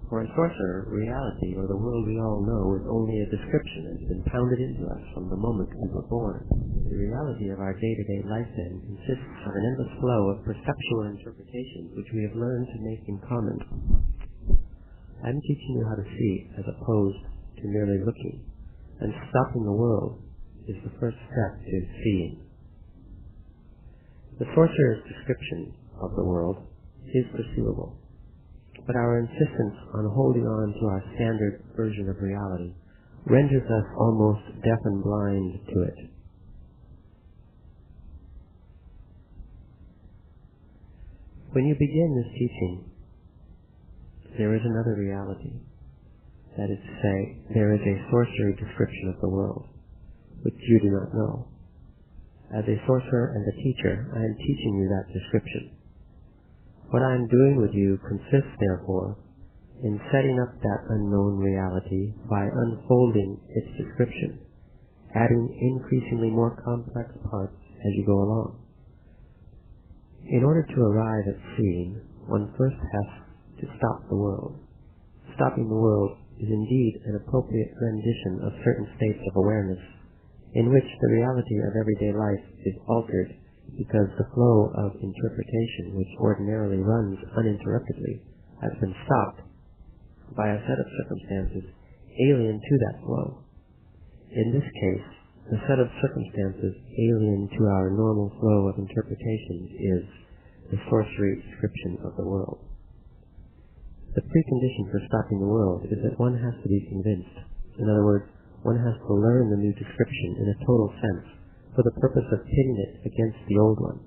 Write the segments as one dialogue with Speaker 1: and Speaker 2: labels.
Speaker 1: For a sorcerer, reality, or the world we all know, is only a description that has been pounded into us from the moment we were born. The reality of our day-to-day life, then, consists of an endless flow of perceptual interpretations which we have learned to make in common. I'm teaching you how to see as opposed to merely looking, and stopping the world is the first step to seeing. The sorcerer's description of the world is perceivable, but our insistence on holding on to our standard version of reality renders us almost deaf and blind to it. When you begin this teaching, there is another reality. That is to say, there is a sorcery description of the world, which you do not know. As a sorcerer and a teacher, I am teaching you that description. What I am doing with you consists, therefore, in setting up that unknown reality by unfolding its description, adding increasingly more complex parts as you go along. In order to arrive at seeing, one first has to stop the world. Stopping the world is indeed an appropriate rendition of certain states of awareness, in which the reality of everyday life is altered because the flow of interpretation which ordinarily runs uninterruptedly has been stopped by a set of circumstances alien to that flow. In this case, the set of circumstances alien to our normal flow of interpretations is the sorcery description of the world. The precondition for stopping the world is that one has to be convinced. In other words, one has to learn the new description in a total sense, for the purpose of pitting it against the old one,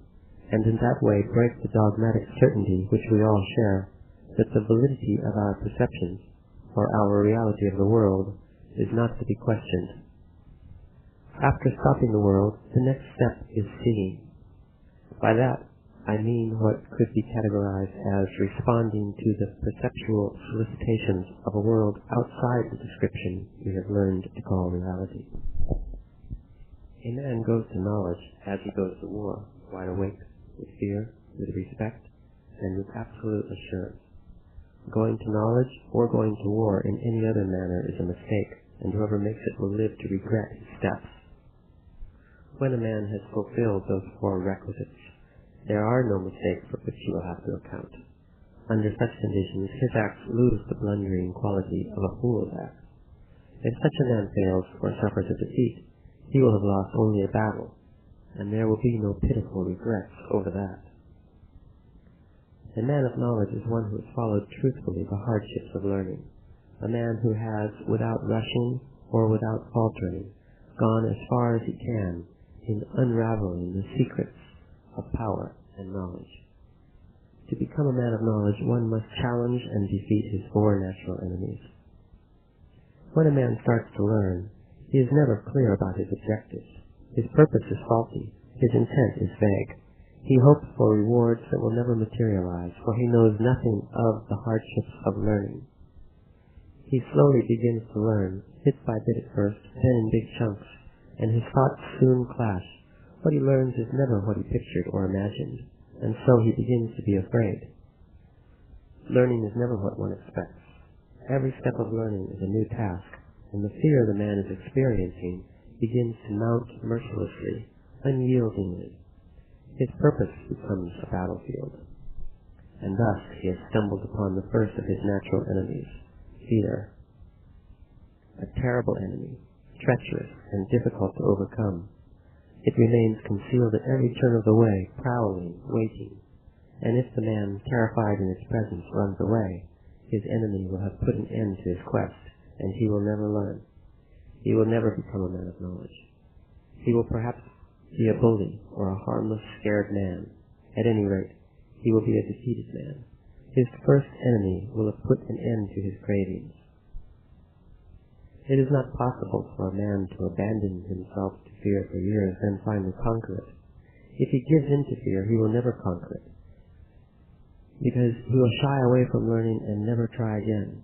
Speaker 1: and in that way break the dogmatic certainty which we all share, that the validity of our perceptions, or our reality of the world, is not to be questioned. After stopping the world, the next step is seeing. By that, I mean what could be categorized as responding to the perceptual solicitations of a world outside the description we have learned to call reality. A man goes to knowledge as he goes to war, wide awake, with fear, with respect, and with absolute assurance. Going to knowledge or going to war in any other manner is a mistake, and whoever makes it will live to regret his steps. When a man has fulfilled those four requisites, there are no mistakes for which he will have to account. Under such conditions, his acts lose the blundering quality of a fool's act. If such a man fails or suffers a defeat, he will have lost only a battle, and there will be no pitiful regrets over that. A man of knowledge is one who has followed truthfully the hardships of learning, a man who has, without rushing or without faltering, gone as far as he can in unraveling the secrets of power and knowledge. To become a man of knowledge, one must challenge and defeat his four natural enemies. When a man starts to learn, he is never clear about his objectives. His purpose is faulty. His intent is vague. He hopes for rewards that will never materialize, for he knows nothing of the hardships of learning. He slowly begins to learn, bit by bit at first, then in big chunks, and his thoughts soon clash. What he learns is never what he pictured or imagined, and so he begins to be afraid. Learning is never what one expects. Every step of learning is a new task, and the fear the man is experiencing begins to mount mercilessly, unyieldingly. His purpose becomes a battlefield, and thus he has stumbled upon the first of his natural enemies, fear. A terrible enemy, treacherous and difficult to overcome. It remains concealed at every turn of the way, prowling, waiting, and if the man, terrified in its presence, runs away, his enemy will have put an end to his quest, and he will never learn. He will never become a man of knowledge. He will perhaps be a bully or a harmless, scared man. At any rate, he will be a defeated man. His first enemy will have put an end to his cravings. It is not possible for a man to abandon himself to fear for years, then finally conquer it. If he gives in to fear, he will never conquer it, because he will shy away from learning and never try again.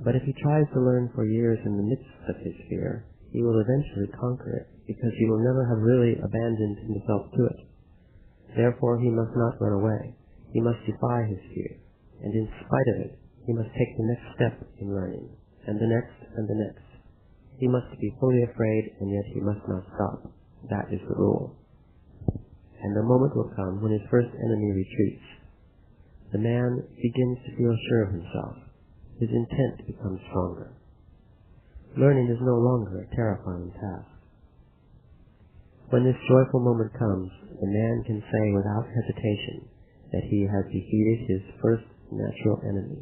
Speaker 1: But if he tries to learn for years in the midst of his fear, he will eventually conquer it, because he will never have really abandoned himself to it. Therefore he must not run away. He must defy his fear, and in spite of it, he must take the next step in learning, and the next and the next. He must be fully afraid, and yet he must not stop. That is the rule. And the moment will come when his first enemy retreats. The man begins to feel sure of himself. His intent becomes stronger. Learning is no longer a terrifying task. When this joyful moment comes, the man can say without hesitation that he has defeated his first natural enemy.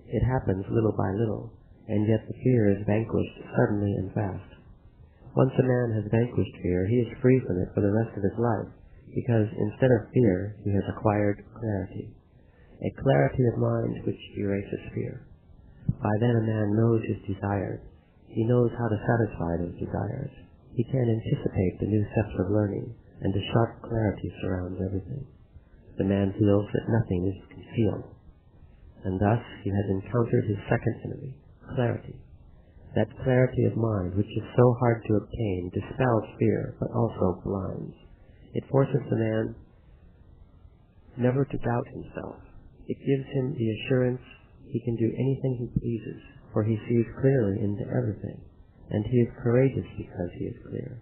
Speaker 1: It happens little by little, and yet the fear is vanquished suddenly and fast. Once a man has vanquished fear, he is free from it for the rest of his life, because instead of fear, he has acquired clarity. A clarity of mind which erases fear. By then a man knows his desires. He knows how to satisfy those desires. He can anticipate the new steps of learning, and a sharp clarity surrounds everything. The man feels that nothing is concealed. And thus he has encountered his second enemy, clarity. That clarity of mind, which is so hard to obtain, dispels fear, but also blinds. It forces the man never to doubt himself. It gives him the assurance he can do anything he pleases, for he sees clearly into everything, and he is courageous because he is clear.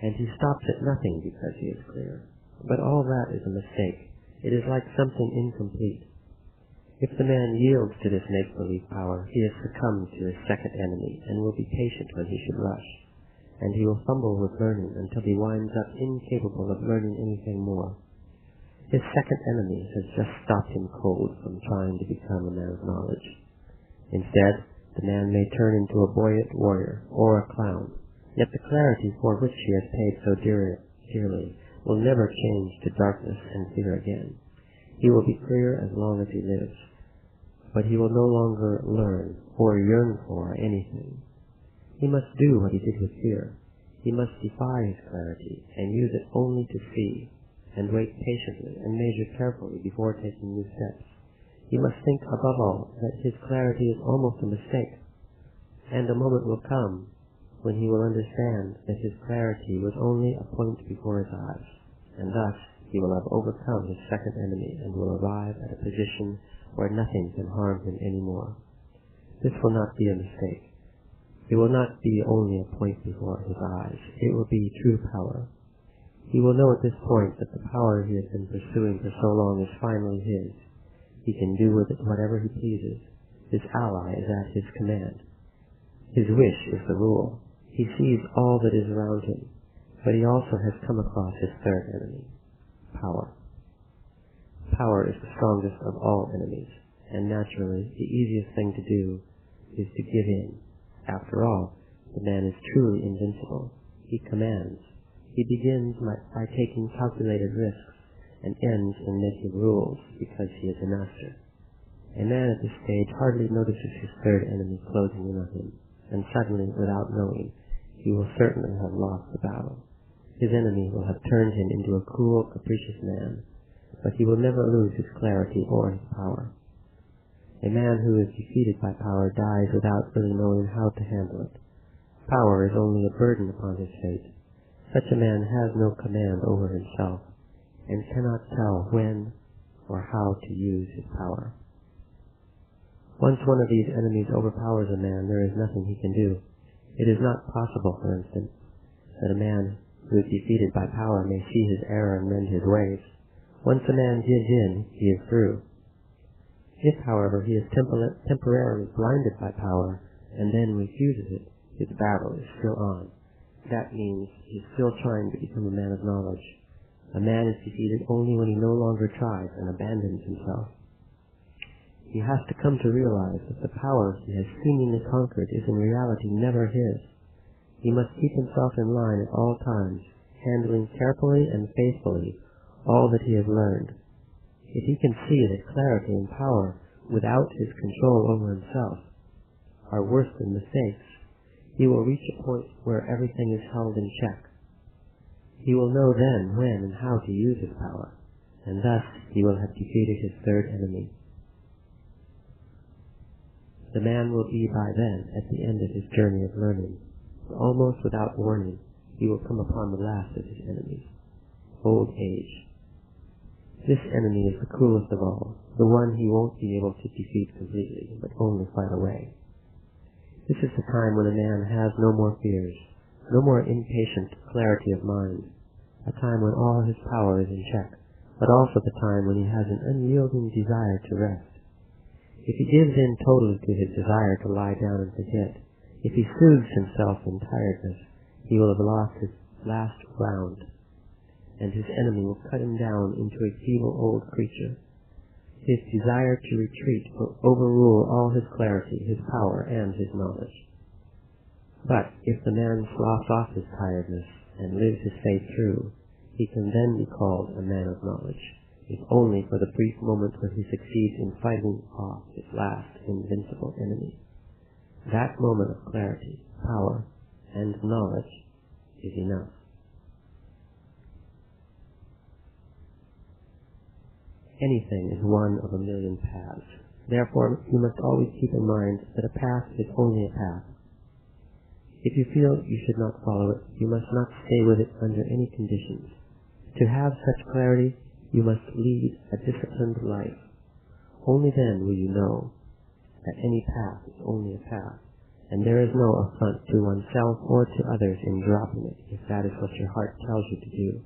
Speaker 1: And he stops at nothing because he is clear. But all that is a mistake. It is like something incomplete. If the man yields to this make-believe power, he has succumbed to his second enemy, and will be patient when he should rush. And he will fumble with learning until he winds up incapable of learning anything more. His second enemy has just stopped him cold from trying to become a man of knowledge. Instead, the man may turn into a buoyant warrior or a clown, yet the clarity for which he has paid so dearly will never change to darkness and fear again. He will be clear as long as he lives, but he will no longer learn or yearn for anything. He must do what he did with fear. He must defy his clarity and use it only to see, and wait patiently and measure carefully before taking new steps. He must think above all that his clarity is almost a mistake, and a moment will come when he will understand that his clarity was only a point before his eyes, and thus he will have overcome his second enemy and will arrive at a position where nothing can harm him anymore. This will not be a mistake. It will not be only a point before his eyes. It will be true power. He will know at this point that the power he has been pursuing for so long is finally his. He can do with it whatever he pleases. His ally is at his command. His wish is the rule. He sees all that is around him, but he also has come across his third enemy, power. Power is the strongest of all enemies, and naturally the easiest thing to do is to give in. After all, the man is truly invincible. He commands. He begins by taking calculated risks and ends in making rules because he is a master. A man at this stage hardly notices his third enemy closing in on him, and suddenly, without knowing, he will certainly have lost the battle. His enemy will have turned him into a cruel, capricious man, but he will never lose his clarity or his power. A man who is defeated by power dies without really knowing how to handle it. Power is only a burden upon his fate. Such a man has no command over himself, and cannot tell when or how to use his power. Once one of these enemies overpowers a man, there is nothing he can do. It is not possible, for instance, that a man who is defeated by power may see his error and mend his ways. Once a man gives in, he is through. If, however, he is temporarily blinded by power and then refuses it, his battle is still on. That means he is still trying to become a man of knowledge. A man is defeated only when he no longer tries and abandons himself. He has to come to realize that the power he has seemingly conquered is in reality never his. He must keep himself in line at all times, handling carefully and faithfully all that he has learned. If he can see that clarity and power, without his control over himself, are worse than mistakes, he will reach a point where everything is held in check. He will know then when and how to use his power, and thus he will have defeated his third enemy. The man will be by then at the end of his journey of learning. Almost without warning, he will come upon the last of his enemies, old age. This enemy is the cruelest of all, the one he won't be able to defeat completely, but only fight away. This is the time when a man has no more fears, no more impatient clarity of mind, a time when all his power is in check, but also the time when he has an unyielding desire to rest. If he gives in totally to his desire to lie down and forget, if he soothes himself in tiredness, he will have lost his last round, and his enemy will cut him down into a feeble old creature. His desire to retreat will overrule all his clarity, his power, and his knowledge. But if the man sloughs off his tiredness and lives his faith through, he can then be called a man of knowledge, if only for the brief moment when he succeeds in fighting off his last invincible enemy. That moment of clarity, power, and knowledge is enough. Anything is one of a million paths. Therefore, you must always keep in mind that a path is only a path. If you feel you should not follow it, you must not stay with it under any conditions. To have such clarity, you must lead a disciplined life. Only then will you know that any path is only a path, and there is no affront to oneself or to others in dropping it, if that is what your heart tells you to do.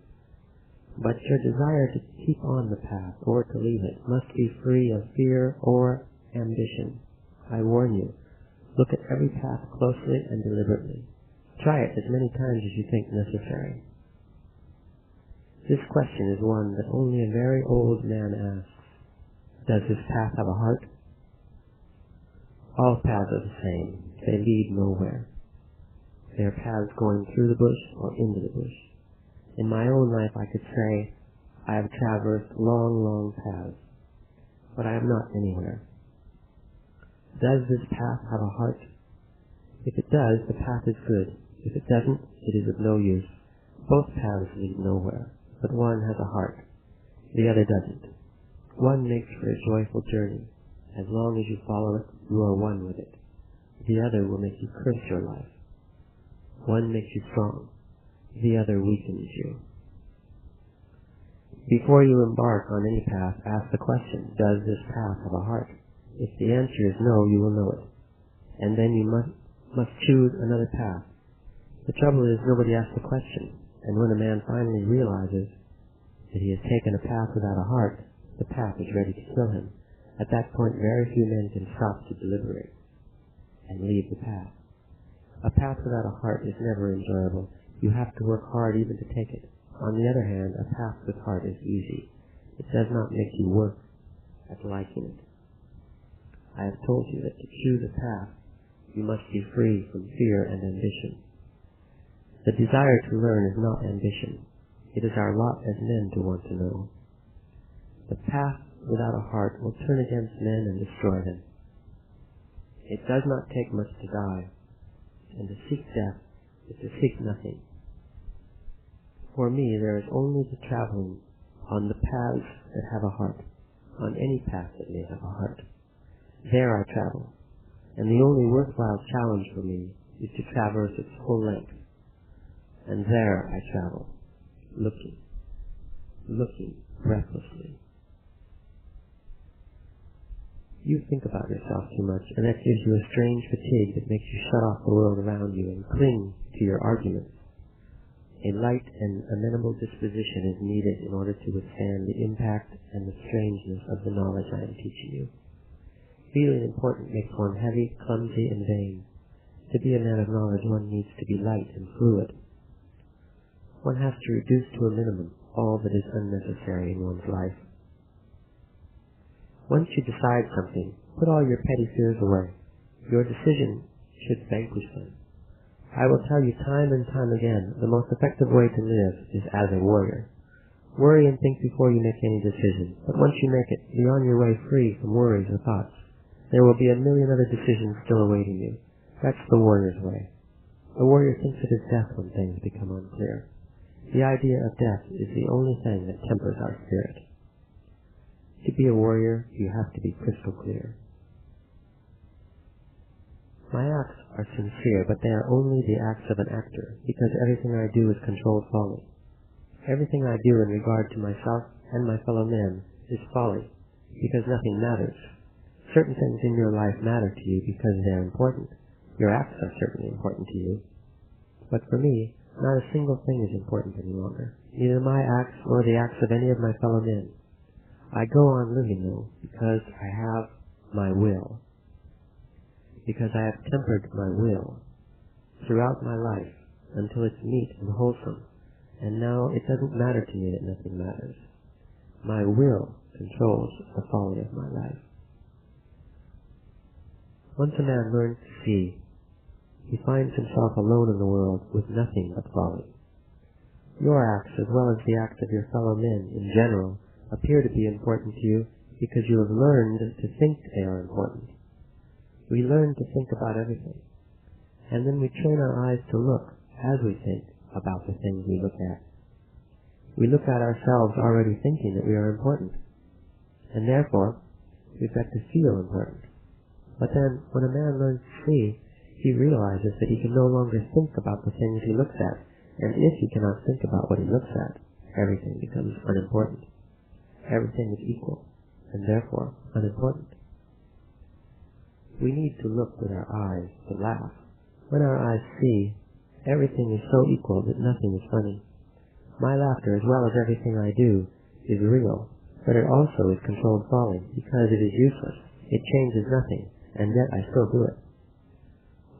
Speaker 1: But your desire to keep on the path or to leave it must be free of fear or ambition. I warn you, look at every path closely and deliberately. Try it as many times as you think necessary. This question is one that only a very old man asks. Does this path have a heart? All paths are the same. They lead nowhere. They are paths going through the bush or into the bush. In my own life I could say, I have traversed long, long paths, but I am not anywhere. Does this path have a heart? If it does, the path is good. If it doesn't, it is of no use. Both paths lead nowhere, but one has a heart. The other doesn't. One makes for a joyful journey. As long as you follow it, you are one with it. The other will make you curse your life. One makes you strong. The other weakens you. Before you embark on any path, ask the question, does this path have a heart? If the answer is no, you will know it. And then you must choose another path. The trouble is nobody asks the question, and when a man finally realizes that he has taken a path without a heart, the path is ready to kill him. At that point, very few men can stop to deliberate and leave the path. A path without a heart is never enjoyable. You have to work hard even to take it. On the other hand, a path with heart is easy. It does not make you work at liking it. I have told you that to choose a path, you must be free from fear and ambition. The desire to learn is not ambition. It is our lot as men to want to know. The path without a heart will turn against men and destroy them. It does not take much to die, and to seek death is to seek nothing. For me, there is only the traveling on the paths that have a heart, on any path that may have a heart. There I travel, and the only worthwhile challenge for me is to traverse its full length. And there I travel, looking breathlessly. You think about yourself too much, and that gives you a strange fatigue that makes you shut off the world around you and cling to your arguments. A light and amenable disposition is needed in order to withstand the impact and the strangeness of the knowledge I am teaching you. Feeling important makes one heavy, clumsy, and vain. To be a man of knowledge, one needs to be light and fluid. One has to reduce to a minimum all that is unnecessary in one's life. Once you decide something, put all your petty fears away. Your decision should vanquish them. I will tell you time and time again, the most effective way to live is as a warrior. Worry and think before you make any decision, but once you make it, be on your way free from worries or thoughts. There will be a million other decisions still awaiting you. That's the warrior's way. The warrior thinks it is death when things become unclear. The idea of death is the only thing that tempers our spirit. To be a warrior, you have to be crystal clear. My acts are sincere, but they are only the acts of an actor, because everything I do is controlled folly. Everything I do in regard to myself and my fellow men is folly, because nothing matters. Certain things in your life matter to you because they're important. Your acts are certainly important to you. But for me, not a single thing is important any longer, neither my acts nor the acts of any of my fellow men. I go on living, though, because I have my will, because I have tempered my will throughout my life until it's neat and wholesome, and now it doesn't matter to me that nothing matters. My will controls the folly of my life. Once a man learns to see, he finds himself alone in the world with nothing but folly. Your acts, as well as the acts of your fellow men in general, appear to be important to you because you have learned to think they are important. We learn to think about everything, and then we train our eyes to look as we think about the things we look at. We look at ourselves already thinking that we are important, and therefore we've got to feel important. But then, when a man learns to see, he realizes that he can no longer think about the things he looks at, and if he cannot think about what he looks at, everything becomes unimportant. Everything is equal, and therefore unimportant. We need to look with our eyes to laugh. When our eyes see, everything is so equal that nothing is funny. My laughter, as well as everything I do, is real, but it also is controlled folly, because it is useless. It changes nothing, and yet I still do it.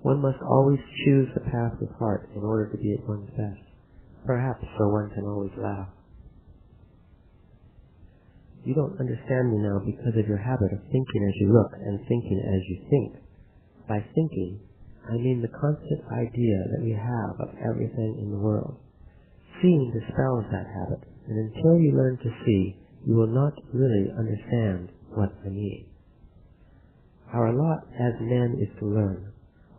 Speaker 1: One must always choose the path with heart in order to be at one's best. Perhaps so one can always laugh. You don't understand me now because of your habit of thinking as you look and thinking as you think. By thinking, I mean the constant idea that we have of everything in the world. Seeing dispels that habit, and until you learn to see, you will not really understand what I mean. Our lot as men is to learn.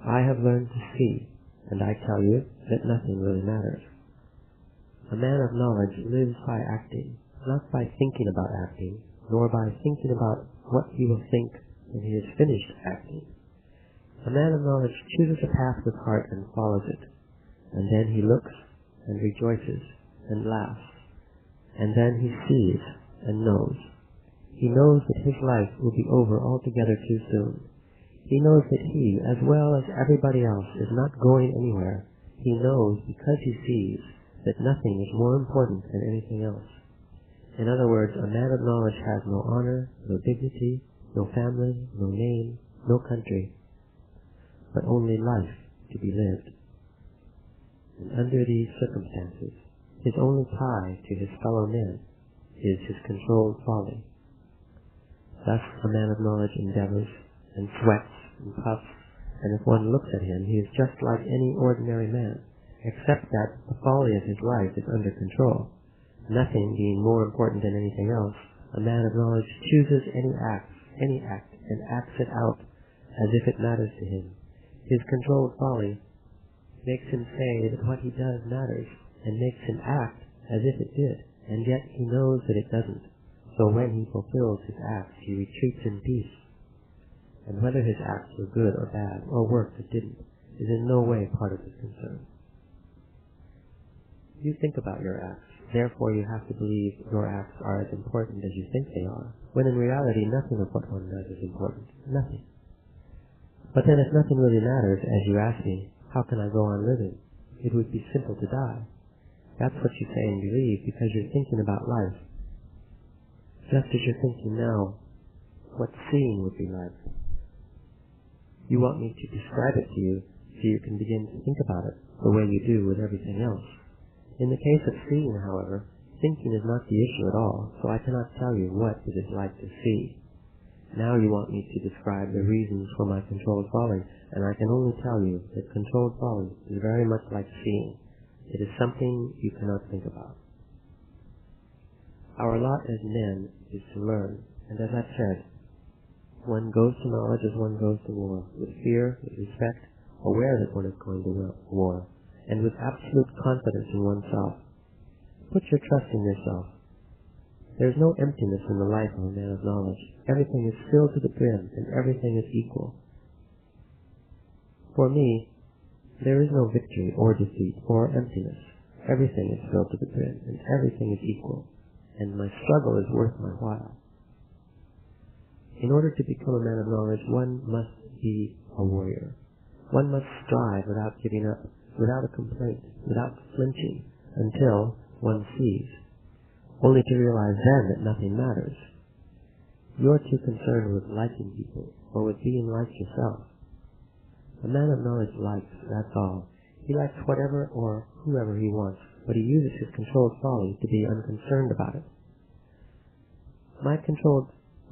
Speaker 1: I have learned to see, and I tell you that nothing really matters. A man of knowledge lives by acting, not by thinking about acting, nor by thinking about what he will think when he has finished acting. A man of knowledge chooses a path with heart and follows it, and then he looks and rejoices and laughs, and then he sees and knows. He knows that his life will be over altogether too soon. He knows that he, as well as everybody else, is not going anywhere. He knows because he sees that nothing is more important than anything else. In other words, a man of knowledge has no honor, no dignity, no family, no name, no country, but only life to be lived. And under these circumstances, his only tie to his fellow men is his controlled folly. Thus a man of knowledge endeavors and sweats and puffs, and if one looks at him, he is just like any ordinary man, except that the folly of his life is under control. Nothing being more important than anything else, a man of knowledge chooses any act, and acts it out as if it matters to him. His controlled folly makes him say that what he does matters, and makes him act as if it did, and yet he knows that it doesn't. So when he fulfills his acts, he retreats in peace. And whether his acts were good or bad, or worked or didn't, is in no way part of his concern. You think about your acts, therefore you have to believe your acts are as important as you think they are, when in reality nothing of what one does is important. Nothing. But then if nothing really matters, as you ask me, how can I go on living? It would be simple to die. That's what you say and believe because you're thinking about life. Just as you're thinking now, what seeing would be like. You want me to describe it to you so you can begin to think about it the way you do with everything else. In the case of seeing, however, thinking is not the issue at all, so I cannot tell you what it is like to see. Now you want me to describe the reasons for my controlled folly, and I can only tell you that controlled folly is very much like seeing. It is something you cannot think about. Our lot as men is to learn, and as I've said, one goes to knowledge as one goes to war, with fear, with respect, aware that one is going to war, and with absolute confidence in oneself. Put your trust in yourself. There is no emptiness in the life of a man of knowledge. Everything is filled to the brim, and everything is equal. For me, there is no victory or defeat or emptiness. Everything is filled to the brim, and everything is equal. and my struggle is worth my while. In order to become a man of knowledge, one must be a warrior. One must strive without giving up, without a complaint, without flinching, until one sees, only to realize then that nothing matters. You're too concerned with liking people, or with being like yourself. A man of knowledge likes, that's all. He likes whatever or whoever he wants, but he uses his controlled folly to be unconcerned about it. My controlled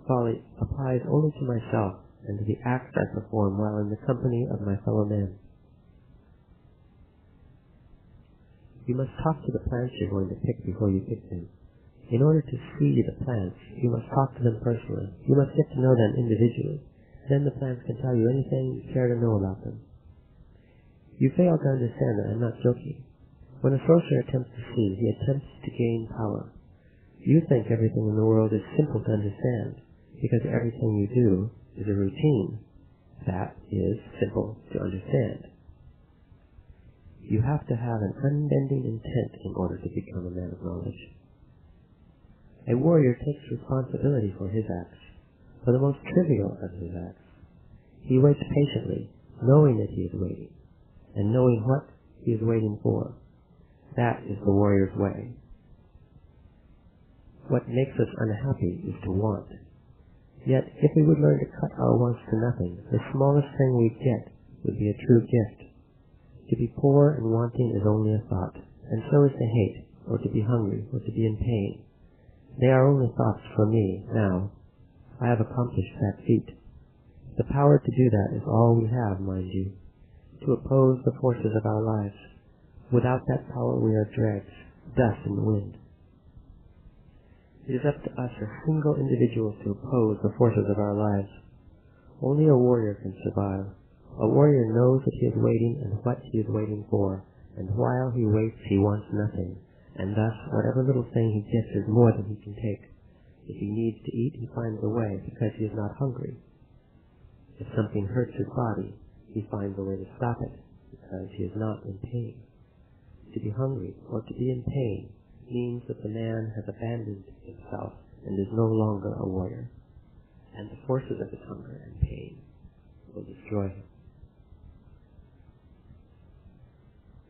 Speaker 1: folly applies only to myself and to the acts I perform while in the company of my fellow men. You must talk to the plants you're going to pick before you pick them. In order to see the plants, you must talk to them personally. You must get to know them individually. Then the plants can tell you anything you care to know about them. You fail to understand that I'm not joking. When a sorcerer attempts to see, he attempts to gain power. You think everything in the world is simple to understand, because everything you do is a routine. That is simple to understand. You have to have an unbending intent in order to become a man of knowledge. A warrior takes responsibility for his acts, for the most trivial of his acts. He waits patiently, knowing that he is waiting, and knowing what he is waiting for. That is the warrior's way. What makes us unhappy is to want. Yet, if we would learn to cut our wants to nothing, the smallest thing we get would be a true gift. To be poor and wanting is only a thought, and so is to hate, or to be hungry, or to be in pain. They are only thoughts for me, now. I have accomplished that feat. The power to do that is all we have, mind you, to oppose the forces of our lives. Without that power we are dregs, dust in the wind. It is up to us as single individuals to oppose the forces of our lives. Only a warrior can survive. A warrior knows that he is waiting and what he is waiting for, and while he waits he wants nothing, and thus whatever little thing he gets is more than he can take. If he needs to eat, he finds a way, because he is not hungry. If something hurts his body, he finds a way to stop it, because he is not in pain. To be hungry, or to be in pain, means that the man has abandoned himself and is no longer a warrior, and the forces of his hunger and pain will destroy him.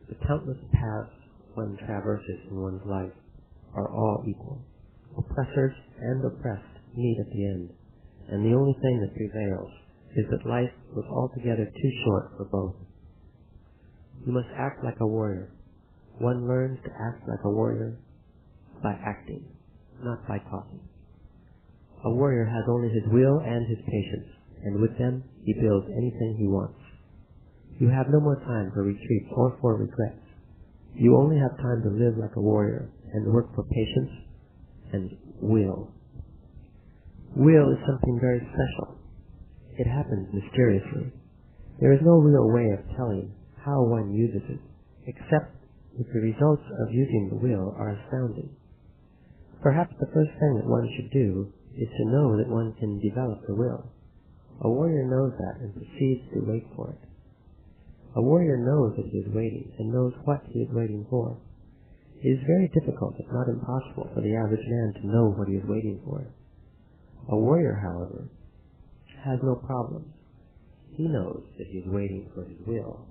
Speaker 1: The countless paths one traverses in one's life are all equal. Oppressors and oppressed meet at the end, and the only thing that prevails is that life was altogether too short for both. You must act like a warrior. One learns to act like a warrior by acting, not by talking. A warrior has only his will and his patience, and with them he builds anything he wants. You have no more time for retreats or for regrets. You only have time to live like a warrior and work for patience and will. Will is something very special. It happens mysteriously. There is no real way of telling how one uses it, except that the results of using the will are astounding. Perhaps the first thing that one should do is to know that one can develop the will. A warrior knows that and proceeds to wait for it. A warrior knows that he is waiting and knows what he is waiting for. It is very difficult, if not impossible, for the average man to know what he is waiting for. A warrior, however, has no problems. He knows that he is waiting for his will.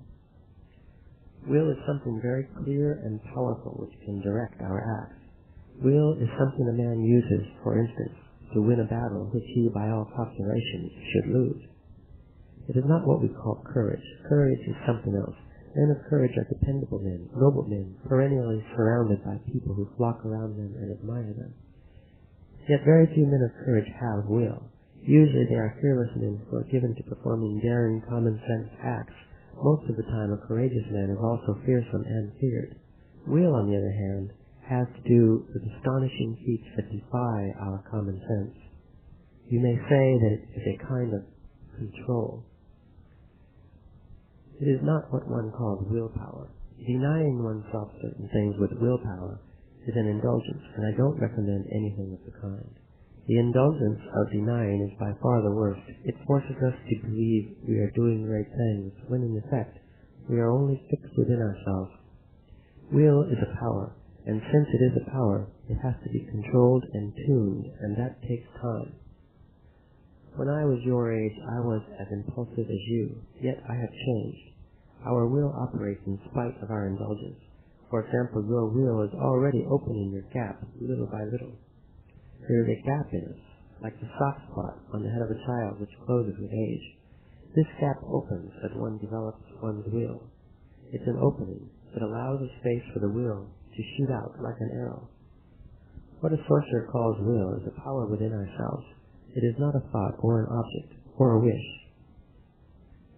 Speaker 1: Will is something very clear and powerful which can direct our acts. Will is something a man uses, for instance, to win a battle which he, by all calculations, should lose. It is not what we call courage. Courage is something else. Men of courage are dependable men, noble men, perennially surrounded by people who flock around them and admire them. Yet very few men of courage have will. Usually they are fearless men who are given to performing daring, common-sense acts. Most of the time a courageous man is also fearsome and feared. Will, on the other hand, has to do with astonishing feats that defy our common sense. You may say that it is a kind of control. It is not what one calls willpower. Denying oneself certain things with willpower is an indulgence, and I don't recommend anything of the kind. The indulgence of denying is by far the worst. It forces us to believe we are doing great things, when in effect we are only fixed within ourselves. Will is a power, And since it is a power, it has to be controlled and tuned, and that takes time. When I was your age, I was as impulsive as you, yet I have changed. Our will operates in spite of our indulgence. For example, your will is already opening your gap little by little. There is a gap in us, like the soft spot on the head of a child which closes with age. This gap opens as one develops one's will. It's an opening that allows a space for the will to shoot out like an arrow. What a sorcerer calls will is a power within ourselves. It is not a thought or an object or a wish.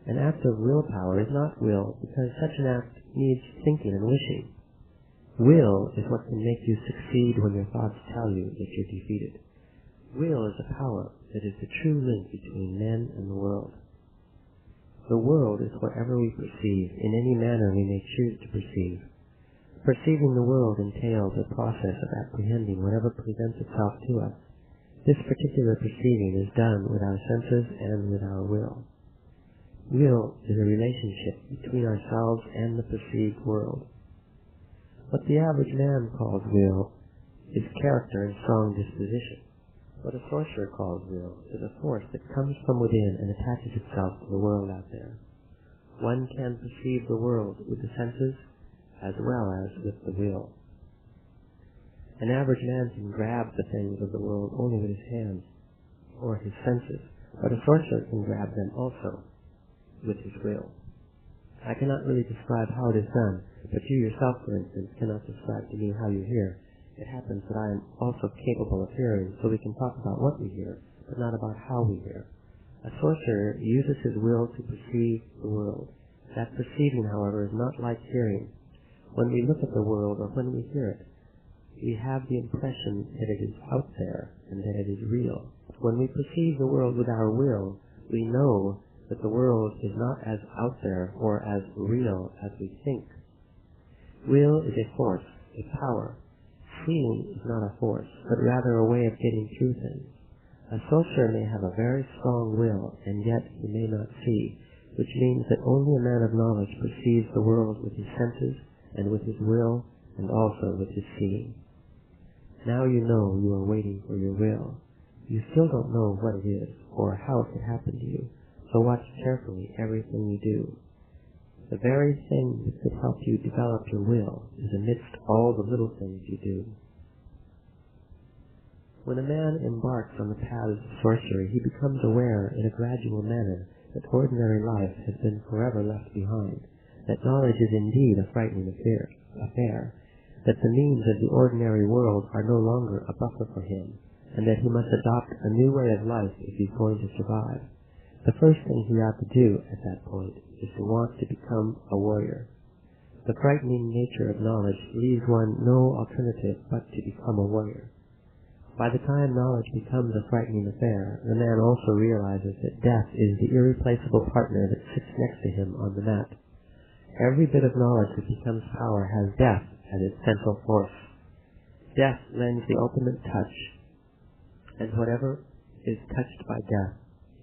Speaker 1: An act of willpower is not will because such an act needs thinking and wishing. Will is what can make you succeed when your thoughts tell you that you're defeated. Will is a power that is the true link between men and the world. The world is whatever we perceive in any manner we may choose to perceive. Perceiving the world entails a process of apprehending whatever presents itself to us. This particular perceiving is done with our senses and with our will. Will is a relationship between ourselves and the perceived world. What the average man calls will is character and strong disposition. What a sorcerer calls will is a force that comes from within and attaches itself to the world out there. One can perceive the world with the senses as well as with the will. An average man can grab the things of the world only with his hands or his senses, but a sorcerer can grab them also with his will. I cannot really describe how it is done, but you yourself, for instance, cannot describe to me how you hear. It happens that I am also capable of hearing, so we can talk about what we hear, but not about how we hear. A sorcerer uses his will to perceive the world. That perceiving, however, is not like hearing. When we look at the world or when we hear it, we have the impression that it is out there and that it is real. When we perceive the world with our will, we know that the world is not as out there or as real as we think. Will is a force, a power. Seeing is not a force, but rather a way of getting through things. A sorcerer may have a very strong will, and yet he may not see, which means that only a man of knowledge perceives the world with his senses and with his will and also with his seeing. Now you know you are waiting for your will. You still don't know what it is or how it could happen to you, so watch carefully everything you do. The very thing that could help you develop your will is amidst all the little things you do. When a man embarks on the paths of sorcery, he becomes aware in a gradual manner that ordinary life has been forever left behind, that knowledge is indeed a frightening affair, that the means of the ordinary world are no longer a buffer for him, and that he must adopt a new way of life if he's going to survive. The first thing he ought to do at that point is to want to become a warrior. The frightening nature of knowledge leaves one no alternative but to become a warrior. By the time knowledge becomes a frightening affair, the man also realizes that death is the irreplaceable partner that sits next to him on the mat. Every bit of knowledge that becomes power has death as its central force. Death lends the ultimate touch, and whatever is touched by death,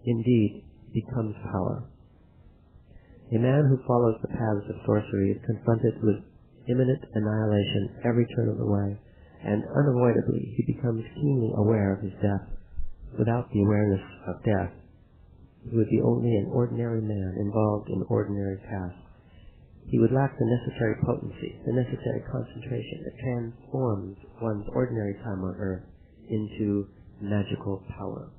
Speaker 1: indeed, becomes power. A man who follows the paths of sorcery is confronted with imminent annihilation every turn of the way, and unavoidably he becomes keenly aware of his death. Without the awareness of death, he would be only an ordinary man involved in ordinary tasks. He would lack the necessary potency, the necessary concentration that transforms one's ordinary time on earth into magical power.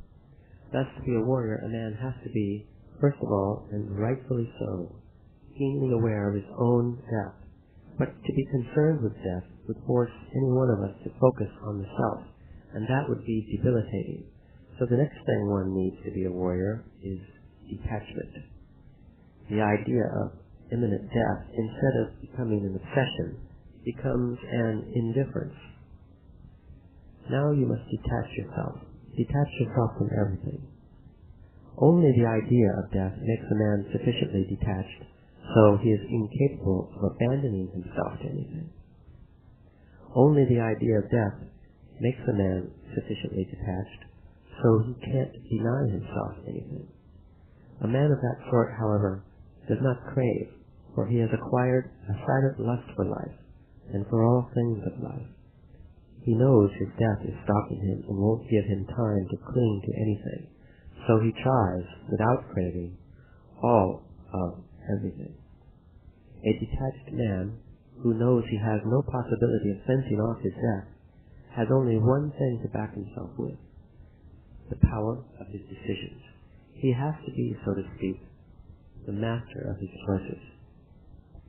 Speaker 1: Thus, to be a warrior, a man has to be, first of all, and rightfully so, keenly aware of his own death. But to be concerned with death would force any one of us to focus on the self, and that would be debilitating. So the next thing one needs to be a warrior is detachment. The idea of imminent death, instead of becoming an obsession, becomes an indifference. Now you must detach yourself. Detach yourself from everything. Only the idea of death makes a man sufficiently detached, so he is incapable of abandoning himself to anything. Only the idea of death makes a man sufficiently detached, so he can't deny himself anything. A man of that sort, however, does not crave, for he has acquired a silent lust for life, and for all things of life. He knows his death is stalking him and won't give him time to cling to anything, so he tries, without craving, all of everything. A detached man, who knows he has no possibility of fencing off his death, has only one thing to back himself with: the power of his decisions. He has to be, so to speak, the master of his choices.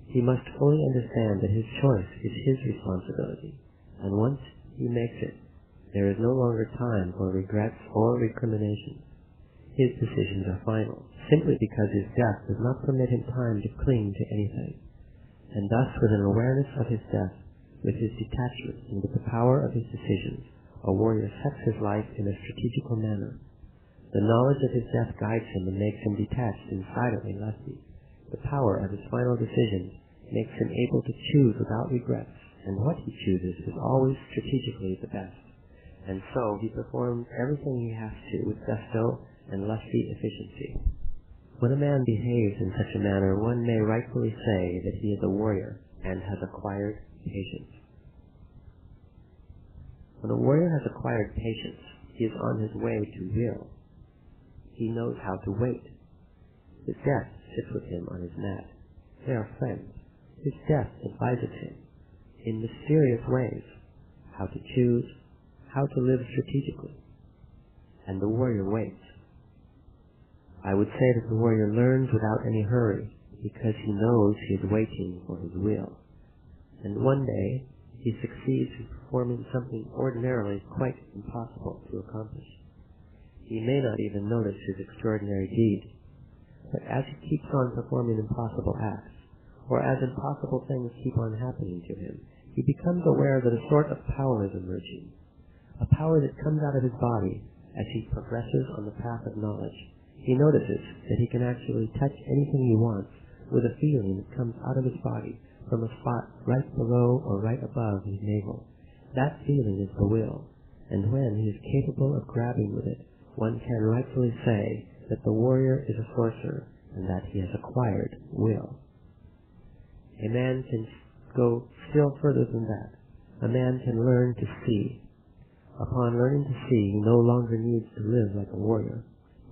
Speaker 1: He must fully understand that his choice is his responsibility, and once he makes it, there is no longer time for regrets or recriminations. His decisions are final, simply because his death does not permit him time to cling to anything. And thus, with an awareness of his death, with his detachment, and with the power of his decisions, a warrior sets his life in a strategical manner. The knowledge of his death guides him and makes him detached and silently lusty. The power of his final decisions makes him able to choose without regrets, and what he chooses is always strategically the best. And so he performs everything he has to with gusto and lusty efficiency. When a man behaves in such a manner, one may rightfully say that he is a warrior and has acquired patience. When a warrior has acquired patience, he is on his way to will. He knows how to wait. His death sits with him on his mat. They are friends. His death advises him, in mysterious ways, how to choose, how to live strategically. And the warrior waits. I would say that the warrior learns without any hurry, because he knows he is waiting for his will. And one day, he succeeds in performing something ordinarily quite impossible to accomplish. He may not even notice his extraordinary deed, but as he keeps on performing impossible acts, or as impossible things keep on happening to him, he becomes aware that a sort of power is emerging, a power that comes out of his body as he progresses on the path of knowledge. He notices that he can actually touch anything he wants with a feeling that comes out of his body from a spot right below or right above his navel. That feeling is the will, and when he is capable of grabbing with it, one can rightfully say that the warrior is a sorcerer and that he has acquired will. A man can go still further than that. A man can learn to see. Upon learning to see, he no longer needs to live like a warrior,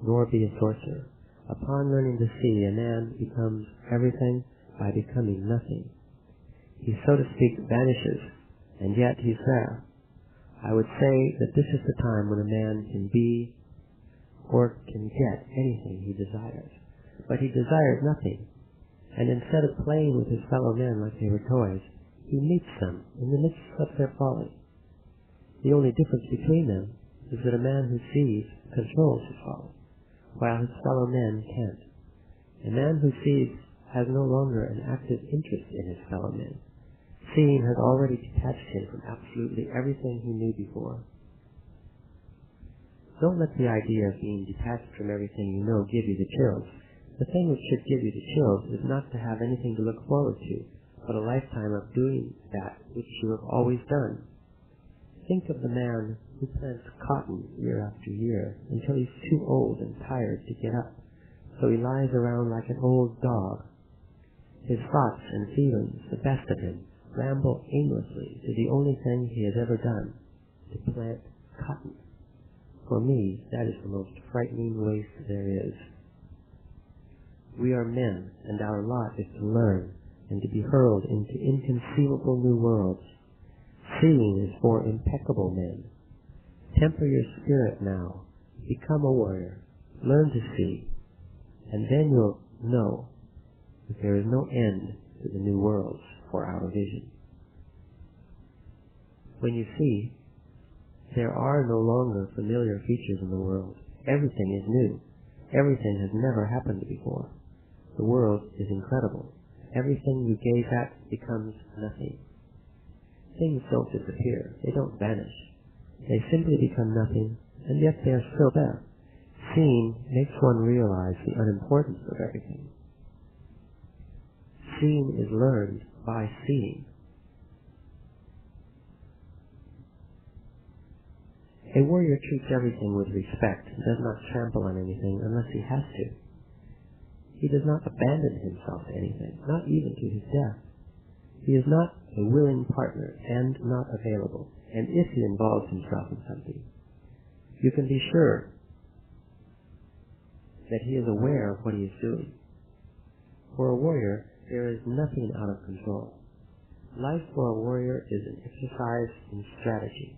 Speaker 1: nor be a sorcerer. Upon learning to see, a man becomes everything by becoming nothing. He, so to speak, vanishes, and yet he's there. I would say that this is the time when a man can be or can get anything he desires. But he desires nothing, and instead of playing with his fellow men like they were toys, he meets them in the midst of their folly. The only difference between them is that a man who sees controls his folly, while his fellow men can't. A man who sees has no longer an active interest in his fellow men. Seeing has already detached him from absolutely everything he knew before. Don't let the idea of being detached from everything you know give you the chills. The thing which should give you the chills is not to have anything to look forward to, but a lifetime of doing that which you have always done. Think of the man who plants cotton year after year until he's too old and tired to get up, so he lies around like an old dog. His thoughts and feelings, the best of him, ramble aimlessly to the only thing he has ever done, to plant cotton. For me, that is the most frightening waste there is. We are men, and our lot is to learn and to be hurled into inconceivable new worlds. Seeing is for impeccable men. Temper your spirit now. Become a warrior. Learn to see. And then you'll know that there is no end to the new worlds for our vision. When you see, there are no longer familiar features in the world. Everything is new. Everything has never happened before. The world is incredible. Everything you gaze at becomes nothing. Things don't disappear. They don't vanish. They simply become nothing, and yet they are still there. Seeing makes one realize the unimportance of everything. Seeing is learned by seeing. A warrior treats everything with respect and does not trample on anything unless he has to. He does not abandon himself to anything, not even to his death. He is not a willing partner and not available, and if he involves himself in something, you can be sure that he is aware of what he is doing. For a warrior, there is nothing out of control. Life for a warrior is an exercise in strategy.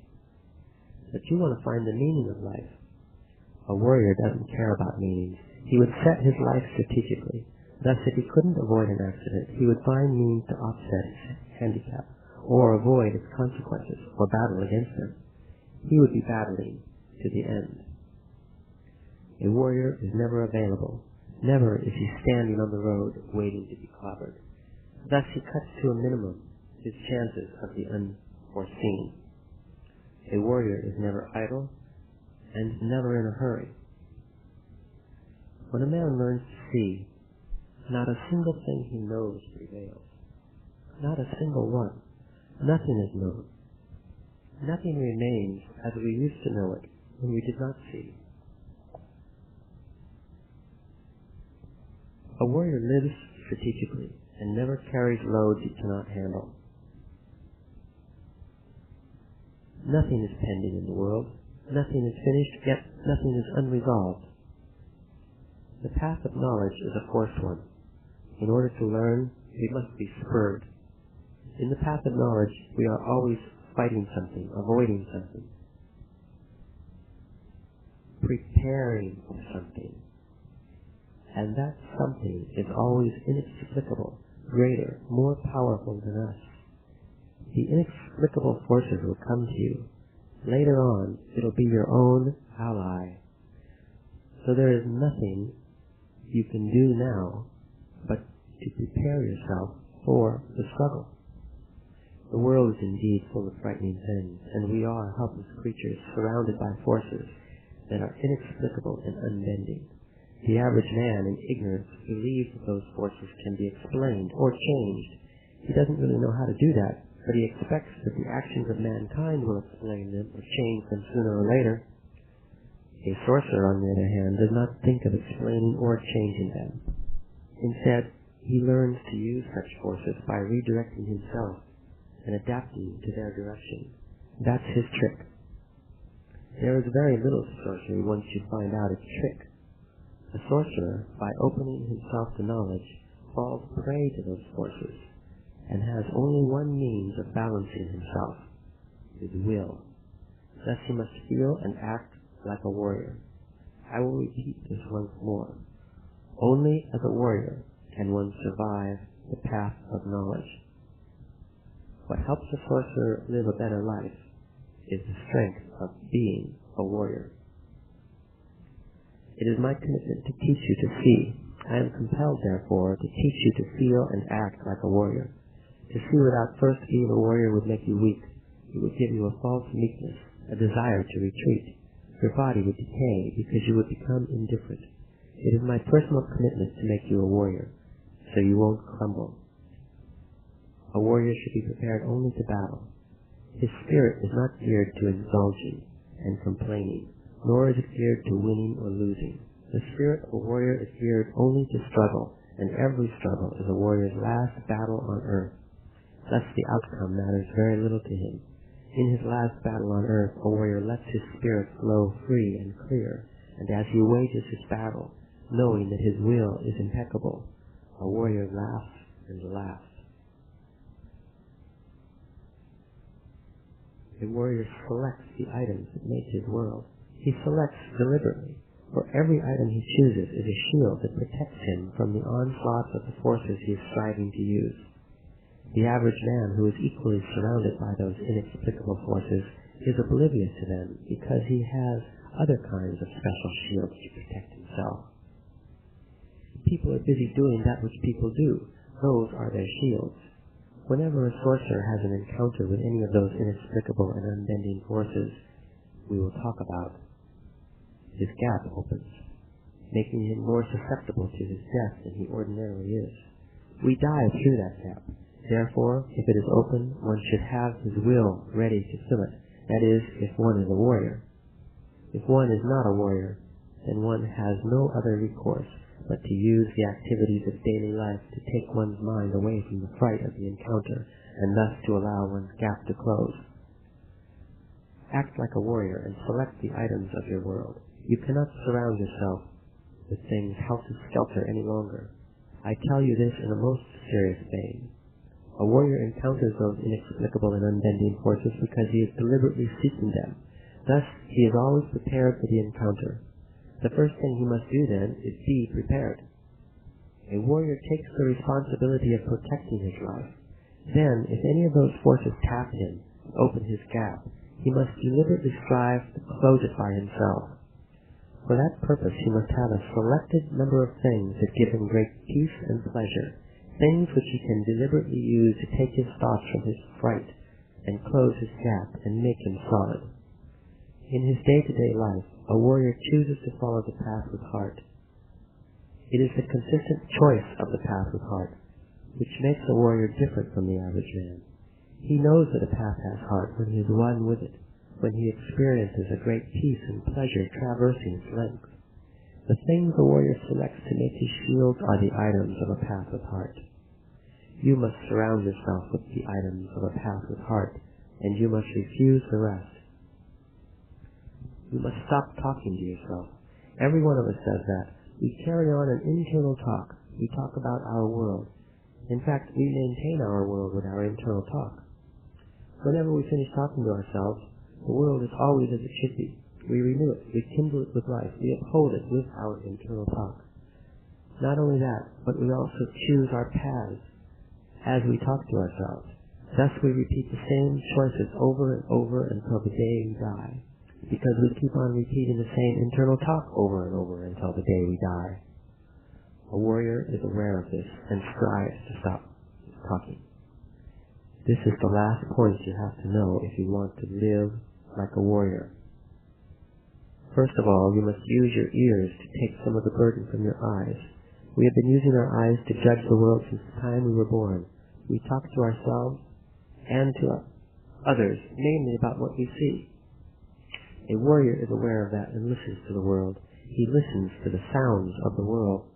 Speaker 1: But you want to find the meaning of life. A warrior doesn't care about meanings. He would set his life strategically. Thus, if he couldn't avoid an accident, he would find means to offset his handicap, or avoid its consequences, or battle against them. He would be battling to the end. A warrior is never available. Never is he standing on the road waiting to be clobbered. Thus, he cuts to a minimum his chances of the unforeseen. A warrior is never idle and never in a hurry. When a man learns to see, not a single thing he knows prevails. Not a single one. Nothing is known. Nothing remains as we used to know it when we did not see. A warrior lives strategically and never carries loads he cannot handle. Nothing is pending in the world. Nothing is finished, yet nothing is unresolved. The path of knowledge is a forced one. In order to learn, we must be spurred. In the path of knowledge, we are always fighting something, avoiding something, preparing for something. And that something is always inexplicable, greater, more powerful than us. The inexplicable forces will come to you. Later on, it'll be your own ally. So there is nothing you can do now but to prepare yourself for the struggle. The world is indeed full of frightening things, and we are helpless creatures surrounded by forces that are inexplicable and unbending. The average man in ignorance believes that those forces can be explained or changed. He doesn't really know how to do that, but he expects that the actions of mankind will explain them or change them sooner or later. A sorcerer, on the other hand, does not think of explaining or changing them. Instead, he learns to use such forces by redirecting himself and adapting to their direction. That's his trick. There is very little to sorcery once you find out its trick. A sorcerer, by opening himself to knowledge, falls prey to those forces, and has only one means of balancing himself, his will. Thus he must feel and act like a warrior. I will repeat this once more. Only as a warrior can one survive the path of knowledge. What helps a sorcerer live a better life is the strength of being a warrior. It is my commitment to teach you to see. I am compelled, therefore, to teach you to feel and act like a warrior. To see without first being a warrior would make you weak. It would give you a false meekness, a desire to retreat. Your body would decay because you would become indifferent. It is my personal commitment to make you a warrior, so you won't crumble. A warrior should be prepared only to battle. His spirit is not geared to indulging and complaining, nor is it geared to winning or losing. The spirit of a warrior is geared only to struggle, and every struggle is a warrior's last battle on earth. Thus the outcome matters very little to him. In his last battle on earth, a warrior lets his spirit flow free and clear, and as he wages his battle, knowing that his will is impeccable, a warrior laughs and laughs. A warrior selects the items that make his world. He selects deliberately, for every item he chooses is a shield that protects him from the onslaughts of the forces he is striving to use. The average man who is equally surrounded by those inexplicable forces is oblivious to them because he has other kinds of special shields to protect himself. People are busy doing that which people do. Those are their shields. Whenever a sorcerer has an encounter with any of those inexplicable and unbending forces we will talk about, his gap opens, making him more susceptible to his death than he ordinarily is. We dive through that gap. Therefore, if it is open, one should have his will ready to fill it. That is, if one is a warrior. If one is not a warrior, then one has no other recourse but to use the activities of daily life to take one's mind away from the fright of the encounter, and thus to allow one's gap to close. Act like a warrior and select the items of your world. You cannot surround yourself with things helter-skelter any longer. I tell you this in a most serious vein. A warrior encounters those inexplicable and unbending forces because he is deliberately seeking them. Thus, he is always prepared for the encounter. The first thing he must do, then, is be prepared. A warrior takes the responsibility of protecting his life. Then, if any of those forces tap him and open his gap, he must deliberately strive to close it by himself. For that purpose, he must have a selected number of things that give him great peace and pleasure, things which he can deliberately use to take his thoughts from his fright and close his gap and make him solid. In his day-to-day life, a warrior chooses to follow the path with heart. It is the consistent choice of the path with heart which makes a warrior different from the average man. He knows that a path has heart when he is one with it, when he experiences a great peace and pleasure traversing its length. The things a warrior selects to make his shield are the items of a path with heart. You must surround yourself with the items of a path with heart, and you must refuse the rest. You must stop talking to yourself. Every one of us does that. We carry on an internal talk. We talk about our world. In fact, we maintain our world with our internal talk. Whenever we finish talking to ourselves, the world is always as it should be. We renew it. We kindle it with life. We uphold it with our internal talk. Not only that, but we also choose our paths as we talk to ourselves. Thus we repeat the same choices over and over until the day we die, because we keep on repeating the same internal talk over and over until the day we die. A warrior is aware of this and strives to stop talking. This is the last point you have to know if you want to live like a warrior. First of all, you must use your ears to take some of the burden from your eyes. We have been using our eyes to judge the world since the time we were born. We talk to ourselves and to others, mainly about what we see. A warrior is aware of that and listens to the world. He listens to the sounds of the world.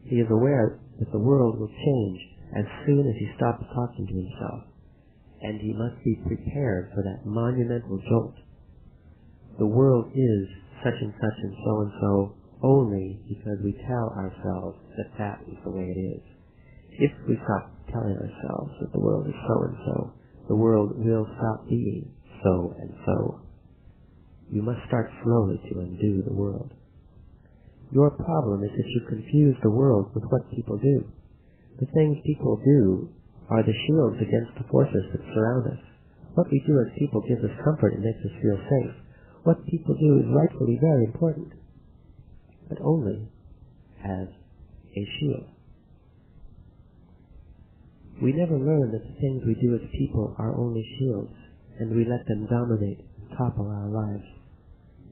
Speaker 1: He is aware that the world will change as soon as he stops talking to himself, and he must be prepared for that monumental jolt. The world is such and so only because we tell ourselves that that is the way it is. If we stop telling ourselves that the world is so and so, the world will stop being so and so. You must start slowly to undo the world. Your problem is that you confuse the world with what people do. The things people do are the shields against the forces that surround us. What we do as people gives us comfort and makes us feel safe. What people do is rightfully very important, but only as a shield. We never learn that the things we do as people are only shields, and we let them dominate and topple our lives.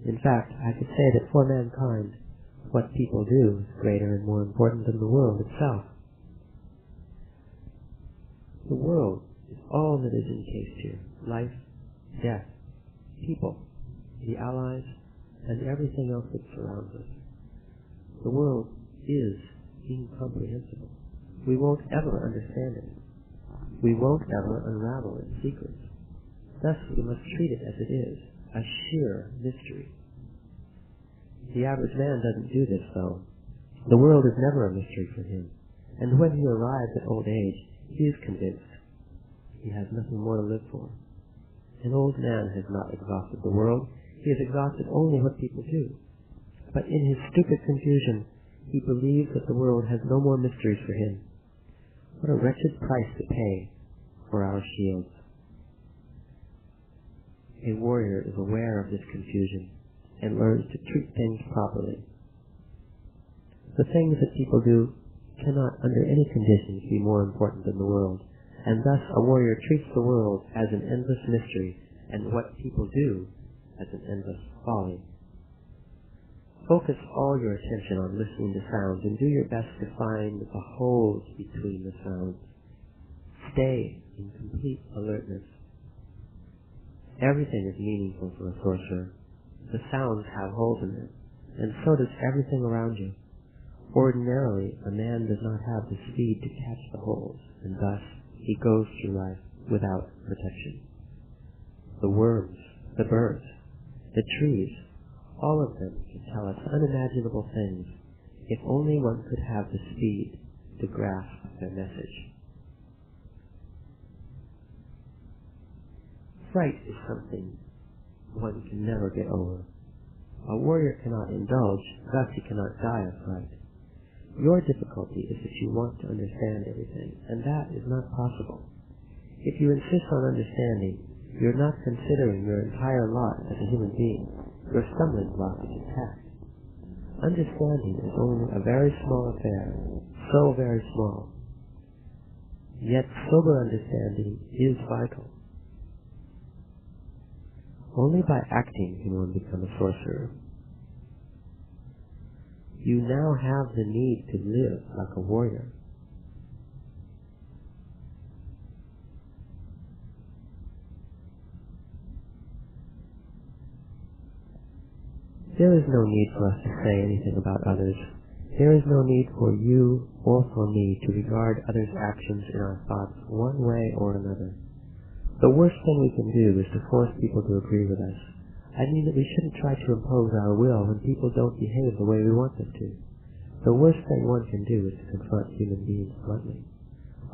Speaker 1: In fact, I could say that for mankind, what people do is greater and more important than the world itself. The world is all that is encased here: life, death, people, the allies, and everything else that surrounds us. The world is incomprehensible. We won't ever understand it. We won't ever unravel its secrets. Thus we must treat it as it is, a sheer mystery. The average man doesn't do this, though. The world is never a mystery for him, and when he arrives at old age, he is convinced he has nothing more to live for. An old man has not exhausted the world. He has exhausted only what people do. But in his stupid confusion, he believes that the world has no more mysteries for him. What a wretched price to pay for our shields. A warrior is aware of this confusion and learns to treat things properly. The things that people do cannot under any conditions be more important than the world, and thus a warrior treats the world as an endless mystery and what people do as an endless folly. Focus all your attention on listening to sounds and do your best to find the holes between the sounds. Stay in complete alertness. Everything is meaningful for a sorcerer. The sounds have holes in them, and so does everything around you. Ordinarily, a man does not have the speed to catch the holes, and thus he goes through life without protection. The worms, the birds, the trees, all of them can tell us unimaginable things if only one could have the speed to grasp their message. Fright is something one can never get over. A warrior cannot indulge, thus he cannot die of fright. Your difficulty is that you want to understand everything, and that is not possible. If you insist on understanding, you're not considering your entire lot as a human being. Your stumbling block is intact. Understanding is only a very small affair, so very small. Yet sober understanding is vital. Only by acting can one become a sorcerer. You now have the need to live like a warrior. There is no need for us to say anything about others. There is no need for you or for me to regard others' actions in our thoughts one way or another. The worst thing we can do is to force people to agree with us. I mean that we shouldn't try to impose our will when people don't behave the way we want them to. The worst thing one can do is to confront human beings bluntly.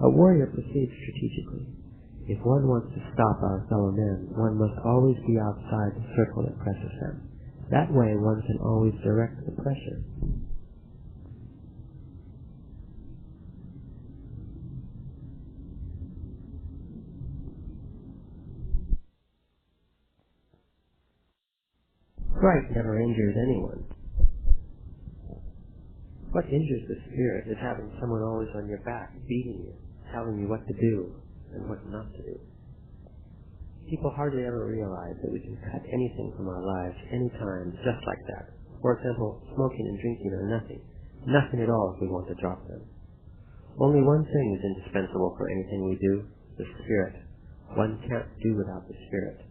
Speaker 1: A warrior proceeds strategically. If one wants to stop our fellow men, one must always be outside the circle that presses them. That way one can always direct the pressure. Fright never injures anyone. What injures the spirit is having someone always on your back, beating you, telling you what to do and what not to do. People hardly ever realize that we can cut anything from our lives anytime just like that. For example, smoking and drinking are nothing. Nothing at all if we want to drop them. Only one thing is indispensable for anything we do, the spirit. One can't do without the spirit.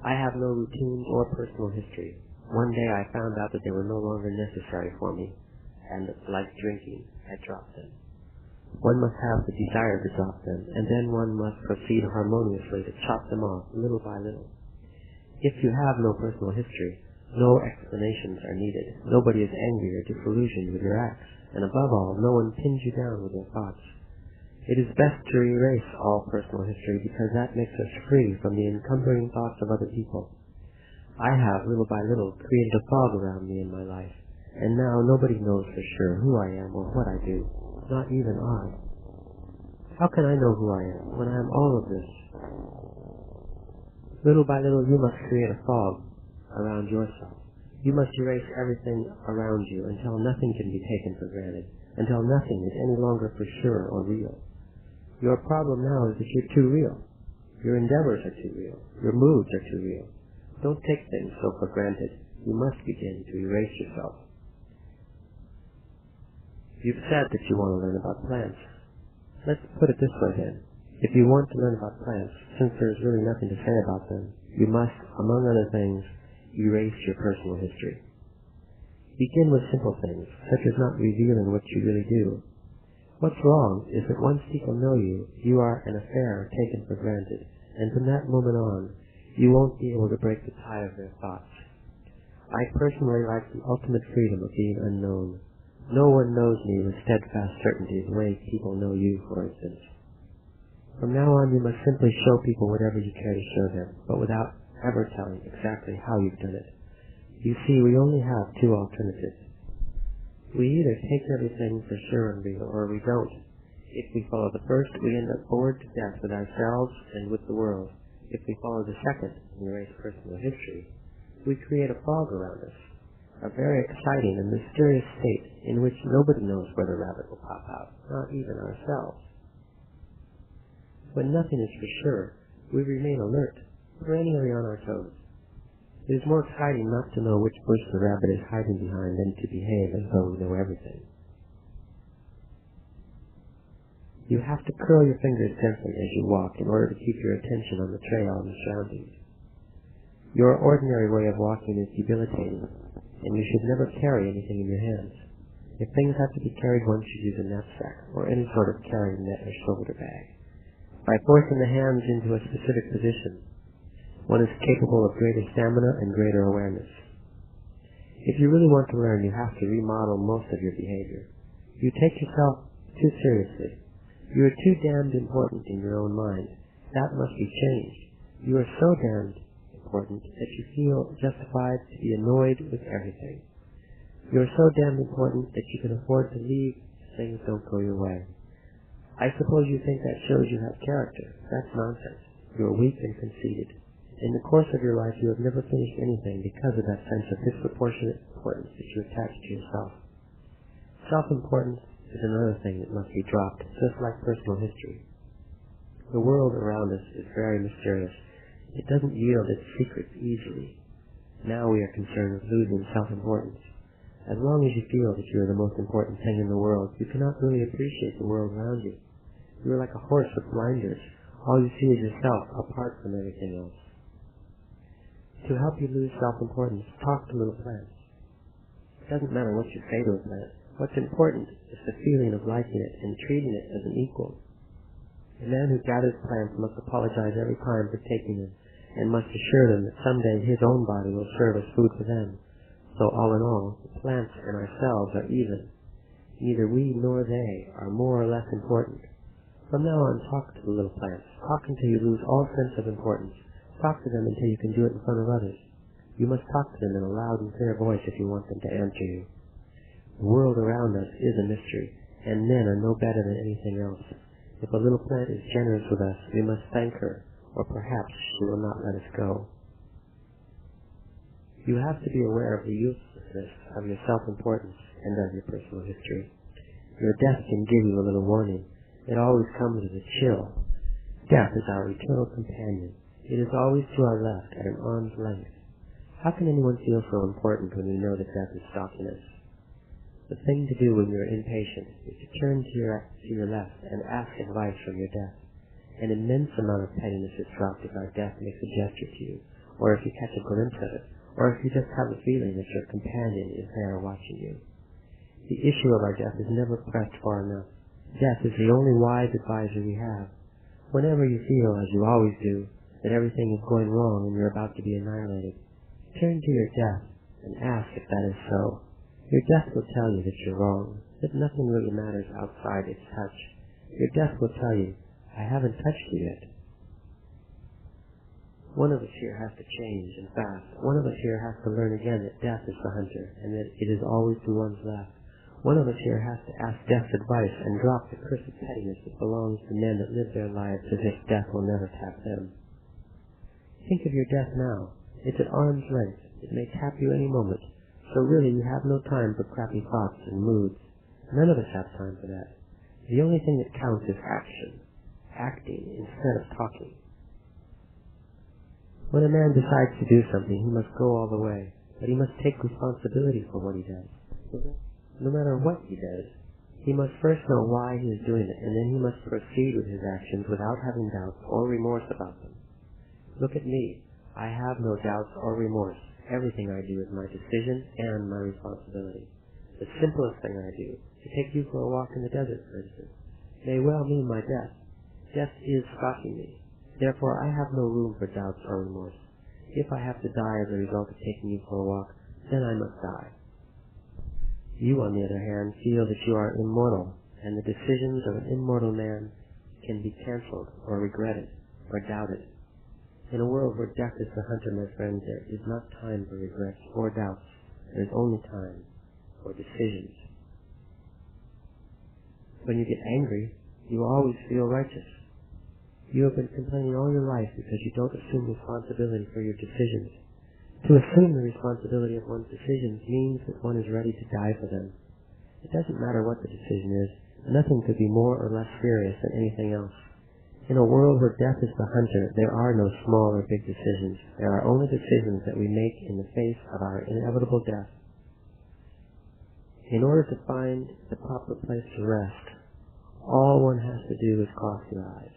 Speaker 1: I have no routines or personal history. One day I found out that they were no longer necessary for me, and like drinking, I dropped them. One must have the desire to drop them, and then one must proceed harmoniously to chop them off little by little. If you have no personal history, no explanations are needed. Nobody is angry or disillusioned with your acts, and above all, no one pins you down with their thoughts. It is best to erase all personal history because that makes us free from the encumbering thoughts of other people. I have, little by little, created a fog around me in my life, and now nobody knows for sure who I am or what I do. Not even I. How can I know who I am when I am all of this? Little by little you must create a fog around yourself. You must erase everything around you until nothing can be taken for granted, until nothing is any longer for sure or real. Your problem now is that you're too real. Your endeavors are too real. Your moods are too real. Don't take things so for granted. You must begin to erase yourself. You've said that you want to learn about plants. Let's put it this way then. If you want to learn about plants, since there's really nothing to say about them, you must, among other things, erase your personal history. Begin with simple things, such as not revealing what you really do. What's wrong is that once people know you, you are an affair taken for granted, and from that moment on, you won't be able to break the tie of their thoughts. I personally like the ultimate freedom of being unknown. No one knows me with steadfast certainty the way people know you, for instance. From now on, you must simply show people whatever you care to show them, but without ever telling exactly how you've done it. You see, we only have two alternatives. We either take everything for sure and real, or we don't. If we follow the first, we end up bored to death with ourselves and with the world. If we follow the second, and erase personal history, we create a fog around us, a very exciting and mysterious state in which nobody knows where the rabbit will pop out, not even ourselves. When nothing is for sure, we remain alert, perennially on our toes. It is more exciting not to know which bush the rabbit is hiding behind than to behave as though we know everything. You have to curl your fingers gently as you walk in order to keep your attention on the trail and the surroundings. Your ordinary way of walking is debilitating, and you should never carry anything in your hands. If things have to be carried, one should use a knapsack, or any sort of carrying net or shoulder bag. By forcing the hands into a specific position, one is capable of greater stamina and greater awareness. If you really want to learn, you have to remodel most of your behavior. You take yourself too seriously. You are too damned important in your own mind. That must be changed. You are so damned important that you feel justified to be annoyed with everything. You are so damned important that you can afford to leave if things don't go your way. I suppose you think that shows you have character. That's nonsense. You are weak and conceited. In the course of your life, you have never finished anything because of that sense of disproportionate importance that you attach to yourself. Self-importance is another thing that must be dropped, just like personal history. The world around us is very mysterious. It doesn't yield its secrets easily. Now we are concerned with losing self-importance. As long as you feel that you are the most important thing in the world, you cannot really appreciate the world around you. You are like a horse with blinders. All you see is yourself, apart from everything else. To help you lose self-importance, talk to little plants. It doesn't matter what you say to a plant. What's important is the feeling of liking it and treating it as an equal. A man who gathers plants must apologize every time for taking them, and must assure them that someday his own body will serve as food for them. So all in all, the plants and ourselves are even. Neither we nor they are more or less important. From now on, talk to the little plants. Talk until you lose all sense of importance. Talk to them until you can do it in front of others. You must talk to them in a loud and clear voice if you want them to answer you. The world around us is a mystery, and men are no better than anything else. If a little plant is generous with us, we must thank her, or perhaps she will not let us go. You have to be aware of the uselessness of your self-importance and of your personal history. Your death can give you a little warning. It always comes as a chill. Death is our eternal companion. It is always to our left at an arm's length. How can anyone feel so important when we know that death is stalking us? The thing to do when you are impatient is to turn to your left and ask advice from your death. An immense amount of pettiness is dropped if our death makes a gesture to you, or if you catch a glimpse of it, or if you just have the feeling that your companion is there watching you. The issue of our death is never pressed far enough. Death is the only wise advisor we have. Whenever you feel, as you always do, that everything is going wrong and you're about to be annihilated, turn to your death and ask if that is so. Your death will tell you that you're wrong, that nothing really matters outside its touch. Your death will tell you, I haven't touched you yet. One of us here has to change, and fast. One of us here has to learn again that death is the hunter, and that it is always to one's left. One of us here has to ask death's advice and drop the cursed pettiness that belongs to men that live their lives as if death will never tap them. Think of your death now. It's at arm's length. It may tap you any moment. So really you have no time for crappy thoughts and moods. None of us have time for that. The only thing that counts is action. Acting instead of talking. When a man decides to do something, he must go all the way, but he must take responsibility for what he does. No matter what he does, he must first know why he is doing it, and then he must proceed with his actions without having doubts or remorse about them. Look at me. I have no doubts or remorse. Everything I do is my decision and my responsibility. The simplest thing I do, to take you for a walk in the desert, for instance, may well mean my death. Death is stalking me. Therefore, I have no room for doubts or remorse. If I have to die as a result of taking you for a walk, then I must die. You, on the other hand, feel that you are immortal, and the decisions of an immortal man can be cancelled or regretted or doubted. In a world where death is the hunter, my friend, there is not time for regrets or doubts. There is only time for decisions. When you get angry, you always feel righteous. You have been complaining all your life because you don't assume responsibility for your decisions. To assume the responsibility of one's decisions means that one is ready to die for them. It doesn't matter what the decision is. Nothing could be more or less serious than anything else. In a world where death is the hunter, there are no small or big decisions. There are only decisions that we make in the face of our inevitable death. In order to find the proper place to rest, all one has to do is cross your eyes.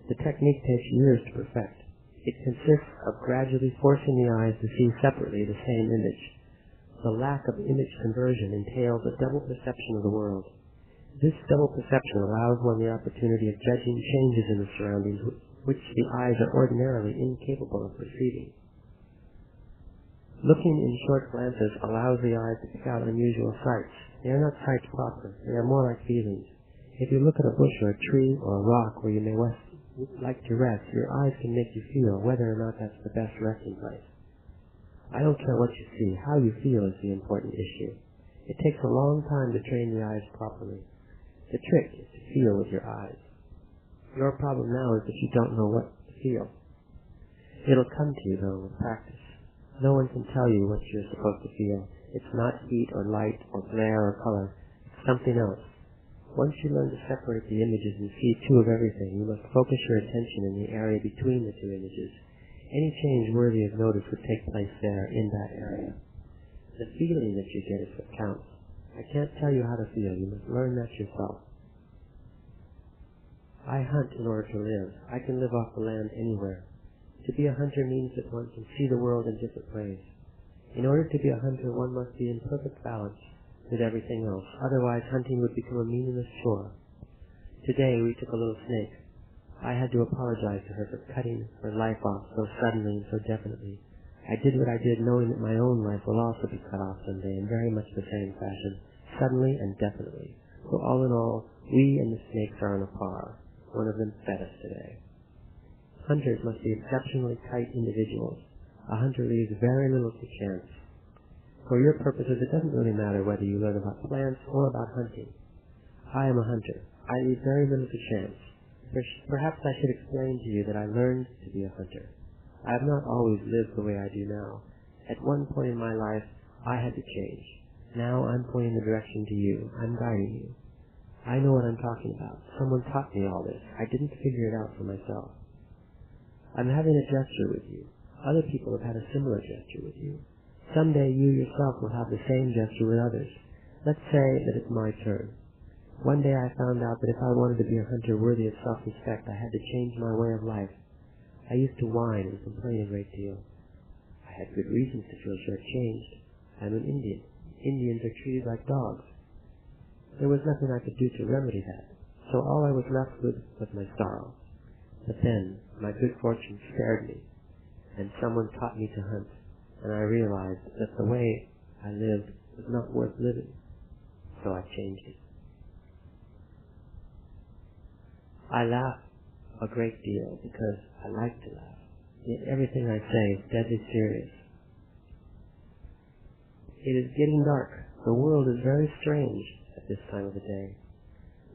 Speaker 1: The technique takes years to perfect. It consists of gradually forcing the eyes to see separately the same image. The lack of image conversion entails a double perception of the world. This double perception allows one the opportunity of judging changes in the surroundings which the eyes are ordinarily incapable of perceiving. Looking in short glances allows the eyes to pick out unusual sights. They are not sights proper. They are more like feelings. If you look at a bush or a tree or a rock where you may like to rest, your eyes can make you feel whether or not that's the best resting place. I don't care what you see. How you feel is the important issue. It takes a long time to train the eyes properly. The trick is to feel with your eyes. Your problem now is that you don't know what to feel. It'll come to you, though, with practice. No one can tell you what you're supposed to feel. It's not heat or light or glare or color. It's something else. Once you learn to separate the images and see two of everything, you must focus your attention in the area between the two images. Any change worthy of notice would take place there, in that area. The feeling that you get is what counts. I can't tell you how to feel. You must learn that yourself. I hunt in order to live. I can live off the land anywhere. To be a hunter means that one can see the world in different ways. In order to be a hunter, one must be in perfect balance with everything else. Otherwise, hunting would become a meaningless chore. Today, we took a little snake. I had to apologize to her for cutting her life off so suddenly and so definitely. I did what I did knowing that my own life will also be cut off someday in very much the same fashion, suddenly and definitely. So all in all, we and the snakes are on a par. One of them fed us today. Hunters must be exceptionally tight individuals. A hunter leaves very little to chance. For your purposes, it doesn't really matter whether you learn about plants or about hunting. I am a hunter. I leave very little to chance. Perhaps I should explain to you that I learned to be a hunter. I have not always lived the way I do now. At one point in my life, I had to change. Now I'm pointing the direction to you. I'm guiding you. I know what I'm talking about. Someone taught me all this. I didn't figure it out for myself. I'm having a gesture with you. Other people have had a similar gesture with you. Someday you yourself will have the same gesture with others. Let's say that it's my turn. One day I found out that if I wanted to be a hunter worthy of self-respect, I had to change my way of life. I used to whine and complain a great deal. I had good reasons to feel shortchanged. I'm an Indian. Indians are treated like dogs. There was nothing I could do to remedy that, so all I was left with was my sorrow. But then, my good fortune spared me, and someone taught me to hunt, and I realized that the way I lived was not worth living, so I changed it. I laugh a great deal because I like to laugh, yet everything I say is deadly serious. It is getting dark. The world is very strange at this time of the day.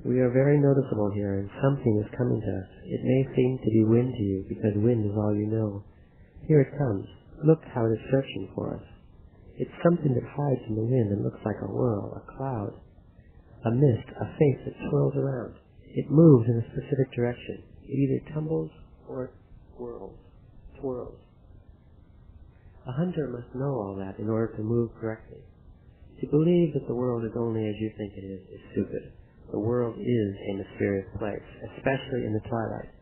Speaker 1: We are very noticeable here, and something is coming to us. It may seem to be wind to you, because wind is all you know. Here it comes. Look how it is searching for us. It's something that hides in the wind and looks like a whirl, a cloud, a mist, a face that swirls around. It moves in a specific direction. It either tumbles or it twirls. A hunter must know all that in order to move correctly. To believe that the world is only as you think it is stupid. The world is a mysterious place, especially in the twilight.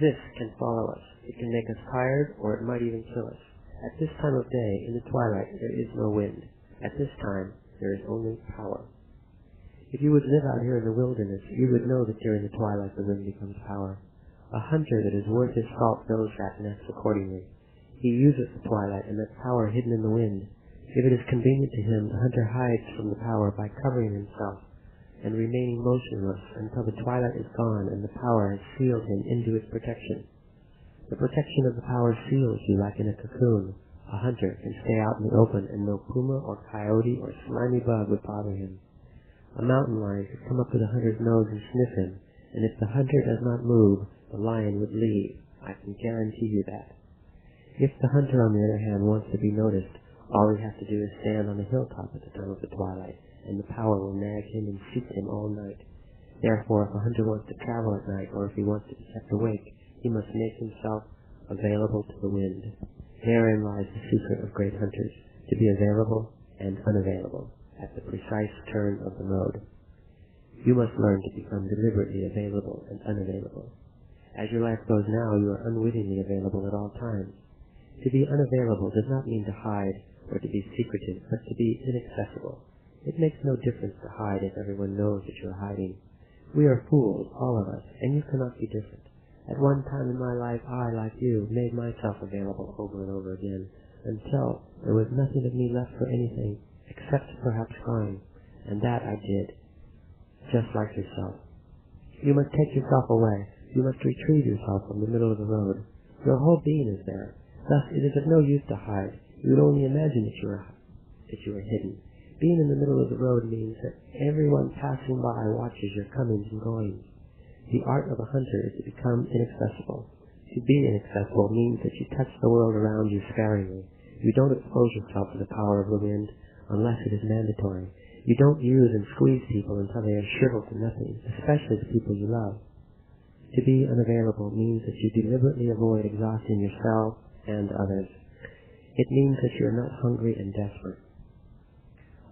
Speaker 1: This can follow us. It can make us tired, or it might even kill us. At this time of day, in the twilight, there is no wind. At this time, there is only power. If you would live out here in the wilderness, you would know that during the twilight the wind becomes power. A hunter that is worth his salt knows that and acts accordingly. He uses the twilight and that power hidden in the wind. If it is convenient to him, the hunter hides from the power by covering himself and remaining motionless until the twilight is gone and the power has sealed him into its protection. The protection of the power seals you like in a cocoon. A hunter can stay out in the open and no puma or coyote or slimy bug would bother him. A mountain lion could come up to the hunter's nose and sniff him, and if the hunter does not move, the lion would leave. I can guarantee you that. If the hunter, on the other hand, wants to be noticed, all he has to do is stand on the hilltop at the time of the twilight, and the power will nag him and seek him all night. Therefore, if a hunter wants to travel at night, or if he wants to be kept awake, he must make himself available to the wind. Therein lies the secret of great hunters, to be available and unavailable at the precise turn of the road. You must learn to become deliberately available and unavailable. As your life goes now, you are unwittingly available at all times. To be unavailable does not mean to hide or to be secretive, but to be inaccessible. It makes no difference to hide if everyone knows that you are hiding. We are fools, all of us, and you cannot be different. At one time in my life, I, like you, made myself available over and over again, until there was nothing of me left for anything, except perhaps crying, and that I did, just like yourself. You must take yourself away. You must retrieve yourself from the middle of the road. Your whole being is there. Thus, it is of no use to hide. You would only imagine that you are hidden. Being in the middle of the road means that everyone passing by watches your comings and goings. The art of a hunter is to become inaccessible. To be inaccessible means that you touch the world around you sparingly. You don't expose yourself to the power of the wind unless it is mandatory. You don't use and squeeze people until they are shriveled to nothing, especially the people you love. To be unavailable means that you deliberately avoid exhausting yourself and others. It means that you are not hungry and desperate.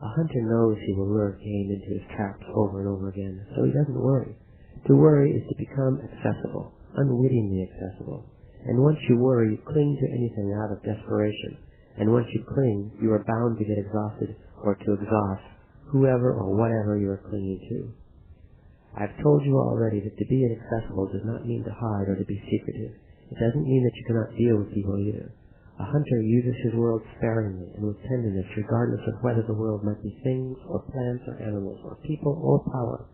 Speaker 1: A hunter knows he will lure game into his traps over and over again, so he doesn't worry. To worry is to become accessible, unwittingly accessible. And once you worry, you cling to anything out of desperation. And once you cling, you are bound to get exhausted or to exhaust whoever or whatever you are clinging to. I've told you already that to be inaccessible does not mean to hide or to be secretive. It doesn't mean that you cannot deal with people either. A hunter uses his world sparingly and with tenderness, regardless of whether the world might be things or plants or animals or people or power.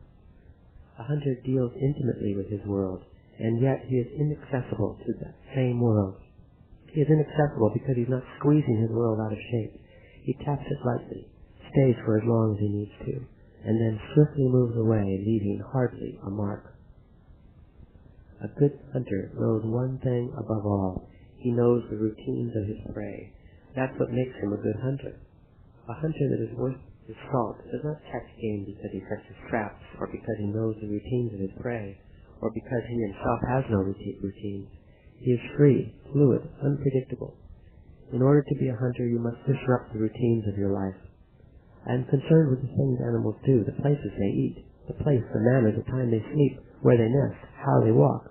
Speaker 1: A hunter deals intimately with his world, and yet he is inaccessible to that same world. He is inaccessible because he's not squeezing his world out of shape. He taps it lightly, stays for as long as he needs to, and then swiftly moves away, leaving hardly a mark. A good hunter knows one thing above all. He knows the routines of his prey. That's what makes him a good hunter. A hunter that is worth his salt does not catch game because he sets his traps, or because he knows the routines of his prey, or because he himself has no routines. He is free, fluid, unpredictable. In order to be a hunter, you must disrupt the routines of your life. I am concerned with the things animals do, the places they eat, the place, the manner, the time they sleep, where they nest, how they walk.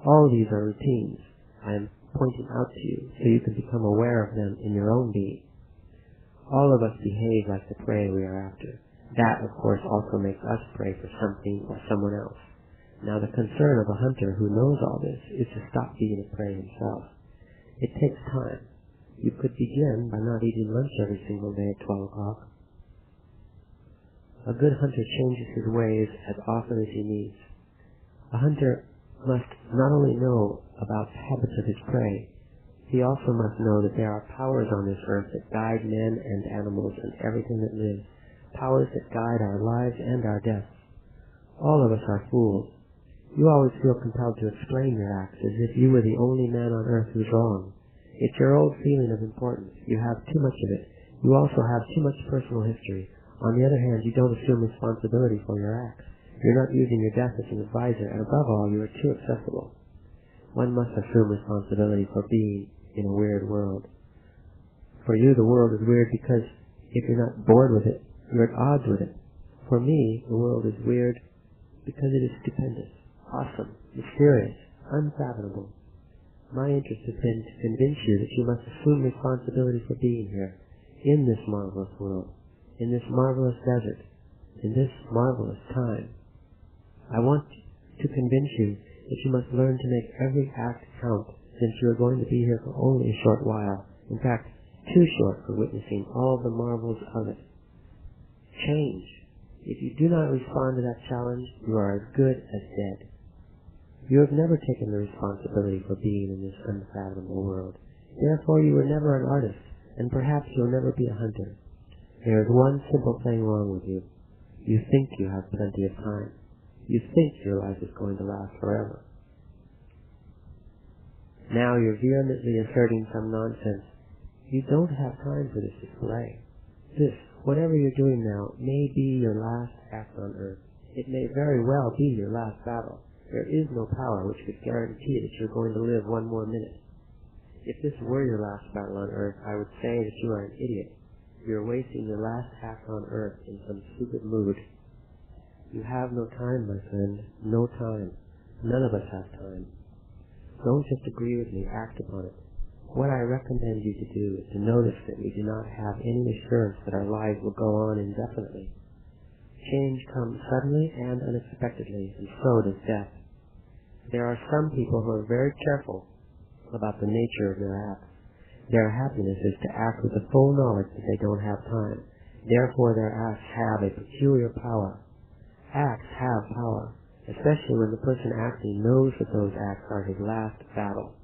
Speaker 1: All these are routines I am pointing out to you so you can become aware of them in your own being. All of us behave like the prey we are after. That, of course, also makes us prey for something or someone else. Now, the concern of a hunter who knows all this is to stop being a prey himself. It takes time. You could begin by not eating lunch every single day at 12 o'clock. A good hunter changes his ways as often as he needs. A hunter must not only know about the habits of his prey, he also must know that there are powers on this earth that guide men and animals and everything that lives, powers that guide our lives and our deaths. All of us are fools. You always feel compelled to explain your acts as if you were the only man on earth who's wrong. It's your old feeling of importance. You have too much of it. You also have too much personal history. On the other hand, you don't assume responsibility for your acts. You're not using your death as an advisor, and above all, you are too accessible. One must assume responsibility for being in a weird world. For you, the world is weird because if you're not bored with it, you're at odds with it. For me, the world is weird because it is stupendous, awesome, mysterious, unfathomable. My interest has been to convince you that you must assume responsibility for being here, in this marvelous world, in this marvelous desert, in this marvelous time. I want to convince you that you must learn to make every act count, since you are going to be here for only a short while, in fact, too short for witnessing all the marvels of it. Change. If you do not respond to that challenge, you are as good as dead. You have never taken the responsibility for being in this unfathomable world. Therefore, you were never an artist, and perhaps you'll never be a hunter. There is one simple thing wrong with you. You think you have plenty of time. You think your life is going to last forever. Now you're vehemently asserting some nonsense. You don't have time for this display. This, whatever you're doing now, may be your last act on earth. It may very well be your last battle. There is no power which could guarantee that you're going to live one more minute. If this were your last battle on earth, I would say that you are an idiot. You're wasting your last act on earth in some stupid mood. You have no time, my friend. No time. None of us have time. Don't just agree with me, act upon it. What I recommend you to do is to notice that we do not have any assurance that our lives will go on indefinitely. Change comes suddenly and unexpectedly, and so does death. There are some people who are very careful about the nature of their acts. Their happiness is to act with the full knowledge that they don't have time. Therefore their acts have a peculiar power. Acts have power, especially when the person acting knows that those acts are his last battle.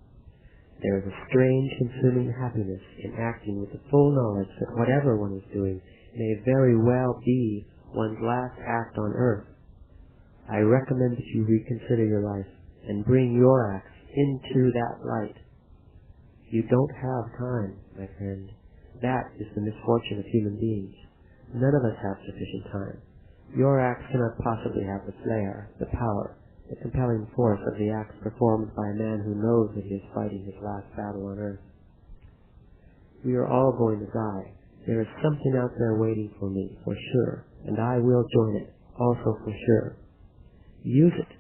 Speaker 1: There is a strange, consuming happiness in acting with the full knowledge that whatever one is doing may very well be one's last act on earth. I recommend that you reconsider your life and bring your acts into that light. You don't have time, my friend. That is the misfortune of human beings. None of us have sufficient time. Your acts cannot possibly have the flair, the power, the compelling force of the acts performed by a man who knows that he is fighting his last battle on earth. We are all going to die. There is something out there waiting for me, for sure, and I will join it, also for sure. Use it.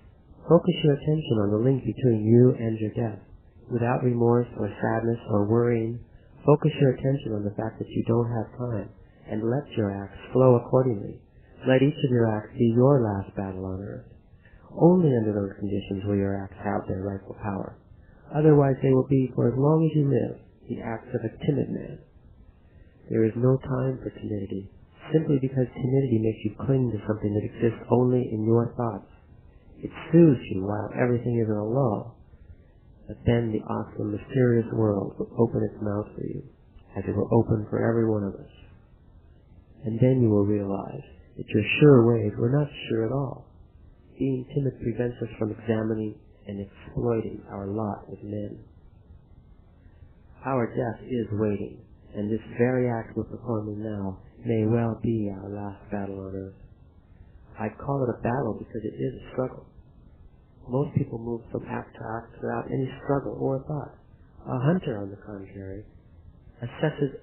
Speaker 1: Focus your attention on the link between you and your death. Without remorse or sadness or worrying, focus your attention on the fact that you don't have time, and let your acts flow accordingly. Let each of your acts be your last battle on earth. Only under those conditions will your acts have their rightful power. Otherwise they will be, for as long as you live, the acts of a timid man. There is no time for timidity, simply because timidity makes you cling to something that exists only in your thoughts. It soothes you while everything is in a lull, but then the awesome, mysterious world will open its mouth for you, as it will open for every one of us. And then you will realize that your sure ways were not sure at all. Being timid prevents us from examining and exploiting our lot with men. Our death is waiting, and this very act we're performing now may well be our last battle on earth. I call it a battle because it is a struggle. Most people move from act to act without any struggle or thought. A hunter, on the contrary, assesses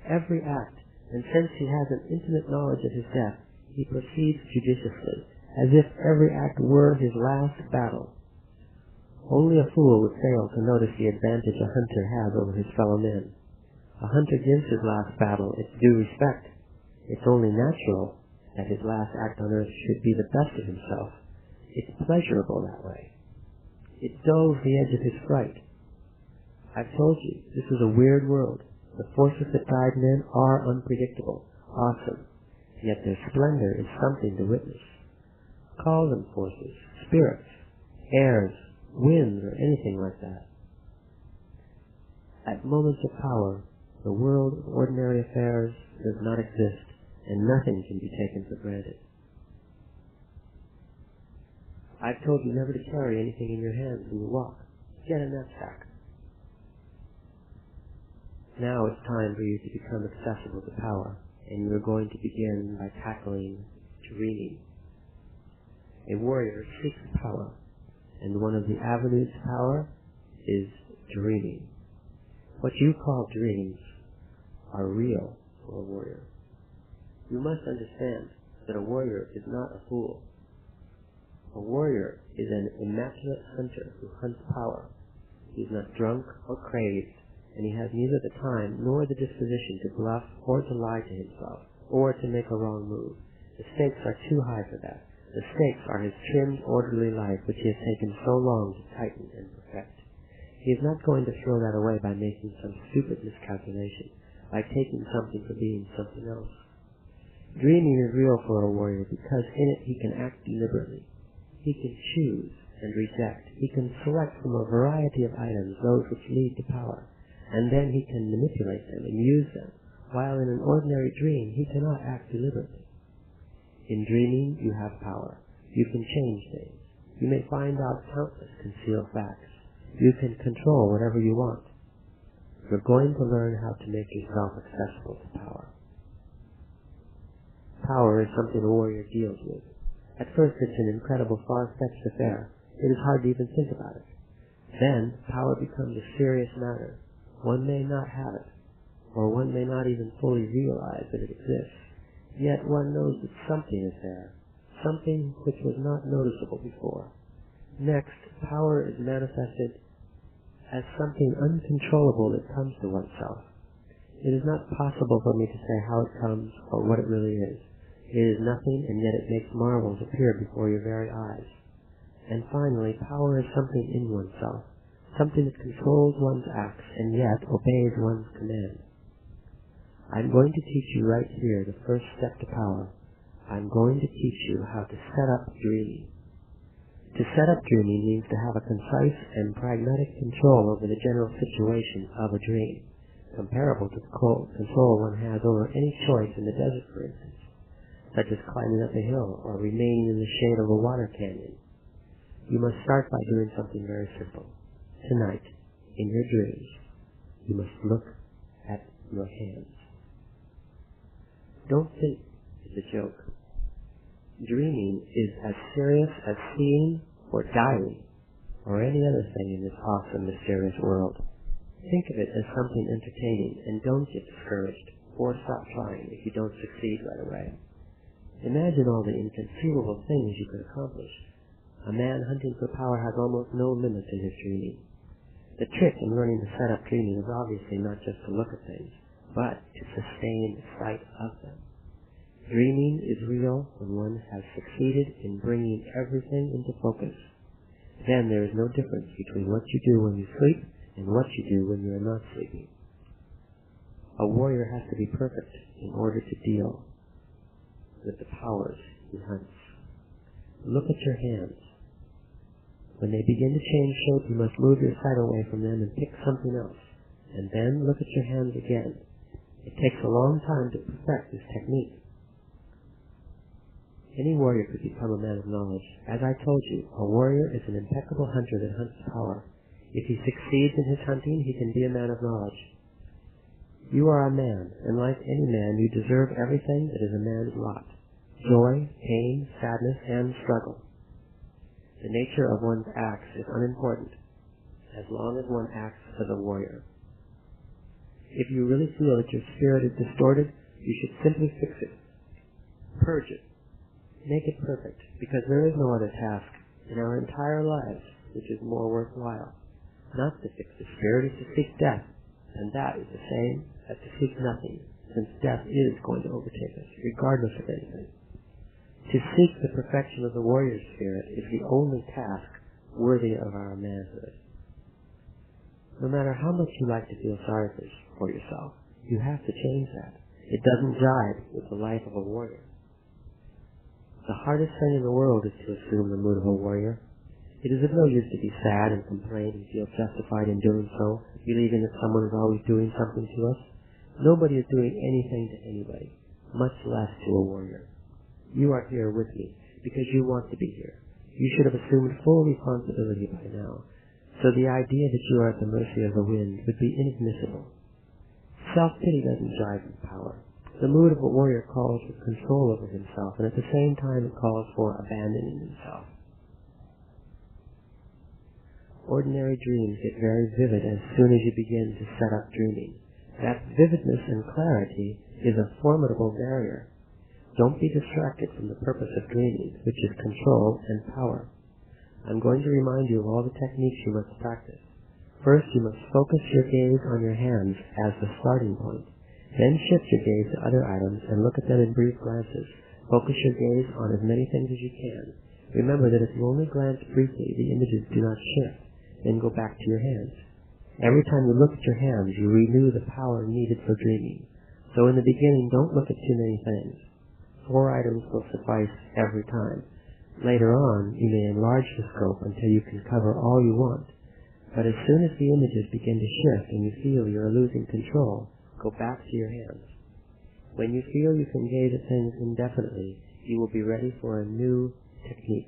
Speaker 1: every act, and since he has an intimate knowledge of his death, he proceeds judiciously, as if every act were his last battle. Only a fool would fail to notice the advantage a hunter has over his fellow men. A hunter gives his last battle its due respect. It's only natural that his last act on earth should be the best of himself. It's pleasurable that way. It dulls the edge of his fright. I've told you, this is a weird world. The forces that guide men are unpredictable, awesome, yet their splendor is something to witness. Call them forces, spirits, airs, winds, or anything like that. At moments of power, the world of ordinary affairs does not exist, and nothing can be taken for granted. I've told you never to carry anything in your hands when you walk. Get a knapsack. Now it's time for you to become accessible to power, and you are going to begin by tackling dreaming. A warrior seeks power, and one of the avenues to power is dreaming. What you call dreams are real for a warrior. You must understand that a warrior is not a fool. A warrior is an immaculate hunter who hunts power. He is not drunk or crazed, and he has neither the time nor the disposition to bluff or to lie to himself or to make a wrong move. The stakes are too high for that. The stakes are his trimmed, orderly life which he has taken so long to tighten and perfect. He is not going to throw that away by making some stupid miscalculation, by taking something for being something else. Dreaming is real for a warrior because in it he can act deliberately. He can choose and reject. He can select from a variety of items those which lead to power, and then he can manipulate them and use them, while in an ordinary dream he cannot act deliberately. In dreaming you have power. You can change things. You may find out countless concealed facts. You can control whatever you want. You're going to learn how to make yourself accessible to power. Power is something a warrior deals with. At first it's an incredible, far-fetched affair. It is hard to even think about it. Then power becomes a serious matter. One may not have it, or one may not even fully realize that it exists. Yet one knows that something is there, something which was not noticeable before. Next, power is manifested as something uncontrollable that comes to oneself. It is not possible for me to say how it comes or what it really is. It is nothing, and yet it makes marvels appear before your very eyes. And finally, power is something in oneself, something that controls one's acts and yet obeys one's command. I'm going to teach you right here the first step to power. I'm going to teach you how to set up dreaming. To set up dreaming means to have a concise and pragmatic control over the general situation of a dream, comparable to the control one has over any choice in the desert, for instance, such as climbing up a hill or remaining in the shade of a water canyon. You must start by doing something very simple. Tonight, in your dreams, you must look at your hands. Don't think it's a joke. Dreaming is as serious as seeing or dying or any other thing in this awesome, mysterious world. Think of it as something entertaining, and don't get discouraged or stop trying if you don't succeed right away. Imagine all the inconceivable things you could accomplish. A man hunting for power has almost no limits in his dreaming. The trick in learning to set up dreaming is obviously not just to look at things, but to sustain the sight of them. Dreaming is real when one has succeeded in bringing everything into focus. Then there is no difference between what you do when you sleep and what you do when you are not sleeping. A warrior has to be perfect in order to deal with the powers he hunts. Look at your hands. When they begin to change shape, you must move your sight away from them and pick something else. And then look at your hands again. It takes a long time to perfect this technique. Any warrior could become a man of knowledge. As I told you, a warrior is an impeccable hunter that hunts power. If he succeeds in his hunting, he can be a man of knowledge. You are a man, and like any man, you deserve everything that is a man's lot: joy, pain, sadness, and struggle. The nature of one's acts is unimportant, as long as one acts as a warrior. If you really feel that your spirit is distorted, you should simply fix it. Purge it. Make it perfect, because there is no other task in our entire lives which is more worthwhile. Not to fix the spirit is to seek death, and that is the same as to seek nothing, since death is going to overtake us, regardless of anything. To seek the perfection of the warrior's spirit is the only task worthy of our manhood. No matter how much you like to feel sorry for yourself, you have to change that. It doesn't jive with the life of a warrior. The hardest thing in the world is to assume the mood of a warrior. It is of no use to be sad and complain and feel justified in doing so, believing that someone is always doing something to us. Nobody is doing anything to anybody, much less to a warrior. You are here with me because you want to be here. You should have assumed full responsibility by now, so the idea that you are at the mercy of the wind would be inadmissible. Self-pity doesn't jive with power. The mood of a warrior calls for control over himself, and at the same time it calls for abandoning himself. Ordinary dreams get very vivid as soon as you begin to set up dreaming. That vividness and clarity is a formidable barrier. Don't be distracted from the purpose of dreaming, which is control and power. I'm going to remind you of all the techniques you must practice. First, you must focus your gaze on your hands as the starting point. Then shift your gaze to other items and look at them in brief glances. Focus your gaze on as many things as you can. Remember that if you only glance briefly, the images do not shift. Then go back to your hands. Every time you look at your hands, you renew the power needed for dreaming. So in the beginning, don't look at too many things. 4 items will suffice every time. Later on, you may enlarge the scope until you can cover all you want. But as soon as the images begin to shift and you feel you are losing control, go back to your hands. When you feel you can gaze at things indefinitely, you will be ready for a new technique.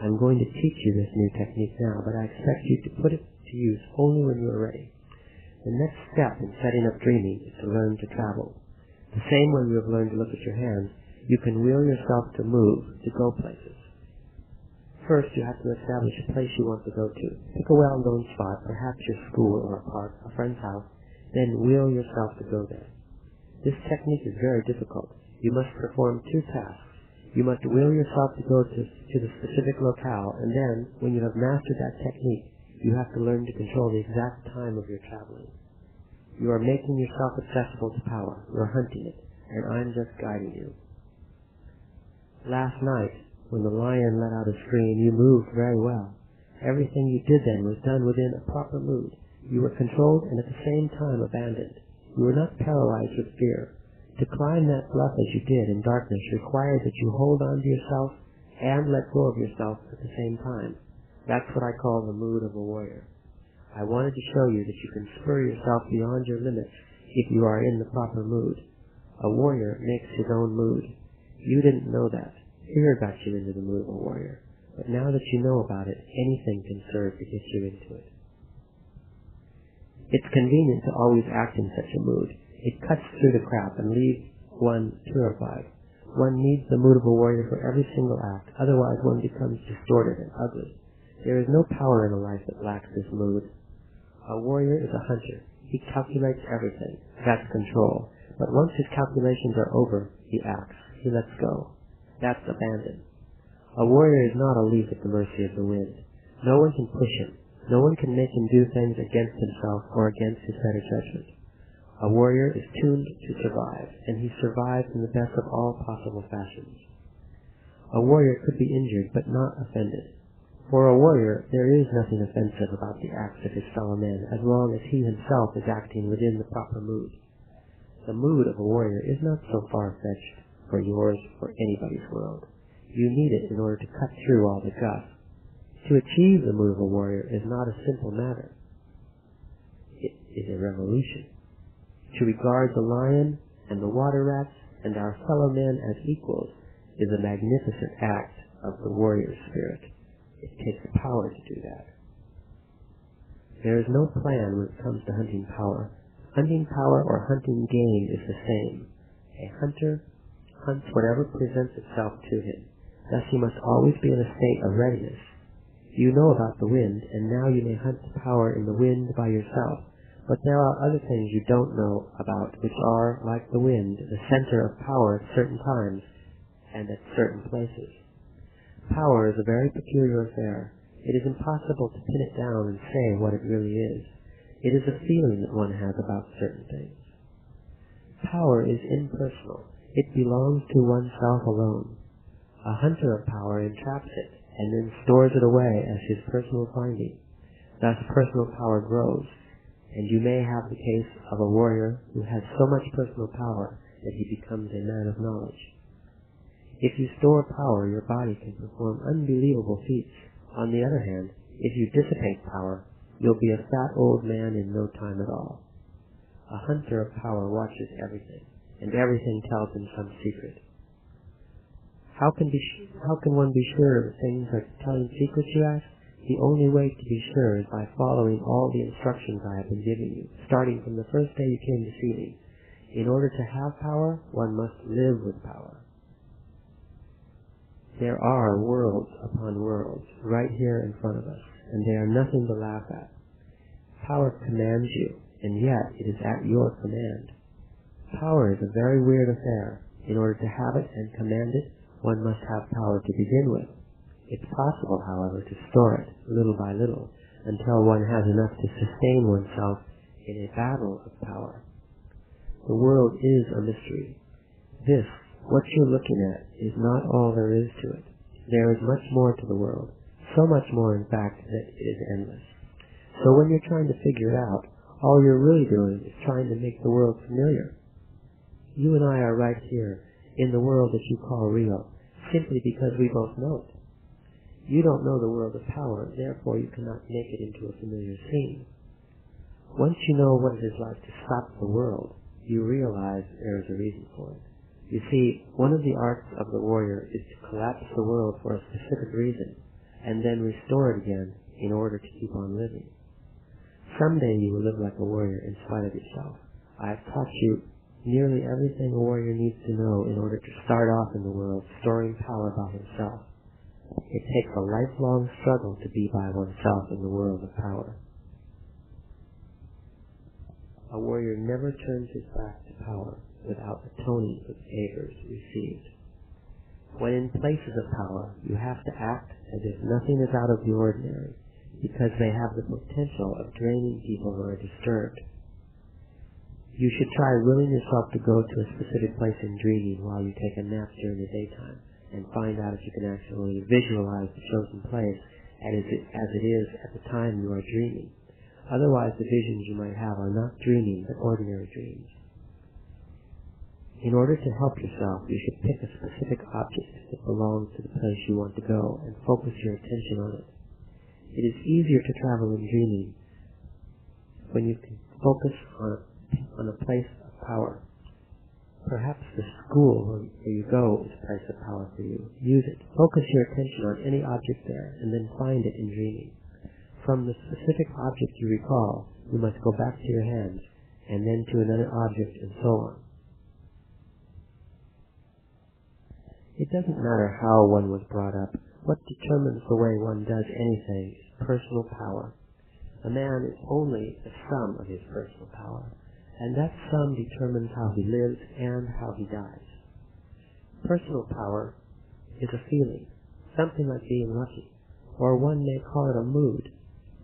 Speaker 1: I'm going to teach you this new technique now, but I expect you to put it to use only when you are ready. The next step in setting up dreaming is to learn to travel. The same way you have learned to look at your hands, you can will yourself to move, to go places. First, you have to establish a place you want to go to. Pick a well-known spot, perhaps your school or a park, a friend's house, then will yourself to go there. This technique is very difficult. You must perform 2 tasks. You must will yourself to go to the specific locale, and then, when you have mastered that technique, You have to learn to control the exact time of your traveling. You are making yourself accessible to power. You are hunting it, and I'm just guiding you. Last night, when the lion let out a scream, you moved very well. Everything you did then was done within a proper mood. You were controlled and at the same time abandoned. You were not paralyzed with fear. To climb that bluff as you did in darkness required that you hold on to yourself and let go of yourself at the same time. That's what I call the mood of a warrior. I wanted to show you that you can spur yourself beyond your limits if you are in the proper mood. A warrior makes his own mood. You didn't know that. Fear got you into the mood of a warrior. But now that you know about it, anything can serve to get you into it. It's convenient to always act in such a mood. It cuts through the crap and leaves one purified. One needs the mood of a warrior for every single act, otherwise one becomes distorted and ugly. There is no power in a life that lacks this mood. A warrior is a hunter. He calculates everything. That's control. But once his calculations are over, he acts. He lets go. That's abandon. A warrior is not a leaf at the mercy of the wind. No one can push him. No one can make him do things against himself or against his better judgment. A warrior is tuned to survive, and he survives in the best of all possible fashions. A warrior could be injured, but not offended. For a warrior, there is nothing offensive about the acts of his fellow men, as long as he himself is acting within the proper mood. The mood of a warrior is not so far-fetched for yours or anybody's world. You need it in order to cut through all the guff. To achieve the mood of a warrior is not a simple matter. It is a revolution. To regard the lion and the water rats and our fellow men as equals is a magnificent act of the warrior spirit. It takes power to do that. There is no plan when it comes to hunting power. Hunting power or hunting game is the same. A hunter hunts whatever presents itself to him. Thus he must always be in a state of readiness. You know about the wind, and now you may hunt power in the wind by yourself. But there are other things you don't know about which are, like the wind, the center of power at certain times and at certain places. Power is a very peculiar affair. It is impossible to pin it down and say what it really is. It is a feeling that one has about certain things. Power is impersonal. It belongs to oneself alone. A hunter of power entraps it and then stores it away as his personal finding. Thus personal power grows, and you may have the case of a warrior who has so much personal power that he becomes a man of knowledge. If you store power, your body can perform unbelievable feats. On the other hand, if you dissipate power, you'll be a fat old man in no time at all. A hunter of power watches everything, and everything tells him some secret. How can one be sure that things are telling secrets, you ask? The only way to be sure is by following all the instructions I have been giving you, starting from the first day you came to see me. In order to have power, one must live with power. There are worlds upon worlds right here in front of us, and they are nothing to laugh at. Power commands you, and yet it is at your command. Power is a very weird affair. In order to have it and command it, one must have power to begin with. It's possible, however, to store it, little by little, until one has enough to sustain oneself in a battle of power. The world is a mystery. This, what you're looking at, is not all there is to it. There is much more to the world, so much more, in fact, that it is endless. So when you're trying to figure it out, all you're really doing is trying to make the world familiar. You and I are right here, in the world that you call real, simply because we both know it. You don't know the world of power, therefore you cannot make it into a familiar scene. Once you know what it is like to stop the world, you realize there is a reason for it. You see, one of the arts of the warrior is to collapse the world for a specific reason, and then restore it again in order to keep on living. Someday you will live like a warrior in spite of yourself. I have taught you nearly everything a warrior needs to know in order to start off in the world storing power by himself. It takes a lifelong struggle to be by oneself in the world of power. A warrior never turns his back to power without atoning for the favors received. When in places of power, you have to act as if nothing is out of the ordinary. because they have the potential of draining people who are disturbed. You should try willing yourself to go to a specific place in dreaming while you take a nap during the daytime, and find out if you can actually visualize the chosen place as it is at the time you are dreaming. Otherwise, the visions you might have are not dreaming, but ordinary dreams. In order to help yourself, you should pick a specific object that belongs to the place you want to go and focus your attention on it. It is easier to travel in dreaming when you can focus on a place of power. Perhaps the school where you go is a place of power for you. Use it. Focus your attention on any object there and then find it in dreaming. From the specific object you recall, you must go back to your hands and then to another object and so on. It doesn't matter how one was brought up. What determines the way one does anything is personal power. A man is only the sum of his personal power, and that sum determines how he lives and how he dies. Personal power is a feeling, something like being lucky, or one may call it a mood.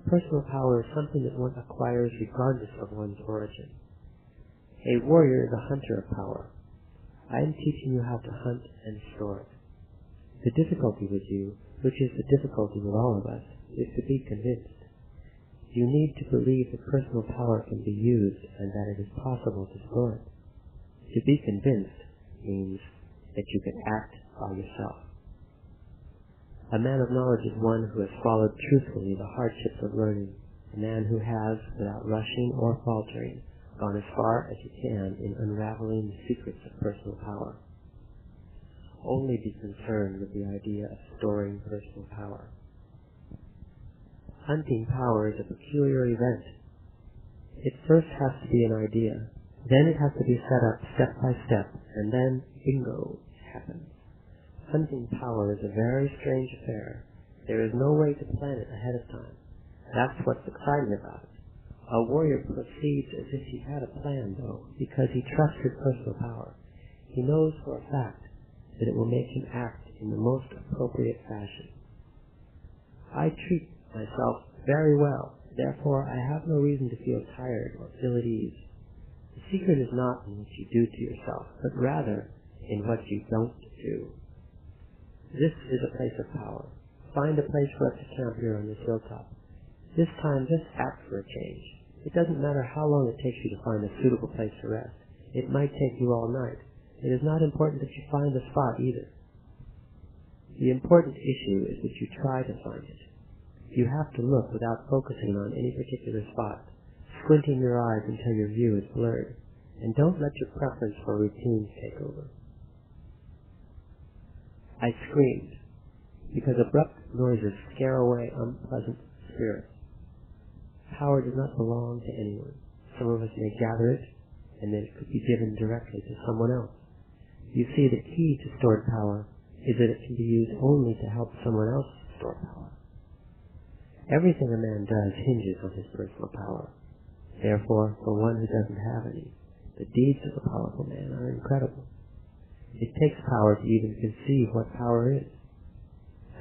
Speaker 1: Personal power is something that one acquires regardless of one's origin. A warrior is a hunter of power. I am teaching you how to hunt and store it. The difficulty with you, which is the difficulty with all of us, is to be convinced. You need to believe that personal power can be used and that it is possible to store it. To be convinced means that you can act by yourself. A man of knowledge is one who has followed truthfully the hardships of learning, a man who has, without rushing or faltering, gone as far as he can in unraveling the secrets of personal power. Only be concerned with the idea of storing personal power. Hunting power is a peculiar event. It first has to be an idea, then it has to be set up step by step, and then, bingo, it happens. Hunting power is a very strange affair. There is no way to plan it ahead of time. That's what's exciting about it. A warrior proceeds as if he had a plan, though, because he trusts his personal power. He knows for a fact that it will make him act in the most appropriate fashion. I treat myself very well, therefore I have no reason to feel tired or ill at ease. The secret is not in what you do to yourself, but rather in what you don't do. This is a place of power. Find a place for us to camp here on this hilltop. This time, just act for a change. It doesn't matter how long it takes you to find a suitable place to rest. It might take you all night. It is not important that you find the spot either. The important issue is that you try to find it. You have to look without focusing on any particular spot, squinting your eyes until your view is blurred, and don't let your preference for routines take over. I screamed, because abrupt noises scare away unpleasant spirits. Power does not belong to anyone. Some of us may gather it, and then it could be given directly to someone else. You see, the key to stored power is that it can be used only to help someone else store power. Everything a man does hinges on his personal power. Therefore, for one who doesn't have any, the deeds of a powerful man are incredible. It takes power to even conceive what power is.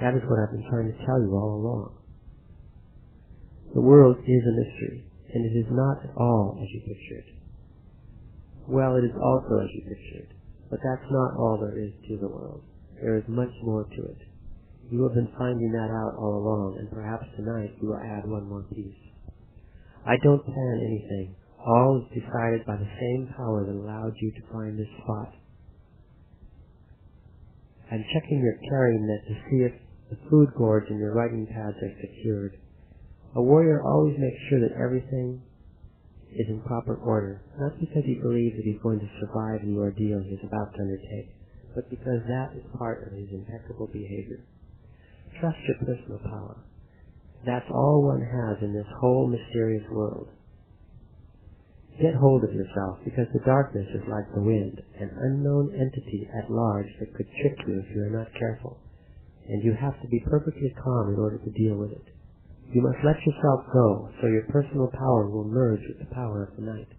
Speaker 1: That is what I've been trying to tell you all along. The world is a mystery, and it is not at all as you picture it. Well, it is also as you picture it, but that's not all there is to the world. There is much more to it. You have been finding that out all along, and perhaps tonight you will add one more piece. I don't plan anything. All is decided by the same power that allowed you to find this spot. I'm checking your carrying net to see if the food gourds in your writing pads are secured. A warrior always makes sure that everything is in proper order, not because he believes that he's going to survive the ordeal he is about to undertake, but because that is part of his impeccable behavior. Trust your personal power. That's all one has in this whole mysterious world. Get hold of yourself, because the darkness is like the wind, an unknown entity at large that could trick you if you are not careful, and you have to be perfectly calm in order to deal with it. You must let yourself go, so your personal power will merge with the power of the night.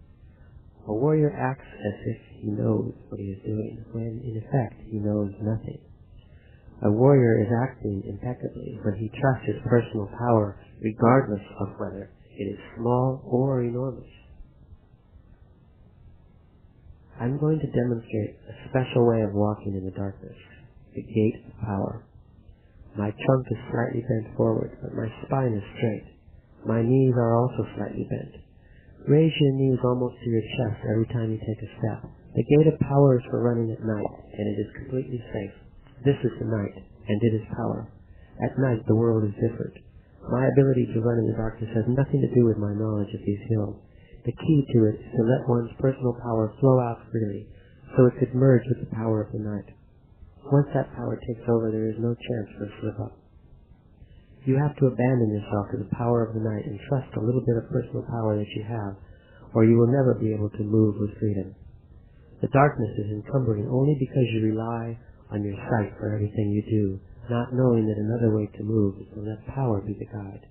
Speaker 1: A warrior acts as if he knows what he is doing, when in effect he knows nothing. A warrior is acting impeccably when he trusts his personal power regardless of whether it is small or enormous. I'm going to demonstrate a special way of walking in the darkness, the gate of power. My trunk is slightly bent forward, but my spine is straight. My knees are also slightly bent. Raise your knees almost to your chest every time you take a step. The gate of power is for running at night, and it is completely safe. This is the night, and it is power. At night, the world is different. My ability to run in the darkness has nothing to do with my knowledge of these hills. The key to it is to let one's personal power flow out freely, so it could merge with the power of the night. Once that power takes over, there is no chance for a slip-up. You have to abandon yourself to the power of the night and trust a little bit of personal power that you have, or you will never be able to move with freedom. The darkness is encumbering only because you rely on your sight for everything you do, not knowing that another way to move is to let power be the guide.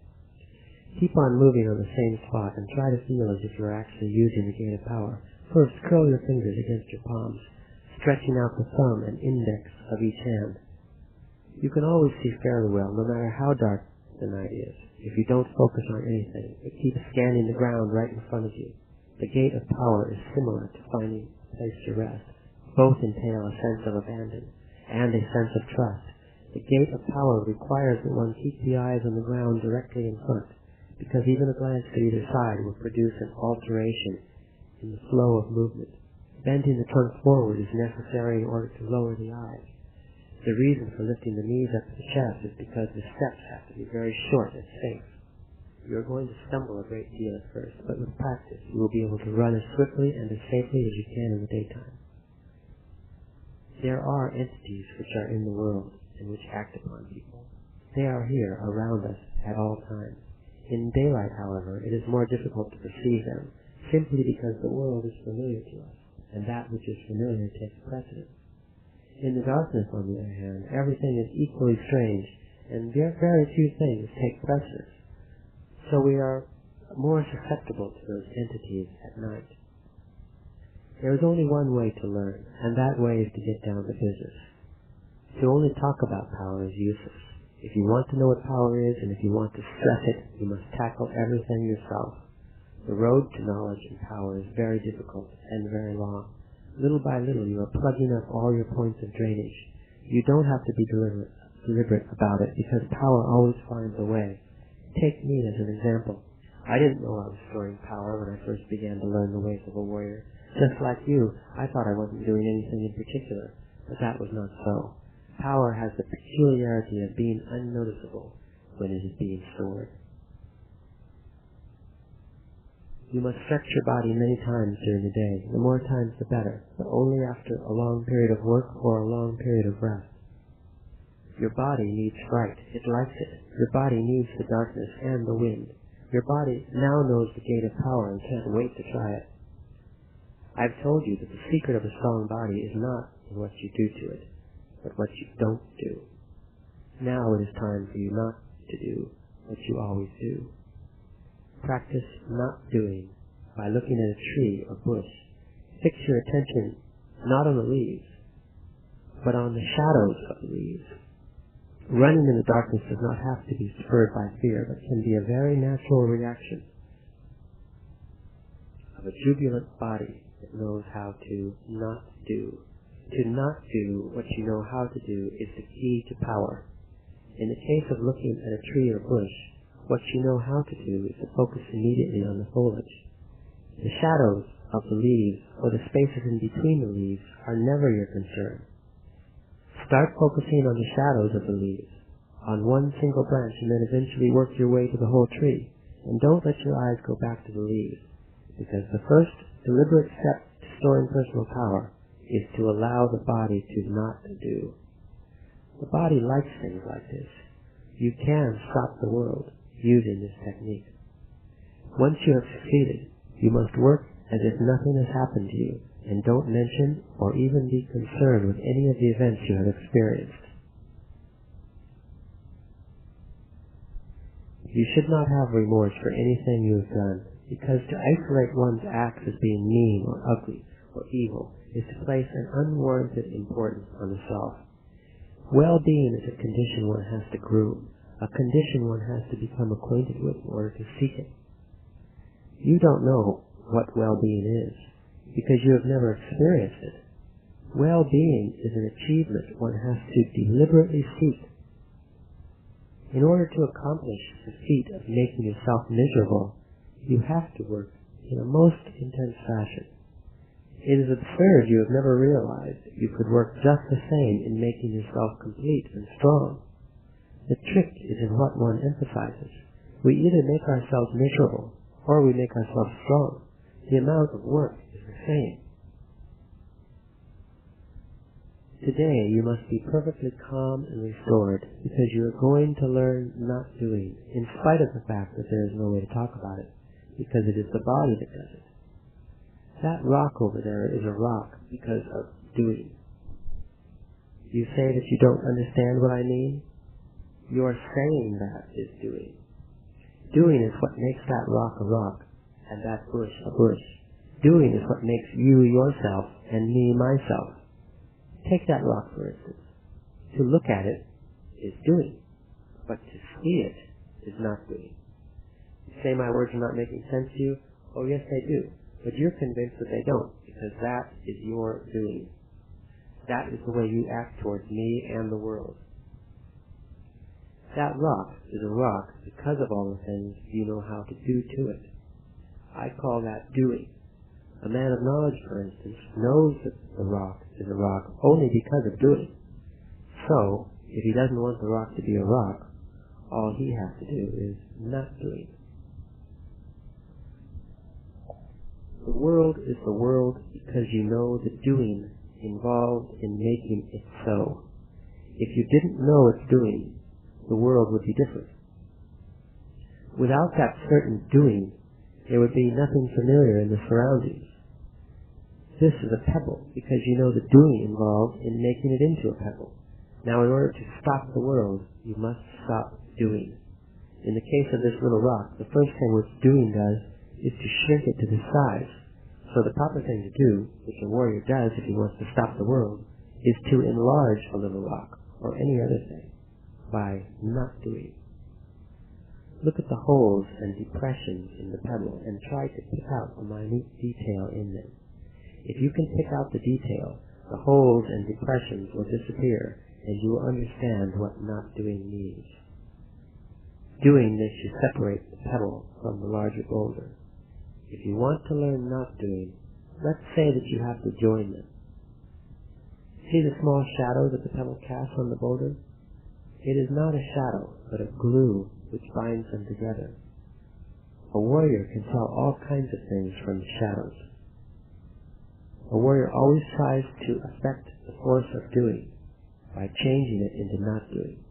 Speaker 1: Keep on moving on the same spot and try to feel as if you are actually using the gate of power. First, curl your fingers against your palms, stretching out the thumb and index of each hand. You can always see fairly well, no matter how dark the night is. If you don't focus on anything, but keep scanning the ground right in front of you. The gate of power is similar to finding a place to rest. Both entail a sense of abandon and a sense of trust. The gate of power requires that one keep the eyes on the ground directly in front, because even a glance to either side will produce an alteration in the flow of movement. Bending the trunk forward is necessary in order to lower the eyes. The reason for lifting the knees up to the chest is because the steps have to be very short and safe. You are going to stumble a great deal at first, but with practice you will be able to run as swiftly and as safely as you can in the daytime. There are entities which are in the world and which act upon people. They are here around us at all times. In daylight, however, it is more difficult to perceive them, simply because the world is familiar to us, and that which is familiar takes precedence. In the darkness, on the other hand, everything is equally strange, and very few things take precedence. So we are more susceptible to those entities at night. There is only one way to learn, and that way is to get down to business. To only talk about power is useless. If you want to know what power is, and if you want to stress it, you must tackle everything yourself. The road to knowledge and power is very difficult and very long. Little by little, you are plugging up all your points of drainage. You don't have to be deliberate about it, because power always finds a way. Take me as an example. I didn't know I was storing power when I first began to learn the ways of a warrior. Just like you, I thought I wasn't doing anything in particular, but that was not so. Power has the peculiarity of being unnoticeable when it is being stored. You must stretch your body many times during the day. The more times the better, but only after a long period of work or a long period of rest. Your body needs fright. It likes it. Your body needs the darkness and the wind. Your body now knows the gate of power and can't wait to try it. I've told you that the secret of a strong body is not in what you do to it, but what you don't do. Now it is time for you not to do what you always do. Practice not doing by looking at a tree or bush. Fix your attention not on the leaves, but on the shadows of the leaves. Running in the darkness does not have to be spurred by fear, but can be a very natural reaction of a jubilant body that knows how to not do. To not do what you know how to do is the key to power. In the case of looking at a tree or bush, what you know how to do is to focus immediately on the foliage. The shadows of the leaves or the spaces in between the leaves are never your concern. Start focusing on the shadows of the leaves, on one single branch, and then eventually work your way to the whole tree. And don't let your eyes go back to the leaves, because the first deliberate step to storing personal power is to allow the body to not do. The body likes things like this. You can stop the world using this technique. Once you have succeeded, you must work as if nothing has happened to you, and don't mention or even be concerned with any of the events you have experienced. You should not have remorse for anything you have done, because to isolate one's acts as being mean or ugly or evil is to place an unwarranted importance on the self. Well-being is a condition one has to groom, a condition one has to become acquainted with in order to seek it. You don't know what well-being is, because you have never experienced it. Well-being is an achievement one has to deliberately seek. In order to accomplish the feat of making yourself miserable, you have to work in a most intense fashion. It is absurd you have never realized you could work just the same in making yourself complete and strong. The trick is in what one emphasizes. We either make ourselves miserable, or we make ourselves strong. The amount of work is the same. Today you must be perfectly calm and restored, because you are going to learn not doing, in spite of the fact that there is no way to talk about it, because it is the body that does it. That rock over there is a rock because of doing. You say that you don't understand what I mean? Your saying that is doing. Doing is what makes that rock a rock, and that bush a bush. Doing is what makes you yourself, and me myself. Take that rock, for instance. To look at it is doing, but to see it is not doing. You say my words are not making sense to you? Oh, yes, they do. But you're convinced that they don't, because that is your doing. That is the way you act towards me and the world. That rock is a rock because of all the things you know how to do to it. I call that doing. A man of knowledge, for instance, knows that the rock is a rock only because of doing. So, if he doesn't want the rock to be a rock, all he has to do is not doing. The world is the world because you know the doing involved in making it so. If you didn't know it's doing, the world would be different. Without that certain doing, there would be nothing familiar in the surroundings. This is a pebble because you know the doing involved in making it into a pebble. Now, in order to stop the world, you must stop doing. In the case of this little rock, the first thing which doing does is to shrink it to the size. So the proper thing to do, which a warrior does if he wants to stop the world, is to enlarge a little rock, or any other thing, by not doing. Look at the holes and depressions in the pebble and try to pick out a minute detail in them. If you can pick out the detail, the holes and depressions will disappear, and you will understand what not doing means. Doing this, you separate the pebble from the larger boulder. If you want to learn not doing, let's say that you have to join them. See the small shadow that the pebble casts on the boulder? It is not a shadow, but a glue which binds them together. A warrior can tell all kinds of things from the shadows. A warrior always tries to affect the force of doing by changing it into not doing.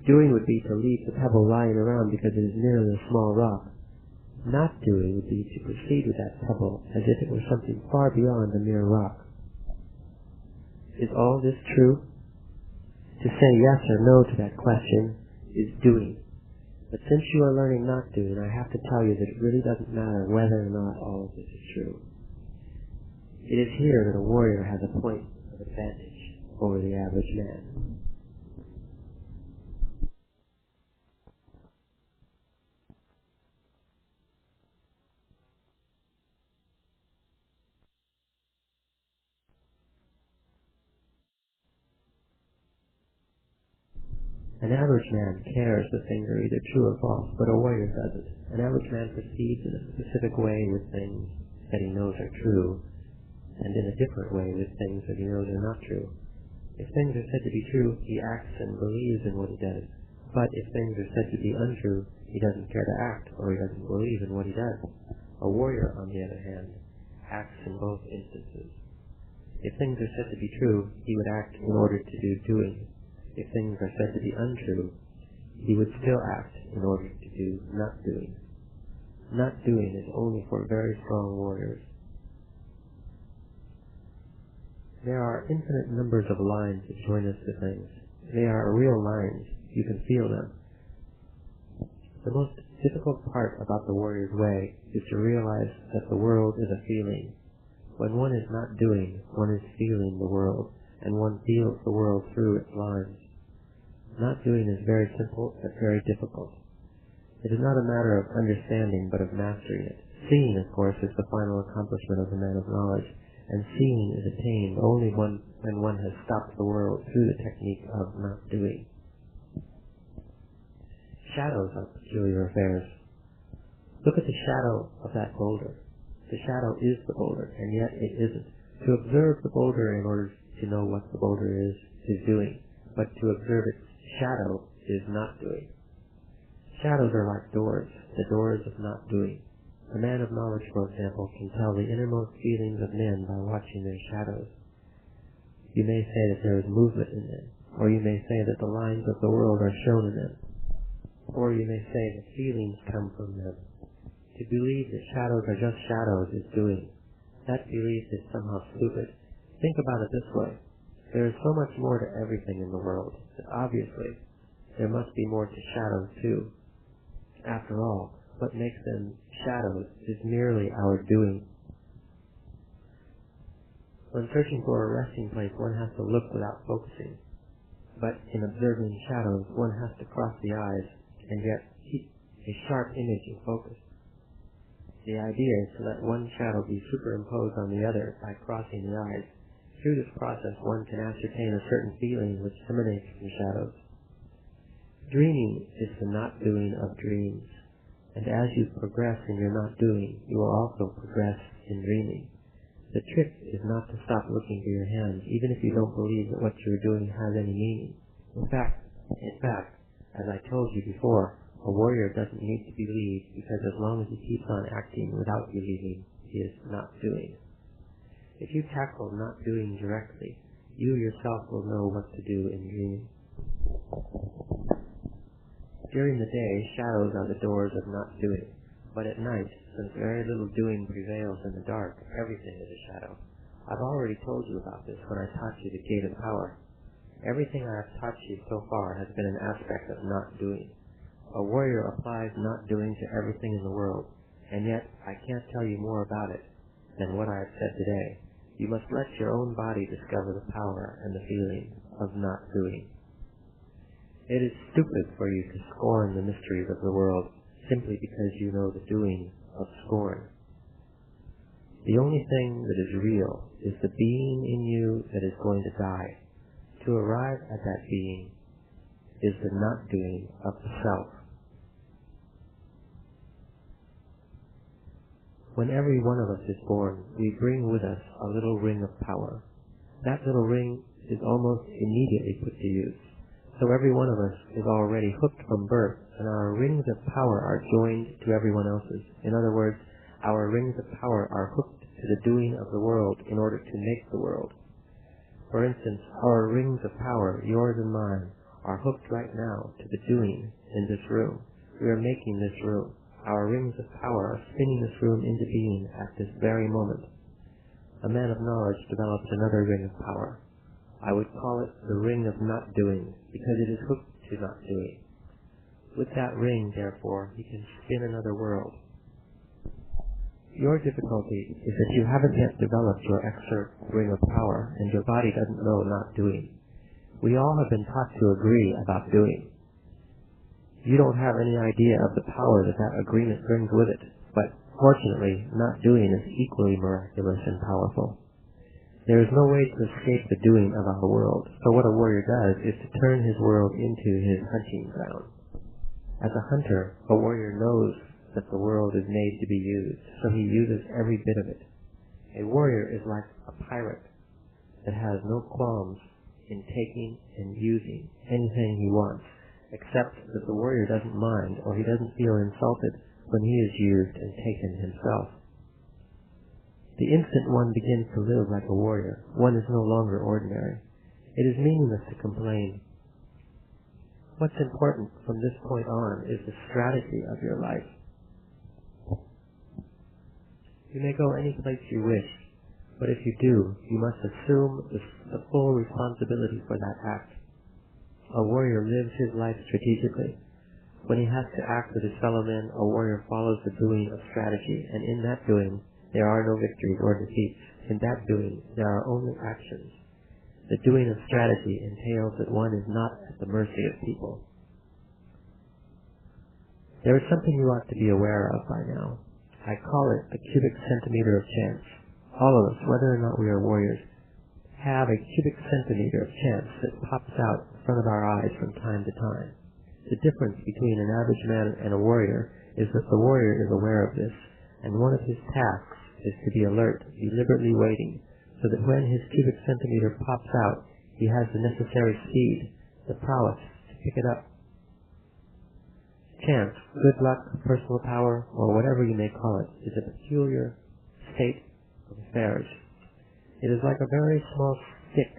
Speaker 1: Doing would be to leave the pebble lying around because it is merely a small rock. Not doing would be to proceed with that pebble as if it were something far beyond a mere rock. Is all this true? To say yes or no to that question is doing. But since you are learning not doing, I have to tell you that it really doesn't matter whether or not all of this is true. It is here that a warrior has a point of advantage over the average man. An average man cares that things are either true or false, but a warrior doesn't. An average man proceeds in a specific way with things that he knows are true, and in a different way with things that he knows are not true. If things are said to be true, he acts and believes in what he does. But if things are said to be untrue, he doesn't care to act, or he doesn't believe in what he does. A warrior, on the other hand, acts in both instances. If things are said to be true, he would act in order to do doing. If things are said to be untrue, he would still act in order to do not doing. Not doing is only for very strong warriors. There are infinite numbers of lines that join us to things. They are real lines. You can feel them. The most difficult part about the warrior's way is to realize that the world is a feeling. When one is not doing, one is feeling the world. and one feels the world through its lines. Not doing is very simple, but very difficult. It is not a matter of understanding, but of mastering it. Seeing, of course, is the final accomplishment of the man of knowledge, and seeing is attained only when one has stopped the world through the technique of not doing. Shadows are peculiar affairs. Look at the shadow of that boulder. The shadow is the boulder, and yet it isn't. To observe the boulder in order to know what the boulder is doing, but to observe its shadow is not doing. Shadows are like doors, the doors of not doing. A man of knowledge, for example, can tell the innermost feelings of men by watching their shadows. You may say that there is movement in them, or you may say that the lines of the world are shown in them, or you may say that feelings come from them. To believe that shadows are just shadows is doing. That belief is somehow stupid. Think about it this way. There is so much more to everything in the world that obviously there must be more to shadows too. After all, what makes them shadows is merely our doing. When searching for a resting place, one has to look without focusing. But in observing shadows, one has to cross the eyes and yet keep a sharp image in focus. The idea is to let one shadow be superimposed on the other by crossing the eyes. Through this process, one can ascertain a certain feeling which emanates from shadows. Dreaming is the not doing of dreams, and as you progress in your not doing, you will also progress in dreaming. The trick is not to stop looking for your hands, even if you don't believe that what you are doing has any meaning. In fact, as I told you before, a warrior doesn't need to believe, because as long as he keeps on acting without believing, he is not doing. If you tackle not doing directly, you yourself will know what to do in dreaming. During the day, shadows are the doors of not doing, but at night, since very little doing prevails in the dark, everything is a shadow. I've already told you about this when I taught you the gate of power. Everything I have taught you so far has been an aspect of not doing. A warrior applies not doing to everything in the world, and yet I can't tell you more about it than what I have said today. You must let your own body discover the power and the feeling of not doing. It is stupid for you to scorn the mysteries of the world simply because you know the doing of scorn. The only thing that is real is the being in you that is going to die. To arrive at that being is the not doing of the self. When every one of us is born, we bring with us a little ring of power. That little ring is almost immediately put to use. So every one of us is already hooked from birth, and our rings of power are joined to everyone else's. In other words, our rings of power are hooked to the doing of the world in order to make the world. For instance, our rings of power, yours and mine, are hooked right now to the doing in this room. We are making this room. Our rings of power are spinning this room into being at this very moment. A man of knowledge develops another ring of power. I would call it the ring of not doing, because it is hooked to not doing. With that ring, therefore, he can spin another world. Your difficulty is that you haven't yet developed your extra ring of power, and your body doesn't know not doing. We all have been taught to agree about doing. You don't have any idea of the power that agreement brings with it, but fortunately, not doing is equally miraculous and powerful. There is no way to escape the doing of our world, so what a warrior does is to turn his world into his hunting ground. As a hunter, a warrior knows that the world is made to be used, so he uses every bit of it. A warrior is like a pirate that has no qualms in taking and using anything he wants, except that the warrior doesn't mind or he doesn't feel insulted when he is used and taken himself. The instant one begins to live like a warrior, one is no longer ordinary. It is meaningless to complain. What's important from this point on is the strategy of your life. You may go any place you wish, but if you do, you must assume the full responsibility for that act. A warrior lives his life strategically. When he has to act with his fellow men, a warrior follows the doing of strategy, and in that doing, there are no victories or defeats. In that doing, there are only actions. The doing of strategy entails that one is not at the mercy of people. There is something you ought to be aware of by now. I call it the cubic centimeter of chance. All of us, whether or not we are warriors, have a cubic centimeter of chance that pops out in front of our eyes from time to time. The difference between an average man and a warrior is that the warrior is aware of this, and one of his tasks is to be alert, deliberately waiting, so that when his cubic centimeter pops out, he has the necessary speed, the prowess, to pick it up. Chance, good luck, personal power, or whatever you may call it, is a peculiar state of affairs. It is like a very small stick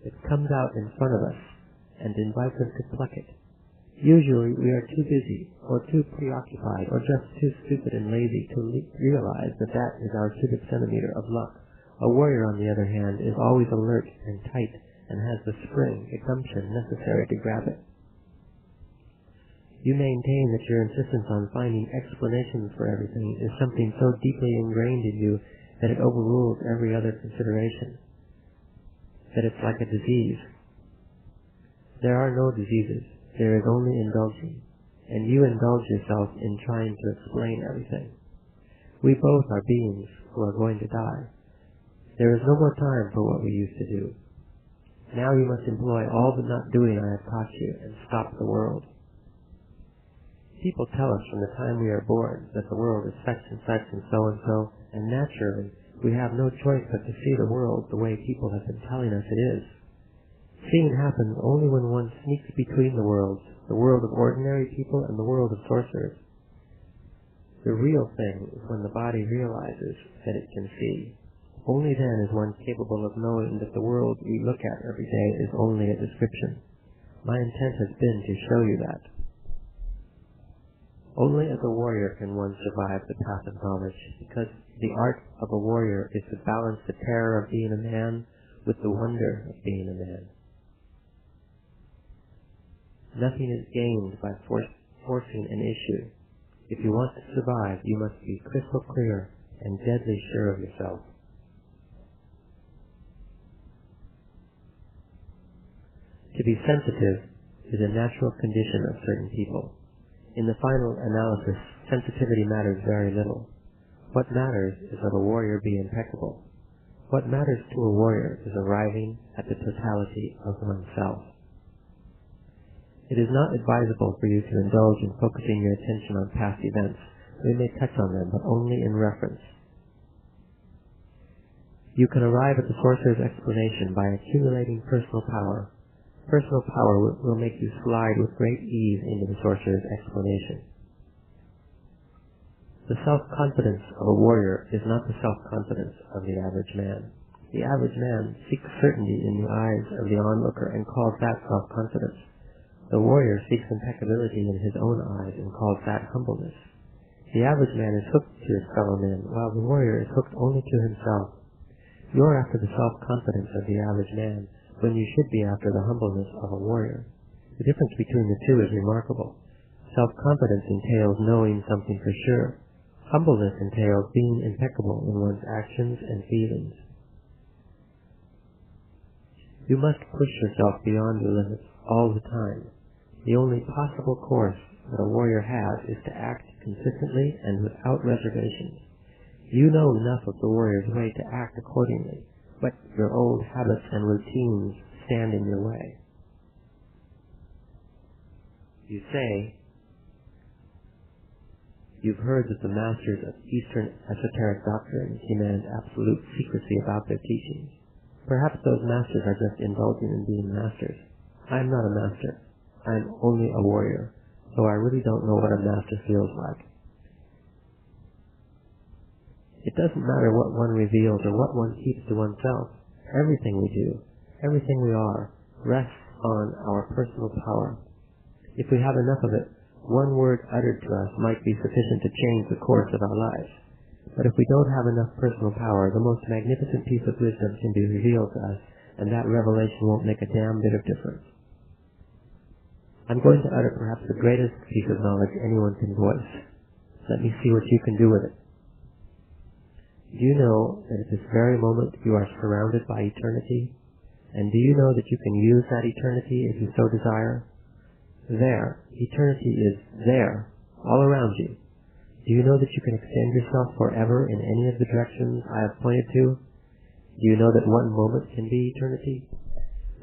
Speaker 1: that comes out in front of us and invites us to pluck it. Usually we are too busy, or too preoccupied, or just too stupid and lazy to realize that that is our cubic centimeter of luck. A warrior, on the other hand, is always alert and tight and has the spring, the gumption necessary to grab it. You maintain that your insistence on finding explanations for everything is something so deeply ingrained in you that it overrules every other consideration, that it's like a disease. There are no diseases. There is only indulging, and you indulge yourself in trying to explain everything. We both are beings who are going to die. There is no more time for what we used to do. Now you must employ all the not doing I have taught you and stop the world. People tell us from the time we are born that the world is such and so, and naturally we have no choice but to see the world the way people have been telling us it is. Seeing happens only when one sneaks between the world of ordinary people and the world of sorcerers. The real thing is when the body realizes that it can see. Only then is one capable of knowing that the world we look at every day is only a description. My intent has been to show you that. Only as a warrior can one survive the path of knowledge, because the art of a warrior is to balance the terror of being a man with the wonder of being a man. Nothing is gained by forcing an issue. If you want to survive, you must be crystal clear and deadly sure of yourself. To be sensitive is a natural condition of certain people. In the final analysis, sensitivity matters very little. What matters is that a warrior be impeccable. What matters to a warrior is arriving at the totality of oneself. It is not advisable for you to indulge in focusing your attention on past events. We may touch on them, but only in reference. You can arrive at the sorcerer's explanation by accumulating personal power. Personal power will make you slide with great ease into the sorcerer's explanation. The self-confidence of a warrior is not the self-confidence of the average man. The average man seeks certainty in the eyes of the onlooker and calls that self-confidence. The warrior seeks impeccability in his own eyes and calls that humbleness. The average man is hooked to his fellow men, while the warrior is hooked only to himself. You are after the self-confidence of the average man, when you should be after the humbleness of a warrior. The difference between the two is remarkable. Self-confidence entails knowing something for sure. Humbleness entails being impeccable in one's actions and feelings. You must push yourself beyond your limits all the time. The only possible course that a warrior has is to act consistently and without reservations. You know enough of the warrior's way to act accordingly, but your old habits and routines stand in your way. You say, you've heard that the masters of Eastern esoteric doctrine demand absolute secrecy about their teachings. Perhaps those masters are just indulging in being masters. I am not a master. I am only a warrior, so I really don't know what a master feels like. It doesn't matter what one reveals or what one keeps to oneself. Everything we do, everything we are, rests on our personal power. If we have enough of it, one word uttered to us might be sufficient to change the course of our lives. But if we don't have enough personal power, the most magnificent piece of wisdom can be revealed to us, and that revelation won't make a damn bit of difference. I'm going to utter perhaps the greatest piece of knowledge anyone can voice. Let me see what you can do with it. Do you know that at this very moment you are surrounded by eternity? And do you know that you can use that eternity if you so desire? There. Eternity is there, all around you. Do you know that you can extend yourself forever in any of the directions I have pointed to? Do you know that one moment can be eternity?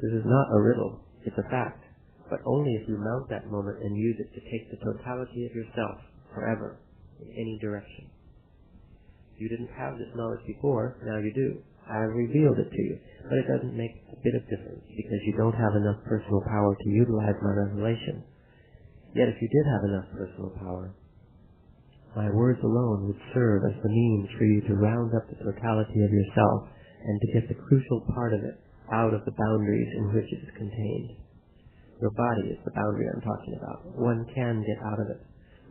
Speaker 1: This is not a riddle, it's a fact, but only if you mount that moment and use it to take the totality of yourself forever in any direction. You didn't have this knowledge before, now you do. I have revealed it to you, but it doesn't make a bit of difference because you don't have enough personal power to utilize my revelation. Yet if you did have enough personal power, my words alone would serve as the means for you to round up the totality of yourself and to get the crucial part of it out of the boundaries in which it is contained. Your body is the boundary I'm talking about. One can get out of it.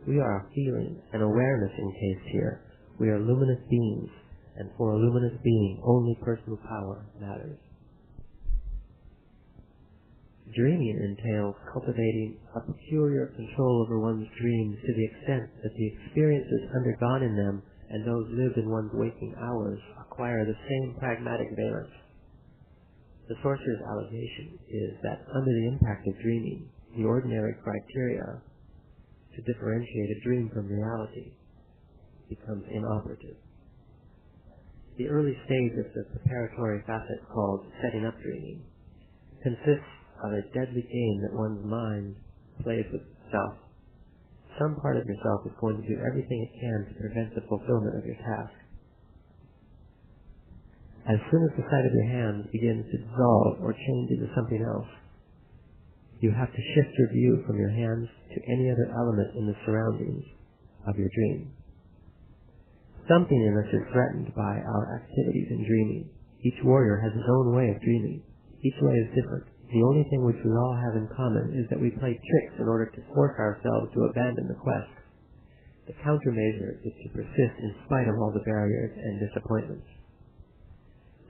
Speaker 1: We are a feeling, an awareness encased here. We are luminous beings, and for a luminous being, only personal power matters. Dreaming entails cultivating a peculiar control over one's dreams to the extent that the experiences undergone in them and those lived in one's waking hours acquire the same pragmatic valence. The sorcerer's allegation is that under the impact of dreaming, the ordinary criteria to differentiate a dream from reality becomes inoperative. The early stage of the preparatory facet called setting up dreaming consists of a deadly game that one's mind plays with itself. Some part of yourself is going to do everything it can to prevent the fulfillment of your task. As soon as the sight of your hands begins to dissolve or change into something else, you have to shift your view from your hands to any other element in the surroundings of your dream. Something in us is threatened by our activities in dreaming. Each warrior has his own way of dreaming. Each way is different. The only thing which we all have in common is that we play tricks in order to force ourselves to abandon the quest. The countermeasure is to persist in spite of all the barriers and disappointments.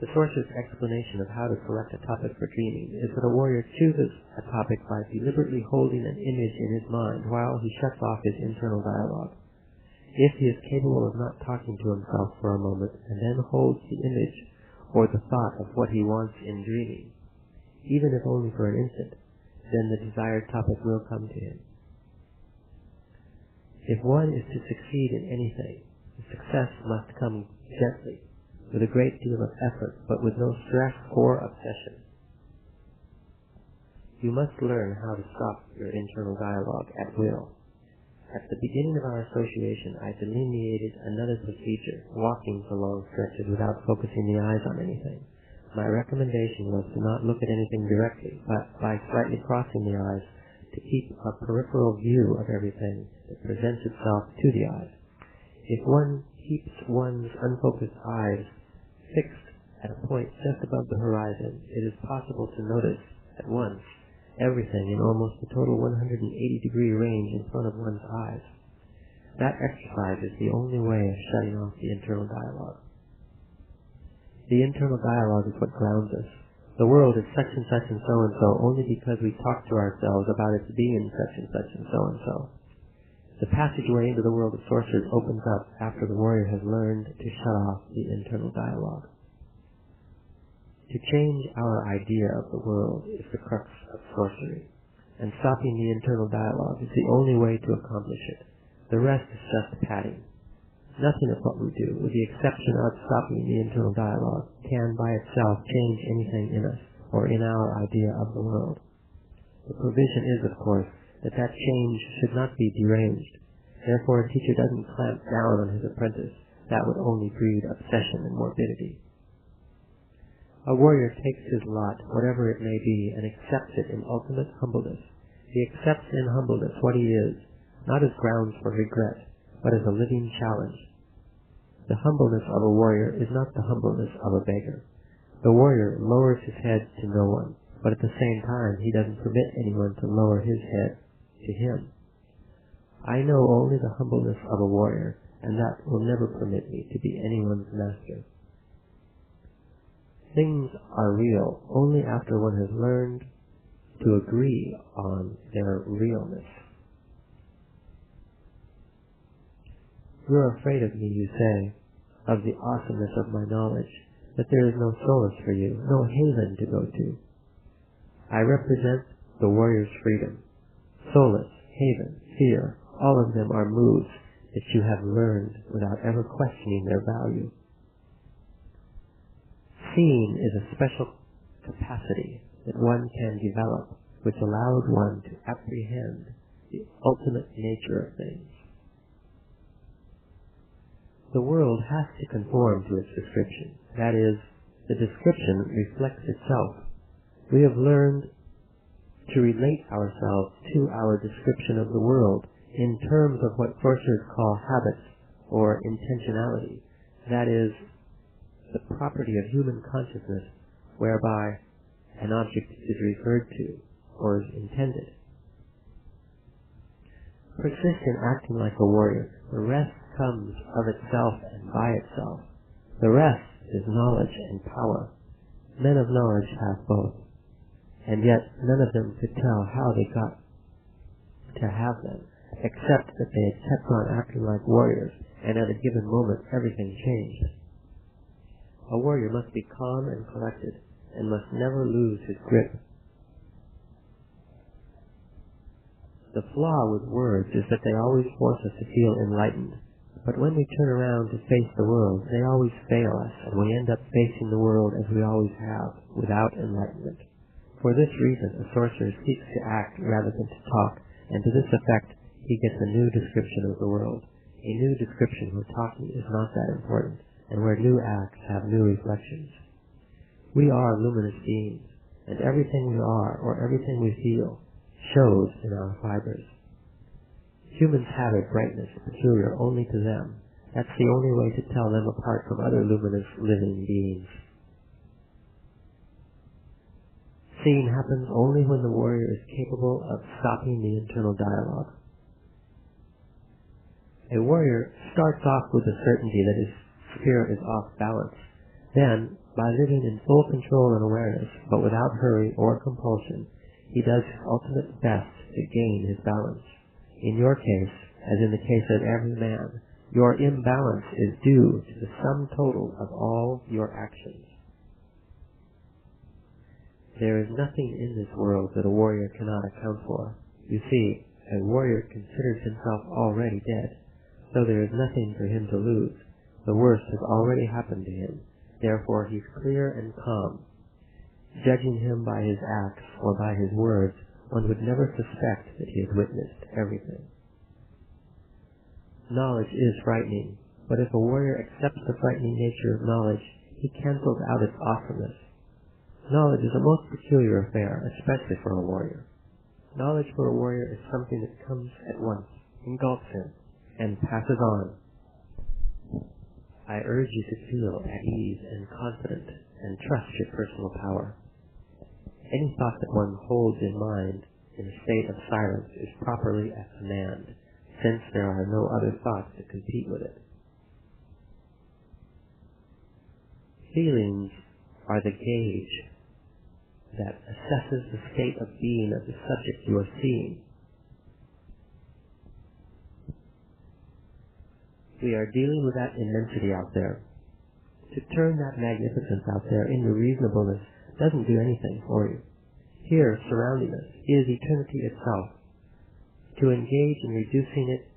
Speaker 1: The sorcerer's explanation of how to select a topic for dreaming is that a warrior chooses a topic by deliberately holding an image in his mind while he shuts off his internal dialogue. If he is capable of not talking to himself for a moment and then holds the image or the thought of what he wants in dreaming, even if only for an instant, then the desired topic will come to him. If one is to succeed in anything, the success must come gently, with a great deal of effort, but with no stress or obsession. You must learn how to stop your internal dialogue at will. At the beginning of our association, I delineated another procedure, walking for long stretches without focusing the eyes on anything. My recommendation was to not look at anything directly, but by slightly crossing the eyes, to keep a peripheral view of everything that presents itself to the eyes. If one keeps one's unfocused eyes fixed at a point just above the horizon, it is possible to notice at once everything in almost a total 180-degree range in front of one's eyes. That exercise is the only way of shutting off the internal dialogue. The internal dialogue is what grounds us. The world is such and such and so only because we talk to ourselves about its being such and such and so. The passageway into the world of sorcerers opens up after the warrior has learned to shut off the internal dialogue. To change our idea of the world is the crux of sorcery, and stopping the internal dialogue is the only way to accomplish it. The rest is just padding. Nothing of what we do, with the exception of stopping the internal dialogue, can by itself change anything in us or in our idea of the world. The provision is, of course, that change should not be deranged. Therefore, a teacher doesn't clamp down on his apprentice. That would only breed obsession and morbidity. A warrior takes his lot, whatever it may be, and accepts it in ultimate humbleness. He accepts in humbleness what he is, not as grounds for regret, but as a living challenge. The humbleness of a warrior is not the humbleness of a beggar. The warrior lowers his head to no one, but at the same time he doesn't permit anyone to lower his head to him. I know only the humbleness of a warrior, and that will never permit me to be anyone's master. Things are real only after one has learned to agree on their realness. You're afraid of me, you say, of the awesomeness of my knowledge. that there is no solace for you, no haven to go to. I represent the warrior's freedom. Solace, haven, fear, all of them are moods that you have learned without ever questioning their value. Seeing is a special capacity that one can develop, which allows one to apprehend the ultimate nature of things. The world has to conform to its description. That is, the description reflects itself. We have learned to relate ourselves to our description of the world in terms of what sorcerers call habits or intentionality. That is, the property of human consciousness whereby an object is referred to or is intended. Persist in acting like a warrior. The rest comes of itself and by itself. The rest is knowledge and power. Men of knowledge have both, and yet none of them could tell how they got to have them, except that they had kept on acting like warriors, and at a given moment everything changed. A warrior must be calm and collected, and must never lose his grip. The flaw with words is that they always force us to feel enlightened, but when we turn around to face the world, they always fail us, and we end up facing the world as we always have, without enlightenment. For this reason, a sorcerer seeks to act rather than to talk, and to this effect, he gets a new description of the world. A new description where talking is not that important, and where new acts have new reflections. We are luminous beings, and everything we are, or everything we feel, shows in our fibers. Humans have a brightness peculiar only to them. That's the only way to tell them apart from other luminous living beings. Seeing happens only when the warrior is capable of stopping the internal dialogue. A warrior starts off with the certainty that his spirit is off balance. Then, by living in full control and awareness, but without hurry or compulsion, he does his ultimate best to gain his balance. In your case, as in the case of every man, your imbalance is due to the sum total of all your actions. There is nothing in this world that a warrior cannot account for. You see, a warrior considers himself already dead, so there is nothing for him to lose. The worst has already happened to him. Therefore he's clear and calm. Judging him by his acts or by his words, one would never suspect that he has witnessed everything. Knowledge is frightening, but if a warrior accepts the frightening nature of knowledge, he cancels out its awesomeness. Knowledge is a most peculiar affair, especially for a warrior. Knowledge for a warrior is something that comes at once, engulfs him, and passes on. I urge you to feel at ease and confident, and trust your personal power. Any thought that one holds in mind in a state of silence is properly at command, since there are no other thoughts to compete with it. Feelings are the gauge that assesses the state of being of the subject you are seeing. We are dealing with that immensity out there. To turn that magnificence out there into reasonableness doesn't do anything for you. Here, surrounding us, is eternity itself. To engage in reducing it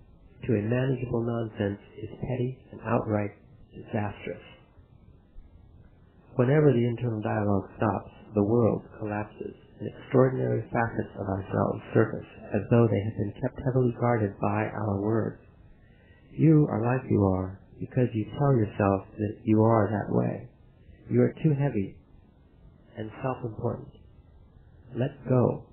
Speaker 1: to a manageable nonsense is petty and outright disastrous. Whenever the internal dialogue stops, the world collapses, and extraordinary facets of ourselves surface as though they had been kept heavily guarded by our words. You are like you are because you tell yourself that you are that way. You are too heavy and self-important. Let go.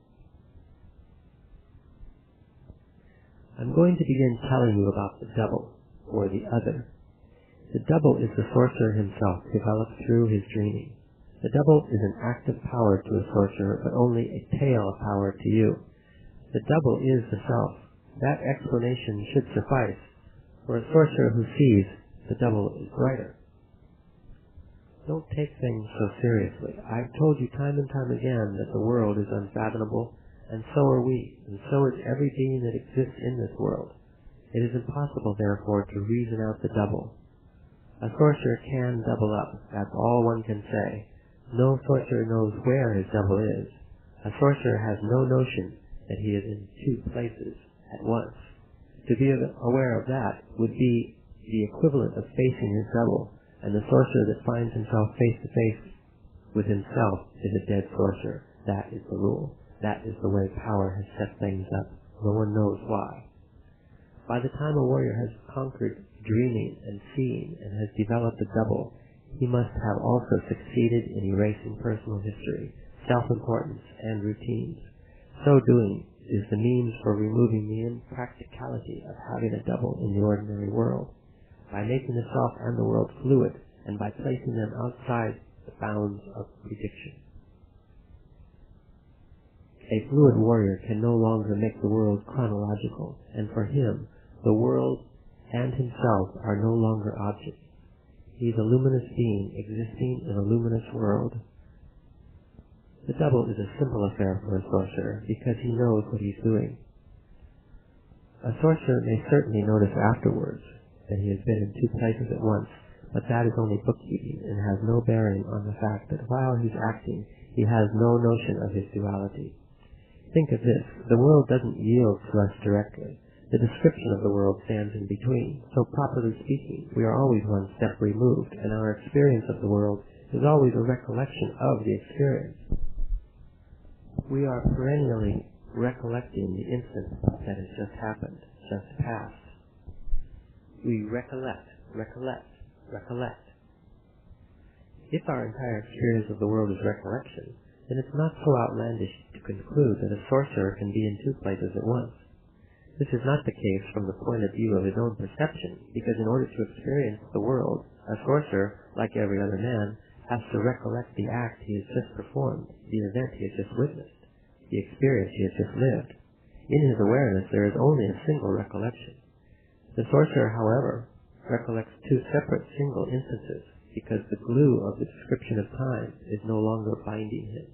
Speaker 1: I'm going to begin telling you about the double, or the other. The double is the sorcerer himself, developed through his dreaming. The double is an active power to a sorcerer, but only a tail of power to you. The double is the self. That explanation should suffice. For a sorcerer who sees, the double is brighter. Don't take things so seriously. I've told you time and time again that the world is unfathomable, and so are we, and so is every being that exists in this world. It is impossible, therefore, to reason out the double. A sorcerer can double up, that's all one can say. No sorcerer knows where his double is. A sorcerer has no notion that he is in two places at once. To be aware of that would be the equivalent of facing his double, and the sorcerer that finds himself face to face with himself is a dead sorcerer. That is the rule. That is the way power has set things up. No one knows why. By the time a warrior has conquered dreaming and seeing and has developed a double, he must have also succeeded in erasing personal history, self-importance, and routines. So doing is the means for removing the impracticality of having a double in the ordinary world, by making the self and the world fluid, and by placing them outside the bounds of prediction. A fluid warrior can no longer make the world chronological, and for him, the world and himself are no longer objects. He is a luminous being existing in a luminous world. The double is a simple affair for a sorcerer, because he knows what he's doing. A sorcerer may certainly notice afterwards that he has been in two places at once, but that is only bookkeeping and has no bearing on the fact that while he's acting, he has no notion of his duality. Think of this, the world doesn't yield to us directly. The description of the world stands in between, so properly speaking, we are always one step removed, and our experience of the world is always a recollection of the experience. We are perennially recollecting the instant that has just happened, just passed. We recollect. If our entire experience of the world is recollection, then it's not so outlandish to conclude that a sorcerer can be in two places at once. This is not the case from the point of view of his own perception, because in order to experience the world, a sorcerer, like every other man, has to recollect the act he has just performed, the event he has just witnessed, the experience he has just lived. In his awareness, there is only a single recollection. The sorcerer, however, recollects two separate single instances, because the glue of the description of time is no longer binding him.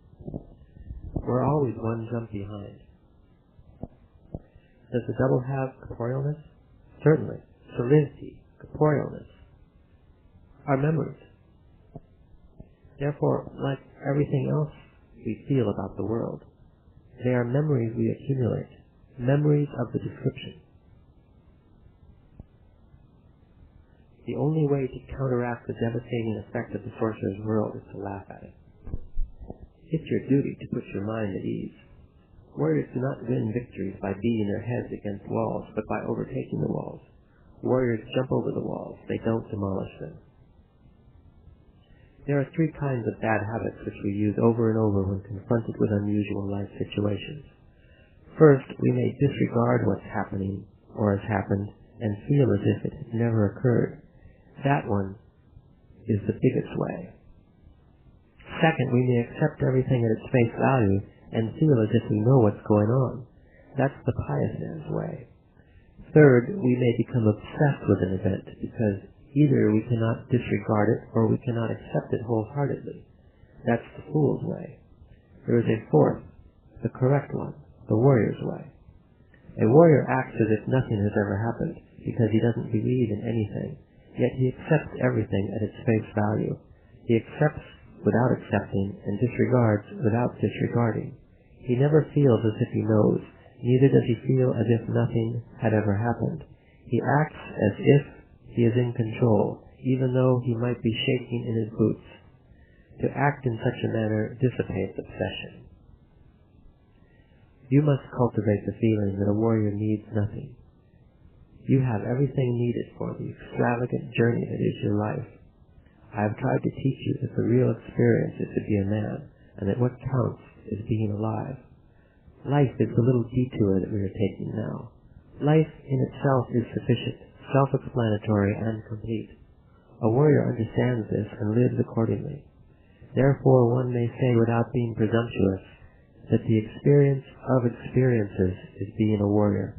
Speaker 1: We're always one jump behind. Does the double have corporealness? Certainly. Solidity, corporealness, are memories. Therefore, like everything else we feel about the world, they are memories we accumulate, memories of the description. The only way to counteract the devastating effect of the sorcerer's world is to laugh at it. It's your duty to put your mind at ease. Warriors do not win victories by beating their heads against walls, but by overtaking the walls. Warriors jump over the walls, they don't demolish them. There are three kinds of bad habits which we use over and over when confronted with unusual life situations. First, we may disregard what's happening or has happened and feel as if it had never occurred. That one is the biggest way. Second, we may accept everything at its face value and feel as if we know what's going on. That's the pious man's way. Third, we may become obsessed with an event because either we cannot disregard it or we cannot accept it wholeheartedly. That's the fool's way. There is a fourth, the correct one, the warrior's way. A warrior acts as if nothing has ever happened because he doesn't believe in anything, yet he accepts everything at its face value. He accepts without accepting and disregards without disregarding. He never feels as if he knows, neither does he feel as if nothing had ever happened. He acts as if he is in control, even though he might be shaking in his boots. To act in such a manner dissipates obsession. You must cultivate the feeling that a warrior needs nothing. You have everything needed for the extravagant journey that is your life. I have tried to teach you that the real experience is to be a man, and that what counts is being alive. Life is the little detour that we are taking now. Life in itself is sufficient, self-explanatory, and complete. A warrior understands this and lives accordingly. Therefore, one may say without being presumptuous that the experience of experiences is being a warrior.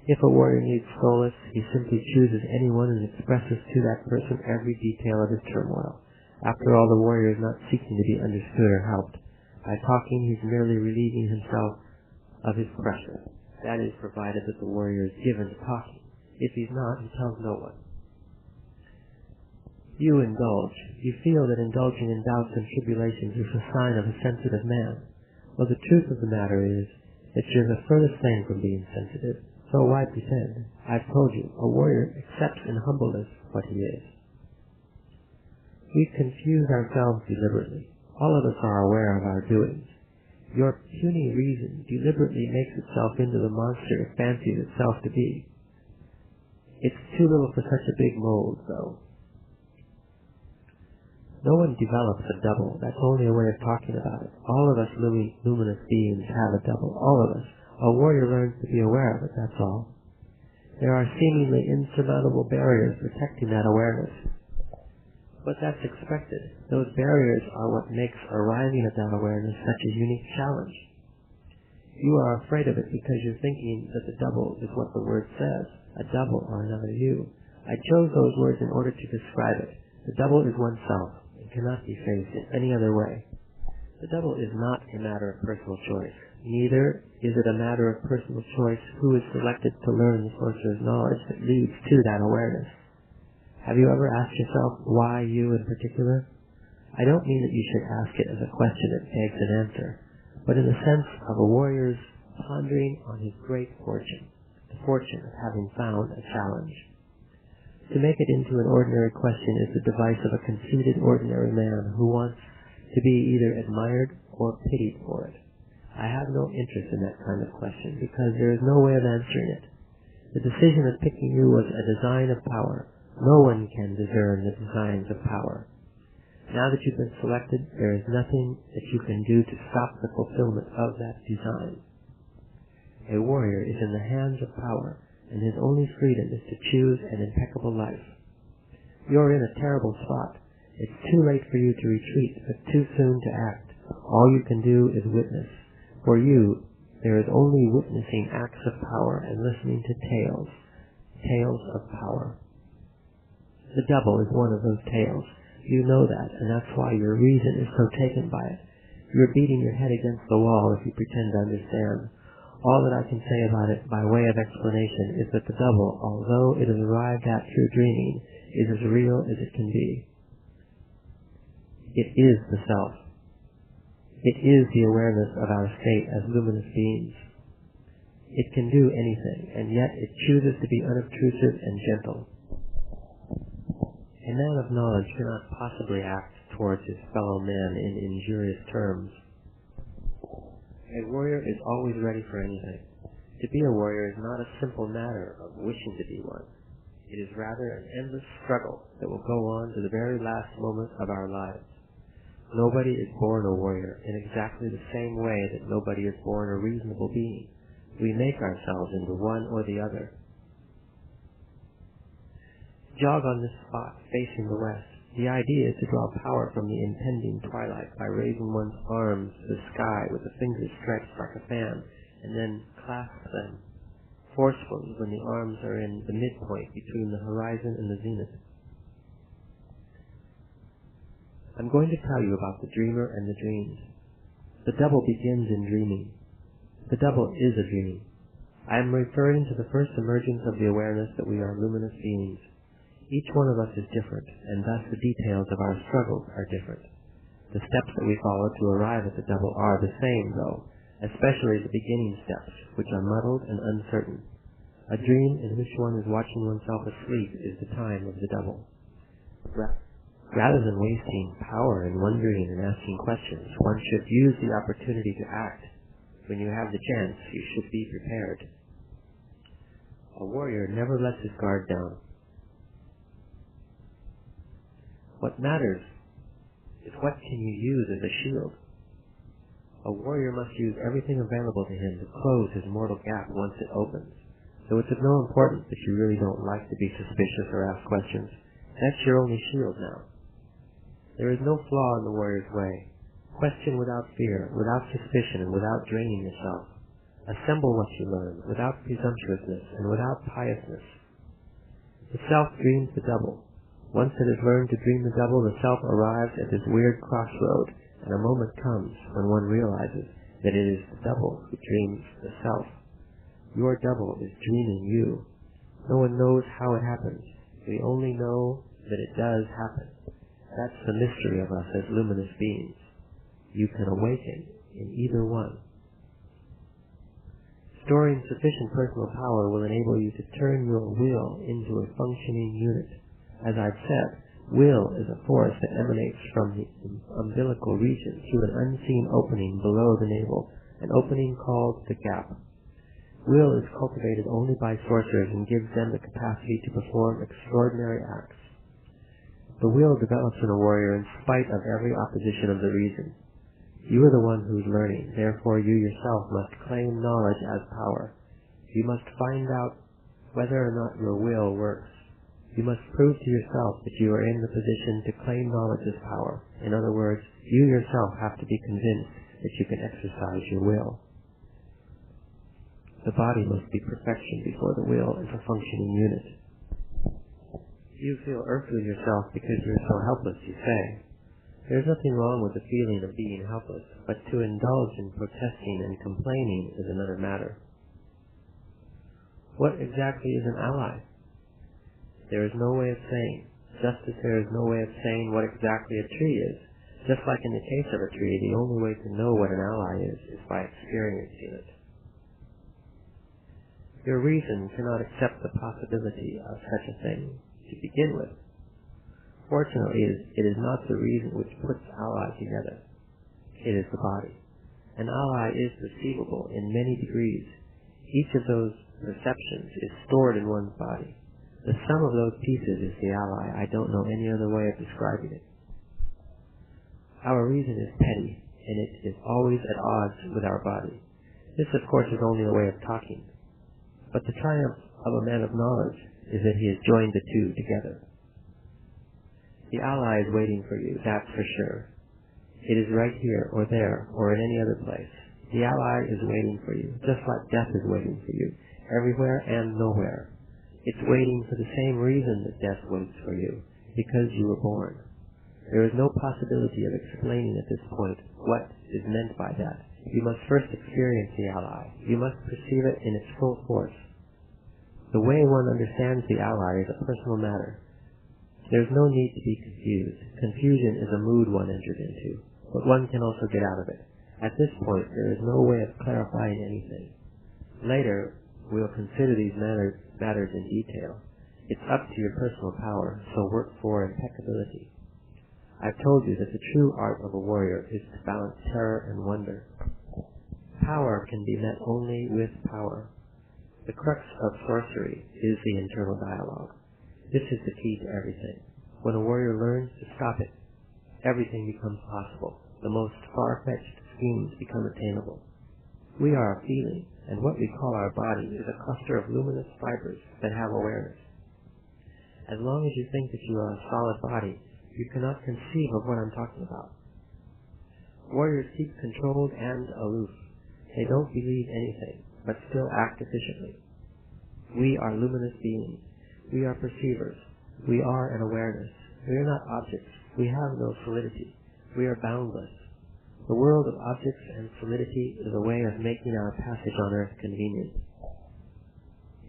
Speaker 1: If a warrior needs solace, he simply chooses anyone and expresses to that person every detail of his turmoil. After all, the warrior is not seeking to be understood or helped. By talking, he's merely relieving himself of his pressure. That is, provided that the warrior is given to talking. If he's not, he tells no one. You indulge. You feel that indulging in doubts and tribulations is a sign of a sensitive man. Well, the truth of the matter is that you're the furthest thing from being sensitive. So why pretend? I've told you, a warrior accepts in humbleness what he is. We confuse ourselves deliberately. All of us are aware of our doings. Your puny reason deliberately makes itself into the monster it fancies itself to be. It's too little for such a big mold, though. No one develops a double. That's only a way of talking about it. All of us luminous beings have a double. All of us. A warrior learns to be aware of it, that's all. There are seemingly insurmountable barriers protecting that awareness. But that's expected. Those barriers are what makes arriving at that awareness such a unique challenge. You are afraid of it because you're thinking that the double is what the word says, a double or another you. I chose those words in order to describe it. The double is oneself. It cannot be faced in any other way. The double is not a matter of personal choice. Neither is it a matter of personal choice who is selected to learn the sorcerer's knowledge that leads to that awareness. Have you ever asked yourself why you in particular? I don't mean that you should ask it as a question that begs an answer, but in the sense of a warrior's pondering on his great fortune, the fortune of having found a challenge. To make it into an ordinary question is the device of a conceited ordinary man who wants to be either admired or pitied for it. I have no interest in that kind of question because there is no way of answering it. The decision of picking you was a design of power. No one can discern the designs of power. Now that you've been selected, there is nothing that you can do to stop the fulfillment of that design. A warrior is in the hands of power, and his only freedom is to choose an impeccable life. You're in a terrible spot. It's too late for you to retreat, but too soon to act. All you can do is witness. For you, there is only witnessing acts of power and listening to tales of power. The double is one of those tales. You know that, and that's why your reason is so taken by it. You're beating your head against the wall if you pretend to understand. All that I can say about it by way of explanation is that the double, although it is arrived at through dreaming, is as real as it can be. It is the self. It is the awareness of our state as luminous beings. It can do anything, and yet it chooses to be unobtrusive and gentle. A man of knowledge cannot possibly act towards his fellow man in injurious terms. A warrior is always ready for anything. To be a warrior is not a simple matter of wishing to be one. It is rather an endless struggle that will go on to the very last moment of our lives. Nobody is born a warrior in exactly the same way that nobody is born a reasonable being. We make ourselves into one or the other. Jog on this spot, facing the west. The idea is to draw power from the impending twilight by raising one's arms to the sky with the fingers stretched like a fan, and then clasp them forcefully when the arms are in the midpoint between the horizon and the zenith. I'm going to tell you about the dreamer and the dreams. The double begins in dreaming. The double is a dream. I am referring to the first emergence of the awareness that we are luminous beings. Each one of us is different, and thus the details of our struggles are different. The steps that we follow to arrive at the double are the same, though, especially the beginning steps, which are muddled and uncertain. A dream in which one is watching oneself asleep is the time of the double. Rather than wasting power in wondering and asking questions, one should use the opportunity to act. When you have the chance, you should be prepared. A warrior never lets his guard down. What matters is what can you use as a shield. A warrior must use everything available to him to close his mortal gap once it opens. So it's of no importance that you really don't like to be suspicious or ask questions. That's your only shield now. There is no flaw in the warrior's way. Question without fear, without suspicion, and without draining yourself. Assemble what you learn, without presumptuousness and without piousness. The self dreams the double. Once it has learned to dream the double, the self arrives at this weird crossroad, and a moment comes when one realizes that it is the double who dreams the self. Your double is dreaming you. No one knows how it happens. We only know that it does happen. That's the mystery of us as luminous beings. You can awaken in either one. Storing sufficient personal power will enable you to turn your will into a functioning unit. As I've said, will is a force that emanates from the umbilical region through an unseen opening below the navel, an opening called the gap. Will is cultivated only by sorcerers and gives them the capacity to perform extraordinary acts. The will develops in a warrior in spite of every opposition of the reason. You are the one who is learning, therefore you yourself must claim knowledge as power. You must find out whether or not your will works. You must prove to yourself that you are in the position to claim knowledge as power. In other words, you yourself have to be convinced that you can exercise your will. The body must be perfection before the will is a functioning unit. You feel earthly yourself because you're so helpless, you say. There's nothing wrong with the feeling of being helpless, but to indulge in protesting and complaining is another matter. What exactly is an ally? There is no way of saying, just as there is no way of saying what exactly a tree is. Just like in the case of a tree, the only way to know what an ally is by experiencing it. Your reason cannot accept the possibility of such a thing to begin with. Fortunately, it is not the reason which puts allies together. It is the body. An ally is perceivable in many degrees. Each of those perceptions is stored in one's body. The sum of those pieces is the ally. I don't know any other way of describing it. Our reason is petty, and it is always at odds with our body. This, of course, is only a way of talking. But the triumph of a man of knowledge is that he has joined the two together. The ally is waiting for you, that's for sure. It is right here, or there, or in any other place. The ally is waiting for you, just like death is waiting for you, everywhere and nowhere. It's waiting for the same reason that death waits for you, because you were born. There is no possibility of explaining at this point what is meant by that. You must first experience the ally. You must perceive it in its full force. The way one understands the ally is a personal matter. There is no need to be confused. Confusion is a mood one enters into, but one can also get out of it. At this point, there is no way of clarifying anything. Later, we will consider these matters in detail. It's up to your personal power, so work for impeccability. I've told you that the true art of a warrior is to balance terror and wonder. Power can be met only with power. The crux of sorcery is the internal dialogue. This is the key to everything. When a warrior learns to stop it, everything becomes possible. The most far-fetched schemes become attainable. We are a feeling, and what we call our body is a cluster of luminous fibers that have awareness. As long as you think that you are a solid body, you cannot conceive of what I'm talking about. Warriors keep controlled and aloof. They don't believe anything, but still act efficiently. We are luminous beings. We are perceivers. We are an awareness. We are not objects. We have no solidity. We are boundless. The world of objects and solidity is a way of making our passage on earth convenient.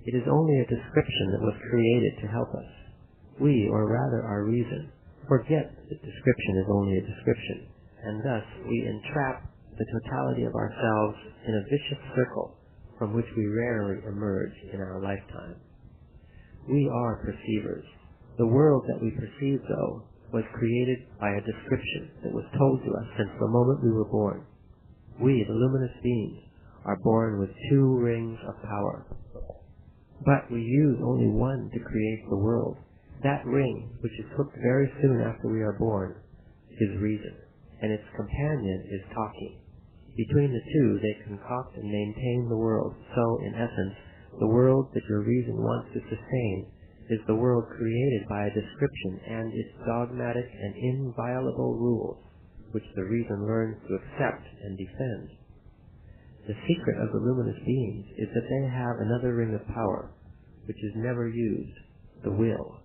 Speaker 1: It is only a description that was created to help us. We, or rather our reason, forget that description is only a description, and thus we entrap the totality of ourselves in a vicious circle from which we rarely emerge in our lifetime. We are perceivers. The world that we perceive, though, was created by a description that was told to us since the moment we were born. We, the luminous beings, are born with 2 rings of power. But we use only one to create the world. That ring, which is hooked very soon after we are born, is reason, and its companion is talking. Between the two, they concoct and maintain the world. So, in essence, the world that your reason wants to sustain is the world created by a description and its dogmatic and inviolable rules, which the reason learns to accept and defend. The secret of the luminous beings is that they have another ring of power, which is never used, the will.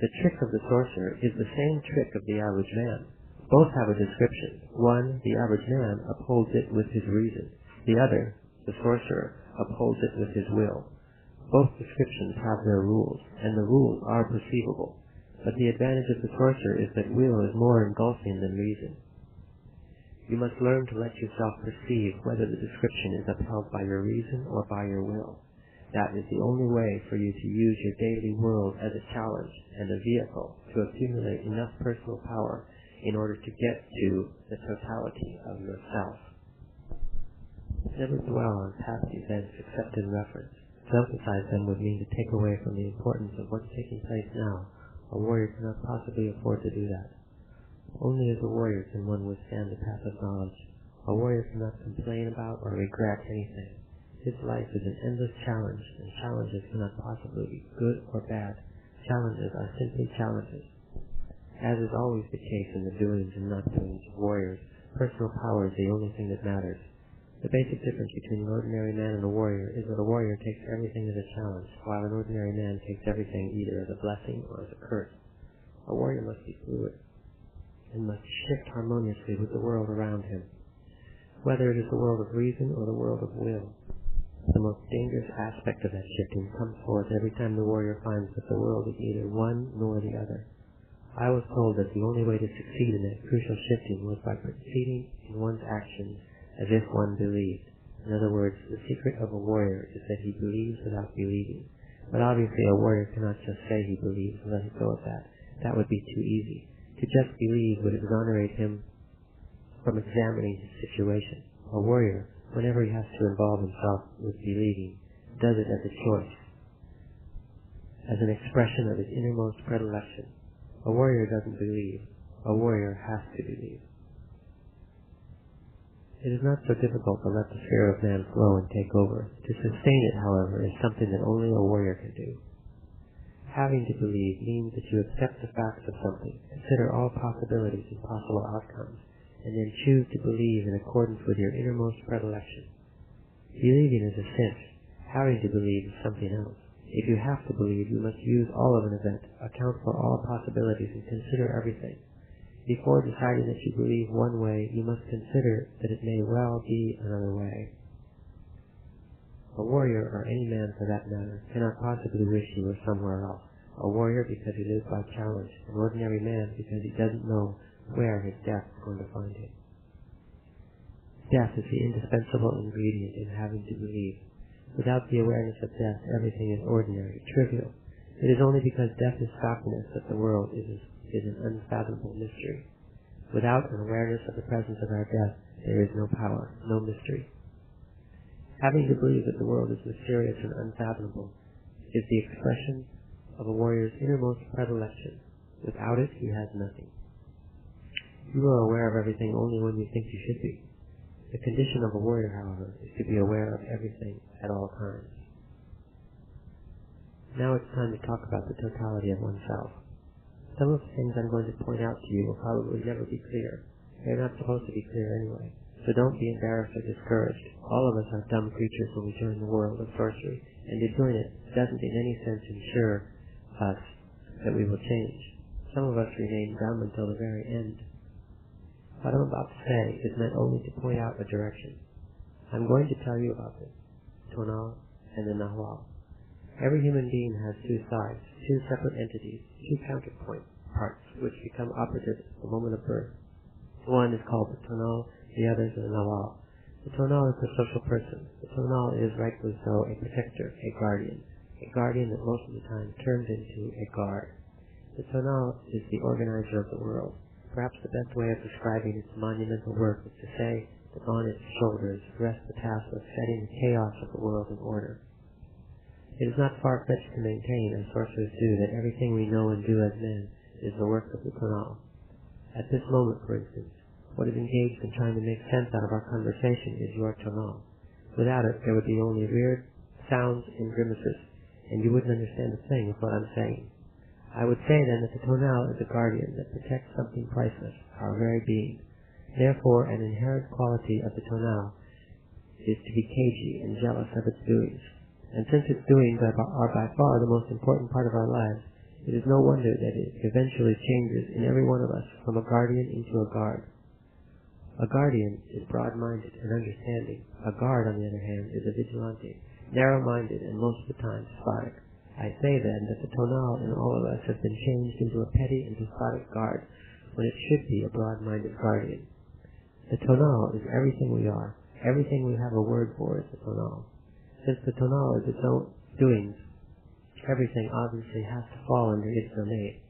Speaker 1: The trick of the sorcerer is the same trick of the average man. Both have a description. One, the average man, upholds it with his reason. The other, the sorcerer, upholds it with his will. Both descriptions have their rules, and the rules are perceivable. But the advantage of the sorcerer is that will is more engulfing than reason. You must learn to let yourself perceive whether the description is upheld by your reason or by your will. That is the only way for you to use your daily world as a challenge and a vehicle to accumulate enough personal power in order to get to the totality of yourself. Never dwell on past events except in reference. To emphasize them would mean to take away from the importance of what's taking place now. A warrior cannot possibly afford to do that. Only as a warrior can one withstand the path of knowledge. A warrior cannot complain about or regret anything. His life is an endless challenge, and challenges cannot possibly be good or bad. Challenges are simply challenges. As is always the case in the doings and not doings of warriors, personal power is the only thing that matters. The basic difference between an ordinary man and a warrior is that a warrior takes everything as a challenge, while an ordinary man takes everything either as a blessing or as a curse. A warrior must be fluid, and must shift harmoniously with the world around him, whether it is the world of reason or the world of will. The most dangerous aspect of that shifting comes forth every time the warrior finds that the world is neither one nor the other. I was told that the only way to succeed in that crucial shifting was by proceeding in one's actions as if one believed. In other words, the secret of a warrior is that he believes without believing. But obviously a warrior cannot just say he believes and let it go at that. That would be too easy. To just believe would exonerate him from examining his situation. A warrior, whenever he has to involve himself with believing, does it as a choice, as an expression of his innermost predilection. A warrior doesn't believe. A warrior has to believe. It is not so difficult to let the sphere of man flow and take over. To sustain it, however, is something that only a warrior can do. Having to believe means that you accept the facts of something, consider all possibilities and possible outcomes, and then choose to believe in accordance with your innermost predilection. Believing is a cinch. Having to believe is something else. If you have to believe, you must use all of an event, account for all possibilities, and consider everything. Before deciding that you believe one way, you must consider that it may well be another way. A warrior, or any man for that matter, cannot possibly wish he were somewhere else. A warrior because he lives by challenge, an ordinary man because he doesn't know where his death is going to find him. Death is the indispensable ingredient in having to believe. Without the awareness of death, everything is ordinary, trivial. It is only because death is darkness that the world is an unfathomable mystery. Without an awareness of the presence of our death, there is no power, no mystery. Having to believe that the world is mysterious and unfathomable is the expression of a warrior's innermost predilection. Without it, he has nothing. You are aware of everything only when you think you should be. The condition of a warrior, however, is to be aware of everything at all times. Now it's time to talk about the totality of oneself. Some of the things I'm going to point out to you will probably never be clear. They're not supposed to be clear anyway, so don't be embarrassed or discouraged. All of us are dumb creatures when we join the world of sorcery, and to join it doesn't in any sense ensure us that we will change. Some of us remain dumb until the very end. What I'm about to say is meant only to point out a direction. I'm going to tell you about the tonal and the nahwal. Every human being has two sides, two separate entities, two counterpoint parts, which become opposites at the moment of birth. One is called the tonal, the other is the nahwal. The tonal is the social person. The tonal is, rightly so, a protector, a guardian that most of the time turns into a guard. The tonal is the organizer of the world. Perhaps the best way of describing its monumental work is to say that on its shoulders rests the task of setting the chaos of the world in order. It is not far-fetched to maintain, as sorcerers do, that everything we know and do as men is the work of the tonal. At this moment, for instance, what is engaged in trying to make sense out of our conversation is your tonal. Without it, there would be only weird sounds and grimaces, and you wouldn't understand a thing of what I'm saying. I would say then that the tonal is a guardian that protects something priceless, our very being. Therefore, an inherent quality of the tonal is to be cagey and jealous of its doings. And since its doings are by far the most important part of our lives, it is no wonder that it eventually changes in every one of us from a guardian into a guard. A guardian is broad-minded and understanding. A guard, on the other hand, is a vigilante, narrow-minded and most of the time despotic. I say then that the tonal in all of us has been changed into a petty and despotic guard, when it should be a broad-minded guardian. The tonal is everything we are. Everything we have a word for is the tonal. Since the tonal is its own doings, everything obviously has to fall under its domain.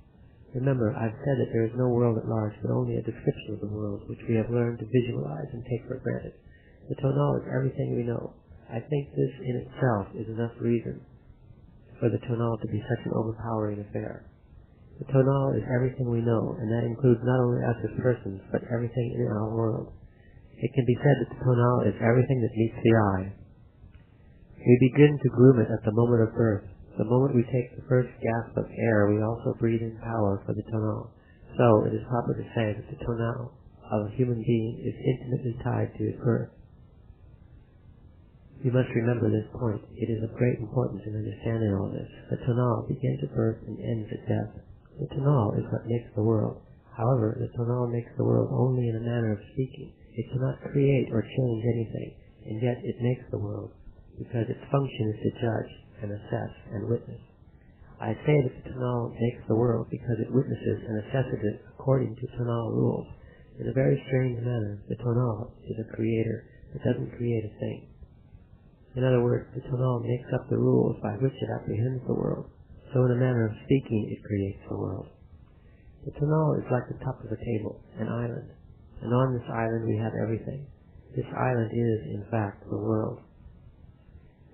Speaker 1: Remember, I've said that there is no world at large, but only a description of the world, which we have learned to visualize and take for granted. The tonal is everything we know. I think this in itself is enough reason for the tonal to be such an overpowering affair. The tonal is everything we know, and that includes not only us as persons, but everything in our world. It can be said that the tonal is everything that meets the eye. We begin to groom it at the moment of birth. The moment we take the first gasp of air, we also breathe in power for the tonal. So, it is proper to say that the tonal of a human being is intimately tied to his birth. You must remember this point. It is of great importance in understanding all this. The tonal begins at birth and ends at death. The tonal is what makes the world. However, the tonal makes the world only in a manner of speaking. It cannot create or change anything, and yet it makes the world, because its function is to judge and assess and witness. I say that the tonal makes the world because it witnesses and assesses it according to tonal rules. In a very strange manner, the tonal is a creator. It doesn't create a thing. In other words, the tonal makes up the rules by which it apprehends the world. So in a manner of speaking, it creates the world. The tonal is like the top of a table, an island. And on this island we have everything. This island is, in fact, the world.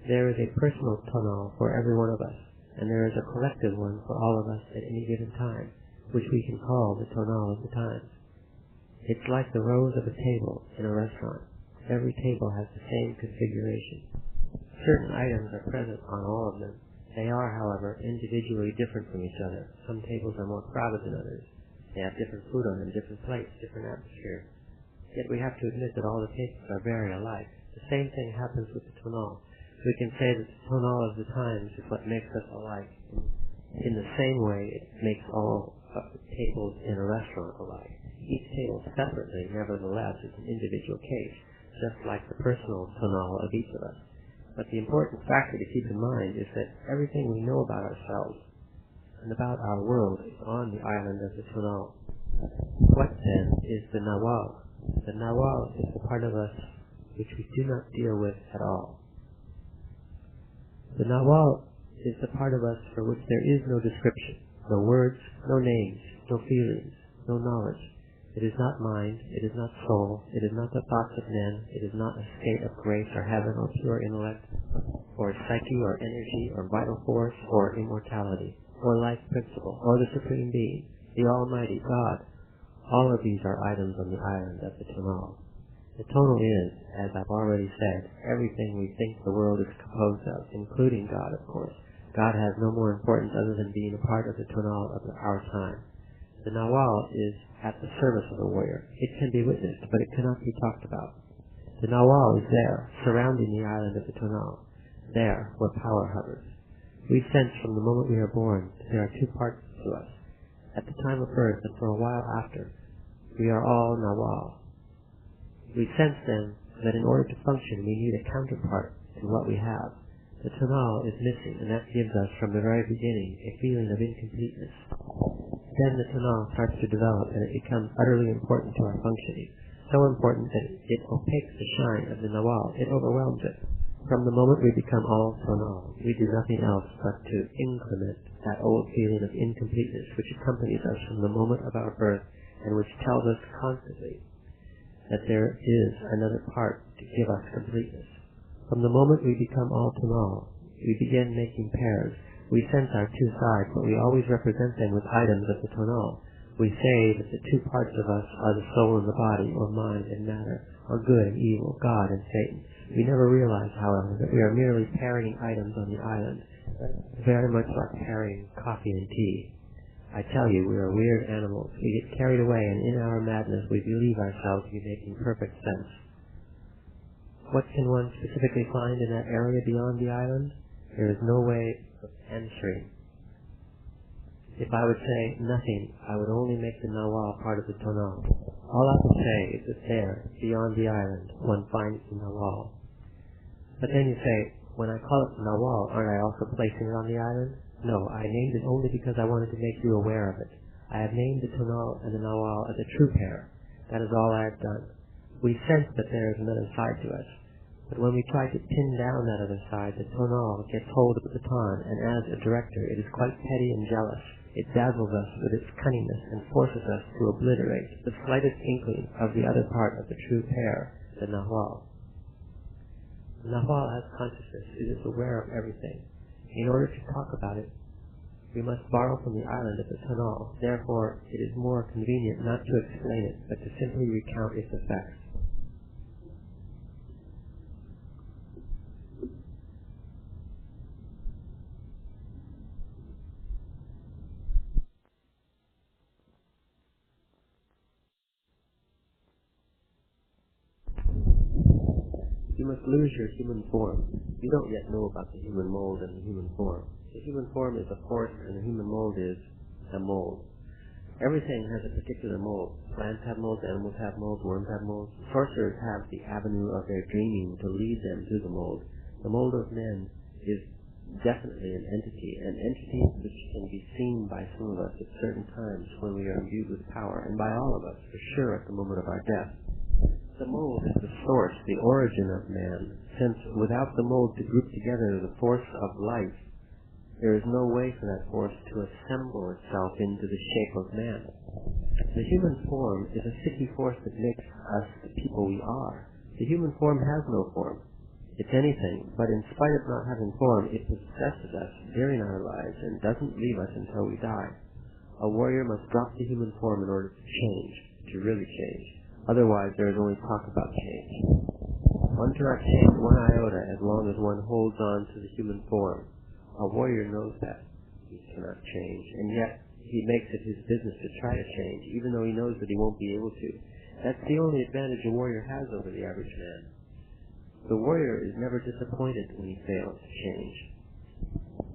Speaker 1: There is a personal tonal for every one of us, and there is a collective one for all of us at any given time, which we can call the tonal of the times. It's like the rows of a table in a restaurant. Every table has the same configuration. Certain items are present on all of them. They are, however, individually different from each other. Some tables are more crowded than others. They have different food on them, different plates, different atmosphere. Yet we have to admit that all the tables are very alike. The same thing happens with the tonal. We can say that the tonal of the times is what makes us alike. In the same way, it makes all tables in a restaurant alike. Each table separately, nevertheless, is an individual case, just like the personal tonal of each of us. But the important factor to keep in mind is that everything we know about ourselves and about our world is on the island of the tonal. What, then, is the nawal? The nawal is the part of us which we do not deal with at all. The nawal is the part of us for which there is no description, no words, no names, no feelings, no knowledge. It is not mind, it is not soul, it is not the thoughts of men, it is not a state of grace or heaven or pure intellect, or psyche or energy or vital force or immortality, or life principle, or the Supreme Being, the Almighty God. All of these are items on the island of the tonal. The tonal is, as I've already said, everything we think the world is composed of, including God, of course. God has no more importance other than being a part of the tonal of our time. The nawal is at the service of the warrior. It can be witnessed, but it cannot be talked about. The nawal is there, surrounding the island of the tonal, there where power hovers. We sense from the moment we are born that there are two parts to us. At the time of birth and for a while after, we are all nawal. We sense then that in order to function we need a counterpart to what we have. The tonal is missing, and that gives us from the very beginning a feeling of incompleteness. Then the tonal starts to develop and it becomes utterly important to our functioning, so important that it opaques the shine of the nawal, it overwhelms it. From the moment we become all tonal, we do nothing else but to increment that old feeling of incompleteness which accompanies us from the moment of our birth and which tells us constantly that there is another part to give us completeness. From the moment we become all tonal, we begin making pairs. We sense our two sides, but we always represent them with items of the tonal. We say that the two parts of us are the soul and the body, or mind and matter, or good and evil, God and Satan. We never realize, however, that we are merely pairing items on the island, very much like pairing coffee and tea. I tell you, we are weird animals. We get carried away, and in our madness we believe ourselves to be making perfect sense. What can one specifically find in that area beyond the island? There is no way of answering. If I would say nothing, I would only make the nawal part of the tonal. All I can say is that there, beyond the island, one finds the nawal. But then you say, when I call it nawal, aren't I also placing it on the island? No, I named it only because I wanted to make you aware of it. I have named the tonal and the nawal as a true pair. That is all I have done. We sense that there is another side to us. But when we try to pin down that other side, the tonal gets hold of the baton, and as a director, it is quite petty and jealous. It dazzles us with its cunningness and forces us to obliterate the slightest inkling of the other part of the true pair, the nawal. The nawal has consciousness. It is aware of everything. In order to talk about it, we must borrow from the island of the tonal. Therefore, it is more convenient not to explain it, but to simply recount its effects. You must lose your human form. You don't yet know about the human mold and the human form. The human form is a force, and the human mold is a mold. Everything has a particular mold. Plants have molds, animals have molds, worms have molds. Sorcerers have the avenue of their dreaming to lead them to the mold. The mold of men is definitely an entity which can be seen by some of us at certain times when we are imbued with power, and by all of us, for sure, at the moment of our death. The mold is the source, the origin of man, since without the mold to group together the force of life, there is no way for that force to assemble itself into the shape of man. The human form is a sticky force that makes us the people we are. The human form has no form. It's anything, but in spite of not having form, it possesses us during our lives and doesn't leave us until we die. A warrior must drop the human form in order to change, to really change. Otherwise, there is only talk about change. One cannot change one iota as long as one holds on to the human form. A warrior knows that he cannot change, and yet he makes it his business to try to change, even though he knows that he won't be able to. That's the only advantage a warrior has over the average man. The warrior is never disappointed when he fails to change.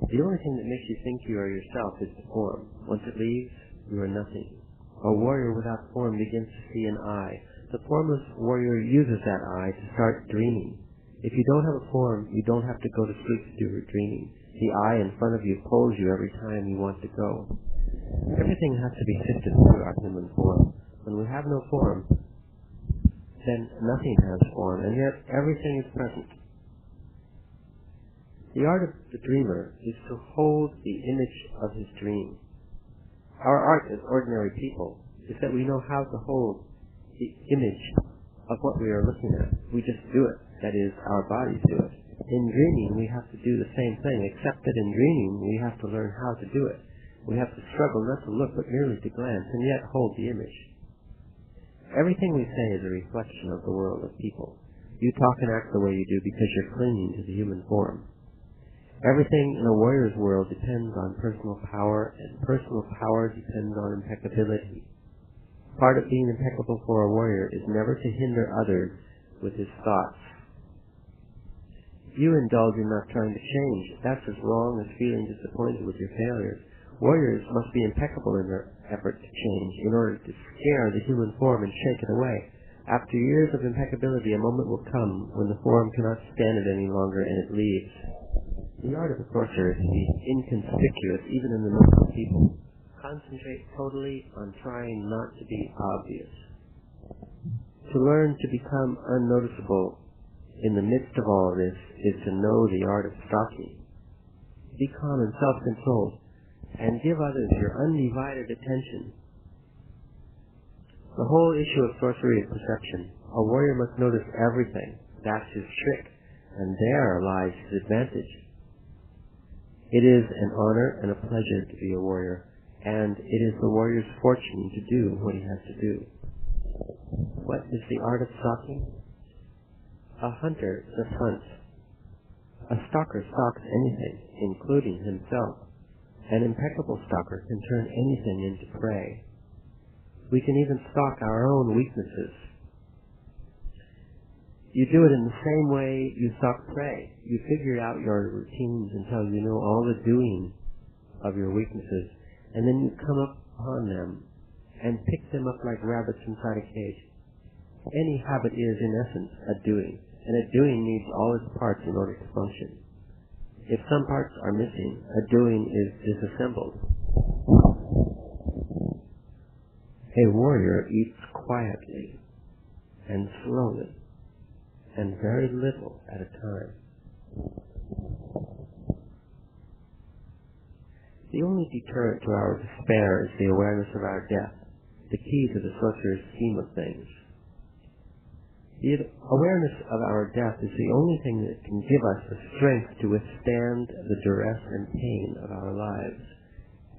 Speaker 1: The only thing that makes you think you are yourself is the form. Once it leaves, you are nothing. A warrior without form begins to see an eye. The formless warrior uses that eye to start dreaming. If you don't have a form, you don't have to go to sleep to do your dreaming. The eye in front of you pulls you every time you want to go. Everything has to be sifted through our human form. When we have no form, then nothing has form, and yet everything is present. The art of the dreamer is to hold the image of his dream. Our art as ordinary people is that we know how to hold the image of what we are looking at. We just do it. That is, our bodies do it. In dreaming, we have to do the same thing, except that in dreaming, we have to learn how to do it. We have to struggle not to look, but merely to glance, and yet hold the image. Everything we say is a reflection of the world of people. You talk and act the way you do because you're clinging to the human form. Everything in a warrior's world depends on personal power, and personal power depends on impeccability. Part of being impeccable for a warrior is never to hinder others with his thoughts. You indulge in not trying to change. That's as wrong as feeling disappointed with your failures. Warriors must be impeccable in their effort to change in order to scare the human form and shake it away. After years of impeccability, a moment will come when the form cannot stand it any longer and it leaves. The art of a sorcerer is to be inconspicuous even in the midst of people. Concentrate totally on trying not to be obvious. To learn to become unnoticeable in the midst of all this is to know the art of stalking. Be calm and self-controlled, and give others your undivided attention. The whole issue of sorcery is perception. A warrior must notice everything. That's his trick, and there lies his advantage. It is an honor and a pleasure to be a warrior, and it is the warrior's fortune to do what he has to do. What is the art of stalking? A hunter just hunts. A stalker stalks anything, including himself. An impeccable stalker can turn anything into prey. We can even stalk our own weaknesses. You do it in the same way you stalk prey. You figure out your routines until you know all the doing of your weaknesses, and then you come upon them and pick them up like rabbits inside a cage. Any habit is, in essence, a doing, and a doing needs all its parts in order to function. If some parts are missing, a doing is disassembled. A warrior eats quietly and slowly and very little at a time. The only deterrent to our despair is the awareness of our death, the key to the sorcerer's scheme of things. The awareness of our death is the only thing that can give us the strength to withstand the duress and pain of our lives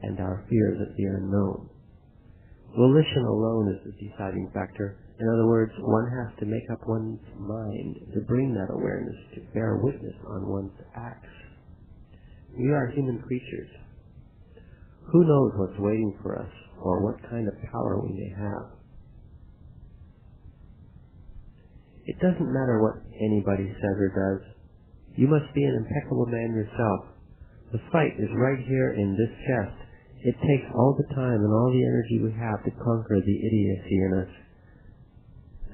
Speaker 1: and our fears of the unknown. Volition alone is the deciding factor. In other words, one has to make up one's mind to bring that awareness to bear witness on one's acts. We are human creatures. Who knows what's waiting for us or what kind of power we may have? It doesn't matter what anybody says or does. You must be an impeccable man yourself. The fight is right here in this chest. It takes all the time and all the energy we have to conquer the idiocy in us.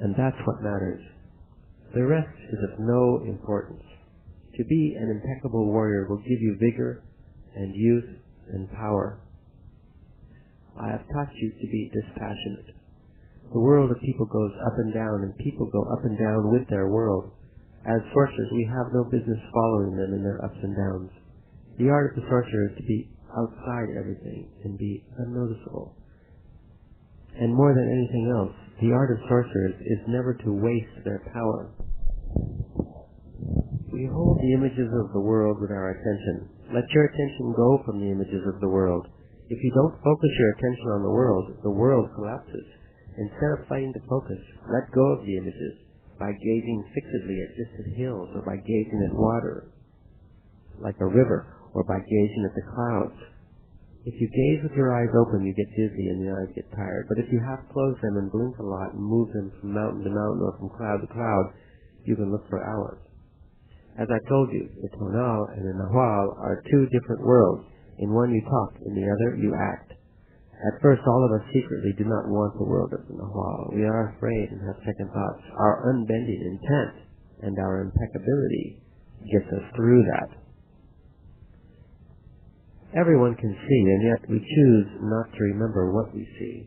Speaker 1: And that's what matters. The rest is of no importance. To be an impeccable warrior will give you vigor and youth and power. I have taught you to be dispassionate. The world of people goes up and down, and people go up and down with their world. As sorcerers, we have no business following them in their ups and downs. The art of the sorcerer is to be outside everything and be unnoticeable. And more than anything else, the art of sorcerers is never to waste their power. We hold the images of the world with our attention. Let your attention go from the images of the world. If you don't focus your attention on the world collapses. Instead of fighting to focus, let go of the images by gazing fixedly at distant hills, or by gazing at water like a river, or by gazing at the clouds. If you gaze with your eyes open, you get dizzy and the eyes get tired. But if you half close them and blink a lot and move them from mountain to mountain or from cloud to cloud, you can look for hours. As I told you, the tonal and the nahual are two different worlds. In one you talk, in the other you act. At first, all of us secretly do not want the world of the nahual. We are afraid and have second thoughts. Our unbending intent and our impeccability gets us through that. Everyone can see, and yet we choose not to remember what we see.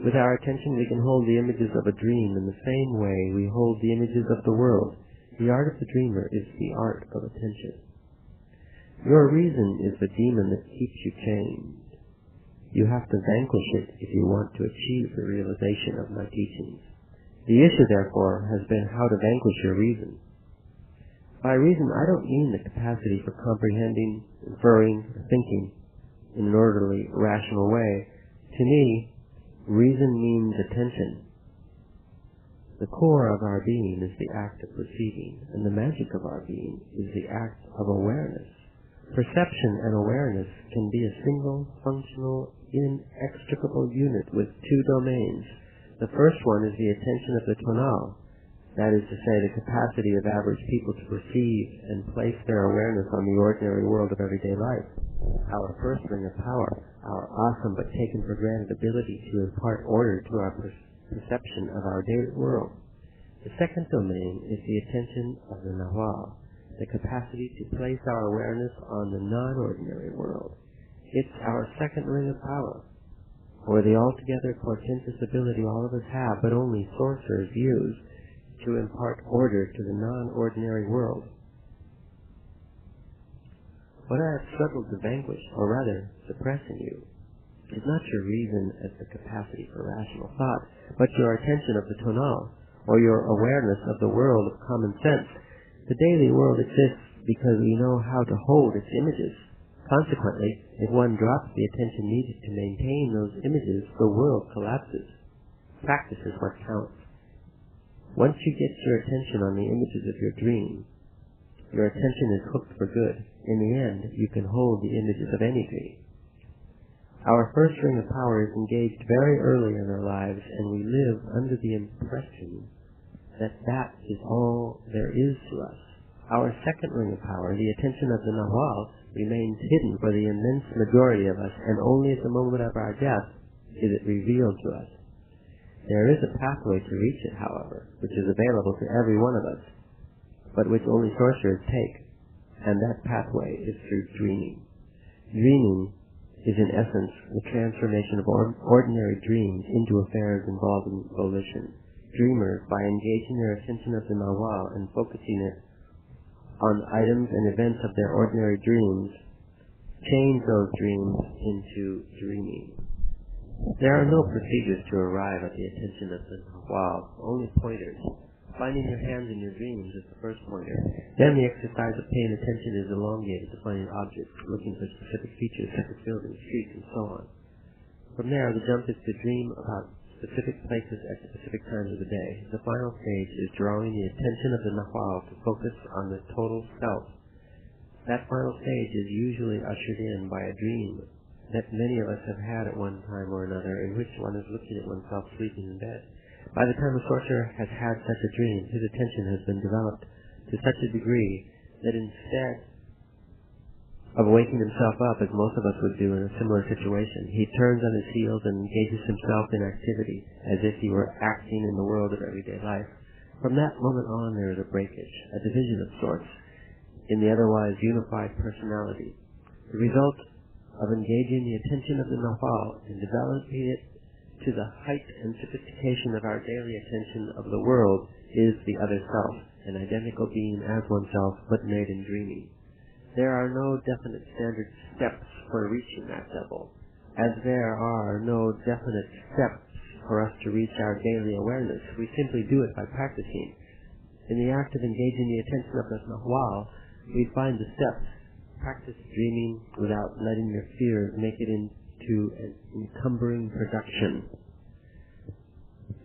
Speaker 1: With our attention, we can hold the images of a dream in the same way we hold the images of the world. The art of the dreamer is the art of attention. Your reason is the demon that keeps you chained. You have to vanquish it if you want to achieve the realization of my teachings. The issue, therefore, has been how to vanquish your reason. By reason, I don't mean the capacity for comprehending, inferring, or thinking in an orderly, rational way. To me, reason means attention. The core of our being is the act of perceiving, and the magic of our being is the act of awareness. Perception and awareness can be a single, functional, inextricable unit with two domains. The first one is the attention of the tonal, that is to say, the capacity of average people to perceive and place their awareness on the ordinary world of everyday life. Our first ring of power, our awesome but taken for granted ability to impart order to our perception of our daily world. The second domain is the attention of the nahual, the capacity to place our awareness on the non-ordinary world. It's our second ring of power, or the altogether portentous ability all of us have, but only sorcerers use, to impart order to the non-ordinary world. What I have struggled to vanquish, or rather suppress in you, is not your reason as the capacity for rational thought, but your attention of the tonal, or your awareness of the world of common sense. The daily world exists because we know how to hold its images. Consequently, if one drops the attention needed to maintain those images, the world collapses. Practice is what counts. Once you get your attention on the images of your dream, your attention is hooked for good. In the end, you can hold the images of any dream. Our first ring of power is engaged very early in our lives, and we live under the impression that that is all there is to us. Our second ring of power, the attention of the nahual, remains hidden for the immense majority of us, and only at the moment of our death is it revealed to us. There is a pathway to reach it, however, which is available to every one of us, but which only sorcerers take. and that pathway is through dreaming. Dreaming is in essence the transformation of ordinary dreams into affairs involving volition. Dreamers, by engaging their attention of the nawal and focusing it on items and events of their ordinary dreams, change those dreams into dreaming. There are no procedures to arrive at the attention of the nawal, only pointers. Finding your hands in your dreams is the first pointer. Then the exercise of paying attention is elongated to finding objects, looking for specific features such as buildings, streets, and so on. From there, the jump is to dream about specific places at specific times of the day. The final stage is drawing the attention of the nawal to focus on the total self. That final stage is usually ushered in by a dream that many of us have had at one time or another, in which one is looking at oneself sleeping in bed. By the time a sorcerer has had such a dream, his attention has been developed to such a degree that instead of waking himself up, as most of us would do in a similar situation, he turns on his heels and engages himself in activity as if he were acting in the world of everyday life. From that moment on, there is a breakage, a division of sorts, in the otherwise unified personality. The result of engaging the attention of the nawal and developing it to the height and sophistication of our daily attention of the world is the other self, an identical being as oneself, but made in dreaming. There are no definite standard steps for reaching that level, as there are no definite steps for us to reach our daily awareness. We simply do it by practicing. In the act of engaging the attention of the nawal, we find the steps. Practice dreaming without letting your fear make it into an encumbering production.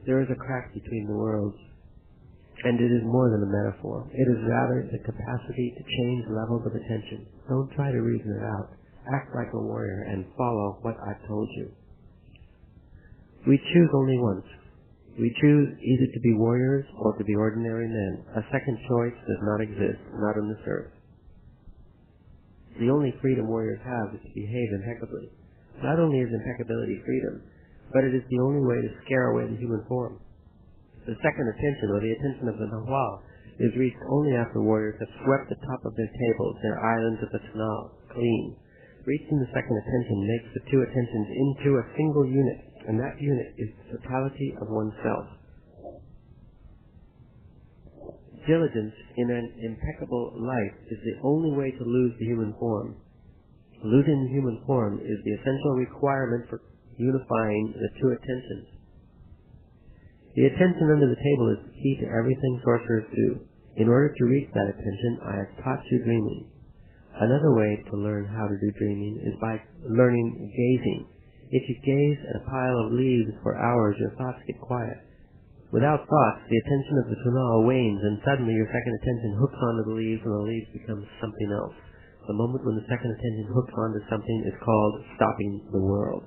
Speaker 1: There is a crack between the worlds, and it is more than a metaphor. It is rather the capacity to change levels of attention. Don't try to reason it out. Act like a warrior and follow what I've told you. We choose only once. We choose either to be warriors or to be ordinary men. A second choice does not exist, not on this earth. The only freedom warriors have is to behave impeccably. Not only is impeccability freedom, but it is the only way to scare away the human form. The second attention, or the attention of the nawal, is reached only after warriors have swept the top of their tables, their islands of the tanal, clean. Reaching the second attention makes the two attentions into a single unit, and that unit is the totality of oneself. Diligence in an impeccable life is the only way to lose the human form. Losing the human form is the essential requirement for unifying the two attentions. The attention under the table is the key to everything sorcerers do. In order to reach that attention, I have taught you dreaming. Another way to learn how to do dreaming is by learning gazing. If you gaze at a pile of leaves for hours, your thoughts get quiet. Without thoughts, the attention of the tanal wanes, and suddenly your second attention hooks onto the leaves, and the leaves become something else. The moment when the second attention hooks onto something is called stopping the world.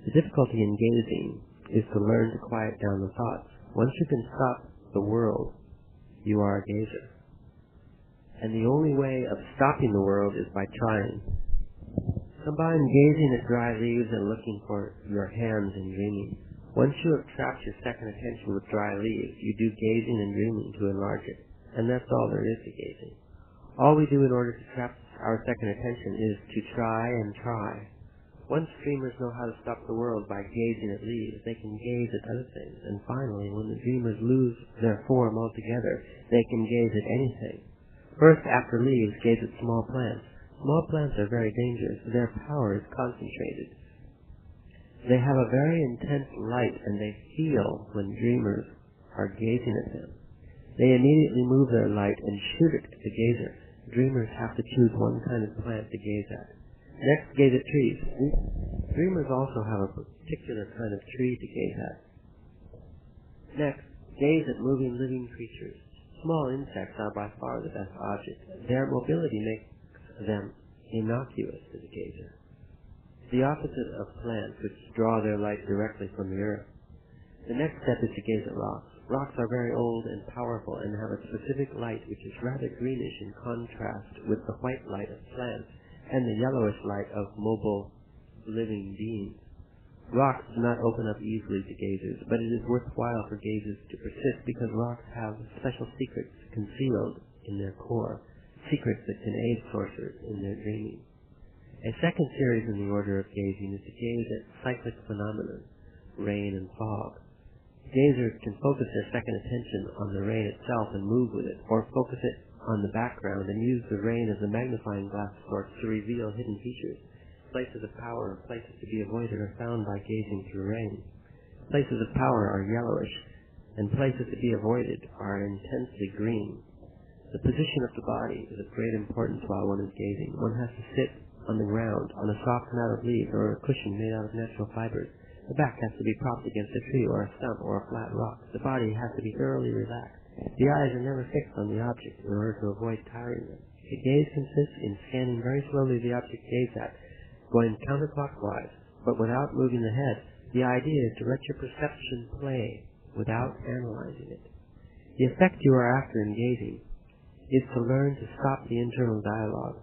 Speaker 1: The difficulty in gazing is to learn to quiet down the thoughts. Once you can stop the world, you are a gazer. And the only way of stopping the world is by trying. Combine gazing at dry leaves and looking for your hands in dreaming. Once you have trapped your second attention with dry leaves, you do gazing and dreaming to enlarge it. And that's all there is to gazing. All we do in order to trap our second attention is to try and try. Once dreamers know how to stop the world by gazing at leaves, they can gaze at other things. And finally, when the dreamers lose their form altogether, they can gaze at anything. First, after leaves, gaze at small plants. Small plants are very dangerous. Their power is concentrated. They have a very intense light, and they feel when dreamers are gazing at them. They immediately move their light and shoot it at the gazer. Dreamers have to choose one kind of plant to gaze at. Next, gaze at trees. Dreamers also have a particular kind of tree to gaze at. Next, gaze at moving living creatures. Small insects are by far the best objects. Their mobility makes them innocuous to the gazer. The opposite of plants, which draw their light directly from the earth. The next step is to gaze at rocks. Rocks are very old and powerful and have a specific light which is rather greenish in contrast with the white light of plants and the yellowish light of mobile living beings. Rocks do not open up easily to gazers, but it is worthwhile for gazers to persist because rocks have special secrets concealed in their core. secrets that can aid sorcerers in their dreaming. A second series in the order of gazing is to gaze at cyclic phenomena, rain and fog. Gazers can focus their second attention on the rain itself and move with it, or focus it on the background and use the rain as a magnifying glass of sorts to reveal hidden features. Places of power or places to be avoided are found by gazing through rain. Places of power are yellowish, and places to be avoided are intensely green. The position of the body is of great importance while one is gazing. One has to sit on the ground, on a soft mat of leaves or a cushion made out of natural fibers. The back has to be propped against a tree or a stump or a flat rock. The body has to be thoroughly relaxed. The eyes are never fixed on the object in order to avoid tiring them. A gaze consists in scanning very slowly the object gazed at, going counterclockwise, but without moving the head. The idea is to let your perception play without analyzing it. The effect you are after in gazing is to learn to stop the internal dialogue.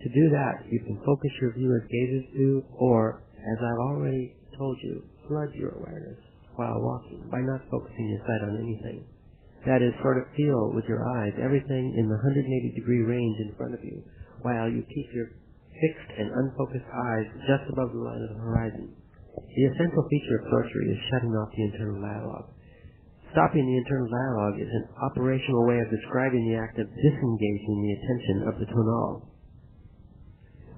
Speaker 1: To do that, you can focus your view as gazers do, or, as I've already told you, flood your awareness while walking by not focusing your sight on anything. That is, sort of feel with your eyes everything in the 180-degree range in front of you, while you keep your fixed and unfocused eyes just above the line of the horizon. The essential feature of sorcery is shutting off the internal dialogue. Stopping the internal dialogue is an operational way of describing the act of disengaging the attention of the tonal.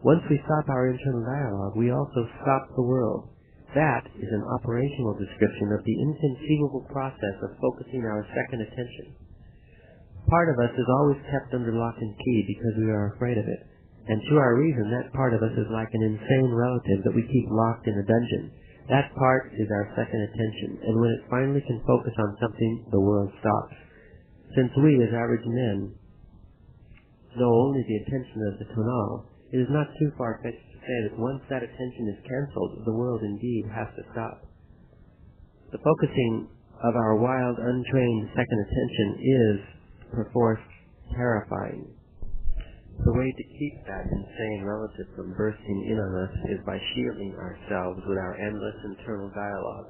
Speaker 1: Once we stop our internal dialogue, we also stop the world. That is an operational description of the inconceivable process of focusing our second attention. Part of us is always kept under lock and key because we are afraid of it. And to our reason, that part of us is like an insane relative that we keep locked in a dungeon. That part is our second attention, and when it finally can focus on something, the world stops. Since we, as average men, know only the attention of the tonal, it is not too far-fetched to say that once that attention is cancelled, the world indeed has to stop. The focusing of our wild, untrained second attention is, perforce, terrifying. The way to keep that insane relative from bursting in on us is by shielding ourselves with our endless internal dialogue.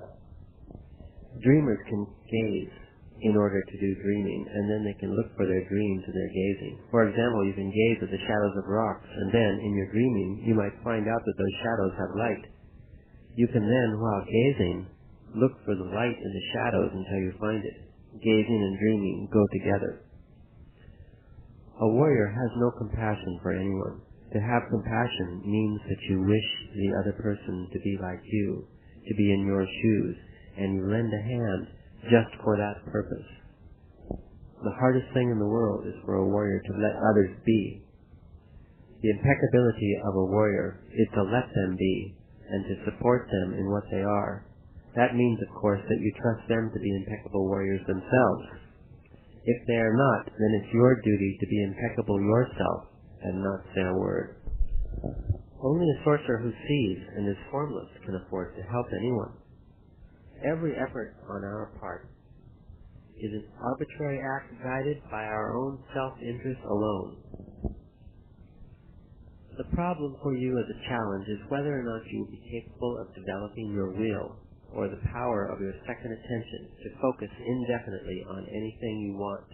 Speaker 1: Dreamers can gaze in order to do dreaming, and then they can look for their dreams in their gazing. For example, you can gaze at the shadows of rocks, and then, in your dreaming, you might find out that those shadows have light. You can then, while gazing, look for the light in the shadows until you find it. Gazing and dreaming go together. A warrior has no compassion for anyone. To have compassion means that you wish the other person to be like you, to be in your shoes, and you lend a hand just for that purpose. The hardest thing in the world is for a warrior to let others be. The impeccability of a warrior is to let them be, and to support them in what they are. That means, of course, that you trust them to be impeccable warriors themselves. If they are not, then it's your duty to be impeccable yourself and not say a word. Only a sorcerer who sees and is formless can afford to help anyone. Every effort on our part is an arbitrary act guided by our own self-interest alone. The problem for you as a challenge is whether or not you will be capable of developing your will or the power of your second attention to focus indefinitely on anything you want.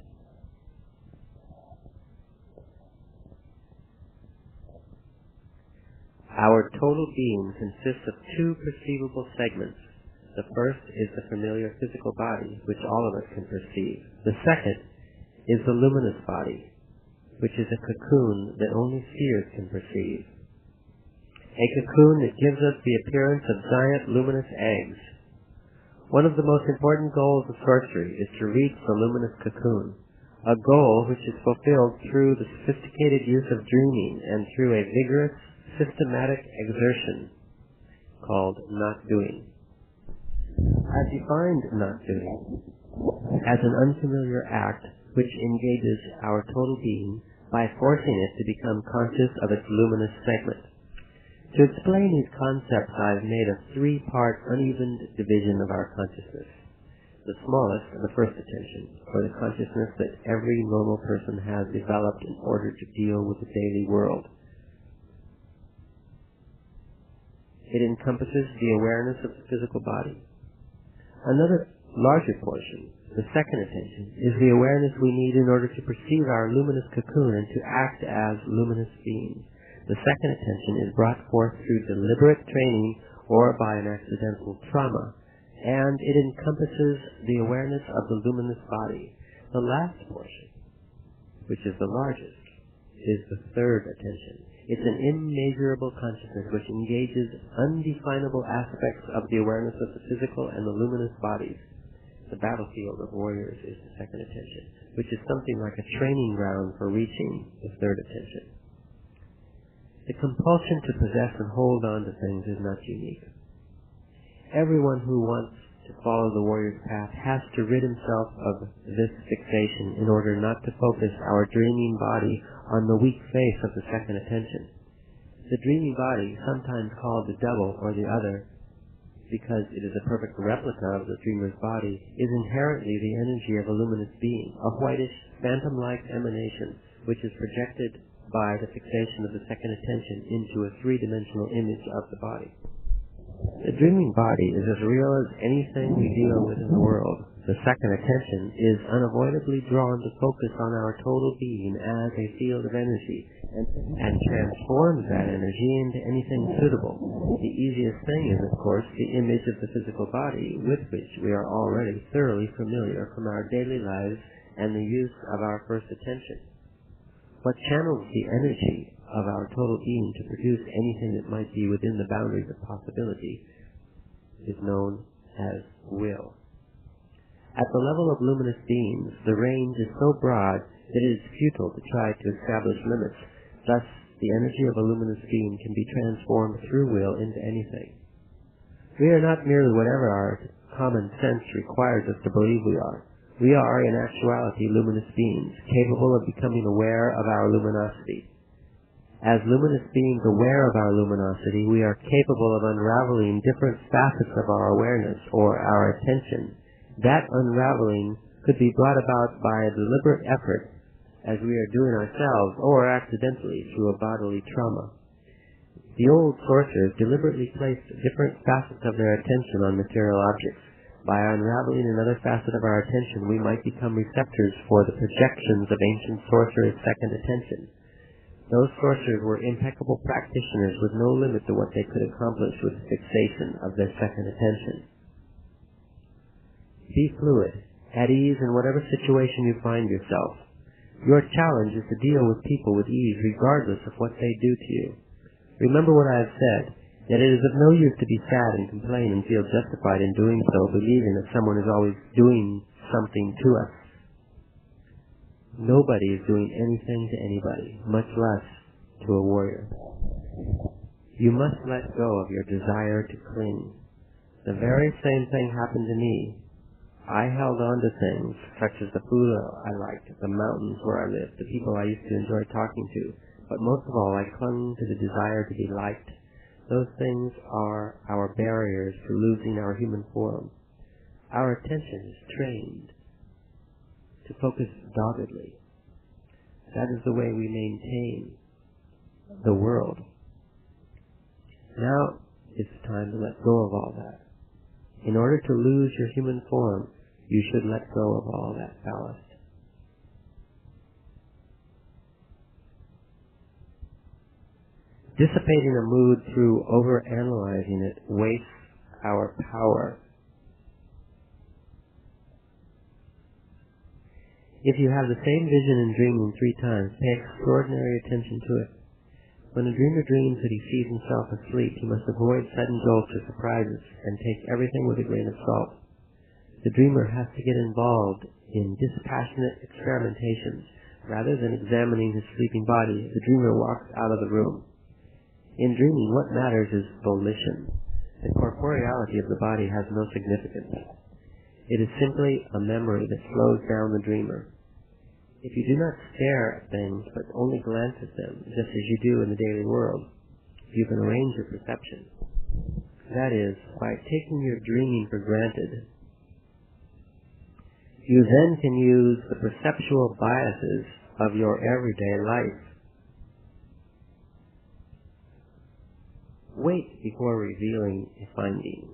Speaker 1: Our total being consists of two perceivable segments. The first is the familiar physical body, which all of us can perceive. The second is the luminous body, which is a cocoon that only seers can perceive. A cocoon that gives us the appearance of giant luminous eggs. One of the most important goals of sorcery is to reach the luminous cocoon, a goal which is fulfilled through the sophisticated use of dreaming and through a vigorous, systematic exertion called not doing. I've defined not doing as an unfamiliar act which engages our total being by forcing it to become conscious of its luminous segment. To explain these concepts, I've made a three-part uneven division of our consciousness. The smallest, the first attention, or the consciousness that every normal person has developed in order to deal with the daily world. It encompasses the awareness of the physical body. Another larger portion, the second attention, is the awareness we need in order to perceive our luminous cocoon and to act as luminous beings. The second attention is brought forth through deliberate training or by an accidental trauma, and it encompasses the awareness of the luminous body. The last portion, which is the largest, is the third attention. It's an immeasurable consciousness which engages undefinable aspects of the awareness of the physical and the luminous bodies. The battlefield of warriors is the second attention, which is something like a training ground for reaching the third attention. The compulsion to possess and hold on to things is not unique. Everyone who wants to follow the warrior's path has to rid himself of this fixation in order not to focus our dreaming body on the weak face of the second attention. The dreaming body, sometimes called the devil or the other, because it is a perfect replica of the dreamer's body, is inherently the energy of a luminous being, a whitish, phantom-like emanation, which is projected by the fixation of the second attention into a three-dimensional image of the body. The dreaming body is as real as anything we deal with in the world. The second attention is unavoidably drawn to focus on our total being as a field of energy and transforms that energy into anything suitable. The easiest thing is, of course, the image of the physical body, with which we are already thoroughly familiar from our daily lives and the use of our first attention. What channels the energy of our total being to produce anything that might be within the boundaries of possibility is known as will. At the level of luminous beings, the range is so broad that it is futile to try to establish limits. Thus, the energy of a luminous being can be transformed through will into anything. We are not merely whatever our common sense requires us to believe we are. We are, in actuality, luminous beings, capable of becoming aware of our luminosity. As luminous beings aware of our luminosity, we are capable of unraveling different facets of our awareness or our attention. That unraveling could be brought about by a deliberate effort, as we are doing ourselves, or accidentally through a bodily trauma. The old sorcerers deliberately placed different facets of their attention on material objects. By unraveling another facet of our attention, we might become receptors for the projections of ancient sorcerers' second attention. Those sorcerers were impeccable practitioners with no limit to what they could accomplish with the fixation of their second attention. Be fluid, at ease in whatever situation you find yourself. Your challenge is to deal with people with ease regardless of what they do to you. Remember what I have said, that it is of no use to be sad and complain and feel justified in doing so, believing that someone is always doing something to us. Nobody is doing anything to anybody, much less to a warrior. You must let go of your desire to cling. The very same thing happened to me. I held on to things, such as the food I liked, the mountains where I lived, the people I used to enjoy talking to, but most of all I clung to the desire to be liked. Those things are our barriers to losing our human form. Our attention is trained to focus doggedly. That is the way we maintain the world. Now it's time to let go of all that. In order to lose your human form, you should let go of all that ballast. Dissipating a mood through overanalyzing it wastes our power. If you have the same vision in dreaming 3 times, pay extraordinary attention to it. When a dreamer dreams that he sees himself asleep, he must avoid sudden jolts or surprises and take everything with a grain of salt. The dreamer has to get involved in dispassionate experimentations. Rather than examining his sleeping body, the dreamer walks out of the room. In dreaming, what matters is volition. The corporeality of the body has no significance. It is simply a memory that slows down the dreamer. If you do not stare at things, but only glance at them, just as you do in the daily world, you can arrange your perception. That is, by taking your dreaming for granted, you then can use the perceptual biases of your everyday life. Wait before revealing a finding.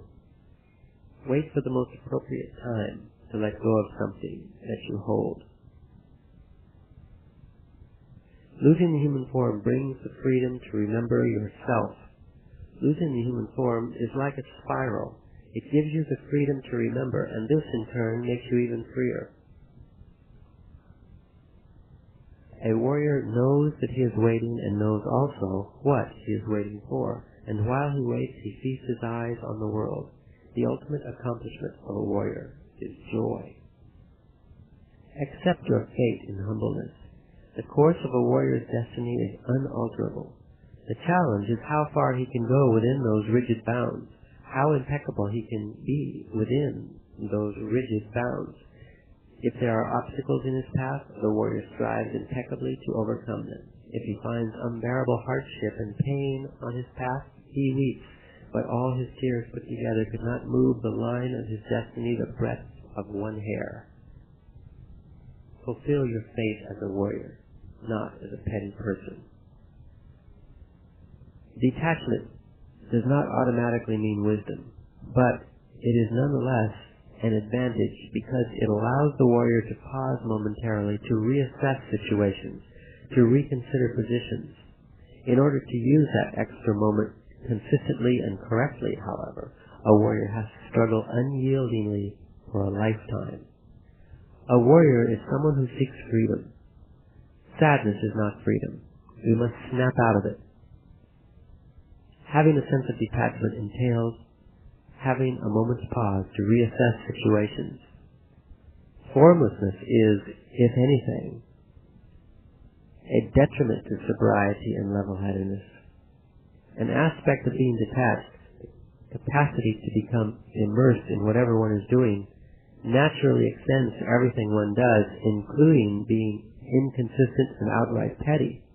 Speaker 1: Wait for the most appropriate time to let go of something that you hold. Losing the human form brings the freedom to remember yourself. Losing the human form is like a spiral. It gives you the freedom to remember, and this in turn makes you even freer. A warrior knows that he is waiting and knows also what he is waiting for, and while he waits he feasts his eyes on the world. The ultimate accomplishment of a warrior is joy. Accept your fate in humbleness. The course of a warrior's destiny is unalterable. The challenge is how far he can go within those rigid bounds, how impeccable he can be within those rigid bounds. If there are obstacles in his path, the warrior strives impeccably to overcome them. If he finds unbearable hardship and pain on his path, he weeps, but all his tears put together could not move the line of his destiny the breadth of one hair. Fulfill your fate as a warrior, not as a petty person. Detachment does not automatically mean wisdom, but it is nonetheless an advantage because it allows the warrior to pause momentarily to reassess situations, to reconsider positions. In order to use that extra moment consistently and correctly, however, a warrior has to struggle unyieldingly for a lifetime. A warrior is someone who seeks freedom. Sadness is not freedom. We must snap out of it. Having a sense of detachment entails having a moment's pause to reassess situations. Formlessness is, if anything, a detriment to sobriety and level-headedness. An aspect of being detached, the capacity to become immersed in whatever one is doing, naturally extends to everything one does, including being inconsistent and outright petty.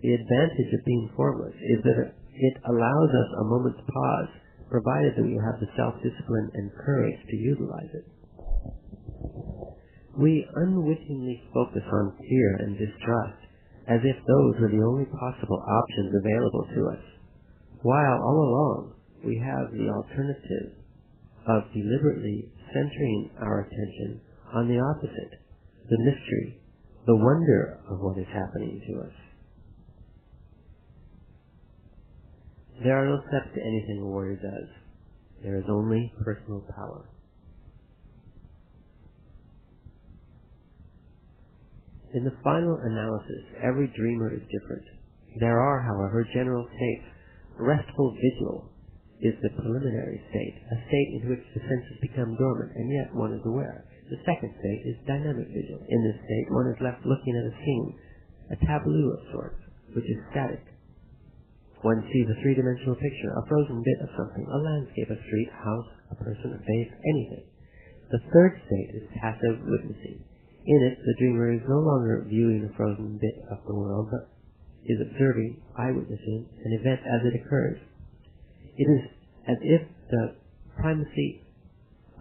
Speaker 1: The advantage of being formless is that it allows us a moment's pause, provided that we have the self-discipline and courage to utilize it. We unwittingly focus on fear and distrust, as if those were the only possible options available to us, while all along we have the alternative of deliberately centering our attention on the opposite, the mystery, the wonder of what is happening to us. There are no steps to anything a warrior does. There is only personal power. In the final analysis, every dreamer is different. There are, however, general states. Restful vigil is the preliminary state, a state in which the senses become dormant, and yet one is aware. The second state is dynamic vigil. In this state, one is left looking at a scene, a tableau of sorts, which is static. One sees a three-dimensional picture, a frozen bit of something, a landscape, a street, a house, a person, a face, anything. The third state is passive witnessing. In it, the dreamer is no longer viewing a frozen bit of the world, but is observing, eyewitnessing, an event as it occurs. It is as if the primacy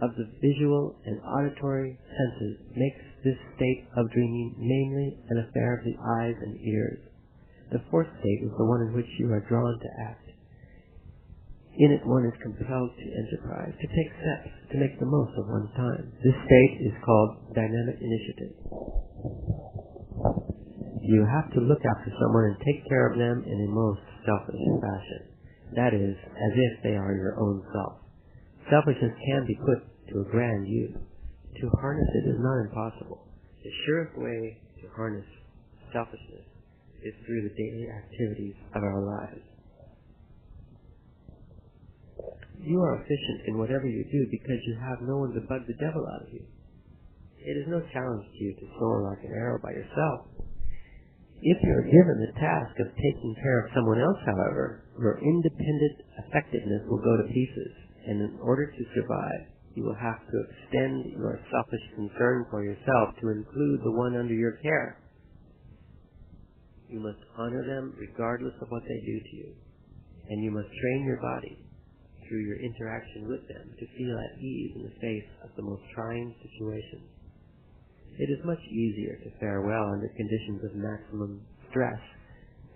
Speaker 1: of the visual and auditory senses makes this state of dreaming mainly an affair of the eyes and ears. The fourth state is the one in which you are drawn to act. In it one is compelled to enterprise, to take steps, to make the most of one's time. This state is called dynamic initiative. You have to look after someone and take care of them in a most selfish fashion. That is, as if they are your own self. Selfishness can be put to a grand use. To harness it is not impossible. The surest way to harness selfishness is through the daily activities of our lives. You are efficient in whatever you do because you have no one to bug the devil out of you. It is no challenge to you to soar like an arrow by yourself. If you are given the task of taking care of someone else, however, your independent effectiveness will go to pieces, and in order to survive, you will have to extend your selfish concern for yourself to include the one under your care. You must honor them regardless of what they do to you, and you must train your body through your interaction with them to feel at ease in the face of the most trying situations. It is much easier to fare well under conditions of maximum stress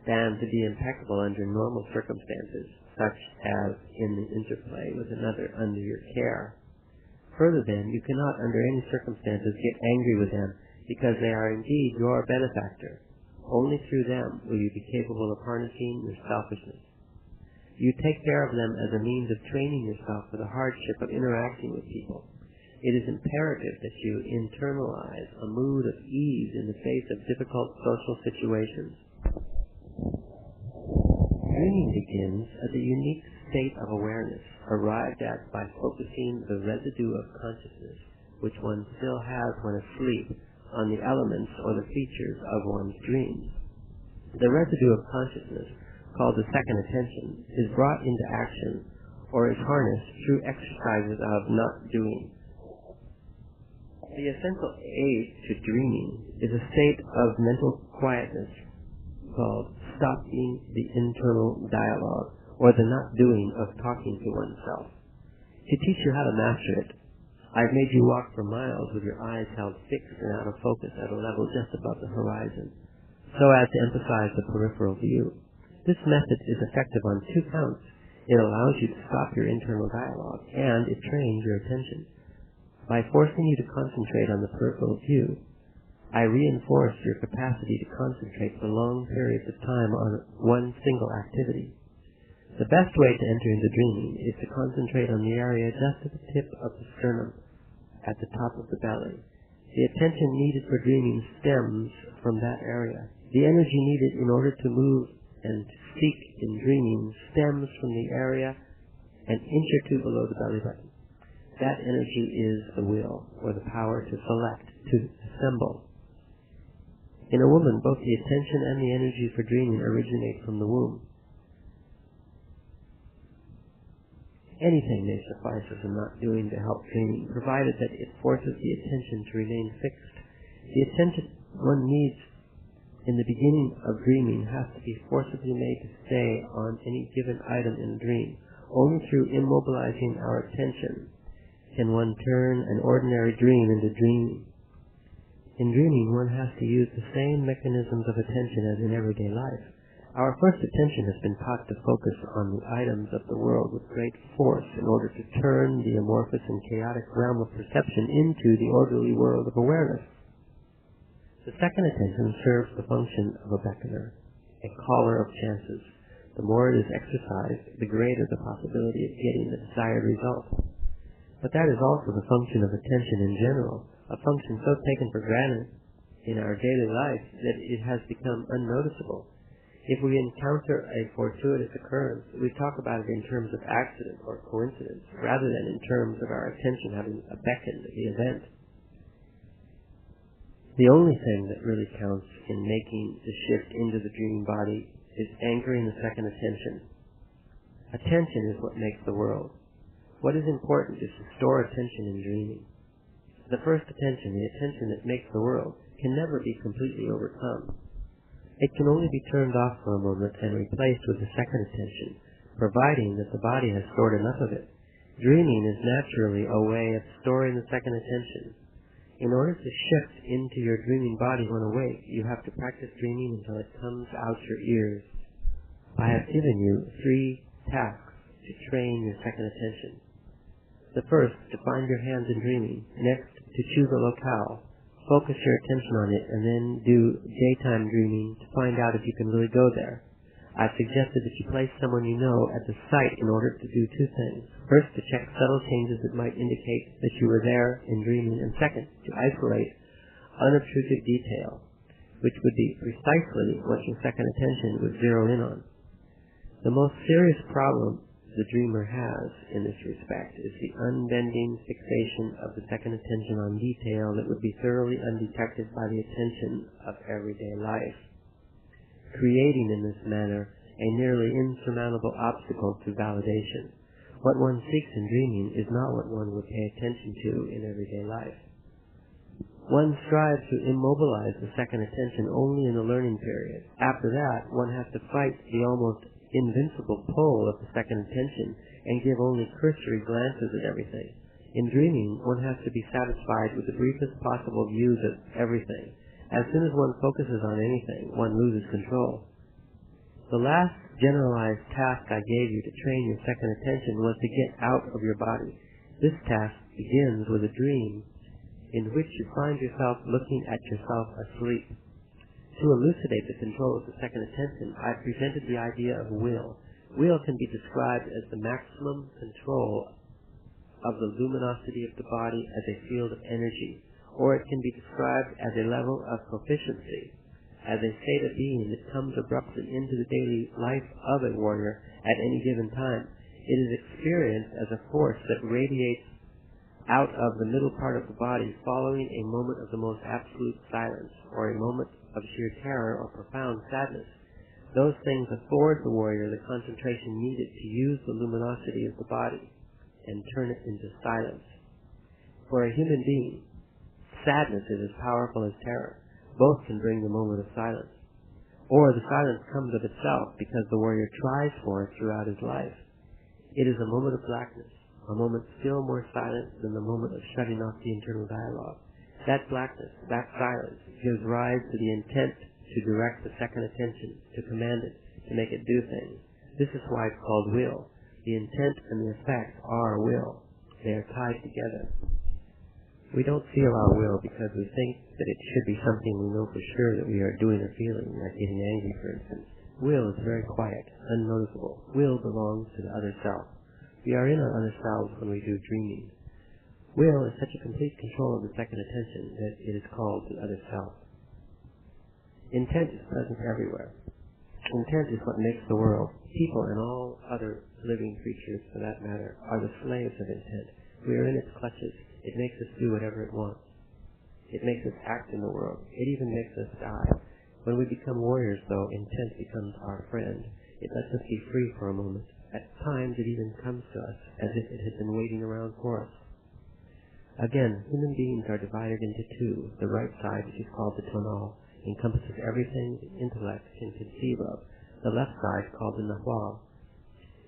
Speaker 1: than to be impeccable under normal circumstances, such as in the interplay with another under your care. Further then, you cannot under any circumstances get angry with them, because they are indeed your benefactor. Only through them will you be capable of harnessing your selfishness. You take care of them as a means of training yourself for the hardship of interacting with people. It is imperative that you internalize a mood of ease in the face of difficult social situations. Dreaming begins as a unique state of awareness, arrived at by focusing the residue of consciousness, which one still has when asleep, on the elements or the features of one's dreams. The residue of consciousness, called the second attention, is brought into action or is harnessed through exercises of not doing. The essential aid to dreaming is a state of mental quietness called stopping the internal dialogue, or the not doing of talking to oneself. To teach you how to master it, I've made you walk for miles with your eyes held fixed and out of focus at a level just above the horizon, so as to emphasize the peripheral view. This method is effective on 2 counts. It allows you to stop your internal dialogue, and it trains your attention. By forcing you to concentrate on the peripheral view, I reinforce your capacity to concentrate for long periods of time on one single activity. The best way to enter into dreaming is to concentrate on the area just at the tip of the sternum, at the top of the belly. The attention needed for dreaming stems from that area. The energy needed in order to move and to seek in dreaming stems from the area an inch or 2 below the belly button. That energy is the will, or the power to select, to assemble. In a woman, both the attention and the energy for dreaming originate from the womb. Anything may suffice as a not doing to help dreaming, provided that it forces the attention to remain fixed. The attention one needs in the beginning of dreaming has to be forcibly made to stay on any given item in a dream. Only through immobilizing our attention can one turn an ordinary dream into dreaming. In dreaming, one has to use the same mechanisms of attention as in everyday life. Our first attention has been taught to focus on the items of the world with great force in order to turn the amorphous and chaotic realm of perception into the orderly world of awareness. The second attention serves the function of a beckoner, a caller of chances. The more it is exercised, the greater the possibility of getting the desired result. But that is also the function of attention in general, a function so taken for granted in our daily life that it has become unnoticeable. If we encounter a fortuitous occurrence, we talk about it in terms of accident or coincidence, rather than in terms of our attention having a beckon to the event. The only thing that really counts in making the shift into the dreaming body is anchoring the second attention. Attention is what makes the world. What is important is to store attention in dreaming. The first attention, the attention that makes the world, can never be completely overcome. It can only be turned off for a moment and replaced with the second attention, providing that the body has stored enough of it. Dreaming is naturally a way of storing the second attention. In order to shift into your dreaming body when awake, you have to practice dreaming until it comes out your ears. I have given you 3 tasks to train your second attention. The first, to find your hands in dreaming. Next, to choose a locale. Focus your attention on it, and then do daytime dreaming to find out if you can really go there. I've suggested that you place someone you know at the site in order to do 2 things. First, to check subtle changes that might indicate that you were there in dreaming, and second, to isolate unobtrusive detail, which would be precisely what your second attention would zero in on. The most serious problem the dreamer has in this respect is the unbending fixation of the second attention on detail that would be thoroughly undetected by the attention of everyday life, creating in this manner a nearly insurmountable obstacle to validation. What one seeks in dreaming is not what one would pay attention to in everyday life. One strives to immobilize the second attention only in the learning period. After that, one has to fight the almost invincible pull of the second attention and give only cursory glances at everything. In dreaming, one has to be satisfied with the briefest possible views of everything. As soon as one focuses on anything, one loses control. The last generalized task I gave you to train your second attention was to get out of your body. This task begins with a dream in which you find yourself looking at yourself asleep. To elucidate the control of the second attention, I presented the idea of will. Will can be described as the maximum control of the luminosity of the body as a field of energy, or it can be described as a level of proficiency, as a state of being that comes abruptly into the daily life of a warrior at any given time. It is experienced as a force that radiates out of the middle part of the body following a moment of the most absolute silence, or a moment of sheer terror or profound sadness. Those things afford the warrior the concentration needed to use the luminosity of the body and turn it into silence. For a human being, sadness is as powerful as terror. Both can bring the moment of silence. Or the silence comes of itself because the warrior tries for it throughout his life. It is a moment of blackness, a moment still more silent than the moment of shutting off the internal dialogue. That blackness, that silence, gives rise to the intent to direct the second attention, to command it, to make it do things. This is why it's called will. The intent and the effect are will. They are tied together. We don't feel our will because we think that it should be something we know for sure that we are doing or feeling, like getting angry, for instance. Will is very quiet, unnoticeable. Will belongs to the other self. We are in our other selves when we do dreaming. Will is such a complete control of the second attention that it is called the other self. Intent is present everywhere. Intent is what makes the world. People and all other living creatures, for that matter, are the slaves of intent. We are in its clutches. It makes us do whatever it wants. It makes us act in the world. It even makes us die. When we become warriors, though, intent becomes our friend. It lets us be free for a moment. At times it even comes to us as if it had been waiting around for us. Again, human beings are divided into two. The right side, which is called the tonal, encompasses everything the intellect can conceive of. The left side, called the nahua,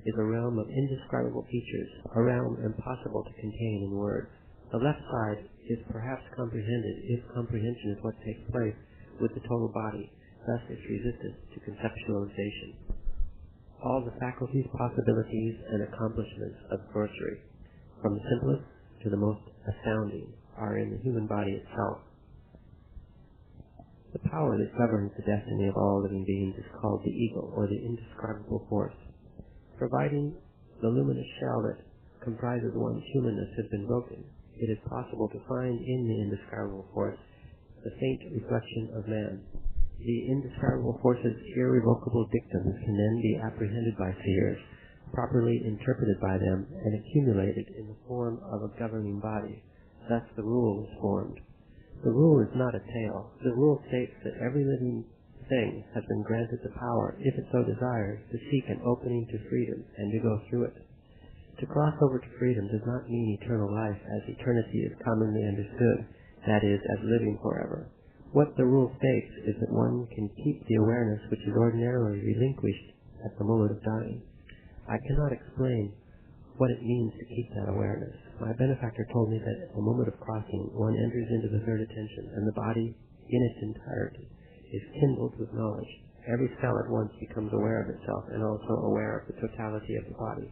Speaker 1: is a realm of indescribable features, a realm impossible to contain in words. The left side is perhaps comprehended, if comprehension is what takes place, with the total body, thus its resistance to conceptualization. All the faculties, possibilities, and accomplishments of sorcery, from the simplest to the most astounding, are in the human body itself. The power that governs the destiny of all living beings is called the ego, or the indescribable force. Providing the luminous shell that comprises one's humanness has been broken, it is possible to find in the indescribable force the faint reflection of man. The indescribable force's irrevocable dictums can then be apprehended by seers, properly interpreted by them, and accumulated in the form of a governing body. Thus the rule is formed. The rule is not a tale. The rule states that every living thing has been granted the power, if it so desires, to seek an opening to freedom and to go through it. To cross over to freedom does not mean eternal life as eternity is commonly understood, that is, as living forever. What the rule states is that one can keep the awareness which is ordinarily relinquished at the moment of dying. I cannot explain what it means to keep that awareness. My benefactor told me that at the moment of crossing, one enters into the third attention, and the body, in its entirety, is kindled with knowledge. Every cell at once becomes aware of itself, and also aware of the totality of the body.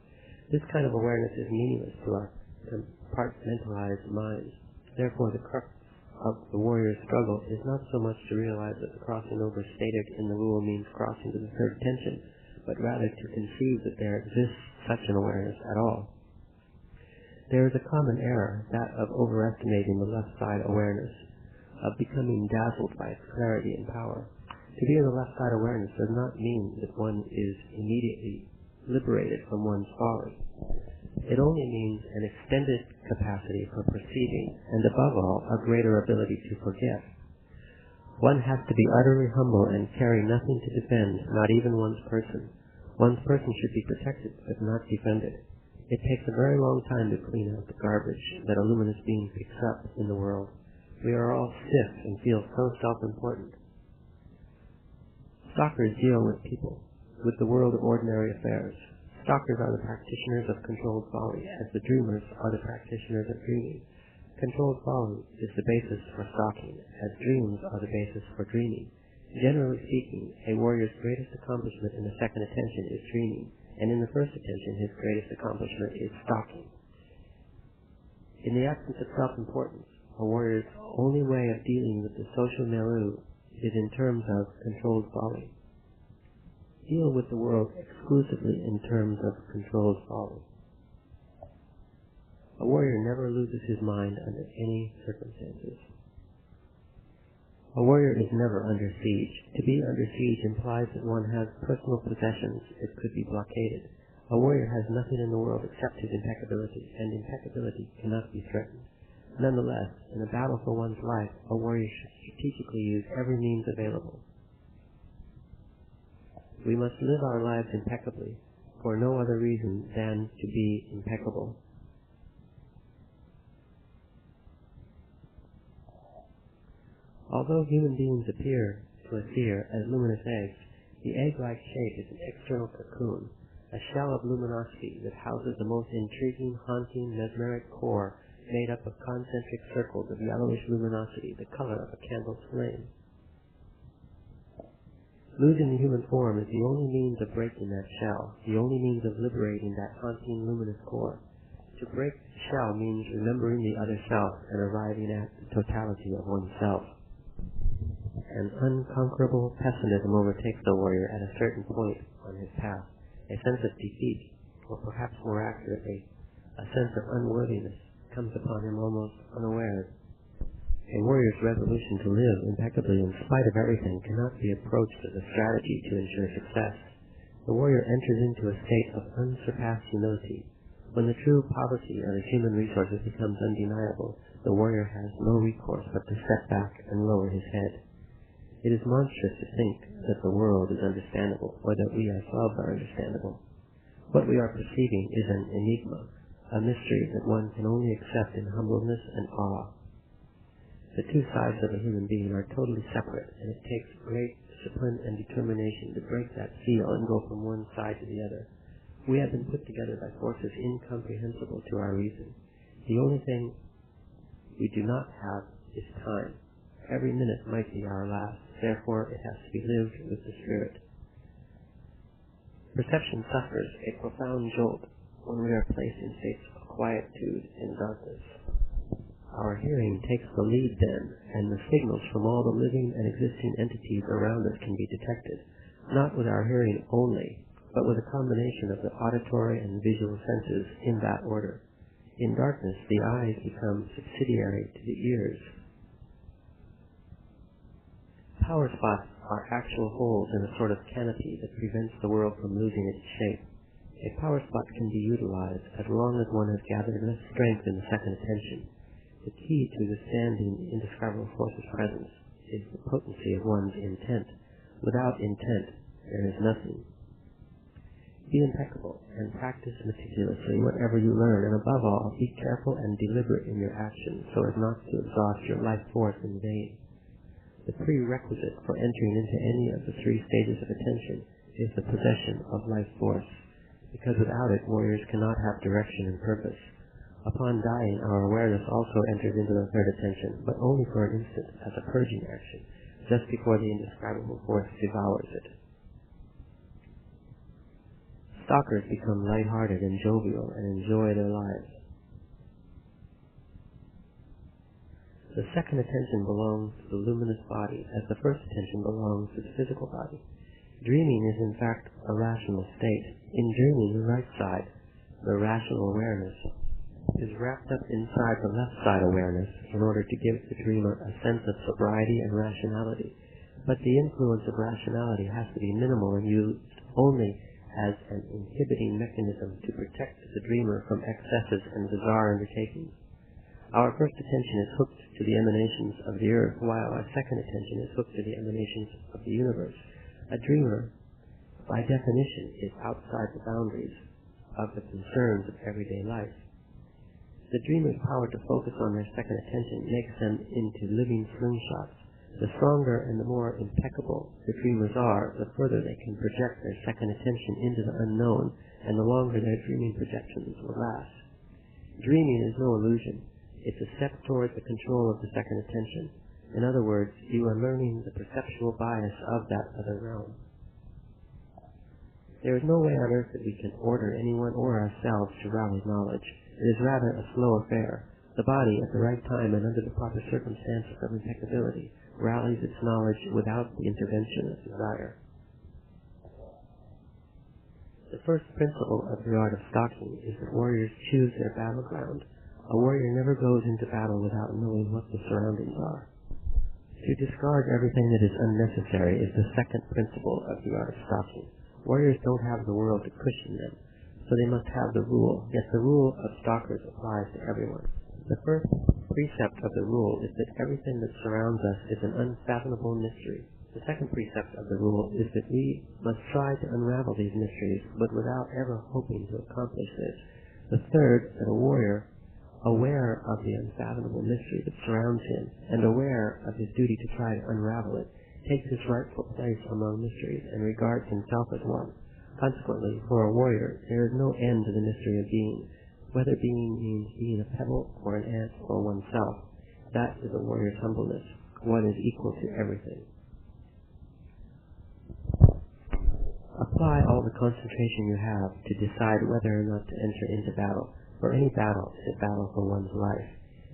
Speaker 1: This kind of awareness is meaningless to our compartmentalized minds. Therefore, the crux of the warrior's struggle is not so much to realize that the crossing over stated in the rule means crossing to the third attention, but rather to conceive that there exists such an awareness at all. There is a common error, that of overestimating the left side awareness, of becoming dazzled by its clarity and power. To be in the left side awareness does not mean that one is immediately liberated from one's folly. It only means an extended capacity for perceiving, and above all, a greater ability to forget. One has to be utterly humble and carry nothing to defend, not even one's person. One's person should be protected, but not defended. It takes a very long time to clean out the garbage that a luminous being picks up in the world. We are all stiff and feel so self-important. Stalkers deal with people, with the world of ordinary affairs. Stalkers are the practitioners of controlled folly, as the dreamers are the practitioners of dreaming. Controlled folly is the basis for stalking, as dreams are the basis for dreaming. Generally speaking, a warrior's greatest accomplishment in the second attention is dreaming, and in the first attention his greatest accomplishment is stalking. In the absence of self-importance, a warrior's only way of dealing with the social milieu is in terms of controlled folly. Deal with the world exclusively in terms of controlled folly. A warrior never loses his mind under any circumstances. A warrior is never under siege. To be under siege implies that one has personal possessions that could be blockaded. A warrior has nothing in the world except his impeccability, and impeccability cannot be threatened. Nonetheless, in a battle for one's life, a warrior should strategically use every means available. We must live our lives impeccably, for no other reason than to be impeccable. Although human beings appear to a seer as luminous eggs, the egg-like shape is an external cocoon, a shell of luminosity that houses the most intriguing, haunting, mesmeric core made up of concentric circles of yellowish luminosity, the color of a candle's flame. Losing the human form is the only means of breaking that shell, the only means of liberating that haunting, luminous core. To break the shell means remembering the other self and arriving at the totality of oneself. An unconquerable pessimism overtakes the warrior at a certain point on his path. A sense of defeat, or perhaps more accurately, a sense of unworthiness, comes upon him almost unawares. A warrior's resolution to live impeccably in spite of everything cannot be approached as a strategy to ensure success. The warrior enters into a state of unsurpassed humility. When the true poverty of his human resources becomes undeniable, the warrior has no recourse but to step back and lower his head. It is monstrous to think that the world is understandable, or that we ourselves are understandable. What we are perceiving is an enigma, a mystery that one can only accept in humbleness and awe. The two sides of a human being are totally separate, and it takes great discipline and determination to break that seal and go from one side to the other. We have been put together by forces incomprehensible to our reason. The only thing we do not have is time. Every minute might be our last. Therefore, it has to be lived with the spirit. Perception suffers a profound jolt when we are placed in states of quietude and darkness. Our hearing takes the lead then, and the signals from all the living and existing entities around us can be detected, not with our hearing only, but with a combination of the auditory and visual senses in that order. In darkness, the eyes become subsidiary to the ears. Power spots are actual holes in a sort of canopy that prevents the world from losing its shape. A power spot can be utilized as long as one has gathered enough strength in the second attention. The key to withstanding indescribable forces' presence is the potency of one's intent. Without intent, there is nothing. Be impeccable and practice meticulously whatever you learn, and above all, be careful and deliberate in your actions so as not to exhaust your life force in vain. The prerequisite for entering into any of the three stages of attention is the possession of life force, because without it, warriors cannot have direction and purpose. Upon dying, our awareness also enters into the third attention, but only for an instant as a purging action, just before the indescribable force devours it. Stalkers become light-hearted and jovial and enjoy their lives. The second attention belongs to the luminous body, as the first attention belongs to the physical body. Dreaming is in fact a rational state. In dreaming, the right side, the rational awareness, is wrapped up inside the left side awareness in order to give the dreamer a sense of sobriety and rationality. But the influence of rationality has to be minimal and used only as an inhibiting mechanism to protect the dreamer from excesses and bizarre undertakings. Our first attention is hooked to the emanations of the earth, while our second attention is hooked to the emanations of the universe. A dreamer, by definition, is outside the boundaries of the concerns of everyday life. The dreamer's power to focus on their second attention makes them into living slingshots. The stronger and the more impeccable the dreamers are, the further they can project their second attention into the unknown, and the longer their dreaming projections will last. Dreaming is no illusion. It's a step toward the control of the second attention. In other words, you are learning the perceptual bias of that other realm. There is no way on earth that we can order anyone or ourselves to rally knowledge. It is rather a slow affair, The body, at the right time and under the proper circumstances of impeccability, rallies its knowledge without the intervention of desire. The first principle of the art of stalking is that warriors choose their battleground. A warrior never goes into battle without knowing what the surroundings are. To discard everything that is unnecessary is the second principle of the art of stalking. Warriors don't have the world to cushion them, so they must have the rule, yet the rule of stalkers applies to everyone. The first precept of the rule is that everything that surrounds us is an unfathomable mystery. The second precept of the rule is that we must try to unravel these mysteries, but without ever hoping to accomplish this. The third, that a warrior, aware of the unfathomable mystery that surrounds him, and aware of his duty to try to unravel it, takes his rightful place among mysteries and regards himself as one. Consequently, for a warrior, there is no end to the mystery of being. Whether being means being a pebble or an ant or oneself, that is a warrior's humbleness. One is equal to everything. Apply all the concentration you have to decide whether or not to enter into battle, for any battle is a battle for one's life.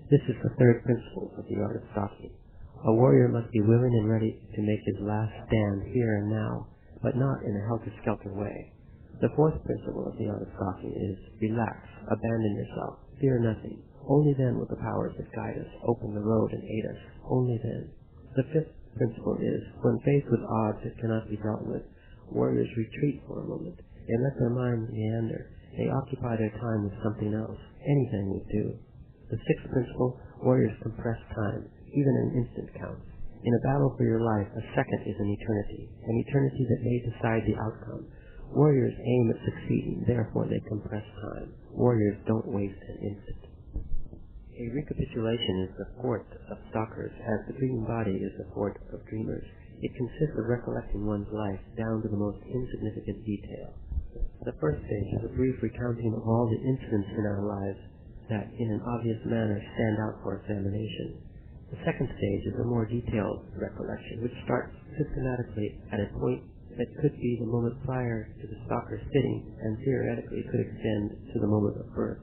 Speaker 1: This is the third principle of the art of stalking. A warrior must be willing and ready to make his last stand here and now, but not in a helter-skelter way. The fourth principle of the art of stalking is, relax, abandon yourself, fear nothing. Only then will the powers that guide us open the road and aid us. Only then. The fifth principle is, when faced with odds that cannot be dealt with, warriors retreat for a moment. They let their minds meander. They occupy their time with something else. Anything would do. The sixth principle, warriors compress time. Even an instant counts. In a battle for your life, a second is an eternity that may decide the outcome. Warriors aim at succeeding, therefore they compress time. Warriors don't waste an instant. A recapitulation is the fort of stalkers, as the dreaming body is the fort of dreamers. It consists of recollecting one's life down to the most insignificant detail. The first stage is a brief recounting of all the incidents in our lives that, in an obvious manner, stand out for examination. The second stage is a more detailed recollection, which starts systematically at a point that could be the moment prior to the stalker sitting, and theoretically could extend to the moment of birth.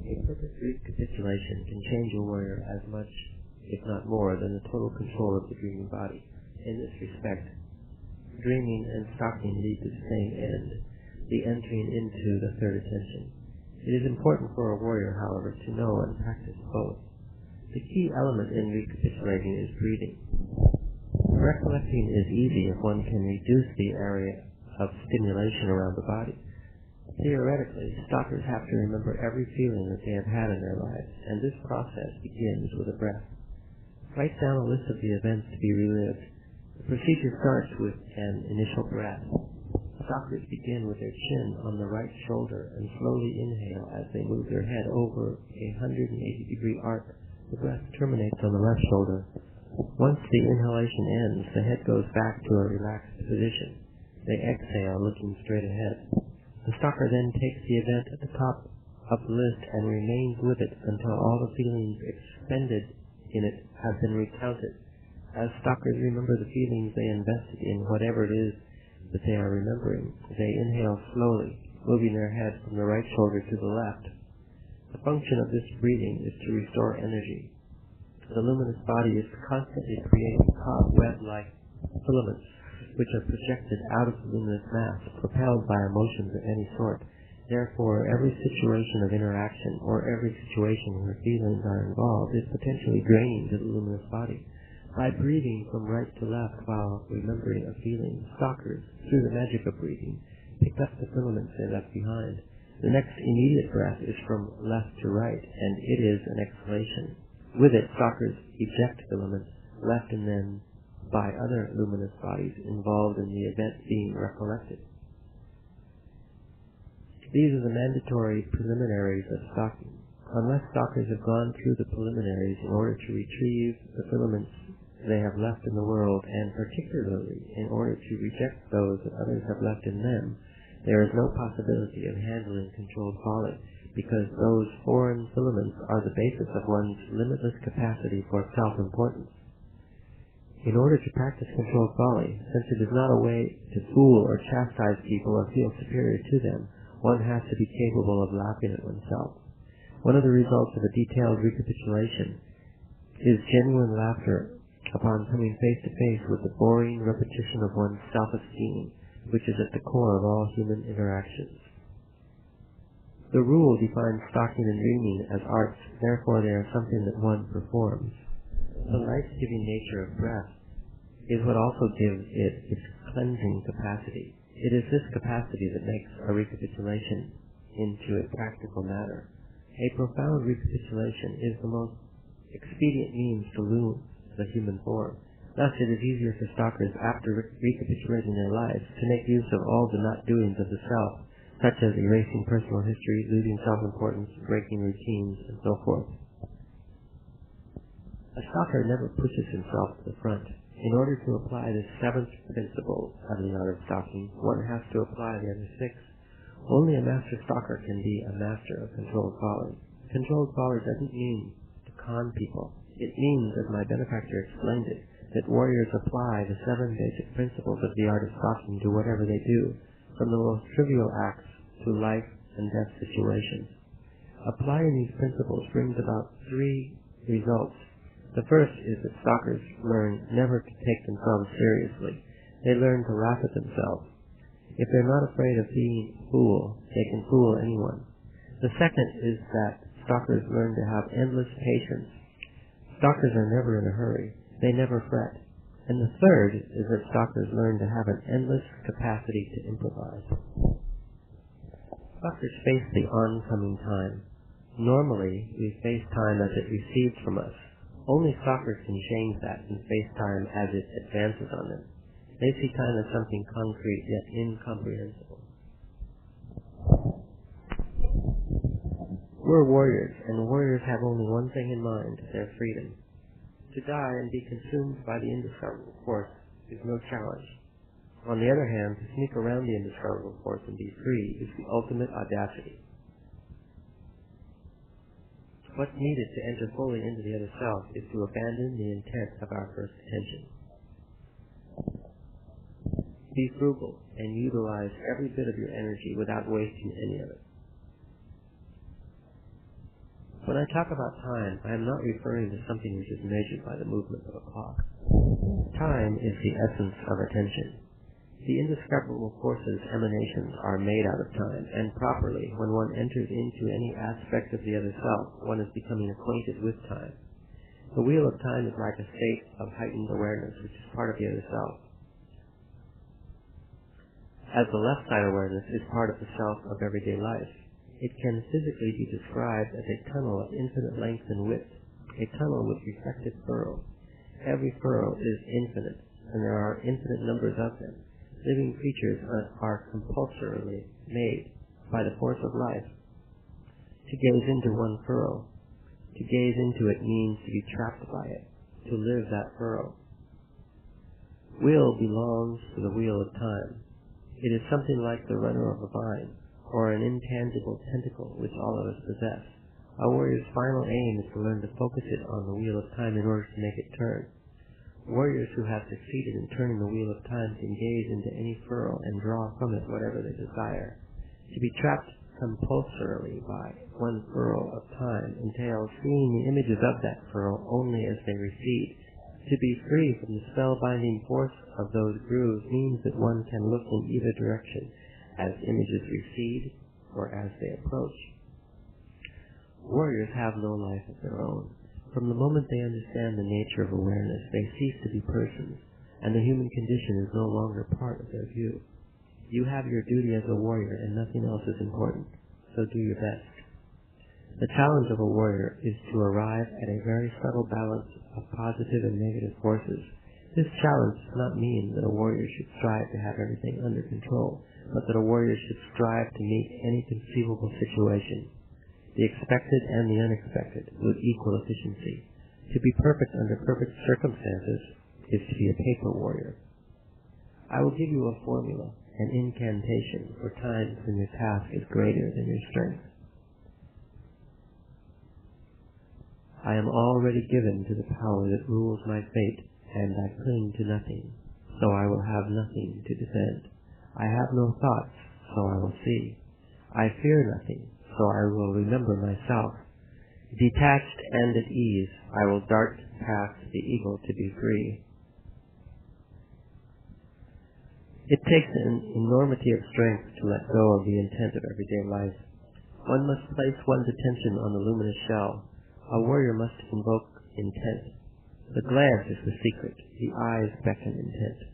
Speaker 1: A perfect recapitulation can change a warrior as much, if not more, than the total control of the dreaming body. In this respect, dreaming and stalking lead to the same end, the entering into the third attention. It is important for a warrior, however, to know and practice both. The key element in recapitulating is breathing. Recollecting is easy if one can reduce the area of stimulation around the body. Theoretically, stalkers have to remember every feeling that they have had in their lives, and this process begins with a breath. Write down a list of the events to be relived. The procedure starts with an initial breath. Stalkers begin with their chin on the right shoulder and slowly inhale as they move their head over a 180-degree arc. The breath terminates on the left shoulder. Once the inhalation ends, the head goes back to a relaxed position. They exhale, looking straight ahead. The stalker then takes the event at the top of the list and remains with it until all the feelings expended in it have been recounted. As stalkers remember the feelings they invested in whatever it is that they are remembering, they inhale slowly, moving their head from the right shoulder to the left. The function of this breathing is to restore energy. The luminous body is constantly creating cobweb-like filaments, which are projected out of the luminous mass, propelled by emotions of any sort. Therefore, every situation of interaction, or every situation where feelings are involved, is potentially draining to the luminous body. By breathing from right to left while remembering a feeling, stalkers, through the magic of breathing, pick up the filaments they left behind. The next immediate breath is from left to right, and it is an exhalation. With it, stalkers eject filaments left in them by other luminous bodies involved in the event being recollected. These are the mandatory preliminaries of stalking. Unless stalkers have gone through the preliminaries in order to retrieve the filaments they have left in the world, and particularly in order to reject those that others have left in them, there is no possibility of handling controlled folly. because those foreign filaments are the basis of one's limitless capacity for self-importance. In order to practice controlled folly, since it is not a way to fool or chastise people or feel superior to them, one has to be capable of laughing at oneself. One of the results of a detailed recapitulation is genuine laughter upon coming face to face with the boring repetition of one's self-esteem, which is at the core of all human interactions. The rule defines stalking and dreaming as arts, therefore they are something that one performs. The life-giving nature of breath is what also gives it its cleansing capacity. It is this capacity that makes a recapitulation into a practical matter. A profound recapitulation is the most expedient means to lose the human form. Thus it is easier for stalkers, after recapitulating their lives, to make use of all the not-doings of the self, such as erasing personal history, losing self-importance, breaking routines, and so forth. A stalker never pushes himself to the front. In order to apply this seventh principle of the art of stalking, one has to apply the other six. Only a master stalker can be a master of controlled folly. Controlled folly doesn't mean to con people. It means, as my benefactor explained it, that warriors apply the 7 basic principles of the art of stalking to whatever they do, from the most trivial acts to life and death situations. Applying these principles brings about 3 results. The first is that stalkers learn never to take themselves seriously. They learn to laugh at themselves. If they're not afraid of being a fool, they can fool anyone. The second is that stalkers learn to have endless patience. Stalkers are never in a hurry. They never fret. And the third is that stalkers learn to have an endless capacity to improvise. Stalkers face the oncoming time. Normally, we face time as it recedes from us. Only stalkers can change that and face time as it advances on them. They see time as something concrete yet incomprehensible. We're warriors, and warriors have only one thing in mind, their freedom. To die and be consumed by the indescribable force is no challenge. On the other hand, to sneak around the indescribable force and be free is the ultimate audacity. What's needed to enter fully into the other self is to abandon the intent of our first attention. Be frugal and utilize every bit of your energy without wasting any of it. When I talk about time, I am not referring to something which is measured by the movement of a clock. Time is the essence of attention. The indescribable forces' emanations are made out of time, and properly, when one enters into any aspect of the other self, one is becoming acquainted with time. The wheel of time is like a state of heightened awareness, which is part of the other self. As the left side awareness is part of the self of everyday life, it can physically be described as a tunnel of infinite length and width, a tunnel with reflected furrows. Every furrow is infinite, and there are infinite numbers of them. Living creatures are compulsorily made by the force of life to gaze into one furrow. To gaze into it means to be trapped by it, to live that furrow. Will belongs to the wheel of time. It is something like the runner of a vine, or an intangible tentacle which all of us possess. A warrior's final aim is to learn to focus it on the wheel of time in order to make it turn. Warriors who have succeeded in turning the wheel of time can gaze into any furrow and draw from it whatever they desire. To be trapped compulsorily by one furrow of time entails seeing the images of that furrow only as they recede. To be free from the spellbinding force of those grooves means that one can look in either direction, as images recede or as they approach. Warriors have no life of their own. From the moment they understand the nature of awareness, they cease to be persons, and the human condition is no longer part of their view. You have your duty as a warrior, and nothing else is important, so do your best. The challenge of a warrior is to arrive at a very subtle balance of positive and negative forces. This challenge does not mean that a warrior should strive to have everything under control, but that a warrior should strive to meet any conceivable situation. The expected and the unexpected with equal efficiency. To be perfect under perfect circumstances is to be a paper warrior. I will give you a formula, an incantation for times when your task is greater than your strength. I am already given to the power that rules my fate, and I cling to nothing, so I will have nothing to defend. I have no thoughts, so I will see. I fear nothing, so I will remember myself. Detached and at ease, I will dart past the evil to be free. It takes an enormity of strength to let go of the intent of everyday life. One must place one's attention on the luminous shell. A warrior must invoke intent. The glance is the secret. The eyes beckon intent.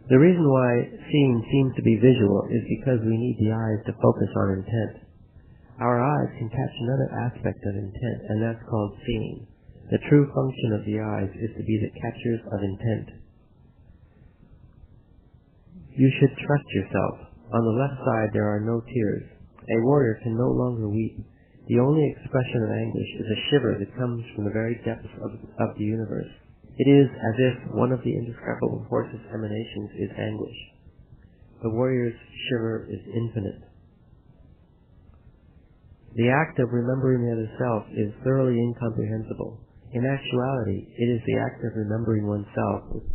Speaker 1: The reason why seeing seems to be visual is because we need the eyes to focus on intent. Our eyes can catch another aspect of intent, and that's called seeing. The true function of the eyes is to be the catchers of intent. You should trust yourself. On the left side there are no tears. A warrior can no longer weep. The only expression of anguish is a shiver that comes from the very depths of the universe. It is as if one of the indescribable forces' emanations is anguish. The warrior's shiver is infinite. The act of remembering the other self is thoroughly incomprehensible. In actuality, it is the act of remembering oneself,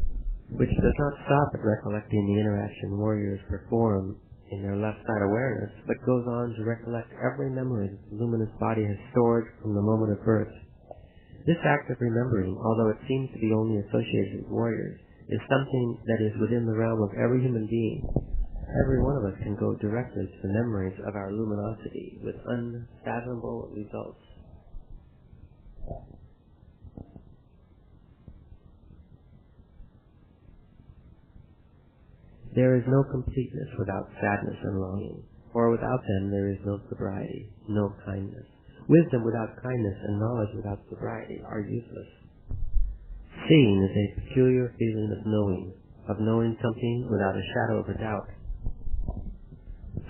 Speaker 1: which does not stop at recollecting the interaction warriors perform in their left side awareness, but goes on to recollect every memory that the luminous body has stored from the moment of birth. This act of remembering, although it seems to be only associated with warriors, is something that is within the realm of every human being. Every one of us can go directly to the memories of our luminosity with unfathomable results. There is no completeness without sadness and longing, for without them there is no sobriety, no kindness. Wisdom without kindness and knowledge without sobriety are useless. Seeing is a peculiar feeling of knowing something without a shadow of a doubt.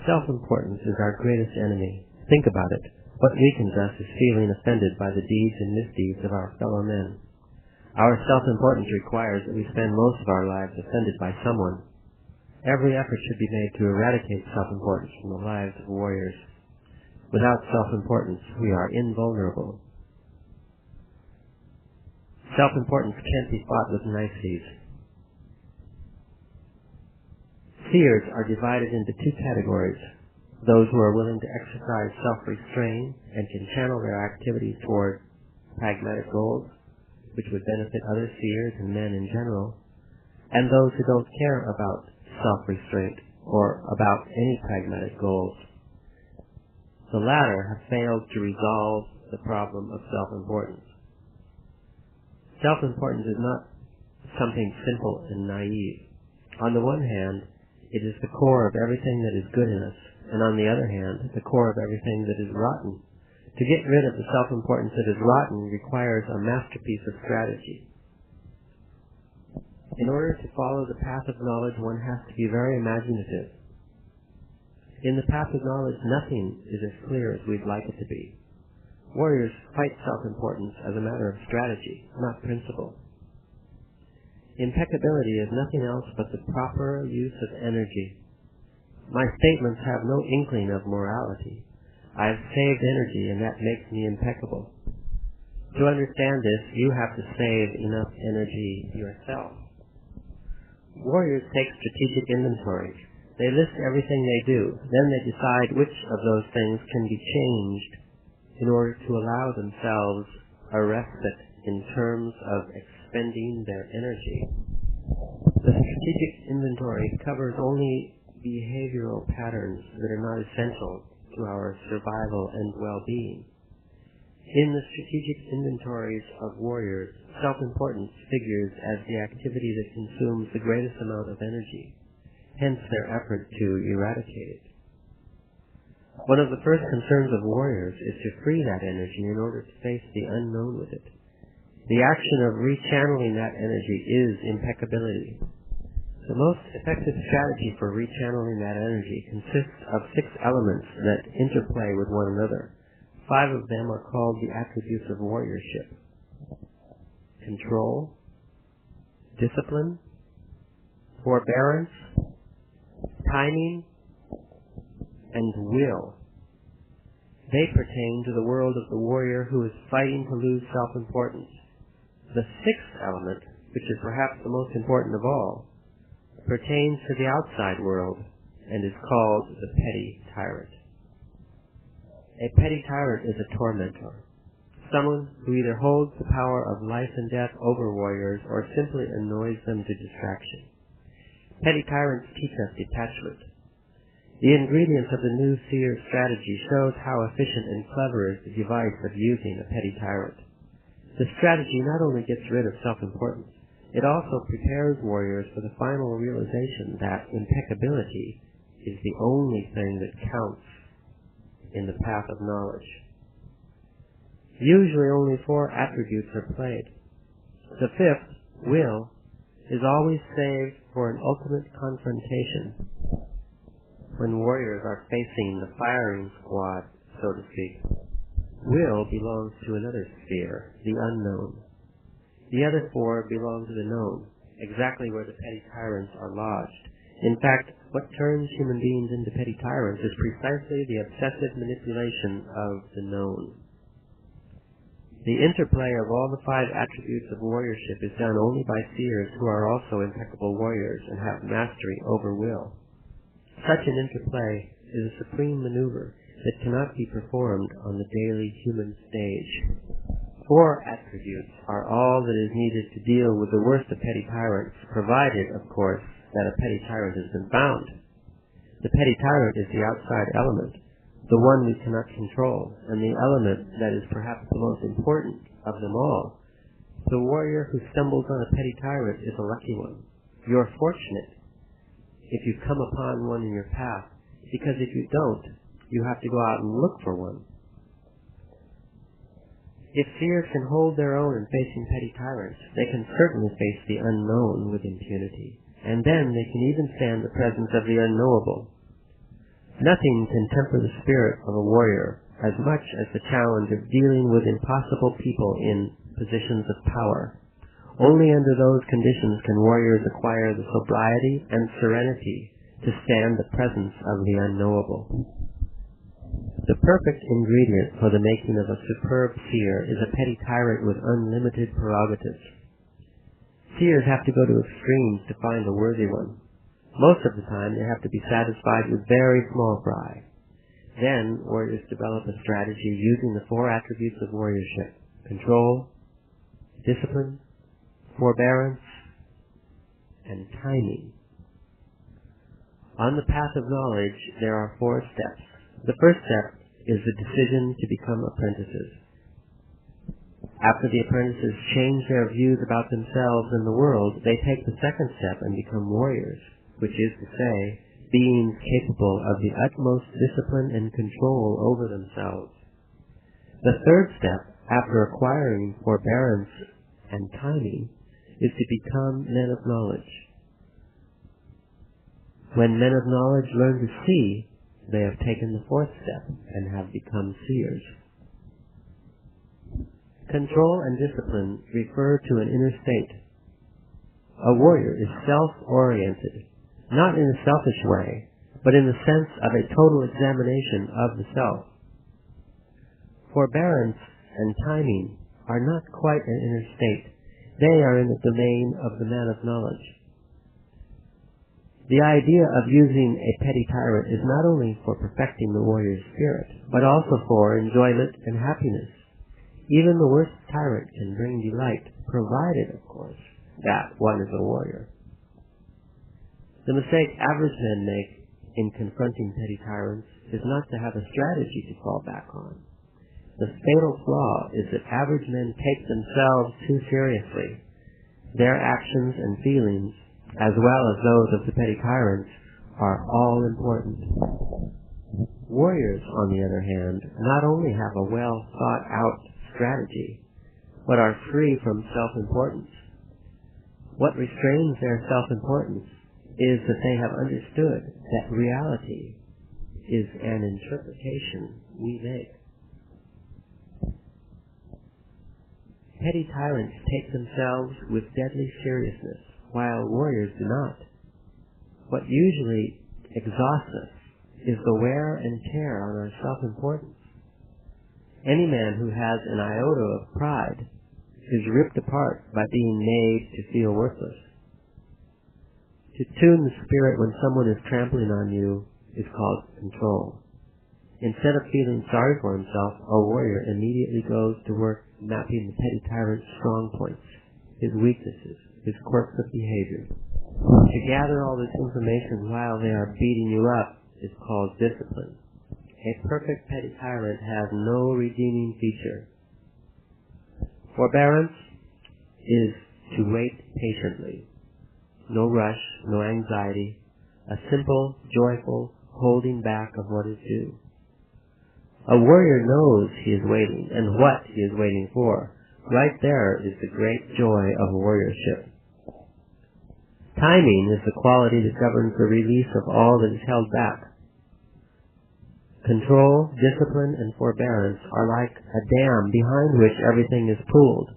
Speaker 1: Self-importance is our greatest enemy. Think about it. What weakens us is feeling offended by the deeds and misdeeds of our fellow men. Our self-importance requires that we spend most of our lives offended by someone. Every effort should be made to eradicate self-importance from the lives of warriors. Without self-importance, we are invulnerable. Self-importance can't be fought with niceties. Seers are divided into two categories: those who are willing to exercise self-restraint and can channel their activities toward pragmatic goals, which would benefit other seers and men in general, and those who don't care about self-restraint or about any pragmatic goals. The latter have failed to resolve the problem of self-importance. Self-importance is not something simple and naive. On the one hand, it is the core of everything that is good in us, and on the other hand, the core of everything that is rotten. To get rid of the self-importance that is rotten requires a masterpiece of strategy. In order to follow the path of knowledge, one has to be very imaginative. In the path of knowledge, nothing is as clear as we'd like it to be. Warriors fight self-importance as a matter of strategy, not principle. Impeccability is nothing else but the proper use of energy. My statements have no inkling of morality. I have saved energy, and that makes me impeccable. To understand this, you have to save enough energy yourself. Warriors take strategic inventory. They list everything they do. Then they decide which of those things can be changed in order to allow themselves a respite in terms of expending their energy. The strategic inventory covers only behavioral patterns that are not essential to our survival and well-being. In the strategic inventories of warriors, self-importance figures as the activity that consumes the greatest amount of energy, hence their effort to eradicate it. One of the first concerns of warriors is to free that energy in order to face the unknown with it. The action of rechanneling that energy is impeccability. The most effective strategy for rechanneling that energy consists of 6 elements that interplay with one another. 5 of them are called the attributes of warriorship: control, discipline, forbearance, timing, and will. They pertain to the world of the warrior who is fighting to lose self-importance. The sixth element, which is perhaps the most important of all, pertains to the outside world and is called the petty tyrant. A petty tyrant is a tormentor, someone who either holds the power of life and death over warriors or simply annoys them to distraction. Petty tyrants teach us detachment. The ingredients of the new seer strategy shows how efficient and clever is the device of using a petty tyrant. The strategy not only gets rid of self-importance, it also prepares warriors for the final realization that impeccability is the only thing that counts in the path of knowledge. Usually only 4 attributes are played. The fifth, will, is always saved for an ultimate confrontation when warriors are facing the firing squad, so to speak. Will belongs to another sphere, the unknown. The other 4 belong to the known, exactly where the petty tyrants are lodged. In fact, what turns human beings into petty tyrants is precisely the obsessive manipulation of the known. The interplay of all the 5 attributes of warriorship is done only by seers who are also impeccable warriors and have mastery over will. Such an interplay is a supreme maneuver that cannot be performed on the daily human stage. 4 attributes are all that is needed to deal with the worst of petty tyrants, provided, of course, that a petty tyrant has been found. The petty tyrant is the outside element, the one we cannot control, and the element that is perhaps the most important of them all. The warrior who stumbles on a petty tyrant is a lucky one. You're fortunate if you come upon one in your path, because if you don't, you have to go out and look for one. If seers can hold their own in facing petty tyrants, they can certainly face the unknown with impunity, and then they can even stand the presence of the unknowable. Nothing can temper the spirit of a warrior as much as the challenge of dealing with impossible people in positions of power. Only under those conditions can warriors acquire the sobriety and serenity to stand the presence of the unknowable. The perfect ingredient for the making of a superb seer is a petty tyrant with unlimited prerogatives. Seers have to go to extremes to find a worthy one. Most of the time they have to be satisfied with very small fry. Then warriors develop a strategy using the 4 attributes of warriorship: control, discipline, forbearance, and timing. On the path of knowledge, there are 4 steps. The first step is the decision to become apprentices. After the apprentices change their views about themselves and the world, they take the second step and become warriors, which is to say, beings capable of the utmost discipline and control over themselves. The third step, after acquiring forbearance and timing, is to become men of knowledge. When men of knowledge learn to see, they have taken the 4th step and have become seers. Control and discipline refer to an inner state. A warrior is self-oriented, not in a selfish way, but in the sense of a total examination of the self. Forbearance and timing are not quite an inner state. They are in the domain of the man of knowledge. The idea of using a petty tyrant is not only for perfecting the warrior's spirit, but also for enjoyment and happiness. Even the worst tyrant can bring delight, provided, of course, that one is a warrior. The mistake average men make in confronting petty tyrants is not to have a strategy to fall back on. The fatal flaw is that average men take themselves too seriously. Their actions and feelings, as well as those of the petty tyrants, are all important. Warriors, on the other hand, not only have a well thought out strategy, but are free from self-importance. What restrains their self-importance is that they have understood that reality is an interpretation we make. Petty tyrants take themselves with deadly seriousness, while warriors do not. What usually exhausts us is the wear and tear on our self-importance. Any man who has an iota of pride is ripped apart by being made to feel worthless. To tune the spirit when someone is trampling on you is called control. Instead of feeling sorry for himself, a warrior immediately goes to work mapping the petty tyrant's strong points, his weaknesses, his quirks of behavior. To gather all this information while they are beating you up is called discipline. A perfect petty tyrant has no redeeming feature. Forbearance is to wait patiently. No rush, no anxiety, a simple, joyful holding back of what is due. A warrior knows he is waiting and what he is waiting for. Right there is the great joy of warriorship. Timing is the quality that governs the release of all that is held back. Control, discipline, and forbearance are like a dam behind which everything is pooled.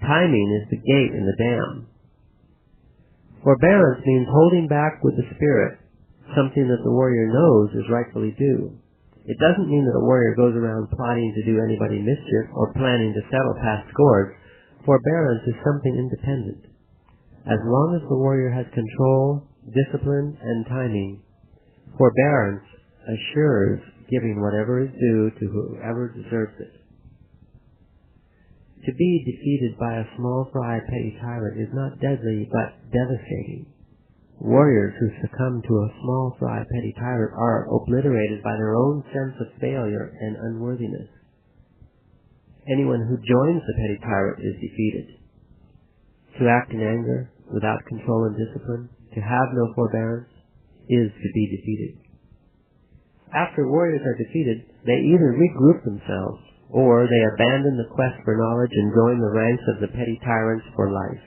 Speaker 1: Timing is the gate in the dam. Forbearance means holding back with the spirit something that the warrior knows is rightfully due. It doesn't mean that a warrior goes around plotting to do anybody mischief or planning to settle past scores. Forbearance is something independent. As long as the warrior has control, discipline, and timing, forbearance assures giving whatever is due to whoever deserves it. To be defeated by a small fry petty tyrant is not deadly, but devastating. Warriors who succumb to a small fry petty tyrant are obliterated by their own sense of failure and unworthiness. Anyone who joins the petty tyrant is defeated. To act in anger, without control and discipline, to have no forbearance, is to be defeated. After warriors are defeated, they either regroup themselves, or they abandon the quest for knowledge and join the ranks of the petty tyrants for life.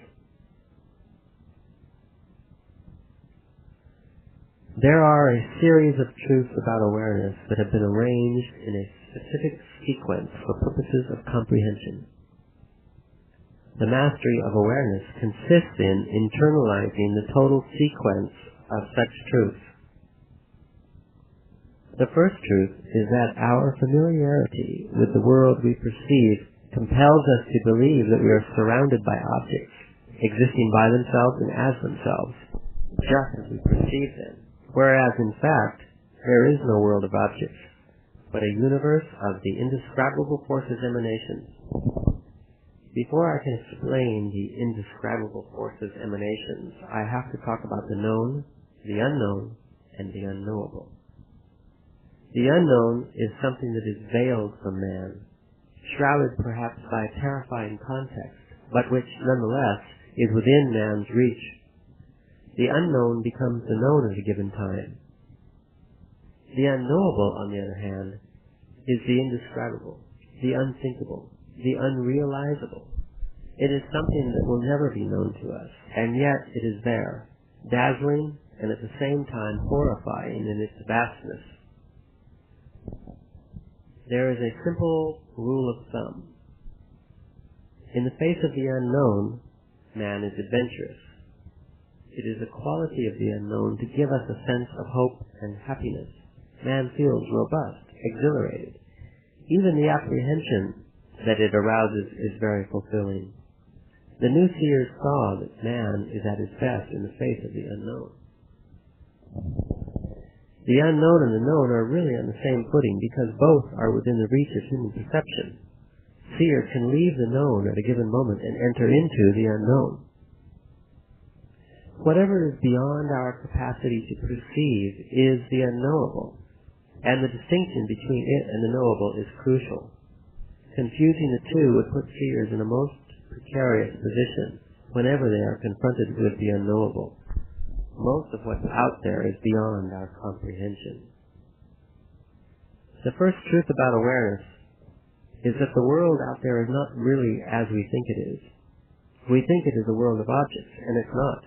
Speaker 1: There are a series of truths about awareness that have been arranged in a specific sequence for purposes of comprehension. The mastery of awareness consists in internalizing the total sequence of such truths. The first truth is that our familiarity with the world we perceive compels us to believe that we are surrounded by objects, existing by themselves and as themselves, just as we perceive them, whereas in fact there is no world of objects, but a universe of the indescribable forces emanations. Before I can explain the indescribable forces emanations, I have to talk about the known, the unknown, and the unknowable. The unknown is something that is veiled from man, shrouded perhaps by a terrifying context, but which nonetheless is within man's reach. The unknown becomes the known at a given time. The unknowable, on the other hand, is the indescribable, the unthinkable, the unrealizable. It is something that will never be known to us, and yet it is there, dazzling and at the same time horrifying in its vastness. There is a simple rule of thumb. In the face of the unknown, man is adventurous. It is the quality of the unknown to give us a sense of hope and happiness. Man feels robust, exhilarated. Even the apprehension that it arouses is very fulfilling. The new seers saw that man is at his best in the face of the unknown. The unknown and the known are really on the same footing because both are within the reach of human perception. Seers can leave the known at a given moment and enter into the unknown. Whatever is beyond our capacity to perceive is the unknowable, and the distinction between it and the knowable is crucial. Confusing the two would put seers in a most precarious position whenever they are confronted with the unknowable. Most of what's out there is beyond our comprehension. The first truth about awareness is that the world out there is not really as we think it is. We think it is a world of objects, and it's not.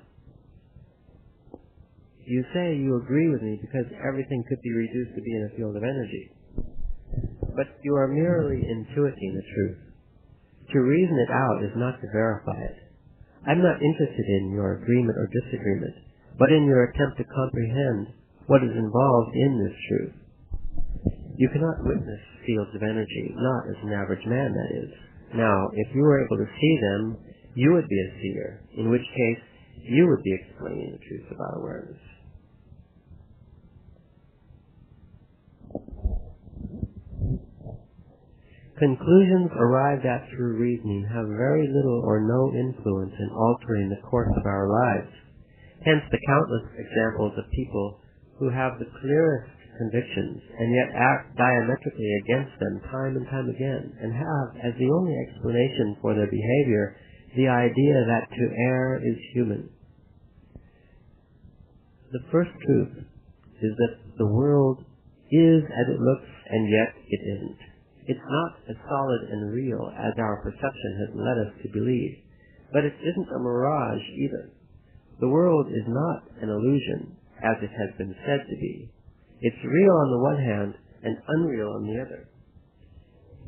Speaker 1: You say you agree with me because everything could be reduced to be in a field of energy. But you are merely intuiting the truth. To reason it out is not to verify it. I'm not interested in your agreement or disagreement, but in your attempt to comprehend what is involved in this truth. You cannot witness fields of energy, not as an average man, that is. Now, if you were able to see them, you would be a seer, in which case you would be explaining the truth of our awareness. Conclusions arrived at through reasoning have very little or no influence in altering the course of our lives. Hence the countless examples of people who have the clearest convictions and yet act diametrically against them time and time again, and have as the only explanation for their behavior the idea that to err is human. The first truth is that the world is as it looks, and yet it isn't. It's not as solid and real as our perception has led us to believe, but it isn't a mirage either. The world is not an illusion, as it has been said to be. It's real on the one hand and unreal on the other.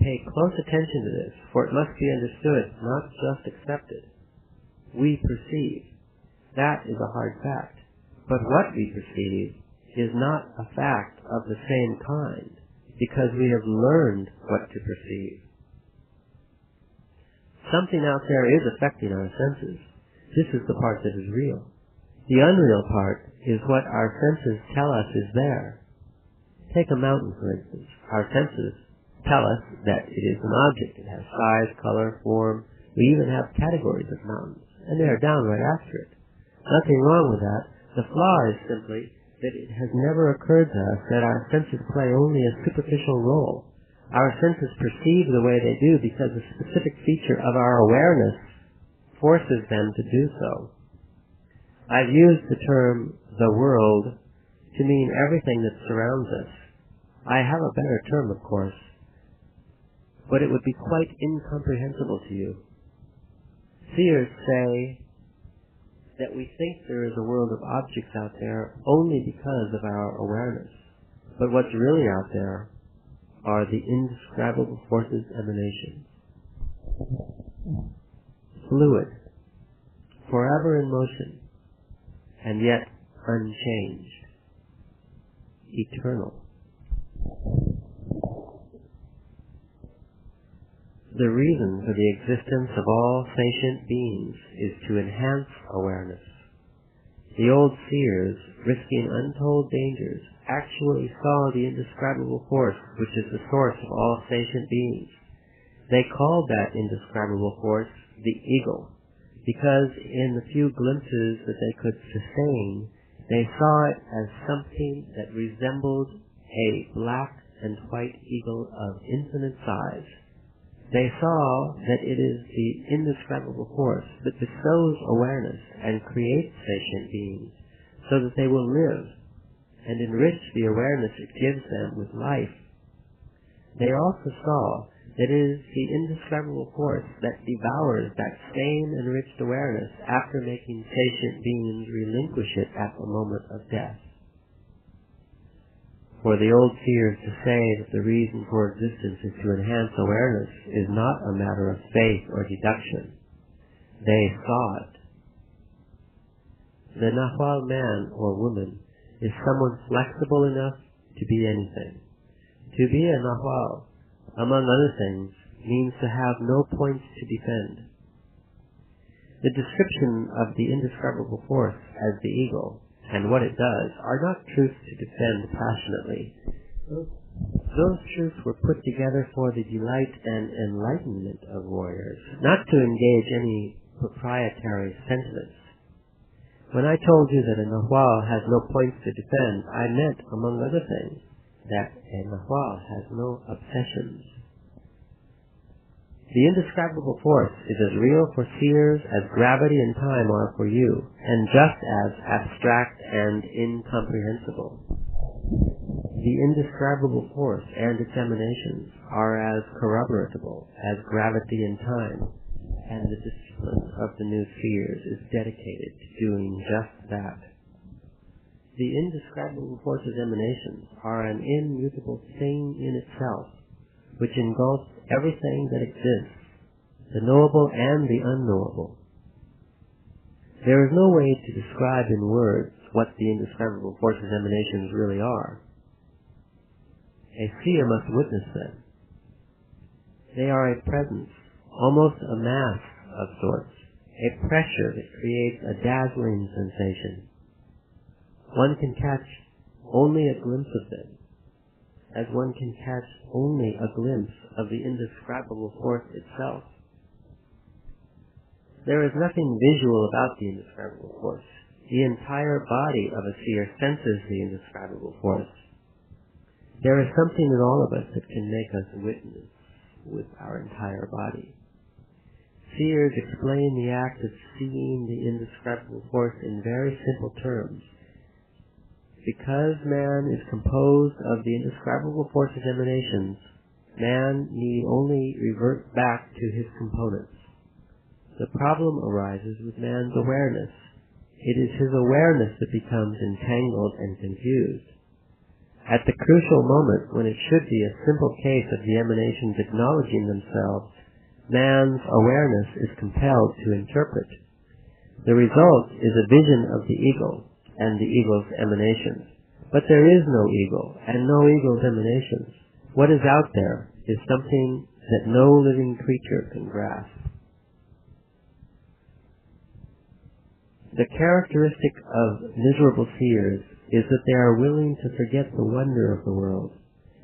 Speaker 1: Pay close attention to this, for it must be understood, not just accepted. We perceive. That is a hard fact. But what we perceive is not a fact of the same kind, because we have learned what to perceive. Something out there is affecting our senses. This is the part that is real. The unreal part is what our senses tell us is there. Take a mountain, for instance. Our senses tell us that it is an object. It has size, color, form. We even have categories of mountains, and they are down right after it. Nothing wrong with that. The flaw is simply that it has never occurred to us that our senses play only a superficial role. Our senses perceive the way they do because a specific feature of our awareness forces them to do so. I've used the term the world to mean everything that surrounds us. I have a better term, of course, but it would be quite incomprehensible to you. Seers say that we think there is a world of objects out there only because of our awareness. But what's really out there are the indescribable forces emanations. Fluid, forever in motion, and yet unchanged, eternal. The reason for the existence of all sentient beings is to enhance awareness. The old seers, risking untold dangers, actually saw the indescribable force which is the source of all sentient beings. They called that indescribable force the eagle, because in the few glimpses that they could sustain, they saw it as something that resembled a black and white eagle of infinite size. They saw that it is the indescribable force that bestows awareness and creates sentient beings so that they will live and enrich the awareness it gives them with life. They also saw that it is the indescribable force that devours that same enriched awareness after making sentient beings relinquish it at the moment of death. For the old seers to say that the reason for existence is to enhance awareness is not a matter of faith or deduction. They saw it. The Nahual man or woman is someone flexible enough to be anything. To be a Nahual, among other things, means to have no points to defend. The description of the indescribable force as the eagle and what it does are not truths to defend passionately. Those truths were put together for the delight and enlightenment of warriors, not to engage any proprietary sentiments. When I told you that a Nahual has no points to defend, I meant, among other things, that a Nahual has no obsessions. The indescribable force is as real for seers as gravity and time are for you, and just as abstract and incomprehensible. The indescribable force and its emanations are as corroboratable as gravity and time, and the discipline of the new seers is dedicated to doing just that. The indescribable force's emanations are an immutable thing in itself, which engulfs everything that exists, the knowable and the unknowable. There is no way to describe in words what the indescribable force's emanations really are. A seer must witness them. They are a presence, almost a mass of sorts, a pressure that creates a dazzling sensation. One can catch only a glimpse of them, as one can catch only a glimpse of the indescribable force itself. There is nothing visual about the indescribable force. The entire body of a seer senses the indescribable force. There is something in all of us that can make us witness with our entire body. Seers explain the act of seeing the indescribable force in very simple terms. Because man is composed of the indescribable force's emanations, man need only revert back to his components. The problem arises with man's awareness. It is his awareness that becomes entangled and confused. At the crucial moment when it should be a simple case of the emanations acknowledging themselves, man's awareness is compelled to interpret. The result is a vision of the ego and the ego's emanations. But there is no ego and no ego's emanations. What is out there is something that no living creature can grasp. The characteristic of miserable seers is that they are willing to forget the wonder of the world.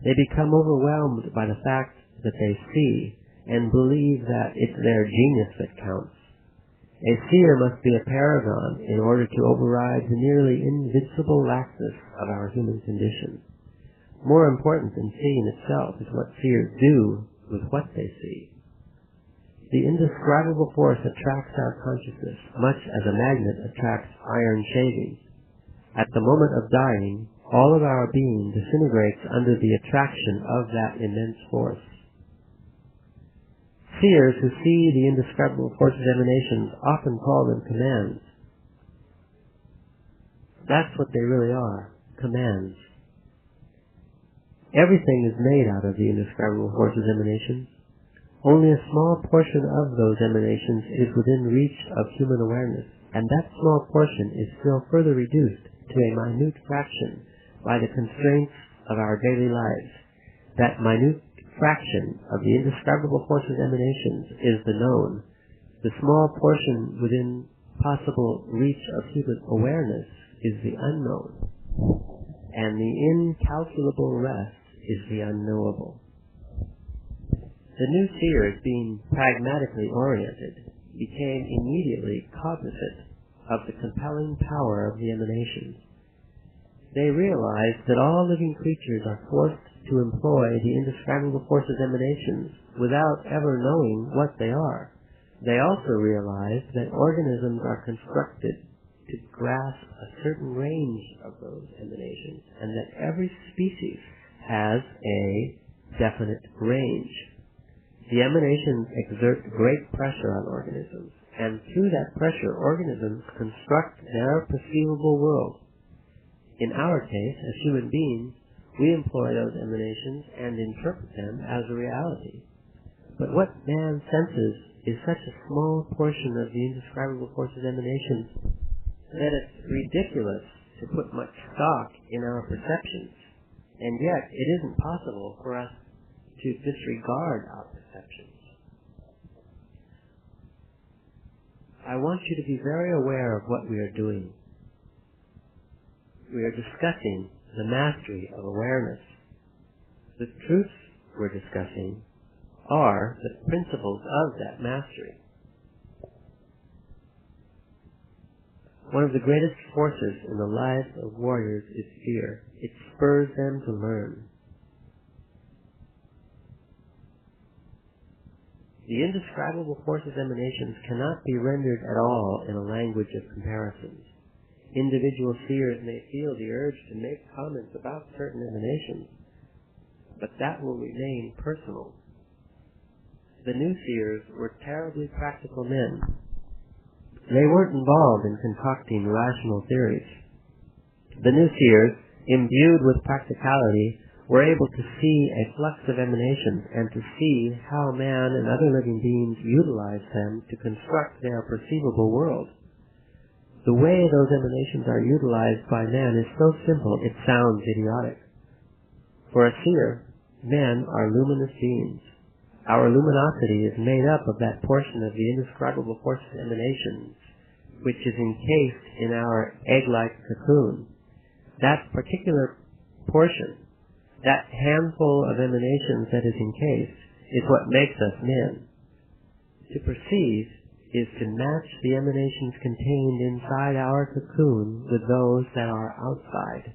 Speaker 1: They become overwhelmed by the fact that they see and believe that it's their genius that counts. A seer must be a paragon in order to override the nearly invincible laxness of our human condition. More important than seeing itself is what seers do with what they see. The indescribable force attracts our consciousness, much as a magnet attracts iron shavings. At the moment of dying, all of our being disintegrates under the attraction of that immense force. Seers who see the indescribable force's emanations often call them commands. That's what they really are, commands. Everything is made out of the indescribable force's emanations. Only a small portion of those emanations is within reach of human awareness, and that small portion is still further reduced to a minute fraction by the constraints of our daily lives. That minute fraction of the indescribable force's emanations is the known. The small portion within possible reach of human awareness is the unknown, and the incalculable rest is the unknowable. The new seers, being pragmatically oriented, became immediately cognizant of the compelling power of the emanations. They realized that all living creatures are forced to employ the indescribable force's emanations without ever knowing what they are. They also realized that organisms are constructed to grasp a certain range of those emanations, and that every species has a definite range. The emanations exert great pressure on organisms, and through that pressure, organisms construct their perceivable world. In our case, as human beings, we employ those emanations and interpret them as a reality. But what man senses is such a small portion of the indescribable force's emanations that it's ridiculous to put much stock in our perceptions. And yet, it isn't possible for us to disregard our perceptions. I want you to be very aware of what we are doing. We are discussing the mastery of awareness. The truths we're discussing are the principles of that mastery. One of the greatest forces in the lives of warriors is fear. It spurs them to learn. The indescribable force's emanations cannot be rendered at all in a language of comparisons. Individual seers may feel the urge to make comments about certain emanations, but that will remain personal. The new seers were terribly practical men. They weren't involved in concocting rational theories. The new seers, imbued with practicality, were able to see a flux of emanations and to see how man and other living beings utilize them to construct their perceivable world. The way those emanations are utilized by man is so simple it sounds idiotic. For a seer, men are luminous beings. Our luminosity is made up of that portion of the indescribable forces emanations which is encased in our egg-like cocoon. That particular portion, that handful of emanations that is encased, is what makes us men. To perceive is to match the emanations contained inside our cocoon with those that are outside.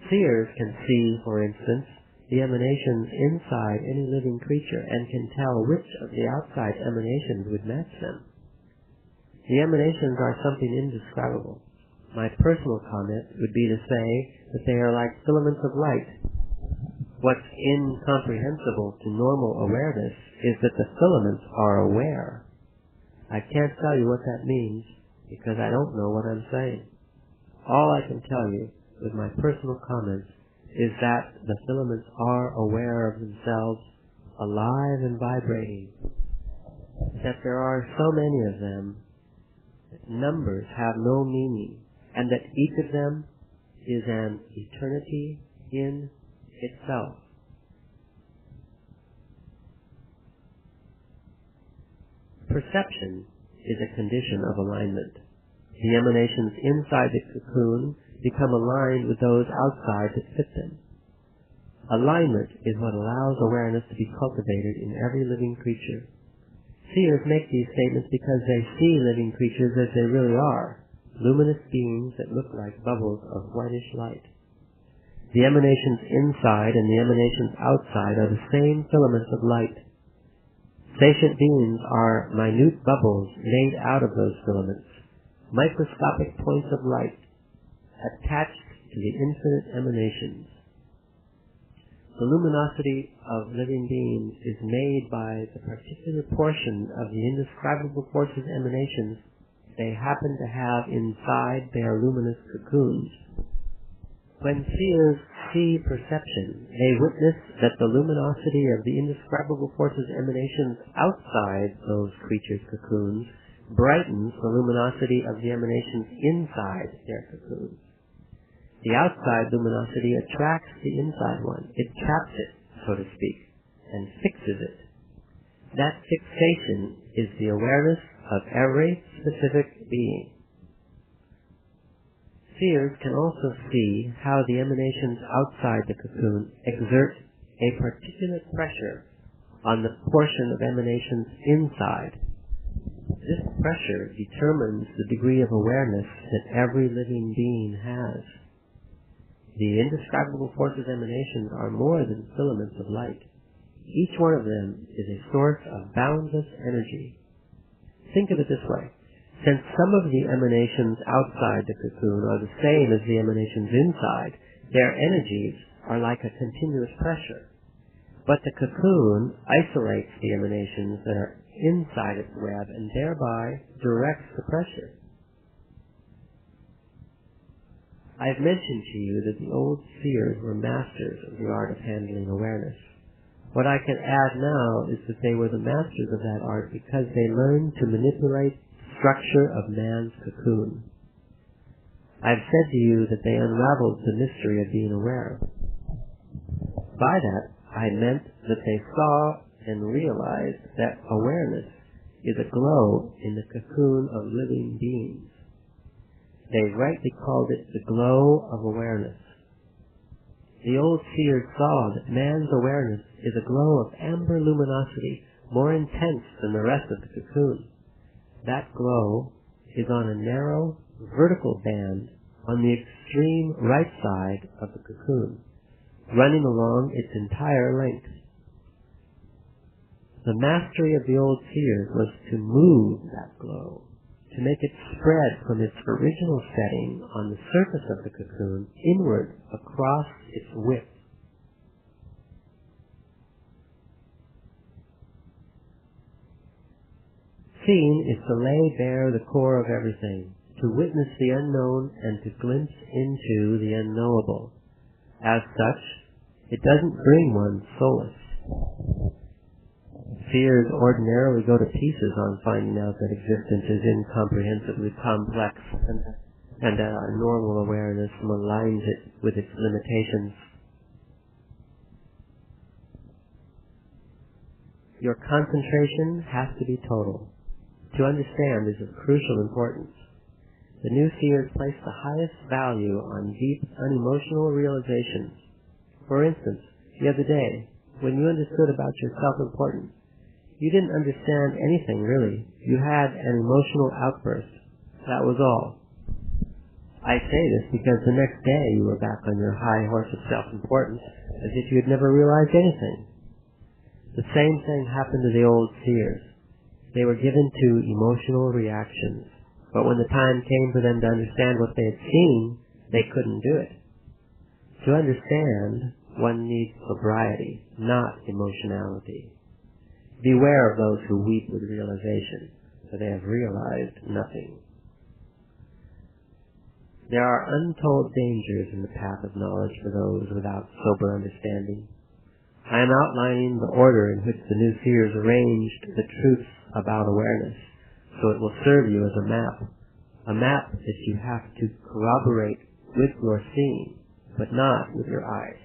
Speaker 1: Seers can see, for instance, the emanations inside any living creature and can tell which of the outside emanations would match them. The emanations are something indescribable. My personal comment would be to say that they are like filaments of light. What's incomprehensible to normal awareness is that the filaments are aware. I can't tell you what that means because I don't know what I'm saying. All I can tell you with my personal comments is that the filaments are aware of themselves, alive and vibrating, that there are so many of them that numbers have no meaning, and that each of them is an eternity in itself. Perception is a condition of alignment. The emanations inside the cocoon become aligned with those outside that fit them. Alignment is what allows awareness to be cultivated in every living creature. Seers make these statements because they see living creatures as they really are, luminous beings that look like bubbles of whitish light. The emanations inside and the emanations outside are the same filaments of light. Sentient beings are minute bubbles made out of those filaments, microscopic points of light attached to the infinite emanations. The luminosity of living beings is made by the particular portion of the indescribable forces emanations they happen to have inside their luminous cocoons. When seers see perception, they witness that the luminosity of the indescribable forces emanations outside those creatures' cocoons brightens the luminosity of the emanations inside their cocoons. The outside luminosity attracts the inside one. It traps it, so to speak, and fixes it. That fixation is the awareness of every specific being. Seers can also see how the emanations outside the cocoon exert a particular pressure on the portion of emanations inside. This pressure determines the degree of awareness that every living being has. The indescribable forces emanations are more than filaments of light. Each one of them is a source of boundless energy. Think of it this way. Since some of the emanations outside the cocoon are the same as the emanations inside, their energies are like a continuous pressure. But the cocoon isolates the emanations that are inside its web and thereby directs the pressure. I've mentioned to you that the old seers were masters of the art of handling awareness. What I can add now is that they were the masters of that art because they learned to manipulate the structure of man's cocoon. I've said to you that they unraveled the mystery of being aware. By that, I meant that they saw and realized that awareness is a glow in the cocoon of living beings. They rightly called it the glow of awareness. The old seers saw that man's awareness is a glow of amber luminosity, more intense than the rest of the cocoon. That glow is on a narrow, vertical band on the extreme right side of the cocoon, running along its entire length. The mastery of the old seers was to move that glow, to make it spread from its original setting on the surface of the cocoon inward across its width. Seeing is to lay bare the core of everything, to witness the unknown and to glimpse into the unknowable. As such, it doesn't bring one solace. Seers ordinarily go to pieces on finding out that existence is incomprehensibly complex and that our normal awareness maligns it with its limitations. Your concentration has to be total. To understand is of crucial importance. The new seers place the highest value on deep, unemotional realizations. For instance, the other day, when you understood about your self-importance, you didn't understand anything really. You had an emotional outburst. That was all. I say this because the next day you were back on your high horse of self-importance as if you had never realized anything. The same thing happened to the old seers. They were given to emotional reactions, but when the time came for them to understand what they had seen, they couldn't do it. To understand, one needs sobriety, not emotionality. Beware of those who weep with realization, for they have realized nothing. There are untold dangers in the path of knowledge for those without sober understanding. I am outlining the order in which the new seers arranged the truths about awareness, so it will serve you as a map that you have to corroborate with your seeing, but not with your eyes.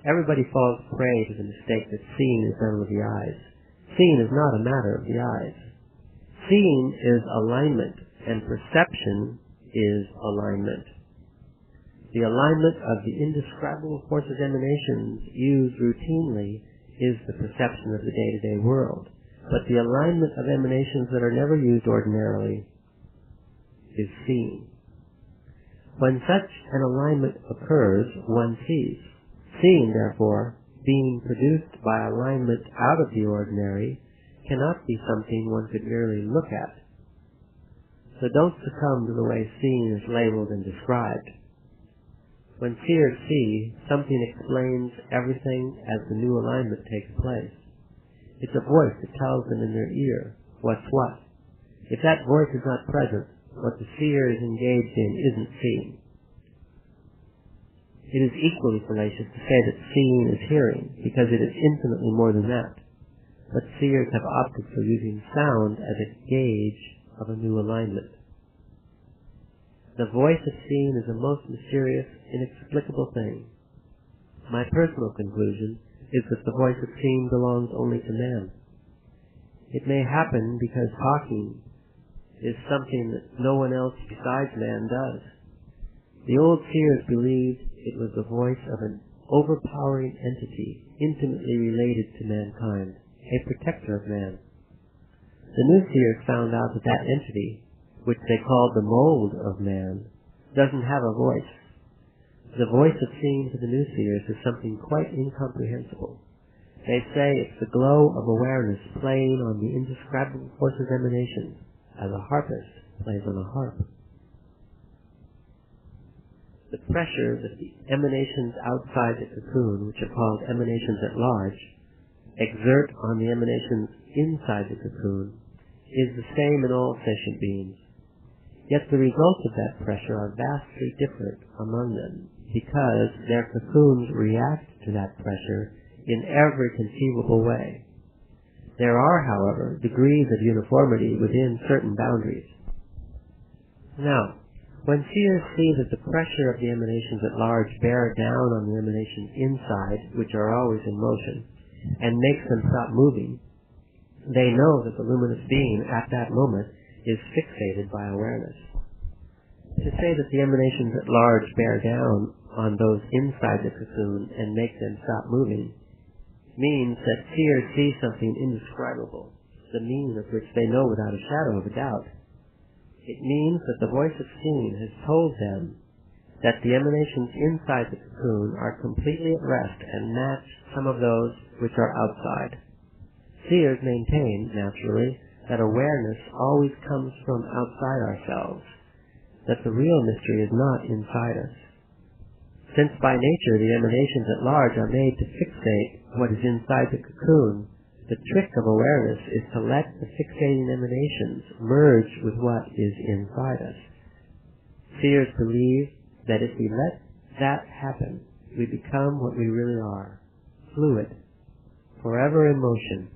Speaker 1: Everybody falls prey to the mistake that seeing is done with the eyes. Seeing is not a matter of the eyes. Seeing is alignment, and perception is alignment. The alignment of the indescribable forces emanations used routinely is the perception of the day-to-day world, but the alignment of emanations that are never used ordinarily is seeing. When such an alignment occurs, one sees. Seeing, therefore, being produced by alignment out of the ordinary, cannot be something one could merely look at. So don't succumb to the way seeing is labeled and described. When seers see, something explains everything as the new alignment takes place. It's a voice that tells them in their ear what's what. If that voice is not present, what the seer is engaged in isn't seeing. It is equally fallacious to say that seeing is hearing, because it is infinitely more than that. But seers have opted for using sound as a gauge of a new alignment. The voice of seeing is a most mysterious, inexplicable thing. My personal conclusion is that the voice of seeing belongs only to man. It may happen because talking is something that no one else besides man does. The old seers believed it was the voice of an overpowering entity intimately related to mankind, a protector of man. The new seers found out that that entity, which they called the mold of man, doesn't have a voice. The voice of seeing to the new seers is something quite incomprehensible. They say it's the glow of awareness playing on the indescribable forces emanations, as a harpist plays on a harp. The pressure that the emanations outside the cocoon, which are called emanations at large, exert on the emanations inside the cocoon is the same in all sentient beings. Yet the results of that pressure are vastly different among them, because their cocoons react to that pressure in every conceivable way. There are, however, degrees of uniformity within certain boundaries. Now, when seers see that the pressure of the emanations at large bear down on the emanations inside, which are always in motion, and makes them stop moving, they know that the luminous being at that moment is fixated by awareness. To say that the emanations at large bear down on those inside the cocoon and make them stop moving means that seers see something indescribable, the meaning of which they know without a shadow of a doubt. It means that the voice of seeing has told them that the emanations inside the cocoon are completely at rest and match some of those which are outside. Seers maintain, naturally, that awareness always comes from outside ourselves, that the real mystery is not inside us. Since by nature the emanations at large are made to fixate what is inside the cocoon, the trick of awareness is to let the fixating emanations merge with what is inside us. Seers believe that if we let that happen, we become what we really are, fluid, forever in motion,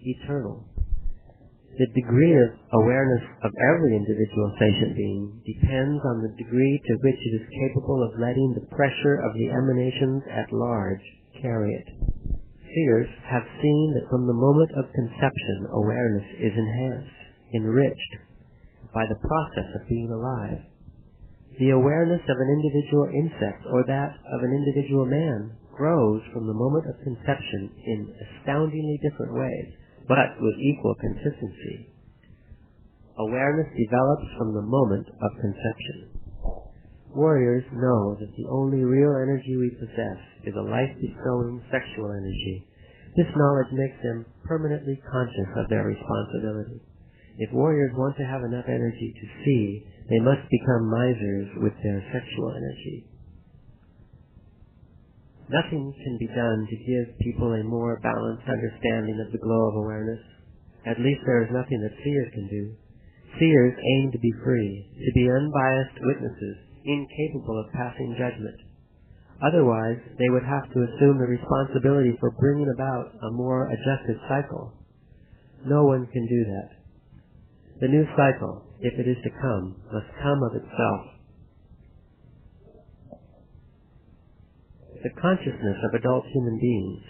Speaker 1: eternal. The degree of awareness of every individual sentient being depends on the degree to which it is capable of letting the pressure of the emanations at large carry it. seers have seen that from the moment of conception, awareness is enhanced, enriched by the process of being alive. The awareness of an individual insect or that of an individual man grows from the moment of conception in astoundingly different ways, but with equal consistency. Awareness develops from the moment of conception. Warriors know that the only real energy we possess is a life-bestowing sexual energy. This knowledge makes them permanently conscious of their responsibility. If warriors want to have enough energy to see, they must become misers with their sexual energy. Nothing can be done to give people a more balanced understanding of the glow of awareness. At least there is nothing that seers can do. Seers aim to be free, to be unbiased witnesses, incapable of passing judgment. Otherwise, they would have to assume the responsibility for bringing about a more adjusted cycle. No one can do that. The new cycle, if it is to come, must come of itself. The consciousness of adult human beings,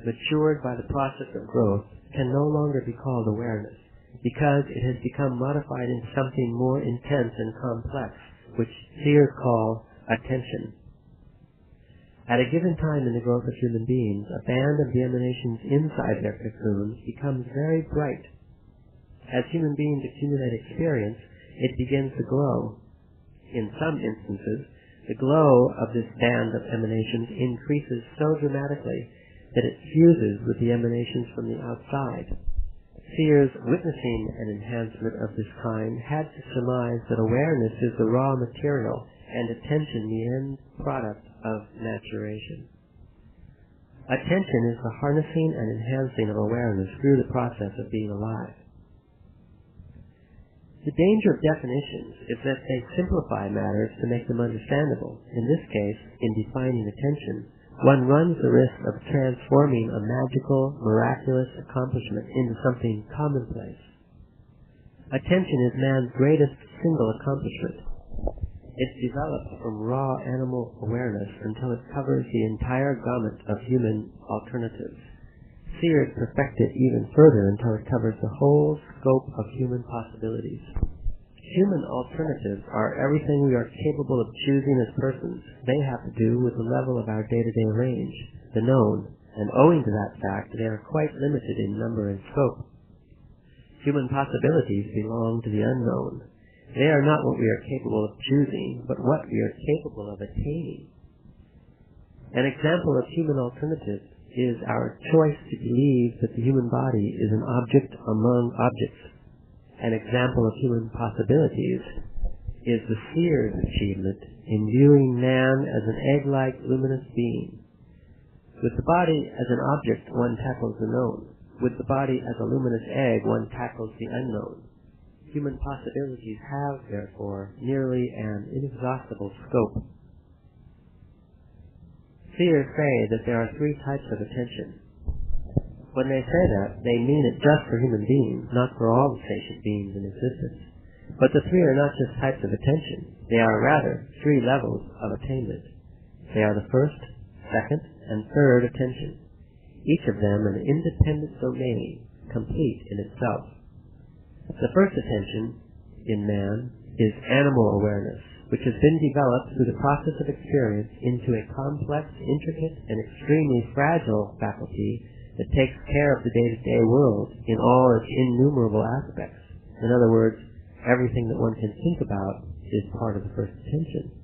Speaker 1: matured by the process of growth, can no longer be called awareness, because it has become modified into something more intense and complex, which seers call attention. At a given time in the growth of human beings, a band of the emanations inside their cocoons becomes very bright. As human beings accumulate experience, it begins to glow. In some instances, the glow of this band of emanations increases so dramatically that it fuses with the emanations from the outside. Seers witnessing an enhancement of this kind had to surmise that awareness is the raw material and attention the end product of maturation. Attention is the harnessing and enhancing of awareness through the process of being alive. The danger of definitions is that they simplify matters to make them understandable. In this case, in defining attention, one runs the risk of transforming a magical, miraculous accomplishment into something commonplace. Attention is man's greatest single accomplishment. It develops from raw animal awareness until it covers the entire gamut of human alternatives. Seers perfect it even further until it covers the whole scope of human possibilities. Human alternatives are everything we are capable of choosing as persons. They have to do with the level of our day-to-day range, the known, and owing to that fact, they are quite limited in number and scope. Human possibilities belong to the unknown. They are not what we are capable of choosing, but what we are capable of attaining. An example of human alternatives is our choice to believe that the human body is an object among objects. An example of human possibilities is the seer's achievement in viewing man as an egg-like luminous being. With the body as an object, one tackles the known. With the body as a luminous egg, one tackles the unknown. Human possibilities have, therefore, nearly an inexhaustible scope. Seers say that there are three types of attention. When they say that, they mean it just for human beings, not for all the sentient beings in existence. But the three are not just types of attention. They are rather three levels of attainment. They are the first, second, and third attention, each of them an independent domain, complete in itself. The first attention in man is animal awareness, which has been developed through the process of experience into a complex, intricate, and extremely fragile faculty that takes care of the day-to-day world in all its innumerable aspects. In other words, everything that one can think about is part of the first attention.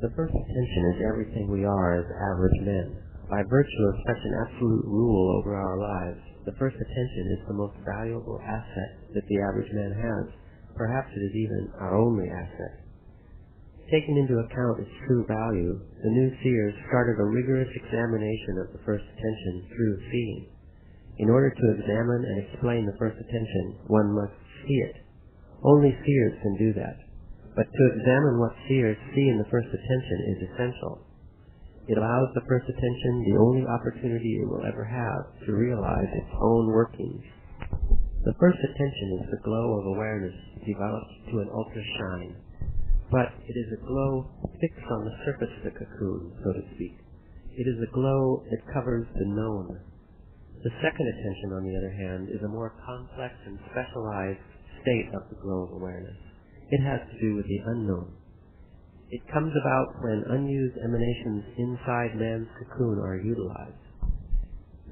Speaker 1: The first attention is everything we are as average men. By virtue of such an absolute rule over our lives, the first attention is the most valuable asset that the average man has. Perhaps it is even our only asset. Taking into account its true value, the new seers started a rigorous examination of the first attention through seeing. In order to examine and explain the first attention, one must see it. Only seers can do that. But to examine what seers see in the first attention is essential. It allows the first attention the only opportunity it will ever have to realize its own workings. The first attention is the glow of awareness developed to an ultra-shine, but it is a glow fixed on the surface of the cocoon, so to speak. It is a glow that covers the known. The second attention, on the other hand, is a more complex and specialized state of the glow of awareness. It has to do with the unknown. It comes about when unused emanations inside man's cocoon are utilized.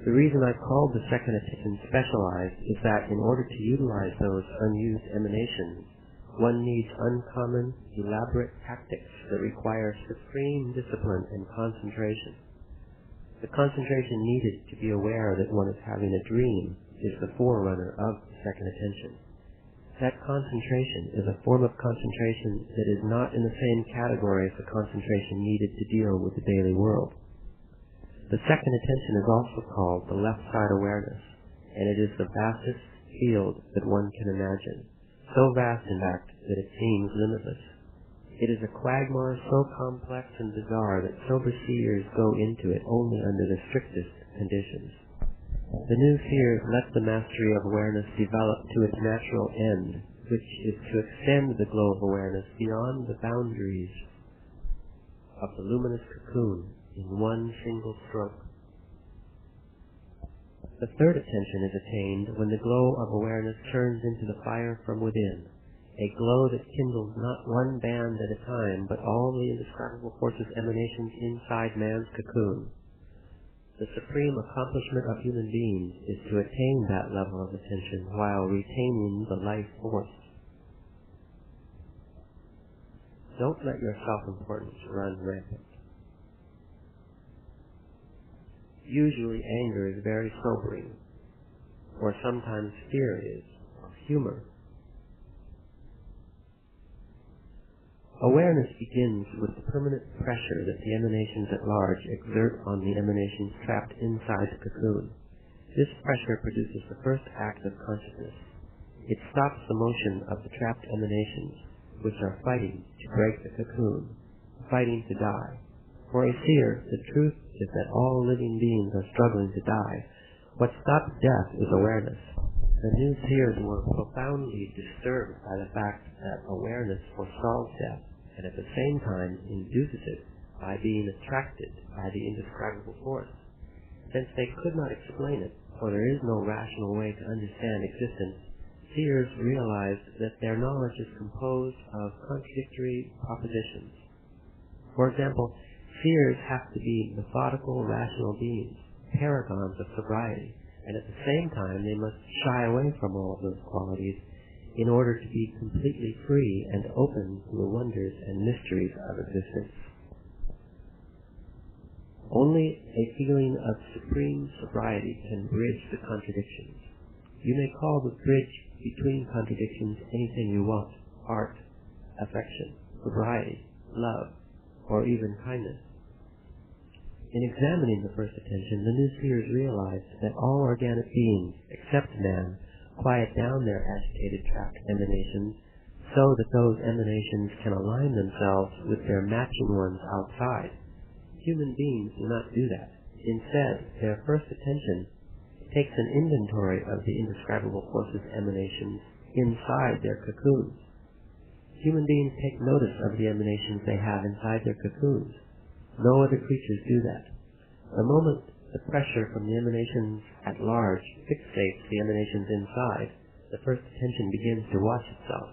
Speaker 1: The reason I called the second attention specialized is that in order to utilize those unused emanations, one needs uncommon, elaborate tactics that require supreme discipline and concentration. The concentration needed to be aware that one is having a dream is the forerunner of the second attention. That concentration is a form of concentration that is not in the same category as the concentration needed to deal with the daily world. The second attention is also called the left side awareness, and it is the vastest field that one can imagine, so vast in fact that it seems limitless. It is a quagmire so complex and bizarre that sober seers go into it only under the strictest conditions. The new seers let the mastery of awareness develop to its natural end, which is to extend the glow of awareness beyond the boundaries of the luminous cocoon in one single stroke. The third attention is attained when the glow of awareness turns into the fire from within, a glow that kindles not one band at a time, but all the indescribable forces emanations inside man's cocoon. The supreme accomplishment of human beings is to attain that level of attention while retaining the life force. Don't let your self-importance run rampant. Usually anger is very sobering, or sometimes fear is, or humor. Awareness begins with the permanent pressure that the emanations at large exert on the emanations trapped inside the cocoon. This pressure produces the first act of consciousness. It stops the motion of the trapped emanations, which are fighting to break the cocoon, fighting to die. For a seer, the truth is that all living beings are struggling to die. What stops death is awareness. The new seers were profoundly disturbed by the fact that awareness foresaws death, and at the same time induces it by being attracted by the indescribable force. Since they could not explain it, for there is no rational way to understand existence, seers realized that their knowledge is composed of contradictory propositions. For example, seers have to be methodical, rational beings, paragons of sobriety, and at the same time they must shy away from all of those qualities in order to be completely free and open to the wonders and mysteries of existence. Only a feeling of supreme sobriety can bridge the contradictions. You may call the bridge between contradictions anything you want: art, affection, sobriety, love, or even kindness. In examining the first attention, the new seers realized that all organic beings, except man, quiet down their agitated trapped emanations so that those emanations can align themselves with their matching ones outside. Human beings do not do that. Instead, their first attention takes an inventory of the indescribable forces emanations inside their cocoons. Human beings take notice of the emanations they have inside their cocoons. No other creatures do that. The moment the pressure from the emanations at large fixates the emanations inside, the first attention begins to watch itself.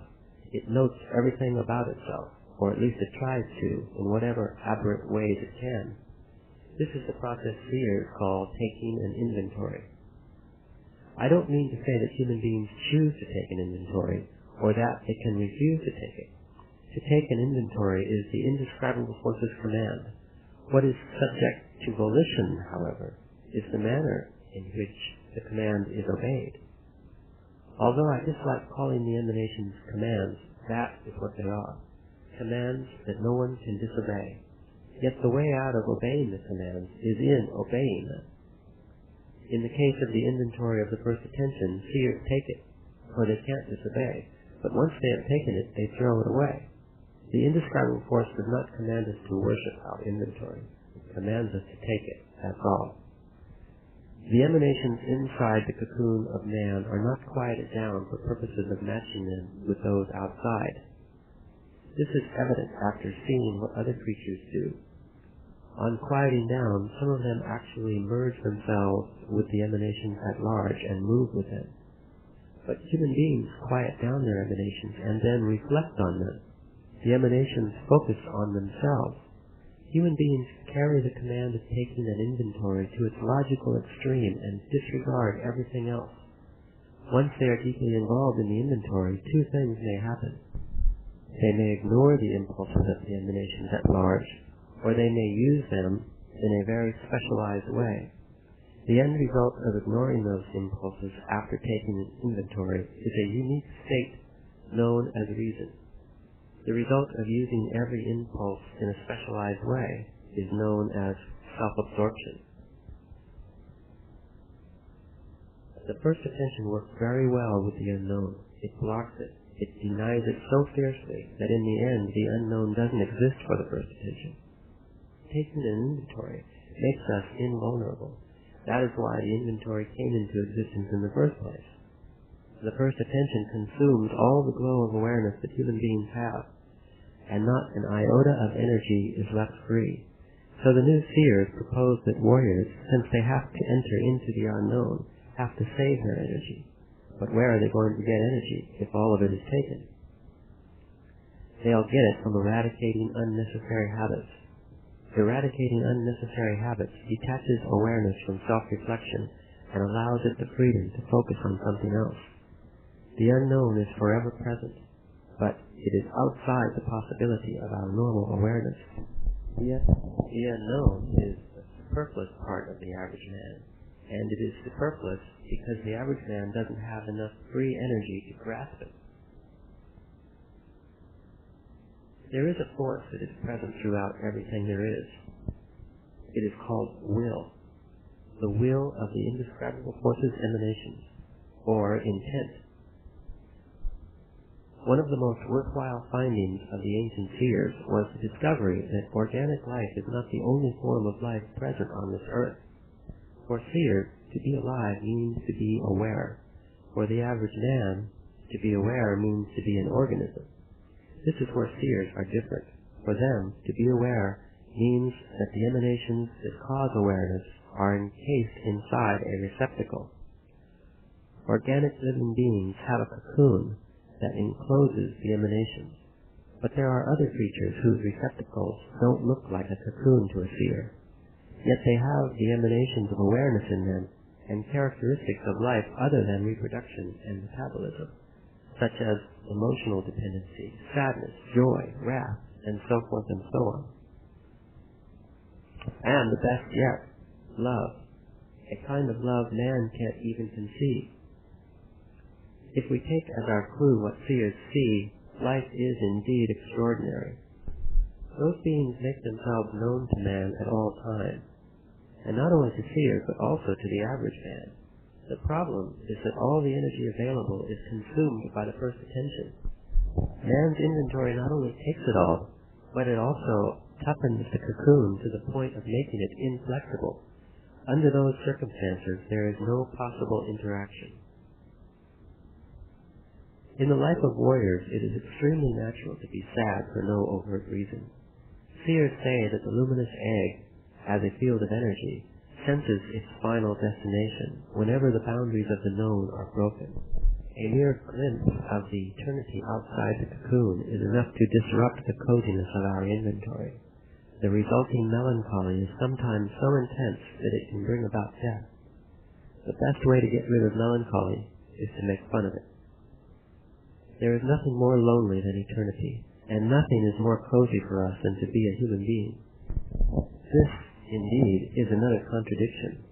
Speaker 1: It notes everything about itself, or at least it tries to, in whatever aberrant ways it can. This is the process seers call taking an inventory. I don't mean to say that human beings choose to take an inventory, or that they can refuse to take it. To take an inventory is the indescribable force's command. What is subject to volition, however, is the manner in which the command is obeyed. Although I dislike calling the emanations commands, that is what they are. Commands that no one can disobey. Yet the way out of obeying the commands is in obeying them. In the case of the inventory of the first attention, seers take it, for they can't disobey, but once they have taken it, they throw it away. The indescribable force does not command us to worship our inventory. It commands us to take it, that's all. The emanations inside the cocoon of man are not quieted down for purposes of matching them with those outside. This is evident after seeing what other creatures do. On quieting down, some of them actually merge themselves with the emanations at large and move with them. But human beings quiet down their emanations and then reflect on them. The emanations focus on themselves. Human beings carry the command of taking an inventory to its logical extreme and disregard everything else. Once they are deeply involved in the inventory, two things may happen. They may ignore the impulses of the emanations at large, or they may use them in a very specialized way. The end result of ignoring those impulses after taking an inventory is a unique state known as reason. The result of using every impulse in a specialized way is known as self-absorption. The first attention works very well with the unknown. It blocks it. It denies it so fiercely that in the end the unknown doesn't exist for the first attention. Taking an inventory makes us invulnerable. That is why the inventory came into existence in the first place. The first attention consumes all the glow of awareness that human beings have, and not an iota of energy is left free. So the new seers propose that warriors, since they have to enter into the unknown, have to save their energy. But where are they going to get energy if all of it is taken? They'll get it from eradicating unnecessary habits. Eradicating unnecessary habits detaches awareness from self-reflection and allows it the freedom to focus on something else. The unknown is forever present, but it is outside the possibility of our normal awareness. Yet, the unknown is the superfluous part of the average man, and it is superfluous because the average man doesn't have enough free energy to grasp it. There is a force that is present throughout everything there is. It is called will, the will of the indescribable forces emanations, or intent. One of the most worthwhile findings of the ancient seers was the discovery that organic life is not the only form of life present on this earth. For seers, to be alive means to be aware. For the average man, to be aware means to be an organism. This is where seers are different. For them, to be aware means that the emanations that cause awareness are encased inside a receptacle. Organic living beings have a cocoon that encloses the emanations, but there are other creatures whose receptacles don't look like a cocoon to a seer. Yet they have the emanations of awareness in them and characteristics of life other than reproduction and metabolism, such as emotional dependency, sadness, joy, wrath, and so forth and so on. And the best yet, love, a kind of love man can't even conceive. If we take as our clue what seers see, life is indeed extraordinary. Those beings make themselves known to man at all times, and not only to seers, but also to the average man. The problem is that all the energy available is consumed by the first attention. Man's inventory not only takes it all, but it also toughens the cocoon to the point of making it inflexible. Under those circumstances, there is no possible interaction. In the life of warriors, it is extremely natural to be sad for no overt reason. Seers say that the luminous egg, as a field of energy, senses its final destination whenever the boundaries of the known are broken. A mere glimpse of the eternity outside the cocoon is enough to disrupt the coziness of our inventory. The resulting melancholy is sometimes so intense that it can bring about death. The best way to get rid of melancholy is to make fun of it. There is nothing more lonely than eternity, and nothing is more cozy for us than to be a human being. This, indeed, is another contradiction.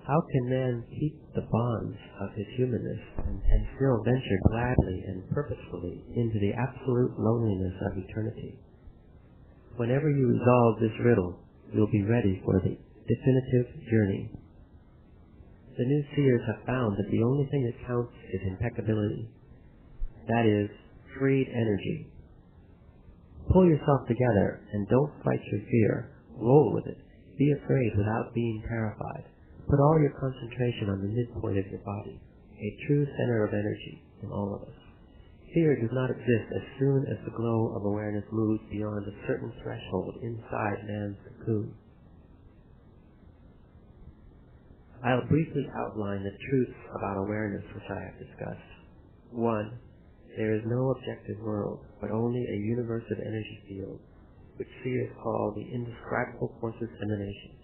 Speaker 1: How can man keep the bonds of his humanness and still venture gladly and purposefully into the absolute loneliness of eternity? Whenever you resolve this riddle, you'll be ready for the definitive journey. The new seers have found that the only thing that counts is impeccability. That is, freed energy. Pull yourself together and don't fight your fear. Roll with it. Be afraid without being terrified. Put all your concentration on the midpoint of your body, a true center of energy in all of us. Fear does not exist as soon as the glow of awareness moves beyond a certain threshold inside man's cocoon. I'll briefly outline the truths about awareness which I have discussed. 1. There is no objective world, but only a universe of energy fields, which seers call the indescribable forces emanations.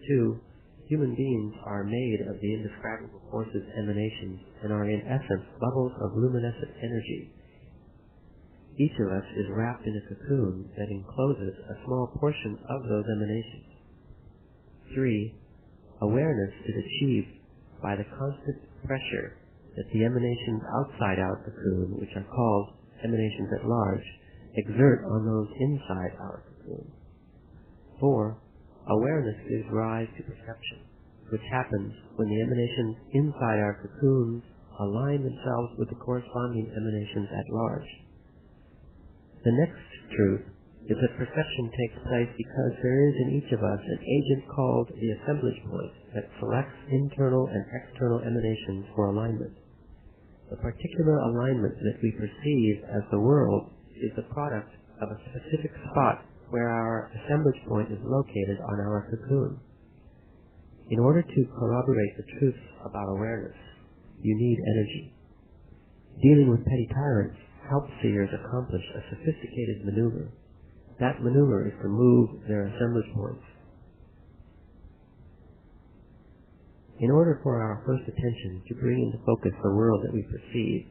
Speaker 1: 2. Human beings are made of the indescribable forces emanations and are in essence bubbles of luminescent energy. Each of us is wrapped in a cocoon that encloses a small portion of those emanations. 3. Awareness is achieved by the constant pressure that the emanations outside our cocoon, which are called emanations at large, exert on those inside our cocoon. 4. Awareness gives rise to perception, which happens when the emanations inside our cocoons align themselves with the corresponding emanations at large. The next truth is that perception takes place because there is in each of us an agent called the assemblage point that selects internal and external emanations for alignment. The particular alignment that we perceive as the world is the product of a specific spot where our assemblage point is located on our cocoon. In order to corroborate the truths about awareness, you need energy. Dealing with petty tyrants helps seers accomplish a sophisticated maneuver. That maneuver is to move their assemblage points. In order for our first attention to bring into focus the world that we perceive,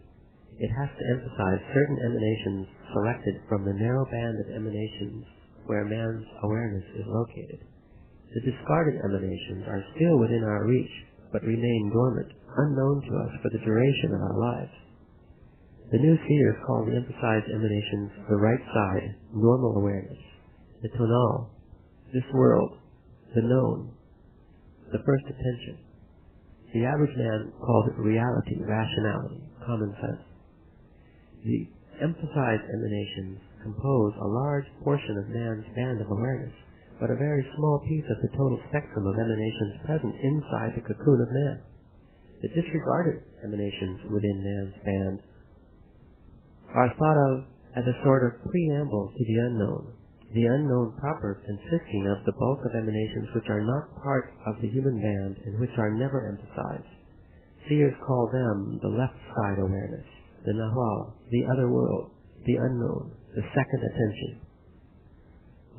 Speaker 1: it has to emphasize certain emanations selected from the narrow band of emanations where man's awareness is located. The discarded emanations are still within our reach, but remain dormant, unknown to us for the duration of our lives. The new seers call the emphasized emanations the right side, normal awareness, the tonal, this world, the known, the first attention. The average man calls it reality, rationality, common sense. The emphasized emanations compose a large portion of man's band of awareness, but a very small piece of the total spectrum of emanations present inside the cocoon of man. The disregarded emanations within man's band are thought of as a sort of preamble to the unknown proper consisting of the bulk of emanations which are not part of the human band and which are never emphasized. Seers call them the left side awareness, the nahwa, the other world, the unknown, the second attention.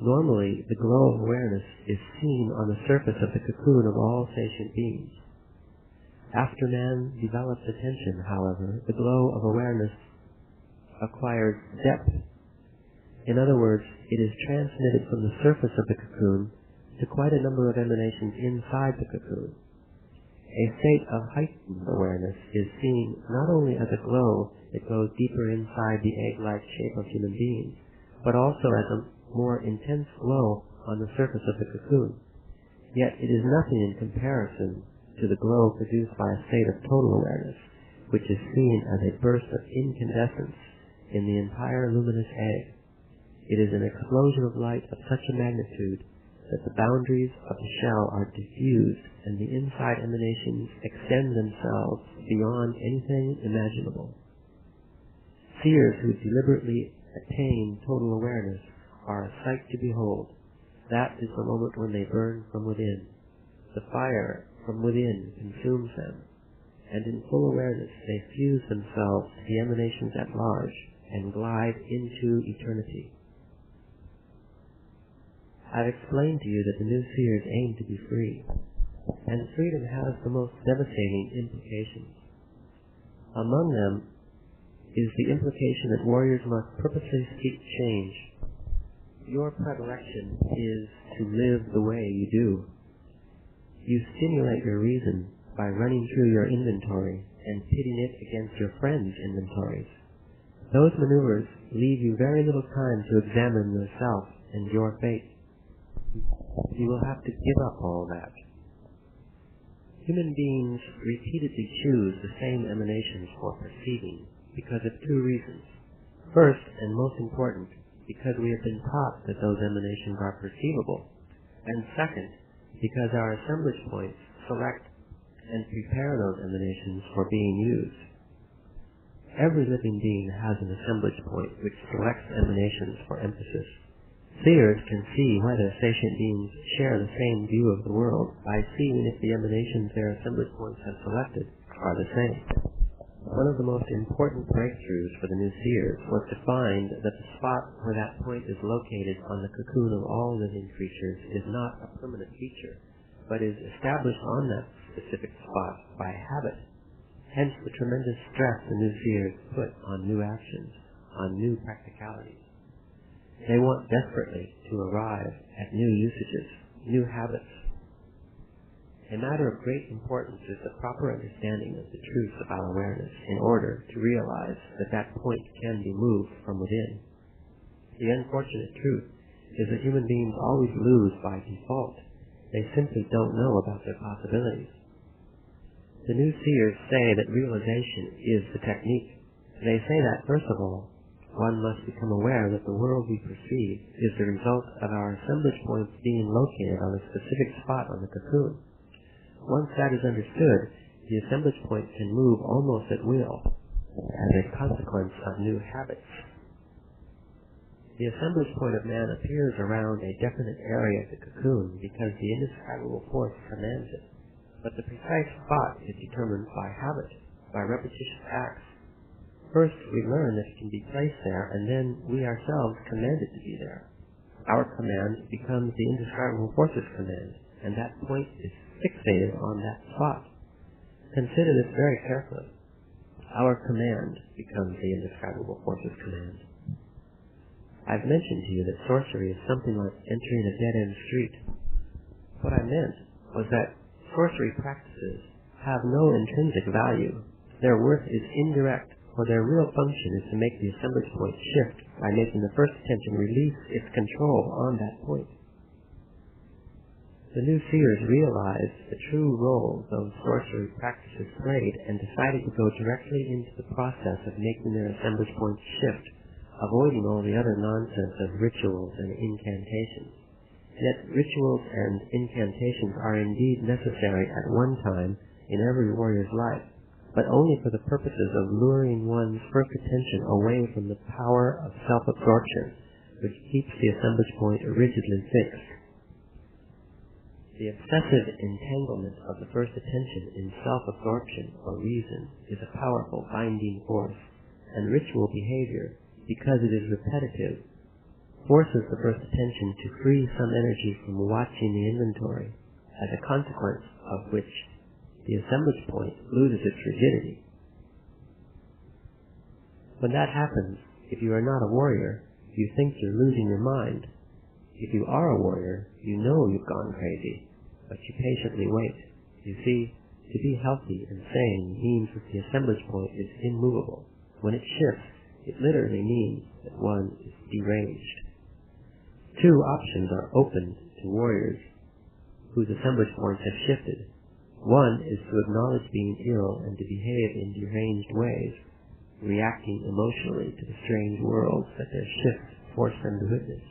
Speaker 1: Normally, the glow of awareness is seen on the surface of the cocoon of all sentient beings. After man develops attention, however, the glow of awareness acquires depth. In other words, it is transmitted from the surface of the cocoon to quite a number of emanations inside the cocoon. A state of heightened awareness is seen not only as a glow that goes deeper inside the egg-like shape of human beings, but also as a more intense glow on the surface of the cocoon. Yet it is nothing in comparison to the glow produced by a state of total awareness, which is seen as a burst of incandescence in the entire luminous egg. It is an explosion of light of such a magnitude that the boundaries of the shell are diffused and the inside emanations extend themselves beyond anything imaginable. Seers who deliberately attain total awareness are a sight to behold. That is the moment when they burn from within. The fire from within consumes them, and in full awareness they fuse themselves to the emanations at large and glide into eternity. I've explained to you that the new seers aim to be free, and freedom has the most devastating implications. Among them is the implication that warriors must purposely seek change. Your predilection is to live the way you do. You stimulate your reason by running through your inventory and pitting it against your friends' inventories. Those maneuvers leave you very little time to examine yourself and your fate. You will have to give up all that. Human beings repeatedly choose the same emanations for perceiving because of two reasons. First, and most important, because we have been taught that those emanations are perceivable. And second, because our assemblage points select and prepare those emanations for being used. Every living being has an assemblage point which selects emanations for emphasis. Seers can see whether sapient beings share the same view of the world by seeing if the emanations their assemblage points have selected are the same. One of the most important breakthroughs for the new seers was to find that the spot where that point is located on the cocoon of all living creatures is not a permanent feature, but is established on that specific spot by habit. Hence the tremendous stress the new seers put on new actions, on new practicalities. They want desperately to arrive at new usages, new habits. A matter of great importance is the proper understanding of the truth of our awareness in order to realize that that point can be moved from within. The unfortunate truth is that human beings always lose by default. They simply don't know about their possibilities. The new seers say that realization is the technique. They say that, first of all, one must become aware that the world we perceive is the result of our assemblage points being located on a specific spot on the cocoon. Once that is understood, the assemblage point can move almost at will as a consequence of new habits. The assemblage point of man appears around a definite area of the cocoon because the indescribable force commands it. But the precise spot is determined by habit, by repetitious acts. First, we learn that it can be placed there, and then we ourselves command it to be there. Our command becomes the indescribable force's command, and that point is fixated on that spot. Consider this very carefully. Our command becomes the indescribable force's command. I've mentioned to you that sorcery is something like entering a dead-end street. What I meant was that sorcery practices have no intrinsic value. Their worth is indirect, for their real function is to make the assemblage point shift by making the first attention release its control on that point. The new seers realized the true role those sorcery practices played and decided to go directly into the process of making their assemblage point shift, avoiding all the other nonsense of rituals and incantations. Yet rituals and incantations are indeed necessary at one time in every warrior's life, but only for the purposes of luring one's first attention away from the power of self-absorption, which keeps the assemblage point rigidly fixed. The obsessive entanglement of the first attention in self-absorption or reason is a powerful binding force, and ritual behavior, because it is repetitive, forces the first attention to free some energy from watching the inventory, as a consequence of which the assemblage point loses its rigidity. When that happens, if you are not a warrior, you think you're losing your mind. If you are a warrior, you know you've gone crazy, but you patiently wait. You see, to be healthy and sane means that the assemblage point is immovable. When it shifts, it literally means that one is deranged. Two options are open to warriors whose assemblage points have shifted. One is to acknowledge being ill and to behave in deranged ways, reacting emotionally to the strange worlds that their shifts force them to witness.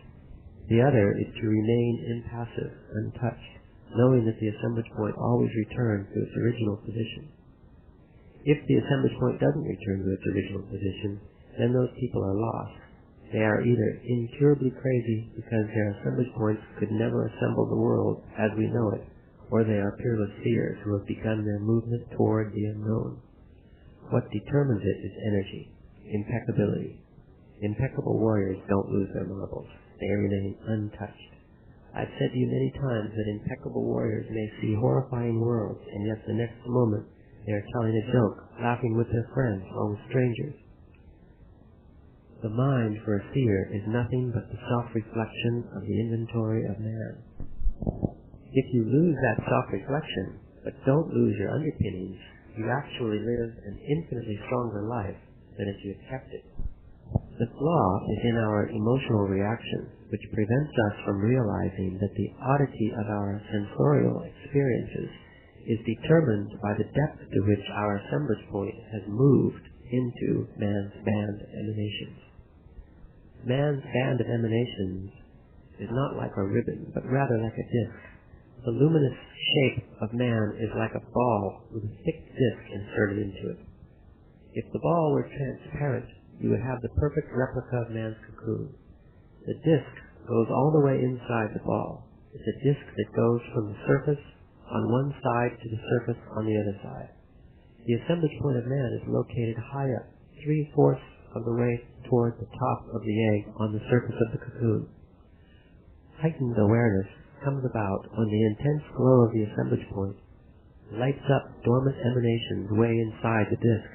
Speaker 1: The other is to remain impassive, untouched, knowing that the assemblage point always returns to its original position. If the assemblage point doesn't return to its original position, then those people are lost. They are either incurably crazy because their assemblage points could never assemble the world as we know it, or they are peerless seers who have begun their movement toward the unknown. What determines it is energy, impeccability. Impeccable warriors don't lose their marbles. They remain untouched. I've said to you many times that impeccable warriors may see horrifying worlds, and yet the next moment they are telling a joke, laughing with their friends or with strangers. The mind for a seer is nothing but the self-reflection of the inventory of man. If you lose that self-reflection, but don't lose your underpinnings, you actually live an infinitely stronger life than if you had kept it. The flaw is in our emotional reaction, which prevents us from realizing that the oddity of our sensorial experiences is determined by the depth to which our assemblage point has moved into man's band of emanations. Man's band of emanations is not like a ribbon, but rather like a disc. The luminous shape of man is like a ball with a thick disc inserted into it. If the ball were transparent, you would have the perfect replica of man's cocoon. The disc goes all the way inside the ball. It's a disc that goes from the surface on one side to the surface on the other side. The assemblage point of man is located high up, 3/4 of the way toward the top of the egg on the surface of the cocoon. Heightened awareness comes about when the intense glow of the assemblage point lights up dormant emanations way inside the disc.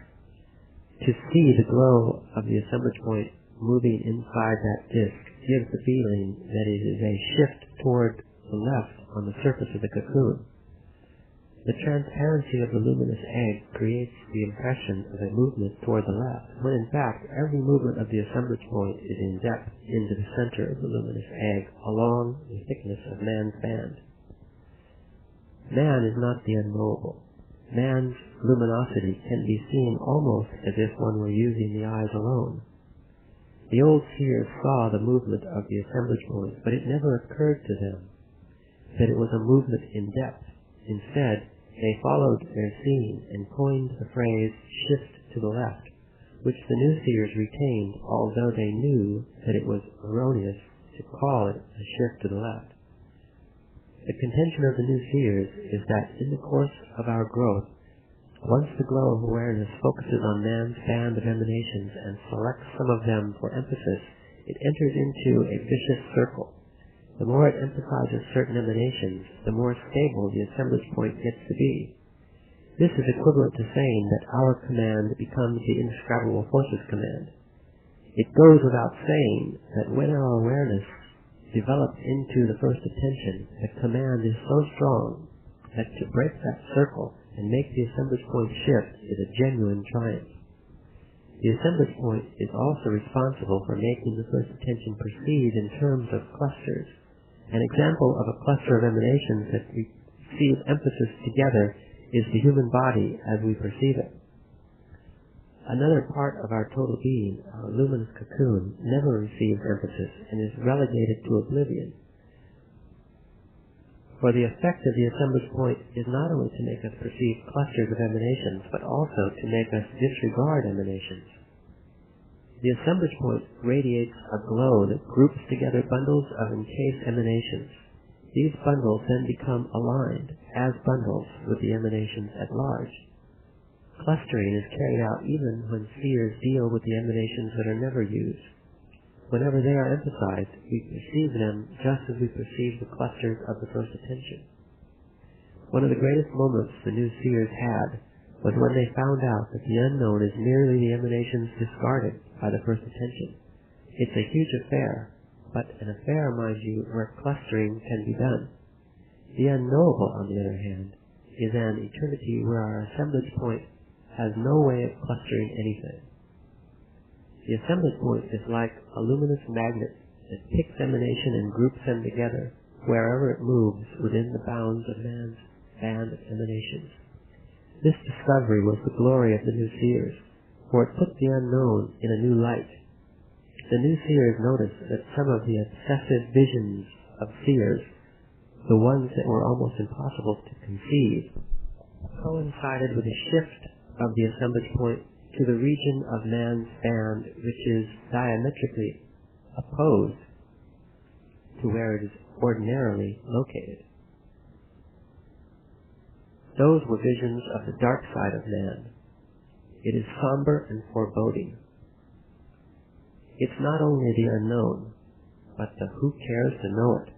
Speaker 1: To see the glow of the assemblage point moving inside that disc gives the feeling that it is a shift toward the left on the surface of the cocoon. The transparency of the luminous egg creates the impression of a movement toward the left, when in fact every movement of the assemblage point is in depth into the center of the luminous egg along the thickness of man's band. Man is not the unknowable. Man's luminosity can be seen almost as if one were using the eyes alone. The old seers saw the movement of the assemblage point, but it never occurred to them that it was a movement in depth. Instead, they followed their seeing and coined the phrase shift to the left, which the new seers retained, although they knew that it was erroneous to call it a shift to the left. The contention of the new seers is that in the course of our growth, once the glow of awareness focuses on man's band of emanations and selects some of them for emphasis, it enters into a vicious circle. The more it emphasizes certain emanations, the more stable the assemblage point gets to be. This is equivalent to saying that our command becomes the indescribable forces command. It goes without saying that when our awareness develops into the first attention, the command is so strong that to break that circle and make the assemblage point shift is a genuine triumph. The assemblage point is also responsible for making the first attention proceed in terms of clusters. An example of a cluster of emanations that receive emphasis together is the human body as we perceive it. Another part of our total being, our luminous cocoon, never receives emphasis and is relegated to oblivion. For the effect of the assemblage point is not only to make us perceive clusters of emanations, but also to make us disregard emanations. The assemblage point radiates a glow that groups together bundles of encased emanations. These bundles then become aligned as bundles with the emanations at large. Clustering is carried out even when seers deal with the emanations that are never used. Whenever they are emphasized, we perceive them just as we perceive the clusters of the first attention. One of the greatest moments the new seers had was when they found out that the unknown is merely the emanations discarded by the first attention. It's a huge affair, but an affair, mind you, where clustering can be done. The unknowable, on the other hand, is an eternity where our assemblage point has no way of clustering anything. The assemblage point is like a luminous magnet that picks emanation and groups them together wherever it moves within the bounds of man's band of emanations. This discovery was the glory of the new seers, for it put the unknown in a new light. The new seers noticed that some of the obsessive visions of seers, the ones that were almost impossible to conceive, coincided with a shift of the assemblage point to the region of man's band which is diametrically opposed to where it is ordinarily located. Those were visions of the dark side of man. It is somber and foreboding. It's not only the unknown, but the who cares to know it.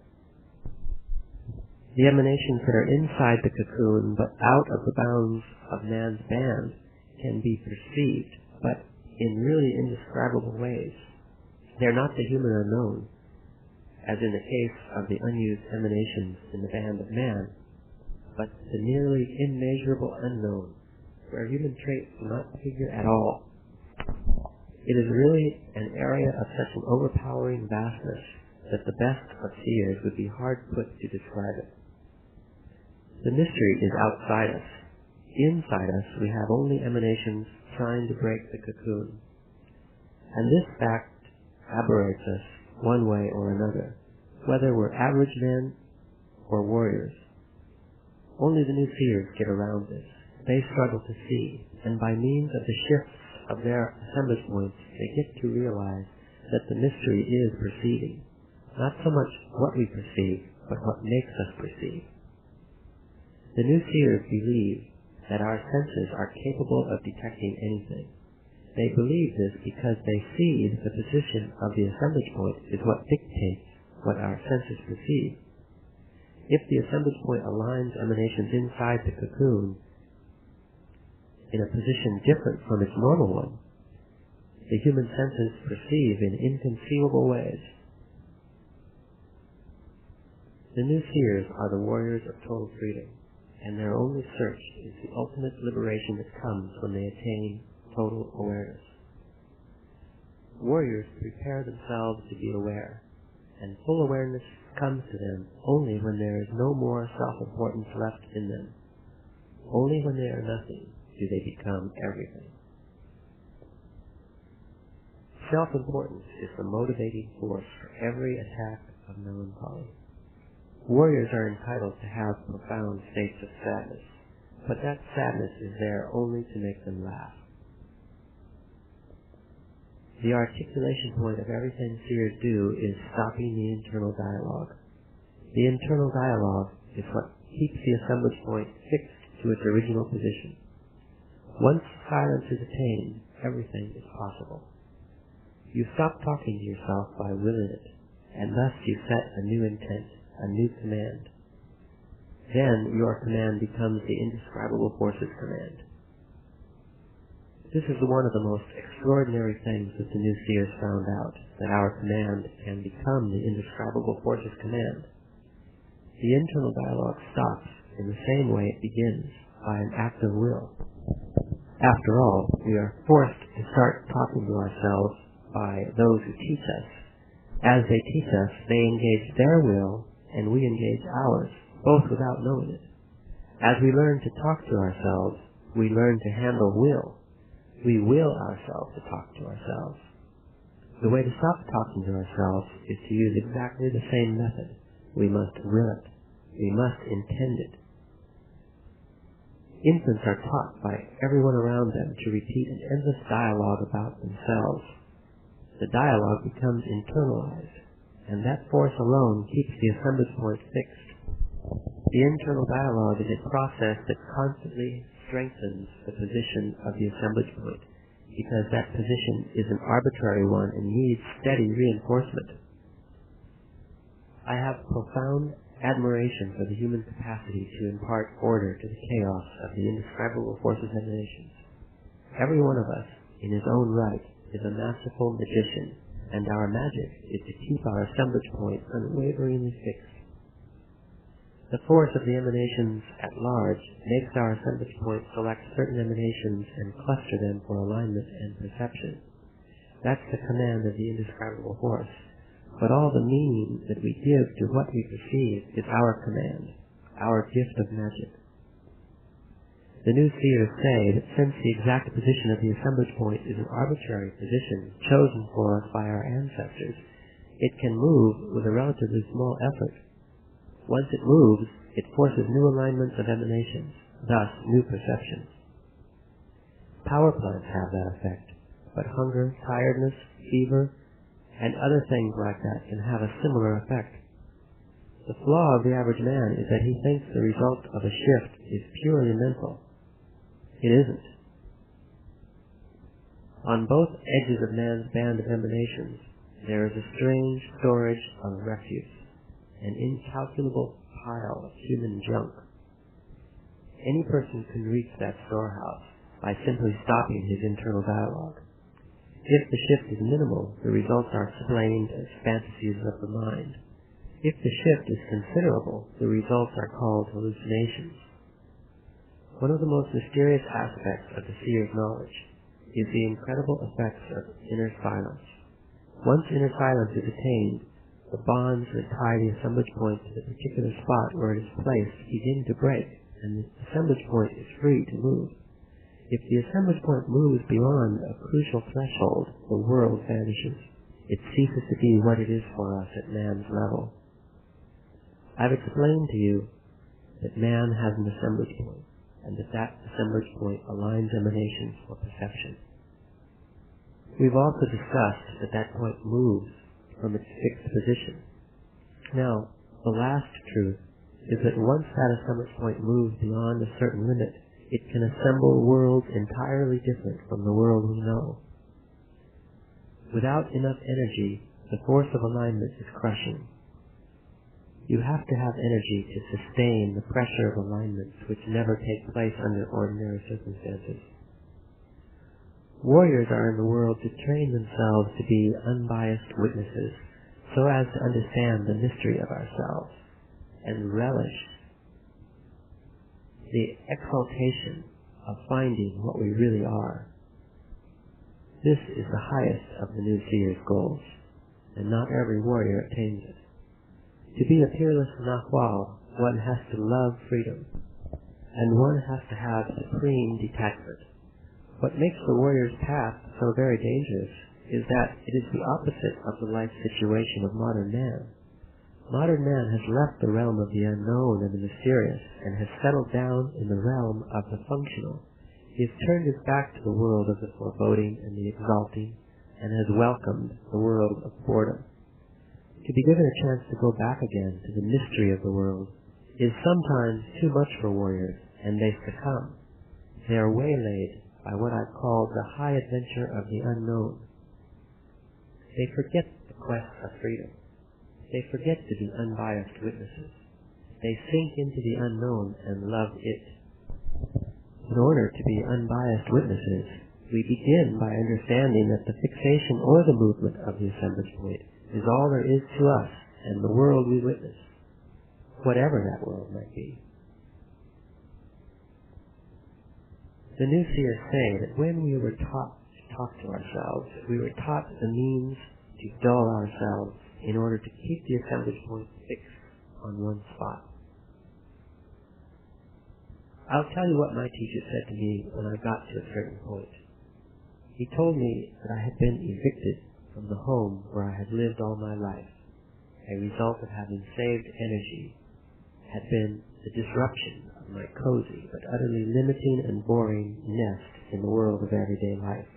Speaker 1: The emanations that are inside the cocoon but out of the bounds of man's band can be perceived, but in really indescribable ways. They're not the human unknown, as in the case of the unused emanations in the band of man, but the nearly immeasurable unknown, where human traits do not figure at all. It is really an area of such an overpowering vastness that the best of seers would be hard put to describe it. The mystery is outside us. Inside us we have only emanations trying to break the cocoon. And this fact aberrates us one way or another. whether we're average men or warriors. Only the new seers get around this. They struggle to see, and by means of the shifts of their assemblage points, they get to realize that the mystery is perceiving, not so much what we perceive, but what makes us perceive. The new seers believe that our senses are capable of detecting anything. They believe this because they see that the position of the assemblage point is what dictates what our senses perceive. If the assemblage point aligns emanations inside the cocoon in a position different from its normal one, the human senses perceive in inconceivable ways. The new seers are the warriors of total freedom, and their only search is the ultimate liberation that comes when they attain total awareness. Warriors prepare themselves to be aware, and full awareness comes to them only when there is no more self-importance left in them. Only when they are nothing do they become everything. Self-importance is the motivating force for every attack of melancholy. Warriors are entitled to have profound states of sadness, but that sadness is there only to make them laugh. The articulation point of everything seers do is stopping the internal dialogue. The internal dialogue is what keeps the assemblage point fixed to its original position. Once silence is attained, everything is possible. You stop talking to yourself by willing it, and thus you set a new intent, a new command. Then your command becomes the indescribable force's command. This is one of the most extraordinary things that the new seers found out, that our command can become the indescribable force's command. The internal dialogue stops in the same way it begins, by an act of will. After all, we are forced to start talking to ourselves by those who teach us. As they teach us, they engage their will, and we engage ours, both without knowing it. As we learn to talk to ourselves, we learn to handle will. We will ourselves to talk to ourselves. The way to stop talking to ourselves is to use exactly the same method. We must will it. We must intend it. Infants are taught by everyone around them to repeat an endless dialogue about themselves. The dialogue becomes internalized, and that force alone keeps the assemblage point fixed. The internal dialogue is a process that constantly strengthens the position of the assemblage point, because that position is an arbitrary one and needs steady reinforcement. I have profound admiration for the human capacity to impart order to the chaos of the indescribable forces and nations. Every one of us, in his own right, is a masterful magician, and our magic is to keep our assemblage point unwaveringly fixed. The force of the emanations at large makes our assemblage point select certain emanations and cluster them for alignment and perception. That's the command of the indescribable force. But all the meaning that we give to what we perceive is our command, our gift of magic. The new seers say that since the exact position of the assemblage point is an arbitrary position chosen for us by our ancestors, it can move with a relatively small effort. Once it moves, it forces new alignments of emanations, thus new perceptions. Power plants have that effect, but hunger, tiredness, fever, and other things like that can have a similar effect. The flaw of the average man is that he thinks the result of a shift is purely mental. It isn't. On both edges of man's band of emanations, there is a strange storage of refuse, an incalculable pile of human junk. Any person can reach that storehouse by simply stopping his internal dialogue. If the shift is minimal, the results are explained as fantasies of the mind. If the shift is considerable, the results are called hallucinations. One of the most mysterious aspects of the seer's knowledge is the incredible effects of inner silence. Once inner silence is attained, the bonds that tie the assemblage point to the particular spot where it is placed begin to break, and the assemblage point is free to move. If the assemblage point moves beyond a crucial threshold, the world vanishes. It ceases to be what it is for us at man's level. I've explained to you that man has an assemblage point, and that assemblage point aligns emanations for perception. We've also discussed that point moves from its fixed position. Now, the last truth is that once that assemblage point moves beyond a certain limit, it can assemble worlds entirely different from the world we know. Without enough energy, the force of alignment is crushing. You have to have energy to sustain the pressure of alignments which never take place under ordinary circumstances. Warriors are in the world to train themselves to be unbiased witnesses, so as to understand the mystery of ourselves and relish the exaltation of finding what we really are. This is the highest of the new seer's goals, and not every warrior attains it. To be a peerless Nahual, one has to love freedom, and one has to have supreme detachment. What makes the warrior's path so very dangerous is that it is the opposite of the life situation of modern man. Modern man has left the realm of the unknown and the mysterious, and has settled down in the realm of the functional. He has turned his back to the world of the foreboding and the exalting, and has welcomed the world of boredom. To be given a chance to go back again to the mystery of the world is sometimes too much for warriors, and they succumb. They are waylaid by what I call the high adventure of the unknown. They forget the quest of freedom. They forget to be unbiased witnesses. They sink into the unknown and love it. In order to be unbiased witnesses, we begin by understanding that the fixation or the movement of the assemblage point is all there is to us and the world we witness, whatever that world might be. The new seers say that when we were taught to talk to ourselves, we were taught the means to dull ourselves in order to keep the assemblage point fixed on one spot. I'll tell you what my teacher said to me when I got to a certain point. He told me that I had been evicted from the home where I had lived all my life. A result of having saved energy had been the disruption of my cozy but utterly limiting and boring nest in the world of everyday life.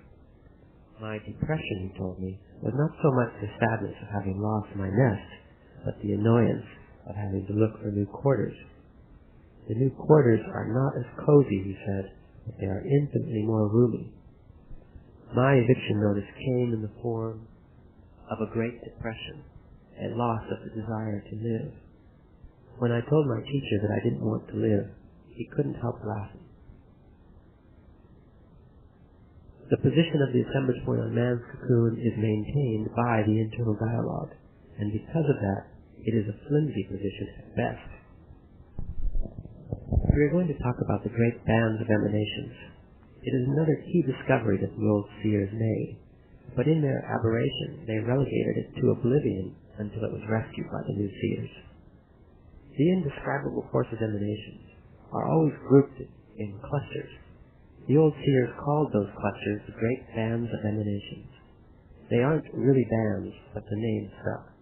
Speaker 1: My depression, he told me, was not so much the sadness of having lost my nest, but the annoyance of having to look for new quarters. The new quarters are not as cozy, he said, but they are infinitely more roomy. My eviction notice came in the form of a great depression, a loss of the desire to live. When I told my teacher that I didn't want to live, he couldn't help laughing. The position of the assemblage point on man's cocoon is maintained by the internal dialogue, and because of that, it is a flimsy position at best. We are going to talk about the great bands of emanations. It is another key discovery that the old seers made, but in their aberration, they relegated it to oblivion until it was rescued by the new seers. The indescribable forces emanations are always grouped in clusters. The old seers called those clusters the great bands of emanations. They aren't really bands, but the name stuck.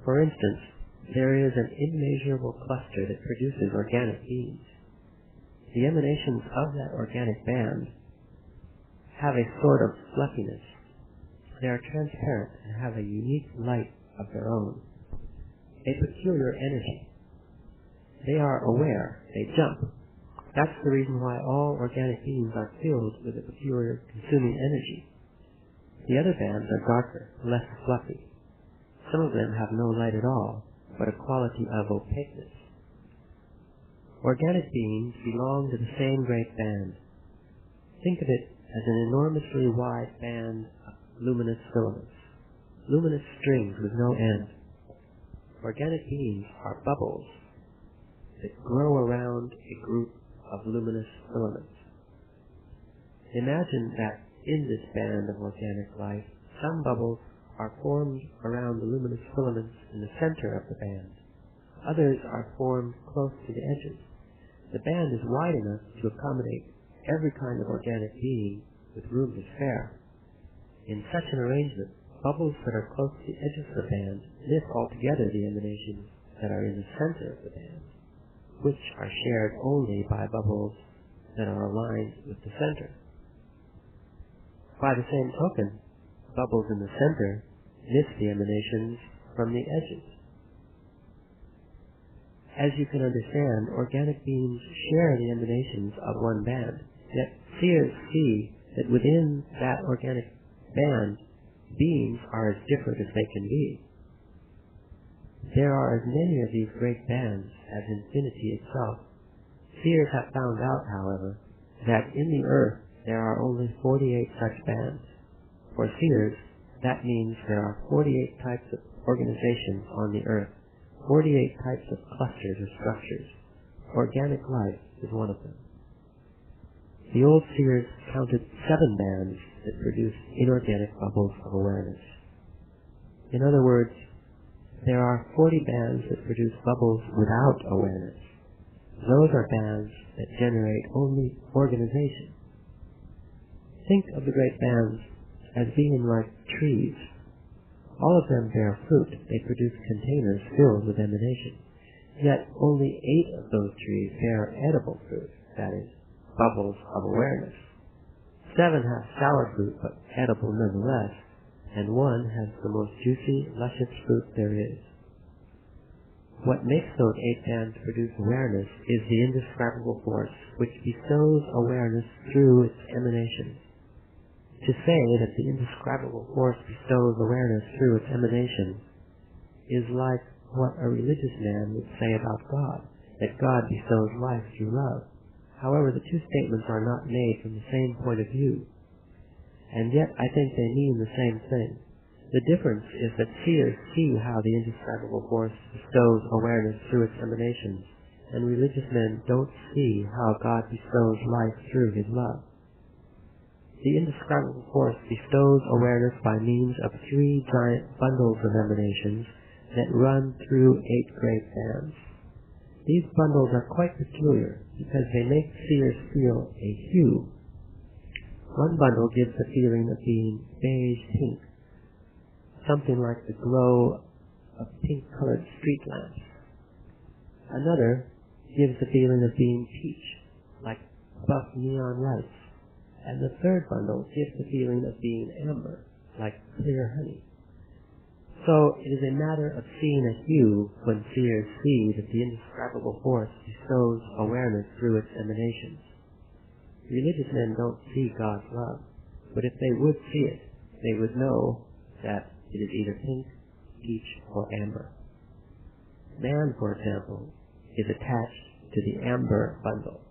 Speaker 1: For instance, there is an immeasurable cluster that produces organic beings. The emanations of that organic band have a sort of fluffiness. They are transparent and have a unique light of their own, a peculiar energy. They are aware, they jump. That's the reason why all organic beings are filled with a peculiar consuming energy. The other bands are darker, less fluffy. Some of them have no light at all, but a quality of opaqueness. Organic beings belong to the same great band. Think of it as an enormously wide band of luminous filaments, luminous strings with no end. Organic beings are bubbles that grow around a group of luminous filaments. Imagine that in this band of organic life, some bubbles are formed around the luminous filaments in the center of the band. Others are formed close to the edges. The band is wide enough to accommodate every kind of organic being with room to spare. In such an arrangement, bubbles that are close to the edges of the band lift altogether the emanations that are in the center of the band, which are shared only by bubbles that are aligned with the center. By the same token, bubbles in the center miss the emanations from the edges. As you can understand, organic beings share the emanations of one band, yet seers see that within that organic band, beings are as different as they can be. There are as many of these great bands as infinity itself. Seers have found out, however, that in the earth there are only 48 such bands. For seers, that means there are 48 types of organizations on the earth, 48 types of clusters or structures. Organic life is one of them. The old seers counted 7 bands that produced inorganic bubbles of awareness. In other words, there are 40 bands that produce bubbles without awareness. Those are bands that generate only organization. Think of the great bands as being like trees. All of them bear fruit. They produce containers filled with emanation. Yet only 8 of those trees bear edible fruit, that is, bubbles of awareness. 7 have sour fruit, but edible nonetheless, and 1 has the most juicy, luscious fruit there is. What makes those 8 bands produce awareness is the indescribable force which bestows awareness through its emanations. To say that the indescribable force bestows awareness through its emanations is like what a religious man would say about God, that God bestows life through love. However, the two statements are not made from the same point of view, and yet I think they mean the same thing. The difference is that seers see how the indescribable force bestows awareness through its emanations, and religious men don't see how God bestows life through his love. The indescribable force bestows awareness by means of 3 giant bundles of emanations that run through 8 great bands. These bundles are quite peculiar because they make seers feel a hue. One bundle gives the feeling of being beige-pink, something like the glow of pink-colored street lamps. Another gives the feeling of being peach, like buff neon lights. And the third bundle gives the feeling of being amber, like clear honey. So it is a matter of seeing a hue when seers see that the indescribable force bestows awareness through its emanations. Religious men don't see God's love, but if they would see it, they would know that it is either pink, peach, or amber. Man, for example, is attached to the amber bundle.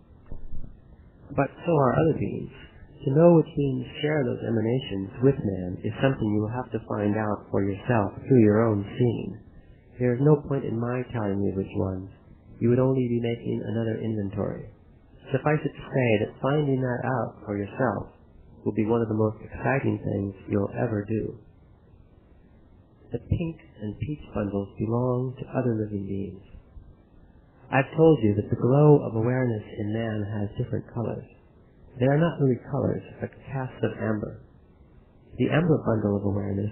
Speaker 1: But so are other beings. To know which beings share those emanations with man is something you will have to find out for yourself through your own seeing. There is no point in my telling you which ones. You would only be making another inventory. Suffice it to say that finding that out for yourself will be one of the most exciting things you'll ever do. The pink and peach bundles belong to other living beings. I've told you that the glow of awareness in man has different colors. They are not really colors, but casts of amber. The amber bundle of awareness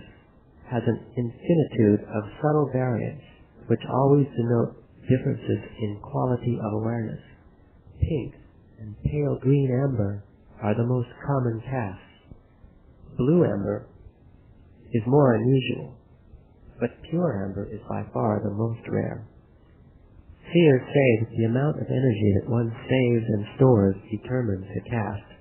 Speaker 1: has an infinitude of subtle variants, which always denote differences in quality of awareness. Pink and pale green amber are the most common casts. Blue amber is more unusual, but pure amber is by far the most rare. Seers say that the amount of energy that one saves and stores determines the caste.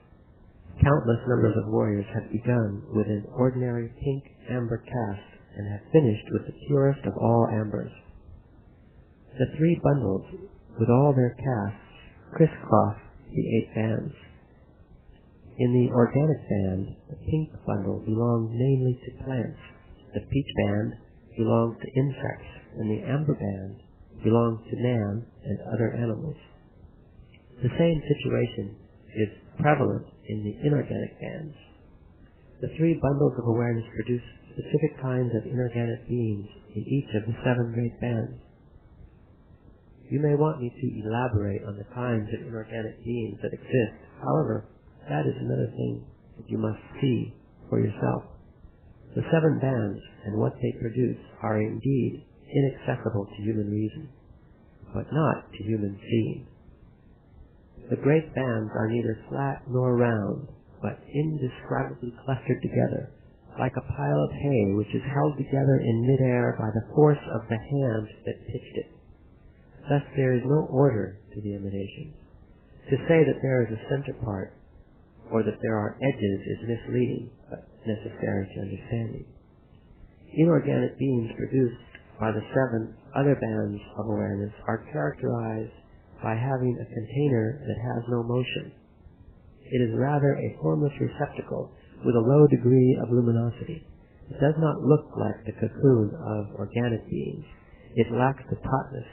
Speaker 1: Countless numbers of warriors have begun with an ordinary pink amber caste and have finished with the purest of all ambers. The 3 bundles, with all their castes, crisscross the 8 bands. In the organic band, the pink bundle belongs mainly to plants, the peach band belongs to insects, and the amber band belongs to man and other animals. The same situation is prevalent in the inorganic bands. The 3 bundles of awareness produce specific kinds of inorganic beings in each of the 7 great bands. You may want me to elaborate on the kinds of inorganic beings that exist. However, that is another thing that you must see for yourself. The 7 bands and what they produce are indeed inaccessible to human reason, but not to human seeing. The great bands are neither flat nor round, but indescribably clustered together, like a pile of hay which is held together in midair by the force of the hand that pitched it. Thus there is no order to the emanations. To say that there is a center part, or that there are edges, is misleading, but necessary to understanding. Inorganic beings produced by the 7 other bands of awareness are characterized by having a container that has no motion. It is rather a formless receptacle with a low degree of luminosity. It does not look like the cocoon of organic beings. It lacks the tautness,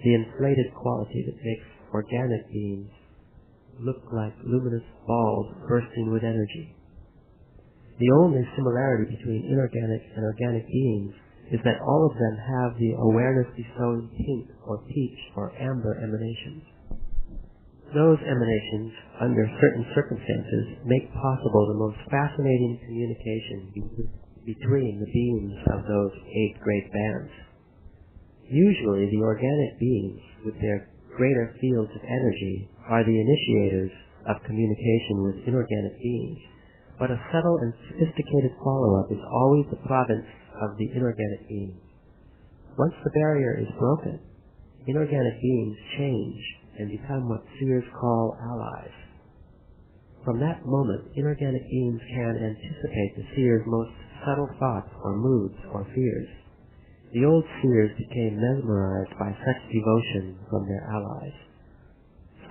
Speaker 1: the inflated quality that makes organic beings look like luminous balls bursting with energy. The only similarity between inorganic and organic beings is that all of them have the awareness-bestowing pink or peach or amber emanations. Those emanations, under certain circumstances, make possible the most fascinating communication between the beings of those 8 great bands. Usually the organic beings, with their greater fields of energy, are the initiators of communication with inorganic beings, but a subtle and sophisticated follow-up is always the province of the inorganic beings. Once the barrier is broken, inorganic beings change and become what seers call allies. From that moment, inorganic beings can anticipate the seer's most subtle thoughts or moods or fears. The old seers became mesmerized by such devotion from their allies.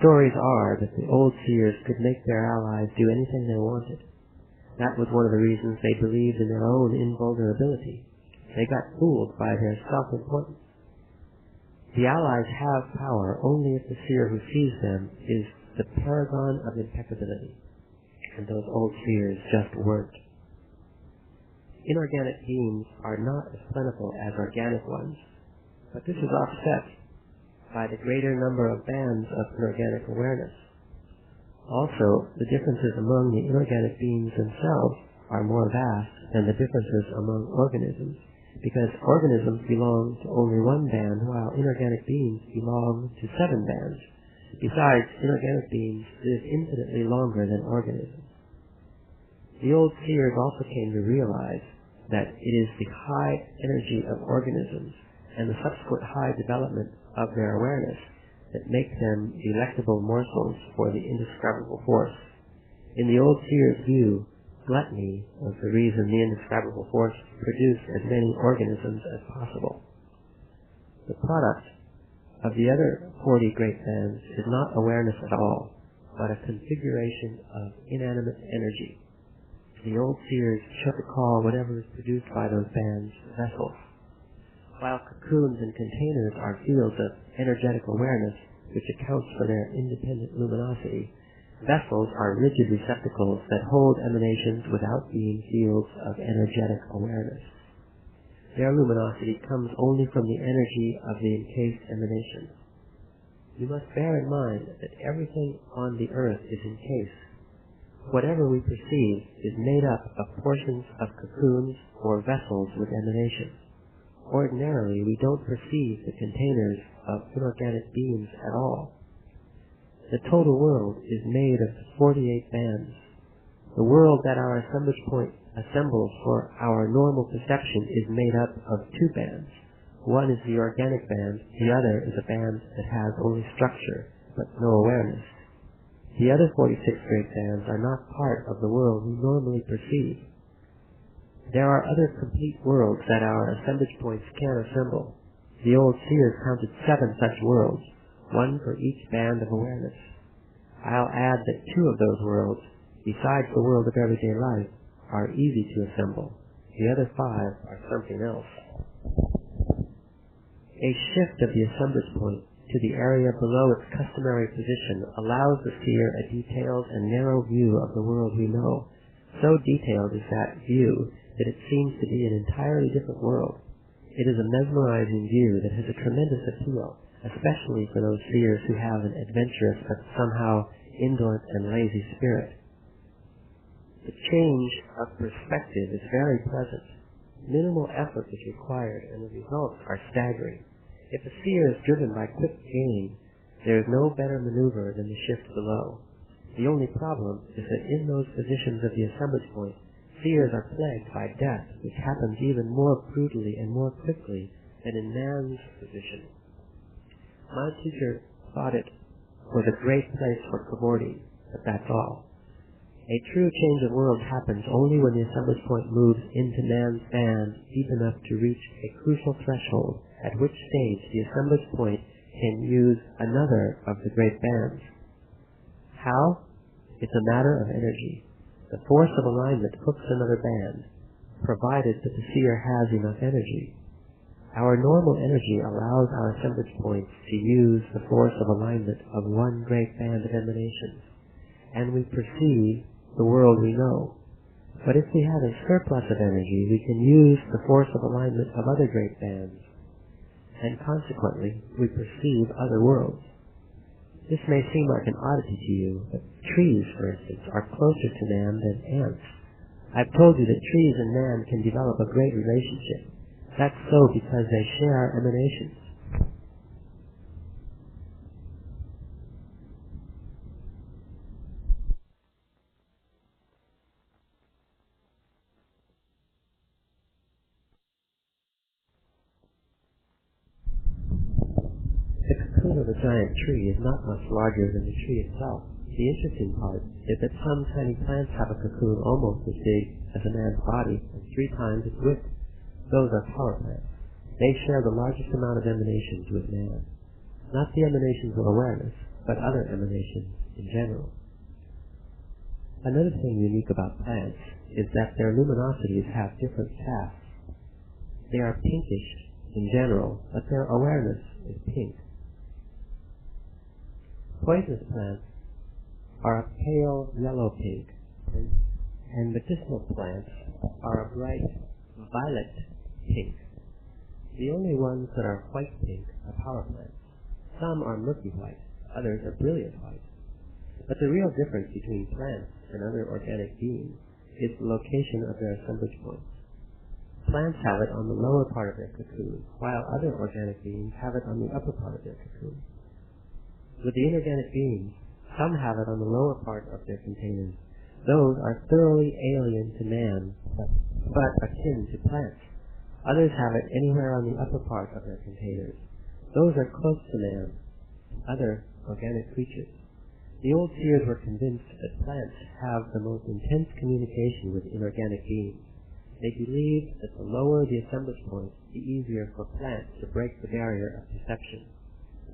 Speaker 1: Stories are that the old seers could make their allies do anything they wanted. That was one of the reasons they believed in their own invulnerability. They got fooled by their self-importance. The allies have power only if the seer who sees them is the paragon of impeccability, and those old seers just weren't. Inorganic beings are not as plentiful as organic ones, but this is offset by the greater number of bands of inorganic awareness. Also, the differences among the inorganic beings themselves are more vast than the differences among organisms, because organisms belong to only one band, while inorganic beings belong to 7 bands. Besides, inorganic beings live infinitely longer than organisms. The old seers also came to realize that it is the high energy of organisms and the subsequent high development of their awareness that make them delectable morsels for the indescribable force. In the old seer's view, gluttony was the reason the indescribable force produced as many organisms as possible. The product of the other 40 great bands is not awareness at all, but a configuration of inanimate energy. The old seers chose to call whatever is produced by those bands vessels. While cocoons and containers are fields of energetic awareness, which accounts for their independent luminosity, vessels are rigid receptacles that hold emanations without being fields of energetic awareness. Their luminosity comes only from the energy of the encased emanations. You must bear in mind that everything on the earth is encased. Whatever we perceive is made up of portions of cocoons or vessels with emanations. Ordinarily, we don't perceive the containers of inorganic beings at all. The total world is made of 48 bands. The world that our assemblage point assembles for our normal perception is made up of 2 bands. One is the organic band, the other is a band that has only structure, but no awareness. The other 46 great bands are not part of the world we normally perceive. There are other complete worlds that our assemblage points can assemble. The old seers counted 7 such worlds, one for each band of awareness. I'll add that 2 of those worlds, besides the world of everyday life, are easy to assemble. The other 5 are something else. A shift of the assemblage point to the area below its customary position allows the seer a detailed and narrow view of the world we know. So detailed is that view that it seems to be an entirely different world. It is a mesmerizing view that has a tremendous appeal, especially for those seers who have an adventurous but somehow indolent and lazy spirit. The change of perspective is very pleasant. Minimal effort is required, and the results are staggering. If a seer is driven by quick gain, there is no better maneuver than the shift below. The only problem is that in those positions of the assemblage point, seers are plagued by death, which happens even more brutally and more quickly than in man's position. My teacher thought it was a great place for cavorting, but that's all. A true change of world happens only when the assemblage point moves into man's band deep enough to reach a crucial threshold, at which stage the assemblage point can use another of the great bands. How? It's a matter of energy. The force of alignment hooks another band, provided that the seer has enough energy. Our normal energy allows our assemblage points to use the force of alignment of one great band of emanations, and we perceive the world we know. But if we have a surplus of energy, we can use the force of alignment of other great bands, and consequently we perceive other worlds. This may seem like an oddity to you, but trees, for instance, are closer to man than ants. I've told you that trees and man can develop a great relationship. That's so because they share emanations. The cocoon of a giant tree is not much larger than the tree itself. The interesting part is that some tiny plants have a cocoon almost as big as a man's body and 3 times its width. Those are power plants. They share the largest amount of emanations with man. Not the emanations of awareness, but other emanations in general. Another thing unique about plants is that their luminosities have different paths. They are pinkish in general, but their awareness is pink. Poisonous plants are a pale yellow pink, and medicinal plants are a bright violet pink. The only ones that are white pink are power plants. Some are murky white, others are brilliant white. But the real difference between plants and other organic beings is the location of their assemblage points. Plants have it on the lower part of their cocoon, while other organic beings have it on the upper part of their cocoon. With the inorganic beings, some have it on the lower part of their containers. Those are thoroughly alien to man, but akin to plants. Others have it anywhere on the upper part of their containers. Those are close to man, other organic creatures. The old seers were convinced that plants have the most intense communication with inorganic beings. They believed that the lower the assemblage point, the easier for plants to break the barrier of perception.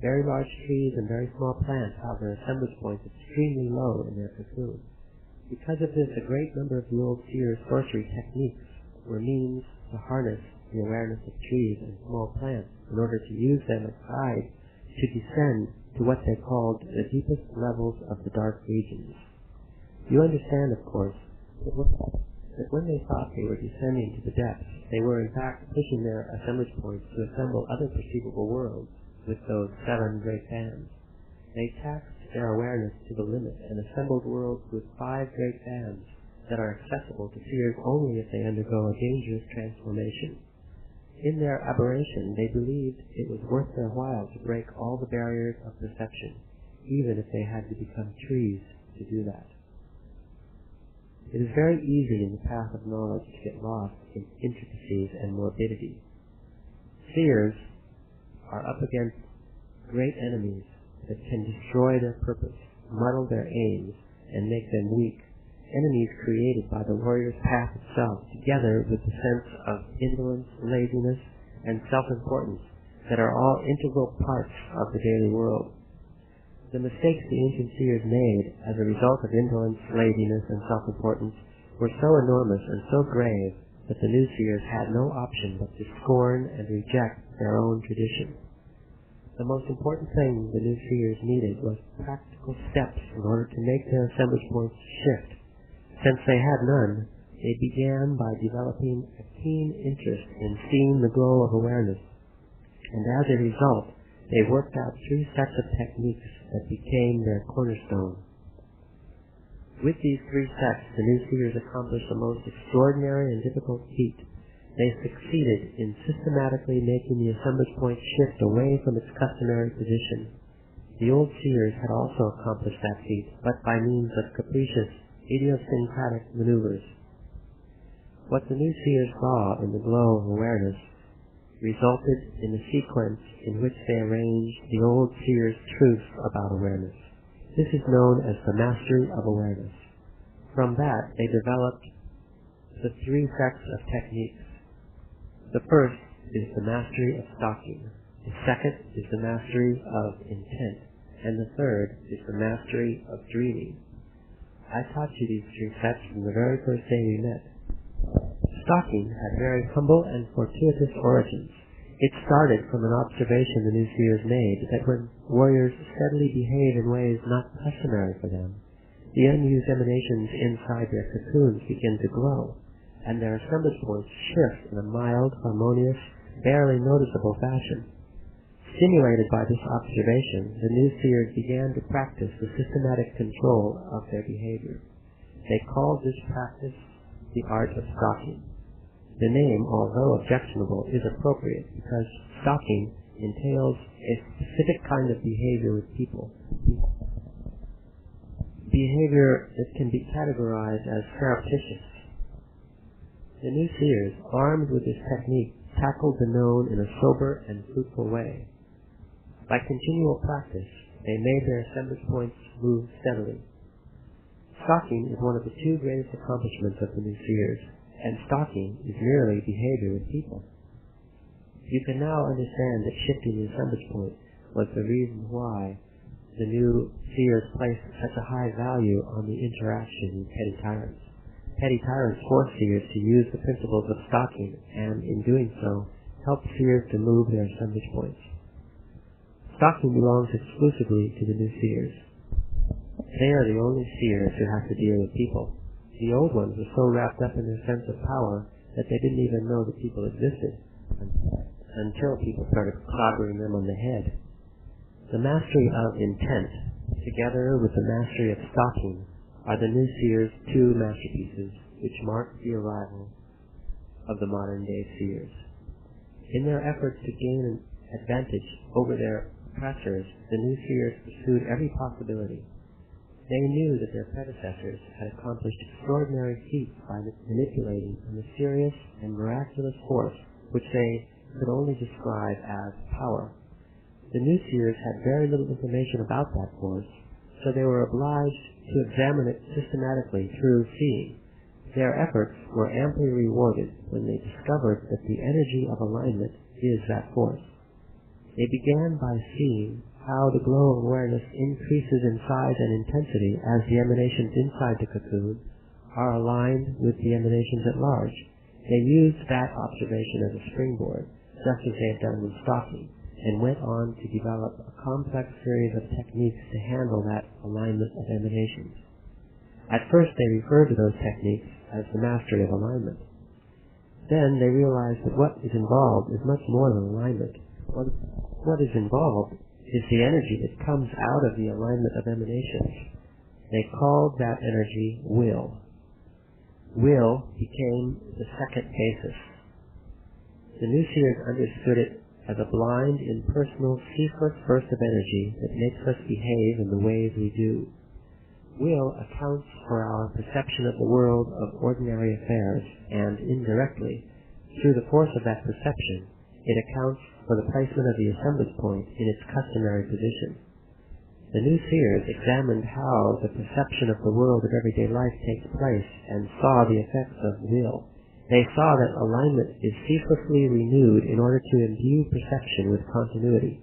Speaker 1: Very large trees and very small plants have their assemblage points extremely low in their cocoon. Because of this, a great number of the old seers' sorcery techniques were means to harness the awareness of trees and small plants in order to use them as guides to descend to what they called the deepest levels of the dark regions. You understand, of course, that when they thought they were descending to the depths, they were in fact pushing their assemblage points to assemble other perceivable worlds with those 7 great bands. They taxed their awareness to the limit and assembled worlds with 5 great bands that are accessible to seers only if they undergo a dangerous transformation. In their aberration, they believed it was worth their while to break all the barriers of perception, even if they had to become trees to do that. It is very easy in the path of knowledge to get lost in intricacies and morbidity. Seers are up against great enemies that can destroy their purpose, muddle their aims, and make them weak. Enemies created by the warrior's path itself, together with the sense of indolence, laziness, and self-importance that are all integral parts of the daily world. The mistakes the ancient seers made as a result of indolence, laziness, and self-importance were so enormous and so grave that the new seers had no option but to scorn and reject their own tradition. The most important thing the new seers needed was practical steps in order to make their assemblage points shift. Since they had none, they began by developing a keen interest in seeing the glow of awareness, and as a result, they worked out 3 sets of techniques that became their cornerstone. With these 3 sets, the new seers accomplished the most extraordinary and difficult feat. They succeeded in systematically making the assemblage point shift away from its customary position. The old seers had also accomplished that feat, but by means of capricious, idiosyncratic maneuvers. What the new seers saw in the glow of awareness resulted in a sequence in which they arranged the old seers' truths about awareness. This is known as the mastery of awareness. From that, they developed the three sets of techniques. The first is the mastery of stalking. The second is the mastery of intent. And the third is the mastery of dreaming. I taught you these three sets from the very first day we met. Stalking had very humble and fortuitous origins. It started from an observation the new seers made that when warriors steadily behave in ways not customary for them, the unused emanations inside their cocoons begin to glow, and their assemblage points shift in a mild, harmonious, barely noticeable fashion. Stimulated by this observation, the new seers began to practice the systematic control of their behavior. They called this practice the art of stalking. The name, although objectionable, is appropriate because stalking entails a specific kind of behavior with people. Behavior that can be categorized as surreptitious. The new seers, armed with this technique, tackled the known in a sober and fruitful way. By continual practice, they made their assemblage points move steadily. Stalking is one of the two greatest accomplishments of the new seers, and stalking is merely behavior with people. You can now understand that shifting the assemblage point was the reason why the new seers placed such a high value on the interaction with petty tyrants. Petty tyrants forced seers to use the principles of stalking, and in doing so, helped seers to move their assemblage points. Stalking belongs exclusively to the new seers. They are the only seers who have to deal with people. The old ones were so wrapped up in their sense of power that they didn't even know that people existed until people started clobbering them on the head. The mastery of intent, together with the mastery of stalking, are the new seers' two masterpieces which mark the arrival of the modern-day seers. In their efforts to gain an advantage over their oppressors, the new seers pursued every possibility. They knew that their predecessors had accomplished extraordinary feats by manipulating a mysterious and miraculous force which they could only describe as power. The new seers had very little information about that force, so they were obliged to examine it systematically through seeing. Their efforts were amply rewarded when they discovered that the energy of alignment is that force. They began by seeing how the glow of awareness increases in size and intensity as the emanations inside the cocoon are aligned with the emanations at large. They used that observation as a springboard, just as they had done with stalking, and went on to develop a complex series of techniques to handle that alignment of emanations. At first they referred to those techniques as the mastery of alignment. Then they realized that what is involved is much more than alignment. What is involved is the energy that comes out of the alignment of emanations. They called that energy will. Will became the second basis. The new seers understood it as a blind, impersonal, ceaseless burst of energy that makes us behave in the ways we do. Will accounts for our perception of the world of ordinary affairs, and indirectly, through the force of that perception, it accounts for the placement of the assemblage point in its customary position. The new seers examined how the perception of the world of everyday life takes place and saw the effects of will. They saw that alignment is ceaselessly renewed in order to imbue perception with continuity.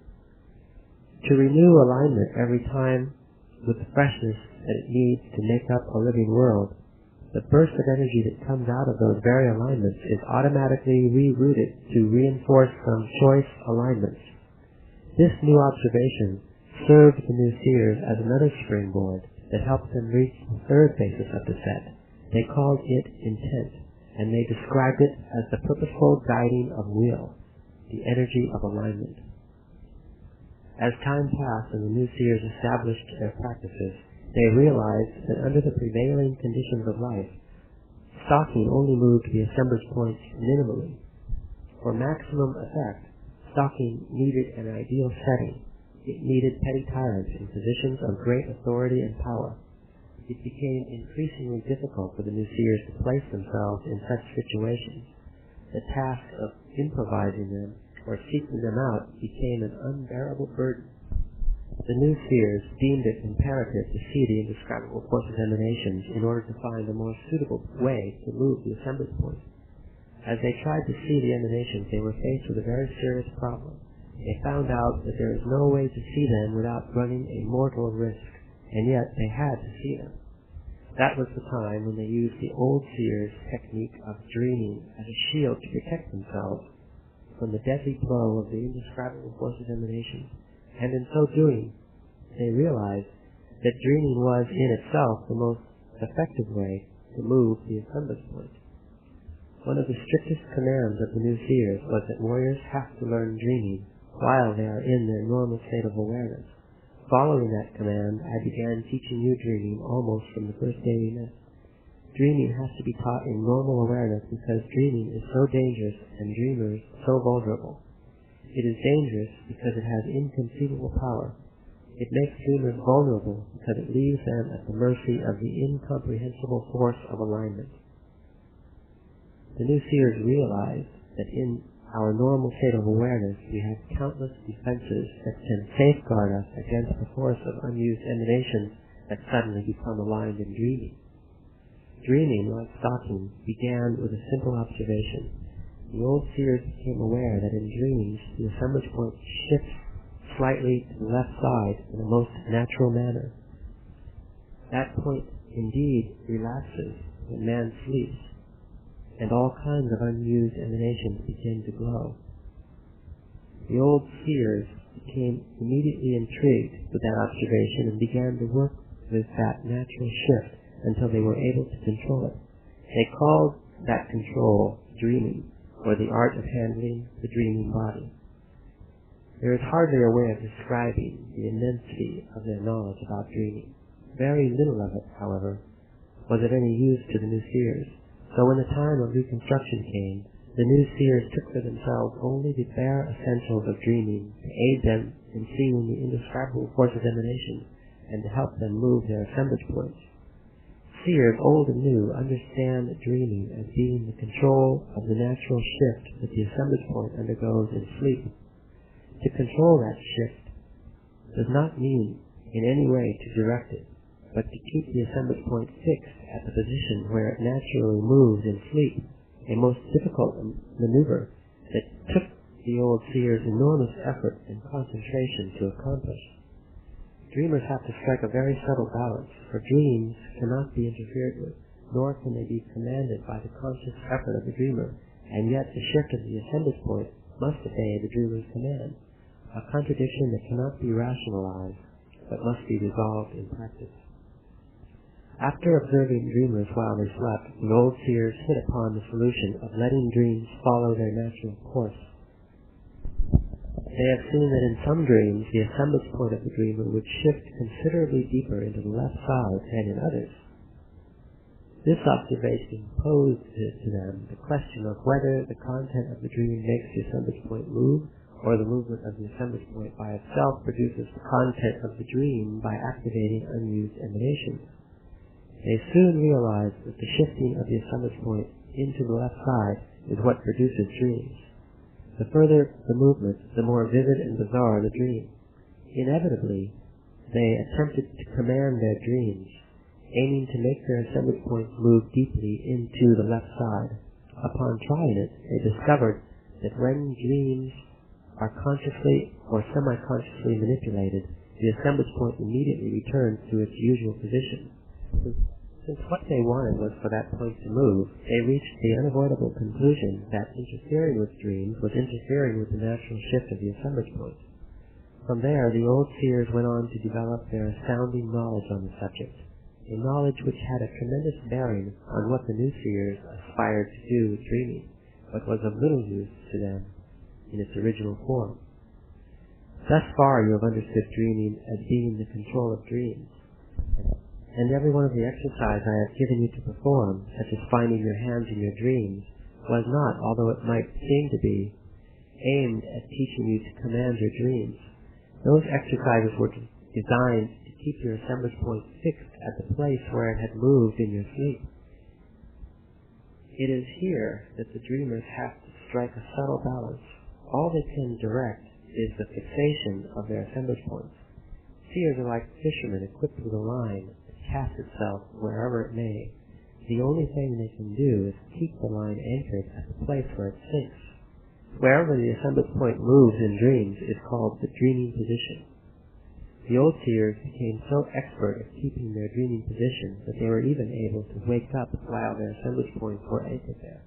Speaker 1: To renew alignment every time with the freshness that it needs to make up a living world, the burst of energy that comes out of those very alignments is automatically rerouted to reinforce some choice alignments. This new observation served the new seers as another springboard that helped them reach the third basis of the set. They called it intent, and they described it as the purposeful guiding of will, the energy of alignment. As time passed and the new seers established their practices, they realized that under the prevailing conditions of life, Stalking only moved the assemblage points minimally. For maximum effect, stalking needed an ideal setting. It needed petty tyrants in positions of great authority and power. It became increasingly difficult for the new seers to place themselves in such situations. The task of improvising them or seeking them out became an unbearable burden. The new seers deemed it imperative to see the indescribable forces emanations in order to find a more suitable way to move the assemblage point. As they tried to see the emanations, they were faced with a very serious problem. They found out that there is no way to see them without running a mortal risk, and yet they had to see them. That was the time when they used the old seers' technique of dreaming as a shield to protect themselves from the deadly blow of the indescribable forces emanations, and in so doing, they realized that dreaming was in itself the most effective way to move the assemblage point. One of the strictest commands of the new seers was that warriors have to learn dreaming while they are in their normal state of awareness. Following that command, I began teaching you dreaming almost from the first day we met. Dreaming has to be taught in normal awareness because dreaming is so dangerous and dreamers so vulnerable. It is dangerous because it has inconceivable power. It makes dreamers vulnerable because it leaves them at the mercy of the incomprehensible force of alignment. The new seers realize that in our normal state of awareness we have countless defenses that can safeguard us against the force of unused emanations that suddenly become aligned in dreaming. Dreaming, like stalking, began with a simple observation. The old seers became aware that in dreams the assemblage point shifts slightly to the left side in the most natural manner. That point indeed relaxes when man sleeps, and all kinds of unused emanations begin to glow. The old seers became immediately intrigued with that observation and began to work with that natural shift until they were able to control it. They called that control dreaming, or the art of handling the dreaming body. There is hardly a way of describing the immensity of their knowledge about dreaming. Very little of it, however, was of any use to the new seers. So when the time of reconstruction came, the new seers took for themselves only the bare essentials of dreaming to aid them in seeing the indescribable forces emanation and to help them move their assemblage points. Seers, old and new, understand dreaming as being the control of the natural shift that the assemblage point undergoes in sleep. To control that shift does not mean in any way to direct it, but to keep the assemblage point fixed at the position where it naturally moves in sleep, a most difficult maneuver that took the old seers enormous effort and concentration to accomplish. Dreamers have to strike a very subtle balance, for dreams cannot be interfered with, nor can they be commanded by the conscious effort of the dreamer, and yet the shift of the assemblage point must obey the dreamer's command, a contradiction that cannot be rationalized, but must be resolved in practice. After observing dreamers while they slept, the old seers hit upon the solution of letting dreams follow their natural course. They have seen that in some dreams the assemblage point of the dreamer would shift considerably deeper into the left side than in others. This observation posed to them the question of whether the content of the dream makes the assemblage point move, or the movement of the assemblage point by itself produces the content of the dream by activating unused emanations. They soon realized that the shifting of the assemblage point into the left side is what produces dreams. The further the movement, the more vivid and bizarre the dream. Inevitably, they attempted to command their dreams, aiming to make their assemblage points move deeply into the left side. Upon trying it, they discovered that when dreams are consciously or semi-consciously manipulated, the assemblage point immediately returns to its usual position. Since what they wanted was for that point to move, they reached the unavoidable conclusion that interfering with dreams was interfering with the natural shift of the assemblage point. From there, the old seers went on to develop their astounding knowledge on the subject, a knowledge which had a tremendous bearing on what the new seers aspired to do with dreaming, but was of little use to them in its original form. Thus far you have understood dreaming as being the control of dreams, And every one of the exercises I have given you to perform, such as finding your hands in your dreams, was not, although it might seem to be, aimed at teaching you to command your dreams. Those exercises were designed to keep your assemblage point fixed at the place where it had moved in your sleep. It is here that the dreamers have to strike a subtle balance. All they can direct is the fixation of their assemblage points. Seers are like fishermen equipped with a line that casts itself wherever it may. The only thing they can do is keep the line anchored at the place where it sinks. Wherever the assemblage point moves in dreams is called the dreaming position. The old seers became so expert at keeping their dreaming position that they were even able to wake up while their assemblage points were anchored there.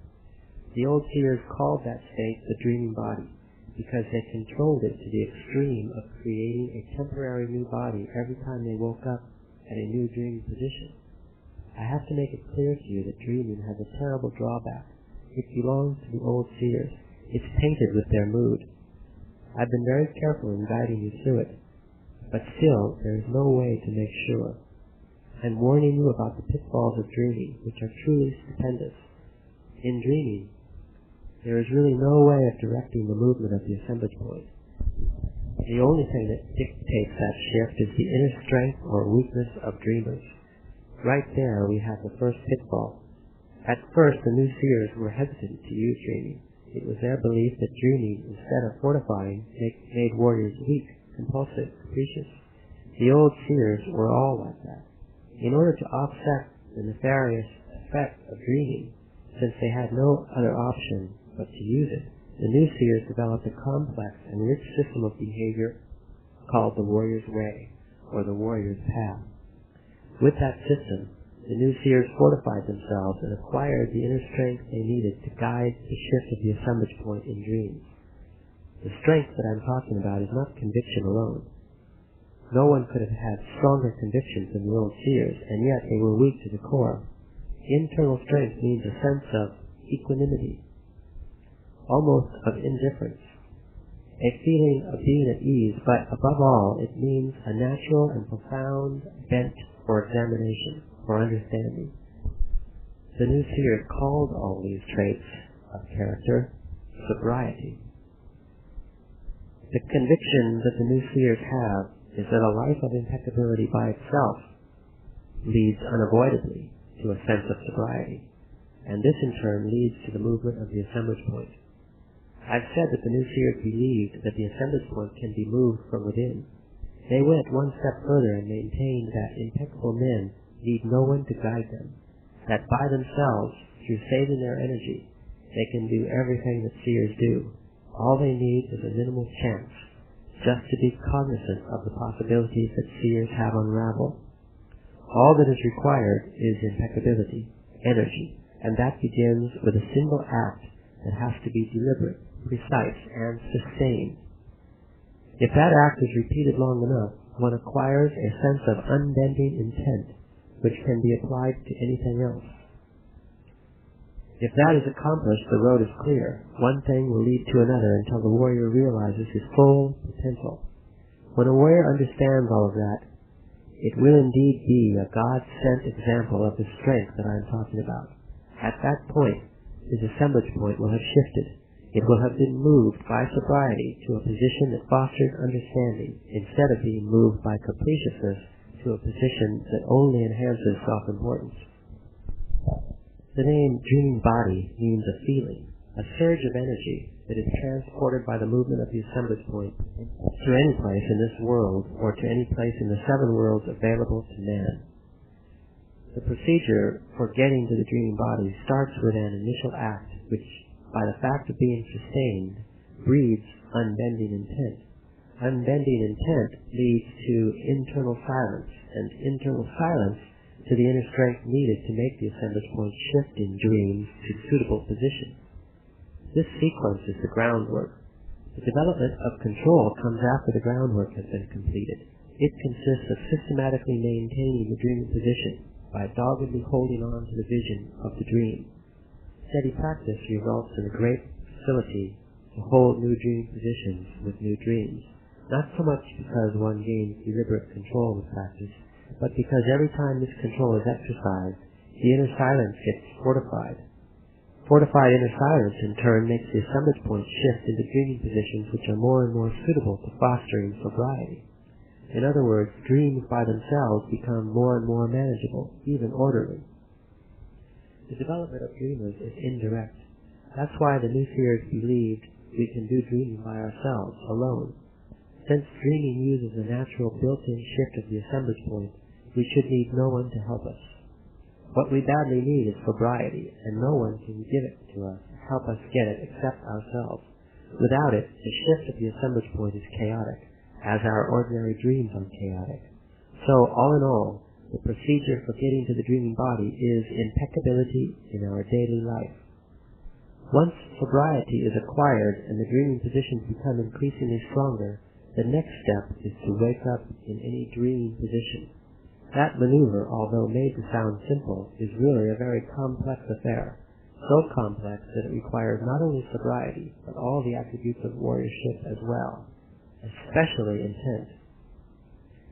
Speaker 1: The old seers called that state the dreaming body, because they controlled it to the extreme of creating a temporary new body every time they woke up at a new dreaming position. I have to make it clear to you that dreaming has a terrible drawback. It belongs to the old seers. It's tainted with their mood. I've been very careful in guiding you through it, but still there is no way to make sure. I'm warning you about the pitfalls of dreaming, which are truly stupendous. In dreaming, there is really no way of directing the movement of the assemblage point. The only thing that dictates that shift is the inner strength or weakness of dreamers. Right there we have the first pitfall. At first the new seers were hesitant to use dreaming. It was their belief that dreaming, instead of fortifying, made warriors weak, compulsive, capricious. The old seers were all like that. In order to offset the nefarious effect of dreaming, since they had no other option but to use it, the new seers developed a complex and rich system of behavior called the warrior's way, or the warrior's path. With that system, the new seers fortified themselves and acquired the inner strength they needed to guide the shift of the assemblage point in dreams. The strength that I'm talking about is not conviction alone. No one could have had stronger convictions than the old seers, and yet they were weak to the core. Internal strength means a sense of equanimity, almost of indifference, a feeling of being at ease, but above all, it means a natural and profound bent for examination, for understanding. The new seers called all these traits of character sobriety. The conviction that the new seers have is that a life of impeccability by itself leads unavoidably to a sense of sobriety, and this in turn leads to the movement of the assemblage point. I've said that the new seers believed that the assemblage point can be moved from within. They went one step further and maintained that impeccable men need no one to guide them, that by themselves, through saving their energy, they can do everything that seers do. All they need is a minimal chance, just to be cognizant of the possibilities that seers have unraveled. All that is required is impeccability, energy, and that begins with a single act that has to be deliberate, precise, and sustained. If that act is repeated long enough, one acquires a sense of unbending intent, which can be applied to anything else. If that is accomplished, the road is clear. One thing will lead to another until the warrior realizes his full potential. When a warrior understands all of that, it will indeed be a God-sent example of the strength that I am talking about. At that point, his assemblage point will have shifted. It will have been moved by sobriety to a position that fosters understanding, instead of being moved by capriciousness to a position that only enhances self-importance. The name dreaming body means a feeling, a surge of energy that is transported by the movement of the assemblage point to any place in this world or to any place in the 7 worlds available to man. The procedure for getting to the dreaming body starts with an initial act which, by the fact of being sustained, breeds unbending intent. Unbending intent leads to internal silence, and internal silence to the inner strength needed to make the assemblage point shift in dreams to suitable position. This sequence is the groundwork. The development of control comes after the groundwork has been completed. It consists of systematically maintaining the dreaming position by doggedly holding on to the vision of the dream. Steady practice results in a great facility to hold new dreaming positions with new dreams, not so much because one gains deliberate control with practice, but because every time this control is exercised, the inner silence gets fortified. Fortified inner silence, in turn, makes the assemblage points shift into dreaming positions which are more and more suitable to fostering sobriety. In other words, dreams by themselves become more and more manageable, even orderly. The development of dreamers is indirect. That's why the new seers believed we can do dreaming by ourselves, alone. Since dreaming uses a natural built-in shift of the assemblage point, we should need no one to help us. What we badly need is sobriety, and no one can give it to us, help us get it, except ourselves. Without it, the shift of the assemblage point is chaotic, as our ordinary dreams are chaotic. So, all in all, the procedure for getting to the dreaming body is impeccability in our daily life. Once sobriety is acquired and the dreaming positions become increasingly stronger, the next step is to wake up in any dreaming position. That maneuver, although made to sound simple, is really a very complex affair, so complex that it requires not only sobriety, but all the attributes of warriorship as well, especially intent.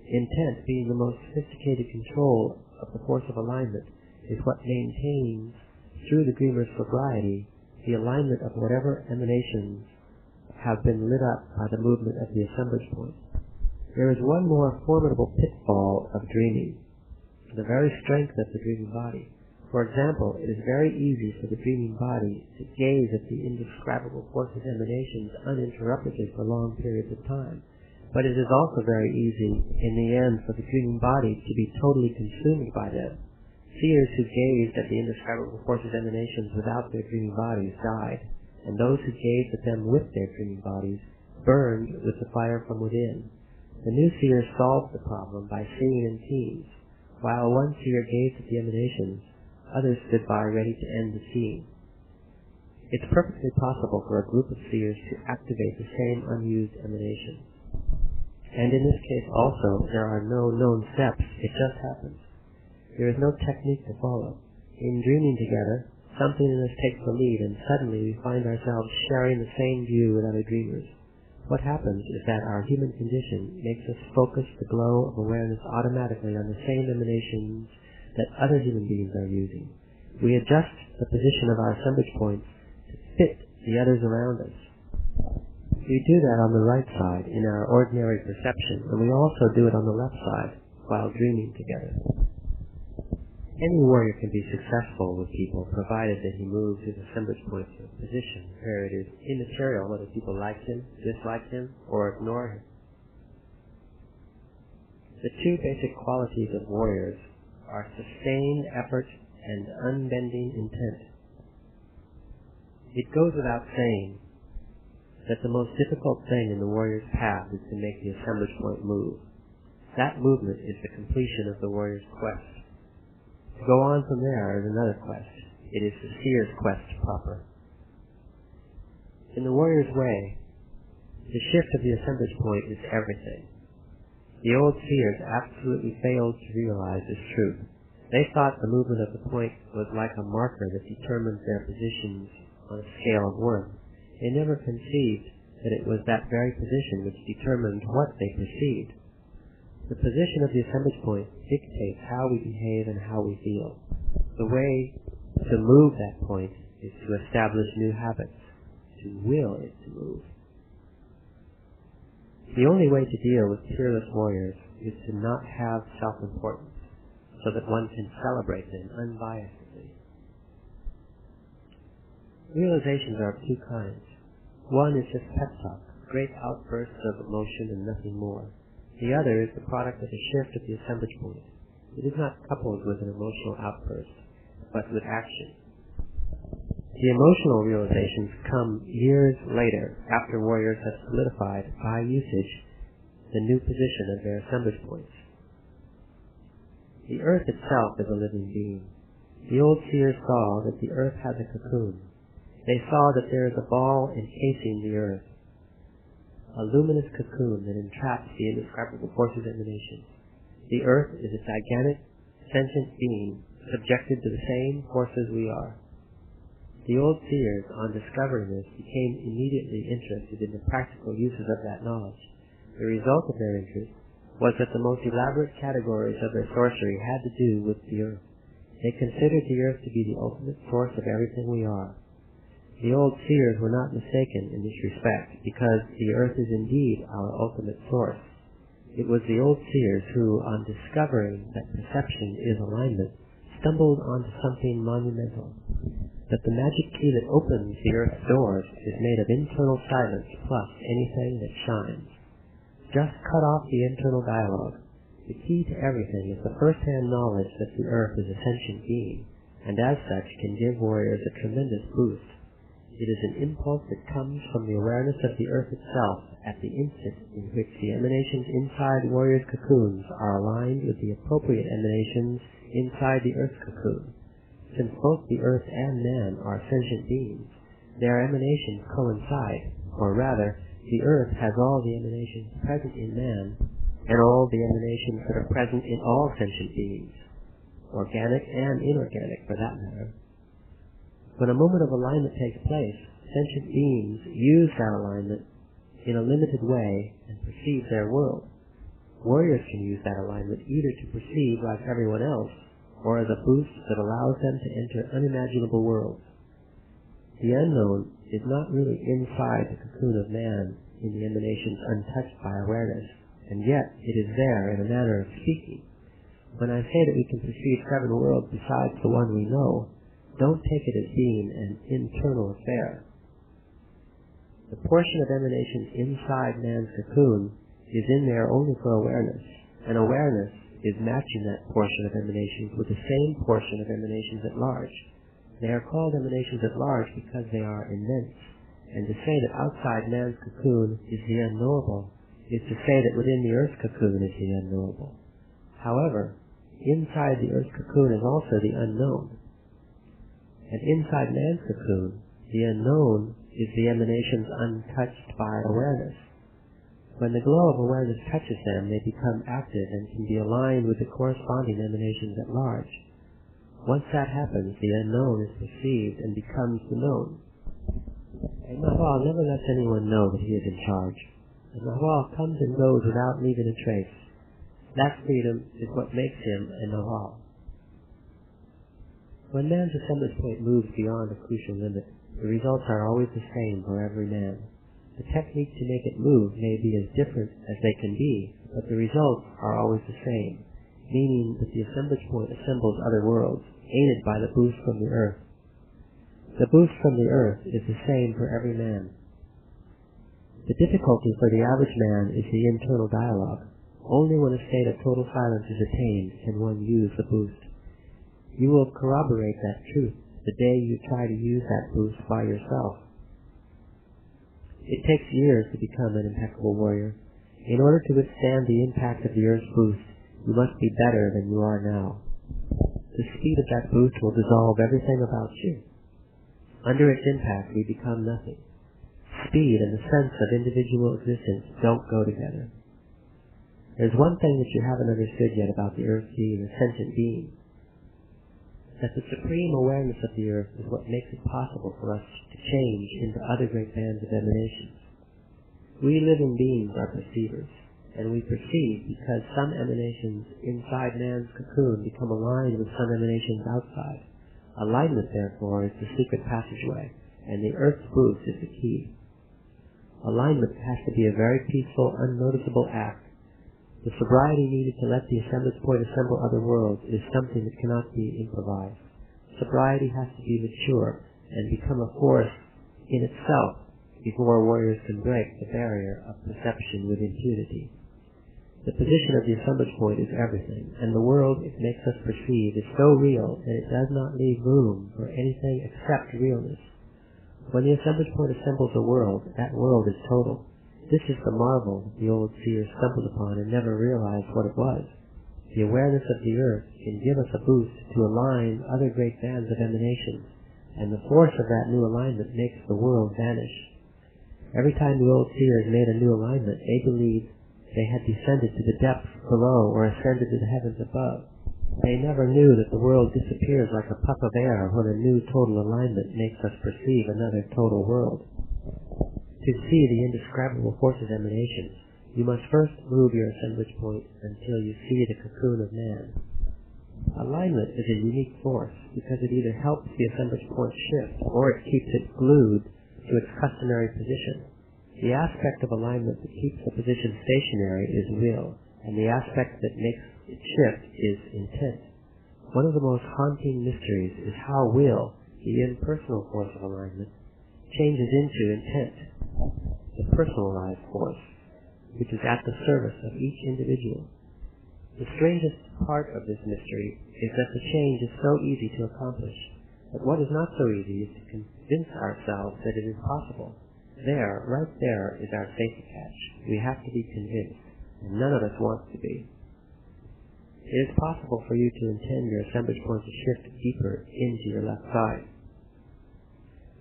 Speaker 1: Intent, being the most sophisticated control of the force of alignment, is what maintains, through the dreamer's sobriety, the alignment of whatever emanations have been lit up by the movement of the assemblage point. There is one more formidable pitfall of dreaming, the very strength of the dreaming body. For example, it is very easy for the dreaming body to gaze at the indescribable forces emanations uninterruptedly for long periods of time. But it is also very easy, in the end, for the dreaming body to be totally consumed by them. Seers who gazed at the indescribable forces emanations without their dreaming bodies died, and those who gazed at them with their dreaming bodies burned with the fire from within. The new seer solved the problem by seeing in teams. While one seer gazed at the emanations, others stood by ready to end the seeing. It's perfectly possible for a group of seers to activate the same unused emanations. And in this case also, there are no known steps, it just happens. There is no technique to follow. In dreaming together, something in us takes the lead, and suddenly we find ourselves sharing the same view with other dreamers. What happens is that our human condition makes us focus the glow of awareness automatically on the same emanations that other human beings are using. We adjust the position of our assemblage points to fit the others around us. We do that on the right side in our ordinary perception, and we also do it on the left side while dreaming together. Any warrior can be successful with people, provided that he moves his assemblage point to a position where it is immaterial whether people like him, dislike him, or ignore him. The two basic qualities of warriors are sustained effort and unbending intent. It goes without saying that the most difficult thing in the warrior's path is to make the assemblage point move. That movement is the completion of the warrior's quest. To go on from there is another quest. It is the seer's quest proper. In the warrior's way, the shift of the assemblage point is everything. The old seers absolutely failed to realize this truth. They thought the movement of the point was like a marker that determined their positions on a scale of worth. They never conceived that it was that very position which determined what they perceived. The position of the assemblage point dictates how we behave and how we feel. The way to move that point is to establish new habits, to will it to move. The only way to deal with fearless warriors is to not have self-importance, so that one can celebrate them unbiasedly. Realizations are of two kinds. One is just pep talk, great outbursts of emotion and nothing more. The other is the product of a shift of the assemblage point. It is not coupled with an emotional outburst, but with action. The emotional realizations come years later, after warriors have solidified, by usage, the new position of their assemblage points. The earth itself is a living being. The old seers saw that the earth has a cocoon. They saw that there is a ball encasing the earth, a luminous cocoon that entraps the indescribable forces emanations. The earth is a gigantic, sentient being subjected to the same forces we are. The old seers, on discovering this, became immediately interested in the practical uses of that knowledge. The result of their interest was that the most elaborate categories of their sorcery had to do with the earth. They considered the earth to be the ultimate source of everything we are. The old seers were not mistaken in this respect, because the earth is indeed our ultimate source. It was the old seers who, on discovering that perception is alignment, stumbled onto something monumental, that the magic key that opens the earth's doors is made of internal silence plus anything that shines. Just cut off the internal dialogue. The key to everything is the first-hand knowledge that the earth is a sentient being, and as such can give warriors a tremendous boost. It is an impulse that comes from the awareness of the earth itself at the instant in which the emanations inside warriors' cocoons are aligned with the appropriate emanations inside the earth's cocoon. Since both the earth and man are sentient beings, their emanations coincide, or rather, the earth has all the emanations present in man, and all the emanations that are present in all sentient beings, organic and inorganic for that matter. When a moment of alignment takes place, sentient beings use that alignment in a limited way and perceive their world. Warriors can use that alignment either to perceive like everyone else, or as a boost that allows them to enter unimaginable worlds. The unknown is not really inside the cocoon of man in the emanations untouched by awareness, and yet it is there in a manner of speaking. When I say that we can perceive 7 worlds besides the one we know, don't take it as being an internal affair. The portion of emanations inside man's cocoon is in there only for awareness, and awareness is matching that portion of emanations with the same portion of emanations at large. They are called emanations at large because they are immense, and to say that outside man's cocoon is the unknowable is to say that within the earth's cocoon is the unknowable. However, inside the earth's cocoon is also the unknown. And inside man's cocoon, the unknown is the emanations untouched by awareness. When the glow of awareness touches them, they become active and can be aligned with the corresponding emanations at large. Once that happens, the unknown is perceived and becomes the known. And Mahwal never lets anyone know that he is in charge. And Mahwal comes and goes without leaving a trace. That freedom is what makes him a Mahwal. When man's assemblage point moves beyond a crucial limit, the results are always the same for every man. The technique to make it move may be as different as they can be, but the results are always the same, meaning that the assemblage point assembles other worlds, aided by the boost from the earth. The boost from the earth is the same for every man. The difficulty for the average man is the internal dialogue. Only when a state of total silence is attained can one use the boost. You will corroborate that truth the day you try to use that boost by yourself. It takes years to become an impeccable warrior. In order to withstand the impact of the earth's boost, you must be better than you are now. The speed of that boost will dissolve everything about you. Under its impact, we become nothing. Speed and the sense of individual existence don't go together. There's one thing that you haven't understood yet about the earth being a sentient being. That the supreme awareness of the earth is what makes it possible for us to change into other great bands of emanations. We living beings are perceivers, and we perceive because some emanations inside man's cocoon become aligned with some emanations outside. Alignment, therefore, is the secret passageway, and the earth's boost is the key. Alignment has to be a very peaceful, unnoticeable act. The sobriety needed to let the assemblage point assemble other worlds is something that cannot be improvised. Sobriety has to be mature and become a force in itself before warriors can break the barrier of perception with impunity. The position of the assemblage point is everything, and the world it makes us perceive is so real that it does not leave room for anything except realness. When the assemblage point assembles a world, that world is total. This is the marvel that the old seers stumbled upon and never realized what it was. The awareness of the earth can give us a boost to align other great bands of emanations, and the force of that new alignment makes the world vanish. Every time the old seers made a new alignment, they believed they had descended to the depths below or ascended to the heavens above. They never knew that the world disappears like a puff of air when a new total alignment makes us perceive another total world. To see the indescribable forces emanations, You must first move your assemblage point until you see the cocoon of man. Alignment is a unique force because it either helps the assemblage point shift or it keeps it glued to its customary position. The aspect of alignment that keeps the position stationary is will, and the aspect that makes it shift is intent. One of the most haunting mysteries is how will, the impersonal force of alignment, changes into intent, the personalized force, which is at the service of each individual. The strangest part of this mystery is that the change is so easy to accomplish, but what is not so easy is to convince ourselves that it is possible. There, right there, is our safety catch. We have to be convinced, and none of us wants to be. It is possible for you to intend your assemblage point to shift deeper into your left side,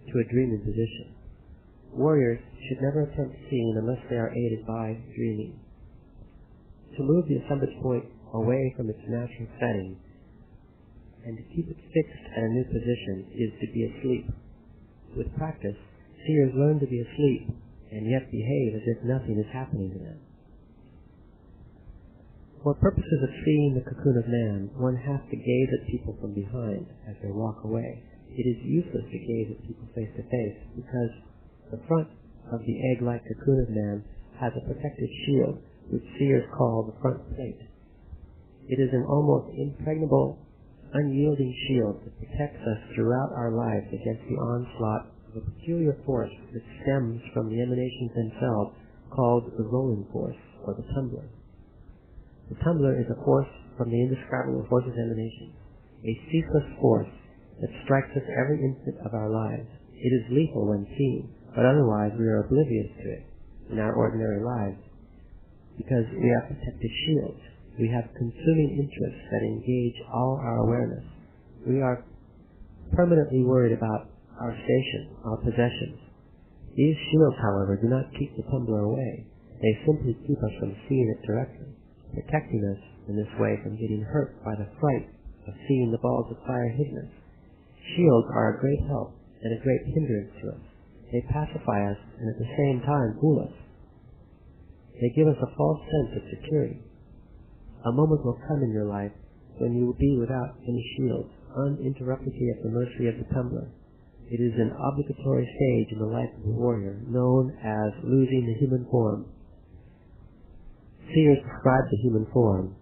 Speaker 1: to a dreaming position. Warriors should never attempt seeing unless they are aided by dreaming. To move the assemblage point away from its natural setting and to keep it fixed at a new position is to be asleep. With practice, seers learn to be asleep and yet behave as if nothing is happening to them. For purposes of seeing the cocoon of man, one has to gaze at people from behind as they walk away. It is useless to gaze at people face to face because the front of the egg-like cocoon of man has a protective shield which seers call the front plate. It is an almost impregnable, unyielding shield that protects us throughout our lives against the onslaught of a peculiar force that stems from the emanations themselves called the rolling force, or the tumbler. The tumbler is a force from the indescribable force's emanations, a ceaseless force that strikes us every instant of our lives. It is lethal when seen, but otherwise we are oblivious to it in our ordinary lives, because we have protective shields. We have consuming interests that engage all our awareness. We are permanently worried about our station, our possessions. These shields, however, do not keep the tumbler away. They simply keep us from seeing it directly, protecting us in this way from getting hurt by the fright of seeing the balls of fire hidden us. Shields are a great help and a great hindrance to us. They pacify us and at the same time fool us. They give us a false sense of security. A moment will come in your life when you will be without any shields, uninterruptedly at the mercy of the tumbler. It is an obligatory stage in the life of the warrior, known as losing the human form. Seers describe the human form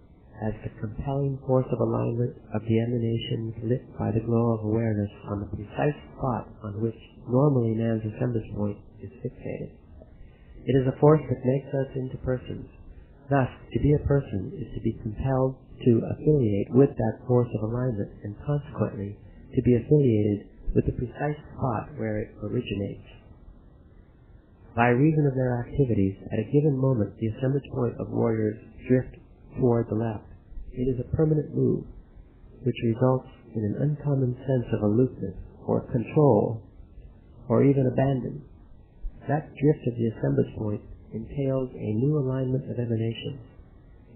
Speaker 1: as the compelling force of alignment of the emanations lit by the glow of awareness on the precise spot on which normally man's assemblage point is fixated. It is a force that makes us into persons. Thus, to be a person is to be compelled to affiliate with that force of alignment and consequently to be affiliated with the precise spot where it originates. By reason of their activities, at a given moment the assemblage point of warriors drift toward the left. It is a permanent move, which results in an uncommon sense of aloofness or control or even abandon. That drift of the assemblage point entails a new alignment of emanations.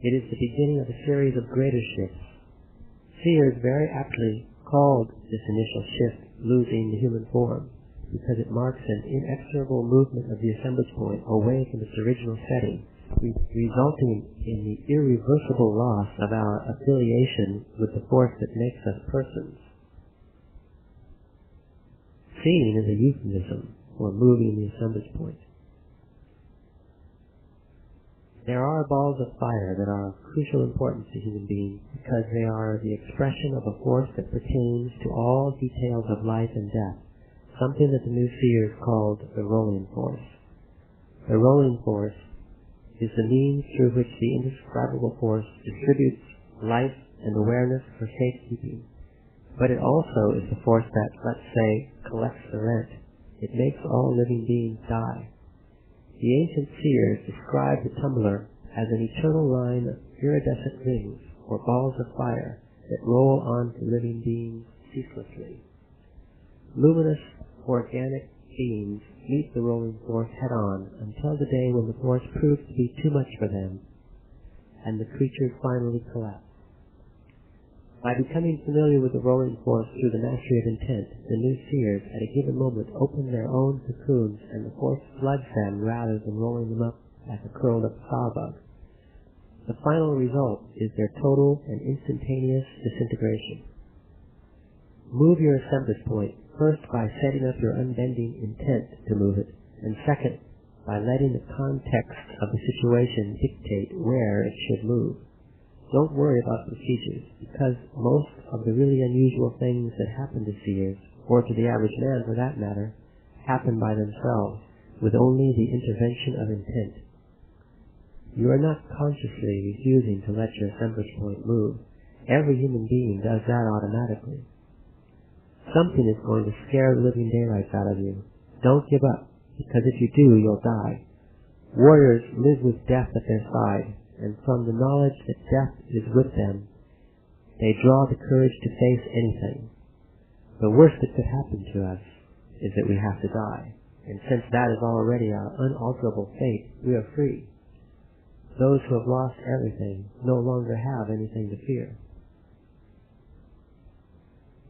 Speaker 1: It is the beginning of a series of greater shifts. Seers very aptly called this initial shift losing the human form, because it marks an inexorable movement of the assemblage point away from its original setting, resulting in the irreversible loss of our affiliation with the force that makes us persons. Seeing is a euphemism for moving the assemblage point. There are balls of fire that are of crucial importance to human beings because they are the expression of a force that pertains to all details of life and death, something that the new seers called the rolling force. The rolling force is the means through which the indescribable force distributes life and awareness for safekeeping, but it also is the force that, let's say, collects the rent. It makes all living beings die. The ancient seers described the tumbler as an eternal line of iridescent rings, or balls of fire, that roll on to living beings ceaselessly. Luminous, organic beings meet the rolling force head-on until the day when the force proves to be too much for them, and the creatures finally collapse. By becoming familiar with the rolling force through the mastery of intent, the new seers at a given moment open their own cocoons and the force floods them rather than rolling them up like a curled up flower bug. The final result is their total and instantaneous disintegration. Move your assemblage point first by setting up your unbending intent to move it, and second, by letting the context of the situation dictate where it should move. Don't worry about procedures, because most of the really unusual things that happen to seers, or to the average man for that matter, happen by themselves, with only the intervention of intent. You are not consciously refusing to let your assemblage point move. Every human being does that automatically. Something is going to scare the living daylights out of you. Don't give up, because if you do, you'll die. Warriors live with death at their side, and from the knowledge that death is with them, they draw the courage to face anything. The worst that could happen to us is that we have to die, and since that is already our unalterable fate, we are free. Those who have lost everything no longer have anything to fear.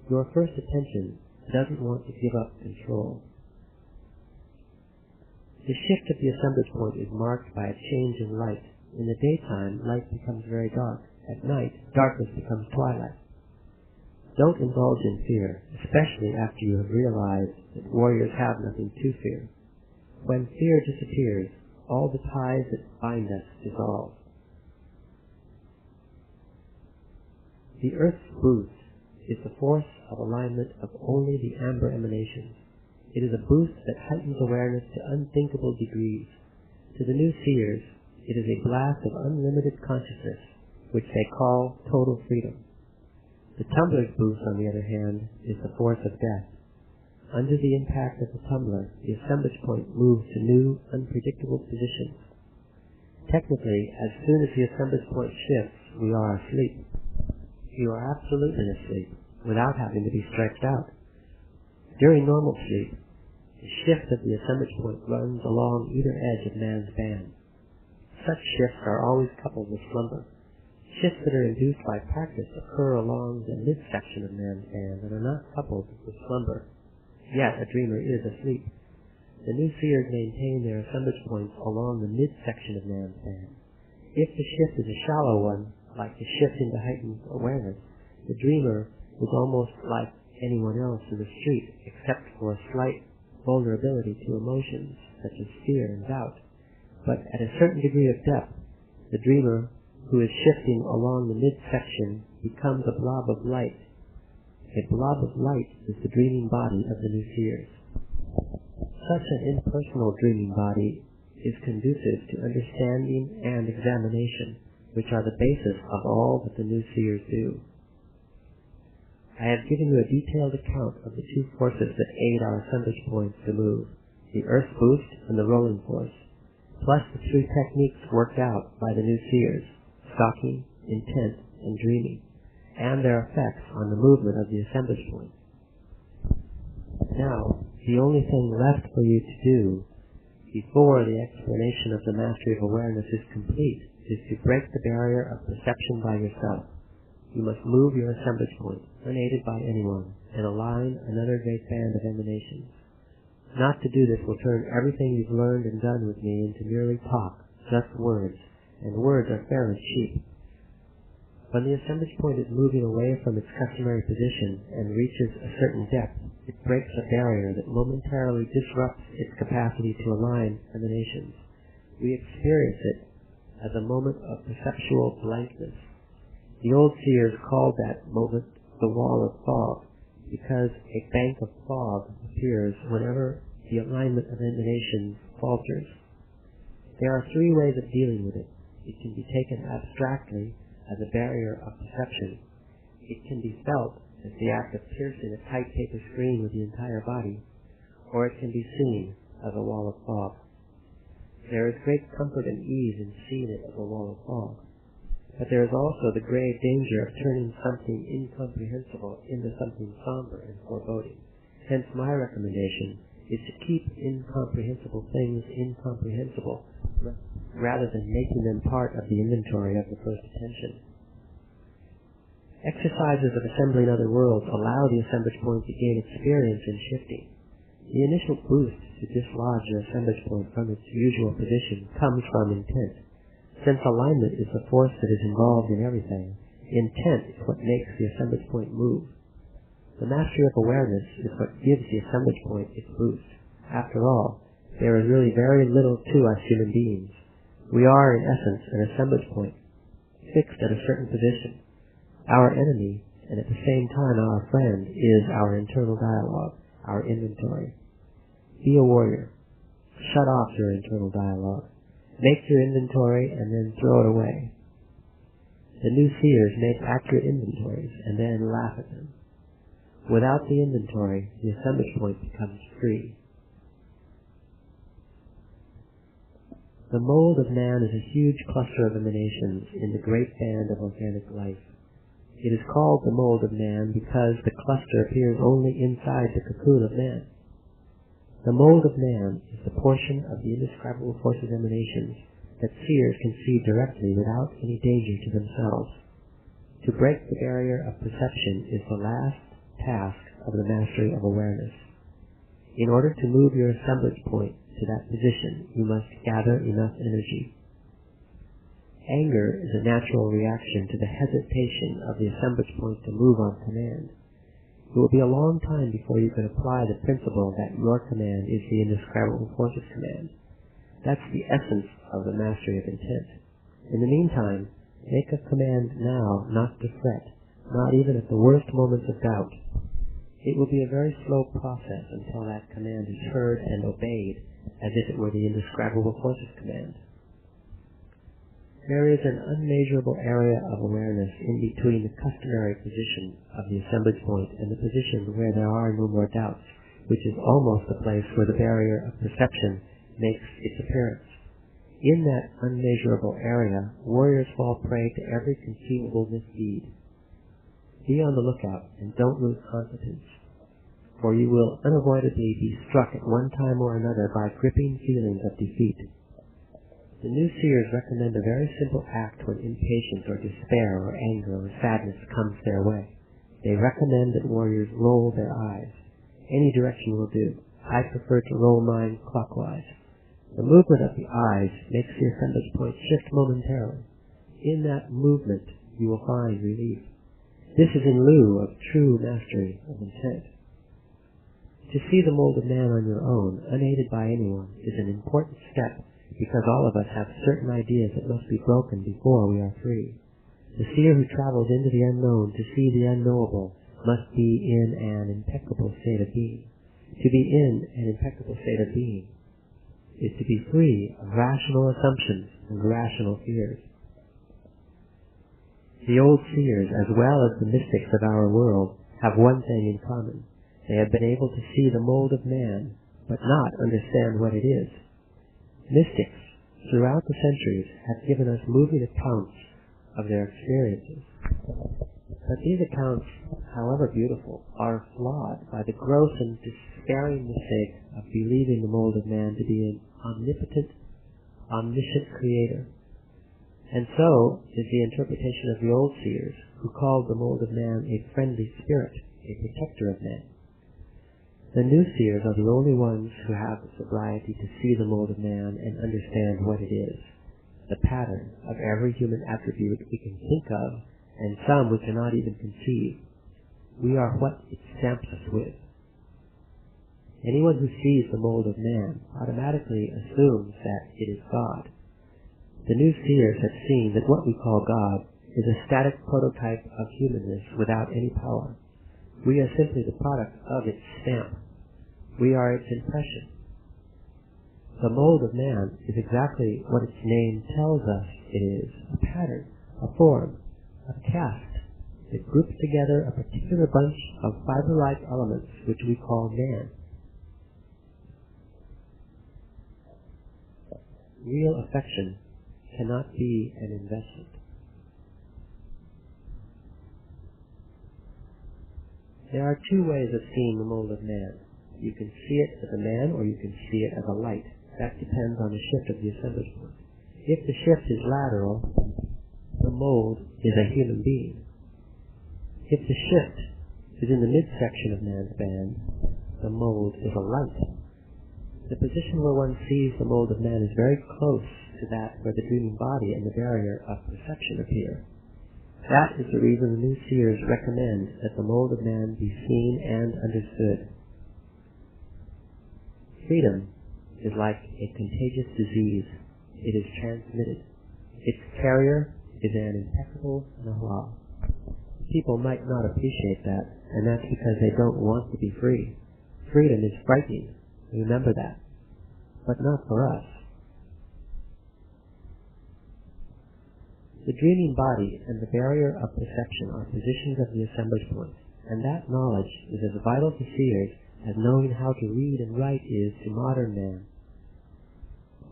Speaker 1: Your first attention doesn't want to give up control. The shift of the assemblage point is marked by a change in light. In the daytime, light becomes very dark. At night, darkness becomes twilight. Don't indulge in fear, especially after you have realized that warriors have nothing to fear. When fear disappears, all the ties that bind us dissolve. The Earth's boost is the force of alignment of only the amber emanations. It is a boost that heightens awareness to unthinkable degrees. To the new seers, it is a blast of unlimited consciousness, which they call total freedom. The tumbler's boost, on the other hand, is the force of death. Under the impact of the tumbler, the assemblage point moves to new, unpredictable positions. Technically, as soon as the assemblage point shifts, we are asleep. You are absolutely asleep, without having to be stretched out. During normal sleep, the shift of the assemblage point runs along either edge of man's band. Such shifts are always coupled with slumber. Shifts that are induced by practice occur along the midsection of man's band and are not coupled with slumber. Yet a dreamer is asleep. The new seers maintain their assemblage points along the midsection of man's band. If the shift is a shallow one, like the shift into heightened awareness, the dreamer is almost like anyone else in the street, except for a slight vulnerability to emotions such as fear and doubt. But at a certain degree of depth, the dreamer who is shifting along the midsection becomes a blob of light. A blob of light is the dreaming body of the new seers. Such an impersonal dreaming body is conducive to understanding and examination, which are the basis of all that the new seers do. I have given you a detailed account of the two forces that aid our assemblage points to move, the earth boost and the rolling force, plus the three techniques worked out by the new seers, stalking, intent, and dreaming, and their effects on the movement of the assemblage point. Now, the only thing left for you to do before the explanation of the mastery of awareness is complete is to break the barrier of perception by yourself. You must move your assemblage point, unaided by anyone, and align another great band of emanations. Not to do this will turn everything you've learned and done with me into merely talk, just words, and words are fairly cheap. When the assemblage point is moving away from its customary position and reaches a certain depth, it breaks a barrier that momentarily disrupts its capacity to align emanations. We experience it as a moment of perceptual blankness. The old seers called that moment the wall of fog, because a bank of fog appears whenever the alignment of emanations falters. There are three ways of dealing with it. It can be taken abstractly as a barrier of perception. It can be felt as the act of piercing a tight paper screen with the entire body, or it can be seen as a wall of fog. There is great comfort and ease in seeing it as a wall of fog, but there is also the grave danger of turning something incomprehensible into something somber and foreboding. Hence my recommendation is to keep incomprehensible things incomprehensible, rather than making them part of the inventory of the first attention. Exercises of assembling other worlds allow the assemblage point to gain experience in shifting. The initial boost to dislodge your assemblage point from its usual position comes from intent. Since alignment is the force that is involved in everything, intent is what makes the assemblage point move. The mastery of awareness is what gives the assemblage point its boost. After all, there is really very little to us human beings. We are, in essence, an assemblage point, fixed at a certain position. Our enemy, and at the same time our friend, is our internal dialogue, our inventory. Be a warrior. Shut off your internal dialogue. Make your inventory and then throw it away. The new seers make accurate inventories and then laugh at them. Without the inventory, the assemblage point becomes free. The mold of man is a huge cluster of emanations in the great band of organic life. It is called the mold of man because the cluster appears only inside the cocoon of man. The mold of man is the portion of the indescribable forces emanations that seers can see directly without any danger to themselves. To break the barrier of perception is the last task of the mastery of awareness. In order to move your assemblage point to that position, you must gather enough energy. Anger is a natural reaction to the hesitation of the assemblage point to move on command. It will be a long time before you can apply the principle that your command is the indescribable forces command. That's the essence of the mastery of intent. In the meantime, make a command now not to fret, not even at the worst moments of doubt. It will be a very slow process until that command is heard and obeyed as if it were the indescribable forces command. There is an unmeasurable area of awareness in between the customary position of the assemblage point and the position where there are no more doubts, which is almost the place where the barrier of perception makes its appearance. In that unmeasurable area, warriors fall prey to every conceivable misdeed. Be on the lookout and don't lose confidence, for you will unavoidably be struck at one time or another by gripping feelings of defeat. The new seers recommend a very simple act when impatience or despair or anger or sadness comes their way. They recommend that warriors roll their eyes. Any direction will do. I prefer to roll mine clockwise. The movement of the eyes makes the assemblage point shift momentarily. In that movement, you will find relief. This is in lieu of true mastery of intent. To see the mold of man on your own, unaided by anyone, is an important step because all of us have certain ideas that must be broken before we are free. The seer who travels into the unknown to see the unknowable must be in an impeccable state of being. To be in an impeccable state of being is to be free of rational assumptions and rational fears. The old seers, as well as the mystics of our world, have one thing in common. They have been able to see the mold of man, but not understand what it is. Mystics, throughout the centuries, have given us moving accounts of their experiences. But these accounts, however beautiful, are flawed by the gross and despairing mistake of believing the mold of man to be an omnipotent, omniscient creator. And so is the interpretation of the old seers, who called the mold of man a friendly spirit, a protector of man. The new seers are the only ones who have the sobriety to see the mold of man and understand what it is, the pattern of every human attribute we can think of, and some we cannot even conceive. We are what it stamps us with. Anyone who sees the mold of man automatically assumes that it is God. The new seers have seen that what we call God is a static prototype of humanness without any power. We are simply the product of its stamp. We are its impression. The mold of man is exactly what its name tells us it is, a pattern, a form, a cast that groups together a particular bunch of fiber-like elements which we call man. Real affection cannot be an investment. There are two ways of seeing the mold of man. You can see it as a man or you can see it as a light. That depends on the shift of the assemblage point. If the shift is lateral, the mold is a human being. If the shift is in the midsection of man's band, the mold is a light. The position where one sees the mold of man is very close to that where the dreaming body and the barrier of perception appear. That is the reason the new seers recommend that the mold of man be seen and understood. Freedom is like a contagious disease. It is transmitted. Its carrier is an impeccable Nahua. People might not appreciate that, and that's because they don't want to be free. Freedom is frightening. Remember that. But not for us. The dreaming body and the barrier of perception are positions of the assemblage point, and that knowledge is as vital to seers as knowing how to read and write is to modern man.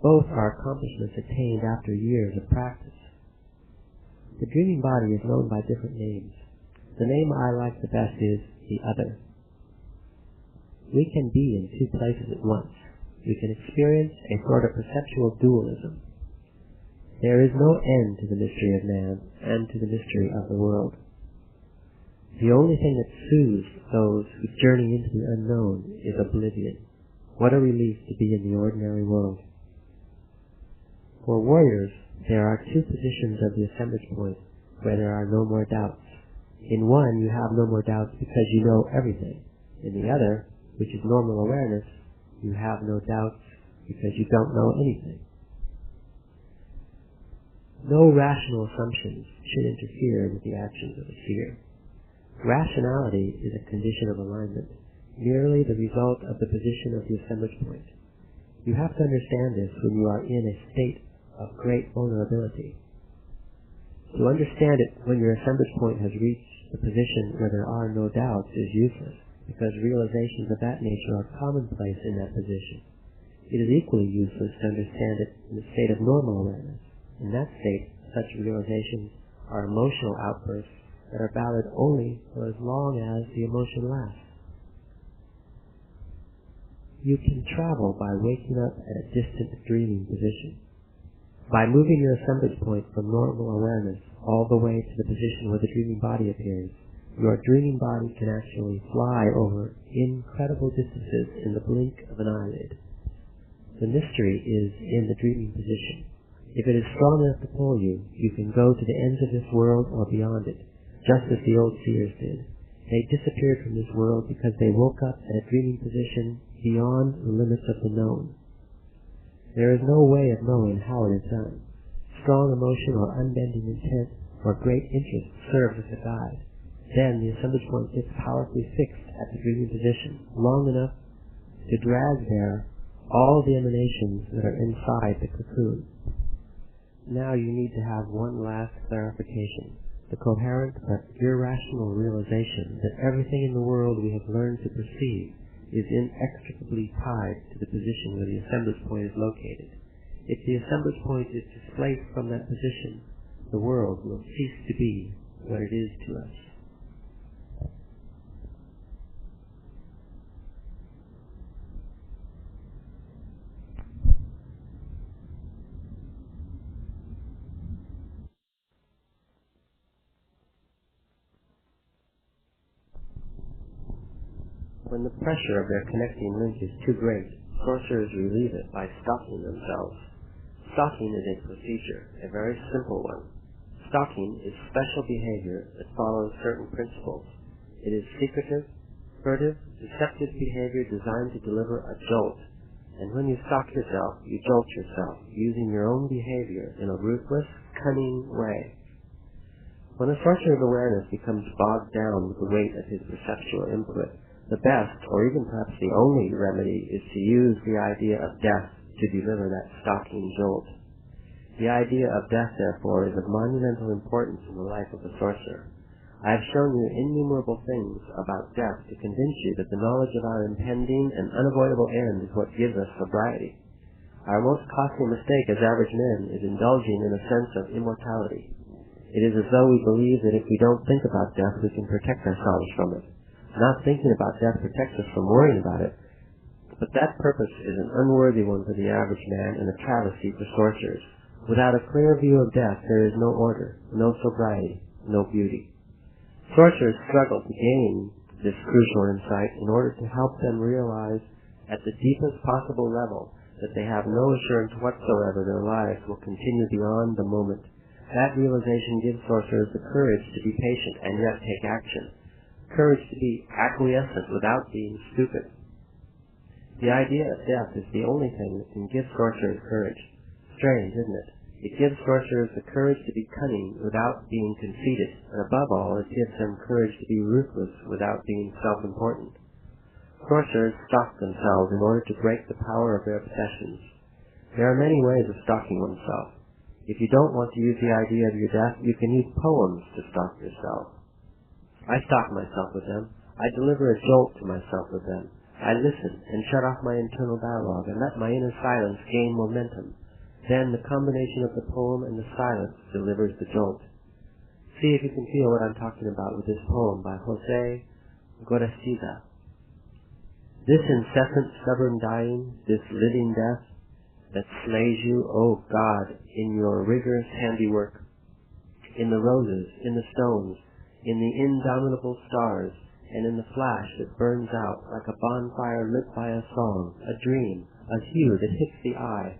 Speaker 1: Both are accomplishments attained after years of practice. The dreaming body is known by different names. The name I like the best is the other. We can be in two places at once. We can experience a sort of perceptual dualism. There is no end to the mystery of man and to the mystery of the world. The only thing that soothes those who journey into the unknown is oblivion. What a relief to be in the ordinary world. For warriors, there are two positions of the assemblage point where there are no more doubts. In one, you have no more doubts because you know everything. In the other, which is normal awareness, you have no doubts because you don't know anything. No rational assumptions should interfere with the actions of a seer. Rationality is a condition of alignment, merely the result of the position of the assemblage point. You have to understand this when you are in a state of great vulnerability. To understand it when your assemblage point has reached the position where there are no doubts is useless, because realizations of that nature are commonplace in that position. It is equally useless to understand it in the state of normal awareness. In that state, such realizations are emotional outbursts that are valid only for as long as the emotion lasts. You can travel by waking up at a distant dreaming position. By moving your assemblage point from normal awareness all the way to the position where the dreaming body appears, your dreaming body can actually fly over incredible distances in the blink of an eyelid. The mystery is in the dreaming position. If it is strong enough to pull you, you can go to the ends of this world or beyond it, just as the old seers did. They disappeared from this world because they woke up at a dreaming position beyond the limits of the known. There is no way of knowing how it is done. Strong emotion or unbending intent or great interest serves as a guide. Then the assemblage point gets powerfully fixed at the dreaming position, long enough to drag there all the emanations that are inside the cocoon. Now you need to have one last clarification. The coherent but irrational realization that everything in the world we have learned to perceive is inextricably tied to the position where the assemblage point is located. If the assemblage point is displaced from that position, the world will cease to be what it is to us. When the pressure of their connecting link is too great, sorcerers relieve it by stalking themselves. Stalking is a procedure, a very simple one. Stalking is special behavior that follows certain principles. It is secretive, furtive, deceptive behavior designed to deliver a jolt. And when you stalk yourself, you jolt yourself, using your own behavior in a ruthless, cunning way. When a sorcerer's awareness becomes bogged down with the weight of his perceptual input, the best, or even perhaps the only remedy, is to use the idea of death to deliver that stalking jolt. The idea of death, therefore, is of monumental importance in the life of a sorcerer. I have shown you innumerable things about death to convince you that the knowledge of our impending and unavoidable end is what gives us sobriety. Our most costly mistake as average men is indulging in a sense of immortality. It is as though we believe that if we don't think about death, we can protect ourselves from it. Not thinking about death protects us from worrying about it, but that purpose is an unworthy one for the average man and a travesty for sorcerers. Without a clear view of death, there is no order, no sobriety, no beauty. Sorcerers struggle to gain this crucial insight in order to help them realize at the deepest possible level that they have no assurance whatsoever their lives will continue beyond the moment. That realization gives sorcerers the courage to be patient and yet take action, courage to be acquiescent without being stupid. The idea of death is the only thing that can give sorcerers courage. Strange, isn't it? It gives sorcerers the courage to be cunning without being conceited, and above all, it gives them courage to be ruthless without being self-important. Sorcerers stalk themselves in order to break the power of their obsessions. There are many ways of stalking oneself. If you don't want to use the idea of your death, you can use poems to stalk yourself. I stalk myself with them. I deliver a jolt to myself with them. I listen and shut off my internal dialogue and let my inner silence gain momentum. Then the combination of the poem and the silence delivers the jolt. See if you can feel what I'm talking about with this poem by Jose Gorestiza. This incessant stubborn dying, this living death that slays you, O God, in your rigorous handiwork, in the roses, in the stones, in the indomitable stars, and in the flash that burns out like a bonfire lit by a song, a dream, a hue that hits the eye.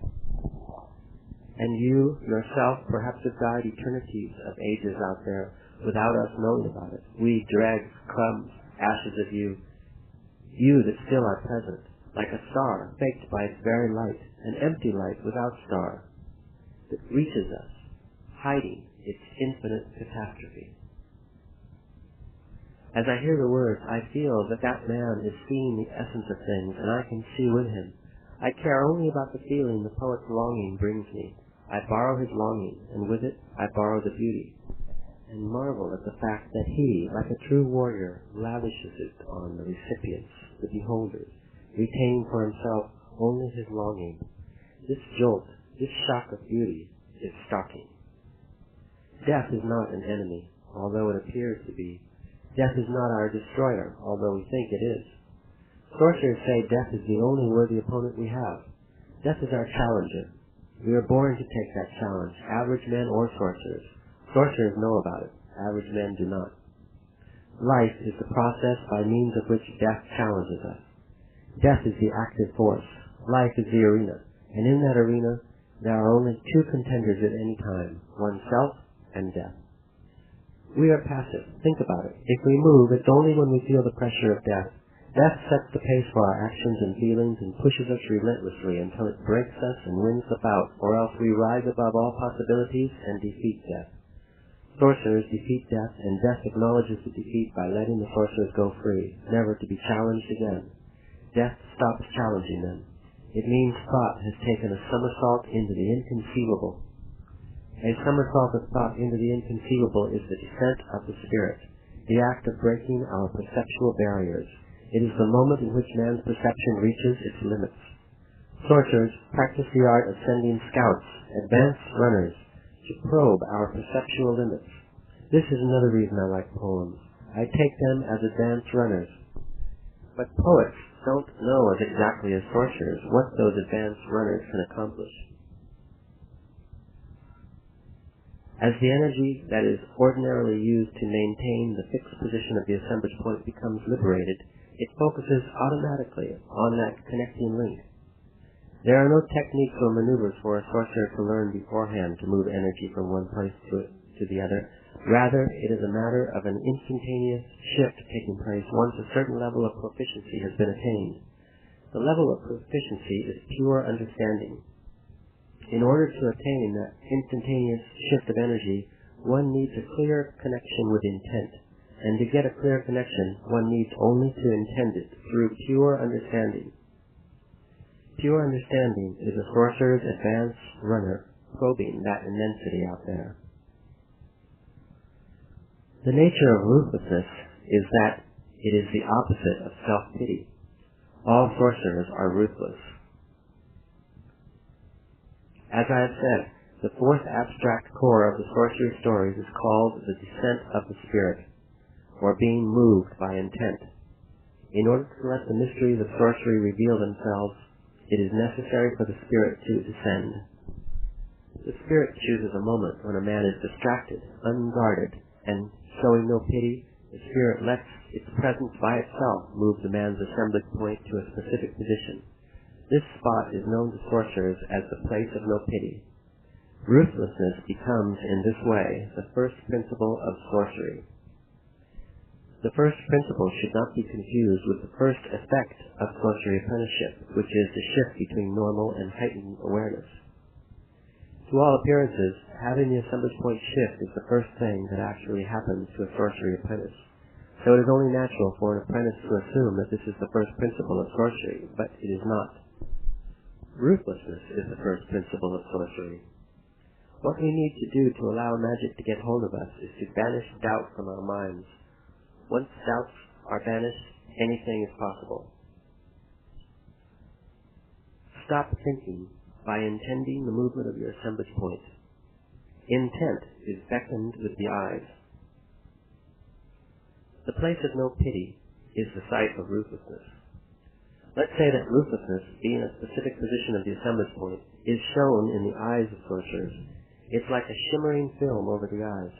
Speaker 1: And you, yourself, perhaps have died eternities of ages out there without us knowing about it. We drag crumbs, ashes of you, you that still are present, like a star faked by its very light, an empty light without star, that reaches us, hiding its infinite catastrophe. As I hear the words, I feel that that man is seeing the essence of things, and I can see with him. I care only about the feeling the poet's longing brings me. I borrow his longing, and with it I borrow the beauty, and marvel at the fact that he, like a true warrior, lavishes it on the recipients, the beholders, retaining for himself only his longing. This jolt, this shock of beauty, is stalking. Death is not an enemy, although it appears to be. Death is not our destroyer, although we think it is. Sorcerers say death is the only worthy opponent we have. Death is our challenger. We are born to take that challenge, average men or sorcerers. Sorcerers know about it. Average men do not. Life is the process by means of which death challenges us. Death is the active force. Life is the arena. And in that arena, there are only two contenders at any time, oneself and death. We are passive. Think about it. If we move, it's only when we feel the pressure of death. Death sets the pace for our actions and feelings and pushes us relentlessly until it breaks us and wins the bout, or else we rise above all possibilities and defeat death. Sorcerers defeat death, and death acknowledges the defeat by letting the sorcerers go free, never to be challenged again. Death stops challenging them. It means thought has taken a somersault into the inconceivable. A somersault of thought into the inconceivable is the descent of the spirit, the act of breaking our perceptual barriers. It is the moment in which man's perception reaches its limits. Sorcerers practice the art of sending scouts, advanced runners, to probe our perceptual limits. This is another reason I like poems. I take them as advanced runners. But poets don't know as exactly as sorcerers what those advanced runners can accomplish. As the energy that is ordinarily used to maintain the fixed position of the assemblage point becomes liberated, it focuses automatically on that connecting link. There are no techniques or maneuvers for a sorcerer to learn beforehand to move energy from one place to the other. Rather, it is a matter of an instantaneous shift taking place once a certain level of proficiency has been attained. The level of proficiency is pure understanding. In order to attain that instantaneous shift of energy, one needs a clear connection with intent. And to get a clear connection, one needs only to intend it through pure understanding. Pure understanding is a sorcerer's advanced runner probing that immensity out there. The nature of ruthlessness is that it is the opposite of self-pity. All sorcerers are ruthless. As I have said, the fourth abstract core of the sorcery stories is called the descent of the spirit, or being moved by intent. In order to let the mysteries of sorcery reveal themselves, it is necessary for the spirit to descend. The spirit chooses a moment when a man is distracted, unguarded, and showing no pity, the spirit lets its presence by itself moves a man's assemblage point to a specific position. This spot is known to sorcerers as the place of no pity. Ruthlessness becomes, in this way, the first principle of sorcery. The first principle should not be confused with the first effect of sorcery apprenticeship, which is the shift between normal and heightened awareness. To all appearances, having the assemblage point shift is the first thing that actually happens to a sorcery apprentice. So it is only natural for an apprentice to assume that this is the first principle of sorcery, but it is not. Ruthlessness is the first principle of sorcery. What we need to do to allow magic to get hold of us is to banish doubt from our minds. Once doubts are banished, anything is possible. Stop thinking by intending the movement of your assemblage point. Intent is beckoned with the eyes. The place of no pity is the site of ruthlessness. Let's say that ruthlessness, being a specific position of the assemblage point, is shown in the eyes of sorcerers. It's like a shimmering film over the eyes.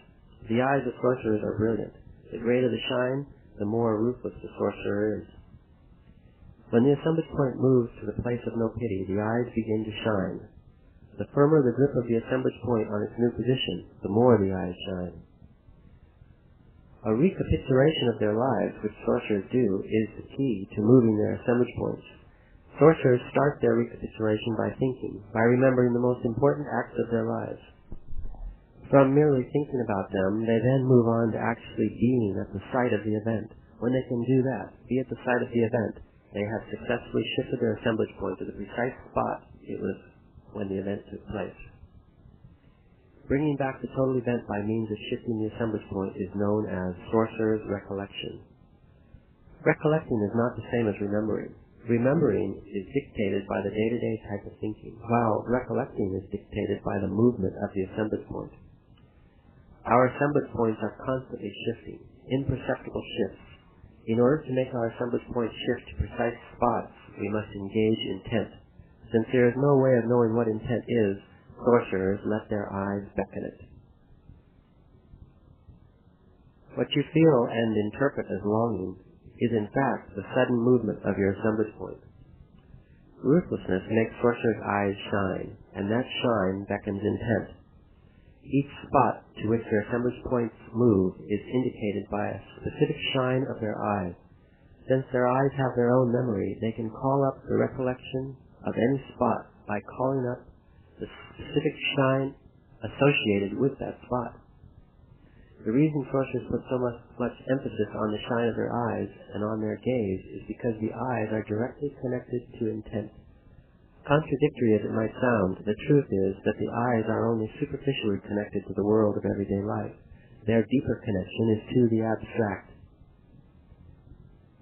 Speaker 1: The eyes of sorcerers are brilliant. The greater the shine, the more ruthless the sorcerer is. When the assemblage point moves to the place of no pity, the eyes begin to shine. The firmer the grip of the assemblage point on its new position, the more the eyes shine. A recapitulation of their lives, which sorcerers do, is the key to moving their assemblage points. Sorcerers start their recapitulation by thinking, by remembering the most important acts of their lives. From merely thinking about them, they then move on to actually being at the site of the event. When they can do that, be at the site of the event, they have successfully shifted their assemblage point to the precise spot it was when the event took place. Bringing back the total event by means of shifting the assemblage point is known as sorcerer's recollection. Recollecting is not the same as remembering. Remembering is dictated by the day-to-day type of thinking, while recollecting is dictated by the movement of the assemblage point. Our assemblage points are constantly shifting, imperceptible shifts. In order to make our assemblage point shift to precise spots, we must engage intent. Since there is no way of knowing what intent is, sorcerers let their eyes beckon it. What you feel and interpret as longing is in fact the sudden movement of your assemblage point. Ruthlessness makes sorcerers' eyes shine, and that shine beckons intent. Each spot to which their assemblage points move is indicated by a specific shine of their eyes. Since their eyes have their own memory, they can call up the recollection of any spot by calling up the specific shine associated with that spot. The reason sorcerers put so much emphasis on the shine of their eyes and on their gaze is because the eyes are directly connected to intent. Contradictory as it might sound, the truth is that the eyes are only superficially connected to the world of everyday life. Their deeper connection is to the abstract.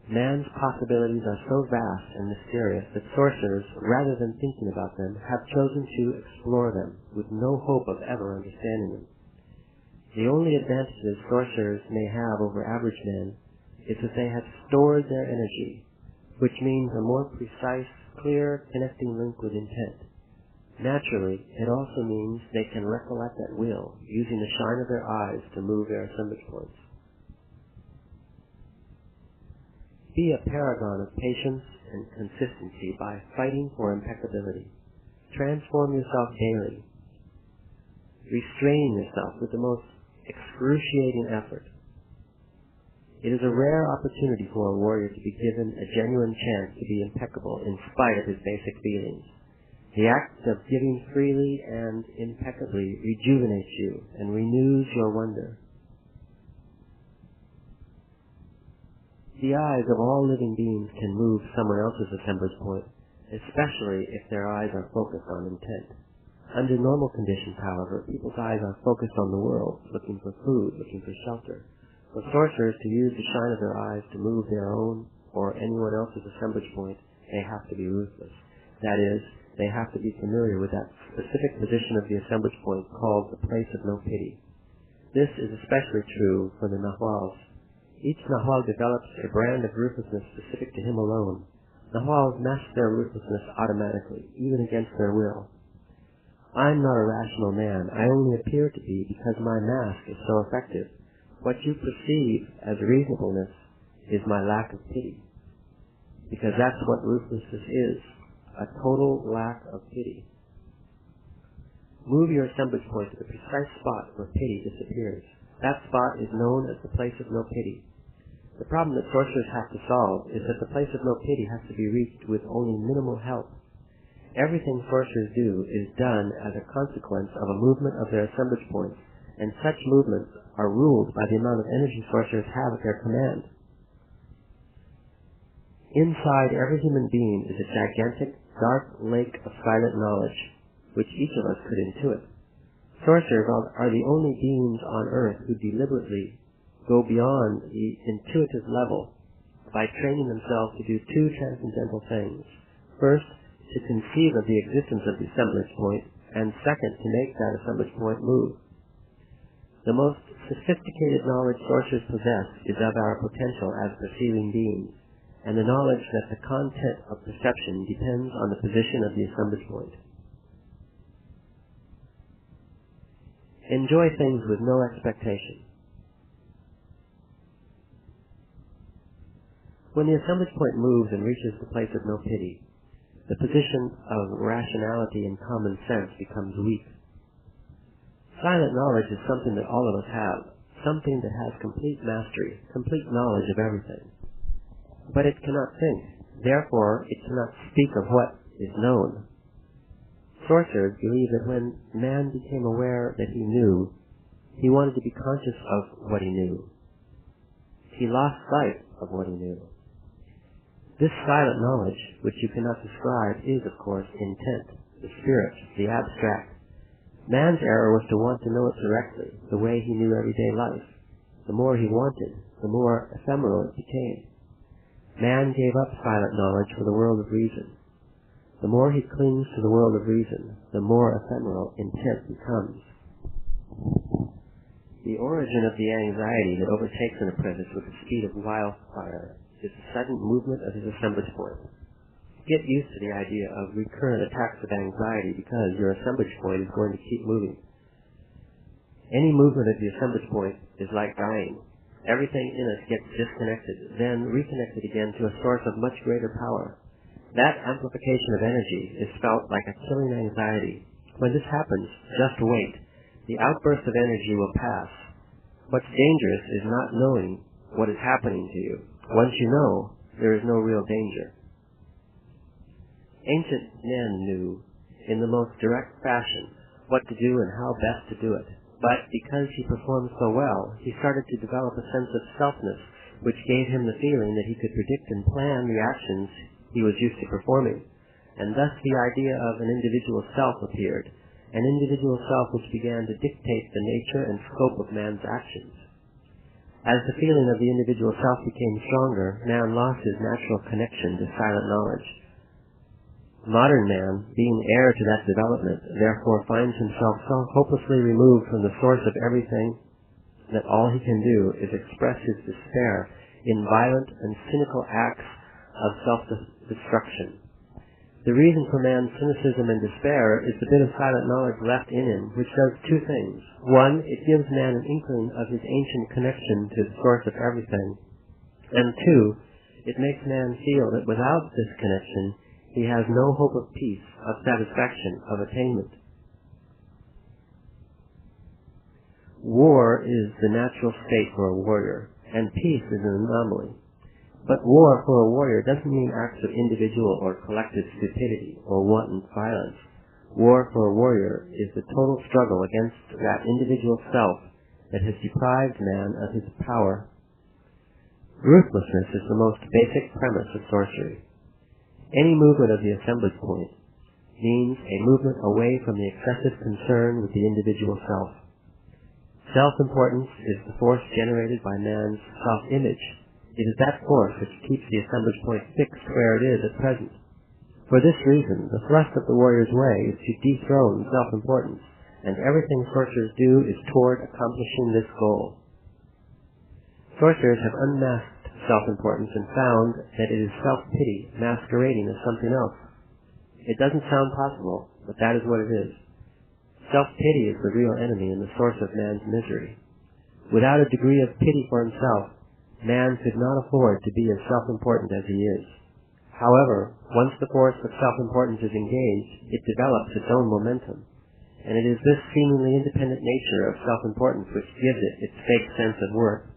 Speaker 1: Man's possibilities are so vast and mysterious that sorcerers, rather than thinking about them, have chosen to explore them, with no hope of ever understanding them. The only advantages sorcerers may have over average men is that they have stored their energy, which means a more precise, clear, connecting link with intent. Naturally, it also means they can recollect at will, using the shine of their eyes to move their assemblage points. Be a paragon of patience and consistency by fighting for impeccability. Transform yourself daily, restraining yourself with the most excruciating effort. It is a rare opportunity for a warrior to be given a genuine chance to be impeccable in spite of his basic feelings. The act of giving freely and impeccably rejuvenates you and renews your wonder. The eyes of all living beings can move someone else's assemblage point, especially if their eyes are focused on intent. Under normal conditions, however, people's eyes are focused on the world, looking for food, looking for shelter. For sorcerers to use the shine of their eyes to move their own or anyone else's assemblage point, they have to be ruthless. That is, they have to be familiar with that specific position of the assemblage point called the place of no pity. This is especially true for the Nahuals. Each Nahual develops a brand of ruthlessness specific to him alone. Nahuals master their ruthlessness automatically, even against their will. I'm not a rational man. I only appear to be because my mask is so effective. What you perceive as reasonableness is my lack of pity. Because that's what ruthlessness is, a total lack of pity. Move your assemblage point to the precise spot where pity disappears. That spot is known as the place of no pity. The problem that sorcerers have to solve is that the place of no pity has to be reached with only minimal help. Everything sorcerers do is done as a consequence of a movement of their assemblage points, and such movements are ruled by the amount of energy sorcerers have at their command. Inside every human being is a gigantic, dark lake of silent knowledge, which each of us could intuit. Sorcerers are the only beings on earth who deliberately go beyond the intuitive level by training themselves to do two transcendental things. First, to conceive of the existence of the assemblage point, and second, to make that assemblage point move. The most sophisticated knowledge sorcerers possess is of our potential as perceiving beings, and the knowledge that the content of perception depends on the position of the assemblage point. Enjoy things with no expectation. When the assemblage point moves and reaches the place of no pity, the position of rationality and common sense becomes weak. Silent knowledge is something that all of us have, something that has complete mastery, complete knowledge of everything. But it cannot think, therefore it cannot speak of what is known. Sorcerers believe that when man became aware that he knew, he wanted to be conscious of what he knew. He lost sight of what he knew. This silent knowledge, which you cannot describe, is, of course, intent, the spirit, the abstract. Man's error was to want to know it directly, the way he knew everyday life. The more he wanted, the more ephemeral it became. Man gave up silent knowledge for the world of reason. The more he clings to the world of reason, the more ephemeral intent becomes. The origin of the anxiety that overtakes an apprentice with the speed of wildfire is the sudden movement of his assemblage point. Get used to the idea of recurrent attacks of anxiety because your assemblage point is going to keep moving. Any movement of the assemblage point is like dying. Everything in us gets disconnected, then reconnected again to a source of much greater power. That amplification of energy is felt like a killing anxiety. When this happens, just wait. The outburst of energy will pass. What's dangerous is not knowing what is happening to you. Once you know, there is no real danger. Ancient men knew, in the most direct fashion, what to do and how best to do it. But because he performed so well, he started to develop a sense of selfness, which gave him the feeling that he could predict and plan the actions he was used to performing. And thus the idea of an individual self appeared, an individual self which began to dictate the nature and scope of man's actions. As the feeling of the individual self became stronger, man lost his natural connection to silent knowledge. Modern man, being heir to that development, therefore finds himself so hopelessly removed from the source of everything that all he can do is express his despair in violent and cynical acts of self-destruction. The reason for man's cynicism and despair is the bit of silent knowledge left in him, which does two things. One, it gives man an inkling of his ancient connection to the source of everything. And two, it makes man feel that without this connection, he has no hope of peace, of satisfaction, of attainment. War is the natural state for a warrior, and peace is an anomaly. But war for a warrior doesn't mean acts of individual or collective stupidity or wanton violence. War for a warrior is the total struggle against that individual self that has deprived man of his power. Ruthlessness is the most basic premise of sorcery. Any movement of the assemblage point means a movement away from the excessive concern with the individual self. Self-importance is the force generated by man's self-image. It is that force which keeps the assemblage point fixed where it is at present. For this reason, the thrust of the warrior's way is to dethrone self-importance, and everything sorcerers do is toward accomplishing this goal. Sorcerers have unmasked self-importance and found that it is self-pity masquerading as something else. It doesn't sound possible, but that is what it is. Self-pity is the real enemy and the source of man's misery. Without a degree of pity for himself, man could not afford to be as self-important as he is. However, once the force of self-importance is engaged, it develops its own momentum, and it is this seemingly independent nature of self-importance which gives it its fake sense of worth.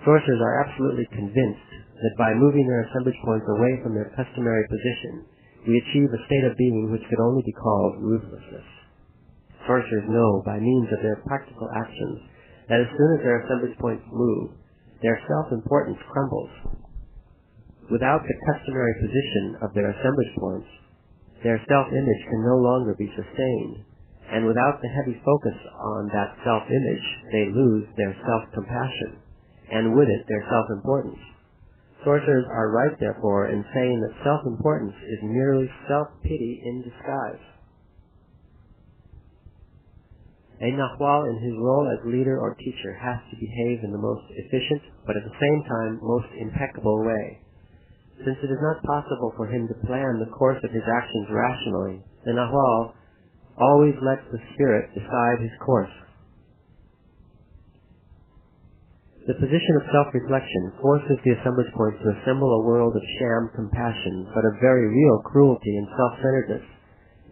Speaker 1: Sorcerers are absolutely convinced that by moving their assemblage points away from their customary position, we achieve a state of being which could only be called ruthlessness. Sorcerers know, by means of their practical actions, that as soon as their assemblage points move, their self-importance crumbles. Without the customary position of their assemblage points, their self-image can no longer be sustained, and without the heavy focus on that self-image, they lose their self-compassion, and with it their self-importance. Sorcerers are right, therefore, in saying that self-importance is merely self-pity in disguise. A Nahual in his role as leader or teacher has to behave in the most efficient, but at the same time most impeccable way. Since it is not possible for him to plan the course of his actions rationally, the Nahual always lets the spirit decide his course. The position of self-reflection forces the assemblage points to assemble a world of sham compassion, but of very real cruelty and self-centeredness.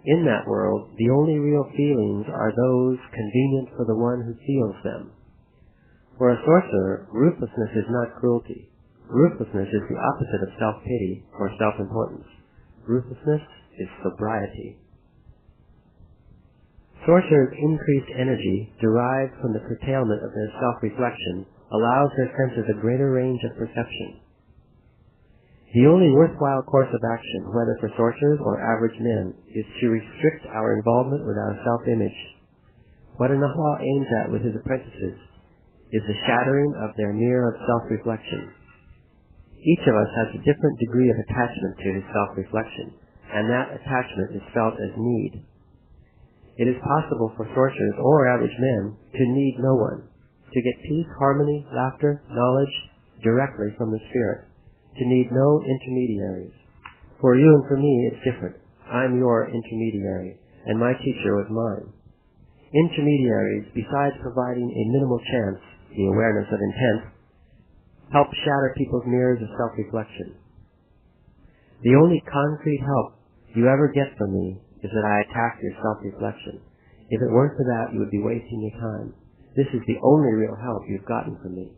Speaker 1: In that world, the only real feelings are those convenient for the one who feels them. For a sorcerer, ruthlessness is not cruelty. Ruthlessness is the opposite of self-pity or self-importance. Ruthlessness is sobriety. Sorcerers' increased energy, derived from the curtailment of their self-reflection, allows their senses a greater range of perception. The only worthwhile course of action, whether for sorcerers or average men, is to restrict our involvement with our self-image. What a Nahual aims at with his apprentices is the shattering of their mirror of self-reflection. Each of us has a different degree of attachment to his self-reflection, and that attachment is felt as need. It is possible for sorcerers or average men to need no one, to get peace, harmony, laughter, knowledge directly from the Spirit, to need no intermediaries. For you and for me, it's different. I'm your intermediary, and my teacher was mine. Intermediaries, besides providing a minimal chance, the awareness of intent, help shatter people's mirrors of self-reflection. The only concrete help you ever get from me is that I attack your self-reflection. If it weren't for that, you would be wasting your time. This is the only real help you've gotten from me.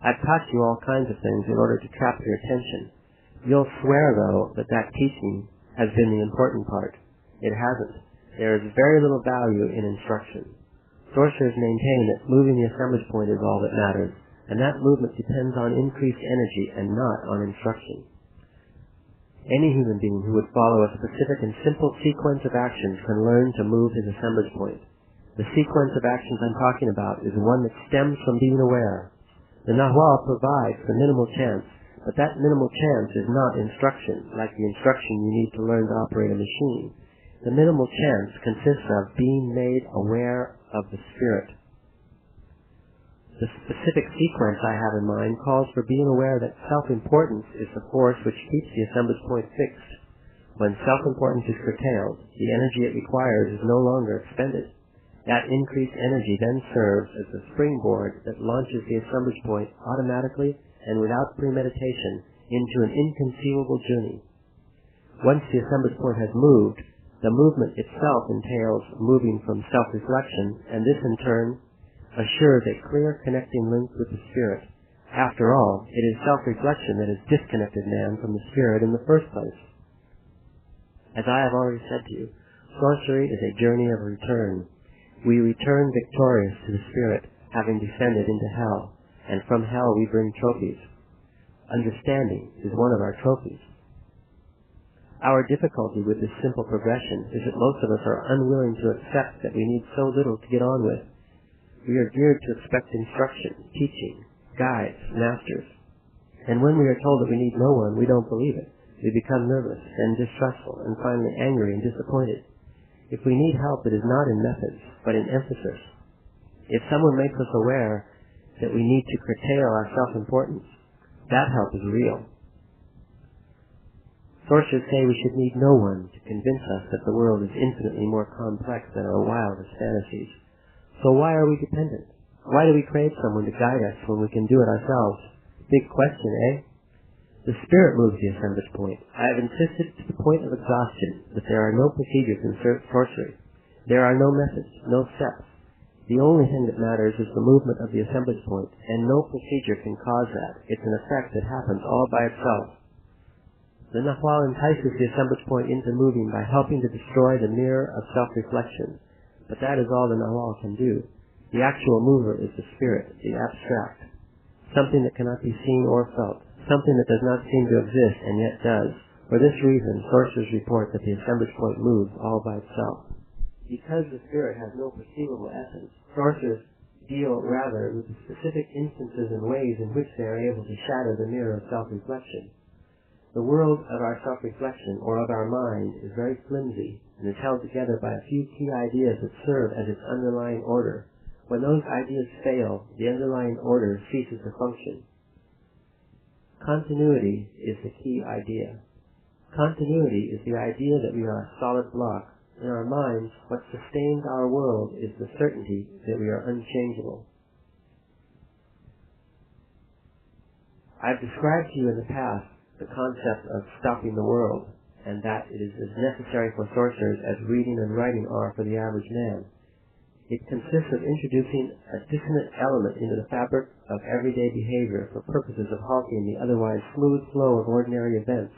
Speaker 1: I've taught you all kinds of things in order to trap your attention. You'll swear, though, that that teaching has been the important part. It hasn't. There is very little value in instruction. Sorcerers maintain that moving the assemblage point is all that matters, and that movement depends on increased energy and not on instruction. Any human being who would follow a specific and simple sequence of actions can learn to move his assemblage point. The sequence of actions I'm talking about is one that stems from being aware. The Nahual provides the minimal chance, but that minimal chance is not instruction, like the instruction you need to learn to operate a machine. The minimal chance consists of being made aware of the Spirit. The specific sequence I have in mind calls for being aware that self-importance is the force which keeps the assemblage point fixed. When self-importance is curtailed, the energy it requires is no longer expended. That increased energy then serves as the springboard that launches the assemblage point automatically and without premeditation into an inconceivable journey. Once the assemblage point has moved, the movement itself entails moving from self-reflection, and this in turn assures a clear connecting link with the Spirit. After all, it is self-reflection that has disconnected man from the Spirit in the first place. As I have already said to you, sorcery is a journey of return. We return victorious to the Spirit, having descended into hell, and from hell we bring trophies. Understanding is one of our trophies. Our difficulty with this simple progression is that most of us are unwilling to accept that we need so little to get on with. We are geared to expect instruction, teaching, guides, masters. And when we are told that we need no one, we don't believe it. We become nervous and distrustful and finally angry and disappointed. If we need help, it is not in methods, but in emphasis. If someone makes us aware that we need to curtail our self-importance, that help is real. Sorcerers say we should need no one to convince us that the world is infinitely more complex than our wildest fantasies. So why are we dependent? Why do we crave someone to guide us when we can do it ourselves? Big question, eh? The spirit moves the assemblage point. I have insisted to the point of exhaustion that there are no procedures in sorcery. There are no methods, no steps. The only thing that matters is the movement of the assemblage point, and no procedure can cause that. It's an effect that happens all by itself. The Nahual entices the assemblage point into moving by helping to destroy the mirror of self-reflection, but that is all the Nahual can do. The actual mover is the spirit, the abstract, something that cannot be seen or felt, something that does not seem to exist and yet does. For this reason, sorcerers report that the assemblage point moves all by itself. Because the spirit has no perceivable essence, sorcerers deal rather with the specific instances and ways in which they are able to shatter the mirror of self-reflection. The world of our self-reflection, or of our mind, is very flimsy and is held together by a few key ideas that serve as its underlying order. When those ideas fail, the underlying order ceases to function. Continuity is the key idea. Continuity is the idea that we are a solid block. In our minds, what sustains our world is the certainty that we are unchangeable. I've described to you in the past the concept of stopping the world, and that it is as necessary for sorcerers as reading and writing are for the average man. It consists of introducing a dissonant element into the fabric of everyday behavior for purposes of halting the otherwise smooth flow of ordinary events.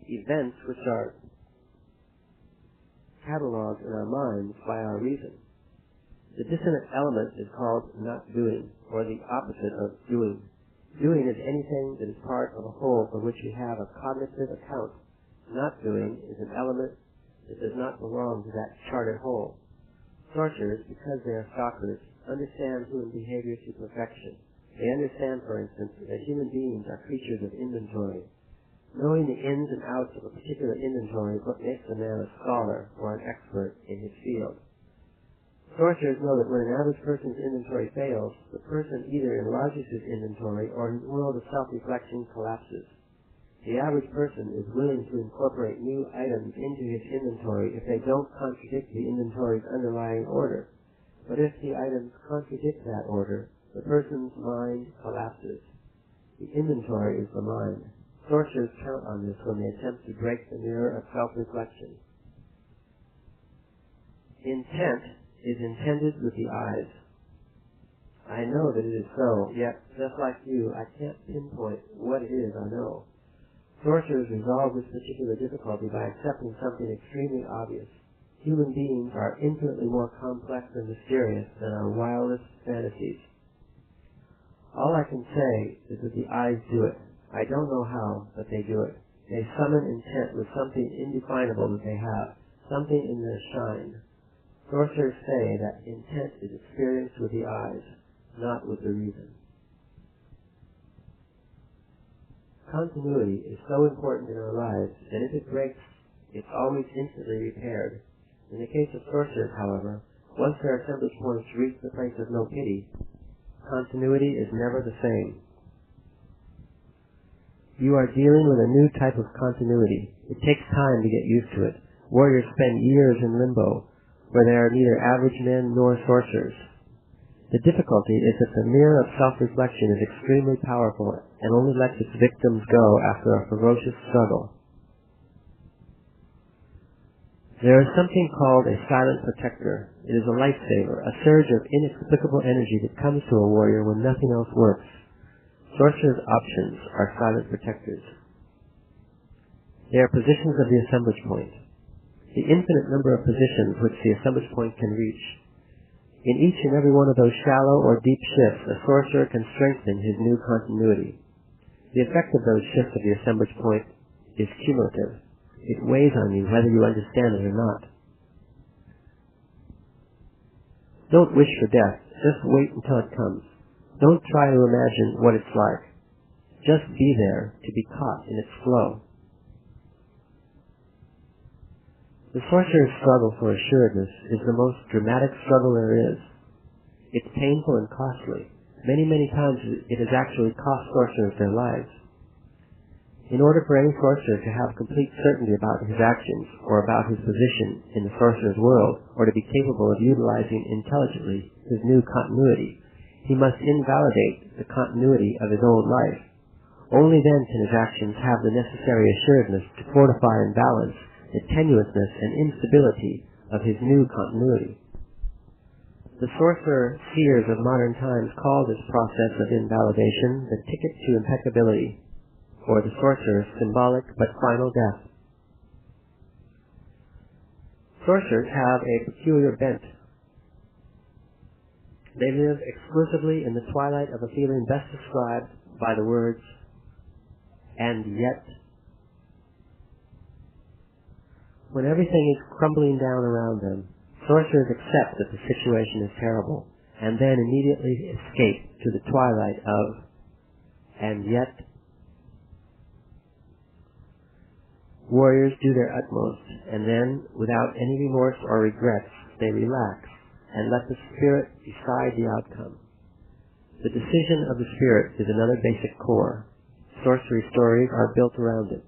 Speaker 1: Events which are cataloged in our minds by our reason. The dissonant element is called not doing, or the opposite of doing. Doing is anything that is part of a whole for which we have a cognitive account. Not doing is an element that does not belong to that charted whole. Sorcerers, because they are stalkers, understand human behavior to perfection. They understand, for instance, that human beings are creatures of inventory. Knowing the ins and outs of a particular inventory is what makes a man a scholar or an expert in his field. Sorcerers know that when an average person's inventory fails, the person either enlarges his inventory or his world of self-reflection collapses. The average person is willing to incorporate new items into his inventory if they don't contradict the inventory's underlying order. But if the items contradict that order, the person's mind collapses. The inventory is the mind. Sorcerers count on this when they attempt to break the mirror of self-reflection. Intent is intended with the eyes. I know that it is so, yet, just like you, I can't pinpoint what it is I know. Sorcerers resolve this particular difficulty by accepting something extremely obvious. Human beings are infinitely more complex and mysterious than our wildest fantasies. All I can say is that the eyes do it. I don't know how, but they do it. They summon intent with something indefinable that they have, something in their shine. Sorcerers say that intent is experienced with the eyes, not with the reason. Continuity is so important in our lives that if it breaks, it's always instantly repaired. In the case of sorcerers, however, once their assemblage points reach the place of no pity, continuity is never the same. You are dealing with a new type of continuity. It takes time to get used to it. Warriors spend years in limbo, where they are neither average men nor sorcerers. The difficulty is that the mirror of self-reflection is extremely powerful and only lets its victims go after a ferocious struggle. There is something called a silent protector. It is a lifesaver, a surge of inexplicable energy that comes to a warrior when nothing else works. Sorcerers' options are silent protectors. They are positions of the assemblage point, the infinite number of positions which the assemblage point can reach. In each and every one of those shallow or deep shifts, a sorcerer can strengthen his new continuity. The effect of those shifts of the assemblage point is cumulative. It weighs on you whether you understand it or not. Don't wish for death. Just wait until it comes. Don't try to imagine what it's like. Just be there to be caught in its flow. The sorcerer's struggle for assuredness is the most dramatic struggle there is. It's painful and costly. Many, many times it has actually cost sorcerers their lives. In order for any sorcerer to have complete certainty about his actions or about his position in the sorcerer's world, or to be capable of utilizing intelligently his new continuity, he must invalidate the continuity of his old life. Only then can his actions have the necessary assuredness to fortify and balance the tenuousness and instability of his new continuity. The sorcerer-seers of modern times call this process of invalidation the ticket to impeccability, or the sorcerer's symbolic but final death. Sorcerers have a peculiar bent. They live exclusively in the twilight of a feeling best described by the words, "and yet." When everything is crumbling down around them, sorcerers accept that the situation is terrible, and then immediately escape to the twilight of, "and yet." Warriors do their utmost, and then, without any remorse or regrets, they relax and let the spirit decide the outcome. The decision of the spirit is another basic core. Sorcery stories are built around it.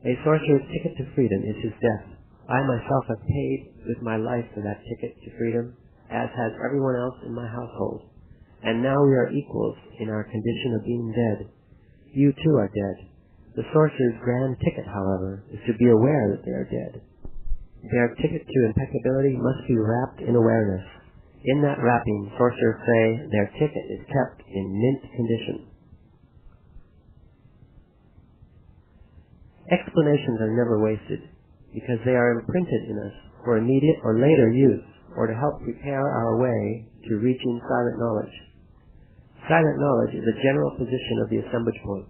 Speaker 1: A sorcerer's ticket to freedom is his death. I myself have paid with my life for that ticket to freedom, as has everyone else in my household. And now we are equals in our condition of being dead. You too are dead. The sorcerer's grand ticket, however, is to be aware that they are dead. Their ticket to impeccability must be wrapped in awareness. In that wrapping, sorcerers say their ticket is kept in mint condition. Explanations are never wasted, because they are imprinted in us for immediate or later use, or to help prepare our way to reaching silent knowledge. Silent knowledge is a general position of the assemblage point.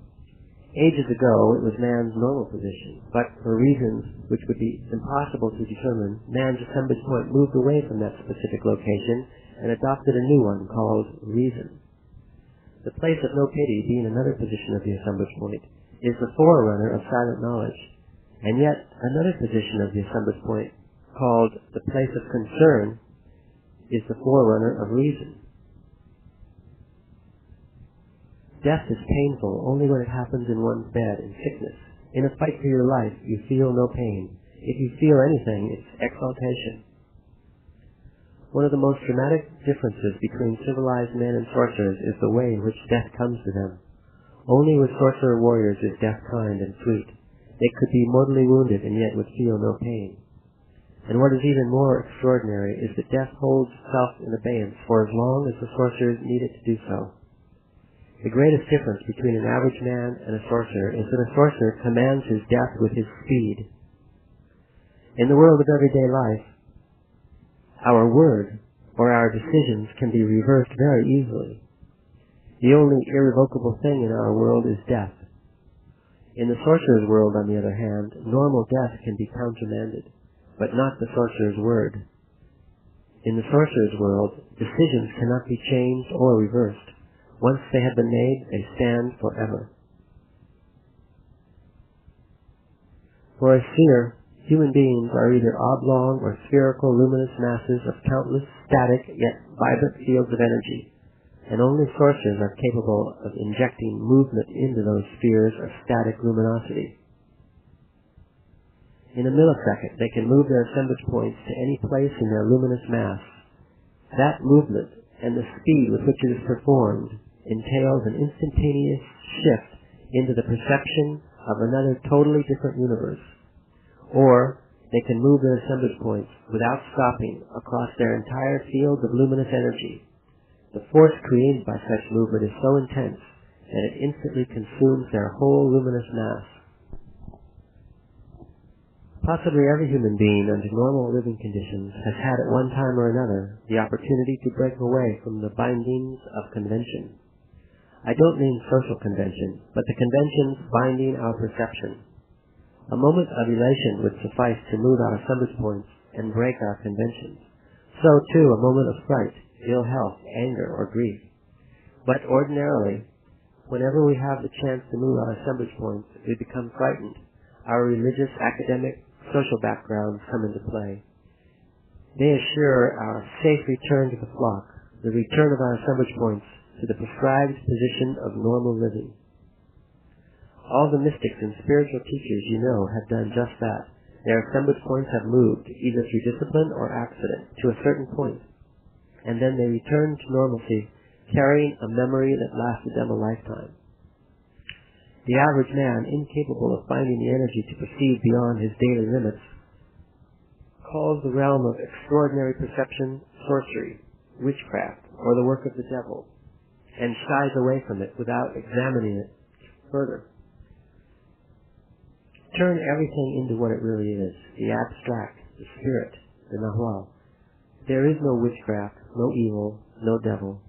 Speaker 1: Ages ago, it was man's normal position, but for reasons which would be impossible to determine, man's assemblage point moved away from that specific location and adopted a new one called reason. The place of no pity, being another position of the assemblage point, is the forerunner of silent knowledge, and yet another position of the assemblage point, called the place of concern, is the forerunner of reason. Death is painful only when it happens in one's bed in sickness. In a fight for your life, you feel no pain. If you feel anything, it's exaltation. One of the most dramatic differences between civilized men and sorcerers is the way in which death comes to them. Only with sorcerer warriors is death kind and sweet. They could be mortally wounded and yet would feel no pain. And what is even more extraordinary is that death holds itself in abeyance for as long as the sorcerers need it to do so. The greatest difference between an average man and a sorcerer is that a sorcerer commands his death with his speed. In the world of everyday life, our word or our decisions can be reversed very easily. The only irrevocable thing in our world is death. In the sorcerer's world, on the other hand, normal death can be countermanded, but not the sorcerer's word. In the sorcerer's world, decisions cannot be changed or reversed. Once they have been made, they stand forever. For a seer, human beings are either oblong or spherical luminous masses of countless static yet vibrant fields of energy, and only sorcerers are capable of injecting movement into those spheres of static luminosity. In a millisecond, they can move their assemblage points to any place in their luminous mass. That movement and the speed with which it is performed entails an instantaneous shift into the perception of another totally different universe. Or they can move their assemblage points without stopping across their entire field of luminous energy. The force created by such movement is so intense that it instantly consumes their whole luminous mass. Possibly every human being under normal living conditions has had at one time or another the opportunity to break away from the bindings of convention. I don't mean social convention, but the conventions binding our perception. A moment of elation would suffice to move our assemblage points and break our conventions. So, too, a moment of fright, ill health, anger, or grief. But ordinarily, whenever we have the chance to move our assemblage points, we become frightened. Our religious, academic, social backgrounds come into play. They assure our safe return to the flock, the return of our assemblage points to the prescribed position of normal living. All the mystics and spiritual teachers you know have done just that. Their assemblage points have moved, either through discipline or accident, to a certain point, and then they return to normalcy, carrying a memory that lasted them a lifetime. The average man, incapable of finding the energy to proceed beyond his daily limits, calls the realm of extraordinary perception sorcery, witchcraft, or the work of the devil, and shies away from it without examining it further. Turn everything into what it really is, the abstract, the spirit, the nahual. There is no witchcraft, no evil, no devil.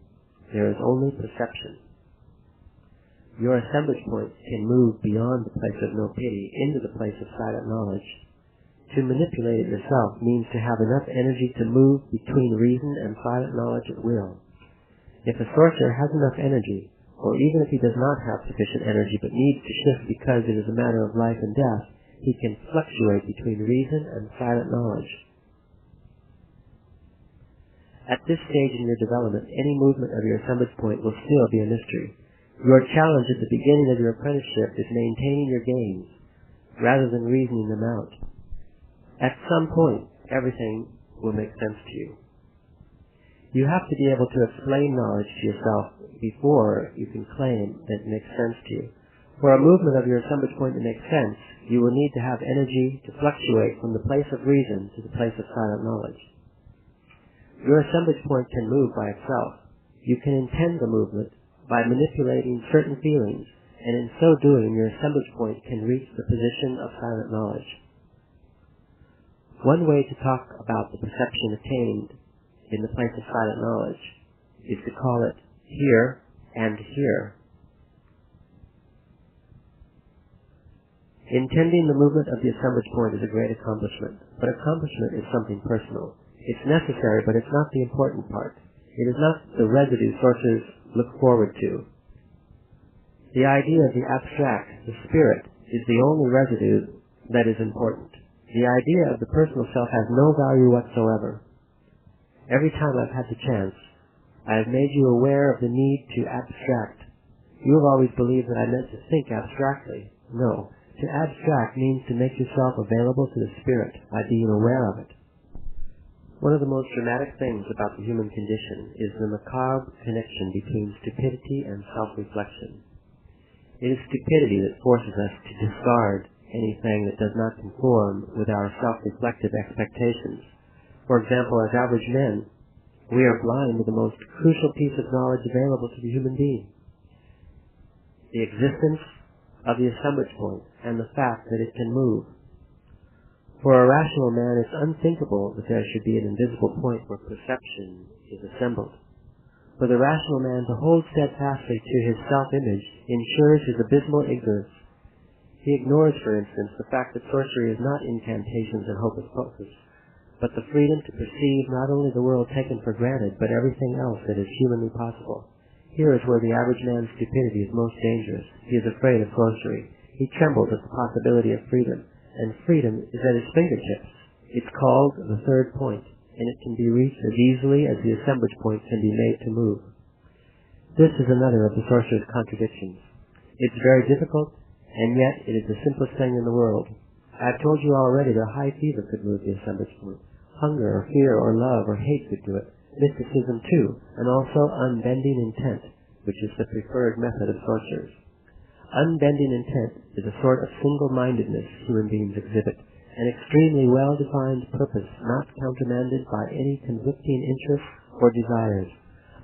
Speaker 1: There is only perception. Your assemblage point can move beyond the place of no pity into the place of silent knowledge. To manipulate it yourself means to have enough energy to move between reason and silent knowledge at will. If a sorcerer has enough energy, or even if he does not have sufficient energy but needs to shift because it is a matter of life and death, he can fluctuate between reason and silent knowledge. At this stage in your development, any movement of your assemblage point will still be a mystery. Your challenge at the beginning of your apprenticeship is maintaining your gains, rather than reasoning them out. At some point, everything will make sense to you. You have to be able to explain knowledge to yourself before you can claim that it makes sense to you. For a movement of your assemblage point to make sense, you will need to have energy to fluctuate from the place of reason to the place of silent knowledge. Your assemblage point can move by itself. You can intend the movement by manipulating certain feelings, and in so doing, your assemblage point can reach the position of silent knowledge. One way to talk about the perception attained in the place of silent knowledge is to call it here and here. Intending the movement of the assemblage point is a great accomplishment, but accomplishment is something personal. It's necessary, but it's not the important part. It is not the residue sorcerers look forward to. The idea of the abstract, the spirit, is the only residue that is important. The idea of the personal self has no value whatsoever. Every time I've had the chance, I have made you aware of the need to abstract. You have always believed that I meant to think abstractly. No. To abstract means to make yourself available to the spirit by being aware of it. One of the most dramatic things about the human condition is the macabre connection between stupidity and self-reflection. It is stupidity that forces us to discard anything that does not conform with our self-reflective expectations. For example, as average men, we are blind to the most crucial piece of knowledge available to the human being: the existence of the assemblage point and the fact that it can move. For a rational man, it's unthinkable that there should be an invisible point where perception is assembled. For the rational man to hold steadfastly to his self-image ensures his abysmal ignorance. He ignores, for instance, the fact that sorcery is not incantations and hocus pocus, but the freedom to perceive not only the world taken for granted, but everything else that is humanly possible. Here is where the average man's stupidity is most dangerous. He is afraid of sorcery. He trembles at the possibility of freedom, and freedom is at his fingertips. It's called the third point, and it can be reached as easily as the assemblage point can be made to move. This is another of the sorcerer's contradictions. It's very difficult, and yet it is the simplest thing in the world. I've told you already that high fever could move the assemblage point. Hunger or fear or love or hate could do it. Mysticism too, and also unbending intent, which is the preferred method of sorcerers. Unbending intent is a sort of single-mindedness human beings exhibit, an extremely well-defined purpose not countermanded by any conflicting interests or desires.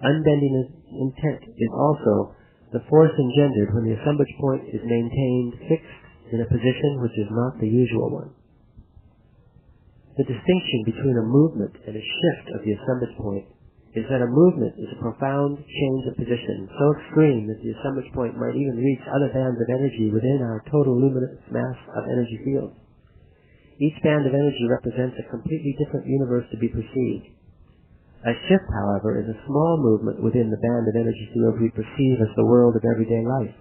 Speaker 1: Unbending intent is also the force engendered when the assemblage point is maintained fixed in a position which is not the usual one. The distinction between a movement and a shift of the assemblage point is that a movement is a profound change of position, so extreme that the assemblage point might even reach other bands of energy within our total luminous mass of energy fields. Each band of energy represents a completely different universe to be perceived. A shift, however, is a small movement within the band of energy fields we perceive as the world of everyday life.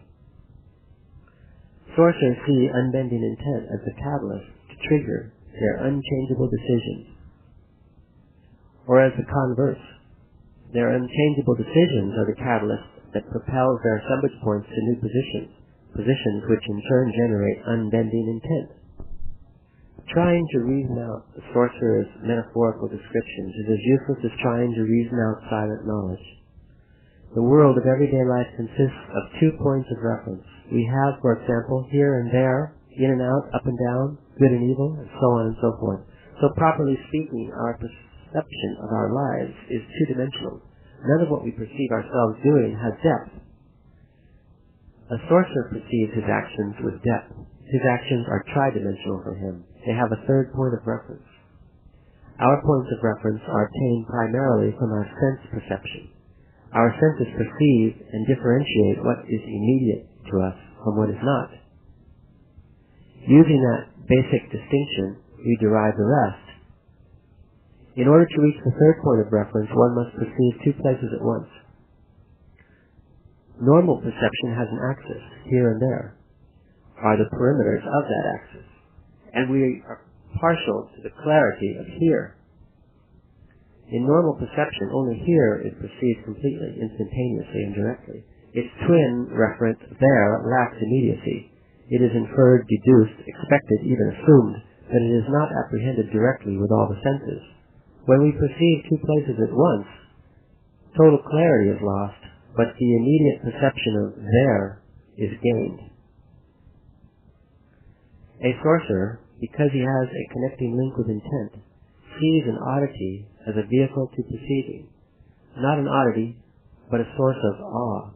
Speaker 1: Sorcerers see unbending intent as the catalyst to trigger their unchangeable decisions. Or as the converse, their unchangeable decisions are the catalyst that propels their assemblage points to new positions, positions which in turn generate unbending intent. Trying to reason out the sorcerer's metaphorical descriptions is as useless as trying to reason out silent knowledge. The world of everyday life consists of 2 points of reference. We have, for example, here and there, in and out, up and down, good and evil, and so on and so forth. So properly speaking, our perception of our lives is two-dimensional. None of what we perceive ourselves doing has depth. A sorcerer perceives his actions with depth. His actions are tri-dimensional for him. They have a third point of reference. Our points of reference are obtained primarily from our sense perception. Our senses perceive and differentiate what is immediate to us from what is not. Using that basic distinction, we derive the rest. In order to reach the third point of reference, one must perceive 2 places at once. Normal perception has an axis, here and there, are the perimeters of that axis, and we are partial to the clarity of here. In normal perception, only here is perceived completely, instantaneously, and directly. Its twin referent there lacks immediacy. It is inferred, deduced, expected, even assumed, but it is not apprehended directly with all the senses. When we perceive 2 places at once, total clarity is lost, but the immediate perception of there is gained. A sorcerer, because he has a connecting link with intent, sees an oddity as a vehicle to perceiving, not an oddity, but a source of awe.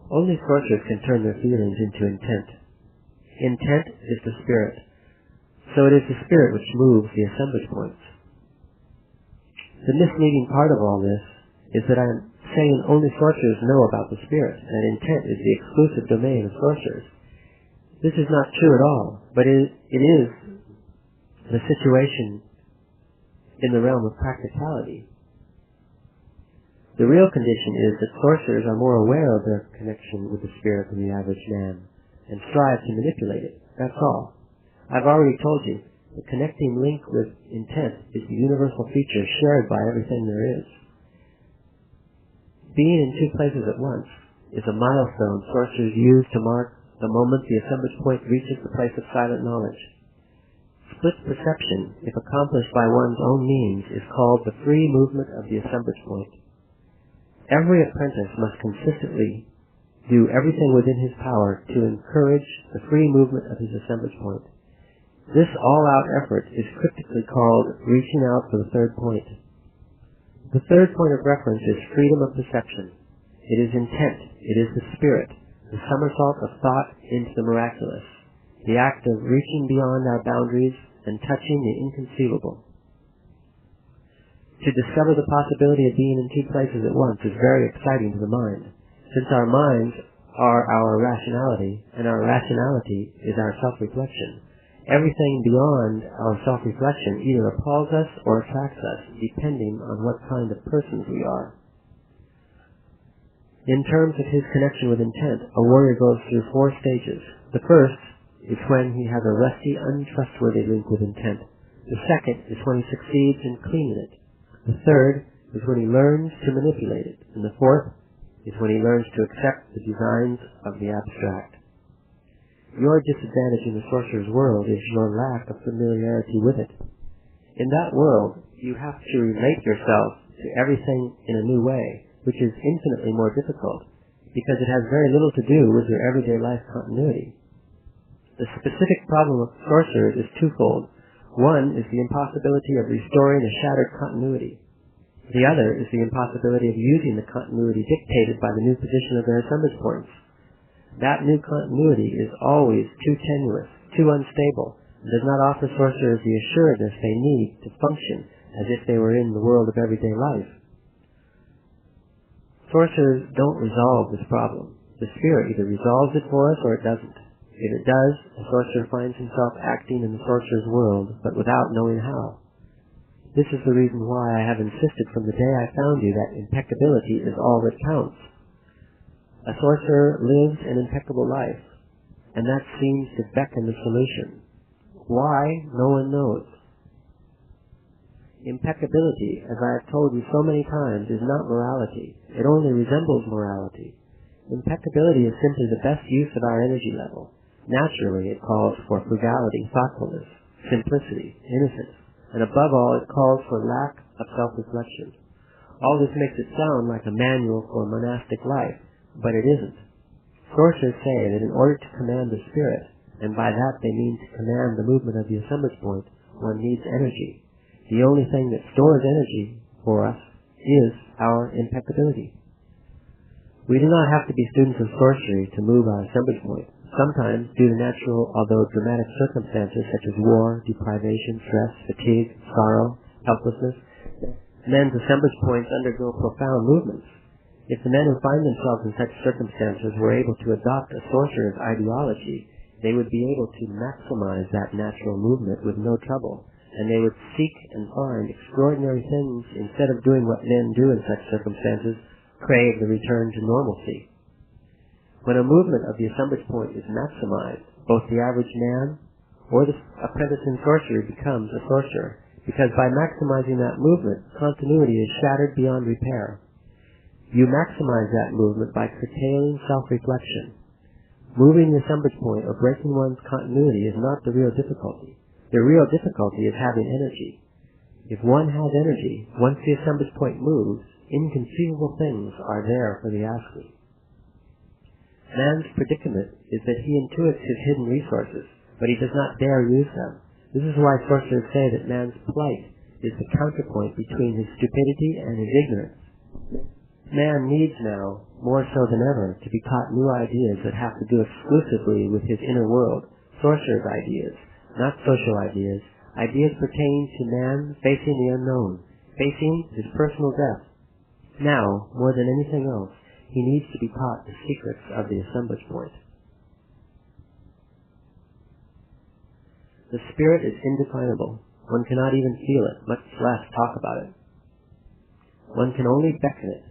Speaker 1: Only sorcerers can turn their feelings into intent. Intent is the spirit, so it is the spirit which moves the assemblage points. The misleading part of all this is that I am saying only sorcerers know about the spirit, and intent is the exclusive domain of sorcerers. This is not true at all, but it is the situation in the realm of practicality. The real condition is that sorcerers are more aware of their connection with the spirit than the average man, and strive to manipulate it. That's all. I've already told you, the connecting link with intent is the universal feature shared by everything there is. Being in 2 places at once is a milestone sorcerers use to mark the moment the assemblage point reaches the place of silent knowledge. Split perception, if accomplished by one's own means, is called the free movement of the assemblage point. Every apprentice must consistently do everything within his power to encourage the free movement of his assemblage point. This all-out effort is cryptically called reaching out for the third point. The third point of reference is freedom of perception. It is intent. It is the spirit, the somersault of thought into the miraculous, the act of reaching beyond our boundaries and touching the inconceivable. To discover the possibility of being in 2 places at once is very exciting to the mind, since our minds are our rationality, and our rationality is our self-reflection. Everything beyond our self-reflection either appalls us or attracts us, depending on what kind of persons we are. In terms of his connection with intent, a warrior goes through 4 stages. The first is when he has a rusty, untrustworthy link with intent. The second is when he succeeds in cleaning it. The third is when he learns to manipulate it. And the fourth is when he learns to accept the designs of the abstract. Your disadvantage in the sorcerer's world is your lack of familiarity with it. In that world, you have to relate yourself to everything in a new way, which is infinitely more difficult, because it has very little to do with your everyday life continuity. The specific problem of sorcerers is twofold. One is the impossibility of restoring a shattered continuity. The other is the impossibility of using the continuity dictated by the new position of their assemblage points. That new continuity is always too tenuous, too unstable, and does not offer sorcerers the assuredness they need to function as if they were in the world of everyday life. Sorcerers don't resolve this problem. The spirit either resolves it for us or it doesn't. If it does, the sorcerer finds himself acting in the sorcerer's world, but without knowing how. This is the reason why I have insisted from the day I found you that impeccability is all that counts. A sorcerer lives an impeccable life, and that seems to beckon the solution. Why? No one knows. Impeccability, as I have told you so many times, is not morality. It only resembles morality. Impeccability is simply the best use of our energy level. Naturally, it calls for frugality, thoughtfulness, simplicity, innocence, and above all, it calls for lack of self-reflection. All this makes it sound like a manual for monastic life, but it isn't. Sorcerers say that in order to command the spirit, and by that they mean to command the movement of the assemblage point, one needs energy. The only thing that stores energy for us is our impeccability. We do not have to be students of sorcery to move our assemblage point. Sometimes, due to natural, although dramatic circumstances such as war, deprivation, stress, fatigue, sorrow, helplessness, men's assemblage points undergo profound movements. If the men who find themselves in such circumstances were able to adopt a sorcerer's ideology, they would be able to maximize that natural movement with no trouble, and they would seek and find extraordinary things instead of doing what men do in such circumstances, crave the return to normalcy. When a movement of the assemblage point is maximized, both the average man or the apprentice in sorcery becomes a sorcerer, because by maximizing that movement, continuity is shattered beyond repair. You maximize that movement by curtailing self-reflection. Moving the assemblage point or breaking one's continuity is not the real difficulty. The real difficulty is having energy. If one has energy, once the assemblage point moves, inconceivable things are there for the asking. Man's predicament is that he intuits his hidden resources, but he does not dare use them. This is why sorcerers say that man's plight is the counterpoint between his stupidity and his ignorance. Man needs now, more so than ever, to be taught new ideas that have to do exclusively with his inner world, sorcerer's ideas, not social ideas, ideas pertaining to man facing the unknown, facing his personal death. Now, more than anything else, he needs to be taught the secrets of the assemblage point. The spirit is indefinable. One cannot even feel it, much less talk about it. One can only beckon it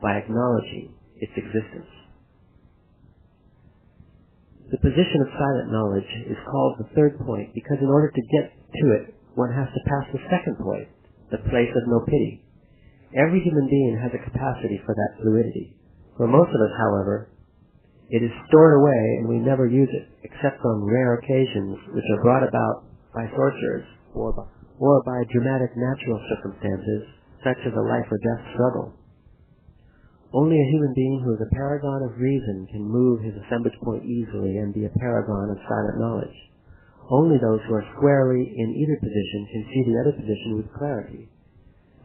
Speaker 1: by acknowledging its existence. The position of silent knowledge is called the third point because in order to get to it, one has to pass the second point, the place of no pity. Every human being has a capacity for that fluidity. For most of us, however, it is stored away and we never use it, except on rare occasions which are brought about by sorcerers or by dramatic natural circumstances, such as a life or death struggle. Only a human being who is a paragon of reason can move his assemblage point easily and be a paragon of silent knowledge. Only those who are squarely in either position can see the other position with clarity.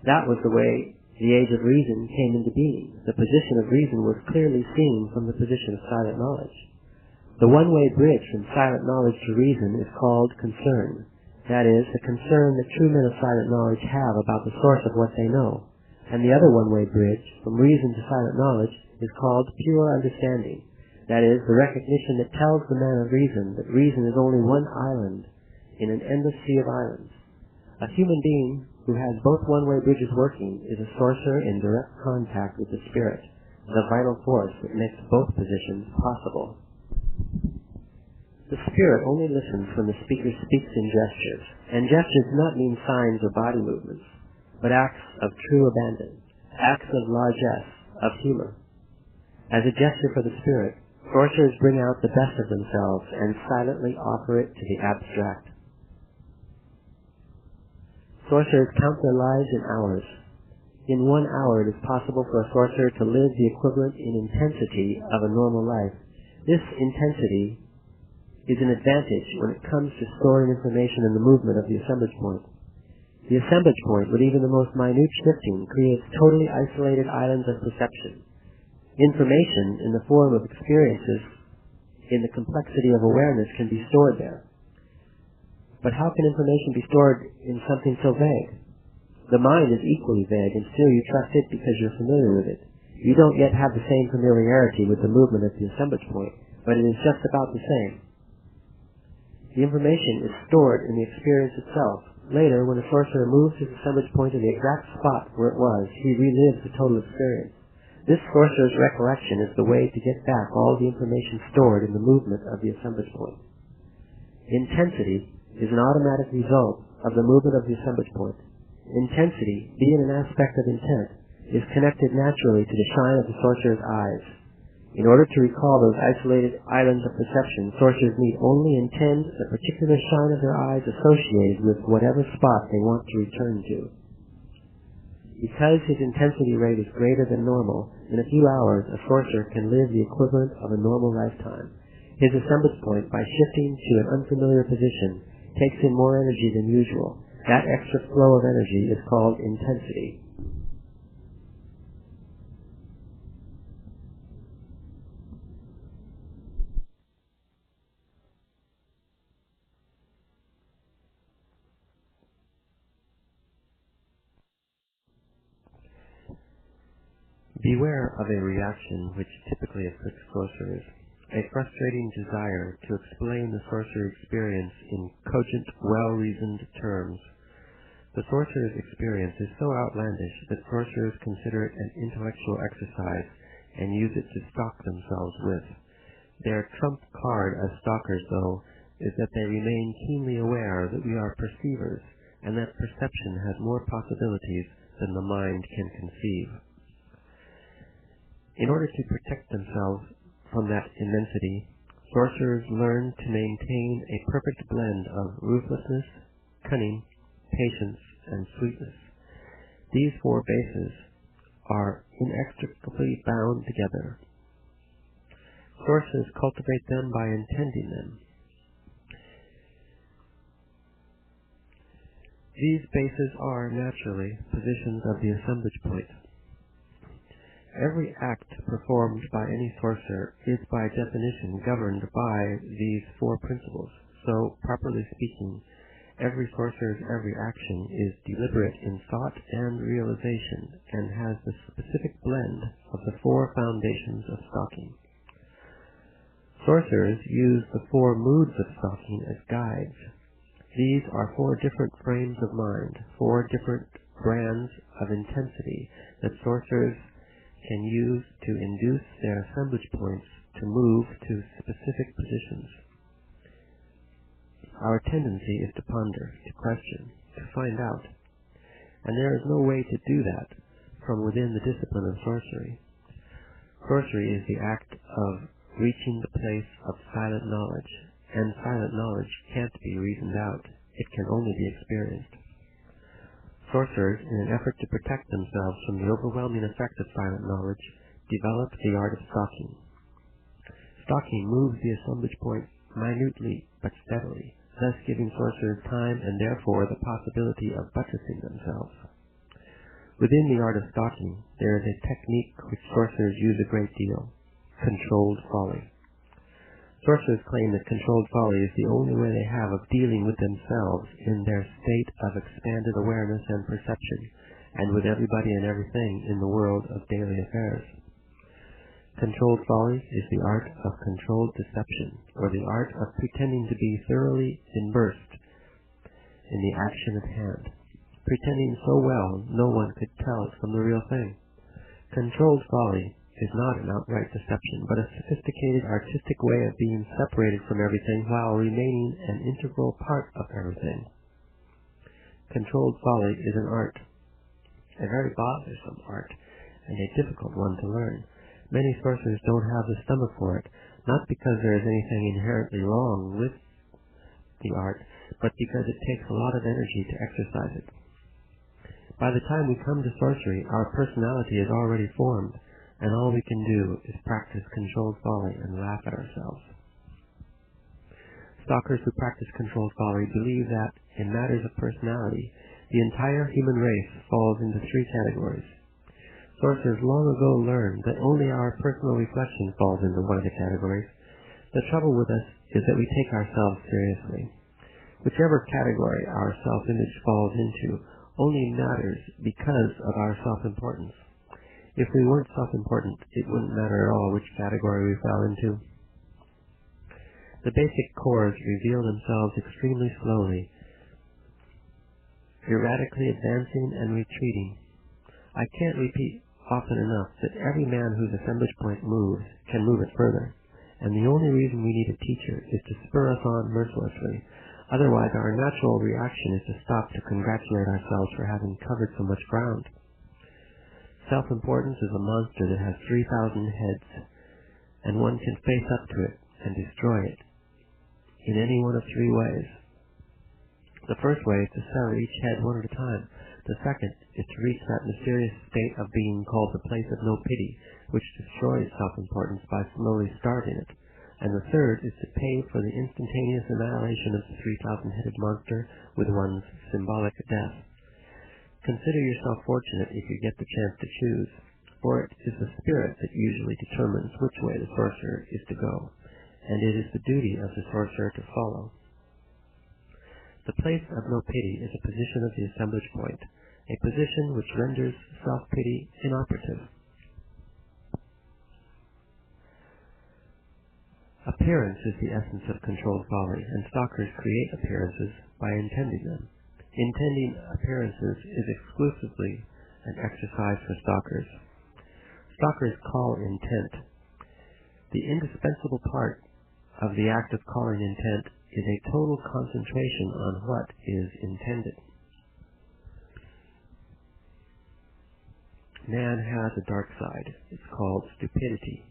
Speaker 1: That was the way the age of reason came into being. The position of reason was clearly seen from the position of silent knowledge. The one-way bridge from silent knowledge to reason is called concern. That is, the concern that true men of silent knowledge have about the source of what they know. And the other one-way bridge from reason to silent knowledge is called pure understanding. That is, the recognition that tells the man of reason that reason is only one island in an endless sea of islands. A human being who has both one-way bridges working is a sorcerer in direct contact with the spirit, the vital force that makes both positions possible. The spirit only listens when the speaker speaks in gestures, and gestures do not mean signs or body movements, but acts of true abandon, acts of largesse, of humor. As a gesture for the spirit, sorcerers bring out the best of themselves and silently offer it to the abstract. Sorcerers count their lives in hours. In 1 hour it is possible for a sorcerer to live the equivalent in intensity of a normal life. This intensity is an advantage when it comes to storing information in the movement of the assemblage point. The assemblage point, with even the most minute shifting, creates totally isolated islands of perception. Information in the form of experiences in the complexity of awareness can be stored there. But how can information be stored in something so vague? The mind is equally vague, and still you trust it because you're familiar with it. You don't yet have the same familiarity with the movement at the assemblage point, but it is just about the same. The information is stored in the experience itself. Later, when a sorcerer moves his assemblage point to the exact spot where it was, he relives the total experience. This sorcerer's recollection is the way to get back all the information stored in the movement of the assemblage point. Intensity is an automatic result of the movement of the assemblage point. Intensity, being an aspect of intent, is connected naturally to the shine of the sorcerer's eyes. In order to recall those isolated islands of perception, sorcerers need only intend the particular shine of their eyes associated with whatever spot they want to return to. Because his intensity rate is greater than normal, in a few hours a sorcerer can live the equivalent of a normal lifetime. His assemblage point, by shifting to an unfamiliar position, takes in more energy than usual. That extra flow of energy is called intensity. Beware of a reaction which typically afflicts sorcerers, a frustrating desire to explain the sorcery experience in cogent, well-reasoned terms. The sorcerer's experience is so outlandish that sorcerers consider it an intellectual exercise and use it to stalk themselves with. Their trump card as stalkers, though, is that they remain keenly aware that we are perceivers and that perception has more possibilities than the mind can conceive. In order to protect themselves from that immensity, sorcerers learn to maintain a perfect blend of ruthlessness, cunning, patience, and sweetness. These four bases are inextricably bound together. Sorcerers cultivate them by intending them. These bases are, naturally, positions of the assemblage point. Every act performed by any sorcerer is by definition governed by these four principles. So, properly speaking, every sorcerer's every action is deliberate in thought and realization and has the specific blend of the four foundations of stalking. Sorcerers use the four moods of stalking as guides. These are four different frames of mind, four different brands of intensity that sorcerers can use to induce their assemblage points to move to specific positions. Our tendency is to ponder, to question, to find out, and there is no way to do that from within the discipline of sorcery. Sorcery is the act of reaching the place of silent knowledge, and silent knowledge can't be reasoned out, it can only be experienced. Sorcerers, in an effort to protect themselves from the overwhelming effect of silent knowledge, develop the art of stalking. Stalking moves the assemblage point minutely but steadily, thus giving sorcerers time and therefore the possibility of buttressing themselves. Within the art of stalking, there is a technique which sorcerers use a great deal: controlled folly. Sorcerers claim that controlled folly is the only way they have of dealing with themselves in their state of expanded awareness and perception, and with everybody and everything in the world of daily affairs. Controlled folly is the art of controlled deception, or the art of pretending to be thoroughly immersed in the action at hand, pretending so well no one could tell it from the real thing. Controlled folly is not an outright deception, but a sophisticated artistic way of being separated from everything while remaining an integral part of everything. Controlled folly is an art, a very bothersome art, and a difficult one to learn. Many sorcerers don't have the stomach for it, not because there is anything inherently wrong with the art, but because it takes a lot of energy to exercise it. By the time we come to sorcery, our personality is already formed, and all we can do is practice controlled folly and laugh at ourselves. Stalkers who practice controlled folly believe that, in matters of personality, the entire human race falls into three categories. Sorcerers long ago learned that only our personal reflection falls into one of the categories. The trouble with us is that we take ourselves seriously. Whichever category our self-image falls into only matters because of our self-importance. If we weren't self-important, it wouldn't matter at all which category we fell into. The basic cores reveal themselves extremely slowly, erratically advancing and retreating. I can't repeat often enough that every man whose assemblage point moves can move it further, and the only reason we need a teacher is to spur us on mercilessly. Otherwise, our natural reaction is to stop to congratulate ourselves for having covered so much ground. Self-importance is a monster that has 3,000 heads. and one can face up to it and destroy it in any one of three ways. The first way is to sever each head one at a time. The second is to reach that mysterious state of being called the place of no pity, which destroys self-importance by slowly starving it. And the third is to pay for the instantaneous annihilation of the 3,000-headed monster with one's symbolic death. Consider yourself fortunate if you get the chance to choose, for it is the spirit that usually determines which way the sorcerer is to go, and it is the duty of the sorcerer to follow. The place of no pity is a position of the assemblage point, a position which renders self-pity inoperative. Appearance is the essence of controlled folly, and stalkers create appearances by intending them. Intending appearances is exclusively an exercise for stalkers. Stalkers call intent. The indispensable part of the act of calling intent is a total concentration on what is intended. Man has a dark side. It's called stupidity.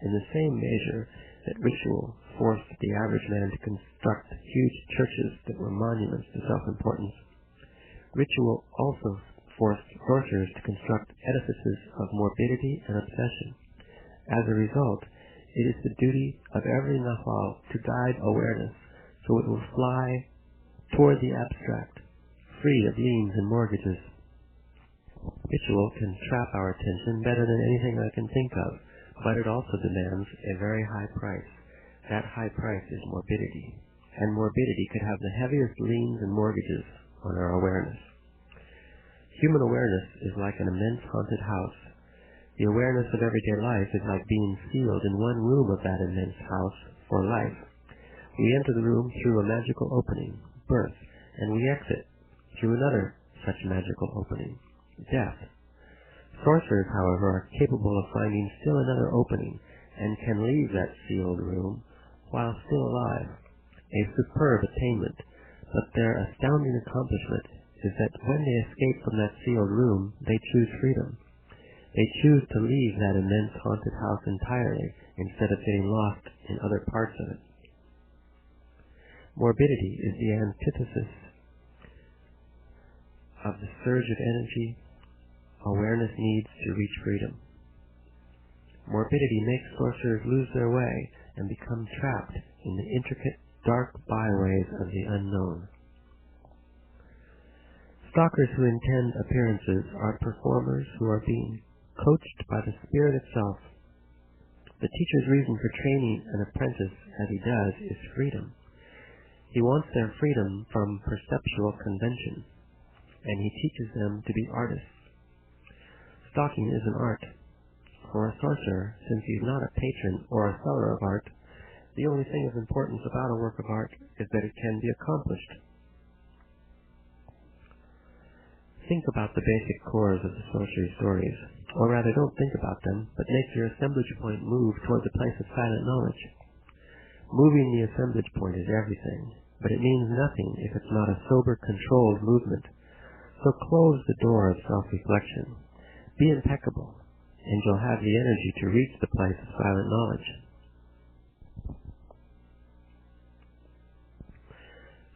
Speaker 1: In the same measure that ritual forced the average man to construct huge churches that were monuments to self-importance, ritual also forced sorcerers to construct edifices of morbidity and obsession. As a result, it is the duty of every nahal to guide awareness so it will fly toward the abstract, free of liens and mortgages. Ritual can trap our attention better than anything I can think of, but it also demands a very high price. That high price is morbidity, and morbidity could have the heaviest liens and mortgages on our awareness. Human awareness is like an immense haunted house. The awareness of everyday life is like being sealed in one room of that immense house for life. We enter the room through a magical opening, birth, and we exit through another such magical opening, death. Sorcerers, however, are capable of finding still another opening and can leave that sealed room while still alive. A superb attainment, but their astounding accomplishment is that when they escape from that sealed room, they choose freedom. They choose to leave that immense haunted house entirely instead of getting lost in other parts of it. Morbidity is the antithesis of the surge of energy awareness needs to reach freedom. Morbidity makes sorcerers lose their way and become trapped in the intricate, dark byways of the unknown. Stalkers who intend appearances are performers who are being coached by the spirit itself. The teacher's reason for training an apprentice as he does is freedom. He wants their freedom from perceptual convention, and he teaches them to be artists. Stalking is an art. For a sorcerer, since he is not a patron or a seller of art, the only thing of importance about a work of art is that it can be accomplished. Think about the basic cores of the sorcery stories, or rather don't think about them, but make your assemblage point move toward the place of silent knowledge. Moving the assemblage point is everything, but it means nothing if it's not a sober, controlled movement. So close the door of self-reflection. Be impeccable, and you'll have the energy to reach the place of silent knowledge.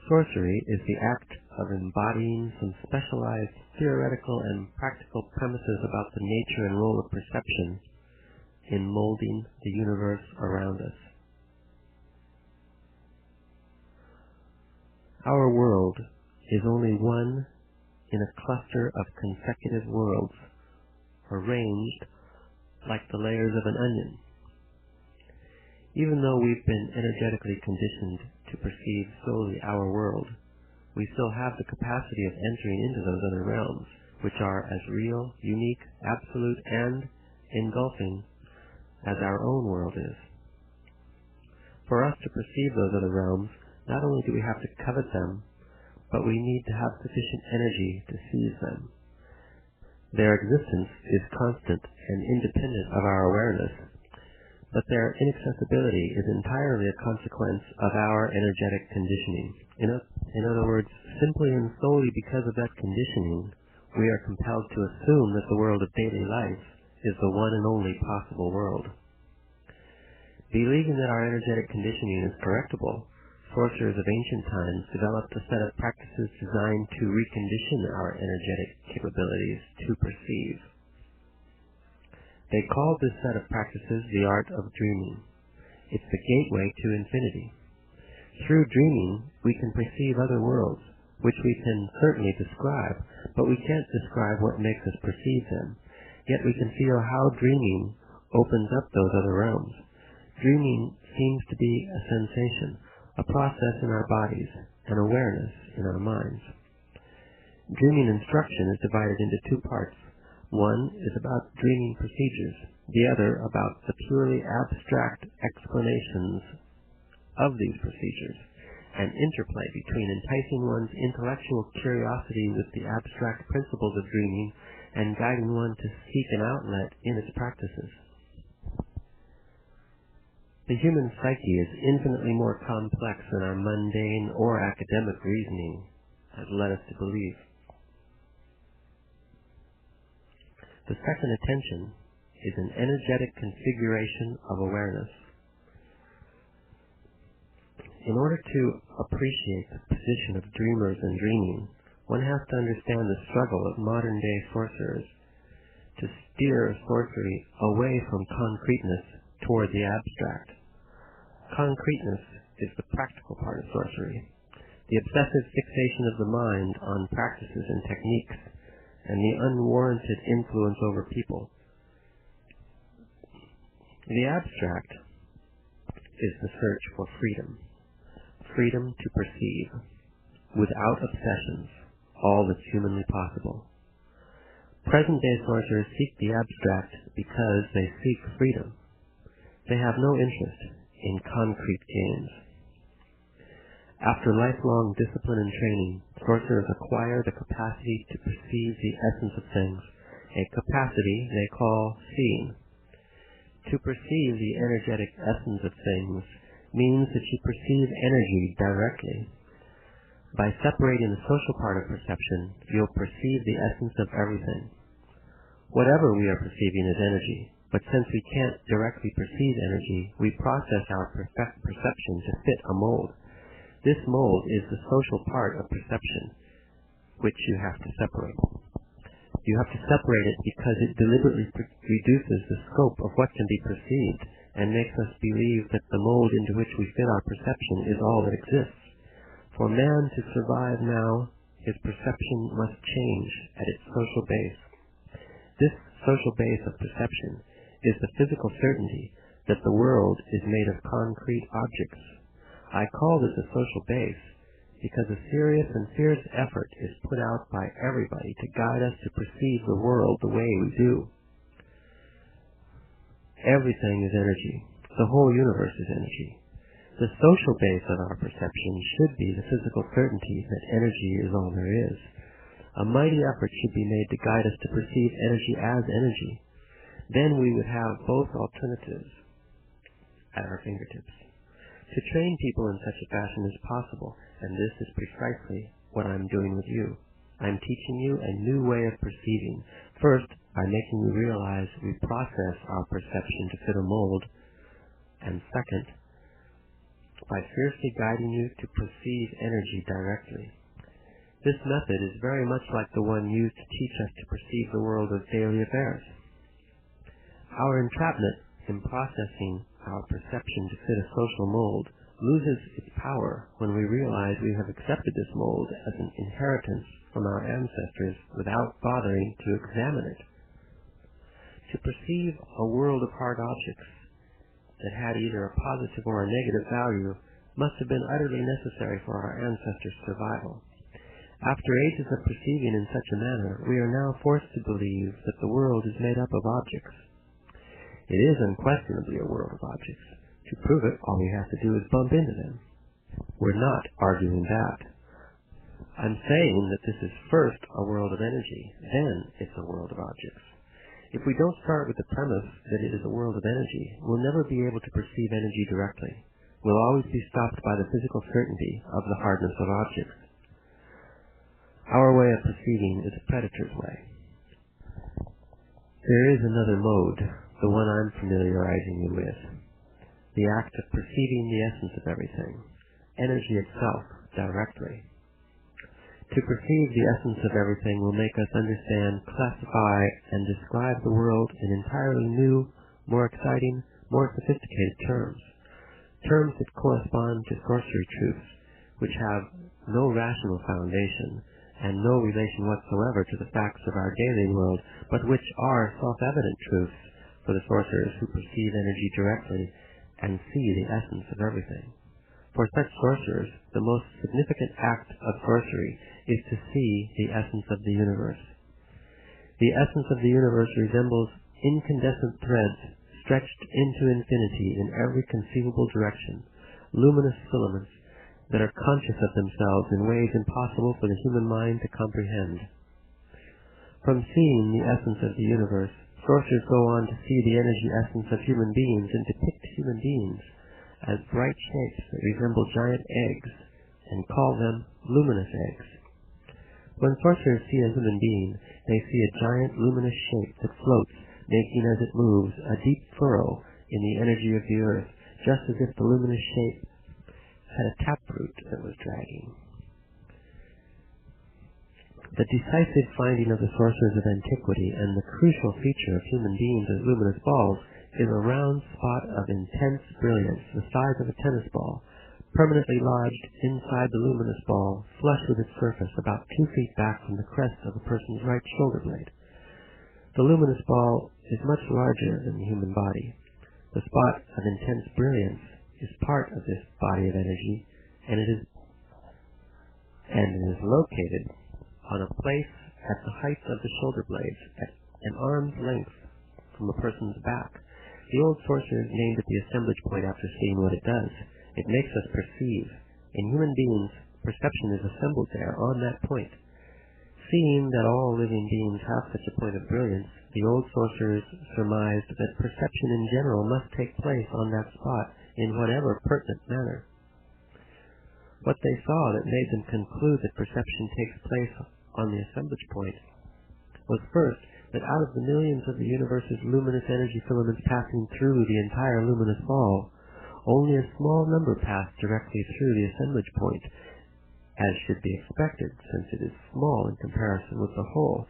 Speaker 1: Sorcery is the act of embodying some specialized theoretical and practical premises about the nature and role of perception in molding the universe around us. Our world is only one in a cluster of consecutive worlds, arranged like the layers of an onion. Even though we've been energetically conditioned to perceive solely our world, we still have the capacity of entering into those other realms, which are as real, unique, absolute, and engulfing as our own world is. For us to perceive those other realms, not only do we have to covet them, but we need to have sufficient energy to seize them. Their existence is constant and independent of our awareness, but their inaccessibility is entirely a consequence of our energetic conditioning. In other words, simply and solely because of that conditioning, we are compelled to assume that the world of daily life is the one and only possible world. Believing that our energetic conditioning is correctable, sorcerers of ancient times developed a set of practices designed to recondition our energetic capabilities to perceive. They called this set of practices the art of dreaming. It's the gateway to infinity. Through dreaming, we can perceive other worlds, which we can certainly describe, but we can't describe what makes us perceive them. Yet we can feel how dreaming opens up those other realms. Dreaming seems to be a sensation, a process in our bodies, an awareness in our minds. Dreaming instruction is divided into two parts. One is about dreaming procedures, the other about the purely abstract explanations of these procedures, an interplay between enticing one's intellectual curiosity with the abstract principles of dreaming and guiding one to seek an outlet in its practices. The human psyche is infinitely more complex than our mundane or academic reasoning has led us to believe. The second attention is an energetic configuration of awareness. In order to appreciate the position of dreamers and dreaming, one has to understand the struggle of modern-day sorcerers to steer sorcery away from concreteness toward the abstract. Concreteness is the practical part of sorcery, the obsessive fixation of the mind on practices and techniques, and the unwarranted influence over people. The abstract is the search for freedom, freedom to perceive, without obsessions, all that's humanly possible. Present-day sorcerers seek the abstract because they seek freedom. They have no interest in concrete gains. After lifelong discipline and training, sorcerers acquire the capacity to perceive the essence of things, a capacity they call seeing. To perceive the energetic essence of things means that you perceive energy directly. By separating the social part of perception, you'll perceive the essence of everything. Whatever we are perceiving is energy. But since we can't directly perceive energy, we process our perception to fit a mold. This mold is the social part of perception, which you have to separate. You have to separate it because it deliberately reduces the scope of what can be perceived and makes us believe that the mold into which we fit our perception is all that exists. For man to survive now, his perception must change at its social base. This social base of perception is the physical certainty that the world is made of concrete objects. I call this a social base because a serious and fierce effort is put out by everybody to guide us to perceive the world the way we do. Everything is energy. The whole universe is energy. The social base of our perception should be the physical certainty that energy is all there is. A mighty effort should be made to guide us to perceive energy as energy. Then we would have both alternatives at our fingertips. To train people in such a fashion is possible, and this is precisely what I'm doing with you. I'm teaching you a new way of perceiving. First, by making you realize we process our perception to fit a mold, and second, by fiercely guiding you to perceive energy directly. This method is very much like the one used to teach us to perceive the world of daily affairs. Our entrapment in processing our perception to fit a social mold loses its power when we realize we have accepted this mold as an inheritance from our ancestors without bothering to examine it. To perceive a world of hard objects that had either a positive or a negative value must have been utterly necessary for our ancestors' survival. After ages of perceiving in such a manner, we are now forced to believe that the world is made up of objects. It is unquestionably a world of objects. To prove it, all we have to do is bump into them. We're not arguing that. I'm saying that this is first a world of energy, then it's a world of objects. If we don't start with the premise that it is a world of energy, we'll never be able to perceive energy directly. We'll always be stopped by the physical certainty of the hardness of objects. Our way of perceiving is a predator's way. There is another mode, the one I'm familiarizing you with. the act of perceiving the essence of everything, energy itself, directly. To perceive the essence of everything will make us understand, classify, and describe the world in entirely new, more exciting, more sophisticated terms. Terms that correspond to sorcery truths, which have no rational foundation and no relation whatsoever to the facts of our daily world, but which are self-evident truths for the sorcerers who perceive energy directly and see the essence of everything. For such sorcerers, the most significant act of sorcery is to see the essence of the universe. The essence of the universe resembles incandescent threads stretched into infinity in every conceivable direction, luminous filaments that are conscious of themselves in ways impossible for the human mind to comprehend. From seeing the essence of the universe, sorcerers go on to see the energy essence of human beings and depict human beings as bright shapes that resemble giant eggs and call them luminous eggs. When sorcerers see a human being, they see a giant luminous shape that floats, making as it moves a deep furrow in the energy of the earth, just as if the luminous shape had a taproot that was dragging. The decisive finding of the sorcerers of antiquity and the crucial feature of human beings as luminous balls is a round spot of intense brilliance, the size of a tennis ball, permanently lodged inside the luminous ball, flush with its surface about 2 feet back from the crest of a person's right shoulder blade. The luminous ball is much larger than the human body. The spot of intense brilliance is part of this body of energy, and it is located on a place at the height of the shoulder blades, at an arm's length from a person's back. The old sorcerers named it the assemblage point after seeing what it does. It makes us perceive. In human beings, perception is assembled there, on that point. Seeing that all living beings have such a point of brilliance, the old sorcerers surmised that perception in general must take place on that spot in whatever pertinent manner. What they saw that made them conclude that perception takes place on the assemblage point was first, that out of the millions of the universe's luminous energy filaments passing through the entire luminous ball, only a small number pass directly through the assemblage point, as should be expected, since it is small in comparison with the whole.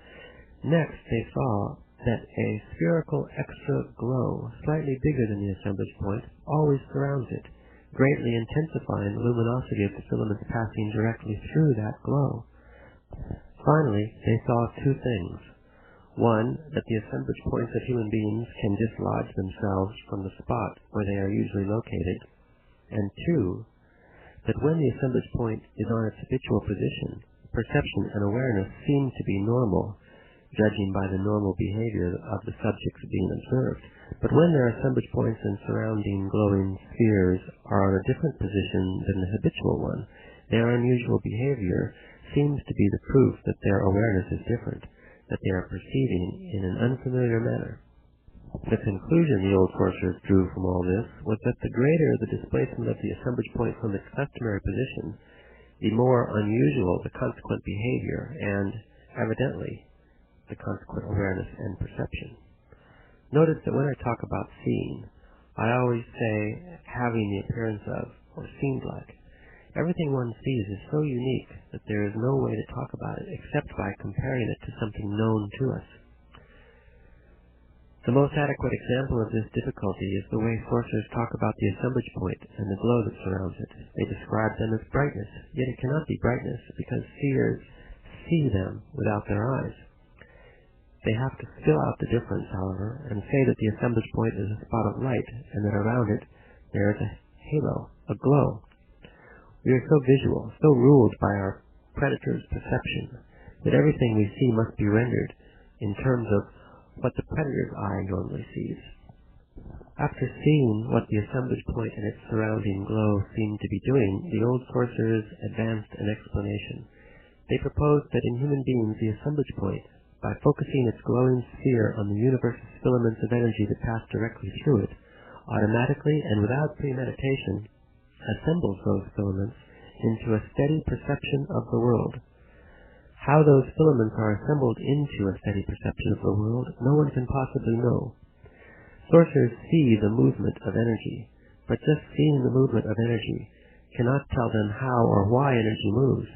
Speaker 1: Next, they saw that a spherical extra glow, slightly bigger than the assemblage point, always surrounds it, greatly intensifying the luminosity of the filaments passing directly through that glow. Finally, they saw 2 things. 1, that the assemblage points of human beings can dislodge themselves from the spot where they are usually located, and 2, that when the assemblage point is on its habitual position, perception and awareness seem to be normal, judging by the normal behavior of the subjects being observed. But when their assemblage points and surrounding glowing spheres are on a different position than the habitual one, their unusual behavior seems to be the proof that their awareness is different, that they are perceiving in an unfamiliar manner. The conclusion the old sorcerers drew from all this was that the greater the displacement of the assemblage point from its customary position, the more unusual the consequent behavior and, evidently, the consequent awareness and perception. Notice that when I talk about seeing, I always say having the appearance of, or seemed like. Everything one sees is so unique that there is no way to talk about it except by comparing it to something known to us. The most adequate example of this difficulty is the way sorcerers talk about the assemblage point and the glow that surrounds it. They describe them as brightness, yet it cannot be brightness because seers see them without their eyes. They have to fill out the difference, however, and say that the assemblage point is a spot of light and that around it there is a halo, a glow. We are so visual, so ruled by our predator's perception, that everything we see must be rendered in terms of what the predator's eye normally sees. After seeing what the assemblage point and its surrounding glow seemed to be doing, the old sorcerers advanced an explanation. They proposed that in human beings the assemblage point, by focusing its glowing sphere on the universe's filaments of energy that pass directly through it, automatically and without premeditation, assembles those filaments into a steady perception of the world. How those filaments are assembled into a steady perception of the world, no one can possibly know. Sorcerers see the movement of energy. but just seeing the movement of energy cannot tell them how or why energy moves.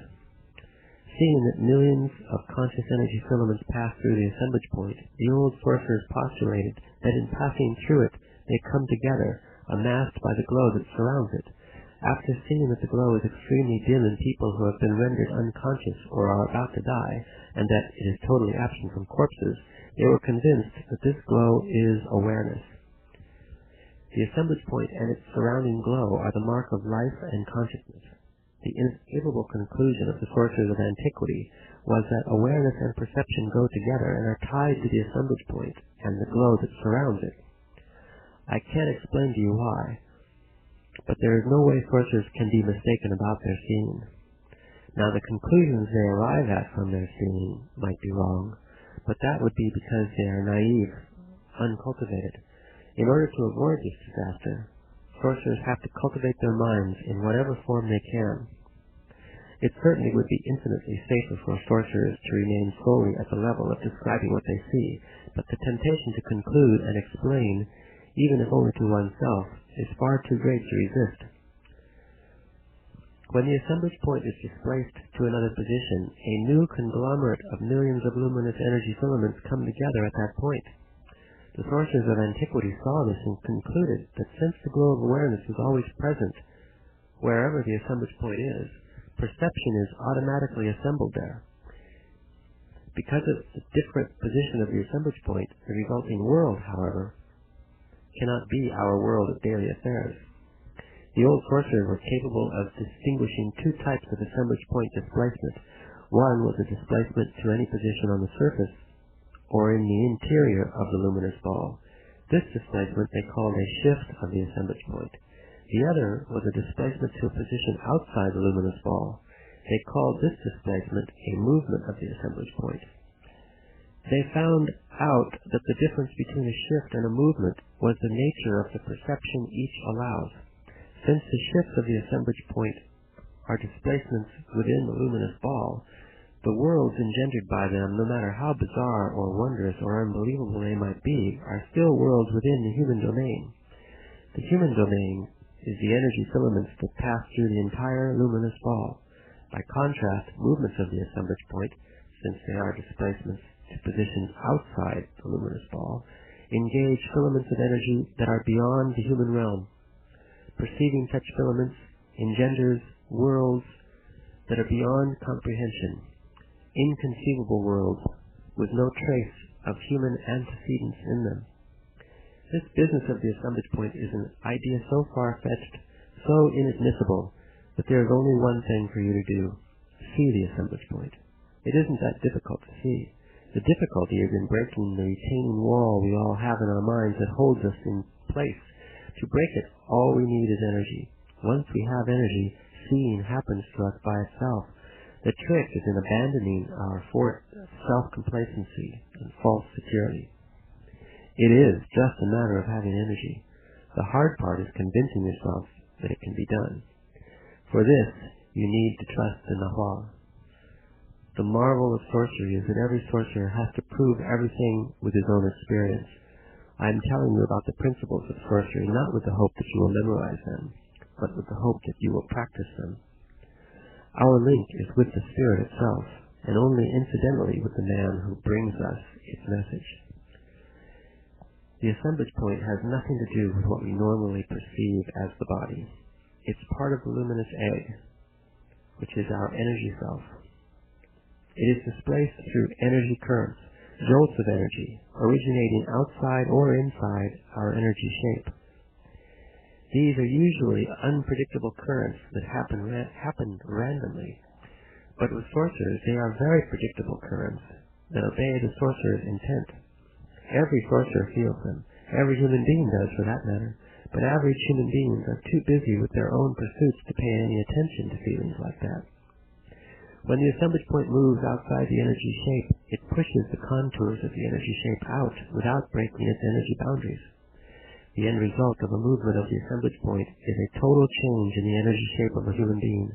Speaker 1: Seeing that millions of conscious energy filaments pass through the assemblage point, the old sorcerers postulated that in passing through it they come together, amassed by the glow that surrounds it. After seeing that the glow is extremely dim in people who have been rendered unconscious or are about to die, and that it is totally absent from corpses, they were convinced that this glow is awareness. The assemblage point and its surrounding glow are the mark of life and consciousness. The inescapable conclusion of the sorcerers of antiquity was that awareness and perception go together and are tied to the assemblage point and the glow that surrounds it. I can't explain to you why, but there is no way sorcerers can be mistaken about their seeing. Now, the conclusions they arrive at from their seeing might be wrong, but that would be because they are naive, uncultivated. In order to avoid this disaster, sorcerers have to cultivate their minds in whatever form they can. It certainly would be infinitely safer for sorcerers to remain solely at the level of describing what they see, but the temptation to conclude and explain, even if only to oneself, is far too great to resist. When the assemblage point is displaced to another position, a new conglomerate of millions of luminous energy filaments come together at that point. The sorcerers of antiquity saw this and concluded that since the glow of awareness is always present wherever the assemblage point is, perception is automatically assembled there. Because of the different position of the assemblage point, the resulting world, however, cannot be our world of daily affairs. The old sorcerers were capable of distinguishing two types of assemblage point displacement. One was a displacement to any position on the surface or in the interior of the luminous ball. This displacement they called a shift of the assemblage point. The other was a displacement to a position outside the luminous ball. They called this displacement a movement of the assemblage point. They found out that the difference between a shift and a movement was the nature of the perception each allows. Since the shifts of the assemblage point are displacements within the luminous ball, the worlds engendered by them, no matter how bizarre or wondrous or unbelievable they might be, are still worlds within the human domain. The human domain is the energy filaments that pass through the entire luminous ball. By contrast, movements of the assemblage point, since they are displacements to positions outside the luminous ball, engage filaments of energy that are beyond the human realm. Perceiving such filaments engenders worlds that are beyond comprehension, inconceivable worlds with no trace of human antecedents in them. This business of the assemblage point is an idea so far-fetched, so inadmissible, that there is only one thing for you to do: see the assemblage point. It isn't that difficult to see. The difficulty is in breaking the retaining wall we all have in our minds that holds us in place. To break it, all we need is energy. Once we have energy, seeing happens to us by itself. The trick is in abandoning our self-complacency and false security. It is just a matter of having energy. The hard part is convincing yourself that it can be done. For this, you need to trust the Nahua. The marvel of sorcery is that every sorcerer has to prove everything with his own experience. I am telling you about the principles of sorcery not with the hope that you will memorize them, but with the hope that you will practice them. Our link is with the Spirit itself, and only incidentally with the man who brings us its message. The assemblage point has nothing to do with what we normally perceive as the body. It's part of the luminous egg, which is our energy self. It is displaced through energy currents, jolts of energy, originating outside or inside our energy shape. These are usually unpredictable currents that happen randomly, but with sorcerers they are very predictable currents that obey the sorcerer's intent. Every sorcerer feels them. Every human being does, for that matter, but average human beings are too busy with their own pursuits to pay any attention to feelings like that. When the assemblage point moves outside the energy shape, it pushes the contours of the energy shape out without breaking its energy boundaries. The end result of a movement of the assemblage point is a total change in the energy shape of a human being.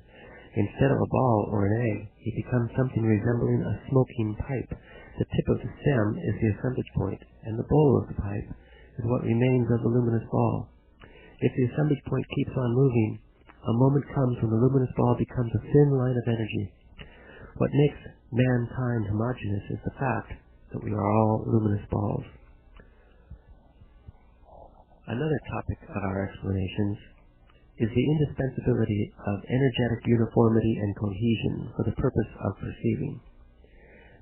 Speaker 1: Instead of a ball or an egg, he becomes something resembling a smoking pipe. The tip of the stem is the assemblage point, and the bowl of the pipe is what remains of the luminous ball. If the assemblage point keeps on moving, a moment comes when the luminous ball becomes a thin line of energy. What makes mankind homogeneous is the fact that we are all luminous balls. Another topic of our explanations is the indispensability of energetic uniformity and cohesion for the purpose of perceiving.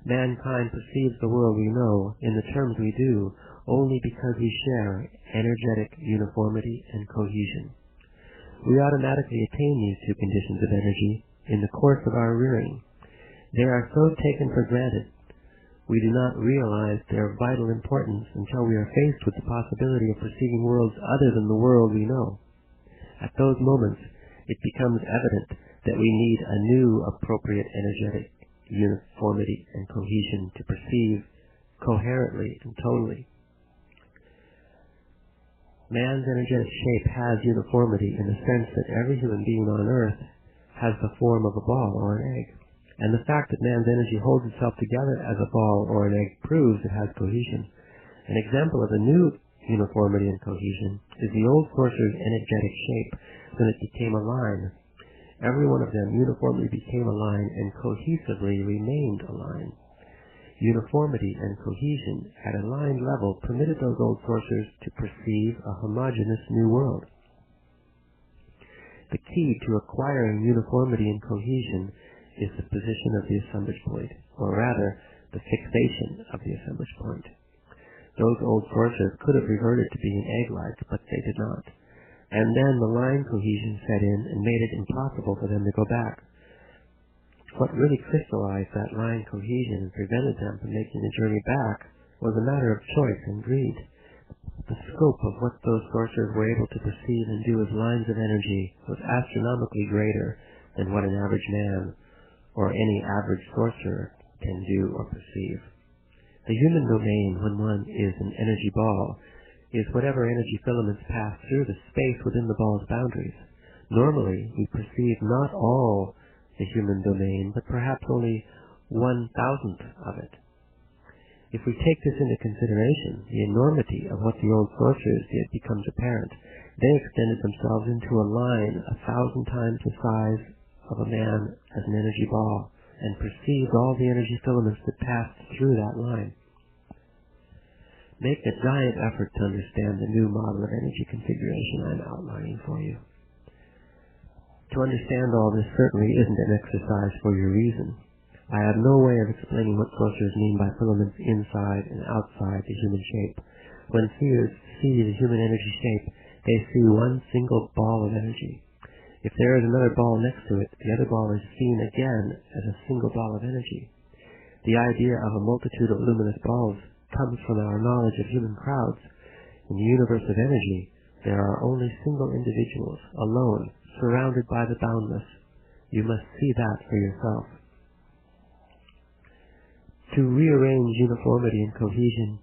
Speaker 1: Mankind perceives the world we know in the terms we do only because we share energetic uniformity and cohesion. We automatically attain these two conditions of energy in the course of our rearing. They are so taken for granted, we do not realize their vital importance until we are faced with the possibility of perceiving worlds other than the world we know. At those moments, it becomes evident that we need a new appropriate energetic uniformity and cohesion to perceive coherently and totally. Man's energetic shape has uniformity in the sense that every human being on Earth has the form of a ball or an egg. And the fact that man's energy holds itself together as a ball or an egg proves it has cohesion. An example of a new uniformity and cohesion is the old sorcerer's energetic shape when it became a line. Every one of them uniformly became a line and cohesively remained a line. Uniformity and cohesion at a line level permitted those old sorcerers to perceive a homogeneous new world. The key to acquiring uniformity and cohesion is the position of the assemblage point, or rather, the fixation of the assemblage point. Those old sorcerers could have reverted to being egg-like, but they did not. And then the line cohesion set in and made it impossible for them to go back. What really crystallized that line cohesion and prevented them from making the journey back was a matter of choice and greed. The scope of what those sorcerers were able to perceive and do as lines of energy was astronomically greater than what an average man or any average sorcerer can do or perceive. The human domain, when one is an energy ball, is whatever energy filaments pass through the space within the ball's boundaries. Normally, we perceive not all the human domain, but perhaps only 1,000th of it. If we take this into consideration, the enormity of what the old sorcerers did becomes apparent. They extended themselves into a line 1,000 times the size of a man as an energy ball, and perceived all the energy filaments that passed through that line. Make a giant effort to understand the new model of energy configuration I'm outlining for you. To understand all this certainly isn't an exercise for your reason. I have no way of explaining what sorcerers mean by filaments inside and outside the human shape. When seers see the human energy shape, they see one single ball of energy. If there is another ball next to it, the other ball is seen again as a single ball of energy. The idea of a multitude of luminous balls comes from our knowledge of human crowds. In the universe of energy, there are only single individuals, alone, surrounded by the boundless. You must see that for yourself. To rearrange uniformity and cohesion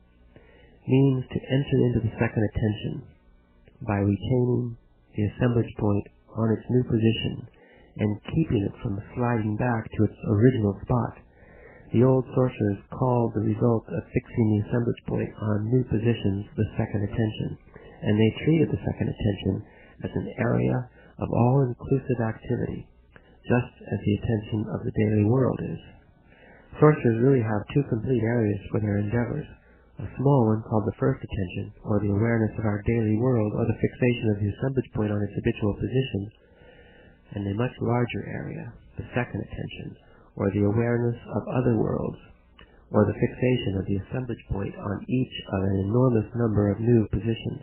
Speaker 1: means to enter into the second attention by retaining the assemblage point on its new position and keeping it from sliding back to its original spot. The old sorcerers called the result of fixing the assemblage point on new positions the second attention, and they treated the second attention as an area of all-inclusive activity, just as the attention of the daily world is. Sorcerers really have two complete areas for their endeavors, a small one called the first attention, or the awareness of our daily world, or the fixation of the assemblage point on its habitual position, and a much larger area, the second attention, or the awareness of other worlds, or the fixation of the assemblage point on each of an enormous number of new positions.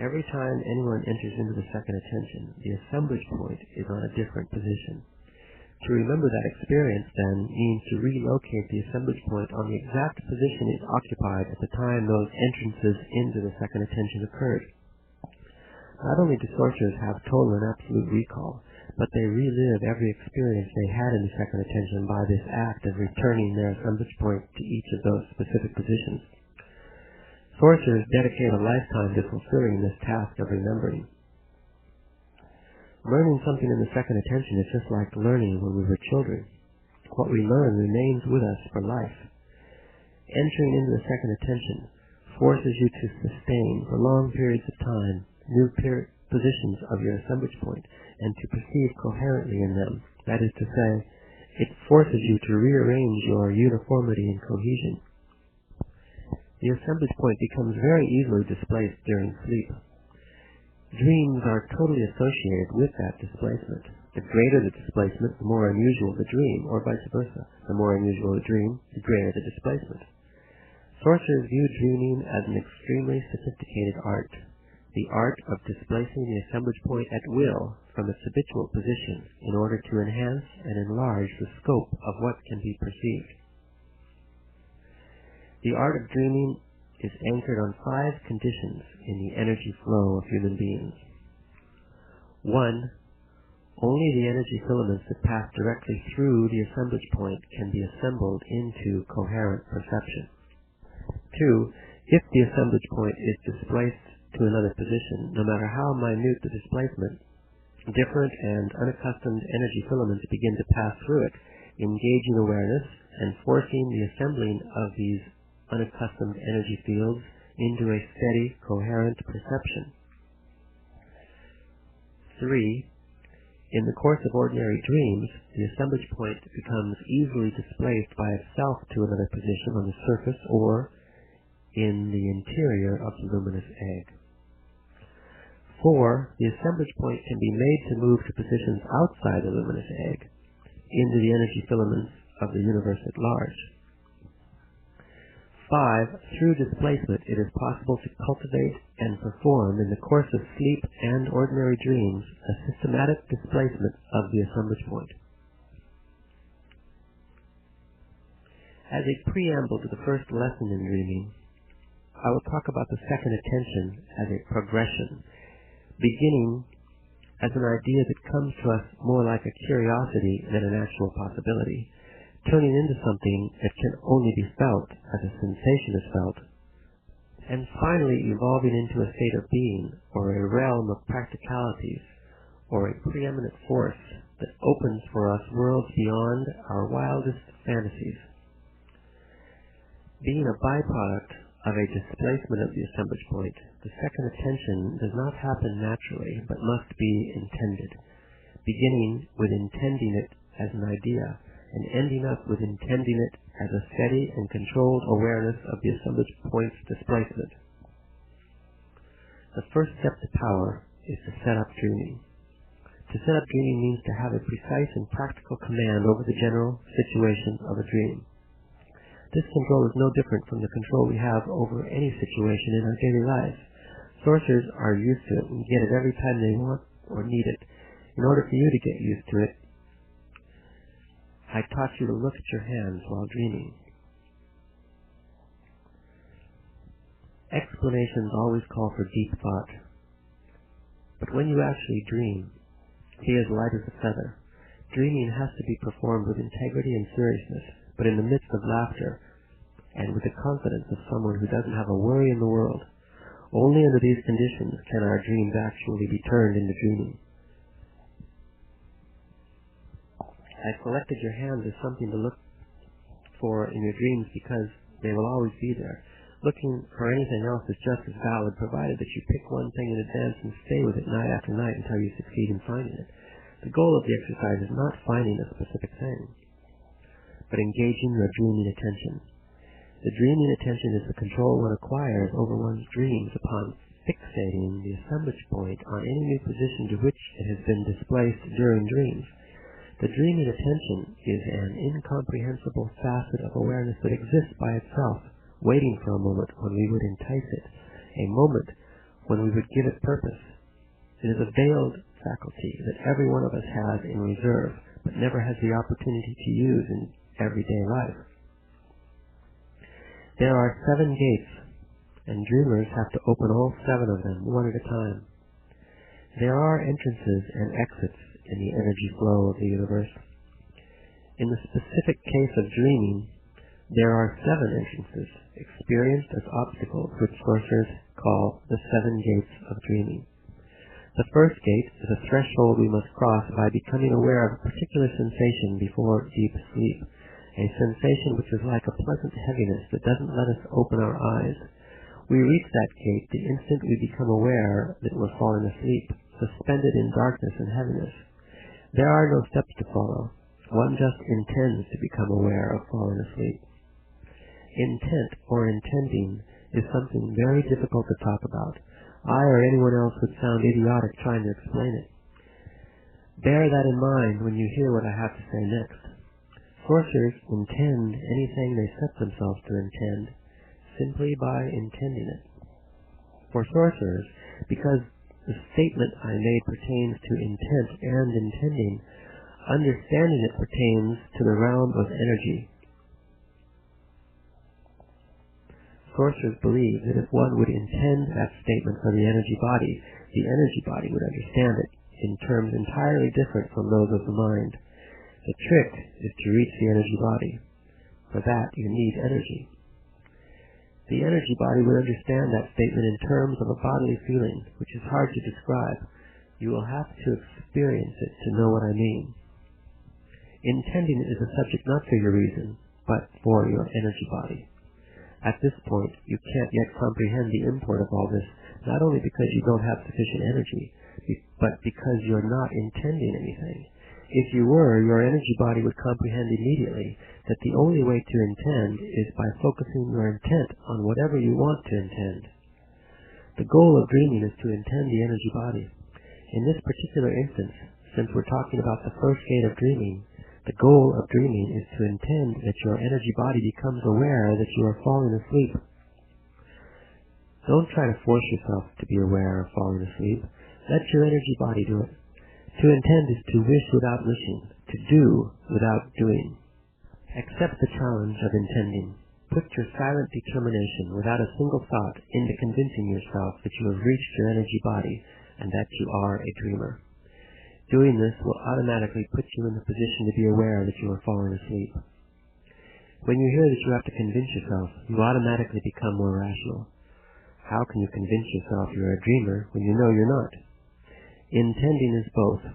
Speaker 1: Every time anyone enters into the second attention, the assemblage point is on a different position. To remember that experience, then, means to relocate the assemblage point on the exact position it occupied at the time those entrances into the second attention occurred. Not only do sorcerers have total and absolute recall, but they relive every experience they had in the second attention by this act of returning their assemblage point to each of those specific positions. Sorcerers dedicate a lifetime to fulfilling this task of remembering. Learning something in the second attention is just like learning when we were children. What we learn remains with us for life. Entering into the second attention forces you to sustain for long periods of time new positions of your assemblage point and to perceive coherently in them. That is to say, it forces you to rearrange your uniformity and cohesion. The assemblage point becomes very easily displaced during sleep. Dreams are totally associated with that displacement. The greater the displacement, the more unusual the dream, or vice versa. The more unusual the dream, the greater the displacement. Sorcerers view dreaming as an extremely sophisticated art, the art of displacing the assemblage point at will from its habitual position in order to enhance and enlarge the scope of what can be perceived. The art of dreaming is anchored on 5 conditions in the energy flow of human beings. 1. Only the energy filaments that pass directly through the assemblage point can be assembled into coherent perception. 2. If the assemblage point is displaced to another position, no matter how minute the displacement, different and unaccustomed energy filaments begin to pass through it, engaging awareness and forcing the assembling of these unaccustomed energy fields into a steady, coherent perception. 3. In the course of ordinary dreams, the assemblage point becomes easily displaced by itself to another position on the surface or in the interior of the luminous egg. 4. The assemblage point can be made to move to positions outside the luminous egg, into the energy filaments of the universe at large. 5. Through displacement, it is possible to cultivate and perform in the course of sleep and ordinary dreams a systematic displacement of the assemblage point. As a preamble to the first lesson in dreaming, I will talk about the second attention as a progression, beginning as an idea that comes to us more like a curiosity than an actual possibility, turning into something that can only be felt as a sensation is felt, and finally evolving into a state of being, or a realm of practicalities, or a preeminent force that opens for us worlds beyond our wildest fantasies. Being a byproduct of a displacement of the assemblage point, the second attention does not happen naturally, but must be intended, beginning with intending it as an idea, and ending up with intending it as a steady and controlled awareness of the assemblage point's displacement. The first step to power is to set up dreaming. To set up dreaming means to have a precise and practical command over the general situation of a dream. This control is no different from the control we have over any situation in our daily lives. Sorcerers are used to it and get it every time they want or need it. In order for you to get used to it, I taught you to look at your hands while dreaming. Explanations always call for deep thought. But when you actually dream, be as light as a feather. Dreaming has to be performed with integrity and seriousness, but in the midst of laughter and with the confidence of someone who doesn't have a worry in the world. Only under these conditions can our dreams actually be turned into dreaming. I selected your hands as something to look for in your dreams because they will always be there. Looking for anything else is just as valid, provided that you pick one thing in advance and stay with it night after night until you succeed in finding it. The goal of the exercise is not finding a specific thing, but engaging your dreaming attention. The dreaming attention is the control one acquires over one's dreams upon fixating the assemblage point on any new position to which it has been displaced during dreams. The dreaming attention is an incomprehensible facet of awareness that exists by itself, waiting for a moment when we would entice it, a moment when we would give it purpose. It is a veiled faculty that every one of us has in reserve, but never has the opportunity to use in everyday life. There are 7 gates, and dreamers have to open all 7 of them, one at a time. There are entrances and exits in the energy flow of the universe. In the specific case of dreaming, there are 7 entrances, experienced as obstacles, which sorcerers call the 7 gates of dreaming. The first gate is a threshold we must cross by becoming aware of a particular sensation before deep sleep, a sensation which is like a pleasant heaviness that doesn't let us open our eyes. We reach that gate the instant we become aware that we're falling asleep, suspended in darkness and heaviness. There are no steps to follow. One just intends to become aware of falling asleep. Intent or intending is something very difficult to talk about. I or anyone else would sound idiotic trying to explain it. Bear that in mind when you hear what I have to say next. Sorcerers intend anything they set themselves to intend simply by intending it. For sorcerers, because the statement I made pertains to intent and intending, understanding it pertains to the realm of energy. Sorcerers believe that if one would intend that statement for the energy body would understand it in terms entirely different from those of the mind. The trick is to reach the energy body. For that, you need energy. The energy body would understand that statement in terms of a bodily feeling, which is hard to describe. You will have to experience it to know what I mean. Intending is a subject not for your reason, but for your energy body. At this point, you can't yet comprehend the import of all this, not only because you don't have sufficient energy, but because you're not intending anything. If you were, your energy body would comprehend immediately that the only way to intend is by focusing your intent on whatever you want to intend. The goal of dreaming is to intend the energy body. In this particular instance, since we're talking about the first gate of dreaming, the goal of dreaming is to intend that your energy body becomes aware that you are falling asleep. Don't try to force yourself to be aware of falling asleep. Let your energy body do it. To intend is to wish without wishing, to do without doing. Accept the challenge of intending. Put your silent determination without a single thought into convincing yourself that you have reached your energy body and that you are a dreamer. Doing this will automatically put you in the position to be aware that you are falling asleep. When you hear that you have to convince yourself, you automatically become more rational. How can you convince yourself you're a dreamer when you know you're not? Intending is both.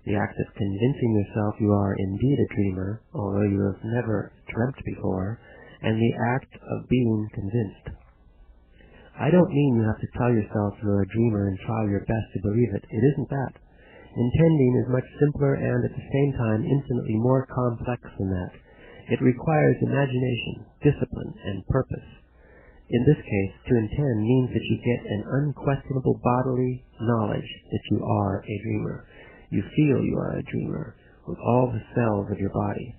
Speaker 1: The act of convincing yourself you are indeed a dreamer, although you have never dreamt before, and the act of being convinced. I don't mean you have to tell yourself you're a dreamer and try your best to believe it. It isn't that. Intending is much simpler and at the same time infinitely more complex than that. It requires imagination, discipline, and purpose. In this case, to intend means that you get an unquestionable bodily knowledge that you are a dreamer. You feel you are a dreamer with all the cells of your body.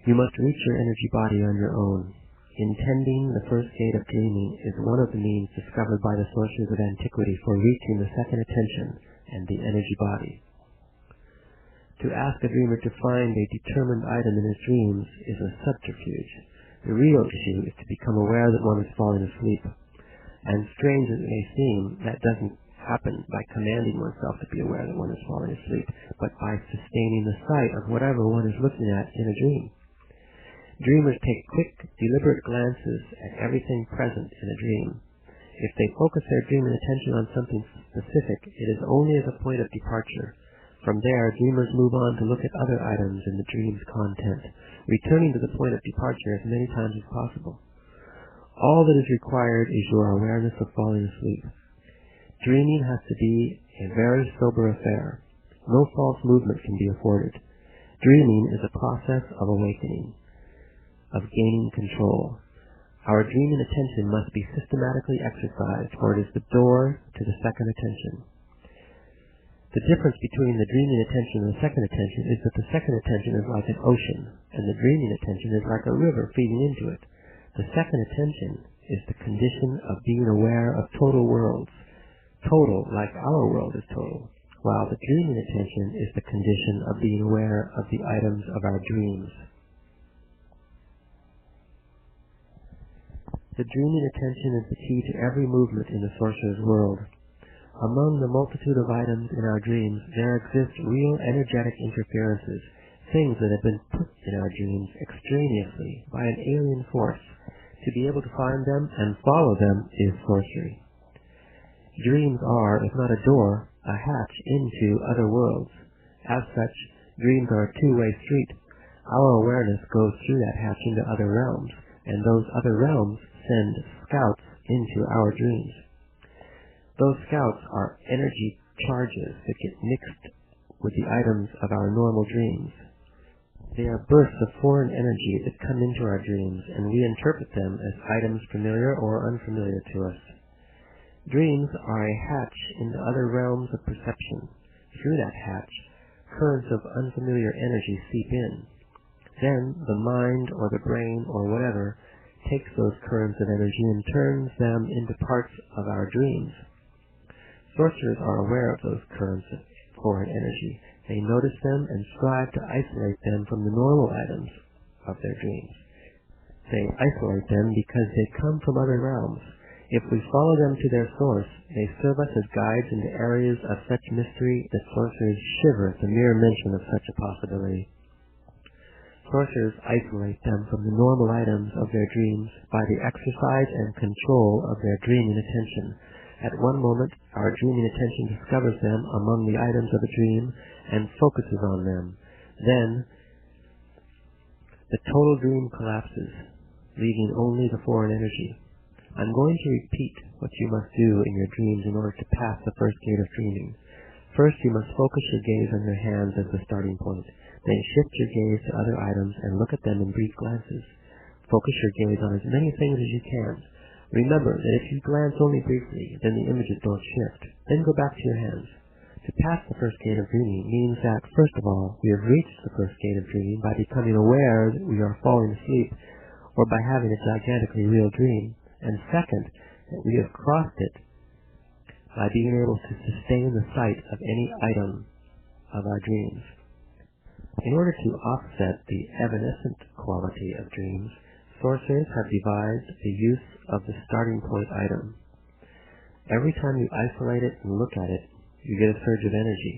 Speaker 1: You must reach your energy body on your own. Intending the first gate of dreaming is one of the means discovered by the sorcerers of antiquity for reaching the second attention and the energy body. To ask a dreamer to find a determined item in his dreams is a subterfuge. The real issue is to become aware that one is falling asleep. And strange as it may seem, that doesn't happen by commanding oneself to be aware that one is falling asleep, but by sustaining the sight of whatever one is looking at in a dream. Dreamers take quick, deliberate glances at everything present in a dream. If they focus their dream and attention on something specific, it is only as a point of departure. From there, dreamers move on to look at other items in the dream's content, returning to the point of departure as many times as possible. All that is required is your awareness of falling asleep. Dreaming has to be a very sober affair. No false movement can be afforded. Dreaming is a process of awakening, of gaining control. Our dreaming attention must be systematically exercised, for it is the door to the second attention. The difference between the dreaming attention and the second attention is that the second attention is like an ocean, and the dreaming attention is like a river feeding into it. The second attention is the condition of being aware of total worlds, total like our world is total, while the dreaming attention is the condition of being aware of the items of our dreams. The dreaming attention is the key to every movement in the sorcerer's world. Among the multitude of items in our dreams, there exist real energetic interferences, things that have been put in our dreams extraneously by an alien force. To be able to find them and follow them is sorcery. Dreams are, if not a door, a hatch into other worlds. As such, dreams are a two-way street. Our awareness goes through that hatch into other realms, and those other realms send scouts into our dreams. Those scouts are energy charges that get mixed with the items of our normal dreams. They are bursts of foreign energy that come into our dreams, and we interpret them as items familiar or unfamiliar to us. Dreams are a hatch into other realms of perception. Through that hatch, currents of unfamiliar energy seep in. Then the mind or the brain or whatever takes those currents of energy and turns them into parts of our dreams. Sorcerers are aware of those currents of foreign energy. They notice them and strive to isolate them from the normal items of their dreams. They isolate them because they come from other realms. If we follow them to their source, they serve us as guides into areas of such mystery that sorcerers shiver at the mere mention of such a possibility. Sorcerers isolate them from the normal items of their dreams by the exercise and control of their dreaming attention. At one moment, our dreaming attention discovers them among the items of a dream and focuses on them. Then, the total dream collapses, leaving only the foreign energy. I'm going to repeat what you must do in your dreams in order to pass the first gate of dreaming. First, you must focus your gaze on your hands as the starting point. Then shift your gaze to other items and look at them in brief glances. Focus your gaze on as many things as you can. Remember that if you glance only briefly, then the images don't shift. Then go back to your hands. To pass the first gate of dreaming means that, first of all, we have reached the first gate of dreaming by becoming aware that we are falling asleep or by having a gigantically real dream. And second, that we have crossed it by being able to sustain the sight of any item of our dreams. In order to offset the evanescent quality of dreams, sorcerers have devised the use of the starting point item. Every time you isolate it and look at it, you get a surge of energy.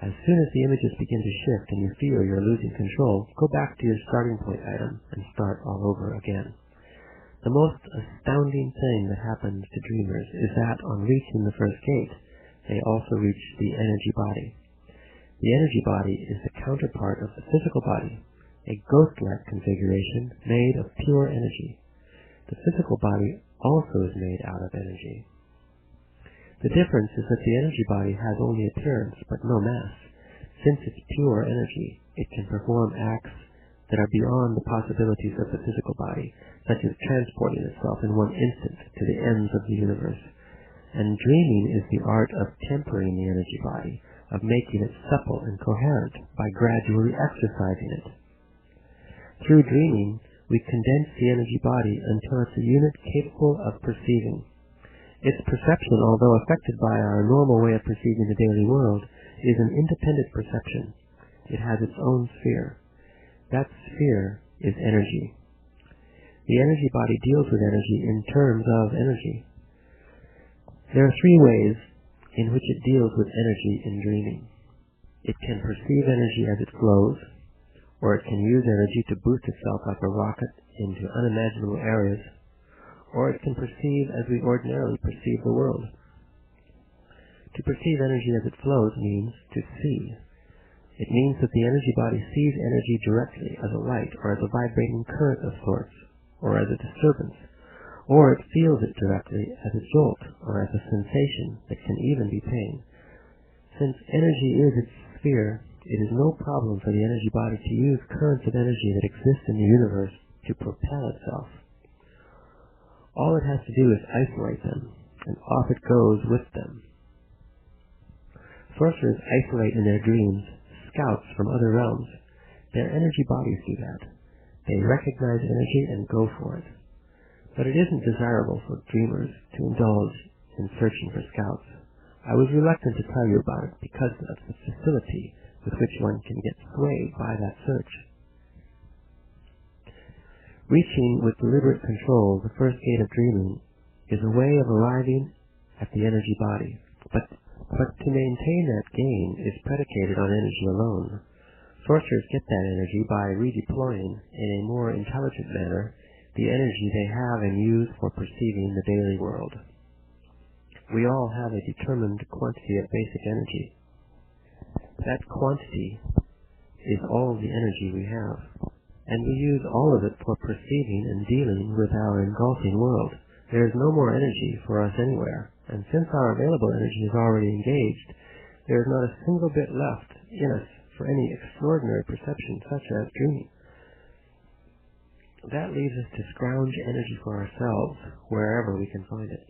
Speaker 1: As soon as the images begin to shift and you feel you're losing control, go back to your starting point item and start all over again. The most astounding thing that happens to dreamers is that on reaching the first gate, they also reach the energy body. The energy body is the counterpart of the physical body, a ghost-like configuration made of pure energy. The physical body also is made out of energy. The difference is that the energy body has only appearance but no mass. Since it's pure energy, it can perform acts that are beyond the possibilities of the physical body, such as transporting itself in one instant to the ends of the universe. And dreaming is the art of tempering the energy body, of making it supple and coherent by gradually exercising it. Through dreaming, we condense the energy body until it's a unit capable of perceiving. Its perception, although affected by our normal way of perceiving the daily world, is an independent perception. It has its own sphere. That sphere is energy. The energy body deals with energy in terms of energy. There are three ways in which it deals with energy in dreaming. It can perceive energy as it flows, or it can use energy to boost itself like a rocket into unimaginable areas, or it can perceive as we ordinarily perceive the world. To perceive energy as it flows means to see. It means that the energy body sees energy directly as a light or as a vibrating current of sorts, or as a disturbance, or it feels it directly as a jolt or as a sensation that can even be pain. Since energy is its sphere, it is no problem for the energy body to use currents of energy that exist in the universe to propel itself. All it has to do is isolate them, and off it goes with them. Sorcerers isolate in their dreams scouts from other realms. Their energy bodies do that. They recognize energy and go for it. But it isn't desirable for dreamers to indulge in searching for scouts. I was reluctant to tell you about it because of the facility with which one can get swayed by that search. Reaching with deliberate control the first gate of dreaming is a way of arriving at the energy body. But to maintain that gain is predicated on energy alone. Sorcerers get that energy by redeploying in a more intelligent manner the energy they have and use for perceiving the daily world. We all have a determined quantity of basic energy. That quantity is all the energy we have, and we use all of it for perceiving and dealing with our engulfing world, There is no more energy for us anywhere, and since our available energy is already engaged, there is not a single bit left in us for any extraordinary perception such as dreaming. That leaves us to scrounge energy for ourselves wherever we can find it.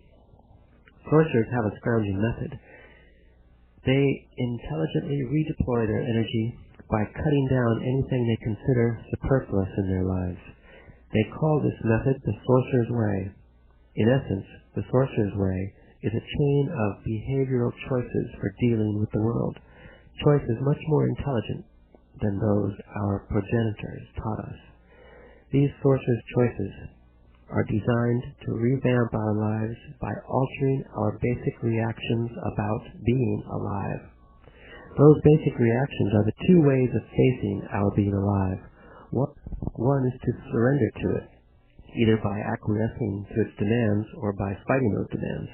Speaker 1: Sorcerers have a scrounging method. They intelligently redeploy their energy by cutting down anything they consider superfluous in their lives. They call this method the sorcerer's way. In essence, the sorcerer's way is a chain of behavioral choices for dealing with the world, choices much more intelligent than those our progenitors taught us. These sorcerer's choices are designed to revamp our lives by altering our basic reactions about being alive. Those basic reactions are the two ways of facing our being alive. One is to surrender to it, either by acquiescing to its demands or by fighting those demands.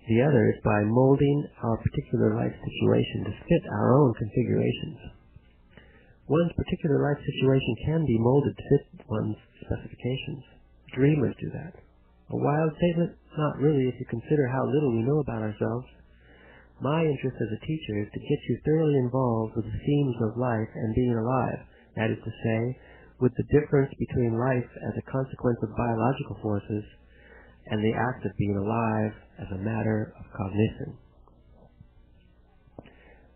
Speaker 1: The other is by molding our particular life situation to fit our own configurations. One's particular life situation can be molded to fit one's specifications. Dreamers do that. A wild statement? Not really, if you consider how little we know about ourselves. My interest as a teacher is to get you thoroughly involved with the themes of life and being alive, that is to say, with the difference between life as a consequence of biological forces and the act of being alive as a matter of cognition.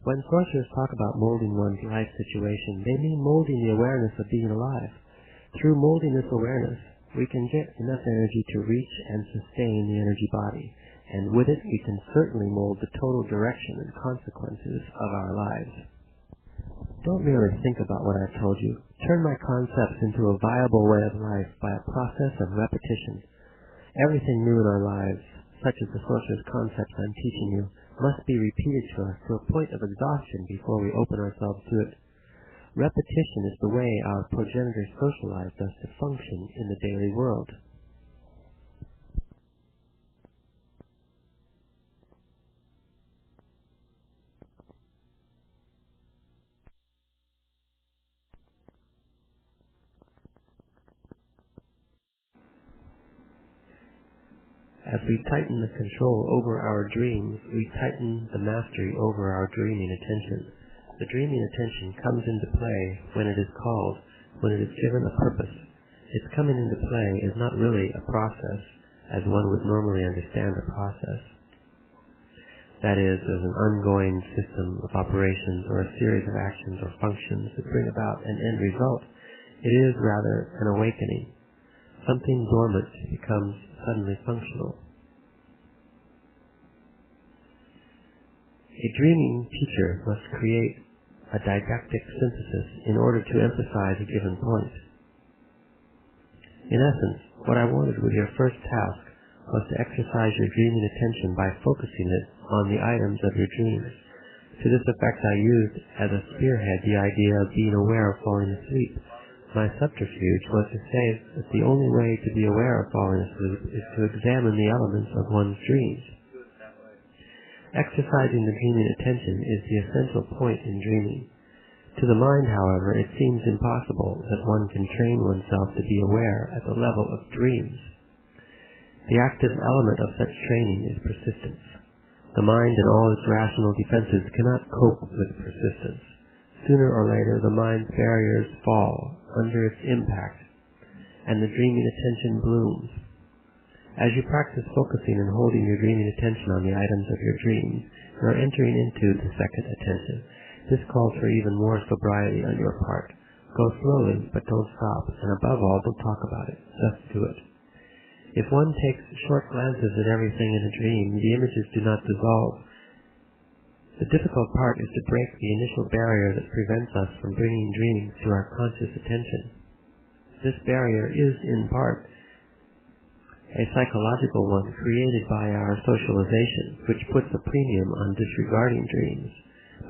Speaker 1: When sorcerers talk about molding one's life situation, they mean molding the awareness of being alive. Through molding this awareness, we can get enough energy to reach and sustain the energy body, and with it we can certainly mold the total direction and consequences of our lives. Don't merely think about what I've told you. Turn my concepts into a viable way of life by a process of repetition. Everything new in our lives, such as the sorcerer's concepts I'm teaching you, must be repeated to us to a point of exhaustion before we open ourselves to it. Repetition is the way our progenitors socialized us to function in the daily world. As we tighten the control over our dreams, we tighten the mastery over our dreaming attention. The dreaming attention comes into play when it is called, when it is given a purpose. Its coming into play is not really a process, as one would normally understand a process. That is, as an ongoing system of operations or a series of actions or functions that bring about an end result. It is rather an awakening. Something dormant becomes suddenly functional. A dreaming teacher must create a didactic synthesis in order to emphasize a given point. In essence, what I wanted with your first task was to exercise your dreaming attention by focusing it on the items of your dreams. To this effect I used as a spearhead the idea of being aware of falling asleep. My subterfuge was to say that the only way to be aware of falling asleep is to examine the elements of one's dreams. Exercising the dreaming attention is the essential point in dreaming. To the mind, however, it seems impossible that one can train oneself to be aware at the level of dreams. The active element of such training is persistence. The mind and all its rational defenses cannot cope with persistence. Sooner or later, the mind's barriers fall under its impact, and the dreaming attention blooms. As you practice focusing and holding your dreaming attention on the items of your dreams, you are entering into the second attention. This calls for even more sobriety on your part. Go slowly, but don't stop, and above all, don't talk about it. Just do it. If one takes short glances at everything in a dream, the images do not dissolve. The difficult part is to break the initial barrier that prevents us from bringing dreams to our conscious attention. This barrier is, in part, a psychological one created by our socialization, which puts a premium on disregarding dreams.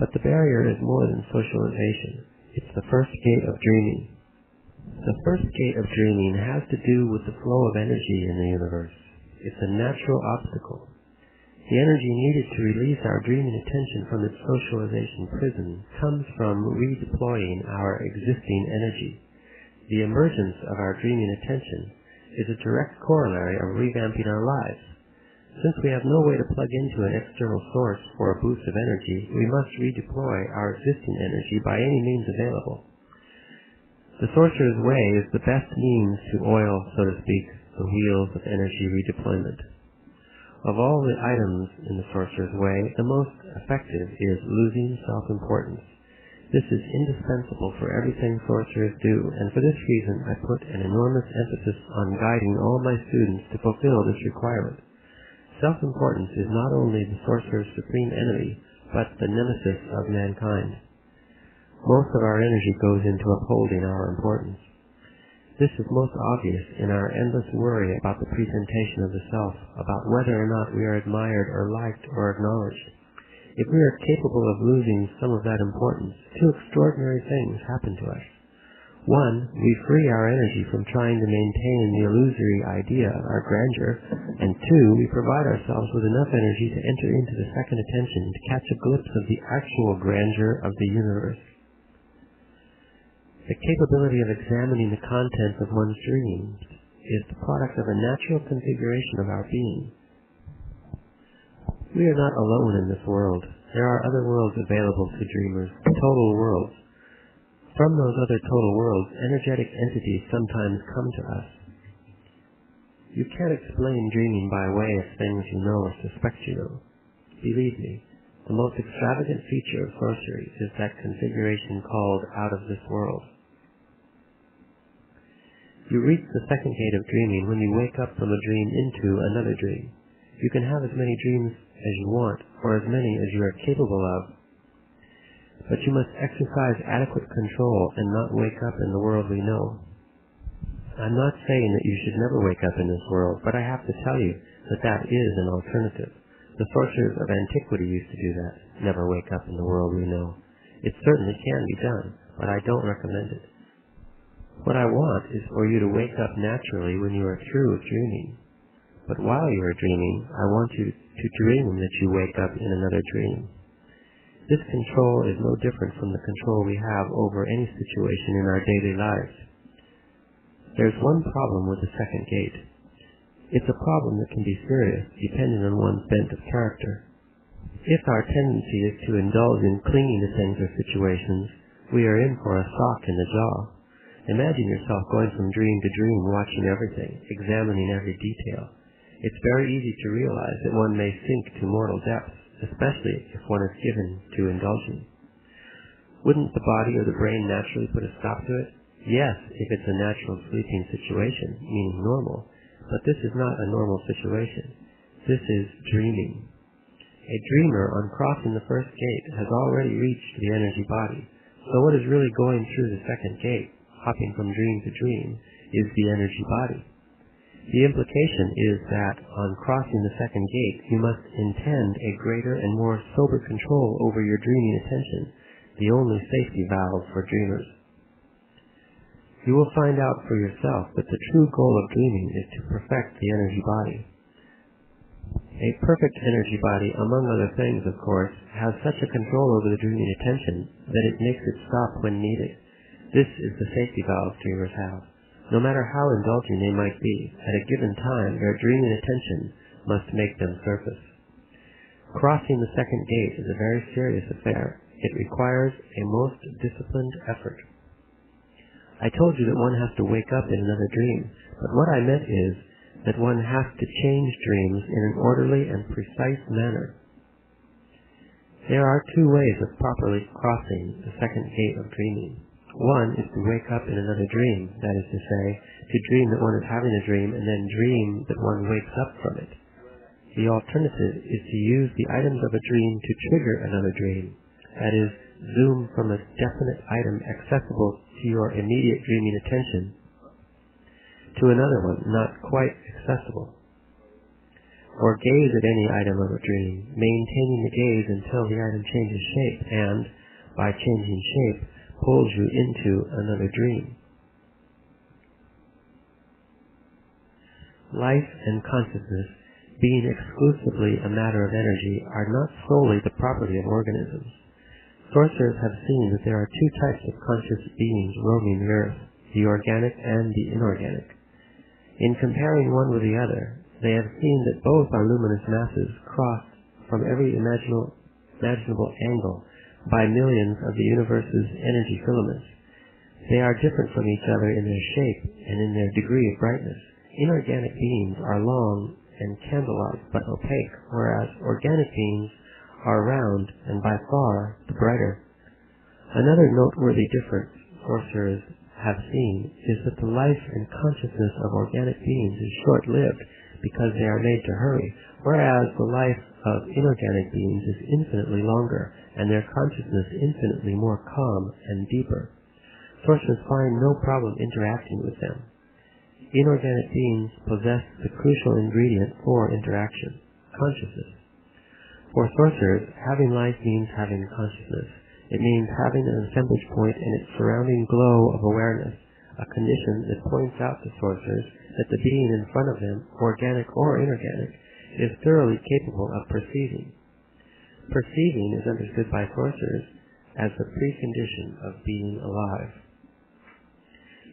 Speaker 1: But the barrier is more than socialization. It's the first gate of dreaming. The first gate of dreaming has to do with the flow of energy in the universe. It's a natural obstacle. The energy needed to release our dreaming attention from its socialization prison comes from redeploying our existing energy. The emergence of our dreaming attention is a direct corollary of revamping our lives. Since we have no way to plug into an external source for a boost of energy, we must redeploy our existing energy by any means available. The Sorcerer's Way is the best means to oil, so to speak, the wheels of energy redeployment. Of all the items in the Sorcerer's Way, the most effective is losing self-importance. This is indispensable for everything sorcerers do, and for this reason I put an enormous emphasis on guiding all my students to fulfill this requirement. Self-importance is not only the sorcerer's supreme enemy, but the nemesis of mankind. Most of our energy goes into upholding our importance. This is most obvious in our endless worry about the presentation of the self, about whether or not we are admired or liked or acknowledged. If we are capable of losing some of that importance, two extraordinary things happen to us. One, we free our energy from trying to maintain the illusory idea of our grandeur, and two, we provide ourselves with enough energy to enter into the second attention to catch a glimpse of the actual grandeur of the universe. The capability of examining the contents of one's dreams is the product of a natural configuration of our being. We are not alone in this world. There are other worlds available to dreamers, total worlds. From those other total worlds, energetic entities sometimes come to us. You can't explain dreaming by way of things you know or suspect you know. Believe me, the most extravagant feature of sorcery is that configuration called out of this world. You reach the second gate of dreaming when you wake up from a dream into another dream. You can have as many dreams as you want, or as many as you are capable of, but you must exercise adequate control and not wake up in the world we know. I'm not saying that you should never wake up in this world, but I have to tell you that that is an alternative. The sorcerers of antiquity used to do that, never wake up in the world we know. It certainly can be done, but I don't recommend it. What I want is for you to wake up naturally when you are through with dreaming. But while you are dreaming, I want you to dream that you wake up in another dream. This control is no different from the control we have over any situation in our daily lives. There's one problem with the second gate. It's a problem that can be serious, depending on one's bent of character. If our tendency is to indulge in clinging to things or situations, we are in for a sock in the jaw. Imagine yourself going from dream to dream, watching everything, examining every detail. It's very easy to realize that one may sink to mortal depths, especially if one is given to indulging. Wouldn't the body or the brain naturally put a stop to it? Yes, if it's a natural sleeping situation, meaning normal, but this is not a normal situation. This is dreaming. A dreamer, on crossing the first gate, has already reached the energy body, so what is really going through the second gate, hopping from dream to dream, is the energy body. The implication is that, on crossing the second gate, you must intend a greater and more sober control over your dreaming attention, the only safety valve for dreamers. You will find out for yourself that the true goal of dreaming is to perfect the energy body. A perfect energy body, among other things, of course, has such a control over the dreaming attention that it makes it stop when needed. This is the safety valve dreamers have. No matter how indulging they might be, at a given time their dreaming attention must make them surface. Crossing the second gate is a very serious affair. It requires a most disciplined effort. I told you that one has to wake up in another dream, but what I meant is that one has to change dreams in an orderly and precise manner. There are two ways of properly crossing the second gate of dreaming. One is to wake up in another dream, that is to say, to dream that one is having a dream and then dream that one wakes up from it. The alternative is to use the items of a dream to trigger another dream, that is, zoom from a definite item accessible to your immediate dreaming attention to another one not quite accessible. Or gaze at any item of a dream, maintaining the gaze until the item changes shape and, by changing shape, pulls you into another dream. Life and consciousness, being exclusively a matter of energy, are not solely the property of organisms. Sorcerers have seen that there are two types of conscious beings roaming the earth, the organic and the inorganic. In comparing one with the other, they have seen that both are luminous masses crossed from every imaginable angle by millions of the universe's energy filaments. They are different from each other in their shape and in their degree of brightness. Inorganic beings are long and candle-like but opaque, whereas organic beings are round and by far the brighter. Another noteworthy difference sorcerers have seen is that the life and consciousness of organic beings is short-lived because they are made to hurry, whereas the life of inorganic beings is infinitely longer and their consciousness infinitely more calm and deeper. Sorcerers find no problem interacting with them. Inorganic beings possess the crucial ingredient for interaction, consciousness. For sorcerers, having life means having consciousness. It means having an assemblage point and its surrounding glow of awareness, a condition that points out to sorcerers that the being in front of them, organic or inorganic, is thoroughly capable of perceiving. Perceiving is understood by sorcerers as the precondition of being alive.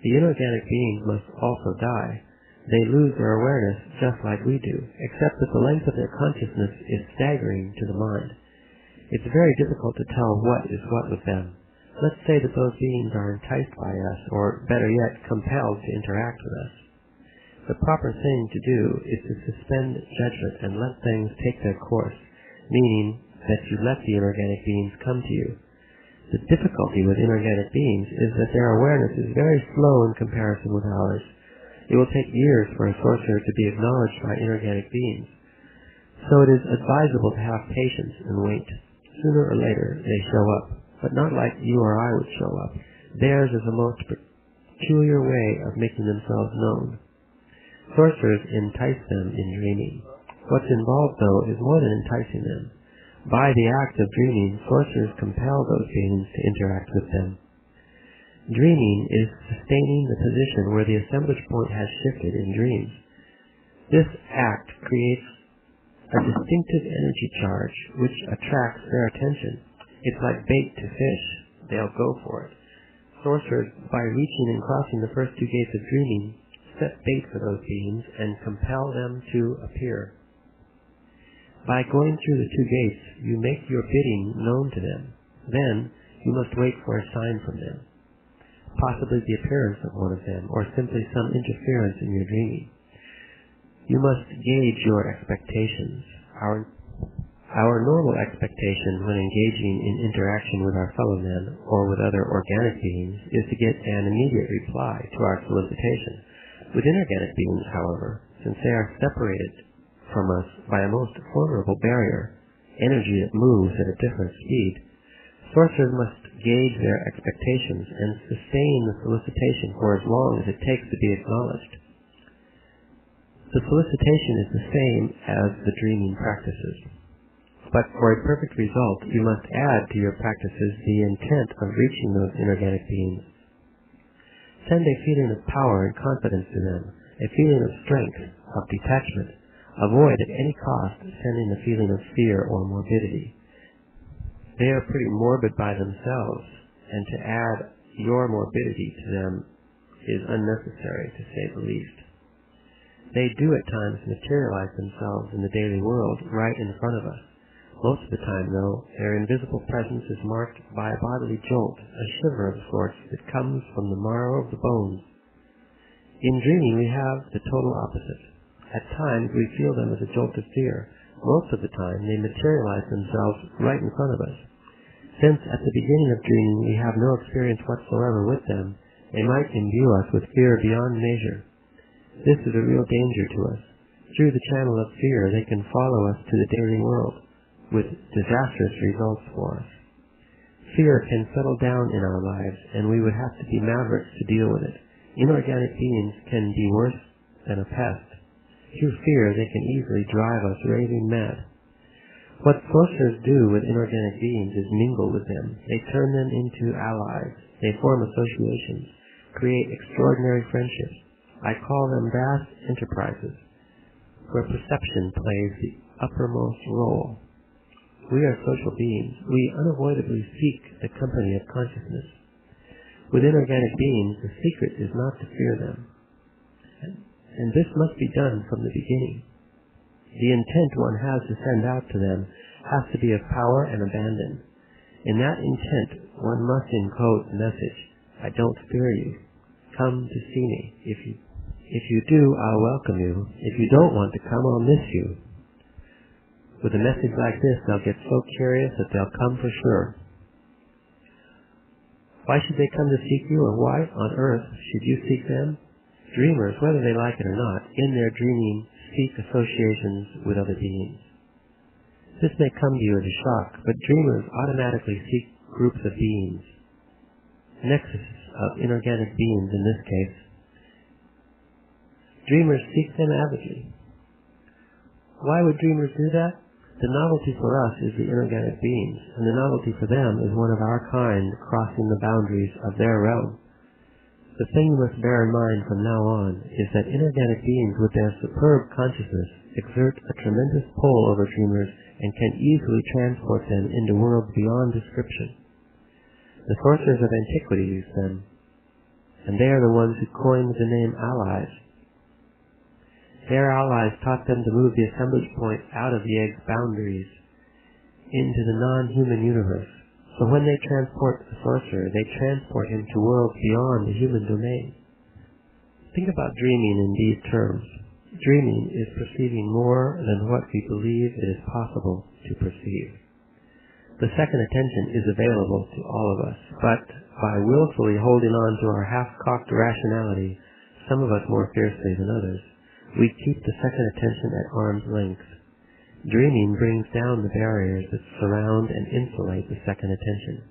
Speaker 1: The inorganic beings must also die. They lose their awareness just like we do, except that the length of their consciousness is staggering to the mind. It's very difficult to tell what is what with them. Let's say that those beings are enticed by us, or better yet, compelled to interact with us. The proper thing to do is to suspend judgment and let things take their course, meaning that you let the inorganic beings come to you. The difficulty with inorganic beings is that their awareness is very slow in comparison with ours. It will take years for a sorcerer to be acknowledged by inorganic beings. So it is advisable to have patience and wait. Sooner or later they show up, but not like you or I would show up. Theirs is a most peculiar way of making themselves known. Sorcerers entice them in dreaming. What's involved, though, is more than enticing them. By the act of dreaming, sorcerers compel those beings to interact with them. Dreaming is sustaining the position where the assemblage point has shifted in dreams. This act creates a distinctive energy charge which attracts their attention. It's like bait to fish. They'll go for it. Sorcerers, by reaching and crossing the first two gates of dreaming, set bait for those beings and compel them to appear. By going through the two gates, you make your bidding known to them. Then, you must wait for a sign from them, possibly the appearance of one of them, or simply some interference in your dreaming. You must gauge your expectations. Our normal expectation when engaging in interaction with our fellow men or with other organic beings is to get an immediate reply to our solicitation. With inorganic beings, however, since they are separated from us by a most formidable barrier, energy that moves at a different speed, sorcerers must gauge their expectations and sustain the solicitation for as long as it takes to be acknowledged. The solicitation is the same as the dreaming practices, but for a perfect result, you must add to your practices the intent of reaching those inorganic beings. Send a feeling of power and confidence to them, a feeling of strength, of detachment. Avoid at any cost sending a feeling of fear or morbidity. They are pretty morbid by themselves, and to add your morbidity to them is unnecessary, to say the least. They do at times materialize themselves in the daily world right in front of us. Most of the time, though, their invisible presence is marked by a bodily jolt, a shiver of sorts that comes from the marrow of the bones. In dreaming, we have the total opposite. At times, we feel them as a jolt of fear. Most of the time, they materialize themselves right in front of us. Since at the beginning of dreaming we have no experience whatsoever with them, they might imbue us with fear beyond measure. This is a real danger to us. Through the channel of fear, they can follow us to the daily world, with disastrous results for us. Fear can settle down in our lives, and we would have to be mavericks to deal with it. Inorganic beings can be worse than a pest. Through fear, they can easily drive us raving mad. What sorcerers do with inorganic beings is mingle with them. They turn them into allies. They form associations, create extraordinary friendships. I call them vast enterprises, where perception plays the uppermost role. We are social beings. We unavoidably seek the company of consciousness. With inorganic beings, the secret is not to fear them. and this must be done from the beginning. The intent one has to send out to them has to be of power and abandon. In that intent, one must encode the message, I don't fear you. Come to see me. If you do, I'll welcome you. If you don't want to come, I'll miss you. With a message like this, they'll get so curious that they'll come for sure. Why should they come to seek you, or why on earth should you seek them? Dreamers, whether they like it or not, in their dreaming seek associations with other beings. This may come to you as a shock, but dreamers automatically seek groups of beings. Nexus of inorganic beings in this case. Dreamers seek them avidly. Why would dreamers do that? The novelty for us is the inorganic beings, and the novelty for them is one of our kind crossing the boundaries of their realm. The thing you must bear in mind from now on is that inorganic beings with their superb consciousness exert a tremendous pull over dreamers and can easily transport them into worlds beyond description. The sorcerers of antiquity used them, and they are the ones who coined the name allies. Their allies taught them to move the assemblage point out of the egg's boundaries into the non-human universe. So when they transport the sorcerer, they transport him to worlds beyond the human domain. Think about dreaming in these terms. Dreaming is perceiving more than what we believe it is possible to perceive. The second attention is available to all of us, but by willfully holding on to our half-cocked rationality, some of us more fiercely than others, we keep the second attention at arm's length. Dreaming brings down the barriers that surround and insulate the second attention.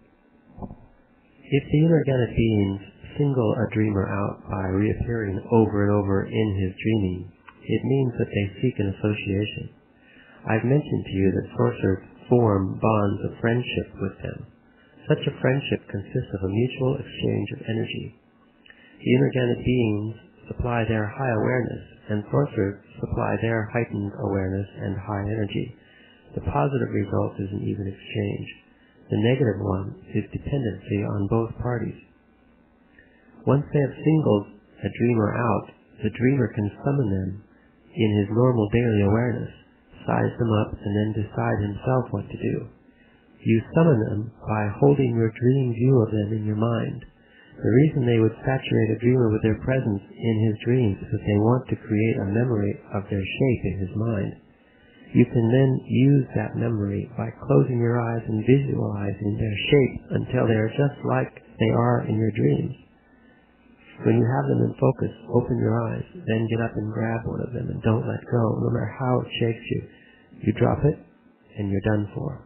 Speaker 1: If the inorganic beings single a dreamer out by reappearing over and over in his dreaming, it means that they seek an association. I've mentioned to you that sorcerers form bonds of friendship with them. Such a friendship consists of a mutual exchange of energy. The inorganic beings supply their high awareness, and sorcerers supply their heightened awareness and high energy. The positive result is an even exchange. The negative one is dependency on both parties. Once they have singled a dreamer out, the dreamer can summon them in his normal daily awareness, size them up, and then decide himself what to do. You summon them by holding your dream view of them in your mind. The reason they would saturate a dreamer with their presence in his dreams is that they want to create a memory of their shape in his mind. You can then use that memory by closing your eyes and visualizing their shape until they are just like they are in your dreams. When you have them in focus, open your eyes, then get up and grab one of them and don't let go, no matter how it shakes you. You drop it, and you're done for.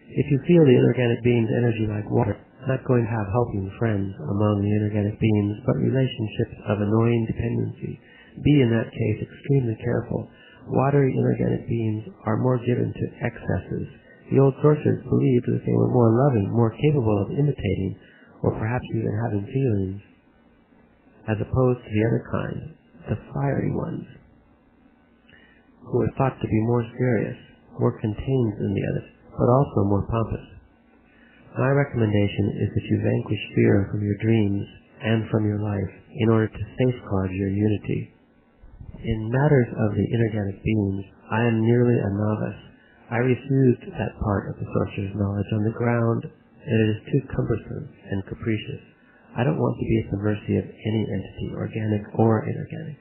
Speaker 1: If you feel the inorganic being's energy like water, not going to have helping friends among the inorganic beings, but relationships of annoying dependency. Be in that case extremely careful. Watery inorganic beings are more given to excesses. The old sorcerers believed that they were more loving, more capable of imitating, or perhaps even having feelings, as opposed to the other kind, the fiery ones, who were thought to be more serious, more contained than the others, but also more pompous. My recommendation is that you vanquish fear from your dreams and from your life in order to safeguard your unity. In matters of the inorganic beings, I am nearly a novice. I refused that part of the sorcerer's knowledge on the ground that it is too cumbersome and capricious. I don't want to be at the mercy of any entity, organic or inorganic.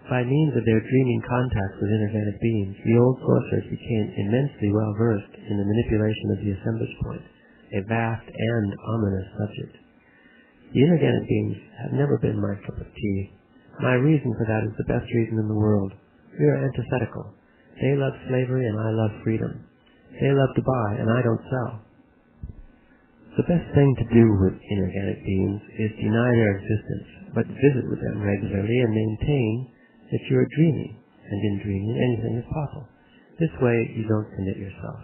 Speaker 1: By means of their dreaming contacts with inorganic beings, the old sorcerers became immensely well versed in the manipulation of the assemblage point, a vast and ominous subject. The inorganic beings have never been my cup of tea. My reason for that is the best reason in the world. We are antithetical. They love slavery and I love freedom. They love to buy and I don't sell. The best thing to do with inorganic beings is deny their existence, but visit with them regularly and maintain that you are dreaming, and in dreaming anything is possible. This way you don't commit yourself.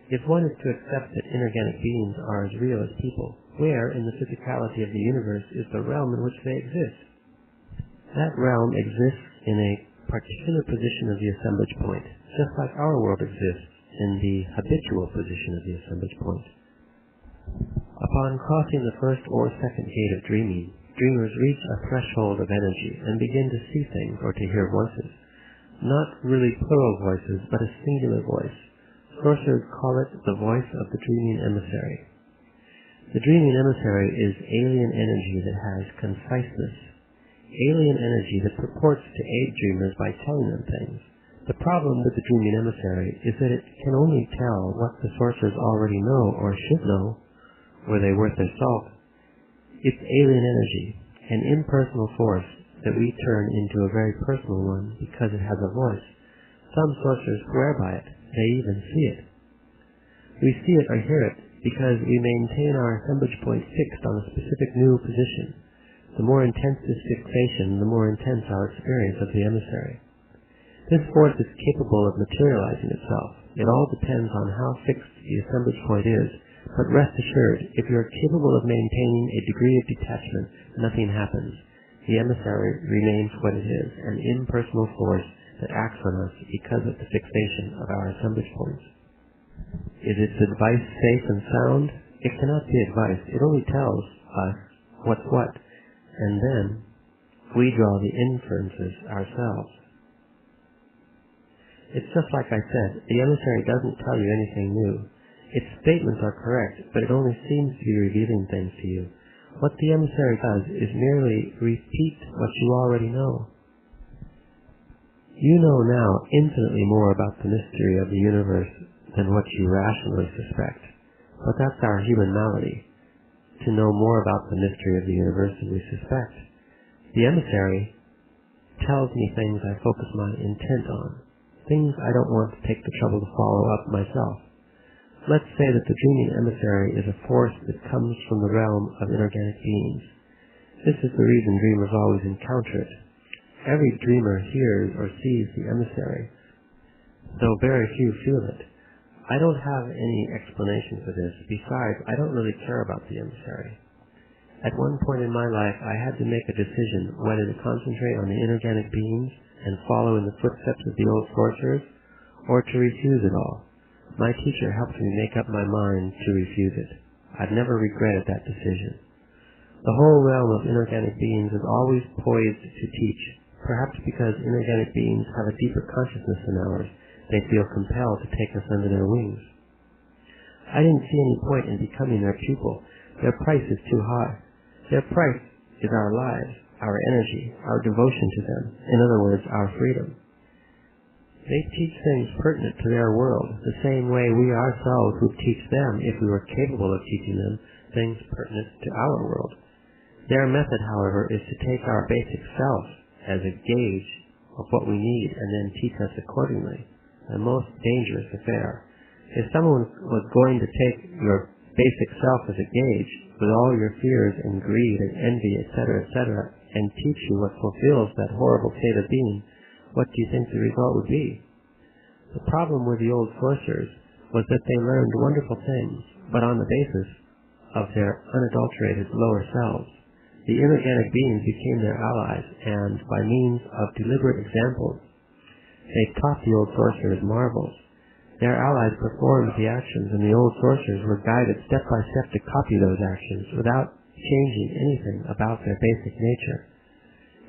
Speaker 1: If one is to accept that inorganic beings are as real as people, where in the physicality of the universe is the realm in which they exist? That realm exists in a particular position of the assemblage point, just like our world exists in the habitual position of the assemblage point. Upon crossing the first or second gate of dreaming, dreamers reach a threshold of energy and begin to see things or to hear voices. Not really plural voices, but a singular voice. Sorcerers call it the voice of the dreaming emissary. The dreaming emissary is alien energy that has conciseness. Alien energy that purports to aid dreamers by telling them things. The problem with the dreaming emissary is that it can only tell what the sorcerers already know or should know. Were they worth their salt? It's alien energy, an impersonal force that we turn into a very personal one because it has a voice. Some sorcerers swear by it. They even see it. We see it or hear it because we maintain our assemblage point fixed on a specific new position. The more intense this fixation, the more intense our experience of the emissary. This force is capable of materializing itself. It all depends on how fixed the assemblage point is, but rest assured, if you are capable of maintaining a degree of detachment, nothing happens. The emissary remains what it is, an impersonal force that acts on us because of the fixation of our assemblage points. Is its advice safe and sound? It cannot be advice. It only tells us what's what, and then we draw the inferences ourselves. It's just like I said, the emissary doesn't tell you anything new. Its statements are correct, but it only seems to be revealing things to you. What the emissary does is merely repeat what you already know. You know now infinitely more about the mystery of the universe than what you rationally suspect. But that's our human malady, to know more about the mystery of the universe than we suspect. The emissary tells me things I focus my intent on, things I don't want to take the trouble to follow up myself. Let's say that the dreaming emissary is a force that comes from the realm of inorganic beings. This is the reason dreamers always encounter it. Every dreamer hears or sees the emissary, though very few feel it. I don't have any explanation for this. Besides, I don't really care about the emissary. At one point in my life, I had to make a decision whether to concentrate on the inorganic beings and follow in the footsteps of the old sorcerers, or to refuse it all. My teacher helped me make up my mind to refuse it. I've never regretted that decision. The whole realm of inorganic beings is always poised to teach, perhaps because inorganic beings have a deeper consciousness than ours. They feel compelled to take us under their wings. I didn't see any point in becoming their pupil. Their price is too high. Their price is our lives, our energy, our devotion to them, in other words, our freedom. They teach things pertinent to their world, the same way we ourselves would teach them if we were capable of teaching them things pertinent to our world. Their method, however, is to take our basic self as a gauge of what we need and then teach us accordingly. A most dangerous affair. If someone was going to take your basic self as a gauge, with all your fears and greed and envy, etc., and teach you what fulfills that horrible state of being, what do you think the result would be? The problem with the old sorcerers was that they learned wonderful things, but on the basis of their unadulterated lower selves. The inorganic beings became their allies, and by means of deliberate examples, they taught the old sorcerers marvels. Their allies performed the actions, and the old sorcerers were guided step by step to copy those actions without changing anything about their basic nature.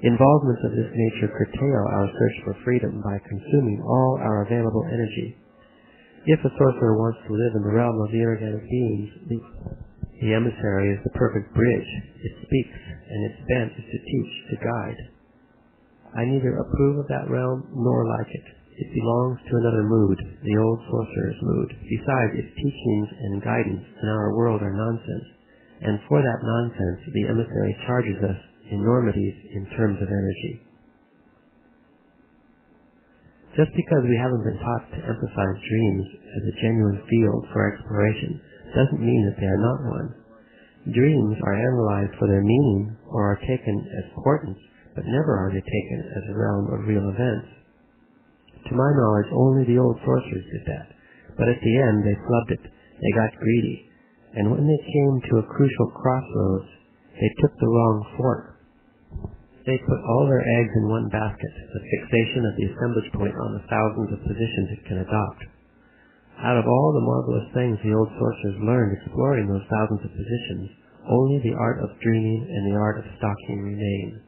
Speaker 1: Involvements of this nature curtail our search for freedom by consuming all our available energy. If a sorcerer wants to live in the realm of the inorganic beings, the emissary is the perfect bridge. It speaks, and its bent is to teach, to guide. I neither approve of that realm nor like it. It belongs to another mood, the old sorcerer's mood. Besides, its teachings and guidance in our world are nonsense, and for that nonsense the emissary charges us enormities in terms of energy. Just because we haven't been taught to emphasize dreams as a genuine field for exploration doesn't mean that they are not one. Dreams are analyzed for their meaning or are taken as portents, but never are they taken as a realm of real events. To my knowledge, only the old sorcerers did that, but at the end they flubbed it. They got greedy, and when they came to a crucial crossroads, they took the wrong fork. They put all their eggs in one basket, the fixation of the assemblage point on the thousands of positions it can adopt. Out of all the marvelous things the old sorcerers learned exploring those thousands of positions, only the art of dreaming and the art of stalking remain.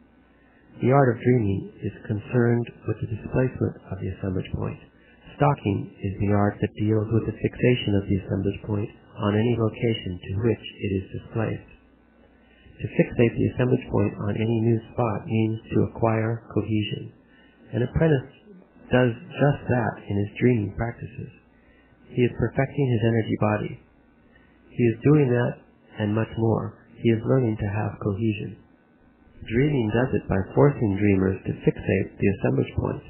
Speaker 1: The art of dreaming is concerned with the displacement of the assemblage point. Stalking is the art that deals with the fixation of the assemblage point on any location to which it is displaced. To fixate the assemblage point on any new spot means to acquire cohesion. An apprentice does just that in his dreaming practices. He is perfecting his energy body. He is doing that and much more. He is learning to have cohesion. Dreaming does it by forcing dreamers to fixate the assemblage point.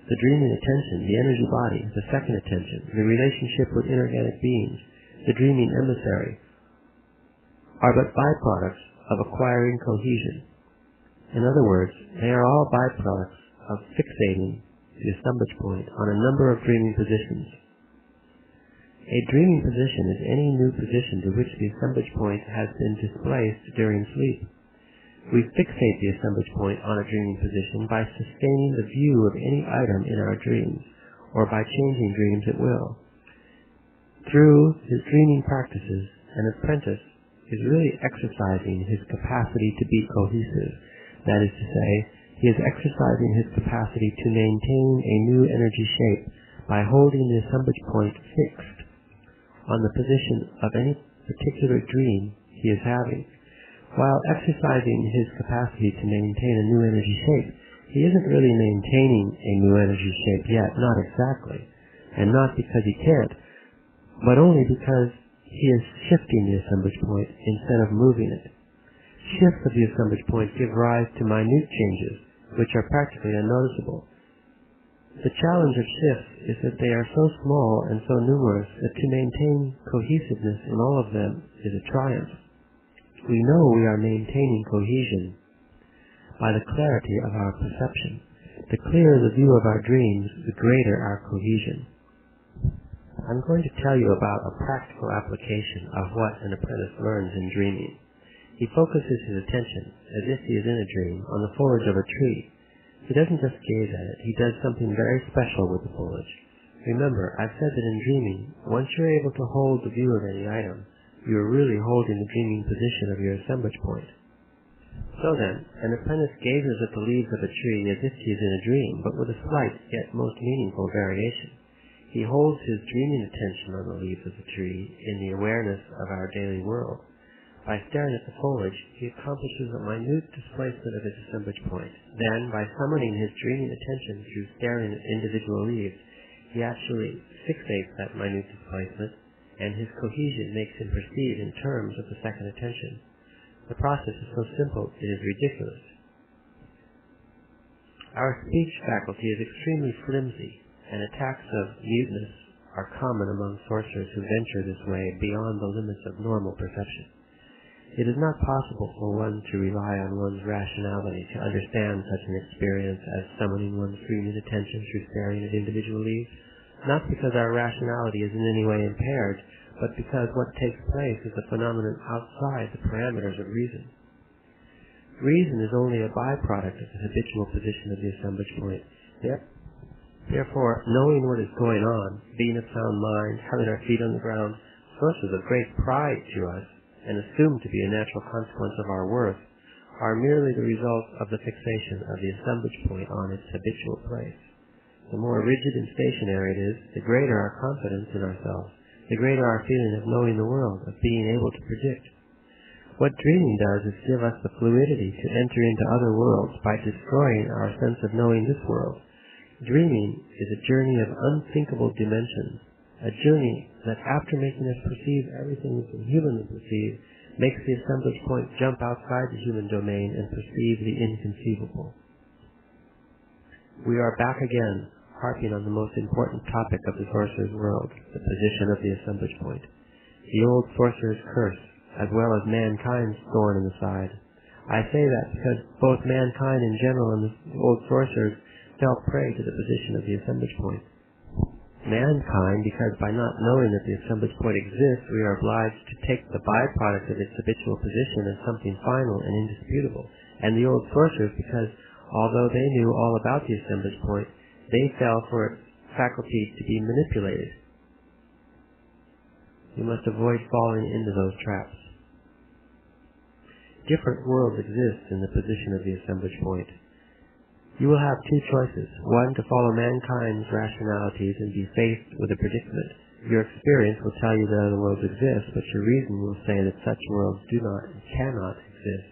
Speaker 1: The dreaming attention, the energy body, the second attention, the relationship with inorganic beings, the dreaming emissary, are but byproducts of acquiring cohesion. In other words, they are all byproducts of fixating the assemblage point on a number of dreaming positions. A dreaming position is any new position to which the assemblage point has been displaced during sleep. We fixate the assemblage point on a dreaming position by sustaining the view of any item in our dreams, or by changing dreams at will. Through his dreaming practices, an apprentice is really exercising his capacity to be cohesive. That is to say, he is exercising his capacity to maintain a new energy shape by holding the assemblage point fixed on the position of any particular dream he is having. While exercising his capacity to maintain a new energy shape, he isn't really maintaining a new energy shape yet, not exactly, and not because he can't, but only because he is shifting the assemblage point instead of moving it. Shifts of the assemblage point give rise to minute changes, which are practically unnoticeable. The challenge of shifts is that they are so small and so numerous that to maintain cohesiveness in all of them is a triumph. We know we are maintaining cohesion by the clarity of our perception. The clearer the view of our dreams, the greater our cohesion. I'm going to tell you about a practical application of what an apprentice learns in dreaming. He focuses his attention, as if he is in a dream, on the foliage of a tree. He doesn't just gaze at it, he does something very special with the foliage. Remember, I've said that in dreaming, once you're able to hold the view of any item, you are really holding the dreaming position of your assemblage point. So then, an apprentice gazes at the leaves of a tree as if he is in a dream, but with a slight, yet most meaningful variation. He holds his dreaming attention on the leaves of the tree in the awareness of our daily world. By staring at the foliage, he accomplishes a minute displacement of his assemblage point. Then, by summoning his dreaming attention through staring at individual leaves, he actually fixates that minute displacement, and his cohesion makes him perceive in terms of the second attention. The process is so simple, it is ridiculous. Our speech faculty is extremely flimsy, and attacks of muteness are common among sorcerers who venture this way beyond the limits of normal perception. It is not possible for one to rely on one's rationality to understand such an experience as summoning one's dreaming attention through staring at individual leaves, not because our rationality is in any way impaired, but because what takes place is a phenomenon outside the parameters of reason. Reason is only a byproduct of the habitual position of the assemblage point. Therefore, knowing what is going on, being of sound mind, having our feet on the ground, sources of great pride to us, and assumed to be a natural consequence of our worth, are merely the result of the fixation of the assemblage point on its habitual place. The more rigid and stationary it is, the greater our confidence in ourselves, the greater our feeling of knowing the world, of being able to predict. What dreaming does is give us the fluidity to enter into other worlds by destroying our sense of knowing this world. Dreaming is a journey of unthinkable dimensions, a journey that, after making us perceive everything we can humanly perceive, makes the assemblage point jump outside the human domain and perceive the inconceivable. We are back again, harping on the most important topic of the sorcerer's world, the position of the assemblage point. The old sorcerer's curse, as well as mankind's thorn in the side. I say that because both mankind in general and the old sorcerers fell prey to the position of the assemblage point. Mankind, because by not knowing that the assemblage point exists, we are obliged to take the byproduct of its habitual position as something final and indisputable. And the old sorcerers, because although they knew all about the assemblage point, they fell for its faculty to be manipulated. You must avoid falling into those traps. different worlds exist in the position of the assemblage point. You will have two choices. One, to follow mankind's rationalities and be faced with a predicament. Your experience will tell you that other worlds exist, but your reason will say that such worlds do not and cannot exist.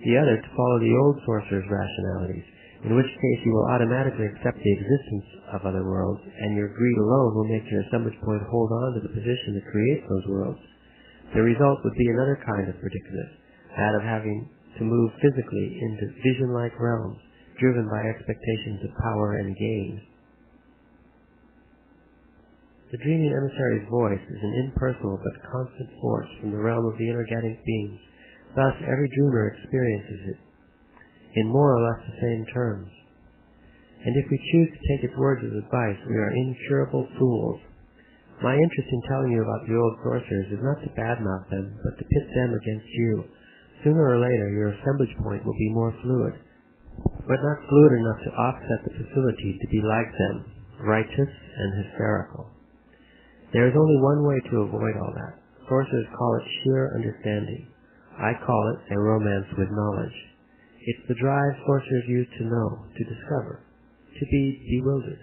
Speaker 1: The other, to follow the old sorcerer's rationalities, in which case you will automatically accept the existence of other worlds, and your greed alone will make your assemblage point hold on to the position that creates those worlds. The result would be another kind of predicament, that of having to move physically into vision-like realms, driven by expectations of power and gain. The dreaming emissary's voice is an impersonal but constant force from the realm of the inorganic beings. Thus, every dreamer experiences it in more or less the same terms. And if we choose to take its words as advice, we are incurable fools. My interest in telling you about the old sorcerers is not to badmouth them, but to pit them against you. Sooner or later, your assemblage point will be more fluid, but not fluid enough to offset the facility to be like them, righteous and hysterical. There is only one way to avoid all that. Sorcerers call it sheer understanding. I call it a romance with knowledge. It's the drive sorcerers use to know, to discover, to be bewildered.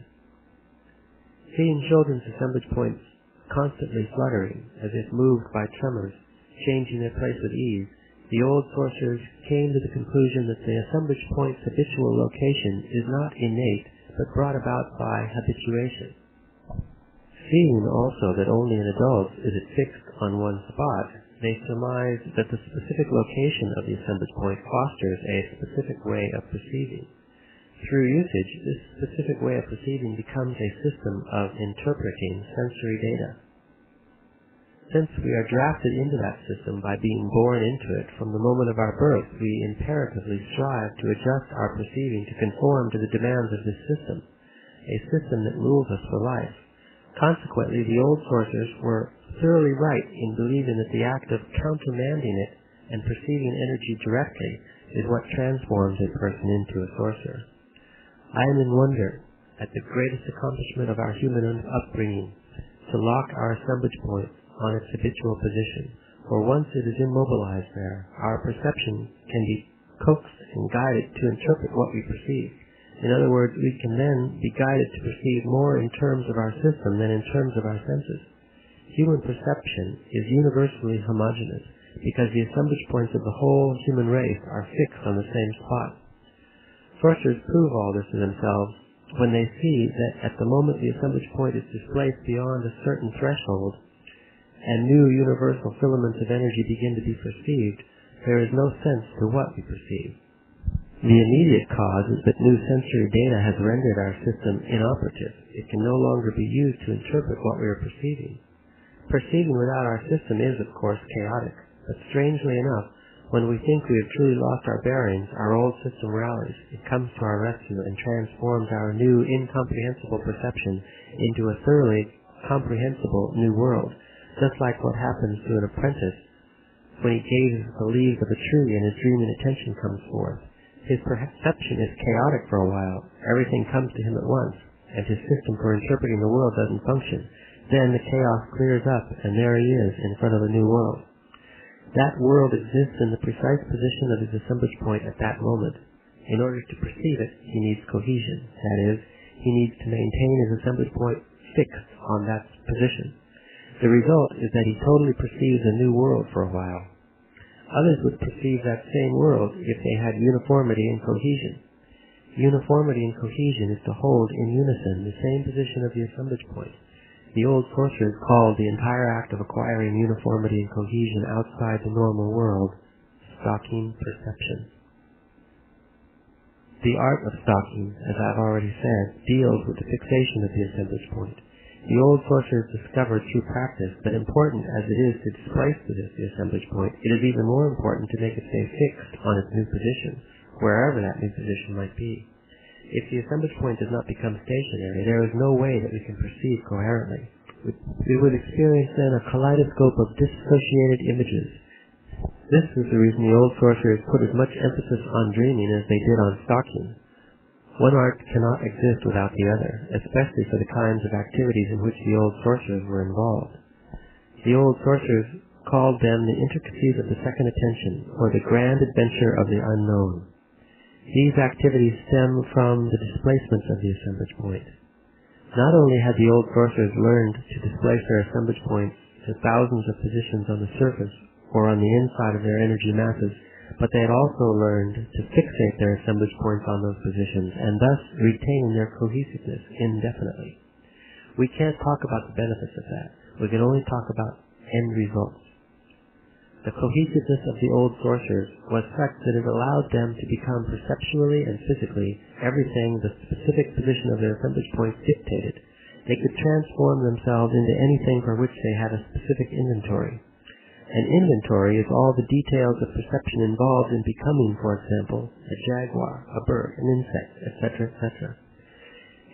Speaker 1: Seeing children's assemblage points constantly fluttering, as if moved by tremors, changing their place with ease, the old sorcerers came to the conclusion that the assemblage point's habitual location is not innate, but brought about by habituation. Seeing also that only in adults is it fixed on one spot, they surmise that the specific location of the assemblage point fosters a specific way of perceiving. Through usage, this specific way of perceiving becomes a system of interpreting sensory data. Since we are drafted into that system by being born into it from the moment of our birth, we imperatively strive to adjust our perceiving to conform to the demands of this system, a system that rules us for life. Consequently, the old sorcerers were thoroughly right in believing that the act of countermanding it and perceiving energy directly is what transforms a person into a sorcerer. I am in wonder at the greatest accomplishment of our human upbringing, to lock our assemblage point on its habitual position, for once it is immobilized there, our perception can be coaxed and guided to interpret what we perceive. In other words, we can then be guided to perceive more in terms of our system than in terms of our senses. Human perception is universally homogeneous, because the assemblage points of the whole human race are fixed on the same spot. Sorcerers prove all this to themselves when they see that at the moment the assemblage point is displaced beyond a certain threshold, and new universal filaments of energy begin to be perceived, there is no sense to what we perceive. The immediate cause is that new sensory data has rendered our system inoperative. It can no longer be used to interpret what we are perceiving. Perceiving without our system is, of course, chaotic, but strangely enough, when we think we have truly lost our bearings, our old system rallies. It comes to our rescue and transforms our new incomprehensible perception into a thoroughly comprehensible new world, just like what happens to an apprentice when he gazes at the leaves of a tree and his dreaming attention comes forth. His perception is chaotic for a while. Everything comes to him at once, and his system for interpreting the world doesn't function. Then the chaos clears up, and there he is in front of a new world. That world exists in the precise position of his assemblage point at that moment. In order to perceive it, he needs cohesion. That is, he needs to maintain his assemblage point fixed on that position. The result is that he totally perceives a new world for a while. Others would perceive that same world if they had uniformity and cohesion. Uniformity and cohesion is to hold in unison the same position of the assemblage point. The old sorcerers called the entire act of acquiring uniformity and cohesion outside the normal world stalking perception. The art of stalking, as I've already said, deals with the fixation of the assemblage point. The old sorcerers discovered through practice that important as it is to displace the assemblage point, it is even more important to make it stay fixed on its new position, wherever that new position might be. If the assemblage point does not become stationary, there is no way that we can perceive coherently. We would experience then a kaleidoscope of dissociated images. This is the reason the old sorcerers put as much emphasis on dreaming as they did on stalking. One art cannot exist without the other, especially for the kinds of activities in which the old sorcerers were involved. The old sorcerers called them the intricacies of the second attention, or the grand adventure of the unknown. These activities stem from the displacements of the assemblage point. Not only had the old sorcerers learned to displace their assemblage points to thousands of positions on the surface or on the inside of their energy masses, but they had also learned to fixate their assemblage points on those positions and thus retain their cohesiveness indefinitely. We can't talk about the benefits of that. We can only talk about end results. The cohesiveness of the old sorcerers was such that it allowed them to become perceptually and physically everything the specific position of their assemblage points dictated. They could transform themselves into anything for which they had a specific inventory. An inventory is all the details of perception involved in becoming, for example, a jaguar, a bird, an insect, etc., etc.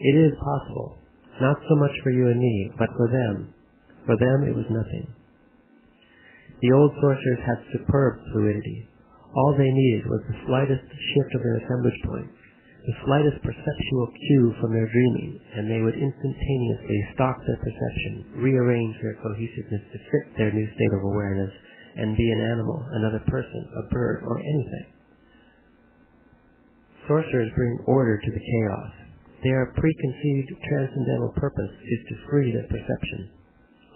Speaker 1: It is possible, not so much for you and me, but for them. For them it was nothing. The old sorcerers had superb fluidity. All they needed was the slightest shift of their assemblage points, the slightest perceptual cue from their dreaming, and they would instantaneously stock their perception, rearrange their cohesiveness to fit their new state of awareness, and be an animal, another person, a bird, or anything. Sorcerers bring order to the chaos. Their preconceived transcendental purpose is to free their perception.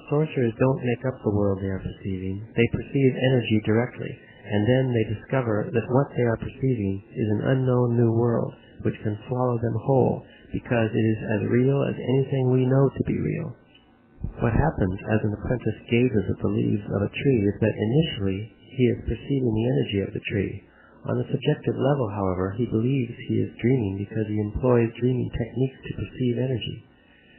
Speaker 1: Sorcerers don't make up the world they are perceiving. They perceive energy directly, and then they discover that what they are perceiving is an unknown new world, which can swallow them whole, because it is as real as anything we know to be real. What happens as an apprentice gazes at the leaves of a tree is that initially he is perceiving the energy of the tree. On the subjective level, however, he believes he is dreaming because he employs dreaming techniques to perceive energy.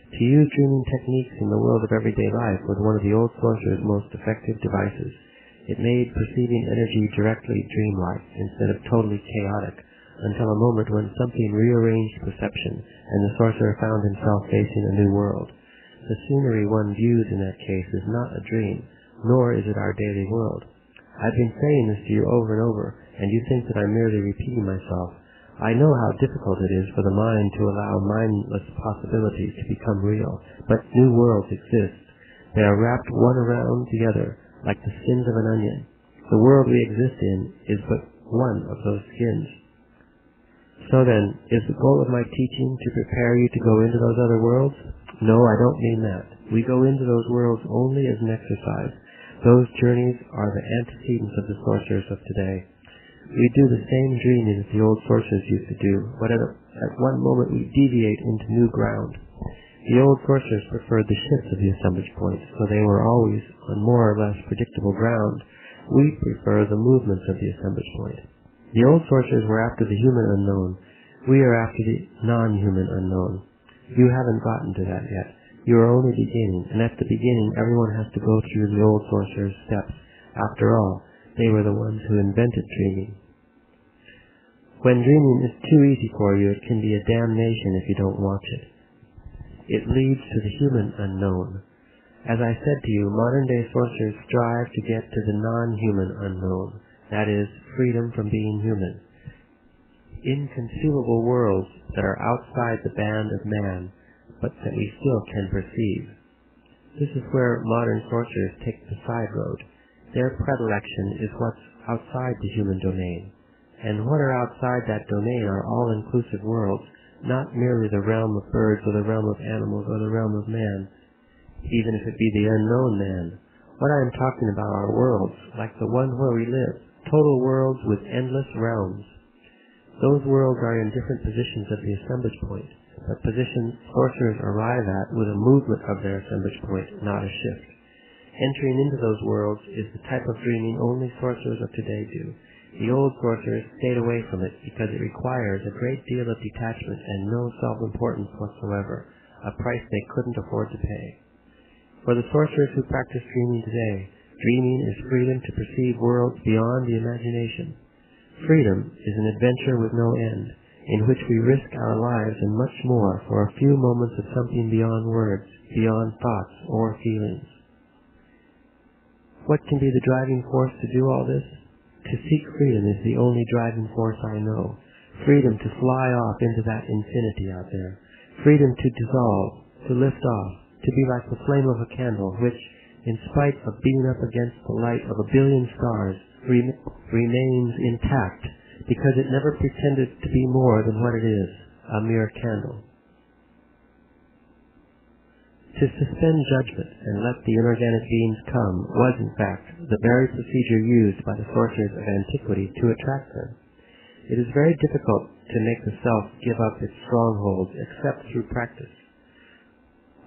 Speaker 1: To use dreaming techniques in the world of everyday life was one of the old sorcerers' most effective devices. It made perceiving energy directly dreamlike instead of totally chaotic, until a moment when something rearranged perception, and the sorcerer found himself facing a new world. The scenery one views in that case is not a dream, nor is it our daily world. I've been saying this to you over and over, and you think that I'm merely repeating myself. I know how difficult it is for the mind to allow mindless possibilities to become real, but new worlds exist. They are wrapped one around the other, like the skins of an onion. The world we exist in is but one of those skins. So then, is the goal of my teaching to prepare you to go into those other worlds? No, I don't mean that. We go into those worlds only as an exercise. Those journeys are the antecedents of the sorcerers of today. We do the same dreaming as the old sorcerers used to do, but at one moment we deviate into new ground. The old sorcerers preferred the shifts of the assemblage points, so they were always on more or less predictable ground. We prefer the movements of the assemblage point. The old sorcerers were after the human unknown. We are after the non-human unknown. You haven't gotten to that yet. You are only beginning, and at the beginning everyone has to go through the old sorcerers' steps. After all, they were the ones who invented dreaming. When dreaming is too easy for you, it can be a damnation if you don't watch it. It leads to the human unknown. As I said to you, modern-day sorcerers strive to get to the non-human unknown, that is, freedom from being human. Inconceivable worlds that are outside the band of man, but that we still can perceive. This is where modern sorcerers take the side road. Their predilection is what's outside the human domain. And what are outside that domain are all-inclusive worlds, not merely the realm of birds or the realm of animals or the realm of man, even if it be the unknown man. What I am talking about are worlds, like the one where we live, total worlds with endless realms. Those worlds are in different positions of the assemblage point, but positions sorcerers arrive at with a movement of their assemblage point, not a shift. Entering into those worlds is the type of dreaming only sorcerers of today do. The old sorcerers stayed away from it because it requires a great deal of detachment and no self-importance whatsoever, a price they couldn't afford to pay. For the sorcerers who practice dreaming today, dreaming is freedom to perceive worlds beyond the imagination. Freedom is an adventure with no end, in which we risk our lives and much more for a few moments of something beyond words, beyond thoughts or feelings. What can be the driving force to do all this? To seek freedom is the only driving force I know. Freedom to fly off into that infinity out there. Freedom to dissolve, to lift off, to be like the flame of a candle, which, in spite of being up against the light of a billion stars, remains intact because it never pretended to be more than what it is, a mere candle. To suspend judgment and let the inorganic beings come was, in fact, the very procedure used by the sorcerers of antiquity to attract them. It is very difficult to make the self give up its strongholds except through practice.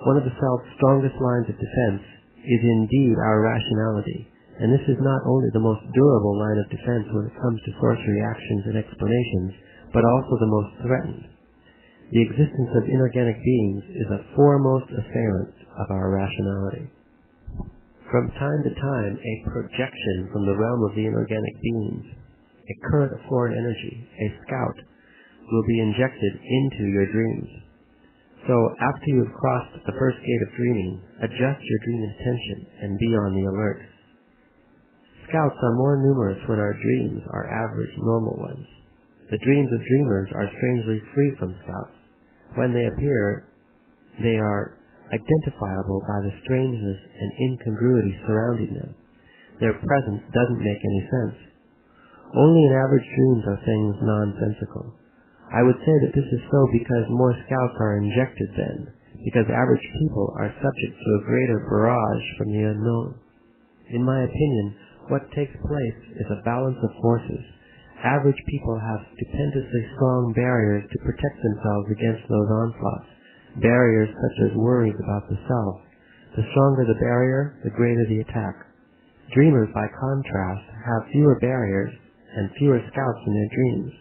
Speaker 1: One of the self's strongest lines of defense is indeed our rationality, and this is not only the most durable line of defense when it comes to sorcery actions and explanations, but also the most threatened. The existence of inorganic beings is a foremost assailant of our rationality. From time to time, a projection from the realm of the inorganic beings, a current of foreign energy, a scout, will be injected into your dreams. So, after you have crossed the first gate of dreaming, adjust your dream intention and be on the alert. Scouts are more numerous when our dreams are average, normal ones. The dreams of dreamers are strangely free from scouts. When they appear, they are identifiable by the strangeness and incongruity surrounding them. Their presence doesn't make any sense. Only in average dreams are things nonsensical. I would say that this is so because more scouts are injected then, because average people are subject to a greater barrage from the unknown. In my opinion, what takes place is a balance of forces. Average people have stupendously strong barriers to protect themselves against those onslaughts, barriers such as worries about the self. The stronger the barrier, the greater the attack. Dreamers, by contrast, have fewer barriers and fewer scouts in their dreams.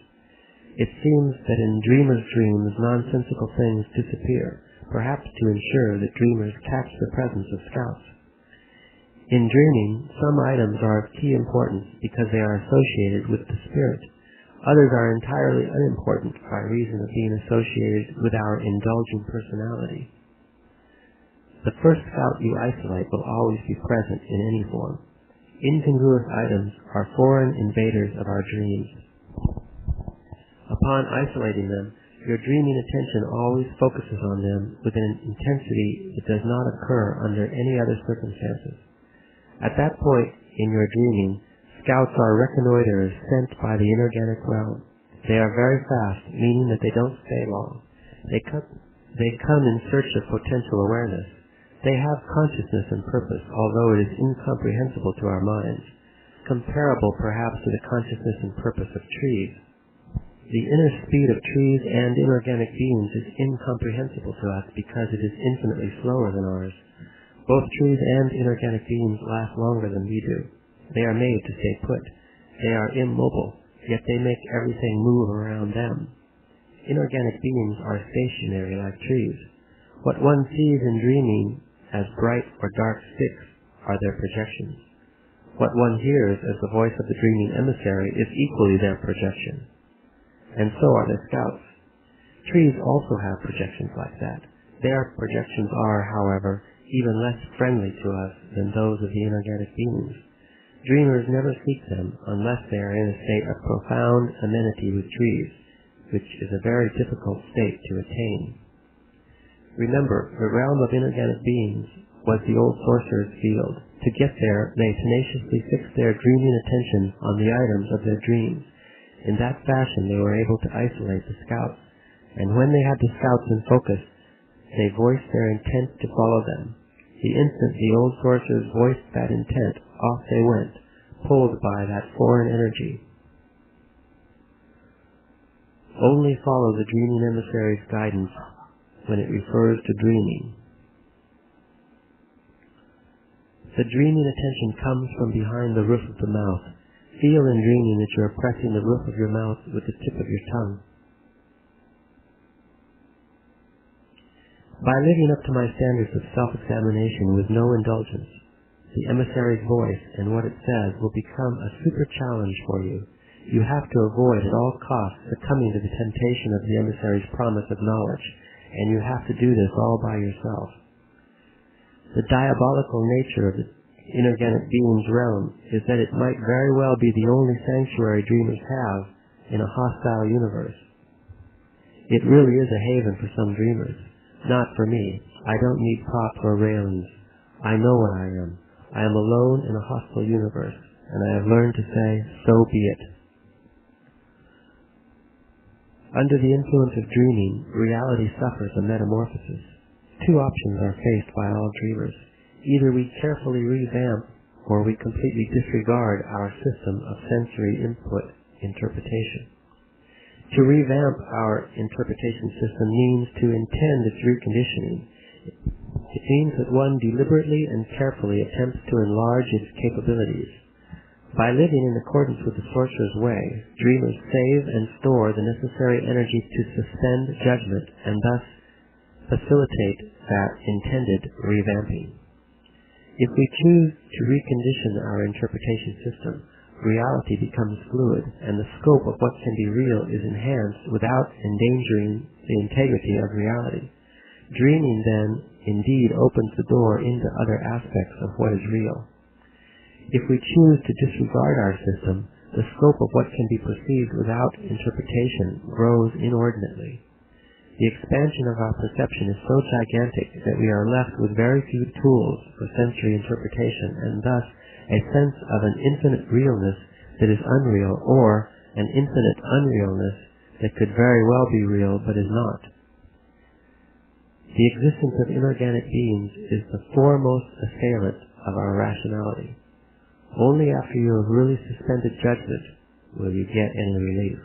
Speaker 1: It seems that in dreamers' dreams nonsensical things disappear, perhaps to ensure that dreamers catch the presence of scouts. In dreaming, some items are of key importance because they are associated with the spirit. Others are entirely unimportant by reason of being associated with our indulgent personality. The first scout you isolate will always be present in any form. Incongruous items are foreign invaders of our dreams. Upon isolating them, your dreaming attention always focuses on them with an intensity that does not occur under any other circumstances. At that point in your dreaming, scouts are reconnoiters sent by the inorganic realm. They are very fast, meaning that they don't stay long. They come in search of potential awareness. They have consciousness and purpose, although it is incomprehensible to our minds, comparable perhaps to the consciousness and purpose of trees. The inner speed of trees and inorganic beings is incomprehensible to us because it is infinitely slower than ours. Both trees and inorganic beings last longer than we do. They are made to stay put. They are immobile, yet they make everything move around them. Inorganic beings are stationary like trees. What one sees in dreaming as bright or dark sticks are their projections. What one hears as the voice of the dreaming emissary is equally their projection. And so are their scouts. Trees also have projections like that. Their projections are, however, even less friendly to us than those of the inorganic beings. Dreamers never seek them unless they are in a state of profound amenity with trees, which is a very difficult state to attain. Remember, the realm of inorganic beings was the old sorcerer's field. To get there, they tenaciously fixed their dreaming attention on the items of their dreams. In that fashion, they were able to isolate the scouts, and when they had the scouts in focus, they voiced their intent to follow them. The instant the old sorcerers voiced that intent, off they went, pulled by that foreign energy. Only follow the dreaming emissary's guidance when it refers to dreaming. The dreaming attention comes from behind the roof of the mouth. Feel in dreaming that you are pressing the roof of your mouth with the tip of your tongue. By living up to my standards of self-examination with no indulgence, the emissary's voice and what it says will become a super challenge for you. You have to avoid at all costs succumbing to the temptation of the emissary's promise of knowledge, and you have to do this all by yourself. The diabolical nature of the inorganic being's realm is that it might very well be the only sanctuary dreamers have in a hostile universe. It really is a haven for some dreamers. Not for me. I don't need props or railings. I know what I am. I am alone in a hostile universe, and I have learned to say, so be it. Under the influence of dreaming, reality suffers a metamorphosis. Two options are faced by all dreamers. Either we carefully revamp, or we completely disregard our system of sensory input interpretation. To revamp our interpretation system means to intend its reconditioning. It means that one deliberately and carefully attempts to enlarge its capabilities. By living in accordance with the sorcerer's way, dreamers save and store the necessary energy to suspend judgment and thus facilitate that intended revamping. If we choose to recondition our interpretation system, reality becomes fluid, and the scope of what can be real is enhanced without endangering the integrity of reality. Dreaming, then, indeed opens the door into other aspects of what is real. If we choose to disregard our system, the scope of what can be perceived without interpretation grows inordinately. The expansion of our perception is so gigantic that we are left with very few tools for sensory interpretation, and thus a sense of an infinite realness that is unreal, or an infinite unrealness that could very well be real but is not. The existence of inorganic beings is the foremost assailant of our rationality. Only after you have really suspended judgment will you get any relief.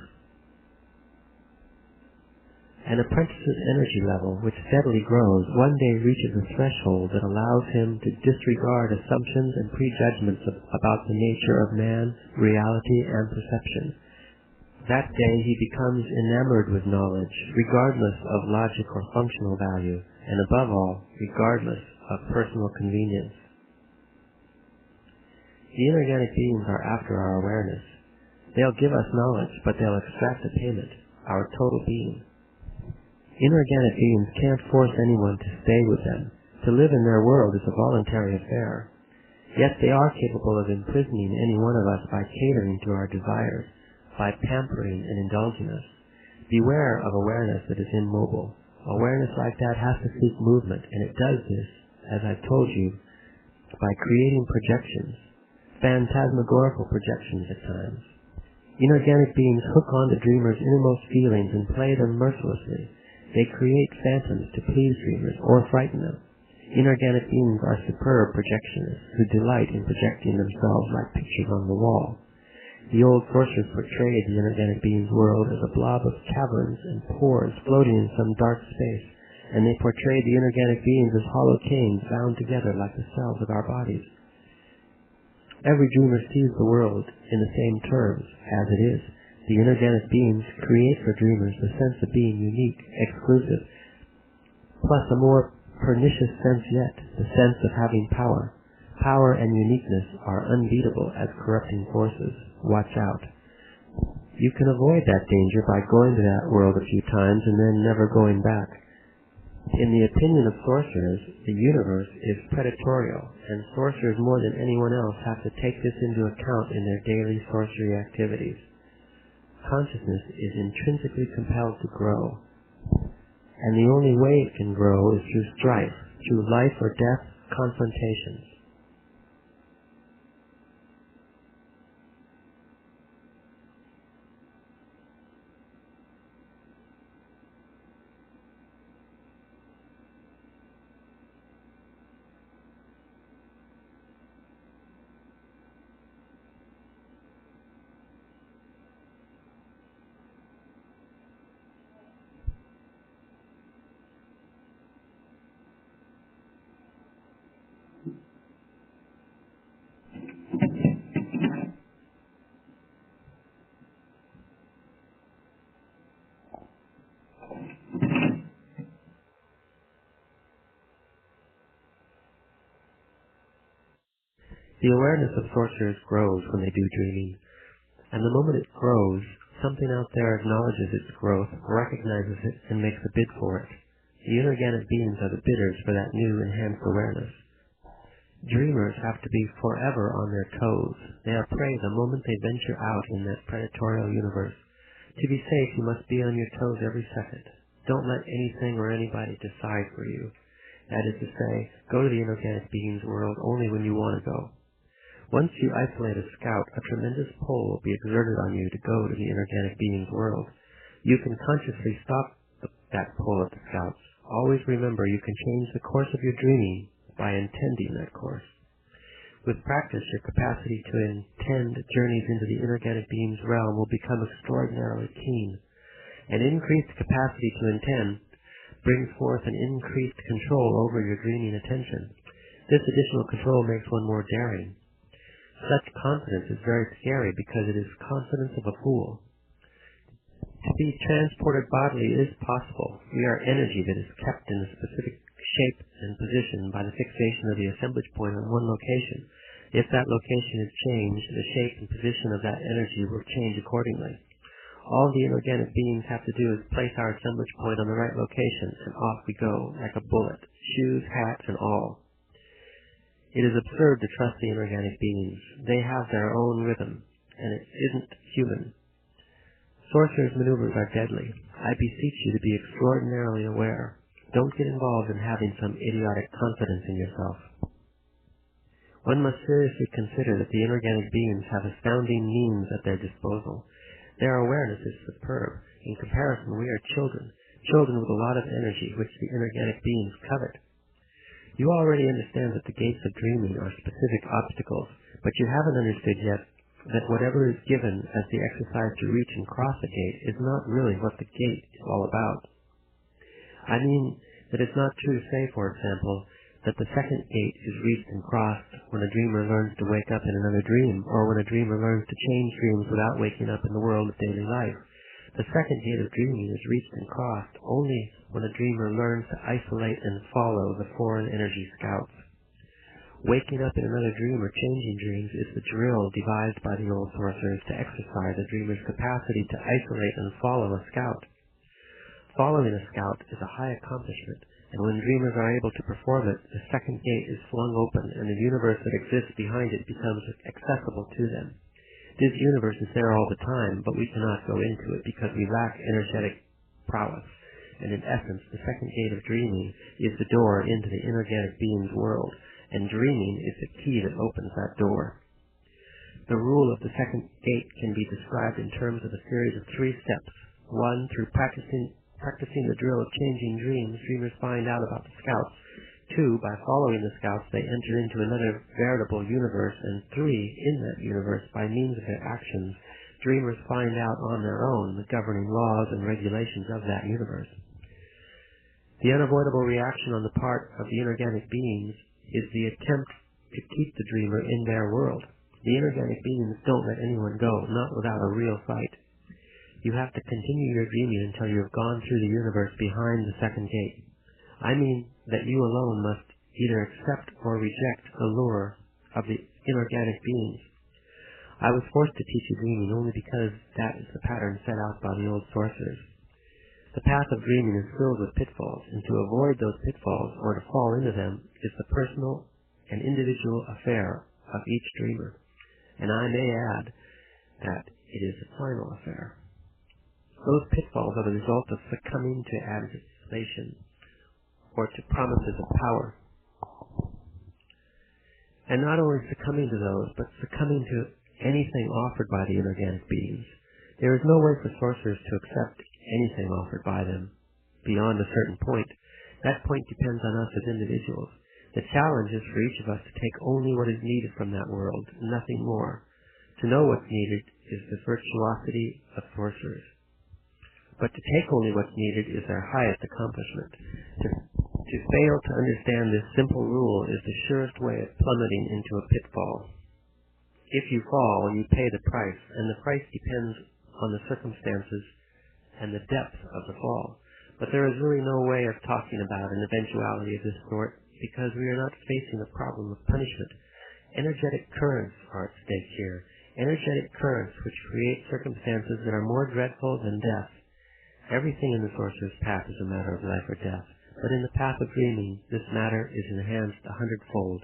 Speaker 1: An apprentice's energy level, which steadily grows, one day reaches a threshold that allows him to disregard assumptions and prejudgments about the nature of man, reality, and perception. That day he becomes enamored with knowledge, regardless of logic or functional value, and above all, regardless of personal convenience. The inorganic beings are after our awareness. They'll give us knowledge, but they'll extract a payment, our total being. Inorganic beings can't force anyone to stay with them. To live in their world is a voluntary affair. Yet they are capable of imprisoning any one of us by catering to our desires, by pampering and indulging us. Beware of awareness that is immobile. Awareness like that has to seek movement, and it does this, as I've told you, by creating projections, phantasmagorical projections at times. Inorganic beings hook on to dreamers' innermost feelings and play them mercilessly. They create phantoms to please dreamers or frighten them. Inorganic beings are superb projectionists who delight in projecting themselves like pictures on the wall. The old sorcerers portrayed the inorganic being's world as a blob of caverns and pores floating in some dark space, and they portrayed the inorganic beings as hollow canes bound together like the cells of our bodies. Every dreamer sees the world in the same terms, as it is. The inorganic beings create for dreamers the sense of being unique, exclusive, plus a more pernicious sense yet, the sense of having power. Power and uniqueness are unbeatable as corrupting forces. Watch out. You can avoid that danger by going to that world a few times and then never going back. In the opinion of sorcerers, the universe is predatorial, and sorcerers more than anyone else have to take this into account in their daily sorcery activities. Consciousness is intrinsically compelled to grow, and the only way it can grow is through strife, through life or death confrontations. The awareness of sorcerers grows when they do dreaming, and the moment it grows, something out there acknowledges its growth, recognizes it, and makes a bid for it. The inorganic beings are the bidders for that new enhanced awareness. Dreamers have to be forever on their toes. They are prey the moment they venture out in that predatorial universe. To be safe, you must be on your toes every second. Don't let anything or anybody decide for you. That is to say, go to the inorganic beings world only when you want to go. Once you isolate a scout, a tremendous pull will be exerted on you to go to the inorganic beings world. You can consciously stop that pull of the scouts. Always remember you can change the course of your dreaming by intending that course. With practice, your capacity to intend journeys into the inorganic beings realm will become extraordinarily keen. An increased capacity to intend brings forth an increased control over your dreaming attention. This additional control makes one more daring. Such confidence is very scary because it is confidence of a fool. To be transported bodily is possible. We are energy that is kept in a specific shape and position by the fixation of the assemblage point on one location. If that location is changed, the shape and position of that energy will change accordingly. All the inorganic beings have to do is place our assemblage point on the right location, and off we go, like a bullet, shoes, hats, and all. It is absurd to trust the inorganic beings. They have their own rhythm, and it isn't human. Sorcerers' maneuvers are deadly. I beseech you to be extraordinarily aware. Don't get involved in having some idiotic confidence in yourself. One must seriously consider that the inorganic beings have astounding means at their disposal. Their awareness is superb. In comparison, we are children with a lot of energy, which the inorganic beings covet. You already understand that the gates of dreaming are specific obstacles, but you haven't understood yet that whatever is given as the exercise to reach and cross a gate is not really what the gate is all about. I mean that it's not true to say, for example, that the second gate is reached and crossed when a dreamer learns to wake up in another dream, or when a dreamer learns to change dreams without waking up in the world of daily life. The second gate of dreaming is reached and crossed only when a dreamer learns to isolate and follow the foreign energy scouts. Waking up in another dream or changing dreams is the drill devised by the old sorcerers to exercise a dreamer's capacity to isolate and follow a scout. Following a scout is a high accomplishment, and when dreamers are able to perform it, the second gate is flung open, and the universe that exists behind it becomes accessible to them. This universe is there all the time, but we cannot go into it because we lack energetic prowess, and in essence, the second gate of dreaming is the door into the inorganic being's world, and dreaming is the key that opens that door. The rule of the second gate can be described in terms of a series of 3 steps. 1, through practicing the drill of changing dreams, dreamers find out about the scouts. 2, by following the scouts, they enter into another veritable universe. And 3, in that universe, by means of their actions, dreamers find out on their own the governing laws and regulations of that universe. The unavoidable reaction on the part of the inorganic beings is the attempt to keep the dreamer in their world. The inorganic beings don't let anyone go, not without a real fight. You have to continue your dreaming until you have gone through the universe behind the second gate. I mean that you alone must either accept or reject the lure of the inorganic beings. I was forced to teach you dreaming only because that is the pattern set out by the old sorcerers. The path of dreaming is filled with pitfalls, and to avoid those pitfalls or to fall into them is the personal and individual affair of each dreamer. And I may add that it is a final affair. Those pitfalls are the result of succumbing to adulation or to promises of power. And not only succumbing to those, but succumbing to anything offered by the inorganic beings. There is no way for sorcerers to accept anything offered by them beyond a certain point. That point depends on us as individuals. The challenge is for each of us to take only what is needed from that world, nothing more. To know what's needed is the virtuosity of sorcerers. But to take only what's needed is their highest accomplishment. To fail to understand this simple rule is the surest way of plummeting into a pitfall. If you fall, you pay the price, and the price depends on the circumstances and the depth of the fall. But there is really no way of talking about an eventuality of this sort because we are not facing a problem of punishment. Energetic currents are at stake here, energetic currents which create circumstances that are more dreadful than death. Everything in the sorcerer's path is a matter of life or death, but in the path of dreaming, this matter is enhanced 100-fold.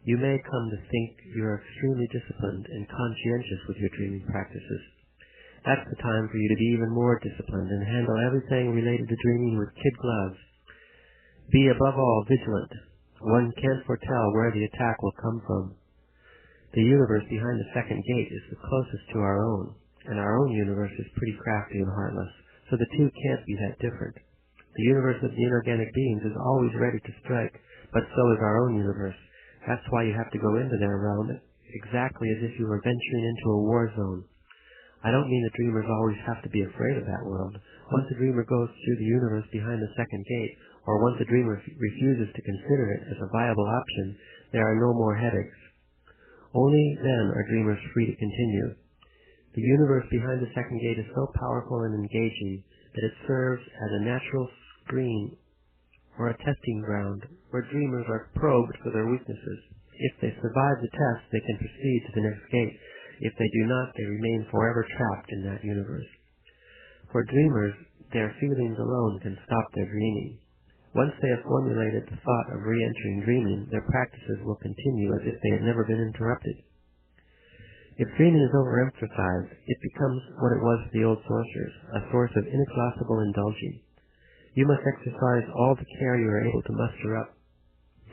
Speaker 1: You may come to think you are extremely disciplined and conscientious with your dreaming practices. That's the time for you to be even more disciplined and handle everything related to dreaming with kid gloves. Be above all vigilant. One can't foretell where the attack will come from. The universe behind the second gate is the closest to our own, and our own universe is pretty crafty and heartless, so the two can't be that different. The universe of the inorganic beings is always ready to strike, but so is our own universe. That's why you have to go into their realm exactly as if you were venturing into a war zone. I don't mean that dreamers always have to be afraid of that world. Once a dreamer goes through the universe behind the second gate, or once a dreamer refuses to consider it as a viable option, there are no more headaches. Only then are dreamers free to continue. The universe behind the second gate is so powerful and engaging that it serves as a natural screen or a testing ground where dreamers are probed for their weaknesses. If they survive the test, they can proceed to the next gate. If they do not, they remain forever trapped in that universe. For dreamers, their feelings alone can stop their dreaming. Once they have formulated the thought of re-entering dreaming, their practices will continue as if they had never been interrupted. If dreaming is overemphasized, it becomes what it was for the old sorcerers, a source of inexhaustible indulging. You must exercise all the care you are able to muster up.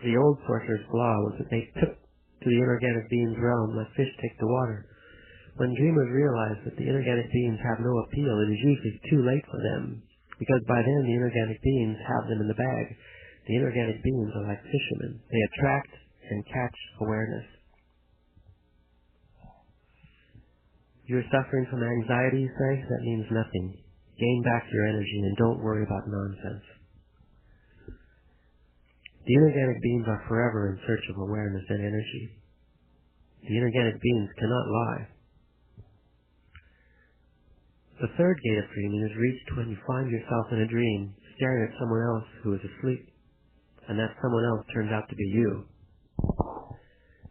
Speaker 1: The old sorcerers' law was that they took to the inorganic being's realm like fish take to water. When dreamers realize that the inorganic beings have no appeal, it is usually too late for them, because by then the inorganic beings have them in the bag. The inorganic beings are like fishermen. They attract and catch awareness. You're suffering from anxiety, you say? That means nothing. Gain back your energy and don't worry about nonsense. The inorganic beings are forever in search of awareness and energy. The inorganic beings cannot lie. The third gate of dreaming is reached when you find yourself in a dream, staring at someone else who is asleep, and that someone else turns out to be you.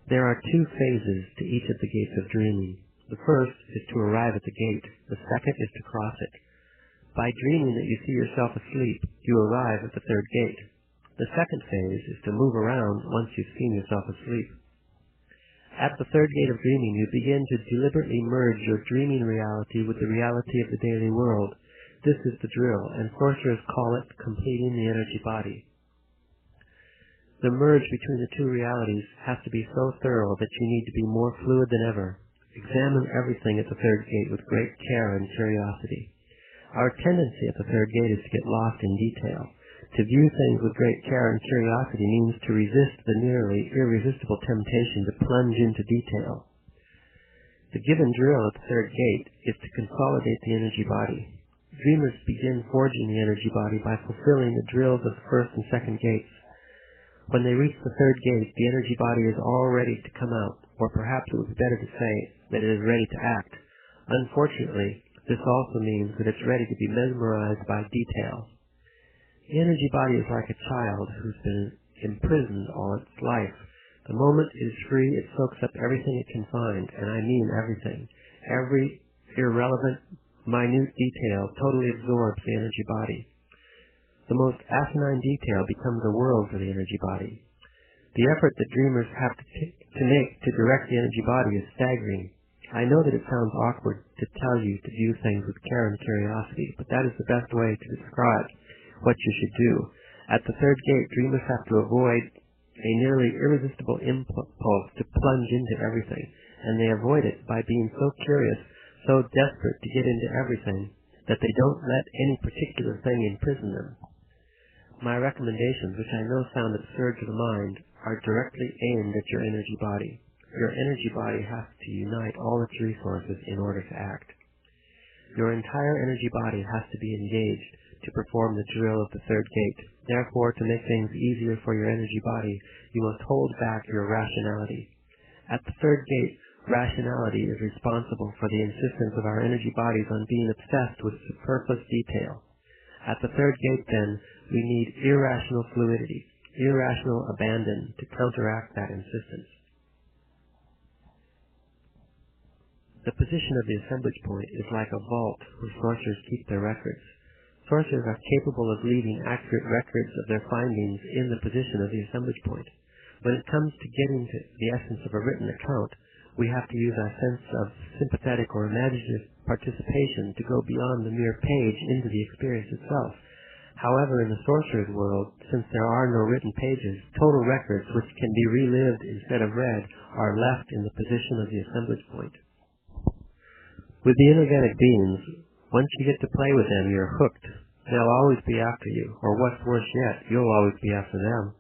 Speaker 1: There are two phases to each of the gates of dreaming. The first is to arrive at the gate. The second is to cross it. By dreaming that you see yourself asleep, you arrive at the third gate. The second phase is to move around once you've seen yourself asleep. At the third gate of dreaming, you begin to deliberately merge your dreaming reality with the reality of the daily world. This is the drill, and sorcerers call it completing the energy body. The merge between the two realities has to be so thorough that you need to be more fluid than ever. Examine everything at the third gate with great care and curiosity. Our tendency at the third gate is to get lost in detail. To view things with great care and curiosity means to resist the nearly irresistible temptation to plunge into detail. The given drill at the third gate is to consolidate the energy body. Dreamers begin forging the energy body by fulfilling the drills of the first and second gates. When they reach the third gate, the energy body is all ready to come out, or perhaps it would be better to say that it is ready to act. Unfortunately, this also means that it's ready to be mesmerized by detail. The energy body is like a child who's been imprisoned all its life. The moment it is free, it soaks up everything it can find, and I mean everything. Every irrelevant, minute detail totally absorbs the energy body. The most asinine detail becomes a world for the energy body. The effort that dreamers have to make to direct the energy body is staggering. I know that it sounds awkward to tell you to view things with care and curiosity, but that is the best way to describe what you should do. At the third gate, dreamers have to avoid a nearly irresistible impulse to plunge into everything, and they avoid it by being so curious, so desperate to get into everything, that they don't let any particular thing imprison them. My recommendations, which I know sound absurd to the mind, are directly aimed at your energy body. Your energy body has to unite all its resources in order to act. Your entire energy body has to be engaged to perform the drill of the third gate. Therefore, to make things easier for your energy body, you must hold back your rationality. At the third gate, rationality is responsible for the insistence of our energy bodies on being obsessed with superfluous detail. At the third gate, then, we need irrational fluidity, irrational abandon to counteract that insistence. The position of the assemblage point is like a vault where sorcerers keep their records. Sorcerers are capable of leaving accurate records of their findings in the position of the assemblage point. When it comes to getting to the essence of a written account, we have to use our sense of sympathetic or imaginative participation to go beyond the mere page into the experience itself. However, in the sorcerer's world, since there are no written pages, total records which can be relived instead of read are left in the position of the assemblage point. With the inorganic beings, once you get to play with them, you're hooked. They'll always be after you, or what's worse yet, you'll always be after them.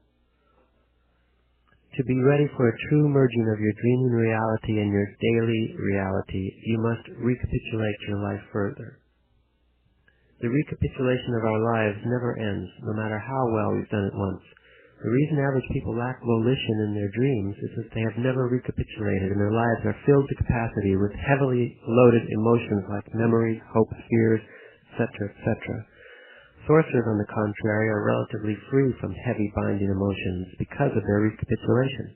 Speaker 1: To be ready for a true merging of your dreaming reality and your daily reality, you must recapitulate your life further. The recapitulation of our lives never ends, no matter how well we've done it once. The reason average people lack volition in their dreams is that they have never recapitulated, and their lives are filled to capacity with heavily loaded emotions like memories, hopes, fears, etc., etc. Sorcerers, on the contrary, are relatively free from heavy binding emotions because of their recapitulation.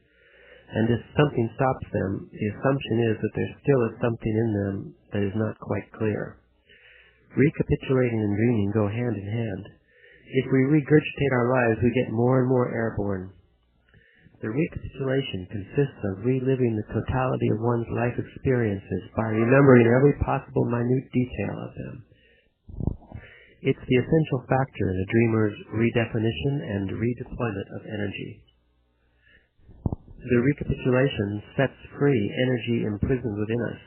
Speaker 1: And if something stops them, the assumption is that there still is something in them that is not quite clear. Recapitulating and dreaming go hand in hand. If we regurgitate our lives, we get more and more airborne. The recapitulation consists of reliving the totality of one's life experiences by remembering every possible minute detail of them. It's the essential factor in a dreamer's redefinition and redeployment of energy. The recapitulation sets free energy imprisoned within us,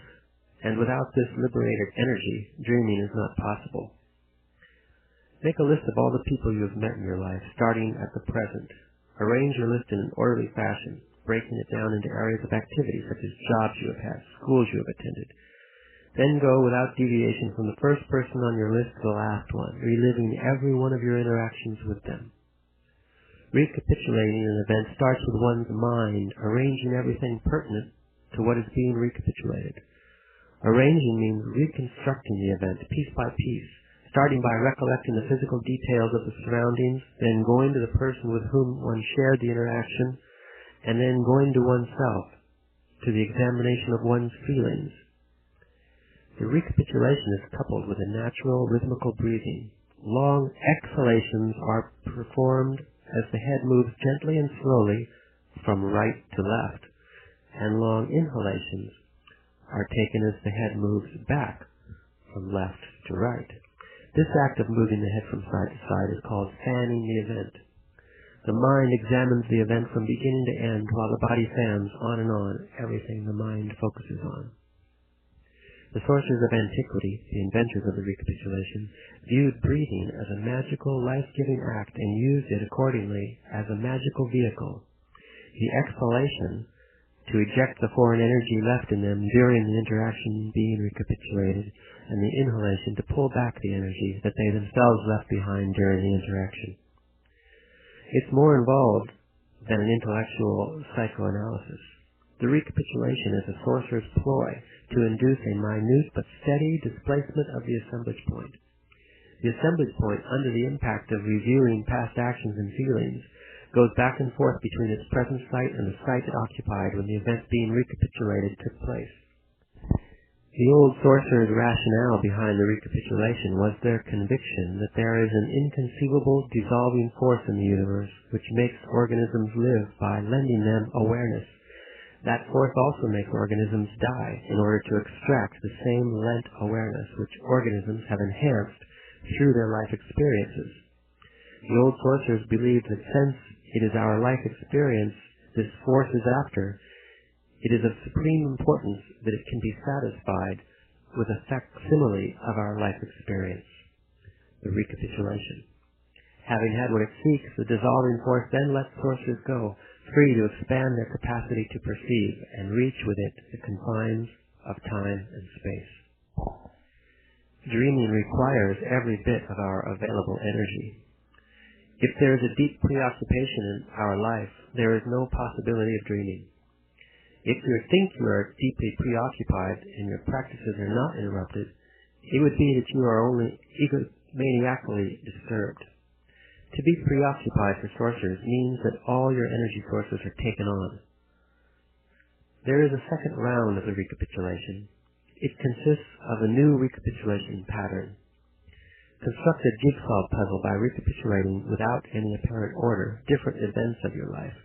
Speaker 1: and without this liberated energy, dreaming is not possible. Make a list of all the people you have met in your life, starting at the present. Arrange your list in an orderly fashion, breaking it down into areas of activity such as jobs you have had, schools you have attended. Then go without deviation from the first person on your list to the last one, reliving every one of your interactions with them. Recapitulating an event starts with one's mind, arranging everything pertinent to what is being recapitulated. Arranging means reconstructing the event piece by piece, starting by recollecting the physical details of the surroundings, then going to the person with whom one shared the interaction, and then going to oneself, to the examination of one's feelings. The recapitulation is coupled with a natural rhythmical breathing. Long exhalations are performed as the head moves gently and slowly from right to left, and long inhalations are taken as the head moves back from left to right. This act of moving the head from side to side is called fanning the event. The mind examines the event from beginning to end while the body fans on and on everything the mind focuses on. The sorcerers of antiquity, the inventors of the recapitulation, viewed breathing as a magical, life-giving act and used it accordingly as a magical vehicle. The exhalation, to eject the foreign energy left in them during the interaction being recapitulated, and the inhalation to pull back the energy that they themselves left behind during the interaction. It's more involved than an intellectual psychoanalysis. The recapitulation is a sorcerer's ploy to induce a minute but steady displacement of the assemblage point. The assemblage point, under the impact of reviewing past actions and feelings, goes back and forth between its present site and the site it occupied when the event being recapitulated took place. The old sorcerer's rationale behind the recapitulation was their conviction that there is an inconceivable dissolving force in the universe which makes organisms live by lending them awareness. That force also makes organisms die in order to extract the same lent awareness which organisms have enhanced through their life experiences. The old sorcerers believed that since it is our life experience this force is after, it is of supreme importance that it can be satisfied with a facsimile of our life experience, the recapitulation. Having had what it seeks, the dissolving force then lets sorcerers go, free to expand their capacity to perceive and reach with it the confines of time and space. Dreaming requires every bit of our available energy. If there is a deep preoccupation in our life, there is no possibility of dreaming. If you think you are deeply preoccupied and your practices are not interrupted, it would be that you are only egomaniacally disturbed. To be preoccupied for sorcerers means that all your energy sources are taken on. There is a second round of the recapitulation. It consists of a new recapitulation pattern. Construct a jigsaw puzzle by recapitulating without any apparent order different events of your life.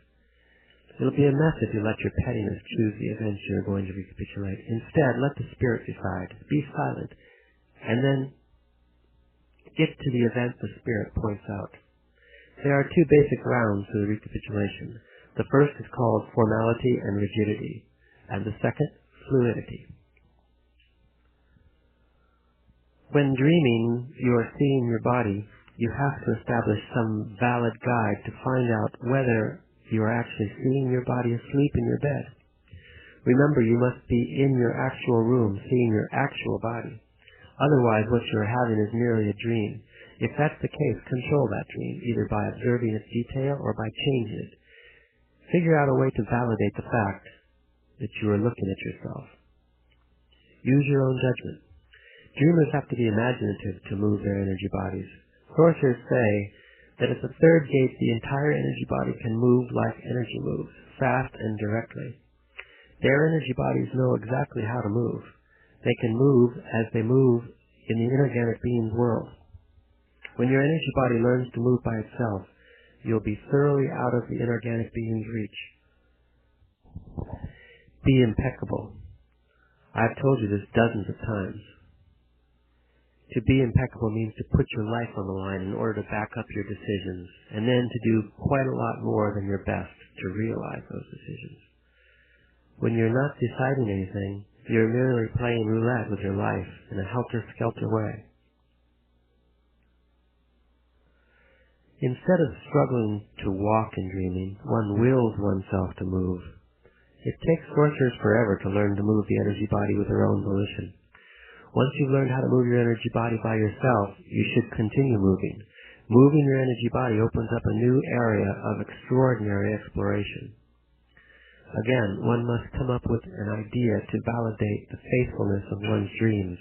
Speaker 1: It'll be a mess if you let your pettiness choose the events you're going to recapitulate. Instead, let the spirit decide. Be silent, and then get to the event the spirit points out. There are two basic rounds to the recapitulation. The first is called formality and rigidity, and the second, fluidity. When dreaming, you are seeing your body. You have to establish some valid guide to find out whether you are actually seeing your body asleep in your bed. Remember, you must be in your actual room, seeing your actual body. Otherwise, what you are having is merely a dream. If that's the case, control that dream, either by observing its detail or by changing it. Figure out a way to validate the fact that you are looking at yourself. Use your own judgment. Dreamers have to be imaginative to move their energy bodies. Sorcerers say that at the third gate, the entire energy body can move like energy moves, fast and directly. Their energy bodies know exactly how to move. They can move as they move in the inorganic being's world. When your energy body learns to move by itself, you'll be thoroughly out of the inorganic being's reach. Be impeccable. I've told you this dozens of times. To be impeccable means to put your life on the line in order to back up your decisions, and then to do quite a lot more than your best to realize those decisions. When you're not deciding anything, you're merely playing roulette with your life in a helter-skelter way. Instead of struggling to walk in dreaming, one wills oneself to move. It takes sorcerers forever to learn to move the energy body with their own volition. Once you've learned how to move your energy body by yourself, you should continue moving. Moving your energy body opens up a new area of extraordinary exploration. Again, one must come up with an idea to validate the faithfulness of one's dreams.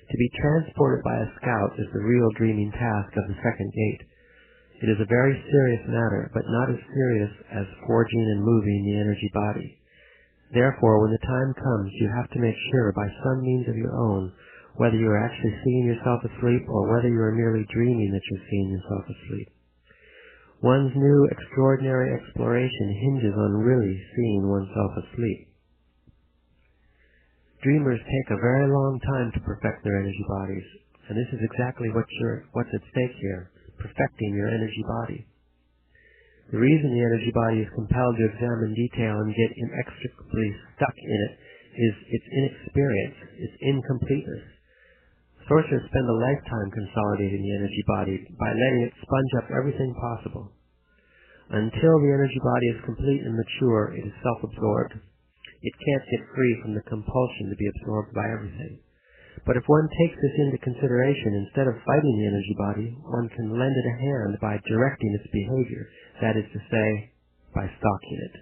Speaker 1: To be transported by a scout is the real dreaming task of the second gate. It is a very serious matter, but not as serious as forging and moving the energy body. Therefore, when the time comes, you have to make sure by some means of your own whether you are actually seeing yourself asleep or whether you are merely dreaming that you're seeing yourself asleep. One's new extraordinary exploration hinges on really seeing oneself asleep. Dreamers take a very long time to perfect their energy bodies, and this is exactly what's at stake here, perfecting your energy body. The reason the energy body is compelled to examine detail and get inextricably stuck in it is its inexperience, its incompleteness. Sorcerers spend a lifetime consolidating the energy body by letting it sponge up everything possible. Until the energy body is complete and mature, it is self-absorbed. It can't get free from the compulsion to be absorbed by everything. But if one takes this into consideration, instead of fighting the energy body, one can lend it a hand by directing its behavior, that is to say, by stalking it.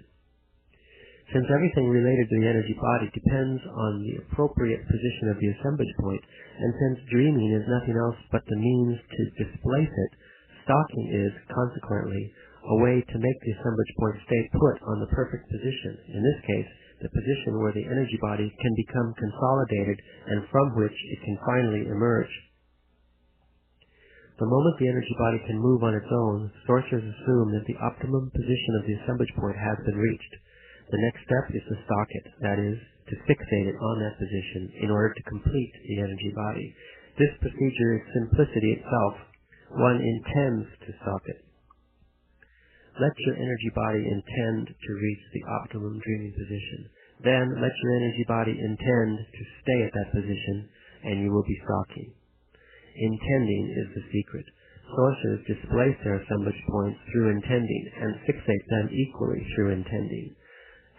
Speaker 1: Since everything related to the energy body depends on the appropriate position of the assemblage point, and since dreaming is nothing else but the means to displace it, stalking is, consequently, a way to make the assemblage point stay put on the perfect position, in this case, the position where the energy body can become consolidated and from which it can finally emerge. The moment the energy body can move on its own, sorcerers assume that the optimum position of the assemblage point has been reached. The next step is to stalk it, that is, to fixate it on that position in order to complete the energy body. This procedure is simplicity itself. One intends to stalk it. Let your energy body intend to reach the optimum dreaming position. Then let your energy body intend to stay at that position, and you will be stalking. Intending is the secret. Sorcerers displace their assemblage points through intending, and fixate them equally through intending.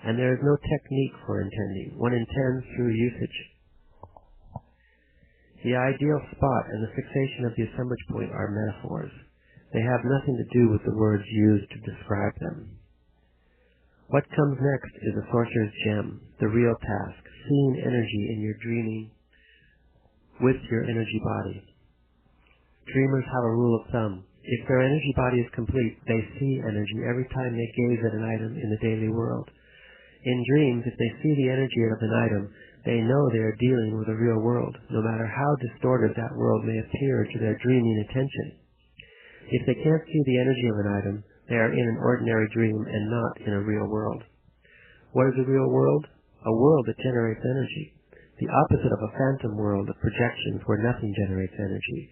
Speaker 1: And there is no technique for intending. One intends through usage. The ideal spot and the fixation of the assemblage point are metaphors. They have nothing to do with the words used to describe them. What comes next is a sorcerer's gem, the real task, seeing energy in your dreaming with your energy body. Dreamers have a rule of thumb. If their energy body is complete, they see energy every time they gaze at an item in the daily world. In dreams, if they see the energy of an item, they know they are dealing with a real world, no matter how distorted that world may appear to their dreaming attention. If they can't see the energy of an item, they are in an ordinary dream and not in a real world. What is a real world? A world that generates energy. The opposite of a phantom world of projections where nothing generates energy.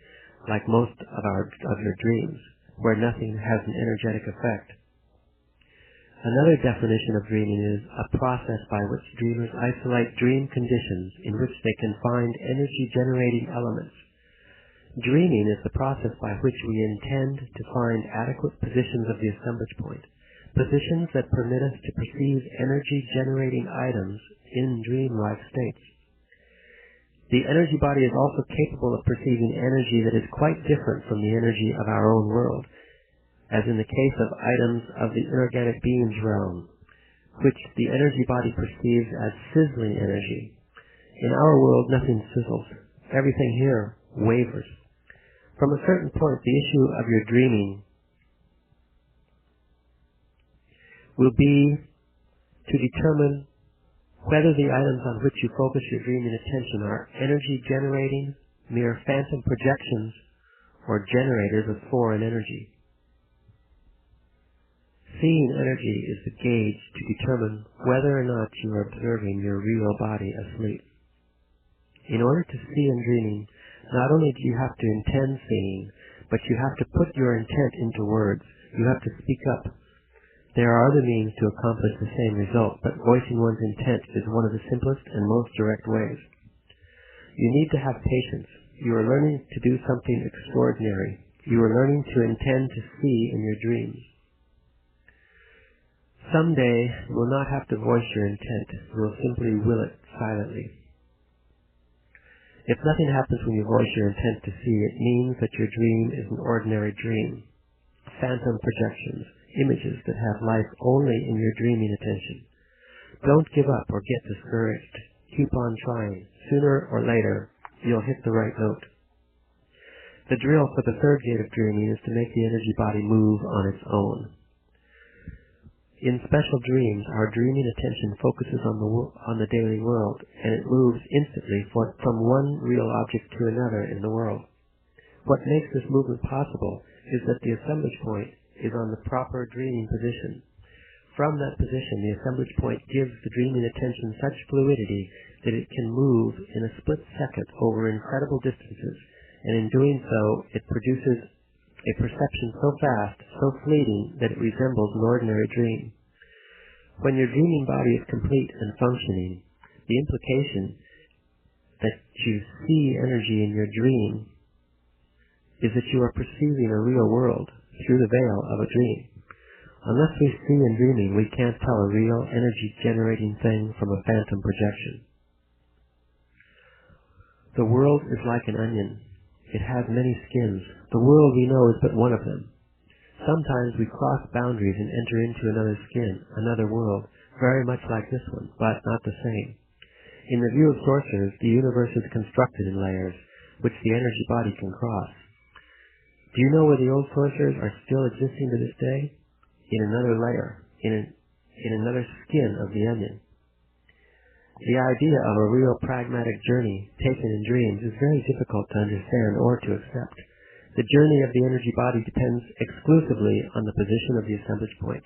Speaker 1: like most of your dreams, where nothing has an energetic effect. Another definition of dreaming is a process by which dreamers isolate dream conditions in which they can find energy-generating elements. Dreaming is the process by which we intend to find adequate positions of the assemblage point, positions that permit us to perceive energy-generating items in dream-like states. The energy body is also capable of perceiving energy that is quite different from the energy of our own world, as in the case of items of the inorganic beings realm, which the energy body perceives as sizzling energy. In our world, nothing sizzles. Everything here wavers. From a certain point, the issue of your dreaming will be to determine whether the items on which you focus your dreaming attention are energy-generating, mere phantom projections, or generators of foreign energy. Seeing energy is the gauge to determine whether or not you are observing your real body asleep. In order to see in dreaming, not only do you have to intend seeing, but you have to put your intent into words. You have to speak up. There are other means to accomplish the same result, but voicing one's intent is one of the simplest and most direct ways. You need to have patience. You are learning to do something extraordinary. You are learning to intend to see in your dreams. Someday, you will not have to voice your intent. You will simply will it silently. If nothing happens when you voice your intent to see, it means that your dream is an ordinary dream. Phantom projections, images that have life only in your dreaming attention. Don't give up or get discouraged. Keep on trying. Sooner or later, you'll hit the right note. The drill for the third gate of dreaming is to make the energy body move on its own. In special dreams, our dreaming attention focuses on the daily world, and it moves instantly from one real object to another in the world. What makes this movement possible is that the assemblage point is on the proper dreaming position. From that position, the assemblage point gives the dreaming attention such fluidity that it can move in a split second over incredible distances, and in doing so, it produces a perception so fast, so fleeting, that it resembles an ordinary dream. When your dreaming body is complete and functioning, the implication that you see energy in your dream is that you are perceiving a real world through the veil of a dream. Unless we see in dreaming, we can't tell a real energy-generating thing from a phantom projection. The world is like an onion. It has many skins. The world we know is but one of them. Sometimes we cross boundaries and enter into another skin, another world, very much like this one, but not the same. In the view of sorcerers, the universe is constructed in layers, which the energy body can cross. Do you know where the old sorcerers are still existing to this day? In another layer, in another skin of the onion. The idea of a real pragmatic journey taken in dreams is very difficult to understand or to accept. The journey of the energy body depends exclusively on the position of the assemblage point.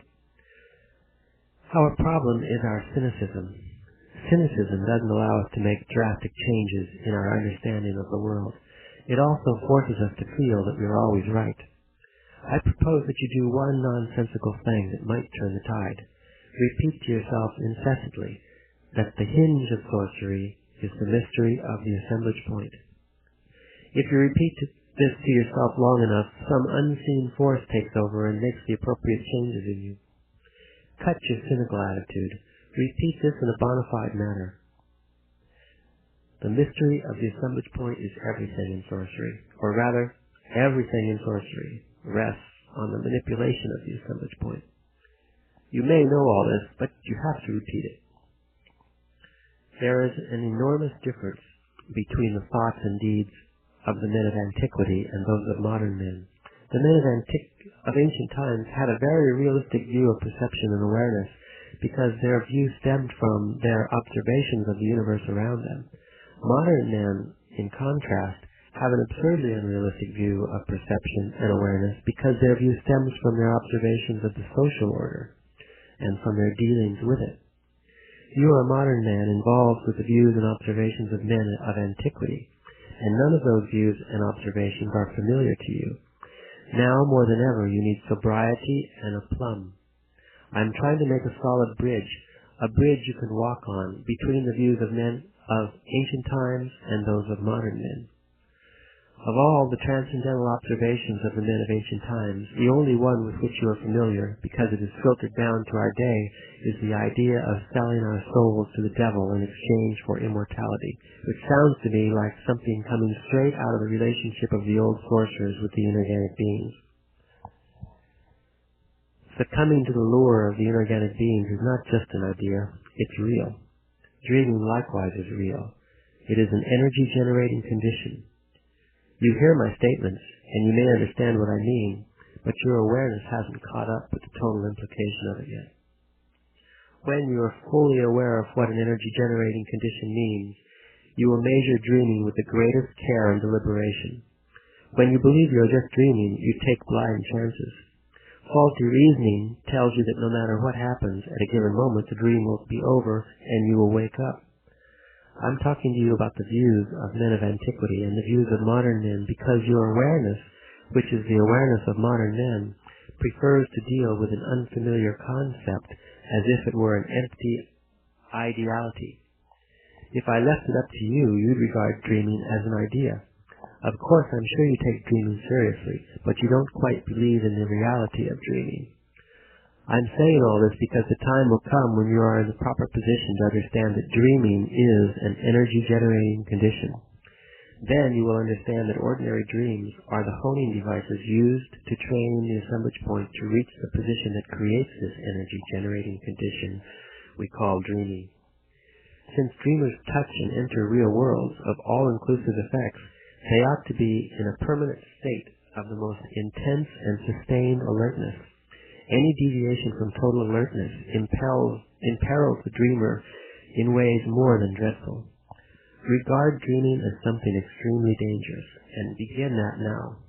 Speaker 1: Our problem is our cynicism. Cynicism doesn't allow us to make drastic changes in our understanding of the world. It also forces us to feel that we are always right. I propose that you do one nonsensical thing that might turn the tide. Repeat to yourself incessantly that the hinge of sorcery is the mystery of the assemblage point. If you repeat this to yourself long enough, some unseen force takes over and makes the appropriate changes in you. Cut your cynical attitude. Repeat this in a bona fide manner. The mystery of the assemblage point is everything in sorcery, or rather, everything in sorcery rests on the manipulation of the assemblage point. You may know all this, but you have to repeat it. There is an enormous difference between the thoughts and deeds of the men of antiquity and those of modern men. The men of ancient times had a very realistic view of perception and awareness because their view stemmed from their observations of the universe around them. Modern men, in contrast, have an absurdly unrealistic view of perception and awareness because their view stems from their observations of the social order and from their dealings with it. You are a modern man involved with the views and observations of men of antiquity, and none of those views and observations are familiar to you. Now, more than ever, you need sobriety and a plumb. I'm trying to make a solid bridge, a bridge you can walk on between the views of men of ancient times and those of modern men. Of all the transcendental observations of the men of ancient times, the only one with which you are familiar, because it is filtered down to our day, is the idea of selling our souls to the devil in exchange for immortality, which sounds to me like something coming straight out of the relationship of the old sorcerers with the inorganic beings. Succumbing to the lure of the inorganic beings is not just an idea, it's real. Dreaming likewise is real. It is an energy-generating condition. You hear my statements, and you may understand what I mean, but your awareness hasn't caught up with the total implication of it yet. When you are fully aware of what an energy-generating condition means, you will measure dreaming with the greatest care and deliberation. When you believe you are just dreaming, you take blind chances. Faulty reasoning tells you that no matter what happens at a given moment, the dream will be over and you will wake up. I'm talking to you about the views of men of antiquity and the views of modern men because your awareness, which is the awareness of modern men, prefers to deal with an unfamiliar concept as if it were an empty ideality. If I left it up to you, you'd regard dreaming as an idea. Of course, I'm sure you take dreaming seriously, but you don't quite believe in the reality of dreaming. I'm saying all this because the time will come when you are in the proper position to understand that dreaming is an energy-generating condition. Then you will understand that ordinary dreams are the honing devices used to train the assemblage point to reach the position that creates this energy-generating condition we call dreaming. Since dreamers touch and enter real worlds of all-inclusive effects, they ought to be in a permanent state of the most intense and sustained alertness. Any deviation from total alertness imperils the dreamer in ways more than dreadful. Regard dreaming as something extremely dangerous, and begin that now.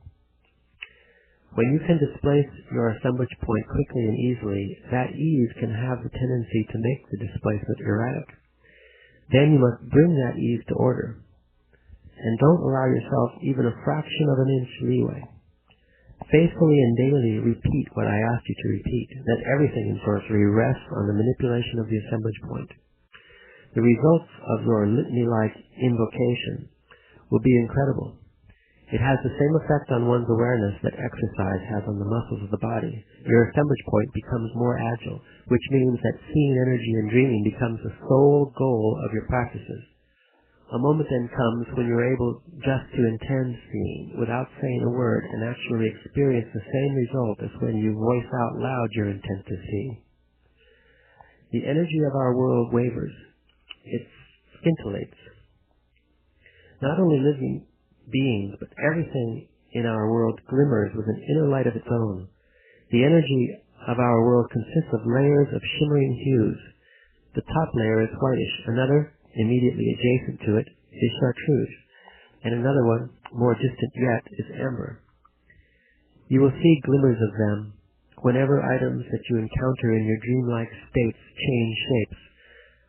Speaker 1: When you can displace your assemblage point quickly and easily, that ease can have the tendency to make the displacement erratic. Then you must bring that ease to order, and don't allow yourself even a fraction of an inch leeway. Faithfully and daily repeat what I asked you to repeat, that everything in sorcery rests on the manipulation of the assemblage point. The results of your litany-like invocation will be incredible. It has the same effect on one's awareness that exercise has on the muscles of the body. Your assemblage point becomes more agile, which means that seeing energy and dreaming becomes the sole goal of your practices. A moment then comes when you're able just to intend seeing without saying a word and actually experience the same result as when you voice out loud your intent to see. The energy of our world wavers. It scintillates. Not only living beings, but everything in our world glimmers with an inner light of its own. The energy of our world consists of layers of shimmering hues. The top layer is whitish, another, immediately adjacent to it, is chartreuse, and another one, more distant yet, is amber. You will see glimmers of them whenever items that you encounter in your dreamlike states change shapes.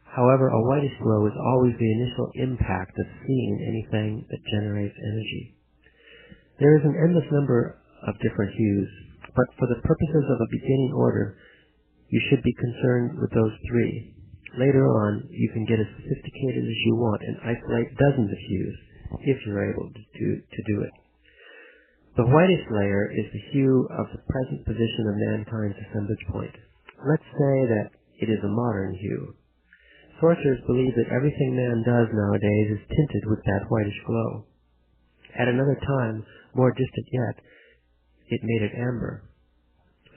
Speaker 1: However, a whitish glow is always the initial impact of seeing anything that generates energy. There is an endless number of different hues, but for the purposes of a beginning order, you should be concerned with those three. Later on, you can get as sophisticated as you want and isolate dozens of hues, if you're able to do it. The whitish layer is the hue of the present position of mankind's assemblage point. Let's say that it is a modern hue. Sorcerers believe that everything man does nowadays is tinted with that whitish glow. At another time, more distant yet, it made it amber.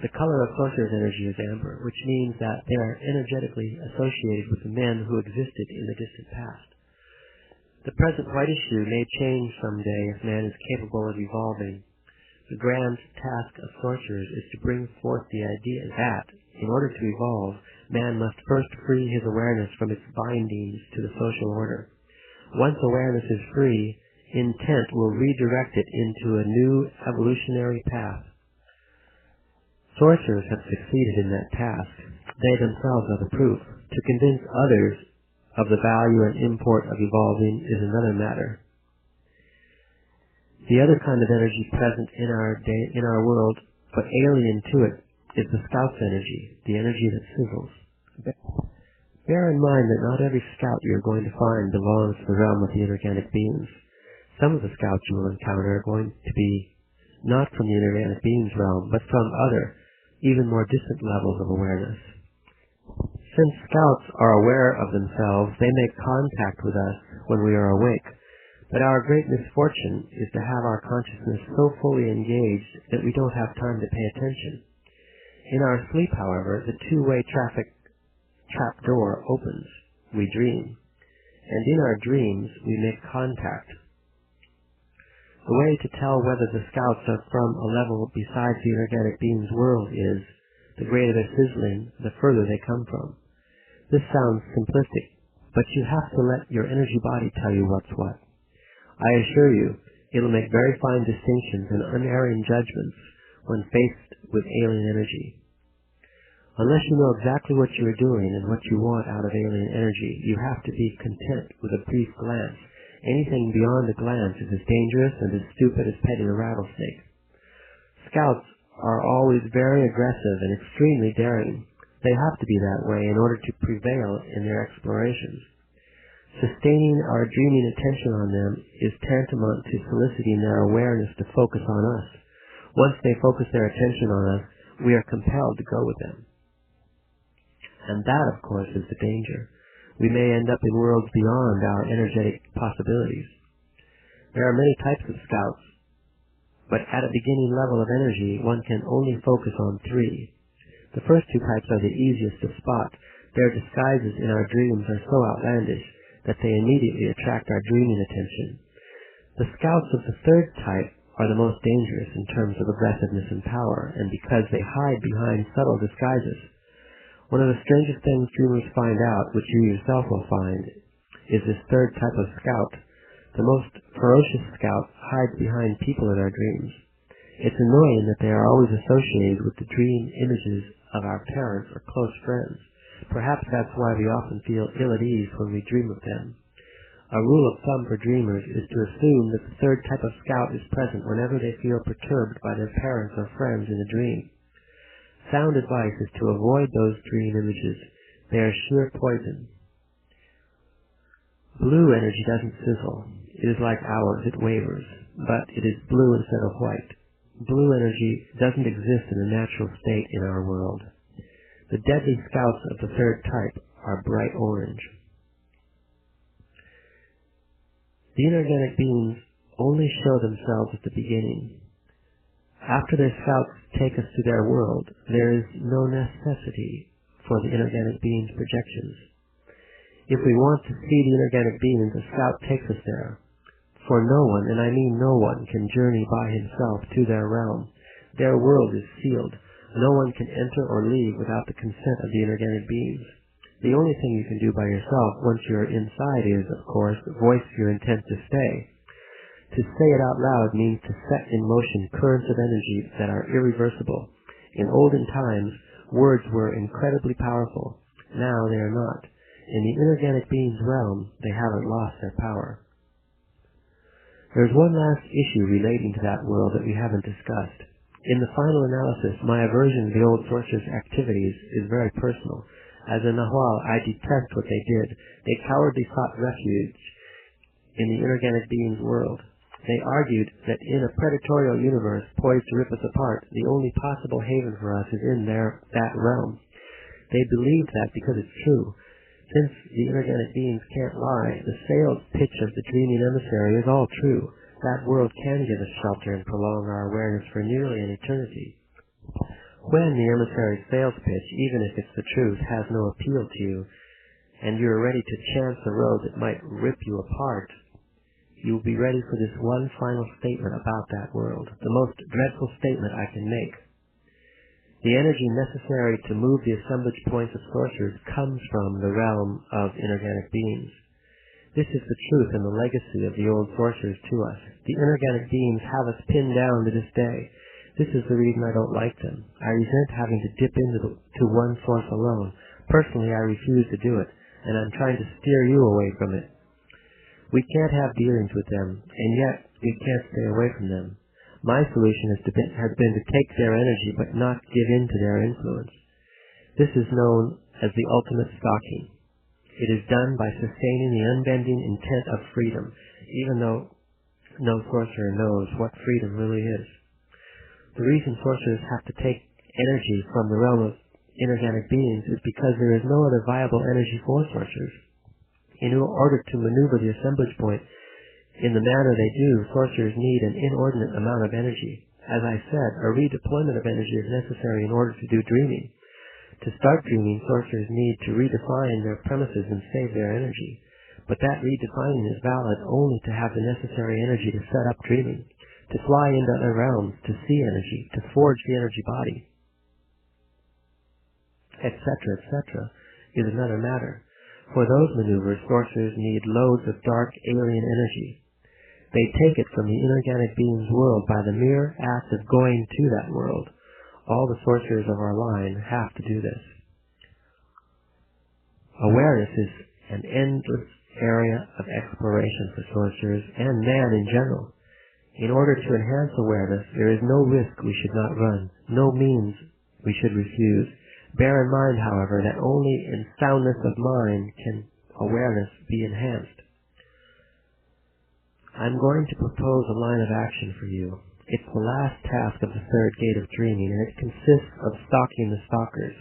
Speaker 1: The color of sorcerer's energy is amber, which means that they are energetically associated with the men who existed in the distant past. The present whitish hue may change someday if man is capable of evolving. The grand task of sorcerers is to bring forth the idea that, in order to evolve, man must first free his awareness from its bindings to the social order. Once awareness is free, intent will redirect it into a new evolutionary path. Sorcerers have succeeded in that task. They themselves are the proof. To convince others of the value and import of evolving is another matter. The other kind of energy present in our world, but alien to it, is the scout's energy, the energy that sizzles. Bear in mind that not every scout you're going to find belongs to the realm of the inorganic beings. Some of the scouts you will encounter are going to be not from the inorganic beings realm, but from other, even more distant levels of awareness. Since scouts are aware of themselves, they make contact with us when we are awake. But our great misfortune is to have our consciousness so fully engaged that we don't have time to pay attention. In our sleep, however, the two-way traffic trap door opens. We dream. And in our dreams, we make contact. The way to tell whether the scouts are from a level besides the inorganic being's world is, the greater their sizzling, the further they come from. This sounds simplistic, but you have to let your energy body tell you what's what. I assure you, it'll make very fine distinctions and unerring judgments when faced with alien energy. Unless you know exactly what you are doing and what you want out of alien energy, you have to be content with a brief glance. Anything beyond a glance is as dangerous and as stupid as petting a rattlesnake. Scouts are always very aggressive and extremely daring. They have to be that way in order to prevail in their explorations. Sustaining our dreaming attention on them is tantamount to soliciting their awareness to focus on us. Once they focus their attention on us, we are compelled to go with them. And that, of course, is the danger. We may end up in worlds beyond our energetic possibilities. There are many types of scouts, but at a beginning level of energy, one can only focus on three. The first two types are the easiest to spot. Their disguises in our dreams are so outlandish that they immediately attract our dreaming attention. The scouts of the third type are the most dangerous in terms of aggressiveness and power, and because they hide behind subtle disguises. One of the strangest things dreamers find out, which you yourself will find, is this third type of scout. The most ferocious scout hides behind people in our dreams. It's annoying that they are always associated with the dream images of our parents or close friends. Perhaps that's why we often feel ill at ease when we dream of them. A rule of thumb for dreamers is to assume that the third type of scout is present whenever they feel perturbed by their parents or friends in a dream. Sound advice is to avoid those dream images. They are sheer poison. Blue energy doesn't sizzle. It is like ours, it wavers, but it is blue instead of white. Blue energy doesn't exist in a natural state in our world. The deadly scouts of the third type are bright orange. The inorganic beings only show themselves at the beginning. After their scouts take us to their world, there is no necessity for the inorganic beings' projections. If we want to see the inorganic beings, a scout takes us there. For no one, and I mean no one, can journey by himself to their realm. Their world is sealed. No one can enter or leave without the consent of the inorganic beings. The only thing you can do by yourself once you're inside is, of course, voice your intent to stay. To say it out loud means to set in motion currents of energy that are irreversible. In olden times, words were incredibly powerful. Now they are not. In the inorganic being's realm, they haven't lost their power. There's one last issue relating to that world that we haven't discussed. In the final analysis, my aversion to the old sorcerers' activities is very personal. As a Nahual, I detest what they did. They cowardly sought refuge in the inorganic being's world. They argued that in a predatorial universe poised to rip us apart, the only possible haven for us is in that realm. They believed that because it's true. Since the inorganic beings can't lie, the sales pitch of the dreaming emissary is all true. That world can give us shelter and prolong our awareness for nearly an eternity. When the emissary's sales pitch, even if it's the truth, has no appeal to you, and you're ready to chance a road that might rip you apart, you will be ready for this one final statement about that world, the most dreadful statement I can make. The energy necessary to move the assemblage points of sorcerers comes from the realm of inorganic beings. This is the truth and the legacy of the old sorcerers to us. The inorganic beings have us pinned down to this day. This is the reason I don't like them. I resent having to dip into one source alone. Personally, I refuse to do it, and I'm trying to steer you away from it. We can't have dealings with them, and yet we can't stay away from them. My solution has been to take their energy but not give in to their influence. This is known as the ultimate stalking. It is done by sustaining the unbending intent of freedom, even though no sorcerer knows what freedom really is. The reason sorcerers have to take energy from the realm of inorganic beings is because there is no other viable energy for sorcerers. In order to maneuver the assemblage point in the manner they do, sorcerers need an inordinate amount of energy. As I said, a redeployment of energy is necessary in order to do dreaming. To start dreaming, sorcerers need to redefine their premises and save their energy. But that redefining is valid only to have the necessary energy to set up dreaming, to fly into other realms, to see energy, to forge the energy body, etc., is another matter. For those maneuvers, sorcerers need loads of dark alien energy. They take it from the inorganic being's world by the mere act of going to that world. All the sorcerers of our line have to do this. Awareness is an endless area of exploration for sorcerers and man in general. In order to enhance awareness, there is no risk we should not run, no means we should refuse. Bear in mind, however, that only in soundness of mind can awareness be enhanced. I'm going to propose a line of action for you. It's the last task of the third gate of dreaming, and it consists of stalking the stalkers,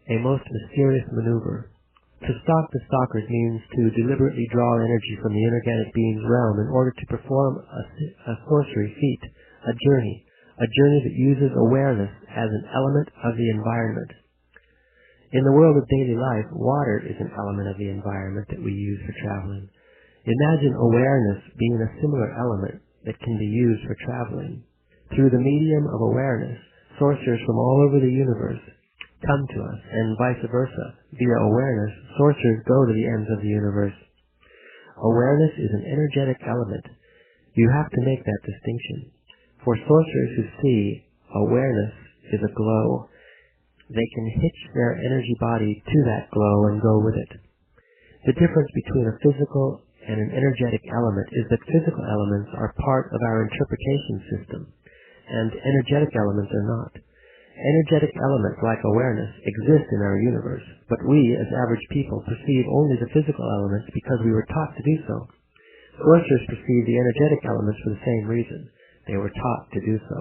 Speaker 1: a most mysterious maneuver. To stalk the stalkers means to deliberately draw energy from the inorganic being's realm in order to perform a sorcery feat, a journey that uses awareness as an element of the environment. In the world of daily life, water is an element of the environment that we use for traveling. Imagine awareness being a similar element that can be used for traveling. Through the medium of awareness, sorcerers from all over the universe come to us, and vice versa. Via awareness, sorcerers go to the ends of the universe. Awareness is an energetic element. You have to make that distinction. For sorcerers who see, awareness is a glow. They can hitch their energy body to that glow and go with it. The difference between a physical and an energetic element is that physical elements are part of our interpretation system, and energetic elements are not. Energetic elements, like awareness, exist in our universe, but we, as average people, perceive only the physical elements because we were taught to do so. Sorcerers perceive the energetic elements for the same reason. They were taught to do so.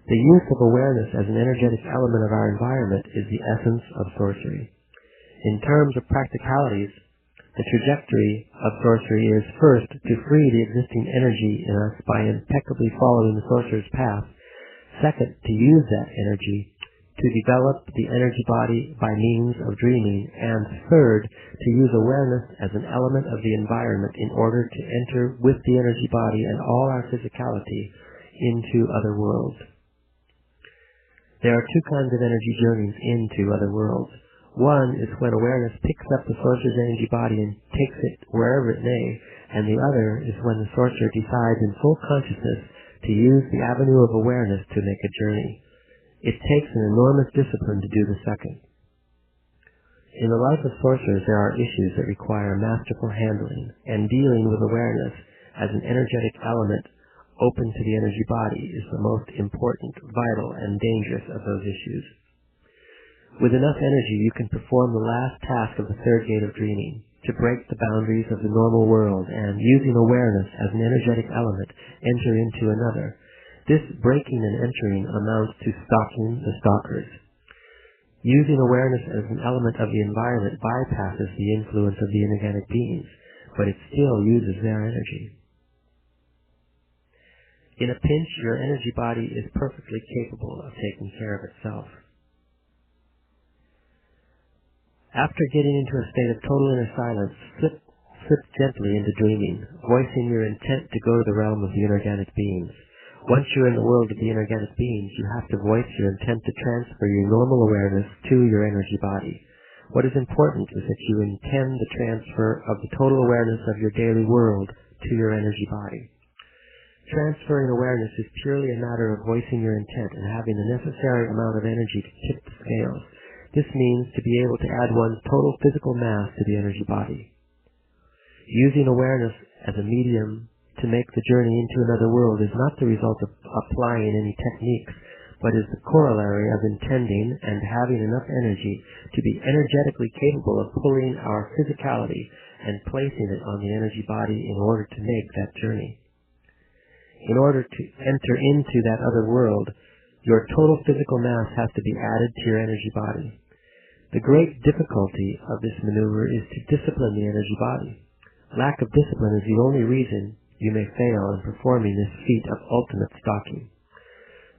Speaker 1: The use of awareness as an energetic element of our environment is the essence of sorcery. In terms of practicalities, the trajectory of sorcery is first to free the existing energy in us by impeccably following the sorcerer's path. Second, to use that energy to develop the energy body by means of dreaming. And third, to use awareness as an element of the environment in order to enter with the energy body and all our physicality into other worlds. There are two kinds of energy journeys into other worlds. One is when awareness picks up the sorcerer's energy body and takes it wherever it may, and the other is when the sorcerer decides in full consciousness to use the avenue of awareness to make a journey. It takes an enormous discipline to do the second. In the life of sorcerers, there are issues that require masterful handling, and dealing with awareness as an energetic element open to the energy body is the most important, vital, and dangerous of those issues. With enough energy, you can perform the last task of the third gate of dreaming, to break the boundaries of the normal world and, using awareness as an energetic element, enter into another. This breaking and entering amounts to stalking the stalkers. Using awareness as an element of the environment bypasses the influence of the inorganic beings, but it still uses their energy. In a pinch, your energy body is perfectly capable of taking care of itself. After getting into a state of total inner silence, slip gently into dreaming, voicing your intent to go to the realm of the inorganic beings. Once you're in the world of the inorganic beings, you have to voice your intent to transfer your normal awareness to your energy body. What is important is that you intend the transfer of the total awareness of your daily world to your energy body. Transferring awareness is purely a matter of voicing your intent and having the necessary amount of energy to tip the scales. This means to be able to add one's total physical mass to the energy body. Using awareness as a medium to make the journey into another world is not the result of applying any techniques, but is the corollary of intending and having enough energy to be energetically capable of pulling our physicality and placing it on the energy body in order to make that journey. In order to enter into that other world, your total physical mass has to be added to your energy body. The great difficulty of this maneuver is to discipline the energy body. Lack of discipline is the only reason you may fail in performing this feat of ultimate stalking.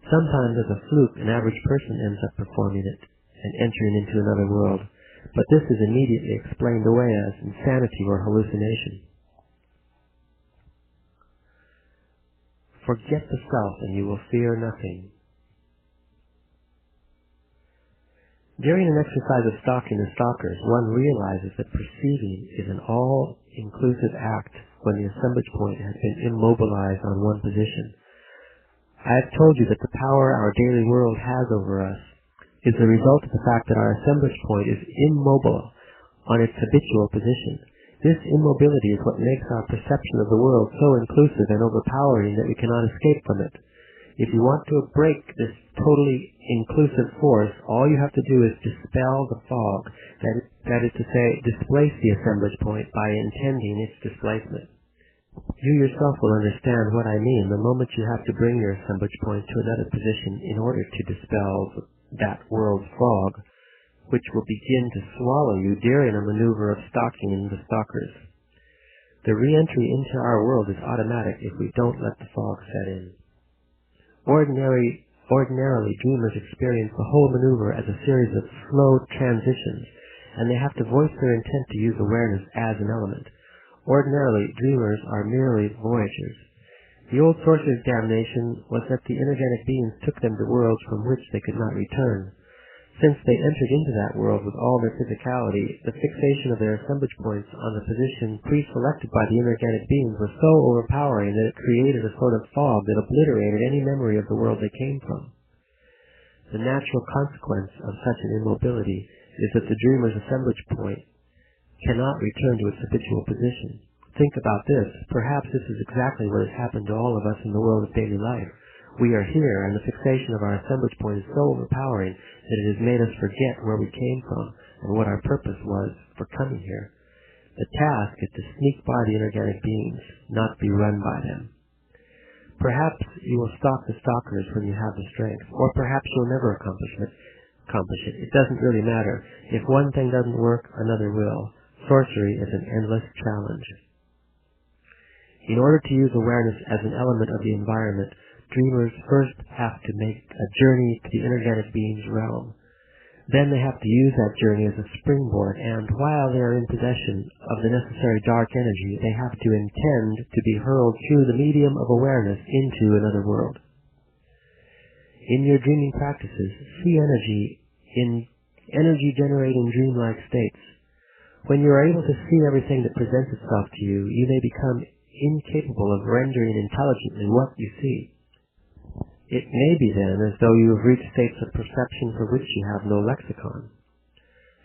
Speaker 1: Sometimes as a fluke, an average person ends up performing it and entering into another world, but this is immediately explained away as insanity or hallucination. Forget the self and you will fear nothing. During an exercise of stalking the stalkers, one realizes that perceiving is an all-inclusive act when the assemblage point has been immobilized on one position. I have told you that the power our daily world has over us is the result of the fact that our assemblage point is immobile on its habitual position. This immobility is what makes our perception of the world so inclusive and overpowering that we cannot escape from it. If you want to break this totally inclusive force, all you have to do is dispel the fog, that is to say, displace the assemblage point by intending its displacement. You yourself will understand what I mean the moment you have to bring your assemblage point to another position in order to dispel that world's fog, which will begin to swallow you during a maneuver of stalking the stalkers. The re-entry into our world is automatic if we don't let the fog set in. Ordinarily, dreamers experience the whole maneuver as a series of slow transitions, and they have to voice their intent to use awareness as an element. Ordinarily, dreamers are merely voyagers. The old sorcerer's damnation was that the inorganic beings took them to worlds from which they could not return. Since they entered into that world with all their physicality, the fixation of their assemblage points on the position pre-selected by the inorganic beings was so overpowering that it created a sort of fog that obliterated any memory of the world they came from. The natural consequence of such an immobility is that the dreamer's assemblage point cannot return to its habitual position. Think about this. Perhaps this is exactly what has happened to all of us in the world of daily life. We are here, and the fixation of our assemblage point is so overpowering that it has made us forget where we came from and what our purpose was for coming here. The task is to sneak by the inorganic beings, not be run by them. Perhaps you will stalk the stalkers when you have the strength, or perhaps you'll never accomplish it. It doesn't really matter. If one thing doesn't work, another will. Sorcery is an endless challenge. In order to use awareness as an element of the environment, dreamers first have to make a journey to the inorganic being's realm. Then they have to use that journey as a springboard, and while they are in possession of the necessary dark energy, they have to intend to be hurled through the medium of awareness into another world. In your dreaming practices, see energy in energy-generating dreamlike states. When you are able to see everything that presents itself to you, you may become incapable of rendering intelligently what you see. It may be then as though you have reached states of perception for which you have no lexicon.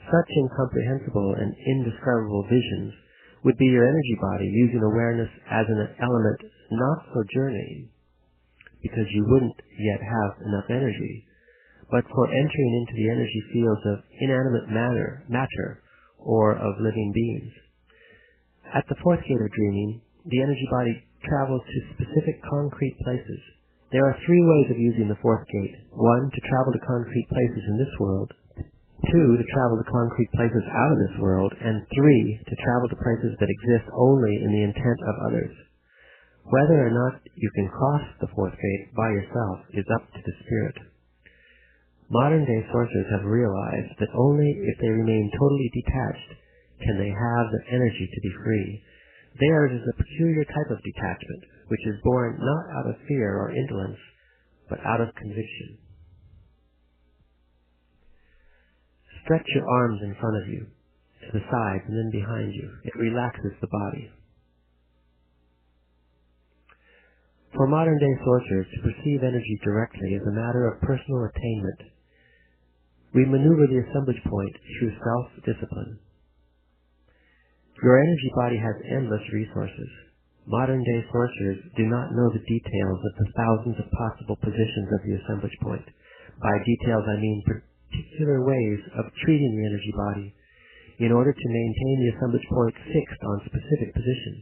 Speaker 1: Such incomprehensible and indescribable visions would be your energy body using awareness as an element not for journeying, because you wouldn't yet have enough energy, but for entering into the energy fields of inanimate matter or of living beings. At the fourth gate of dreaming, the energy body travels to specific concrete places. There are three ways of using the fourth gate. 1, to travel to concrete places in this world. 2, to travel to concrete places out of this world. And 3, to travel to places that exist only in the intent of others. Whether or not you can cross the fourth gate by yourself is up to the spirit. Modern-day sorcerers have realized that only if they remain totally detached can they have the energy to be free. Theirs is a peculiar type of detachment, which is born not out of fear or indolence, but out of conviction. Stretch your arms in front of you, to the sides and then behind you. It relaxes the body. For modern-day sorcerers, to perceive energy directly is a matter of personal attainment. We maneuver the assemblage point through self-discipline. Your energy body has endless resources. Modern-day sorcerers do not know the details of the thousands of possible positions of the assemblage point. By details, I mean particular ways of treating the energy body in order to maintain the assemblage point fixed on specific positions.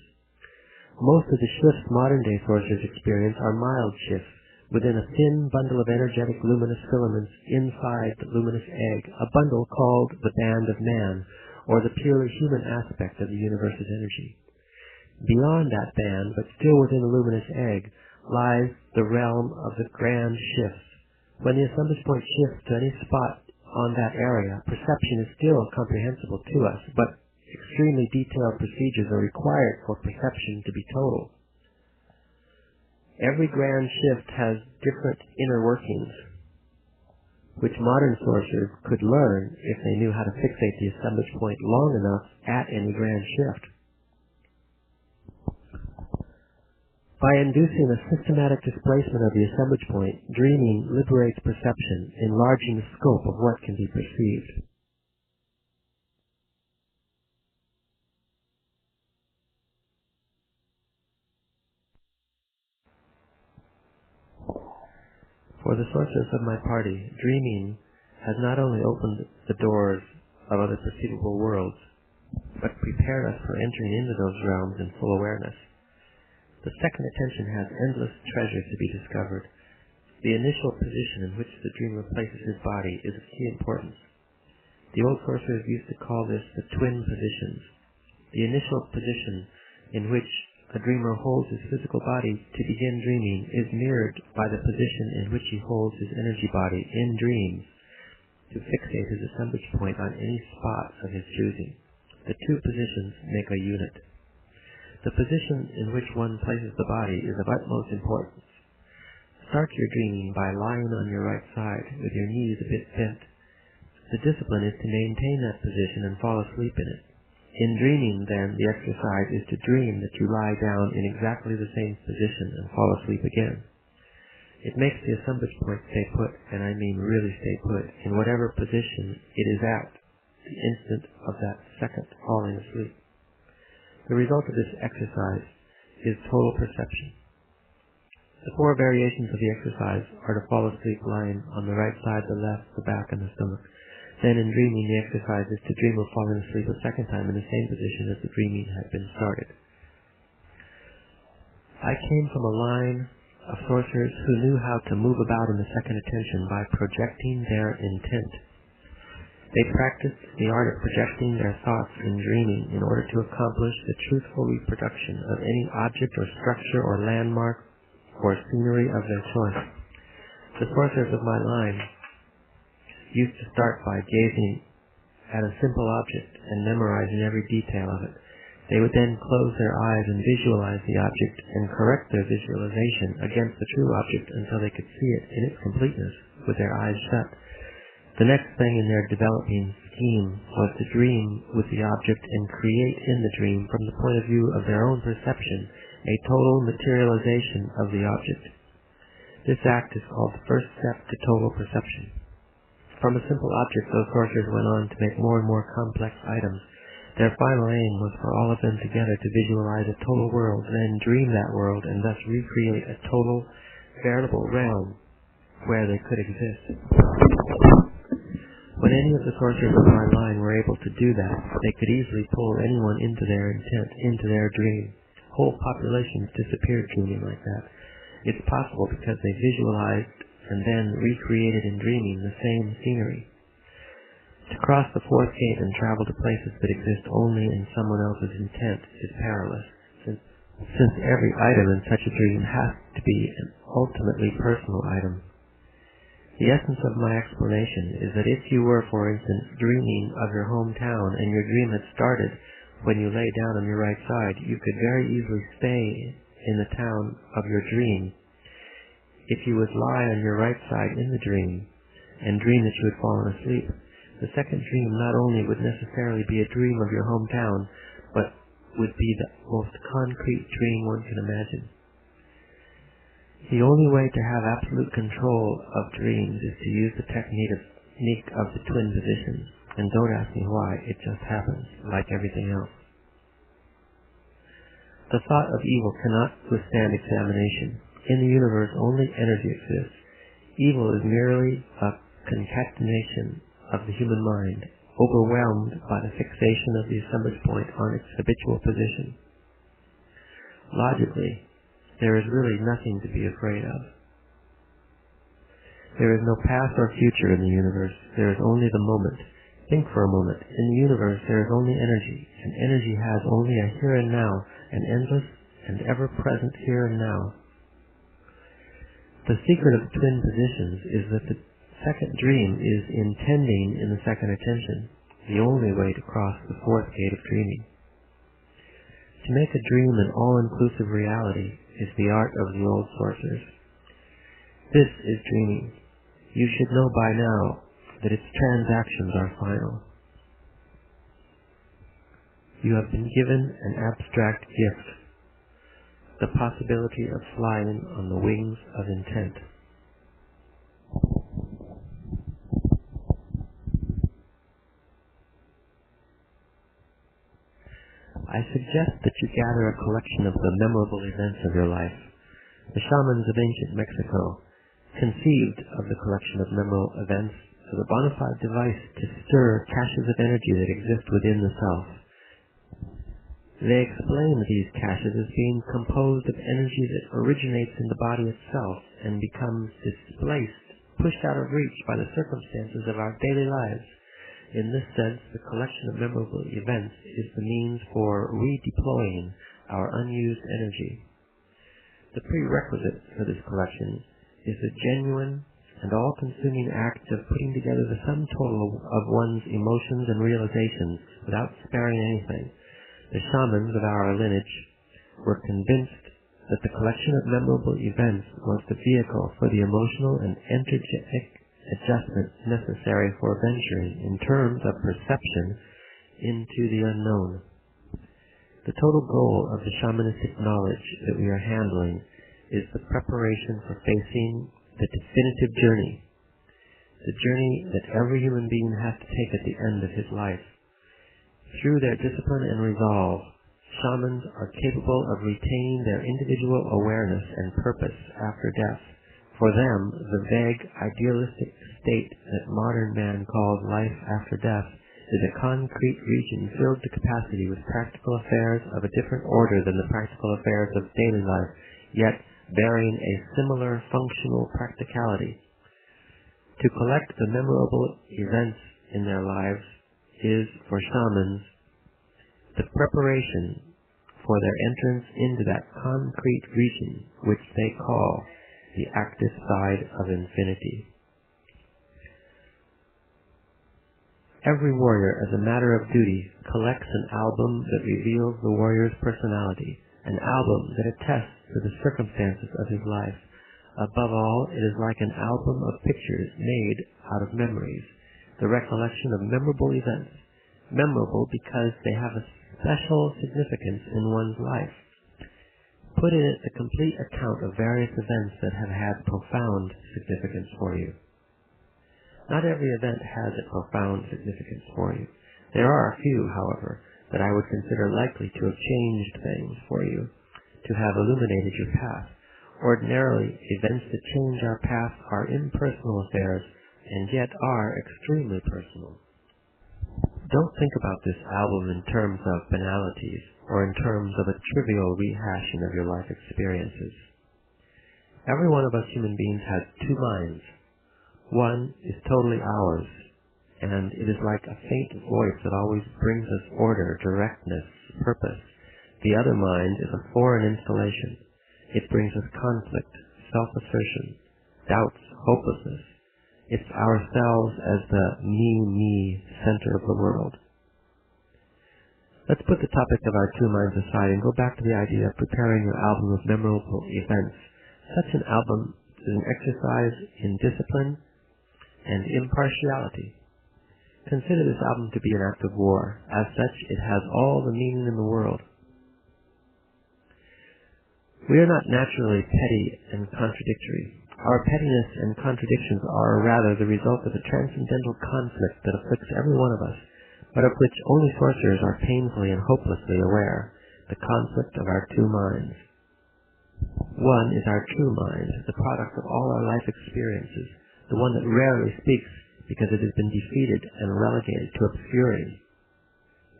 Speaker 1: Most of the shifts modern-day sorcerers experience are mild shifts within a thin bundle of energetic luminous filaments inside the luminous egg, a bundle called the band of man, or the purely human aspect of the universe's energy. Beyond that band, but still within the luminous egg, lies the realm of the grand shifts. When the assemblage point shifts to any spot on that area, perception is still comprehensible to us, but extremely detailed procedures are required for perception to be total. Every grand shift has different inner workings, which modern sorcerers could learn if they knew how to fixate the assemblage point long enough at any grand shift. By inducing a systematic displacement of the assemblage point, dreaming liberates perception, enlarging the scope of what can be perceived. For the sorcerers of my party, dreaming has not only opened the doors of other perceivable worlds, but prepared us for entering into those realms in full awareness. The second attention has endless treasures to be discovered. The initial position in which the dreamer places his body is of key importance. The old sorcerers used to call this the twin positions. The initial position in which a dreamer holds his physical body to begin dreaming is mirrored by the position in which he holds his energy body in dreams to fixate his assemblage point on any spot of his choosing. The two positions make a unit. The position in which one places the body is of utmost importance. Start your dreaming by lying on your right side with your knees a bit bent. The discipline is to maintain that position and fall asleep in it. In dreaming, then, the exercise is to dream that you lie down in exactly the same position and fall asleep again. It makes the assemblage point stay put, and I mean really stay put, in whatever position it is at the instant of that second falling asleep. The result of this exercise is total perception. The four variations of the exercise are to fall asleep lying on the right side, the left, the back, and the stomach. Then in dreaming, the exercise is to dream of falling asleep a second time in the same position as the dreaming had been started. I came from a line of sorcerers who knew how to move about in the second attention by projecting their intent. They practiced the art of projecting their thoughts in dreaming in order to accomplish the truthful reproduction of any object or structure or landmark or scenery of their choice. The sorcerers of my line used to start by gazing at a simple object and memorizing every detail of it. They would then close their eyes and visualize the object and correct their visualization against the true object until they could see it in its completeness with their eyes shut. The next thing in their developing scheme was to dream with the object and create in the dream, from the point of view of their own perception, a total materialization of the object. This act is called the first step to total perception. From a simple object, those sorcerers went on to make more and more complex items. Their final aim was for all of them together to visualize a total world, and then dream that world, and thus recreate a total, veritable realm where they could exist. When any of the sorcerers of my line were able to do that, they could easily pull anyone into their intent, into their dream. Whole populations disappeared dreaming like that. It's possible because they visualized and then recreated in dreaming the same scenery. To cross the fourth gate and travel to places that exist only in someone else's intent is perilous, since every item in such a dream has to be an ultimately personal item. The essence of my explanation is that if you were, for instance, dreaming of your hometown and your dream had started when you lay down on your right side, you could very easily stay in the town of your dream. If you would lie on your right side in the dream and dream that you had fallen asleep, the second dream not only would necessarily be a dream of your hometown, but would be the most concrete dream one can imagine. The only way to have absolute control of dreams is to use the technique of the twin positions. And don't ask me why, it just happens, like everything else. The thought of evil cannot withstand examination. In the universe, only energy exists. Evil is merely a concatenation of the human mind, overwhelmed by the fixation of the assemblage point on its habitual position. Logically, there is really nothing to be afraid of. There is no past or future in the universe. There is only the moment. Think for a moment. In the universe, there is only energy, and energy has only a here and now, an endless and ever-present here and now. The secret of twin positions is that the second dream is intending in the second attention, the only way to cross the fourth gate of dreaming. To make a dream an all-inclusive reality is the art of the old sorcerers. This is dreaming. You should know by now that its transactions are final. You have been given an abstract gift, the possibility of flying on the wings of intent. I suggest that you gather a collection of the memorable events of your life. The shamans of ancient Mexico conceived of the collection of memorable events as a bona fide device to stir caches of energy that exist within the self. They explain these caches as being composed of energy that originates in the body itself and becomes displaced, pushed out of reach by the circumstances of our daily lives. In this sense, the collection of memorable events is the means for redeploying our unused energy. The prerequisite for this collection is the genuine and all-consuming act of putting together the sum total of one's emotions and realizations without sparing anything. The shamans of our lineage were convinced that the collection of memorable events was the vehicle for the emotional and energetic adjustment necessary for venturing in terms of perception into the unknown. The total goal of the shamanistic knowledge that we are handling is the preparation for facing the definitive journey, the journey that every human being has to take at the end of his life. Through their discipline and resolve, shamans are capable of retaining their individual awareness and purpose after death. For them, the vague, idealistic state that modern man calls life after death is a concrete region filled to capacity with practical affairs of a different order than the practical affairs of daily life, yet bearing a similar functional practicality. To collect the memorable events in their lives is, for shamans, the preparation for their entrance into that concrete region which they call the active side of infinity. Every warrior, as a matter of duty, collects an album that reveals the warrior's personality, an album that attests to the circumstances of his life. Above all, it is like an album of pictures made out of memories, the recollection of memorable events, memorable because they have a special significance in one's life. Put in it the complete account of various events that have had profound significance for you. Not every event has a profound significance for you. There are a few, however, that I would consider likely to have changed things for you, to have illuminated your path. Ordinarily, events that change our path are impersonal affairs, and yet are extremely personal. Don't think about this album in terms of banalities, or in terms of a trivial rehashing of your life experiences. Every one of us human beings has two minds. One is totally ours, and it is like a faint voice that always brings us order, directness, purpose. The other mind is a foreign installation. It brings us conflict, self-assertion, doubts, hopelessness. It's ourselves as the me center of the world. Let's put the topic of our two minds aside and go back to the idea of preparing your album of memorable events. Such an album is an exercise in discipline and impartiality. Consider this album to be an act of war. As such, it has all the meaning in the world. We are not naturally petty and contradictory. Our pettiness and contradictions are rather the result of a transcendental conflict that afflicts every one of us, but of which only sorcerers are painfully and hopelessly aware. the conflict of our two minds. One is our true mind, the product of all our life experiences, the one that rarely speaks because it has been defeated and relegated to obscurity.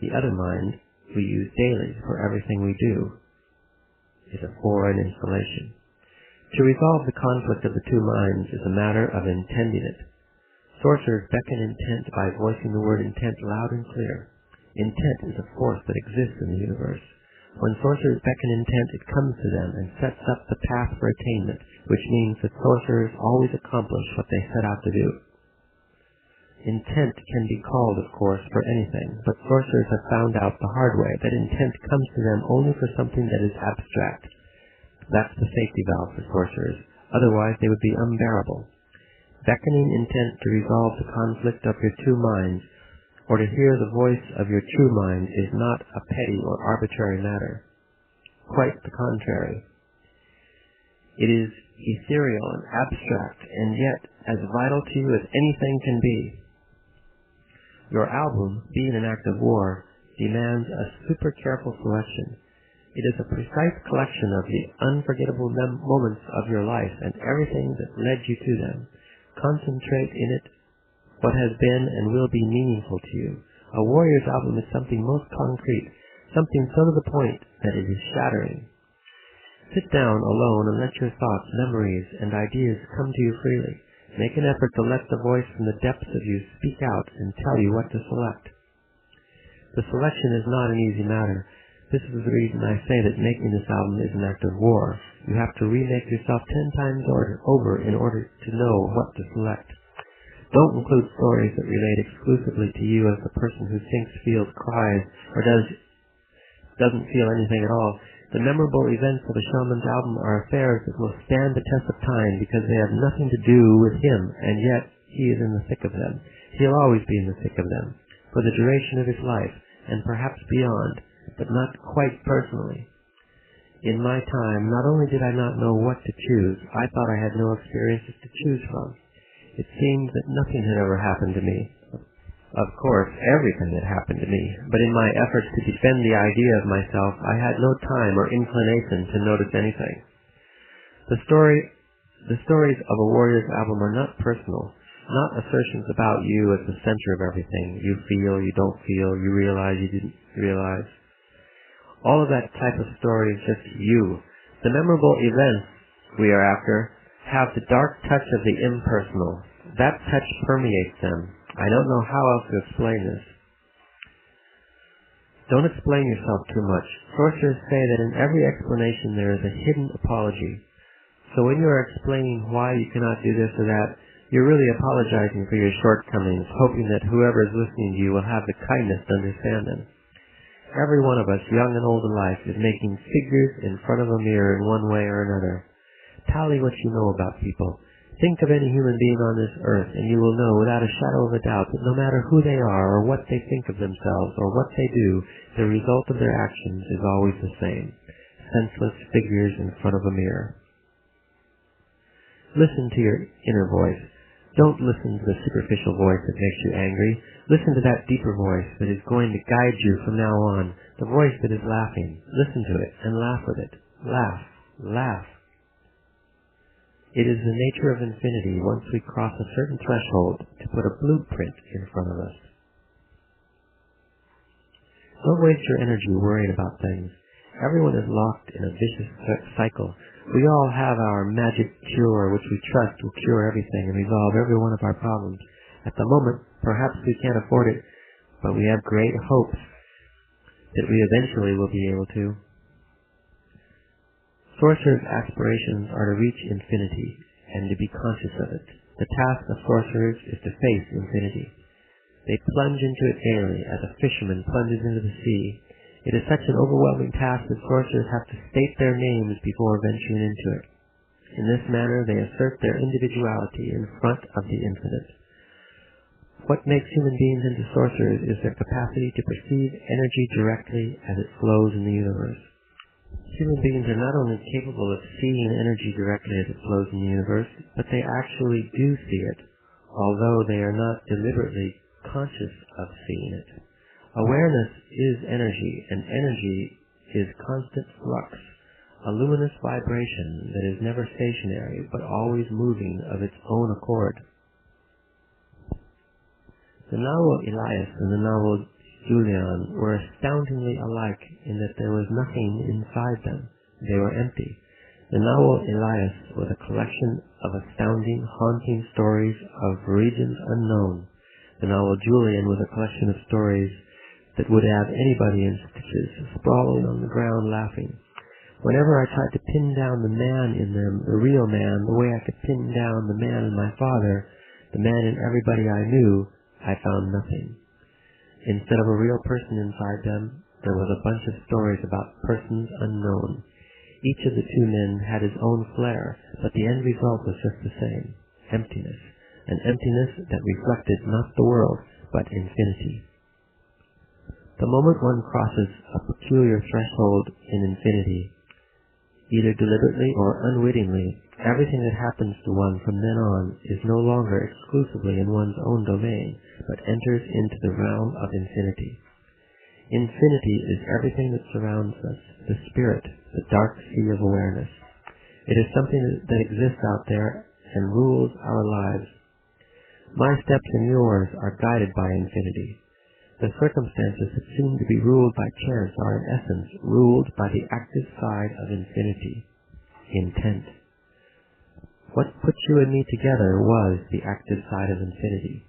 Speaker 1: The other mind we use daily for everything we do is a foreign installation. To resolve the conflict of the two minds is a matter of intending it. Sorcerers beckon intent by voicing the word intent loud and clear. Intent is a force that exists in the universe. When sorcerers beckon intent, it comes to them and sets up the path for attainment, which means that sorcerers always accomplish what they set out to do. Intent can be called, of course, for anything, but sorcerers have found out the hard way that intent comes to them only for something that is abstract. That's the safety valve for sorcerers. Otherwise, they would be unbearable. Beckoning intent to resolve the conflict of your two minds, or to hear the voice of your true mind, is not a petty or arbitrary matter. Quite the contrary. It is ethereal and abstract, and yet as vital to you as anything can be. Your album, being an act of war, demands a super careful selection. It is a precise collection of the unforgettable moments of your life and everything that led you to them. Concentrate in it what has been and will be meaningful to you. A warrior's album is something most concrete, something so to the point that it is shattering. Sit down alone and let your thoughts, memories, and ideas come to you freely. Make an effort to let the voice from the depths of you speak out and tell you what to select. The selection is not an easy matter. This is the reason I say that making this album is an act of war. You have to remake yourself 10 times over in order to know what to select. Don't include stories that relate exclusively to you as the person who thinks, feels, cries, or doesn't feel anything at all. The memorable events of a shaman's album are affairs that will stand the test of time because they have nothing to do with him, and yet he is in the thick of them. He'll always be in the thick of them, for the duration of his life, and perhaps beyond, but not quite personally. In my time, not only did I not know what to choose, I thought I had no experiences to choose from. It seemed that nothing had ever happened to me. Of course, everything had happened to me, but in my efforts to defend the idea of myself, I had no time or inclination to notice anything. The stories of a warrior's album are not personal, not assertions about you as the center of everything. You feel, you don't feel, you realize, you didn't realize. All of that type of story is just you. The memorable events we are after have the dark touch of the impersonal. That touch permeates them. I don't know how else to explain this. Don't explain yourself too much. Sorcerers say that in every explanation there is a hidden apology. So when you are explaining why you cannot do this or that, you're really apologizing for your shortcomings, hoping that whoever is listening to you will have the kindness to understand them. Every one of us, young and old alike, is making figures in front of a mirror in one way or another. Tally what you know about people. Think of any human being on this earth, and you will know without a shadow of a doubt that no matter who they are or what they think of themselves or what they do, the result of their actions is always the same. Senseless figures in front of a mirror. Listen to your inner voice. Don't listen to the superficial voice that makes you angry. Listen to that deeper voice that is going to guide you from now on. The voice that is laughing. Listen to it and laugh with it. Laugh. Laugh. It is the nature of infinity, once we cross a certain threshold, to put a blueprint in front of us. Don't waste your energy worrying about things. Everyone is locked in a vicious cycle. We all have our magic cure, which we trust will cure everything and resolve every one of our problems. At the moment, perhaps we can't afford it, but we have great hopes that we eventually will be able to. Sorcerers' aspirations are to reach infinity and to be conscious of it. The task of sorcerers is to face infinity. They plunge into it daily as a fisherman plunges into the sea. It is such an overwhelming task that sorcerers have to state their names before venturing into it. In this manner, they assert their individuality in front of the infinite. What makes human beings into sorcerers is their capacity to perceive energy directly as it flows in the universe. Human beings are not only capable of seeing energy directly as it flows in the universe, but they actually do see it, although they are not deliberately conscious of seeing it. Awareness is energy, and energy is constant flux, a luminous vibration that is never stationary but always moving of its own accord. The novel Elias and the novel Juan were astoundingly alike in that there was nothing inside them. They were empty. The novel Elias was a collection of astounding, haunting stories of regions unknown. The novel Juan was a collection of stories that would have anybody in stitches, sprawling on the ground laughing. Whenever I tried to pin down the man in them, the real man, the way I could pin down the man in my father, the man in everybody I knew, I found nothing. Instead of a real person inside them, there was a bunch of stories about persons unknown. Each of the two men had his own flair, but the end result was just the same: emptiness. An emptiness that reflected not the world, but infinity. The moment one crosses a peculiar threshold in infinity, either deliberately or unwittingly, everything that happens to one from then on is no longer exclusively in one's own domain, but enters into the realm of infinity. Infinity is everything that surrounds us, the spirit, the dark sea of awareness. It is something that exists out there and rules our lives. My steps and yours are guided by infinity. The circumstances that seem to be ruled by chance are in essence ruled by the active side of infinity, intent. What put you and me together was the active side of infinity.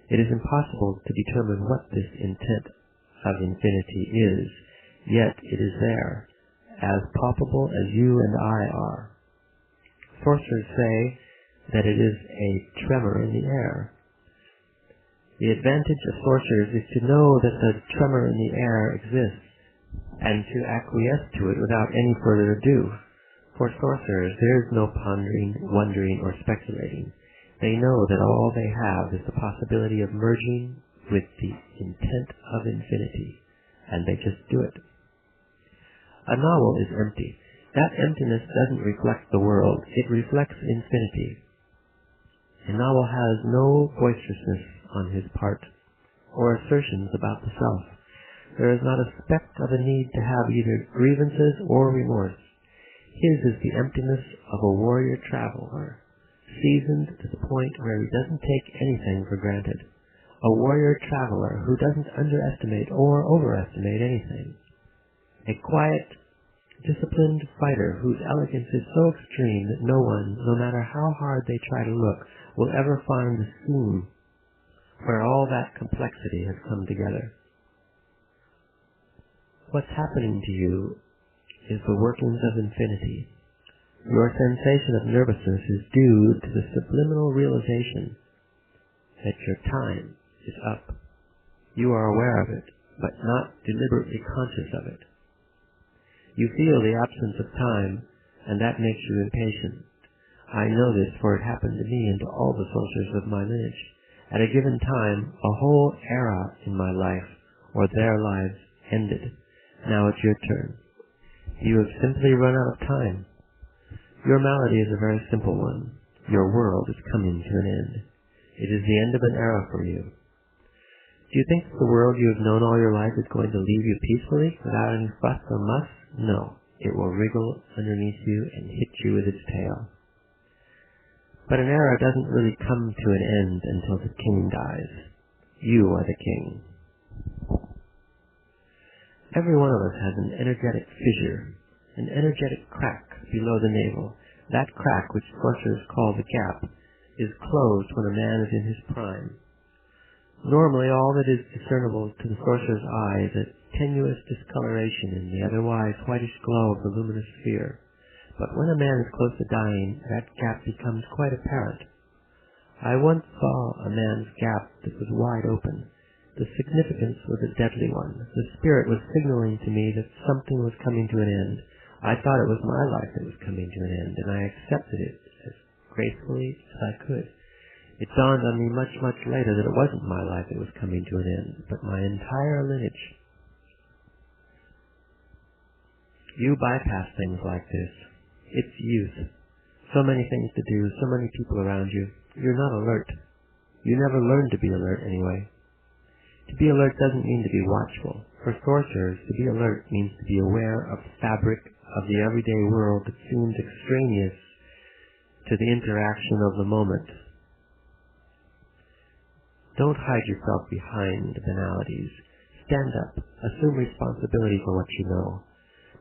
Speaker 1: It is impossible to determine what this intent of infinity is, yet it is there, as palpable as you and I are. Sorcerers say that it is a tremor in the air. The advantage of sorcerers is to know that the tremor in the air exists, and to acquiesce to it without any further ado. For sorcerers, there is no pondering, wondering, or speculating. They know that all they have is the possibility of merging with the intent of infinity, and they just do it. A novel is empty. That emptiness doesn't reflect the world. It reflects infinity. A novel has no boisterousness on his part, or assertions about the self. There is not a speck of a need to have either grievances or remorse. His is the emptiness of a warrior traveler, seasoned to the point where he doesn't take anything for granted. A warrior traveler who doesn't underestimate or overestimate anything. A quiet, disciplined fighter whose elegance is so extreme that no one, no matter how hard they try to look, will ever find the seam where all that complexity has come together. What's happening to you is the workings of infinity. Your sensation of nervousness is due to the subliminal realization that your time is up. You are aware of it, but not deliberately conscious of it. You feel the absence of time, and that makes you impatient. I know this, for it happened to me and to all the soldiers of my lineage. At a given time, a whole era in my life, or their lives, ended. Now it's your turn. You have simply run out of time. Your malady is a very simple one. Your world is coming to an end. It is the end of an era for you. Do you think that the world you have known all your life is going to leave you peacefully, without any fuss or muss? No. It will wriggle underneath you and hit you with its tail. But an era doesn't really come to an end until the king dies. You are the king. Every one of us has an energetic fissure, an energetic crack below the navel. That crack, which sorcerers call the gap, is closed when a man is in his prime. Normally, all that is discernible to the sorcerer's eye is a tenuous discoloration in the otherwise whitish glow of the luminous sphere. But when a man is close to dying, that gap becomes quite apparent. I once saw a man's gap that was wide open. The significance was a deadly one. The spirit was signaling to me that something was coming to an end. I thought it was my life that was coming to an end, and I accepted it as gracefully as I could. It dawned on me much, much later that it wasn't my life that was coming to an end, but my entire lineage. You bypass things like this. It's youth. So many things to do, so many people around you. You're not alert. You never learned to be alert anyway. To be alert doesn't mean to be watchful. For sorcerers, to be alert means to be aware of the fabric of the everyday world that seems extraneous to the interaction of the moment. Don't hide yourself behind banalities. Stand up. Assume responsibility for what you know.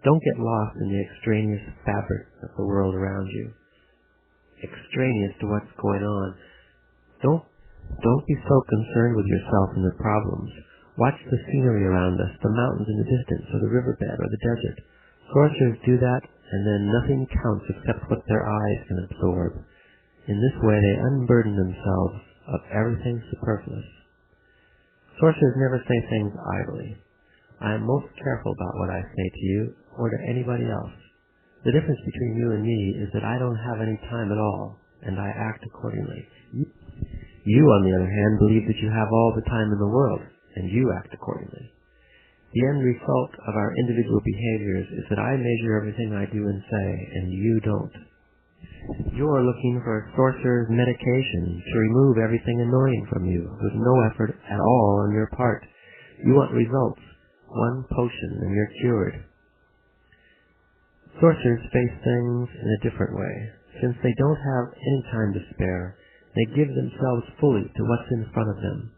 Speaker 1: Don't get lost in the extraneous fabric of the world around you. Extraneous to what's going on. Don't be so concerned with yourself and the problems. Watch the scenery around us, the mountains in the distance, or the riverbed, or the desert. Sorcerers do that, and then nothing counts except what their eyes can absorb. In this way they unburden themselves of everything superfluous. Sorcerers never say things idly. I am most careful about what I say to you, or to anybody else. The difference between you and me is that I don't have any time at all, and I act accordingly. You, on the other hand, believe that you have all the time in the world, and you act accordingly. The end result of our individual behaviors is that I measure everything I do and say, and you don't. You are looking for a sorcerer's medication to remove everything annoying from you, with no effort at all on your part. You want results. One potion, and you're cured. Sorcerers face things in a different way. Since they don't have any time to spare, they give themselves fully to what's in front of them.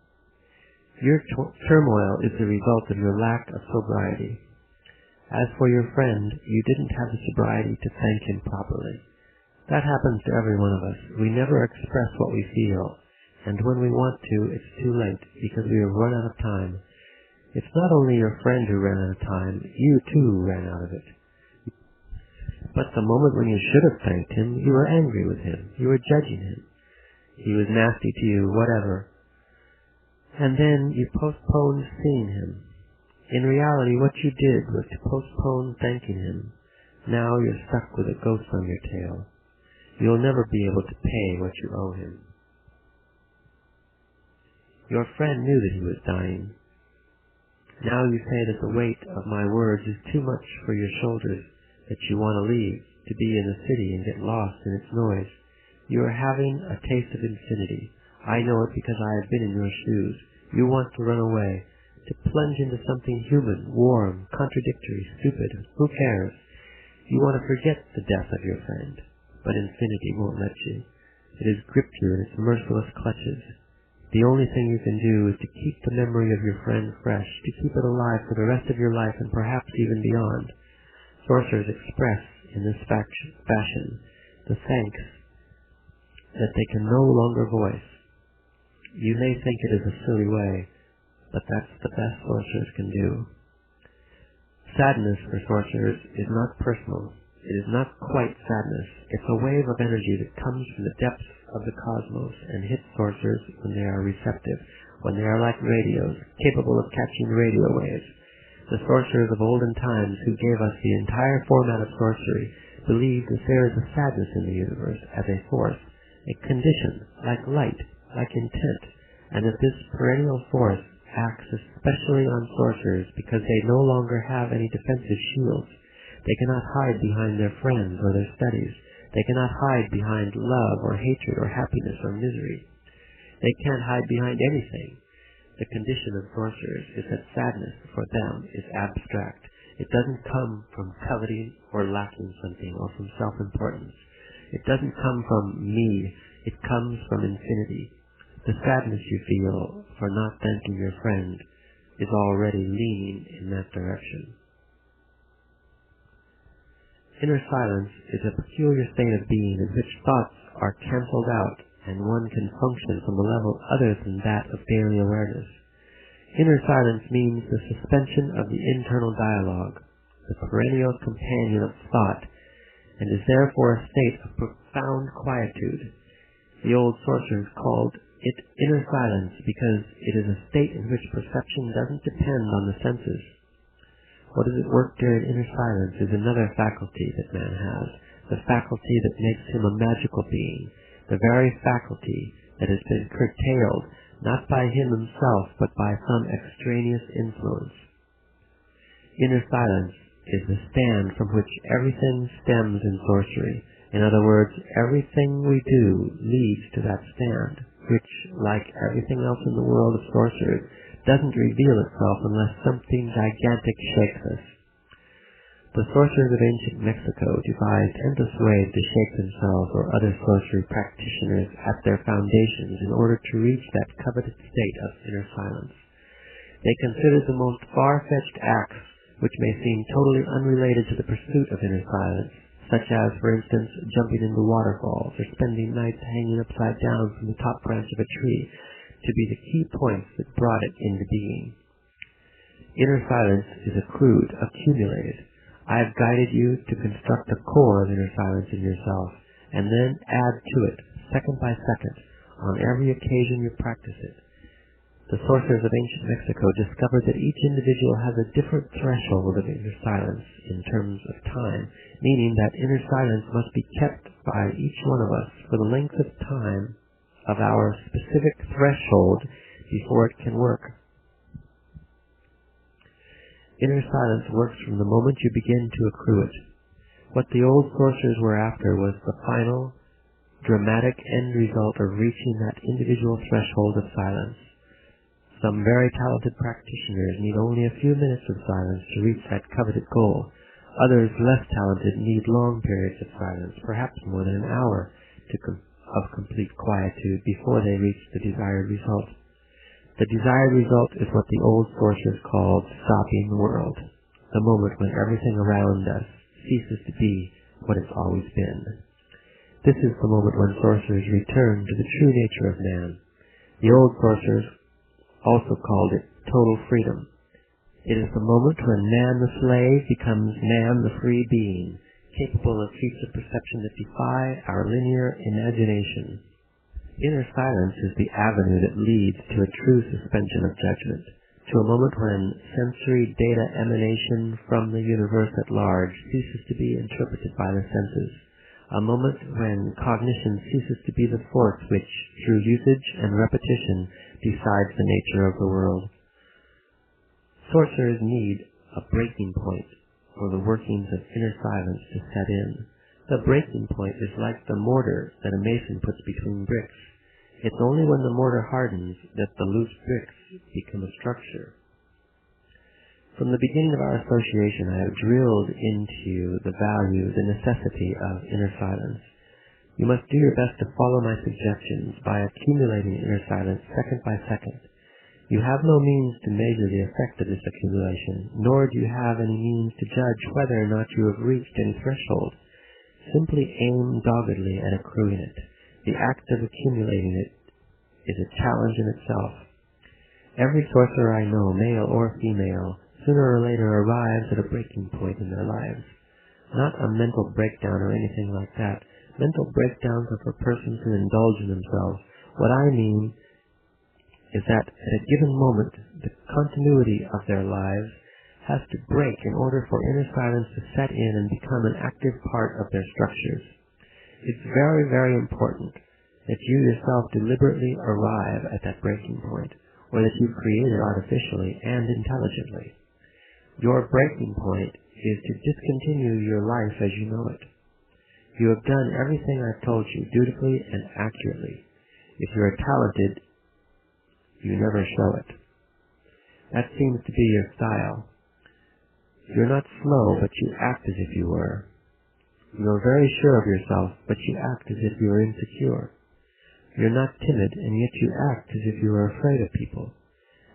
Speaker 1: Your turmoil is the result of your lack of sobriety. As for your friend, you didn't have the sobriety to thank him properly. That happens to every one of us. We never express what we feel, and when we want to, it's too late, because we have run out of time. It's not only your friend who ran out of time, you too ran out of it. But the moment when you should have thanked him, you were angry with him. You were judging him. He was nasty to you, whatever. And then you postponed seeing him. In reality, what you did was to postpone thanking him. Now you're stuck with a ghost on your tail. You'll never be able to pay what you owe him. Your friend knew that he was dying. Now you say that the weight of my words is too much for your shoulders, that you want to leave, to be in the city and get lost in its noise. You are having a taste of infinity. I know it because I have been in your shoes. You want to run away, to plunge into something human, warm, contradictory, stupid. Who cares? You want to forget the death of your friend, but infinity won't let you. It has gripped you in its merciless clutches. The only thing you can do is to keep the memory of your friend fresh, to keep it alive for the rest of your life and perhaps even beyond. Sorcerers express in this fashion the thanks that they can no longer voice. You may think it is a silly way, but that's the best sorcerers can do. Sadness for sorcerers is not personal. It is not quite sadness. It's a wave of energy that comes from the depths of the cosmos and hits sorcerers when they are receptive, when they are like radios, capable of catching radio waves. The sorcerers of olden times who gave us the entire format of sorcery believed that there is a sadness in the universe as a force, a condition, like light, like intent, and that this perennial force acts especially on sorcerers because they no longer have any defensive shields. They cannot hide behind their friends or their studies. They cannot hide behind love or hatred or happiness or misery. They can't hide behind anything. The condition of sorcerers is that sadness for them is abstract. It doesn't come from coveting or lacking something or from self-importance. It doesn't come from me. It comes from infinity. The sadness you feel for not thanking your friend is already leaning in that direction. Inner silence is a peculiar state of being in which thoughts are cancelled out and one can function from a level other than that of daily awareness. Inner silence means the suspension of the internal dialogue, the perennial companion of thought, and is therefore a state of profound quietude. The old sorcerers called it inner silence because it is a state in which perception doesn't depend on the senses. What is at work during inner silence is another faculty that man has, the faculty that makes him a magical being, the very faculty that has been curtailed not by him himself but by some extraneous influence. Inner silence is the stand from which everything stems in sorcery. In other words, everything we do leads to that stand, which, like everything else in the world of sorcerers, doesn't reveal itself unless something gigantic shakes us. The sorcerers of ancient Mexico devised endless ways to shake themselves or other sorcery practitioners at their foundations in order to reach that coveted state of inner silence. They considered the most far-fetched acts, which may seem totally unrelated to the pursuit of inner silence, such as, for instance, jumping into waterfalls or spending nights hanging upside down from the top branch of a tree, to be the key points that brought it into being. Inner silence is accrued, accumulated. I have guided you to construct the core of inner silence in yourself, and then add to it, second by second, on every occasion you practice it. The sorcerers of ancient Mexico discovered that each individual has a different threshold of inner silence in terms of time, meaning that inner silence must be kept by each one of us for the length of time of our specific threshold before it can work. Inner silence works from the moment you begin to accrue it. What the old sorcerers were after was the final, dramatic end result of reaching that individual threshold of silence. Some very talented practitioners need only a few minutes of silence to reach that coveted goal. Others, less talented, need long periods of silence, perhaps more than an hour, of complete quietude before they reach the desired result. The desired result is what the old sorcerers called stopping the world, the moment when everything around us ceases to be what it's always been. This is the moment when sorcerers return to the true nature of man. The old sorcerers also called it total freedom. It is the moment when man the slave becomes man the free being, capable of feats of perception that defy our linear imagination. Inner silence is the avenue that leads to a true suspension of judgment, to a moment when sensory data emanation from the universe at large ceases to be interpreted by the senses, a moment when cognition ceases to be the force which, through usage and repetition, decides the nature of the world. Sorcerers need a breaking point for the workings of inner silence to set in. The breaking point is like the mortar that a mason puts between bricks. It's only when the mortar hardens that the loose bricks become a structure. From the beginning of our association, I have drilled into you the value, the necessity of inner silence. You must do your best to follow my suggestions by accumulating inner silence second by second. You have no means to measure the effect of this accumulation, nor do you have any means to judge whether or not you have reached any threshold. Simply aim doggedly at accruing it. The act of accumulating it is a challenge in itself. Every sorcerer I know, male or female, sooner or later arrives at a breaking point in their lives. Not a mental breakdown or anything like that. Mental breakdowns are for persons who indulge in themselves. What I mean is that at a given moment, the continuity of their lives has to break in order for inner silence to set in and become an active part of their structures. It's very, very important that you yourself deliberately arrive at that breaking point, or that you create it artificially and intelligently. Your breaking point is to discontinue your life as you know it. You have done everything I've told you dutifully and accurately. If you are talented, you never show it. That seems to be your style. You're not slow, but you act as if you were. You're very sure of yourself, but you act as if you were insecure. You're not timid, and yet you act as if you were afraid of people.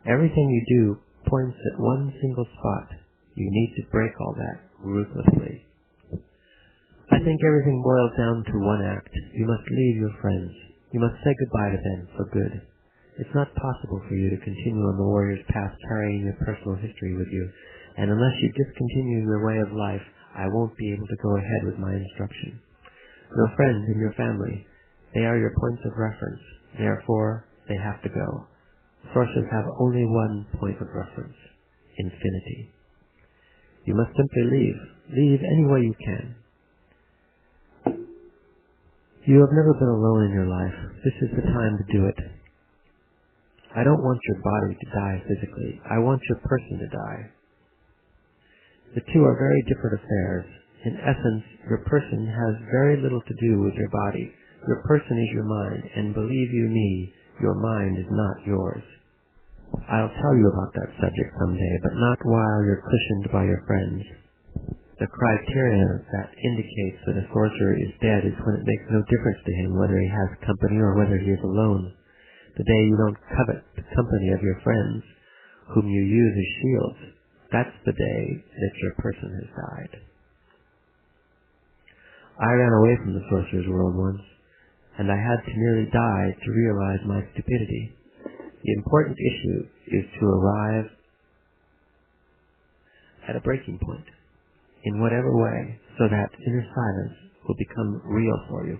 Speaker 1: Everything you do points at one single spot. You need to break all that ruthlessly. I think everything boils down to one act. You must leave your friends. You must say goodbye to them for good. It's not possible for you to continue on the warrior's path carrying your personal history with you, and unless you discontinue your way of life, I won't be able to go ahead with my instruction. Your friends and your family, they are your points of reference. Therefore, they have to go. Sorcerers have only one point of reference: infinity. You must simply leave. Leave any way you can. You have never been alone in your life. This is the time to do it. I don't want your body to die physically. I want your person to die. The two are very different affairs. In essence, your person has very little to do with your body. Your person is your mind, and believe you me, your mind is not yours. I'll tell you about that subject someday, but not while you're cushioned by your friends. The criteria that indicates that a sorcerer is dead is when it makes no difference to him whether he has company or whether he is alone. The day you don't covet the company of your friends, whom you use as shields, that's the day that your person has died. I ran away from the sorcerer's world once, and I had to nearly die to realize my stupidity. The important issue is to arrive at a breaking point, in whatever way, so that inner silence will become real for you.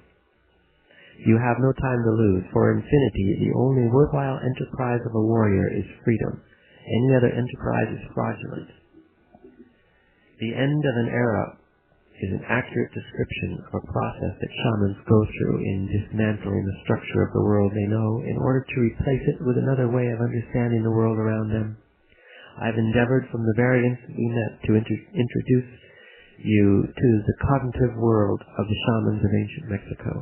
Speaker 1: You have no time to lose. For infinity, the only worthwhile enterprise of a warrior is freedom. Any other enterprise is fraudulent. The end of an era is an accurate description of a process that shamans go through in dismantling the structure of the world they know in order to replace it with another way of understanding the world around them. I've endeavored from the very instant we met to introduce you to the cognitive world of the shamans of ancient Mexico.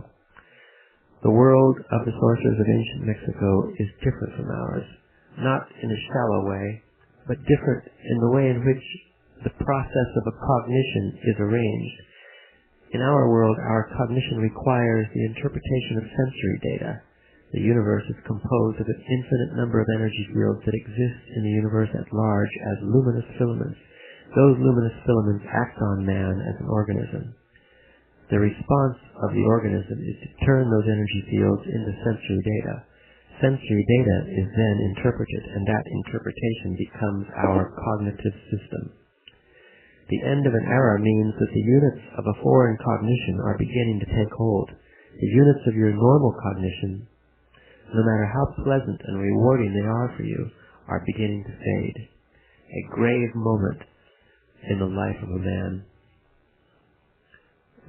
Speaker 1: The world of the sorcerers of ancient Mexico is different from ours, not in a shallow way, but different in the way in which the process of a cognition is arranged. In our world, our cognition requires the interpretation of sensory data. The universe is composed of an infinite number of energy fields that exist in the universe at large as luminous filaments. Those luminous filaments act on man as an organism. The response of the organism is to turn those energy fields into sensory data. Sensory data is then interpreted, and that interpretation becomes our cognitive system. The end of an era means that the units of a foreign cognition are beginning to take hold. The units of your normal cognition, no matter how pleasant and rewarding they are for you, are beginning to fade. A grave moment in the life of a man.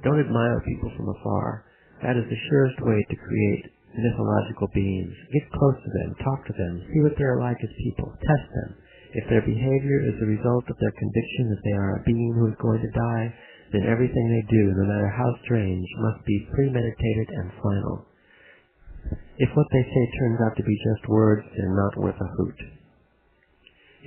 Speaker 1: Don't admire people from afar. That is the surest way to create mythological beings. Get close to them, talk to them, see what they're like as people, test them. If their behavior is the result of their conviction that they are a being who is going to die, then everything they do, no matter how strange, must be premeditated and final. If what they say turns out to be just words, they're not worth a hoot.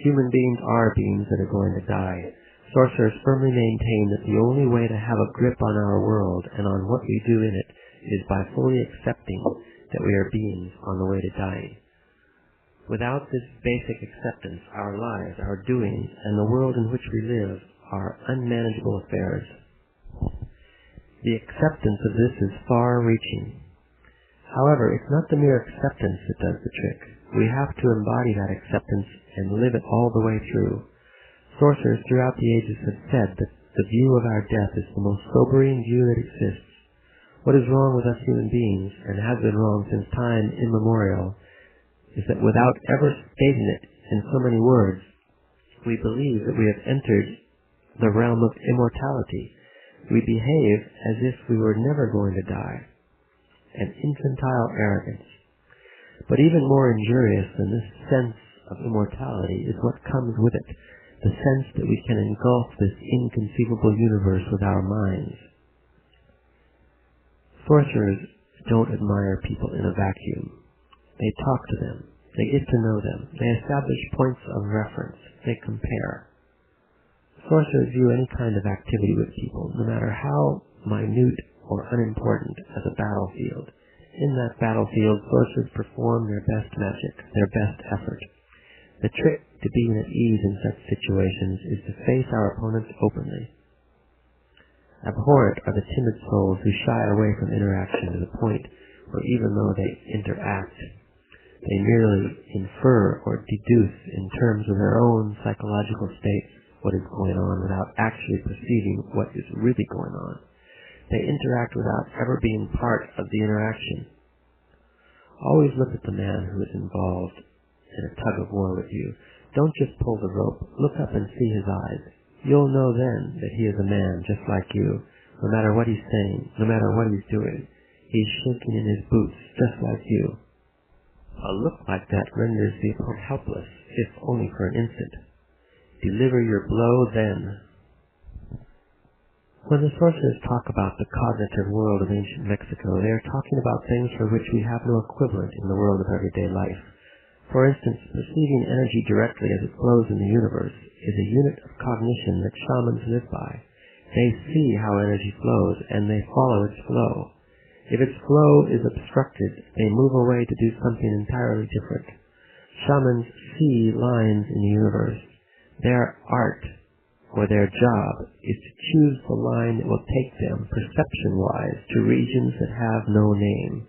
Speaker 1: Human beings are beings that are going to die. Sorcerers firmly maintain that the only way to have a grip on our world and on what we do in it is by fully accepting that we are beings on the way to dying. Without this basic acceptance, our lives, our doings, and the world in which we live are unmanageable affairs. The acceptance of this is far-reaching. However, it's not the mere acceptance that does the trick. We have to embody that acceptance and live it all the way through. Sorcerers throughout the ages have said that the view of our death is the most sobering view that exists. What is wrong with us human beings, and has been wrong since time immemorial, is that without ever stating it in so many words, we believe that we have entered the realm of immortality. We behave as if we were never going to die. An infantile arrogance. But even more injurious than this sense of immortality is what comes with it, the sense that we can engulf this inconceivable universe with our minds. Sorcerers don't admire people in a vacuum. They talk to them. They get to know them. They establish points of reference. They compare. Sorcerers view any kind of activity with people, no matter how minute or unimportant, as a battlefield. In that battlefield, sorcerers perform their best magic, their best effort. The trick to being at ease in such situations is to face our opponents openly. Abhorrent are the timid souls who shy away from interaction to the point where even though they interact, they merely infer or deduce in terms of their own psychological states what is going on without actually perceiving what is really going on. They interact without ever being part of the interaction. Always look at the man who is involved in a tug of war with you. Don't just pull the rope. Look up and see his eyes. You'll know then that he is a man just like you, no matter what he's saying, no matter what he's doing. He's shaking in his boots just like you. A look like that renders the opponent helpless, if only for an instant. Deliver your blow then. When the sorcerers talk about the cognitive world of ancient Mexico, they are talking about things for which we have no equivalent in the world of everyday life. For instance, perceiving energy directly as it flows in the universe is a unit of cognition that shamans live by. They see how energy flows, and they follow its flow. If its flow is obstructed, they move away to do something entirely different. Shamans see lines in the universe. Their art, or their job, is to choose the line that will take them, perception-wise, to regions that have no name.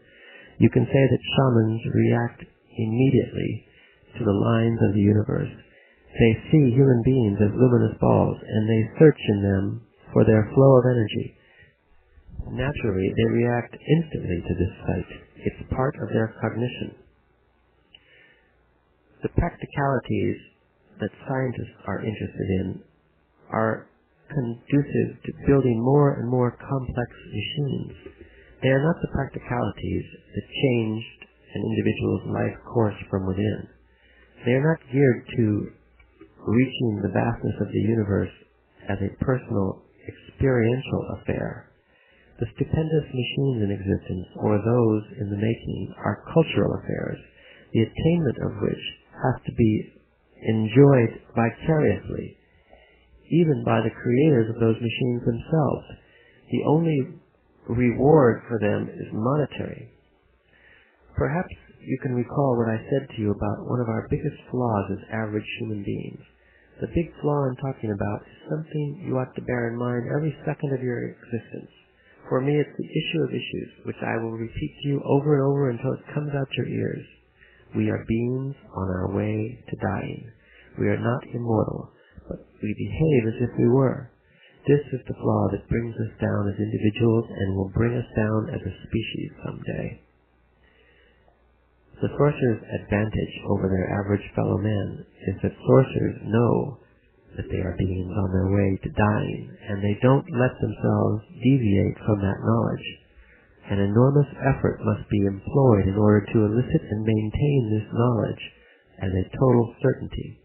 Speaker 1: You can say that shamans react immediately to the lines of the universe. They see human beings as luminous balls, and they search in them for their flow of energy. Naturally, they react instantly to this sight. It's part of their cognition. The practicalities that scientists are interested in are conducive to building more and more complex machines. They are not the practicalities that changed an individual's life course from within. They are not geared to reaching the vastness of the universe as a personal, experiential affair. The stupendous machines in existence, or those in the making, are cultural affairs, the attainment of which has to be enjoyed vicariously, even by the creators of those machines themselves. The only reward for them is monetary. Perhaps you can recall what I said to you about one of our biggest flaws as average human beings. The big flaw I'm talking about is something you ought to bear in mind every second of your existence. For me, it's the issue of issues, which I will repeat to you over and over until it comes out your ears. We are beings on our way to dying. We are not immortal, but we behave as if we were. This is the flaw that brings us down as individuals and will bring us down as a species someday. The sorcerer's advantage over their average fellow men is that sorcerers know that they are beings on their way to dying, and they don't let themselves deviate from that knowledge. An enormous effort must be employed in order to elicit and maintain this knowledge as a total certainty.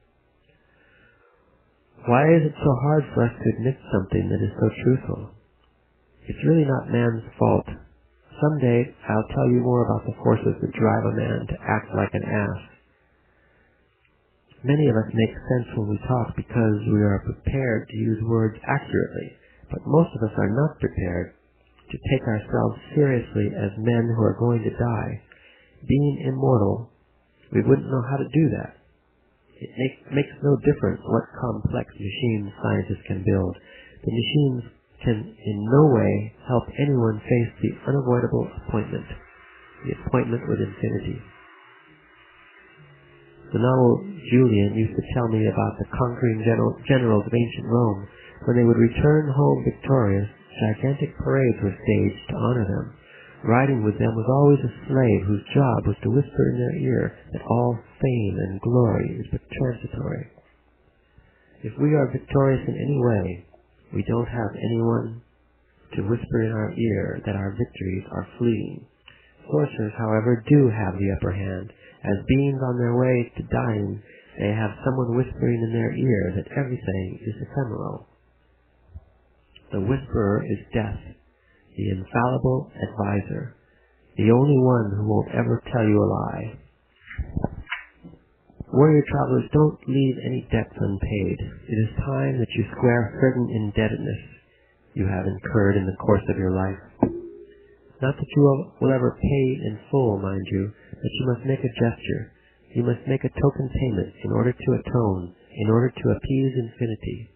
Speaker 1: Why is it so hard for us to admit something that is so truthful? It's really not man's fault. Someday I'll tell you more about the forces that drive a man to act like an ass. Many of us make sense when we talk because we are prepared to use words accurately, but most of us are not prepared to take ourselves seriously as men who are going to die. Being immortal, we wouldn't know how to do that. It makes no difference what complex machines scientists can build. The machines can in no way help anyone face the unavoidable appointment, the appointment with infinity. The novel Julian used to tell me about the conquering generals of ancient Rome. When they would return home victorious, gigantic parades were staged to honor them. Riding with them was always a slave whose job was to whisper in their ear that all fame and glory is but transitory. If we are victorious in any way, we don't have anyone to whisper in our ear that our victories are fleeting. Sorcerers, however, do have the upper hand. As beings on their way to dying, they have someone whispering in their ear that everything is ephemeral. The whisperer is death, the infallible advisor, the only one who won't ever tell you a lie. Warrior travelers, don't leave any debts unpaid. It is time that you square certain indebtedness you have incurred in the course of your life. Not that you will ever pay in full, mind you, but you must make a gesture. You must make a token payment in order to atone, in order to appease infinity.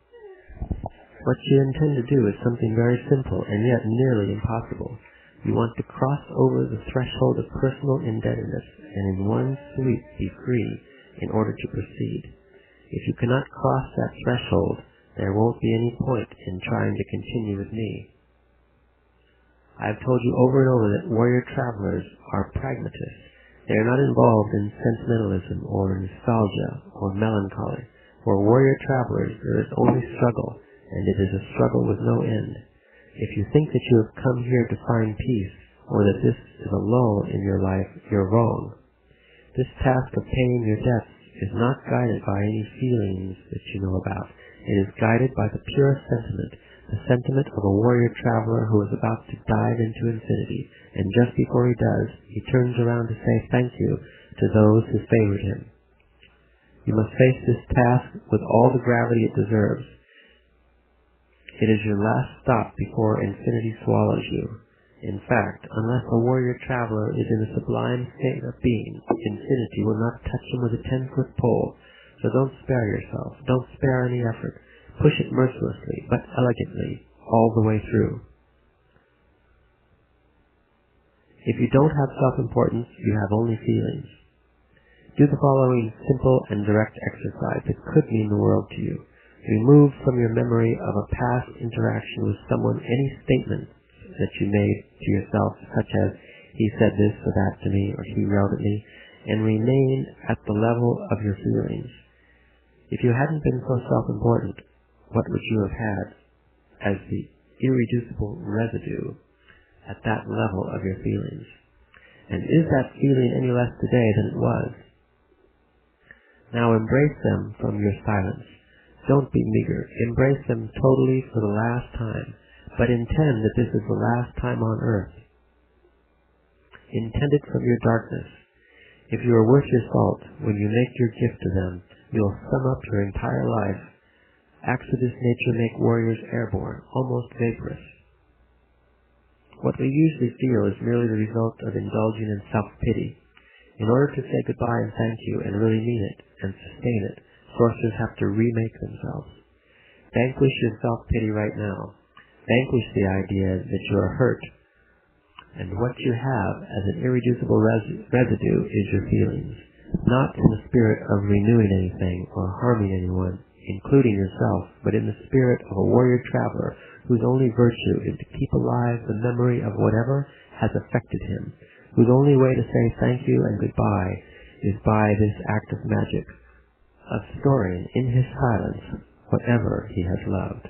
Speaker 1: What you intend to do is something very simple and yet nearly impossible. You want to cross over the threshold of personal indebtedness and in one sweep be free in order to proceed. If you cannot cross that threshold, there won't be any point in trying to continue with me. I have told you over and over that warrior travelers are pragmatists. They are not involved in sentimentalism or nostalgia or melancholy. For warrior travelers there is only struggle, and it is a struggle with no end. If you think that you have come here to find peace, or that this is a lull in your life, you're wrong. This task of paying your debts is not guided by any feelings that you know about. It is guided by the purest sentiment, the sentiment of a warrior traveler who is about to dive into infinity, and just before he does, he turns around to say thank you to those who favored him. You must face this task with all the gravity it deserves. It is your last stop before infinity swallows you. In fact, unless a warrior traveler is in a sublime state of being, infinity will not touch him with a 10-foot pole. So don't spare yourself. Don't spare any effort. Push it mercilessly, but elegantly, all the way through. If you don't have self-importance, you have only feelings. Do the following simple and direct exercise that could mean the world to you. Remove from your memory of a past interaction with someone any statements that you made to yourself, such as, he said this or that to me, or he yelled at me, and remain at the level of your feelings. If you hadn't been so self-important, what would you have had as the irreducible residue at that level of your feelings? And is that feeling any less today than it was? Now embrace them from your silence. Don't be meager. Embrace them totally for the last time, but intend that this is the last time on earth. Intend it from your darkness. If you are worth your salt, when you make your gift to them, you will sum up your entire life. Acts of this nature make warriors airborne, almost vaporous. What we usually feel is merely the result of indulging in self-pity. In order to say goodbye and thank you and really mean it and sustain it, sorcerers have to remake themselves. Vanquish your self-pity right now. Vanquish the idea that you are hurt, and what you have as an irreducible residue is your feelings, not in the spirit of renewing anything or harming anyone, including yourself, but in the spirit of a warrior traveler whose only virtue is to keep alive the memory of whatever has affected him, whose only way to say thank you and goodbye is by this act of magic, of storing in his silence whatever he has loved.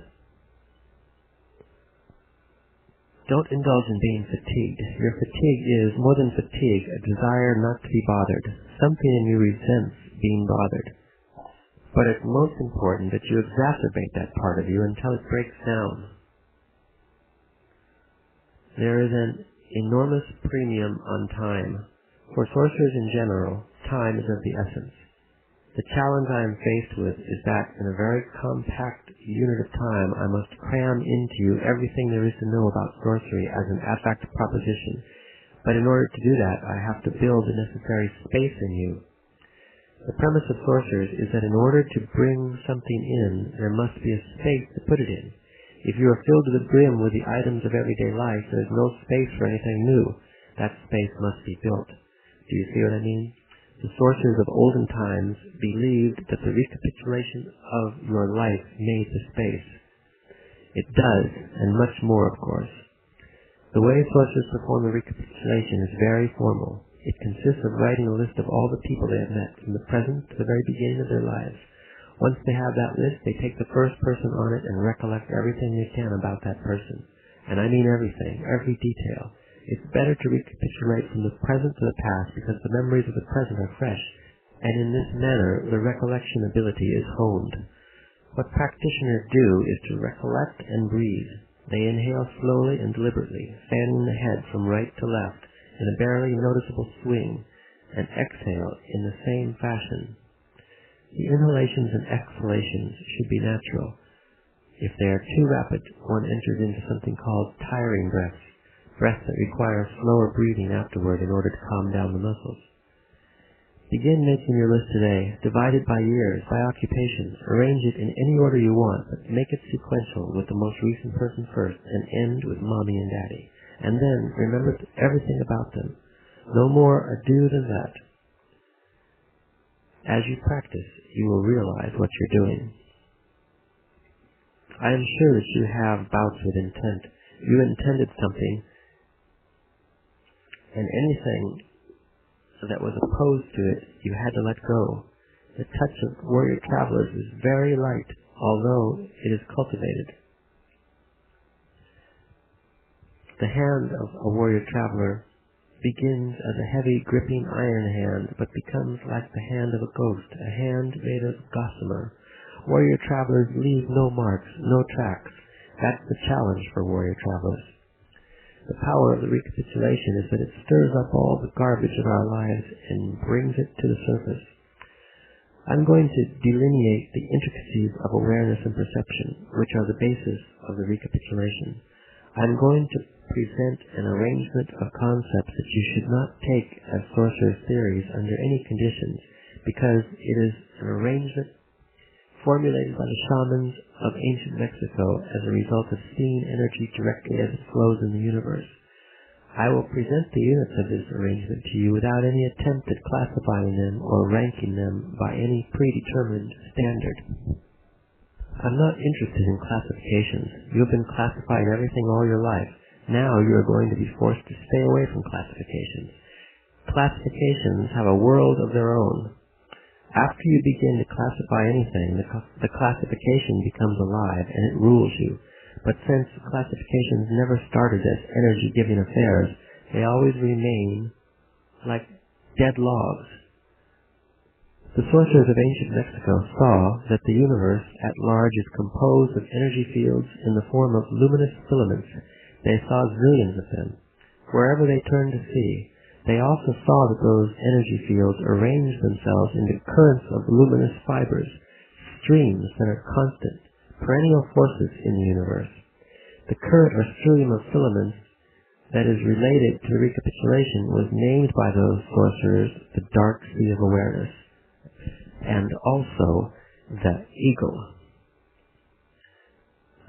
Speaker 1: Don't indulge in being fatigued. Your fatigue is, more than fatigue, a desire not to be bothered. Something in you resents being bothered. But it's most important that you exacerbate that part of you until it breaks down. There is an enormous premium on time. For sorcerers in general, time is of the essence. The challenge I am faced with is that in a very compact unit of time I must cram into you everything there is to know about sorcery as an abstract proposition. But in order to do that, I have to build the necessary space in you. The premise of sorcerers is that in order to bring something in, there must be a space to put it in. If you are filled to the brim with the items of everyday life, there is no space for anything new. That space must be built. Do you see what I mean? The sorcerers of olden times believed that the recapitulation of your life made the space. It does, and much more, of course. The way sorcerers perform the recapitulation is very formal. It consists of writing a list of all the people they have met, from the present to the very beginning of their lives. Once they have that list, they take the first person on it and recollect everything they can about that person. And I mean everything, every detail. It's better to recapitulate from the present to the past because the memories of the present are fresh, and in this manner the recollection ability is honed. What practitioners do is to recollect and breathe. They inhale slowly and deliberately, fanning the head from right to left in a barely noticeable swing, and exhale in the same fashion. The inhalations and exhalations should be natural. If they are too rapid, one enters into something called tiring breaths. Breaths that require slower breathing afterward in order to calm down the muscles. Begin making your list today. Divide it by years, by occupations. Arrange it in any order you want, but make it sequential with the most recent person first and end with mommy and daddy. And then remember everything about them. No more ado than that. As you practice, you will realize what you're doing. I am sure that you have bouts with intent. You intended something, and anything that was opposed to it, you had to let go. The touch of warrior travelers is very light, although it is cultivated. The hand of a warrior traveler begins as a heavy, gripping iron hand, but becomes like the hand of a ghost, a hand made of gossamer. Warrior travelers leave no marks, no tracks. That's the challenge for warrior travelers. The power of the recapitulation is that it stirs up all the garbage of our lives and brings it to the surface. I'm going to delineate the intricacies of awareness and perception, which are the basis of the recapitulation. I'm going to present an arrangement of concepts that you should not take as sorcerer's theories under any conditions, because it is an arrangement formulated by the shamans of ancient Mexico as a result of seeing energy directly as it flows in the universe. I will present the units of this arrangement to you without any attempt at classifying them or ranking them by any predetermined standard. I'm not interested in classifications. You have been classifying everything all your life. Now you are going to be forced to stay away from classifications. Classifications have a world of their own. After you begin to classify anything, the classification becomes alive and it rules you. But since classifications never started as energy-giving affairs, they always remain like dead logs. The sorcerers of ancient Mexico saw that the universe at large is composed of energy fields in the form of luminous filaments. They saw zillions of them. Wherever they turned to see, they also saw that those energy fields arranged themselves into currents of luminous fibers, streams that are constant, perennial forces in the universe. The current or stream of filaments that is related to recapitulation was named by those sorcerers the dark sea of awareness, and also the eagle.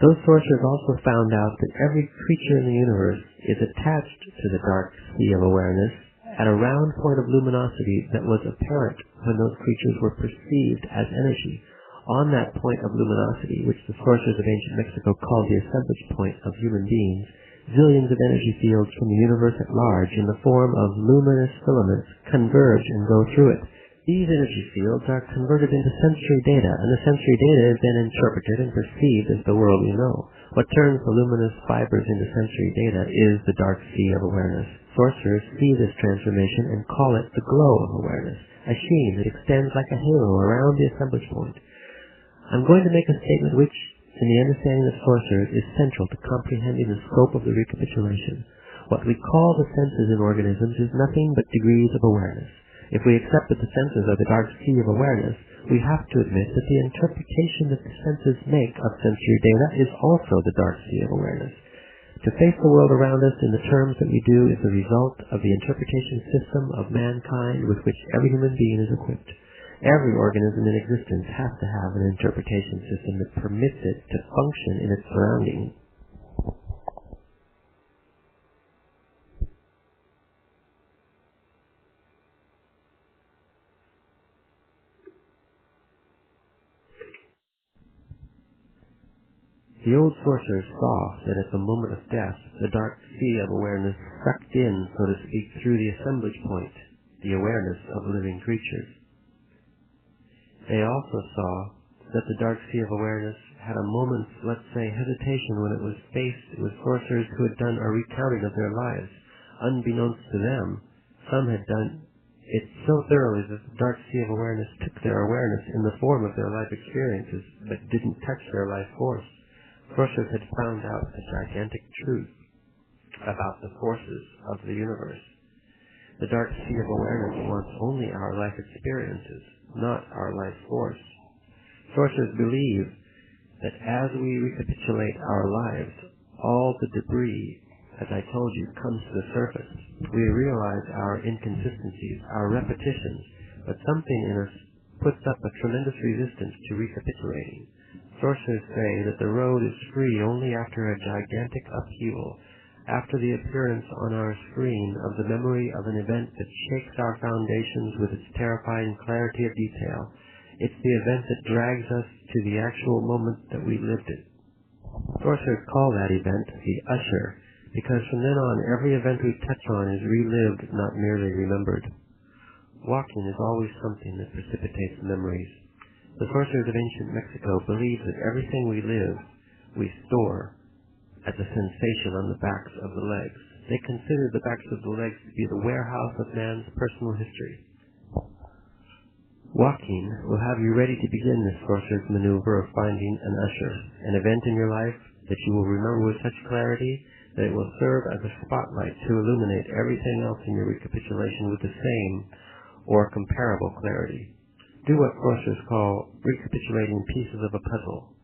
Speaker 1: Those sorcerers also found out that every creature in the universe is attached to the dark sea of awareness at a round point of luminosity that was apparent when those creatures were perceived as energy. On that point of luminosity, which the sorcerers of ancient Mexico called the assemblage point of human beings, zillions of energy fields from the universe at large in the form of luminous filaments converge and go through it. These energy fields are converted into sensory data, and the sensory data is then interpreted and perceived as the world we know. What turns the luminous fibers into sensory data is the dark sea of awareness. Sorcerers see this transformation and call it the glow of awareness, a sheen that extends like a halo around the assemblage point. I'm going to make a statement which, in the understanding of sorcerers, is central to comprehending the scope of the recapitulation. What we call the senses in organisms is nothing but degrees of awareness. If we accept that the senses are the dark sea of awareness, we have to admit that the interpretation that the senses make of sensory data is also the dark sea of awareness. To face the world around us in the terms that we do is the result of the interpretation system of mankind with which every human being is equipped. Every organism in existence has to have an interpretation system that permits it to function in its surroundings. The old sorcerers saw that at the moment of death, the dark sea of awareness sucked in, so to speak, through the assemblage point, the awareness of living creatures. They also saw that the dark sea of awareness had a moment's, let's say, hesitation when it was faced with sorcerers who had done a recounting of their lives. Unbeknownst to them, some had done it so thoroughly that the dark sea of awareness took their awareness in the form of their life experiences, but didn't touch their life force. Sorcerers had found out a gigantic truth about the forces of the universe. The dark sea of awareness wants only our life experiences, not our life force. Sorcerers believe that as we recapitulate our lives, all the debris, as I told you, comes to the surface. We realize our inconsistencies, our repetitions, but something in us puts up a tremendous resistance to recapitulating. Sorcerers say that the road is free only after a gigantic upheaval, after the appearance on our screen of the memory of an event that shakes our foundations with its terrifying clarity of detail. It's the event that drags us to the actual moment that we lived it. Sorcerers call that event the usher, because from then on every event we touch on is relived, not merely remembered. Walking is always something that precipitates memories. The sorcerers of ancient Mexico believe that everything we live, we store as a sensation on the backs of the legs. They consider the backs of the legs to be the warehouse of man's personal history. Walking will have you ready to begin this sorcerer's maneuver of finding an usher, an event in your life that you will remember with such clarity that it will serve as a spotlight to illuminate everything else in your recapitulation with the same or comparable clarity. Do what sorcerers call recapitulating pieces of a puzzle.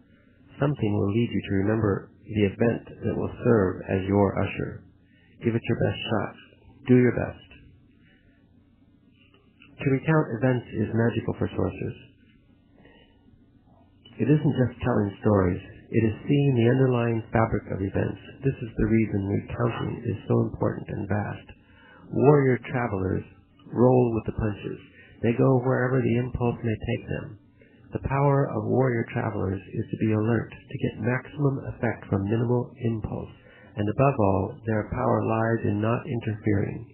Speaker 1: Something will lead you to remember the event that will serve as your usher. Give it your best shot. Do your best. To recount events is magical for sorcerers. It isn't just telling stories. It is seeing the underlying fabric of events. This is the reason recounting is so important and vast. Warrior travelers roll with the punches. They go wherever the impulse may take them. The power of warrior travelers is to be alert, to get maximum effect from minimal impulse, and above all, their power lies in not interfering.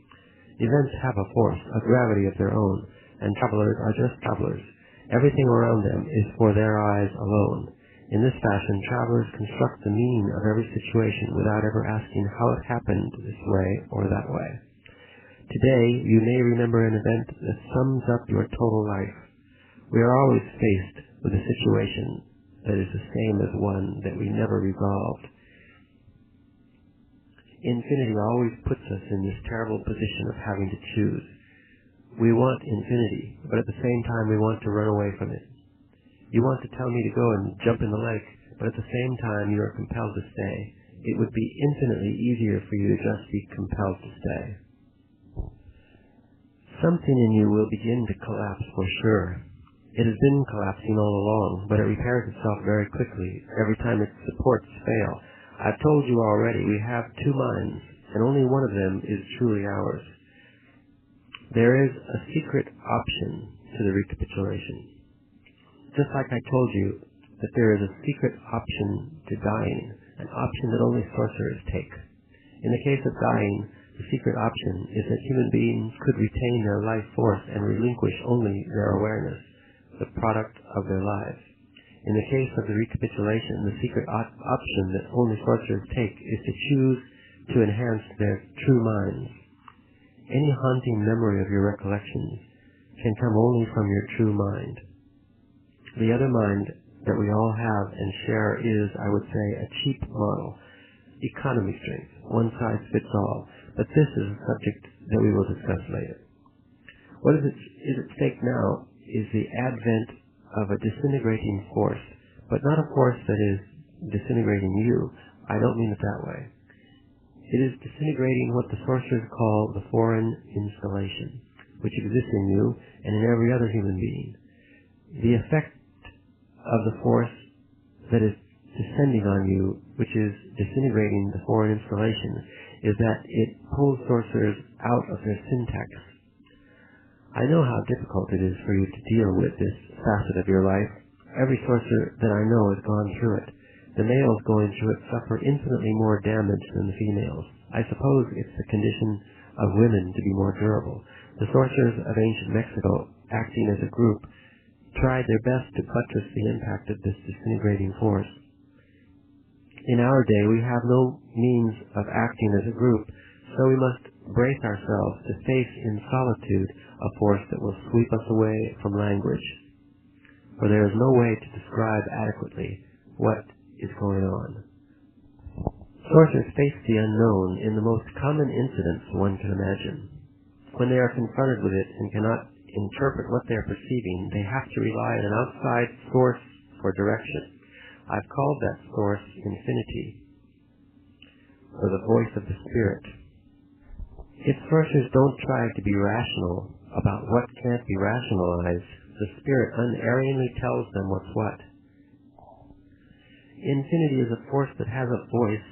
Speaker 1: Events have a force, a gravity of their own, and travelers are just travelers. Everything around them is for their eyes alone. In this fashion, travelers construct the meaning of every situation without ever asking how it happened this way or that way. Today, you may remember an event that sums up your total life. We are always faced with a situation that is the same as one that we never resolved. Infinity always puts us in this terrible position of having to choose. We want infinity, but at the same time we want to run away from it. You want to tell me to go and jump in the lake, but at the same time you are compelled to stay. It would be infinitely easier for you to just be compelled to stay. Something in you will begin to collapse for sure. It has been collapsing all along, but it repairs itself very quickly every time its supports fail. I've told you already, we have two minds, and only one of them is truly ours. There is a secret option to the recapitulation. Just like I told you that there is a secret option to dying, an option that only sorcerers take. In the case of dying, the secret option is that human beings could retain their life force and relinquish only their awareness, the product of their lives. In the case of the recapitulation, the secret option that only sorcerers take is to choose to enhance their true minds. Any haunting memory of your recollections can come only from your true mind. The other mind that we all have and share is, I would say, a cheap model, economy strength, one size fits all, but this is a subject that we will discuss later. What is at stake now is the advent of a disintegrating force, but not a force that is disintegrating you. I don't mean it that way. It is disintegrating what the sorcerers call the foreign installation, which exists in you and in every other human being. The effect of the force that is descending on you, which is disintegrating the foreign installation, is that it pulls sorcerers out of their syntax. I know how difficult it is for you to deal with this facet of your life. Every sorcerer that I know has gone through it. The males going through it suffer infinitely more damage than the females. I suppose it's the condition of women to be more durable. The sorcerers of ancient Mexico, acting as a group, tried their best to buttress the impact of this disintegrating force. In our day, we have no means of acting as a group, so we must brace ourselves to face in solitude a force that will sweep us away from language, for there is no way to describe adequately what is going on. Sorcerers face the unknown in the most common incidents one can imagine. When they are confronted with it and cannot interpret what they are perceiving, they have to rely on an outside source for direction. I've called that source infinity, or the voice of the spirit. If sorcerers don't try to be rational about what can't be rationalized, the spirit unerringly tells them what's what. Infinity is a force that has a voice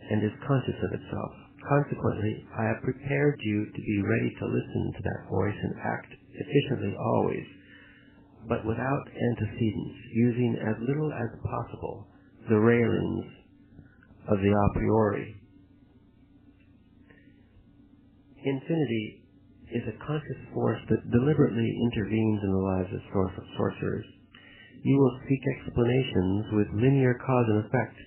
Speaker 1: and is conscious of itself. Consequently, I have prepared you to be ready to listen to that voice and act efficiently always, but without antecedents, using as little as possible the railings of the a priori. Infinity is a conscious force that deliberately intervenes in the lives of sorcerers. You will seek explanations with linear cause and effect.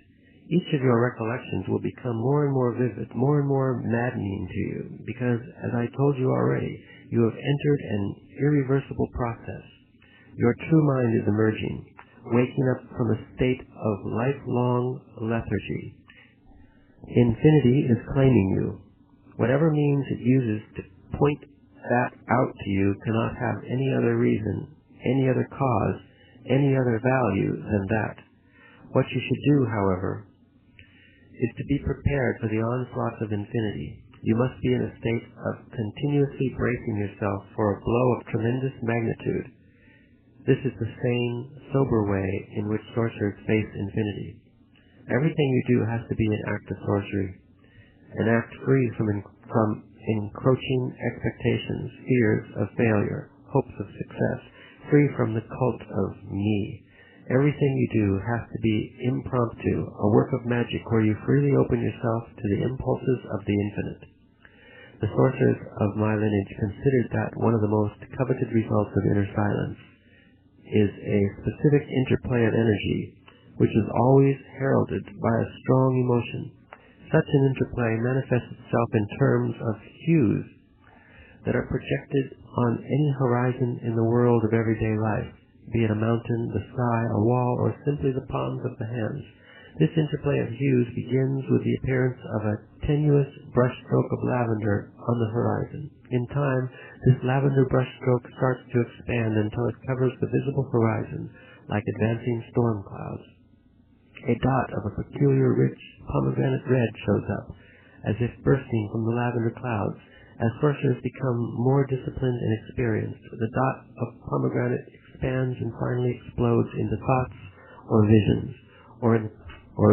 Speaker 1: Each of your recollections will become more and more vivid, more and more maddening to you, because, as I told you already, you have entered an irreversible process. Your true mind is emerging, waking up from a state of lifelong lethargy. Infinity is claiming you. Whatever means it uses to point that out to you cannot have any other reason, any other cause, any other value than that. What you should do, however, is to be prepared for the onslaughts of infinity. You must be in a state of continuously bracing yourself for a blow of tremendous magnitude. This is the same, sober way in which sorcerers face infinity. Everything you do has to be an act of sorcery, an act free from encroaching expectations, fears of failure, hopes of success, free from the cult of me. Everything you do has to be impromptu, a work of magic where you freely open yourself to the impulses of the infinite. The sorcerers of my lineage considered that one of the most coveted results of inner silence is a specific interplay of energy, which is always heralded by a strong emotion. Such an interplay manifests itself in terms of hues that are projected on any horizon in the world of everyday life, be it a mountain, the sky, a wall, or simply the palms of the hands. This interplay of hues begins with the appearance of a tenuous brushstroke of lavender on the horizon. In time, this lavender brushstroke starts to expand until it covers the visible horizon like advancing storm clouds. A dot of a peculiar rich pomegranate red shows up, as if bursting from the lavender clouds. As sorcerers become more disciplined and experienced, the dot of pomegranate expands and finally explodes into thoughts or visions, or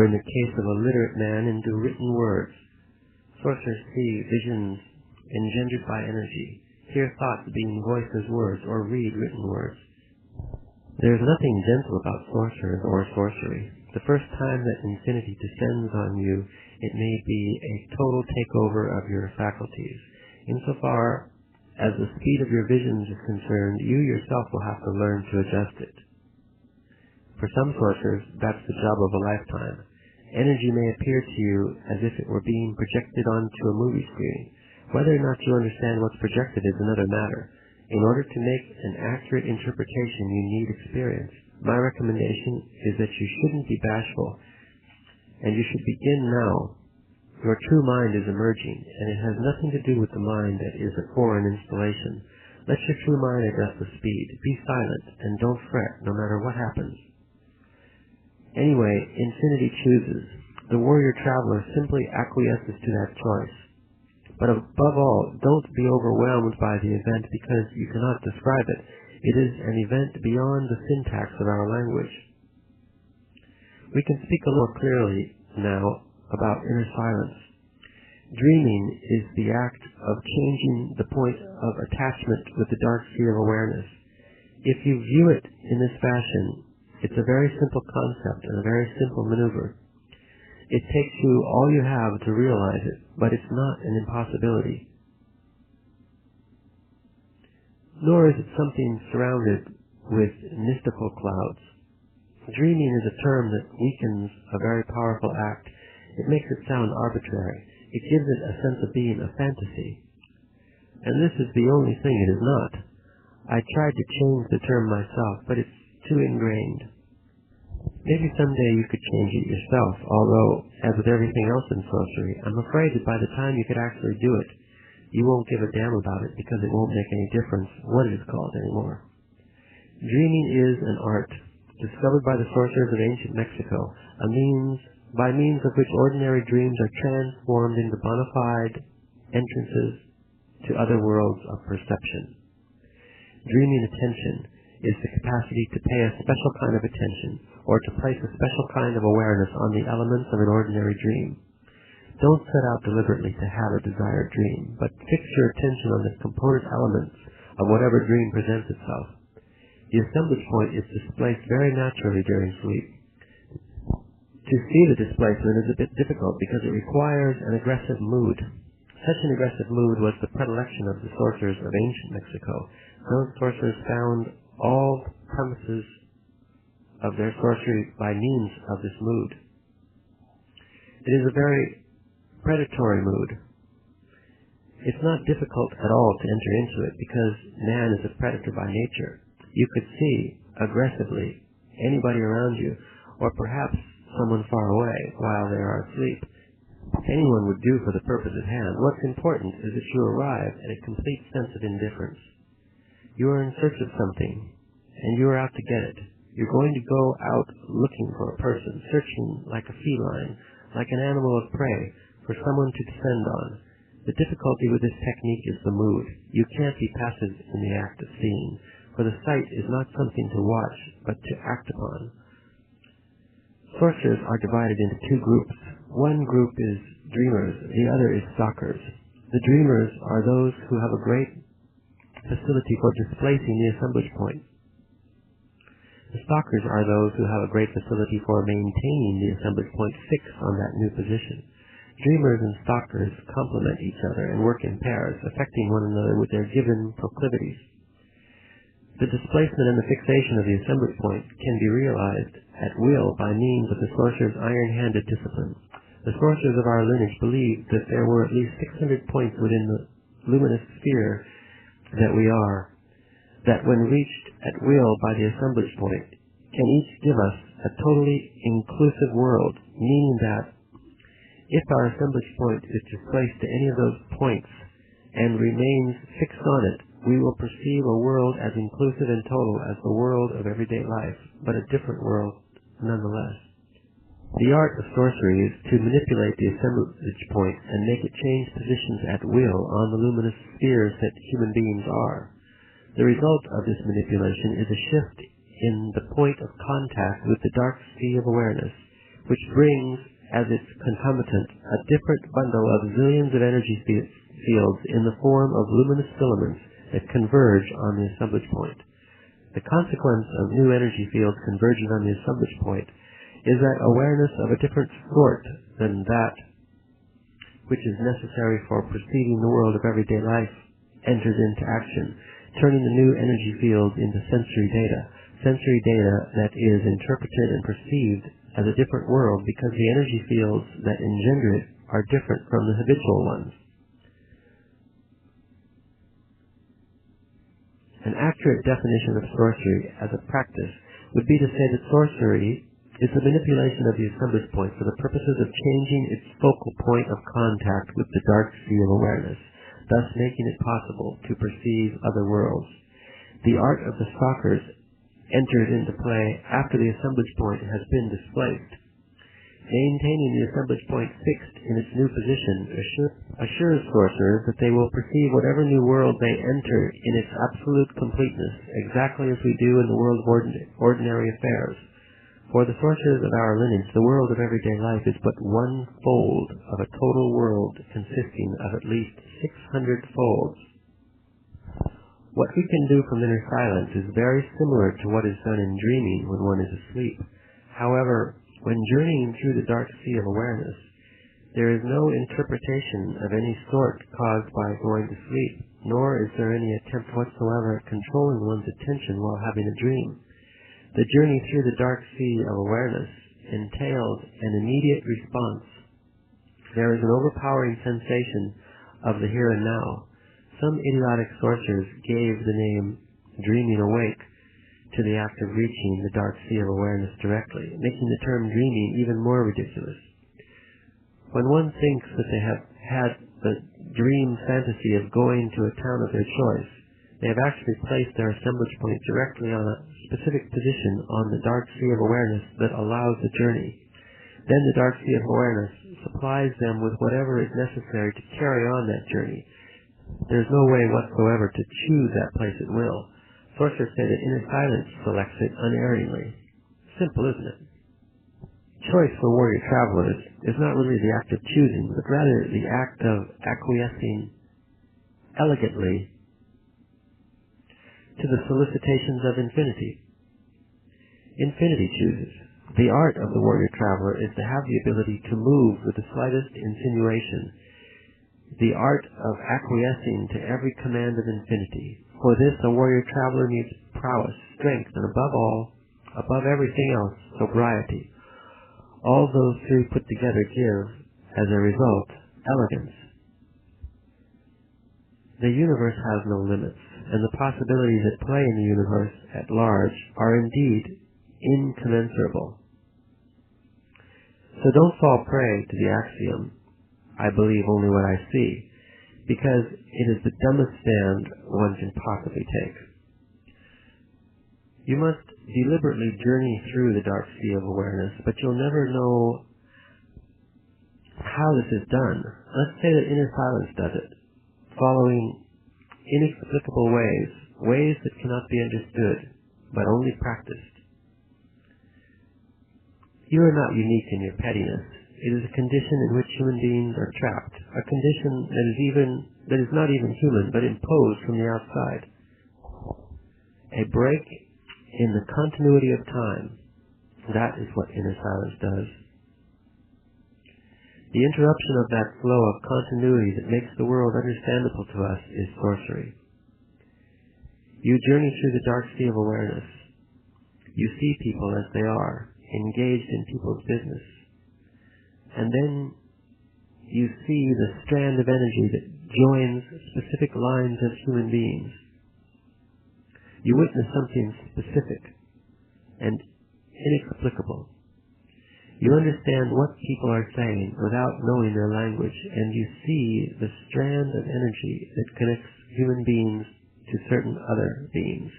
Speaker 1: in the case of a literate man, into written words. Sorcerers see visions engendered by energy, hear thoughts being voiced as words, or read written words. There is nothing gentle about sorcerers or sorcery. The first time that infinity descends on you, it may be a total takeover of your faculties. Insofar as the speed of your visions is concerned, you yourself will have to learn to adjust it. For some sorcerers, that's the job of a lifetime. Energy may appear to you as if it were being projected onto a movie screen. Whether or not you understand what's projected is another matter. In order to make an accurate interpretation, you need experience. My recommendation is that you shouldn't be bashful, and you should begin now. Your true mind is emerging, and it has nothing to do with the mind that is a foreign installation. Let your true mind adjust the speed. Be silent, and don't fret, no matter what happens. Anyway, infinity chooses. The warrior traveler simply acquiesces to that choice. But above all, don't be overwhelmed by the event because you cannot describe it. It is an event beyond the syntax of our language. We can speak a little clearly now about inner silence. Dreaming is the act of changing the point of attachment with the dark sea of awareness. If you view it in this fashion, it's a very simple concept and a very simple maneuver. It takes you all you have to realize it, but it's not an impossibility. Nor is it something surrounded with mystical clouds. Dreaming is a term that weakens a very powerful act. It makes it sound arbitrary. It gives it a sense of being a fantasy. And this is the only thing it is not. I tried to change the term myself, but it's too ingrained. Maybe someday you could change it yourself, although, as with everything else in sorcery, I'm afraid that by the time you could actually do it, you won't give a damn about it because it won't make any difference what it is called anymore. Dreaming is an art, discovered by the sorcerers of ancient Mexico, by means of which ordinary dreams are transformed into bona fide entrances to other worlds of perception. Dreaming attention is the capacity to pay a special kind of attention, or to place a special kind of awareness on the elements of an ordinary dream. Don't set out deliberately to have a desired dream, but fix your attention on the component elements of whatever dream presents itself. The assemblage point is displaced very naturally during sleep. To see the displacement is a bit difficult because it requires an aggressive mood. Such an aggressive mood was the predilection of the sorcerers of ancient Mexico. Those sorcerers found all premises of their sorcery by means of this mood. It is a very predatory mood. It's not difficult at all to enter into it because man is a predator by nature. You could see, aggressively, anybody around you, or perhaps someone far away while they are asleep. anyone would do for the purpose at hand. What's important is that you arrive at a complete sense of indifference. You are in search of something, and you are out to get it. You're going to go out looking for a person, searching like a feline, like an animal of prey, for someone to descend on. The difficulty with this technique is the mood. You can't be passive in the act of seeing, for the sight is not something to watch, but to act upon. Sorcerers are divided into two groups. One group is dreamers, the other is stalkers. The dreamers are those who have a great facility for displacing the assemblage point. The stalkers are those who have a great facility for maintaining the assemblage point fixed on that new position. Dreamers and stalkers complement each other and work in pairs, affecting one another with their given proclivities. The displacement and the fixation of the assemblage point can be realized at will by means of the sorcerer's iron-handed discipline. The sorcerers of our lineage believed that there were at least 600 points within the luminous sphere that we are, that when reached at will by the assemblage point, can each give us a totally inclusive world, meaning that if our assemblage point is displaced to any of those points and remains fixed on it, we will perceive a world as inclusive and total as the world of everyday life, but a different world nonetheless. The art of sorcery is to manipulate the assemblage point and make it change positions at will on the luminous spheres that human beings are. The result of this manipulation is a shift in the point of contact with the dark sea of awareness, which brings as its concomitant a different bundle of zillions of energy fields in the form of luminous filaments that converge on the assemblage point. The consequence of new energy fields converging on the assemblage point is that awareness of a different sort than that which is necessary for perceiving the world of everyday life enters into action, turning the new energy fields into sensory data that is interpreted and perceived as a different world because the energy fields that engender it are different from the habitual ones. An accurate definition of sorcery as a practice would be to say that sorcery is the manipulation of the assemblage point for the purposes of changing its focal point of contact with the dark sea of awareness, thus making it possible to perceive other worlds. The art of the stalkers enters into play after the assemblage point has been displaced. Maintaining the assemblage point fixed in its new position assures sorcerers that they will perceive whatever new world they enter in its absolute completeness, exactly as we do in the world of ordinary affairs. For the sorcerers of our lineage, the world of everyday life is but one fold of a total world consisting of at least 600 folds. What we can do from inner silence is very similar to what is done in dreaming when one is asleep. However, when journeying through the dark sea of awareness, there is no interpretation of any sort caused by going to sleep, nor is there any attempt whatsoever at controlling one's attention while having a dream. The journey through the dark sea of awareness entails an immediate response. There is an overpowering sensation of the here and now. Some idiotic sorcerers gave the name dreaming awake to the act of reaching the dark sea of awareness directly, making the term dreaming even more ridiculous. When one thinks that they have had the dream fantasy of going to a town of their choice, they have actually placed their assemblage point directly on a specific position on the dark sea of awareness that allows the journey. Then the dark sea of awareness supplies them with whatever is necessary to carry on that journey. There is no way whatsoever to choose that place at will. Sorcerers say that inner silence selects it unerringly. Simple, isn't it? Choice for warrior travelers is not really the act of choosing, but rather the act of acquiescing elegantly to the solicitations of infinity. Infinity chooses. The art of the warrior traveler is to have the ability to move with the slightest insinuation. The art of acquiescing to every command of infinity. For this, a warrior traveler needs prowess, strength, and above everything else, sobriety. All those three put together give, as a result, elegance. The universe has no limits, and the possibilities at play in the universe at large are indeed incommensurable. So don't fall prey to the axiom, I believe only what I see, because it is the dumbest stand one can possibly take. You must deliberately journey through the dark sea of awareness, but you'll never know how this is done. Let's say that inner silence does it, following inexplicable ways that cannot be understood, but only practiced. You are not unique in your pettiness. It is a condition in which human beings are trapped, a condition that is not even human, but imposed from the outside. A break in the continuity of time, that is what inner silence does. The interruption of that flow of continuity that makes the world understandable to us is sorcery. You journey through the dark sea of awareness. You see people as they are, engaged in people's business. And then you see the strand of energy that joins specific lines of human beings. You witness something specific and inexplicable. You understand what people are saying without knowing their language, and you see the strand of energy that connects human beings to certain other beings.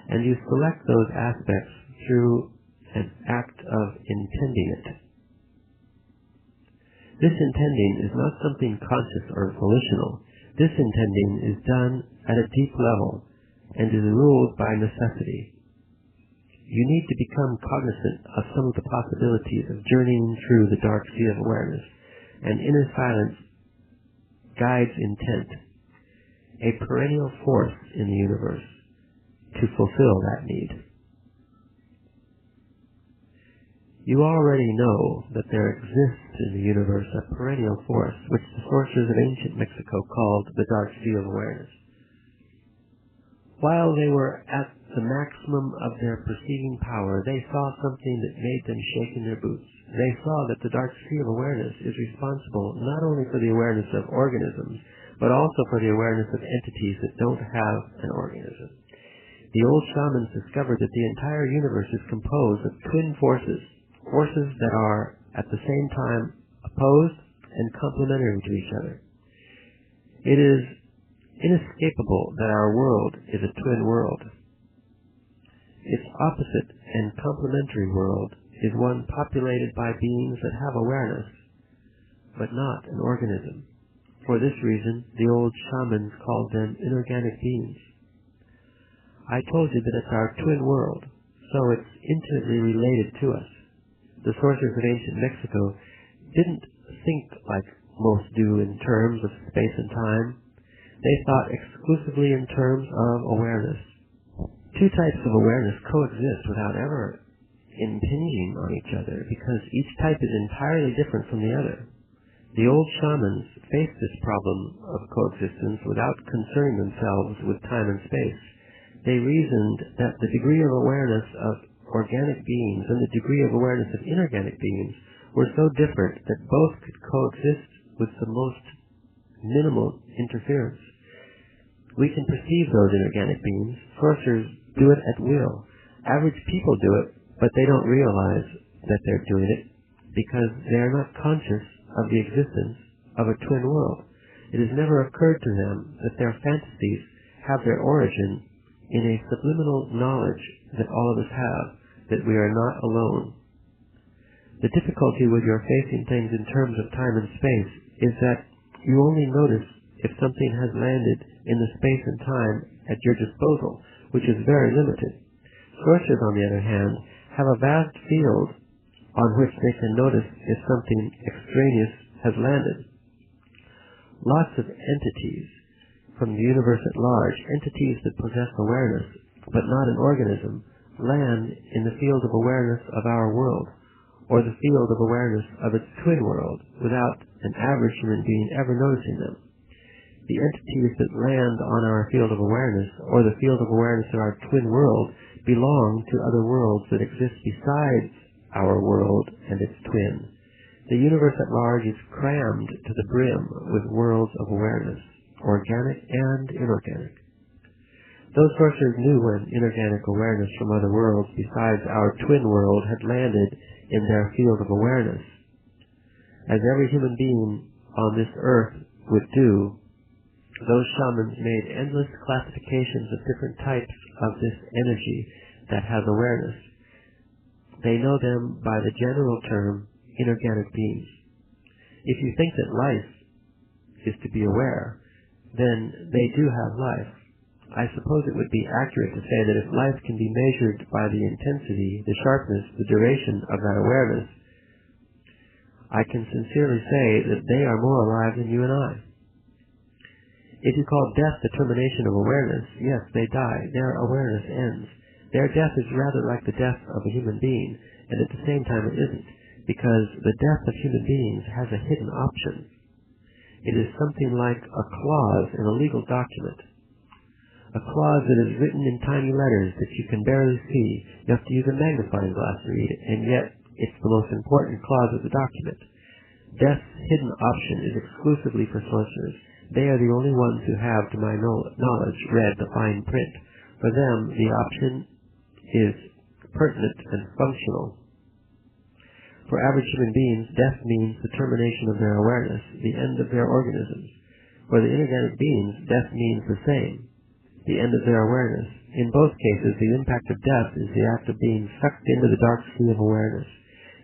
Speaker 1: And you select those aspects through an act of intending it. This intending is not something conscious or volitional. This intending is done at a deep level and is ruled by necessity. You need to become cognizant of some of the possibilities of journeying through the dark sea of awareness, and inner silence guides intent, a perennial force in the universe, to fulfill that need. You already know that there exists in the universe a perennial force, which the sorcerers of ancient Mexico called the dark sea of awareness. While they were at the maximum of their perceiving power, they saw something that made them shake in their boots. They saw that the dark sea of awareness is responsible not only for the awareness of organisms, but also for the awareness of entities that don't have an organism. The old shamans discovered that the entire universe is composed of twin forces that are at the same time opposed and complementary to each other. It is inescapable that our world is a twin world. Its opposite and complementary world is one populated by beings that have awareness, but not an organism. For this reason, the old shamans called them inorganic beings. I told you that it's our twin world, so it's intimately related to us. The sorcerers of ancient Mexico didn't think like most do in terms of space and time. They thought exclusively in terms of awareness. Two types of awareness coexist without ever impinging on each other, because each type is entirely different from the other. The old shamans faced this problem of coexistence without concerning themselves with time and space. They reasoned that the degree of awareness of organic beings and the degree of awareness of inorganic beings were so different that both could coexist with the most minimal interference. We can perceive those inorganic beings. Sorcerers do it at will. Average people do it, but they don't realize that they're doing it because they are not conscious of the existence of a twin world. It has never occurred to them that their fantasies have their origin in a subliminal knowledge that all of us have, that we are not alone. The difficulty with your facing things in terms of time and space is that you only notice if something has landed in the space and time at your disposal, which is very limited. Sorcerers, on the other hand, have a vast field on which they can notice if something extraneous has landed. Lots of entities from the universe at large, entities that possess awareness, but not an organism, land in the field of awareness of our world, or the field of awareness of its twin world, without an average human being ever noticing them. The entities that land on our field of awareness, or the field of awareness of our twin world, belong to other worlds that exist besides our world and its twin. The universe at large is crammed to the brim with worlds of awareness, organic and inorganic. Those sorcerers knew when inorganic awareness from other worlds besides our twin world had landed in their field of awareness. As every human being on this earth would do, those shamans made endless classifications of different types of this energy that has awareness. They know them by the general term inorganic beings. If you think that life is to be aware, then they do have life. I suppose it would be accurate to say that if life can be measured by the intensity, the sharpness, the duration of that awareness, I can sincerely say that they are more alive than you and I. If you call death the termination of awareness, yes, they die. Their awareness ends. Their death is rather like the death of a human being, and at the same time it isn't, because the death of human beings has a hidden option. It is something like a clause in a legal document. A clause that is written in tiny letters that you can barely see. You have to use a magnifying glass to read it, and yet it's the most important clause of the document. Death's hidden option is exclusively for sorcerers. They are the only ones who have, to my knowledge, read the fine print. For them, the option is pertinent and functional. For average human beings, death means the termination of their awareness, the end of their organisms. For the inorganic beings, death means the same, the end of their awareness. In both cases, the impact of death is the act of being sucked into the dark sea of awareness.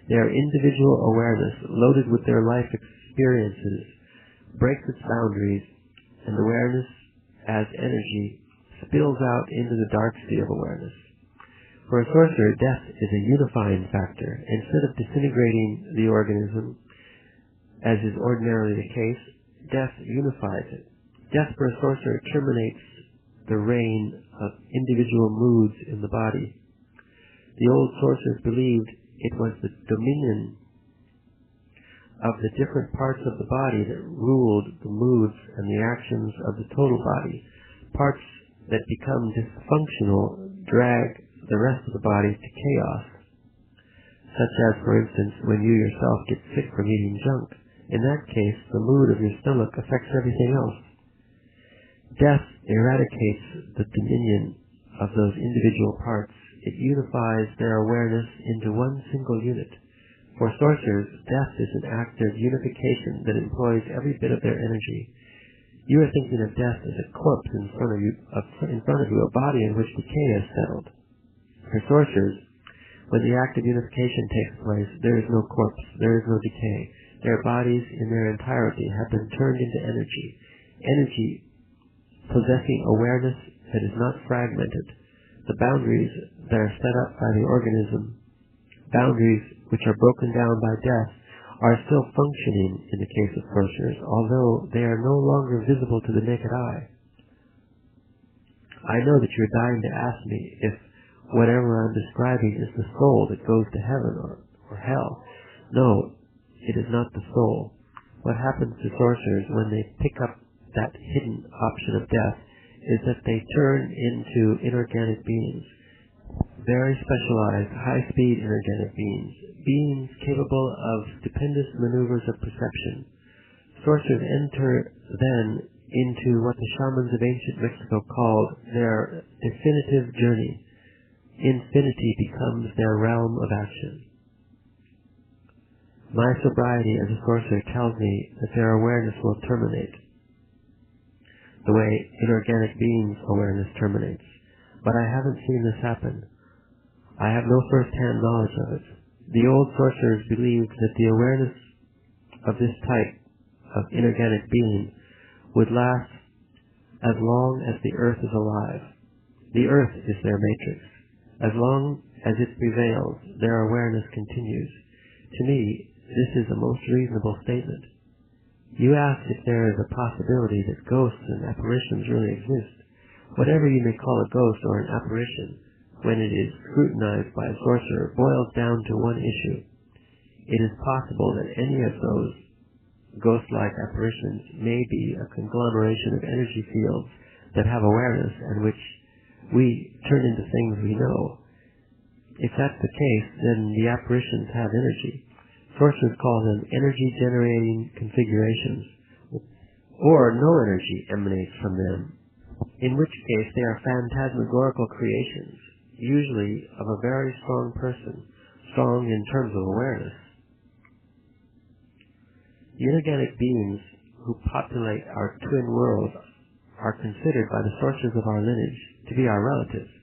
Speaker 1: Their individual awareness, loaded with their life experiences, breaks its boundaries, and awareness as energy spills out into the dark sea of awareness. For a sorcerer, death is a unifying factor. Instead of disintegrating the organism, as is ordinarily the case, death unifies it. Death for a sorcerer terminates the reign of individual moods in the body. The old sorcerers believed it was the dominion of the different parts of the body that ruled the moods and the actions of the total body. Parts that become dysfunctional drag the rest of the body to chaos, such as, for instance, when you yourself get sick from eating junk. In that case, the mood of your stomach affects everything else. Death eradicates the dominion of those individual parts. It unifies their awareness into one single unit. For sorcerers, death is an act of unification that employs every bit of their energy. You are thinking of death as a corpse in front of you, a body in which decay has settled. For sorcerers, when the act of unification takes place, there is no corpse, there is no decay. Their bodies in their entirety have been turned into energy. Energy possessing awareness that is not fragmented. The boundaries that are set up by the organism, boundaries which are broken down by death, are still functioning in the case of sorcerers, although they are no longer visible to the naked eye. I know that you're dying to ask me if whatever I'm describing is the soul that goes to heaven or hell. No, it is not the soul. What happens to sorcerers when they pick up that hidden option of death is that they turn into inorganic beings, very specialized, high-speed inorganic beings, beings capable of stupendous maneuvers of perception. Sorcerers enter then into what the shamans of ancient Mexico called their definitive journey. Infinity becomes their realm of action. My sobriety as a sorcerer tells me that their awareness will terminate, the way inorganic beings' awareness terminates. But I haven't seen this happen. I have no first-hand knowledge of it. The old sorcerers believed that the awareness of this type of inorganic being would last as long as the earth is alive. The earth is their matrix. As long as it prevails, their awareness continues. To me, this is a most reasonable statement. You ask if there is a possibility that ghosts and apparitions really exist. Whatever you may call a ghost or an apparition, when it is scrutinized by a sorcerer, boils down to one issue. It is possible that any of those ghost-like apparitions may be a conglomeration of energy fields that have awareness and which we turn into things we know. If that's the case, then the apparitions have energy. Sorcerers call them energy-generating configurations, or no energy emanates from them, in which case they are phantasmagorical creations, usually of a very strong person, strong in terms of awareness. The inorganic beings who populate our twin worlds are considered by the sources of our lineage to be our relatives.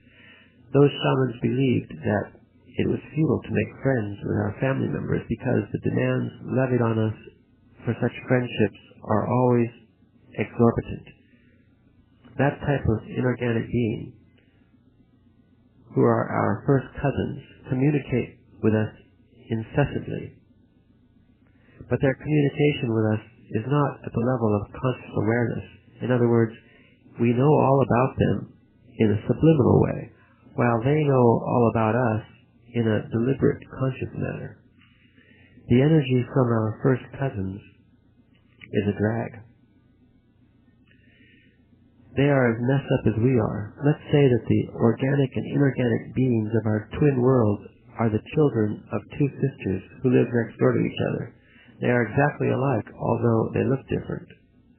Speaker 1: Those shamans believed that it was futile to make friends with our family members because the demands levied on us for such friendships are always exorbitant. That type of inorganic being, who are our first cousins, communicate with us incessantly. But their communication with us is not at the level of conscious awareness. In other words, we know all about them in a subliminal way, while they know all about us in a deliberate, conscious manner. The energy from our first cousins is a drag. They are as messed up as we are. Let's say that the organic and inorganic beings of our twin worlds are the children of two sisters who live next door to each other. They are exactly alike, although they look different.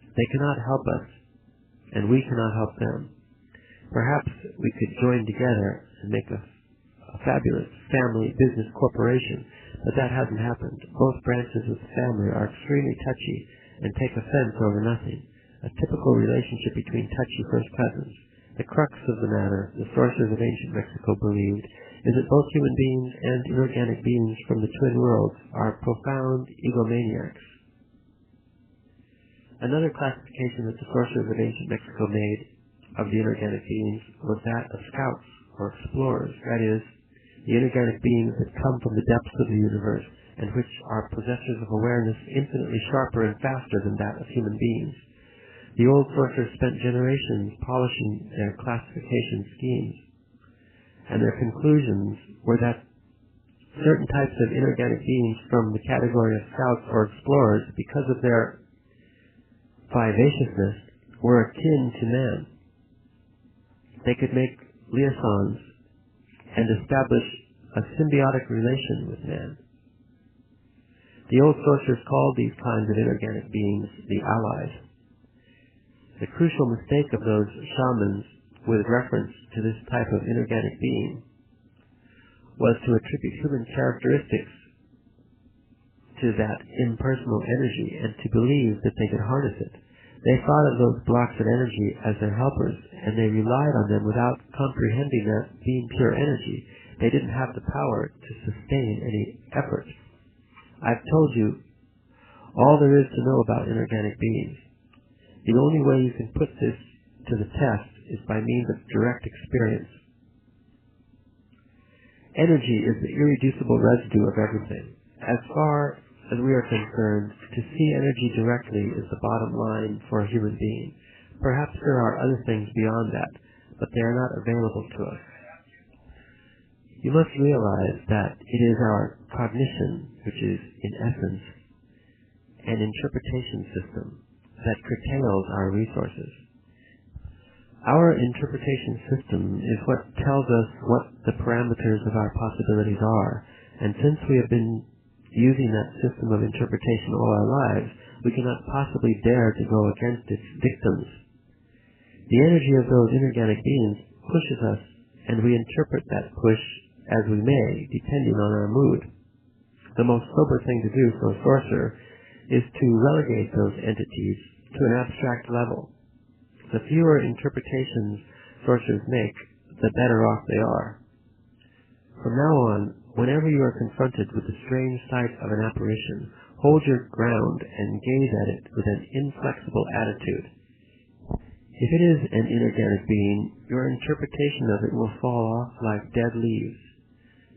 Speaker 1: They cannot help us, and we cannot help them. Perhaps we could join together and make a fabulous family business corporation, but that hasn't happened. Both branches of the family are extremely touchy and take offense over nothing. A typical relationship between touchy first cousins. The crux of the matter, the sources of ancient Mexico believed, is that both human beings and inorganic beings from the twin worlds are profound egomaniacs. Another classification that the sorcerers of ancient Mexico made of the inorganic beings was that of scouts or explorers, that is, the inorganic beings that come from the depths of the universe and which are possessors of awareness infinitely sharper and faster than that of human beings. The old sorcerers spent generations polishing their classification schemes, and their conclusions were that certain types of inorganic beings from the category of scouts or explorers, because of their vivaciousness, were akin to man. They could make liaisons and establish a symbiotic relation with man. The old sorcerers called these kinds of inorganic beings the allies. The crucial mistake of those shamans with reference to this type of inorganic being was to attribute human characteristics to that impersonal energy and to believe that they could harness it. They thought of those blocks of energy as their helpers, and they relied on them without comprehending that, being pure energy, they didn't have the power to sustain any effort. I've told you all there is to know about inorganic beings. The only way you can put this to the test is by means of direct experience. Energy is the irreducible residue of everything. As far as we are concerned, to see energy directly is the bottom line for a human being. Perhaps there are other things beyond that, but they are not available to us. You must realize that it is our cognition, which is, in essence, an interpretation system that curtails our resources. Our interpretation system is what tells us what the parameters of our possibilities are, and since we have been using that system of interpretation all our lives, we cannot possibly dare to go against its dictums. The energy of those inorganic beings pushes us, and we interpret that push as we may, depending on our mood. The most sober thing to do for a sorcerer is to relegate those entities to an abstract level. The fewer interpretations sorcerers make, the better off they are. From now on, whenever you are confronted with the strange sight of an apparition, hold your ground and gaze at it with an inflexible attitude. If it is an inorganic being, your interpretation of it will fall off like dead leaves.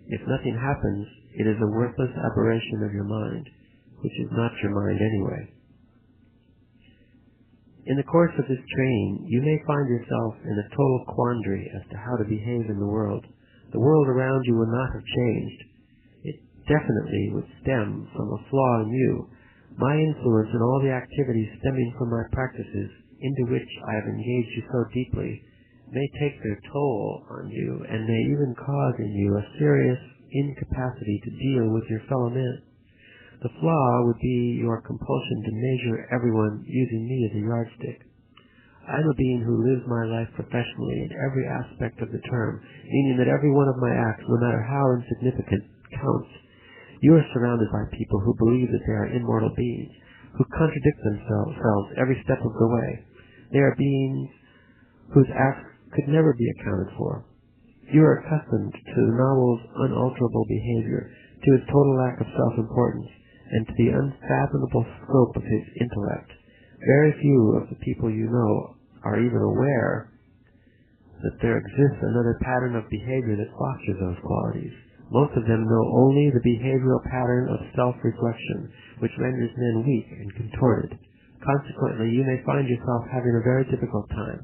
Speaker 1: If nothing happens, it is a worthless aberration of your mind, which is not your mind anyway. In the course of this training, you may find yourself in a total quandary as to how to behave in the world. The world around you will not have changed. It definitely would stem from a flaw in you. My influence and all the activities stemming from my practices, into which I have engaged you so deeply, may take their toll on you and may even cause in you a serious incapacity to deal with your fellow men. The flaw would be your compulsion to measure everyone using me as a yardstick. I am a being who lives my life professionally in every aspect of the term, meaning that every one of my acts, no matter how insignificant, counts. You are surrounded by people who believe that they are immortal beings. who contradict themselves every step of the way. They are beings whose acts could never be accounted for. You are accustomed to the novel's unalterable behavior, to his total lack of self-importance, and to the unfathomable scope of his intellect. Very few of the people you know are even aware that there exists another pattern of behavior that fosters those qualities. Most of them know only the behavioral pattern of self-reflection, which renders men weak and contorted. Consequently, you may find yourself having a very difficult time.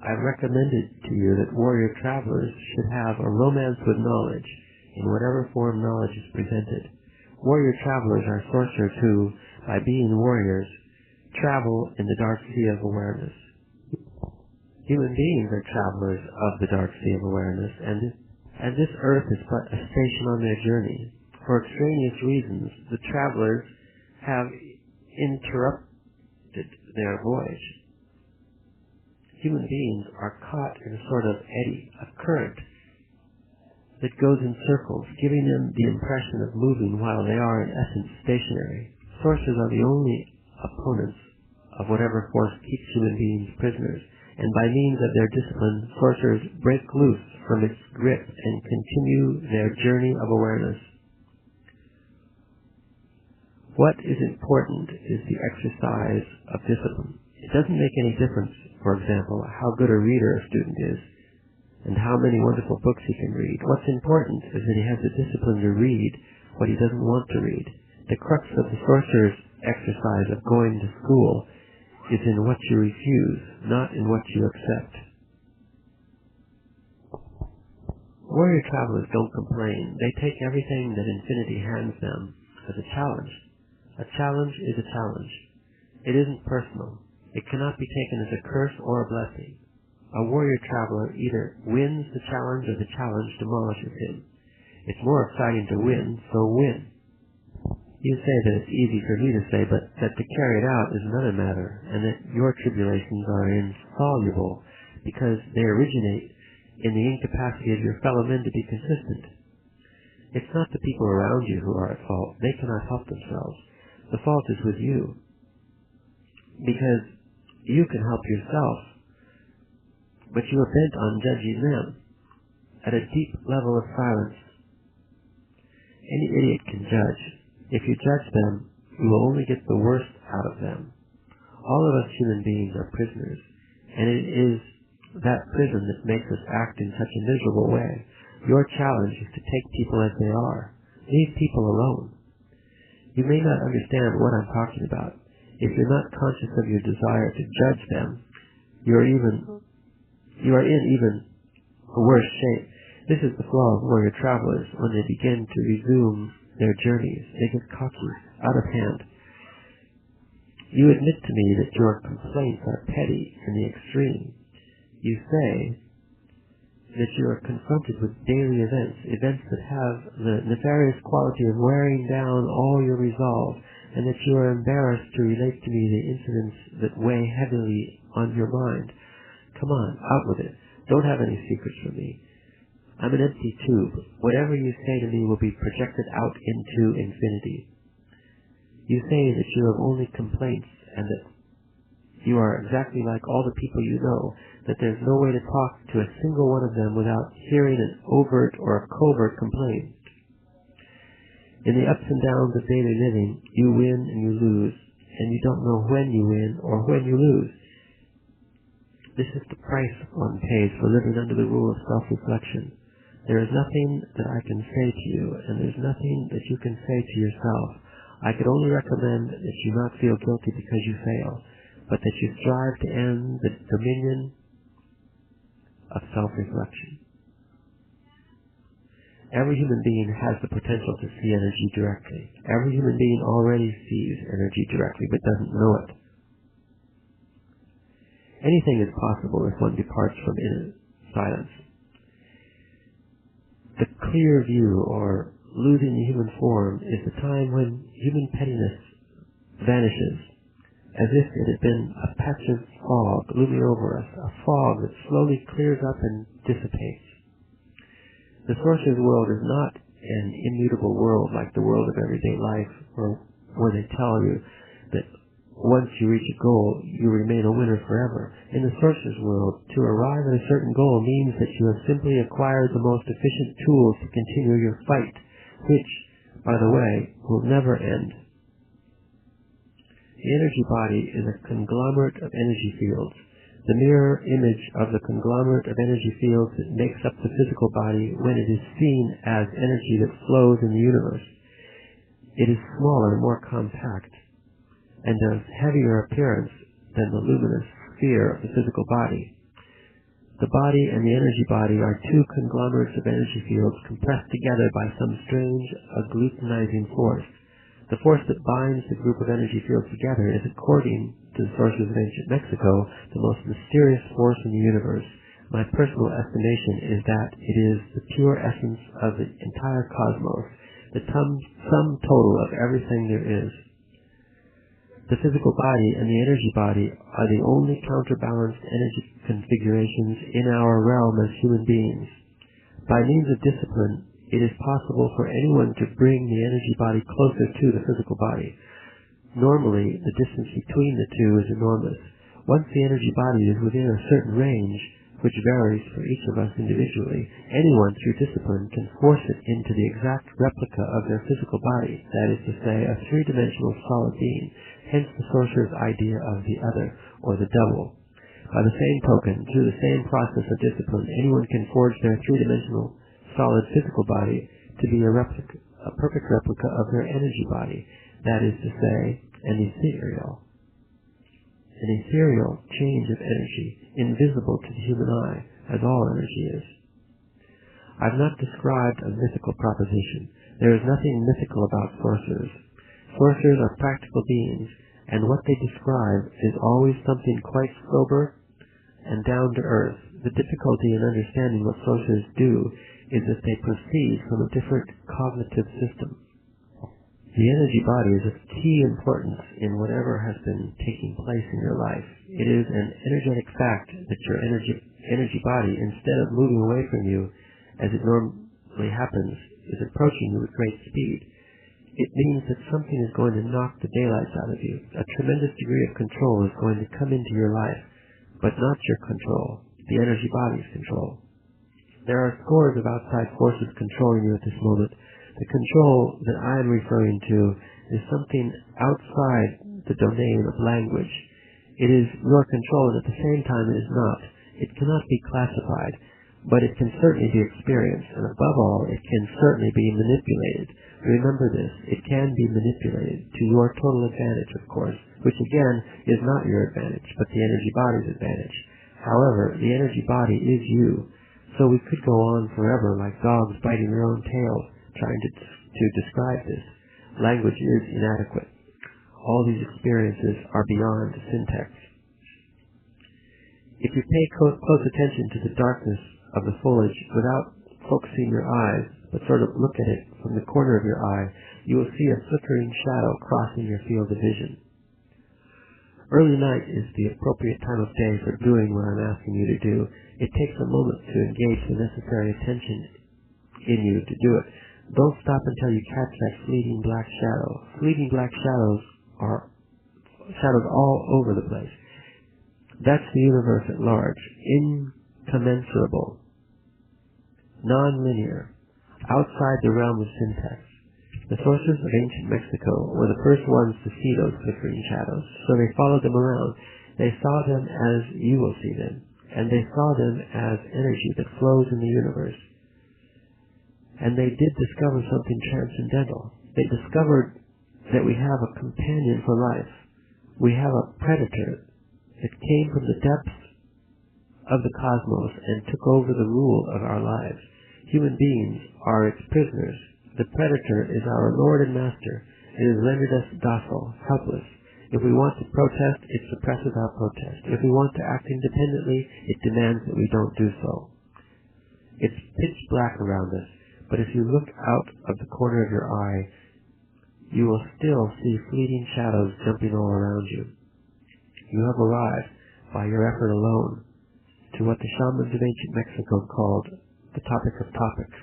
Speaker 1: I've recommended to you that warrior travelers should have a romance with knowledge, in whatever form knowledge is presented. Warrior travelers are sorcerers who, by being warriors, travel in the dark sea of awareness. Human beings are travelers of the dark sea of awareness, and this earth is but a station on their journey. For extraneous reasons, the travelers have interrupted their voyage. Human beings are caught in a sort of eddy, a current that goes in circles, giving them the impression of moving while they are in essence stationary. Sorcerers are the only opponents of whatever force keeps human beings prisoners, and by means of their discipline, sorcerers break loose from its grip and continue their journey of awareness. What is important is the exercise of discipline. It doesn't make any difference, for example, how good a reader a student is, and how many wonderful books he can read. What's important is that he has the discipline to read what he doesn't want to read. The crux of the sorcerer's exercise of going to school is in what you refuse, not in what you accept. Warrior travelers don't complain. They take everything that infinity hands them as a challenge. A challenge is a challenge. It isn't personal. It cannot be taken as a curse or a blessing. A warrior traveler either wins the challenge or the challenge demolishes him. It's more exciting to win, so win. You say that it's easy for me to say, but that to carry it out is another matter, and that your tribulations are insoluble because they originate in the incapacity of your fellow men to be consistent. It's not the people around you who are at fault. They cannot help themselves. The fault is with you, because you can help yourself, but you are bent on judging them at a deep level of silence. Any idiot can judge. If you judge them, you will only get the worst out of them. All of us human beings are prisoners, and it is that prison that makes us act in such a miserable way. Your challenge is to take people as they are. Leave people alone. You may not understand what I'm talking about. If you're not conscious of your desire to judge them, you are in even a worse shape. This is the flaw of warrior travelers. When they begin to resume their journeys, they get cocky, out of hand. You admit to me that your complaints are petty in the extreme. You say that you are confronted with daily events that have the nefarious quality of wearing down all your resolve, and that you are embarrassed to relate to me the incidents that weigh heavily on your mind. Come on, out with it. Don't have any secrets from me. I'm an empty tube. Whatever you say to me will be projected out into infinity. You say that you have only complaints, and that you are exactly like all the people you know, that there's no way to talk to a single one of them without hearing an overt or a covert complaint. In the ups and downs of daily living, you win and you lose, and you don't know when you win or when you lose. This is the price one pays for living under the rule of self-reflection. There is nothing that I can say to you, and there's nothing that you can say to yourself. I could only recommend that you not feel guilty because you fail, but that you strive to end the dominion of self-reflection. Every human being has the potential to see energy directly. Every human being already sees energy directly, but doesn't know it. Anything is possible if one departs from inner silence. The clear view, or losing the human form, is the time when human pettiness vanishes, as if it had been a patch of fog looming over us, a fog that slowly clears up and dissipates. The sorcerer's world is not an immutable world like the world of everyday life, where they tell you that once you reach a goal, you remain a winner forever. In the Sorcerer's world, to arrive at a certain goal means that you have simply acquired the most efficient tools to continue your fight, which, by the way, will never end. The energy body is a conglomerate of energy fields, the mirror image of the conglomerate of energy fields that makes up the physical body when it is seen as energy that flows in the universe. It is smaller, more compact, and of heavier appearance than the luminous sphere of the physical body. The body and the energy body are two conglomerates of energy fields compressed together by some strange agglutinizing force. The force that binds the group of energy fields together is, according to the sources of ancient Mexico, the most mysterious force in the universe. My personal estimation is that it is the pure essence of the entire cosmos, the sum total of everything there is. The physical body and the energy body are the only counterbalanced energy configurations in our realm as human beings. By means of discipline, it is possible for anyone to bring the energy body closer to the physical body. Normally, the distance between the two is enormous. Once the energy body is within a certain range, which varies for each of us individually, anyone through discipline can force it into the exact replica of their physical body, that is to say, a three-dimensional solid being, hence the sorcerer's idea of the other, or the double. By the same token, through the same process of discipline, anyone can forge their three-dimensional solid physical body to be a perfect replica of their energy body, that is to say, an ethereal change of energy, invisible to the human eye, as all energy is. I've not described a mythical proposition. There is nothing mythical about sorcerers. Sorcerers are practical beings, and what they describe is always something quite sober and down to earth. The difficulty in understanding what sorcerers do is that they proceed from a different cognitive system. The energy body is of key importance in whatever has been taking place in your life. It is an energetic fact that your energy body, instead of moving away from you, as it normally happens, is approaching you with great speed. It means that something is going to knock the daylights out of you. A tremendous degree of control is going to come into your life, but not your control, the energy body's control. There are scores of outside forces controlling you at this moment. The control that I am referring to is something outside the domain of language. It is your control, and at the same time it is not. It cannot be classified, but it can certainly be experienced, and above all, it can certainly be manipulated. Remember this, it can be manipulated to your total advantage, of course, which again is not your advantage, but the energy body's advantage. However, the energy body is you, so we could go on forever like dogs biting their own tails, trying to describe this. Language is inadequate. All these experiences are beyond syntax. If you pay close attention to the darkness of the foliage without focusing your eyes, but sort of look at it from the corner of your eye, you will see a flickering shadow crossing your field of vision. Early night is the appropriate time of day for doing what I'm asking you to do. It takes a moment to engage the necessary attention in you to do it. Don't stop until you catch that fleeting black shadow. Fleeting black shadows are shadows all over the place. That's the universe at large. Incommensurable. Non-linear. Outside the realm of syntax. The sorcerers of ancient Mexico were the first ones to see those flickering shadows, so they followed them around. They saw them as you will see them, and they saw them as energy that flows in the universe. And they did discover something transcendental. They discovered that we have a companion for life. We have a predator that came from the depths of the cosmos and took over the rule of our lives. Human beings are its prisoners. The predator is our Lord and Master. It has rendered us docile, helpless. If we want to protest, it suppresses our protest. If we want to act independently, it demands that we don't do so. It's pitch black around us, but if you look out of the corner of your eye, you will still see fleeting shadows jumping all around you. You have arrived, by your effort alone, to what the shamans of ancient Mexico called the topic of topics.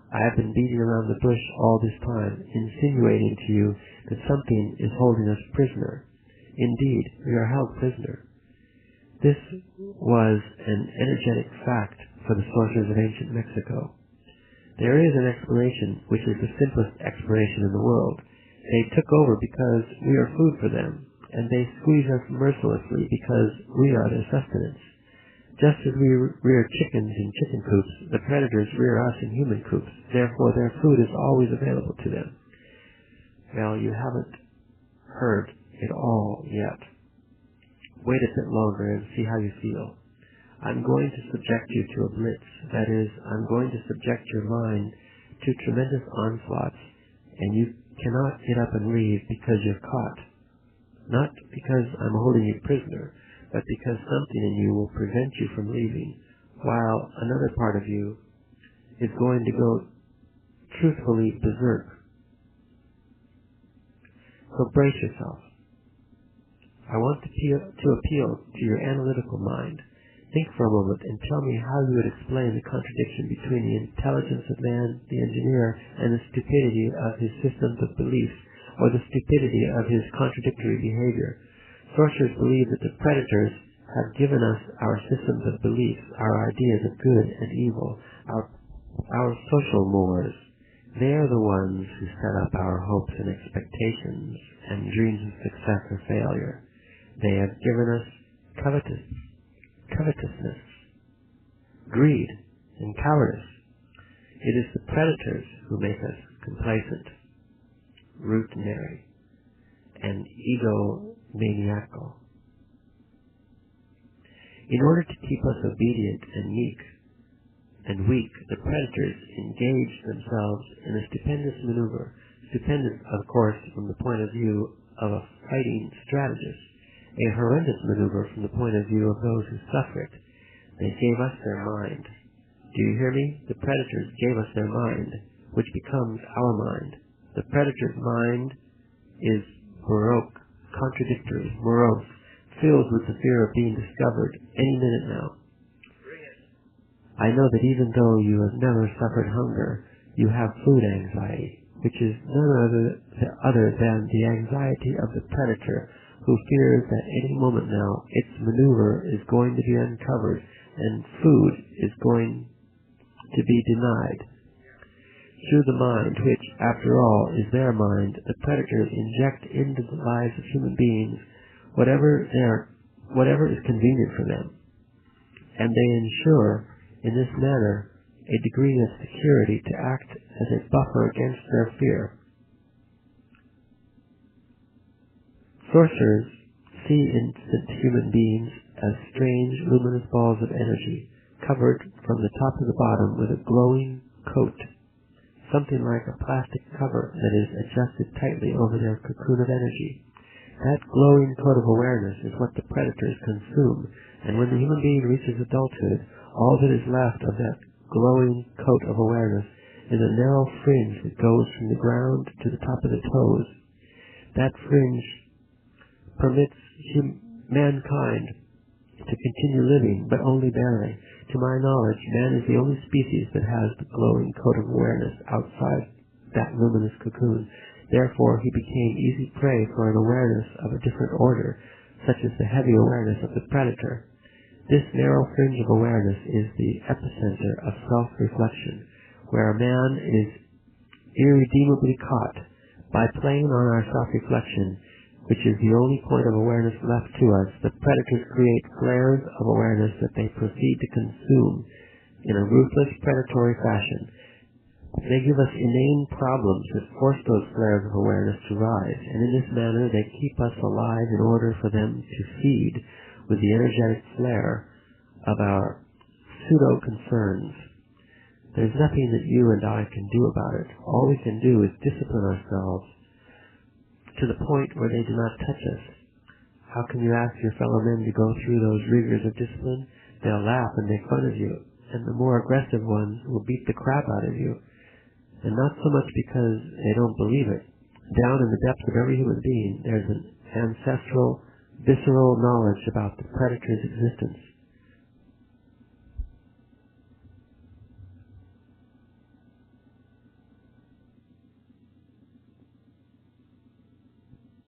Speaker 1: I have been beating around the bush all this time, insinuating to you that something is holding us prisoner. Indeed, we are held prisoner. This was an energetic fact for the sorcerers of ancient Mexico. There is an explanation which is the simplest explanation in the world. They took over because we are food for them, and they squeeze us mercilessly because we are their sustenance. Just as we rear chickens in chicken coops, the predators rear us in human coops. Therefore, their food is always available to them. Well, you haven't heard it all yet. Wait a bit longer and see how you feel. I'm going to subject you to a blitz. That is, I'm going to subject your mind to tremendous onslaughts, and you cannot get up and leave because you're caught. Not because I'm holding you prisoner, but because something in you will prevent you from leaving, while another part of you is going to go truthfully berserk. So brace yourself. I want to appeal to your analytical mind. Think for a moment and tell me how you would explain the contradiction between the intelligence of man, the engineer, and the stupidity of his systems of beliefs, or the stupidity of his contradictory behavior. Sorcerers believe that the predators have given us our systems of beliefs, our ideas of good and evil, our social mores. They are the ones who set up our hopes and expectations and dreams of success or failure. They have given us covetousness, greed, and cowardice. It is the predators who make us complacent, routinary, and egomaniacal. In order to keep us obedient and meek and weak, the predators engage themselves in a stupendous maneuver, stupendous, of course, from the point of view of a fighting strategist, a horrendous maneuver from the point of view of those who suffer it. They gave us their mind. Do you hear me? The predators gave us their mind, which becomes our mind. The predator's mind is baroque, contradictory, morose, filled with the fear of being discovered any minute now. I know that even though you have never suffered hunger, you have food anxiety, which is none other than the anxiety of the predator, who fears that any moment now its maneuver is going to be uncovered and food is going to be denied. Through the mind, which, after all, is their mind, the predators inject into the lives of human beings whatever is convenient for them, and they ensure, in this manner, a degree of security to act as a buffer against their fear. Sorcerers see instant human beings as strange, luminous balls of energy, covered from the top to the bottom with a glowing coat, something like a plastic cover that is adjusted tightly over their cocoon of energy. That glowing coat of awareness is what the predators consume, and when the human being reaches adulthood, all that is left of that glowing coat of awareness is a narrow fringe that goes from the ground to the top of the toes. That fringe permits mankind to continue living, but only barely. To my knowledge, man is the only species that has the glowing coat of awareness outside that luminous cocoon. Therefore, he became easy prey for an awareness of a different order, such as the heavy awareness of the predator. This narrow fringe of awareness is the epicenter of self-reflection, where a man is irredeemably caught by playing on our self-reflection, which is the only point of awareness left to us. The predators create flares of awareness that they proceed to consume in a ruthless, predatory fashion. They give us inane problems that force those flares of awareness to rise, and in this manner they keep us alive in order for them to feed with the energetic flare of our pseudo-concerns. There's nothing that you and I can do about it. All we can do is discipline ourselves to the point where they do not touch us. How can you ask your fellow men to go through those rigors of discipline? They'll laugh and make fun of you, and the more aggressive ones will beat the crap out of you. And not so much because they don't believe it. Down in the depths of every human being, there's an ancestral, visceral knowledge about the predator's existence.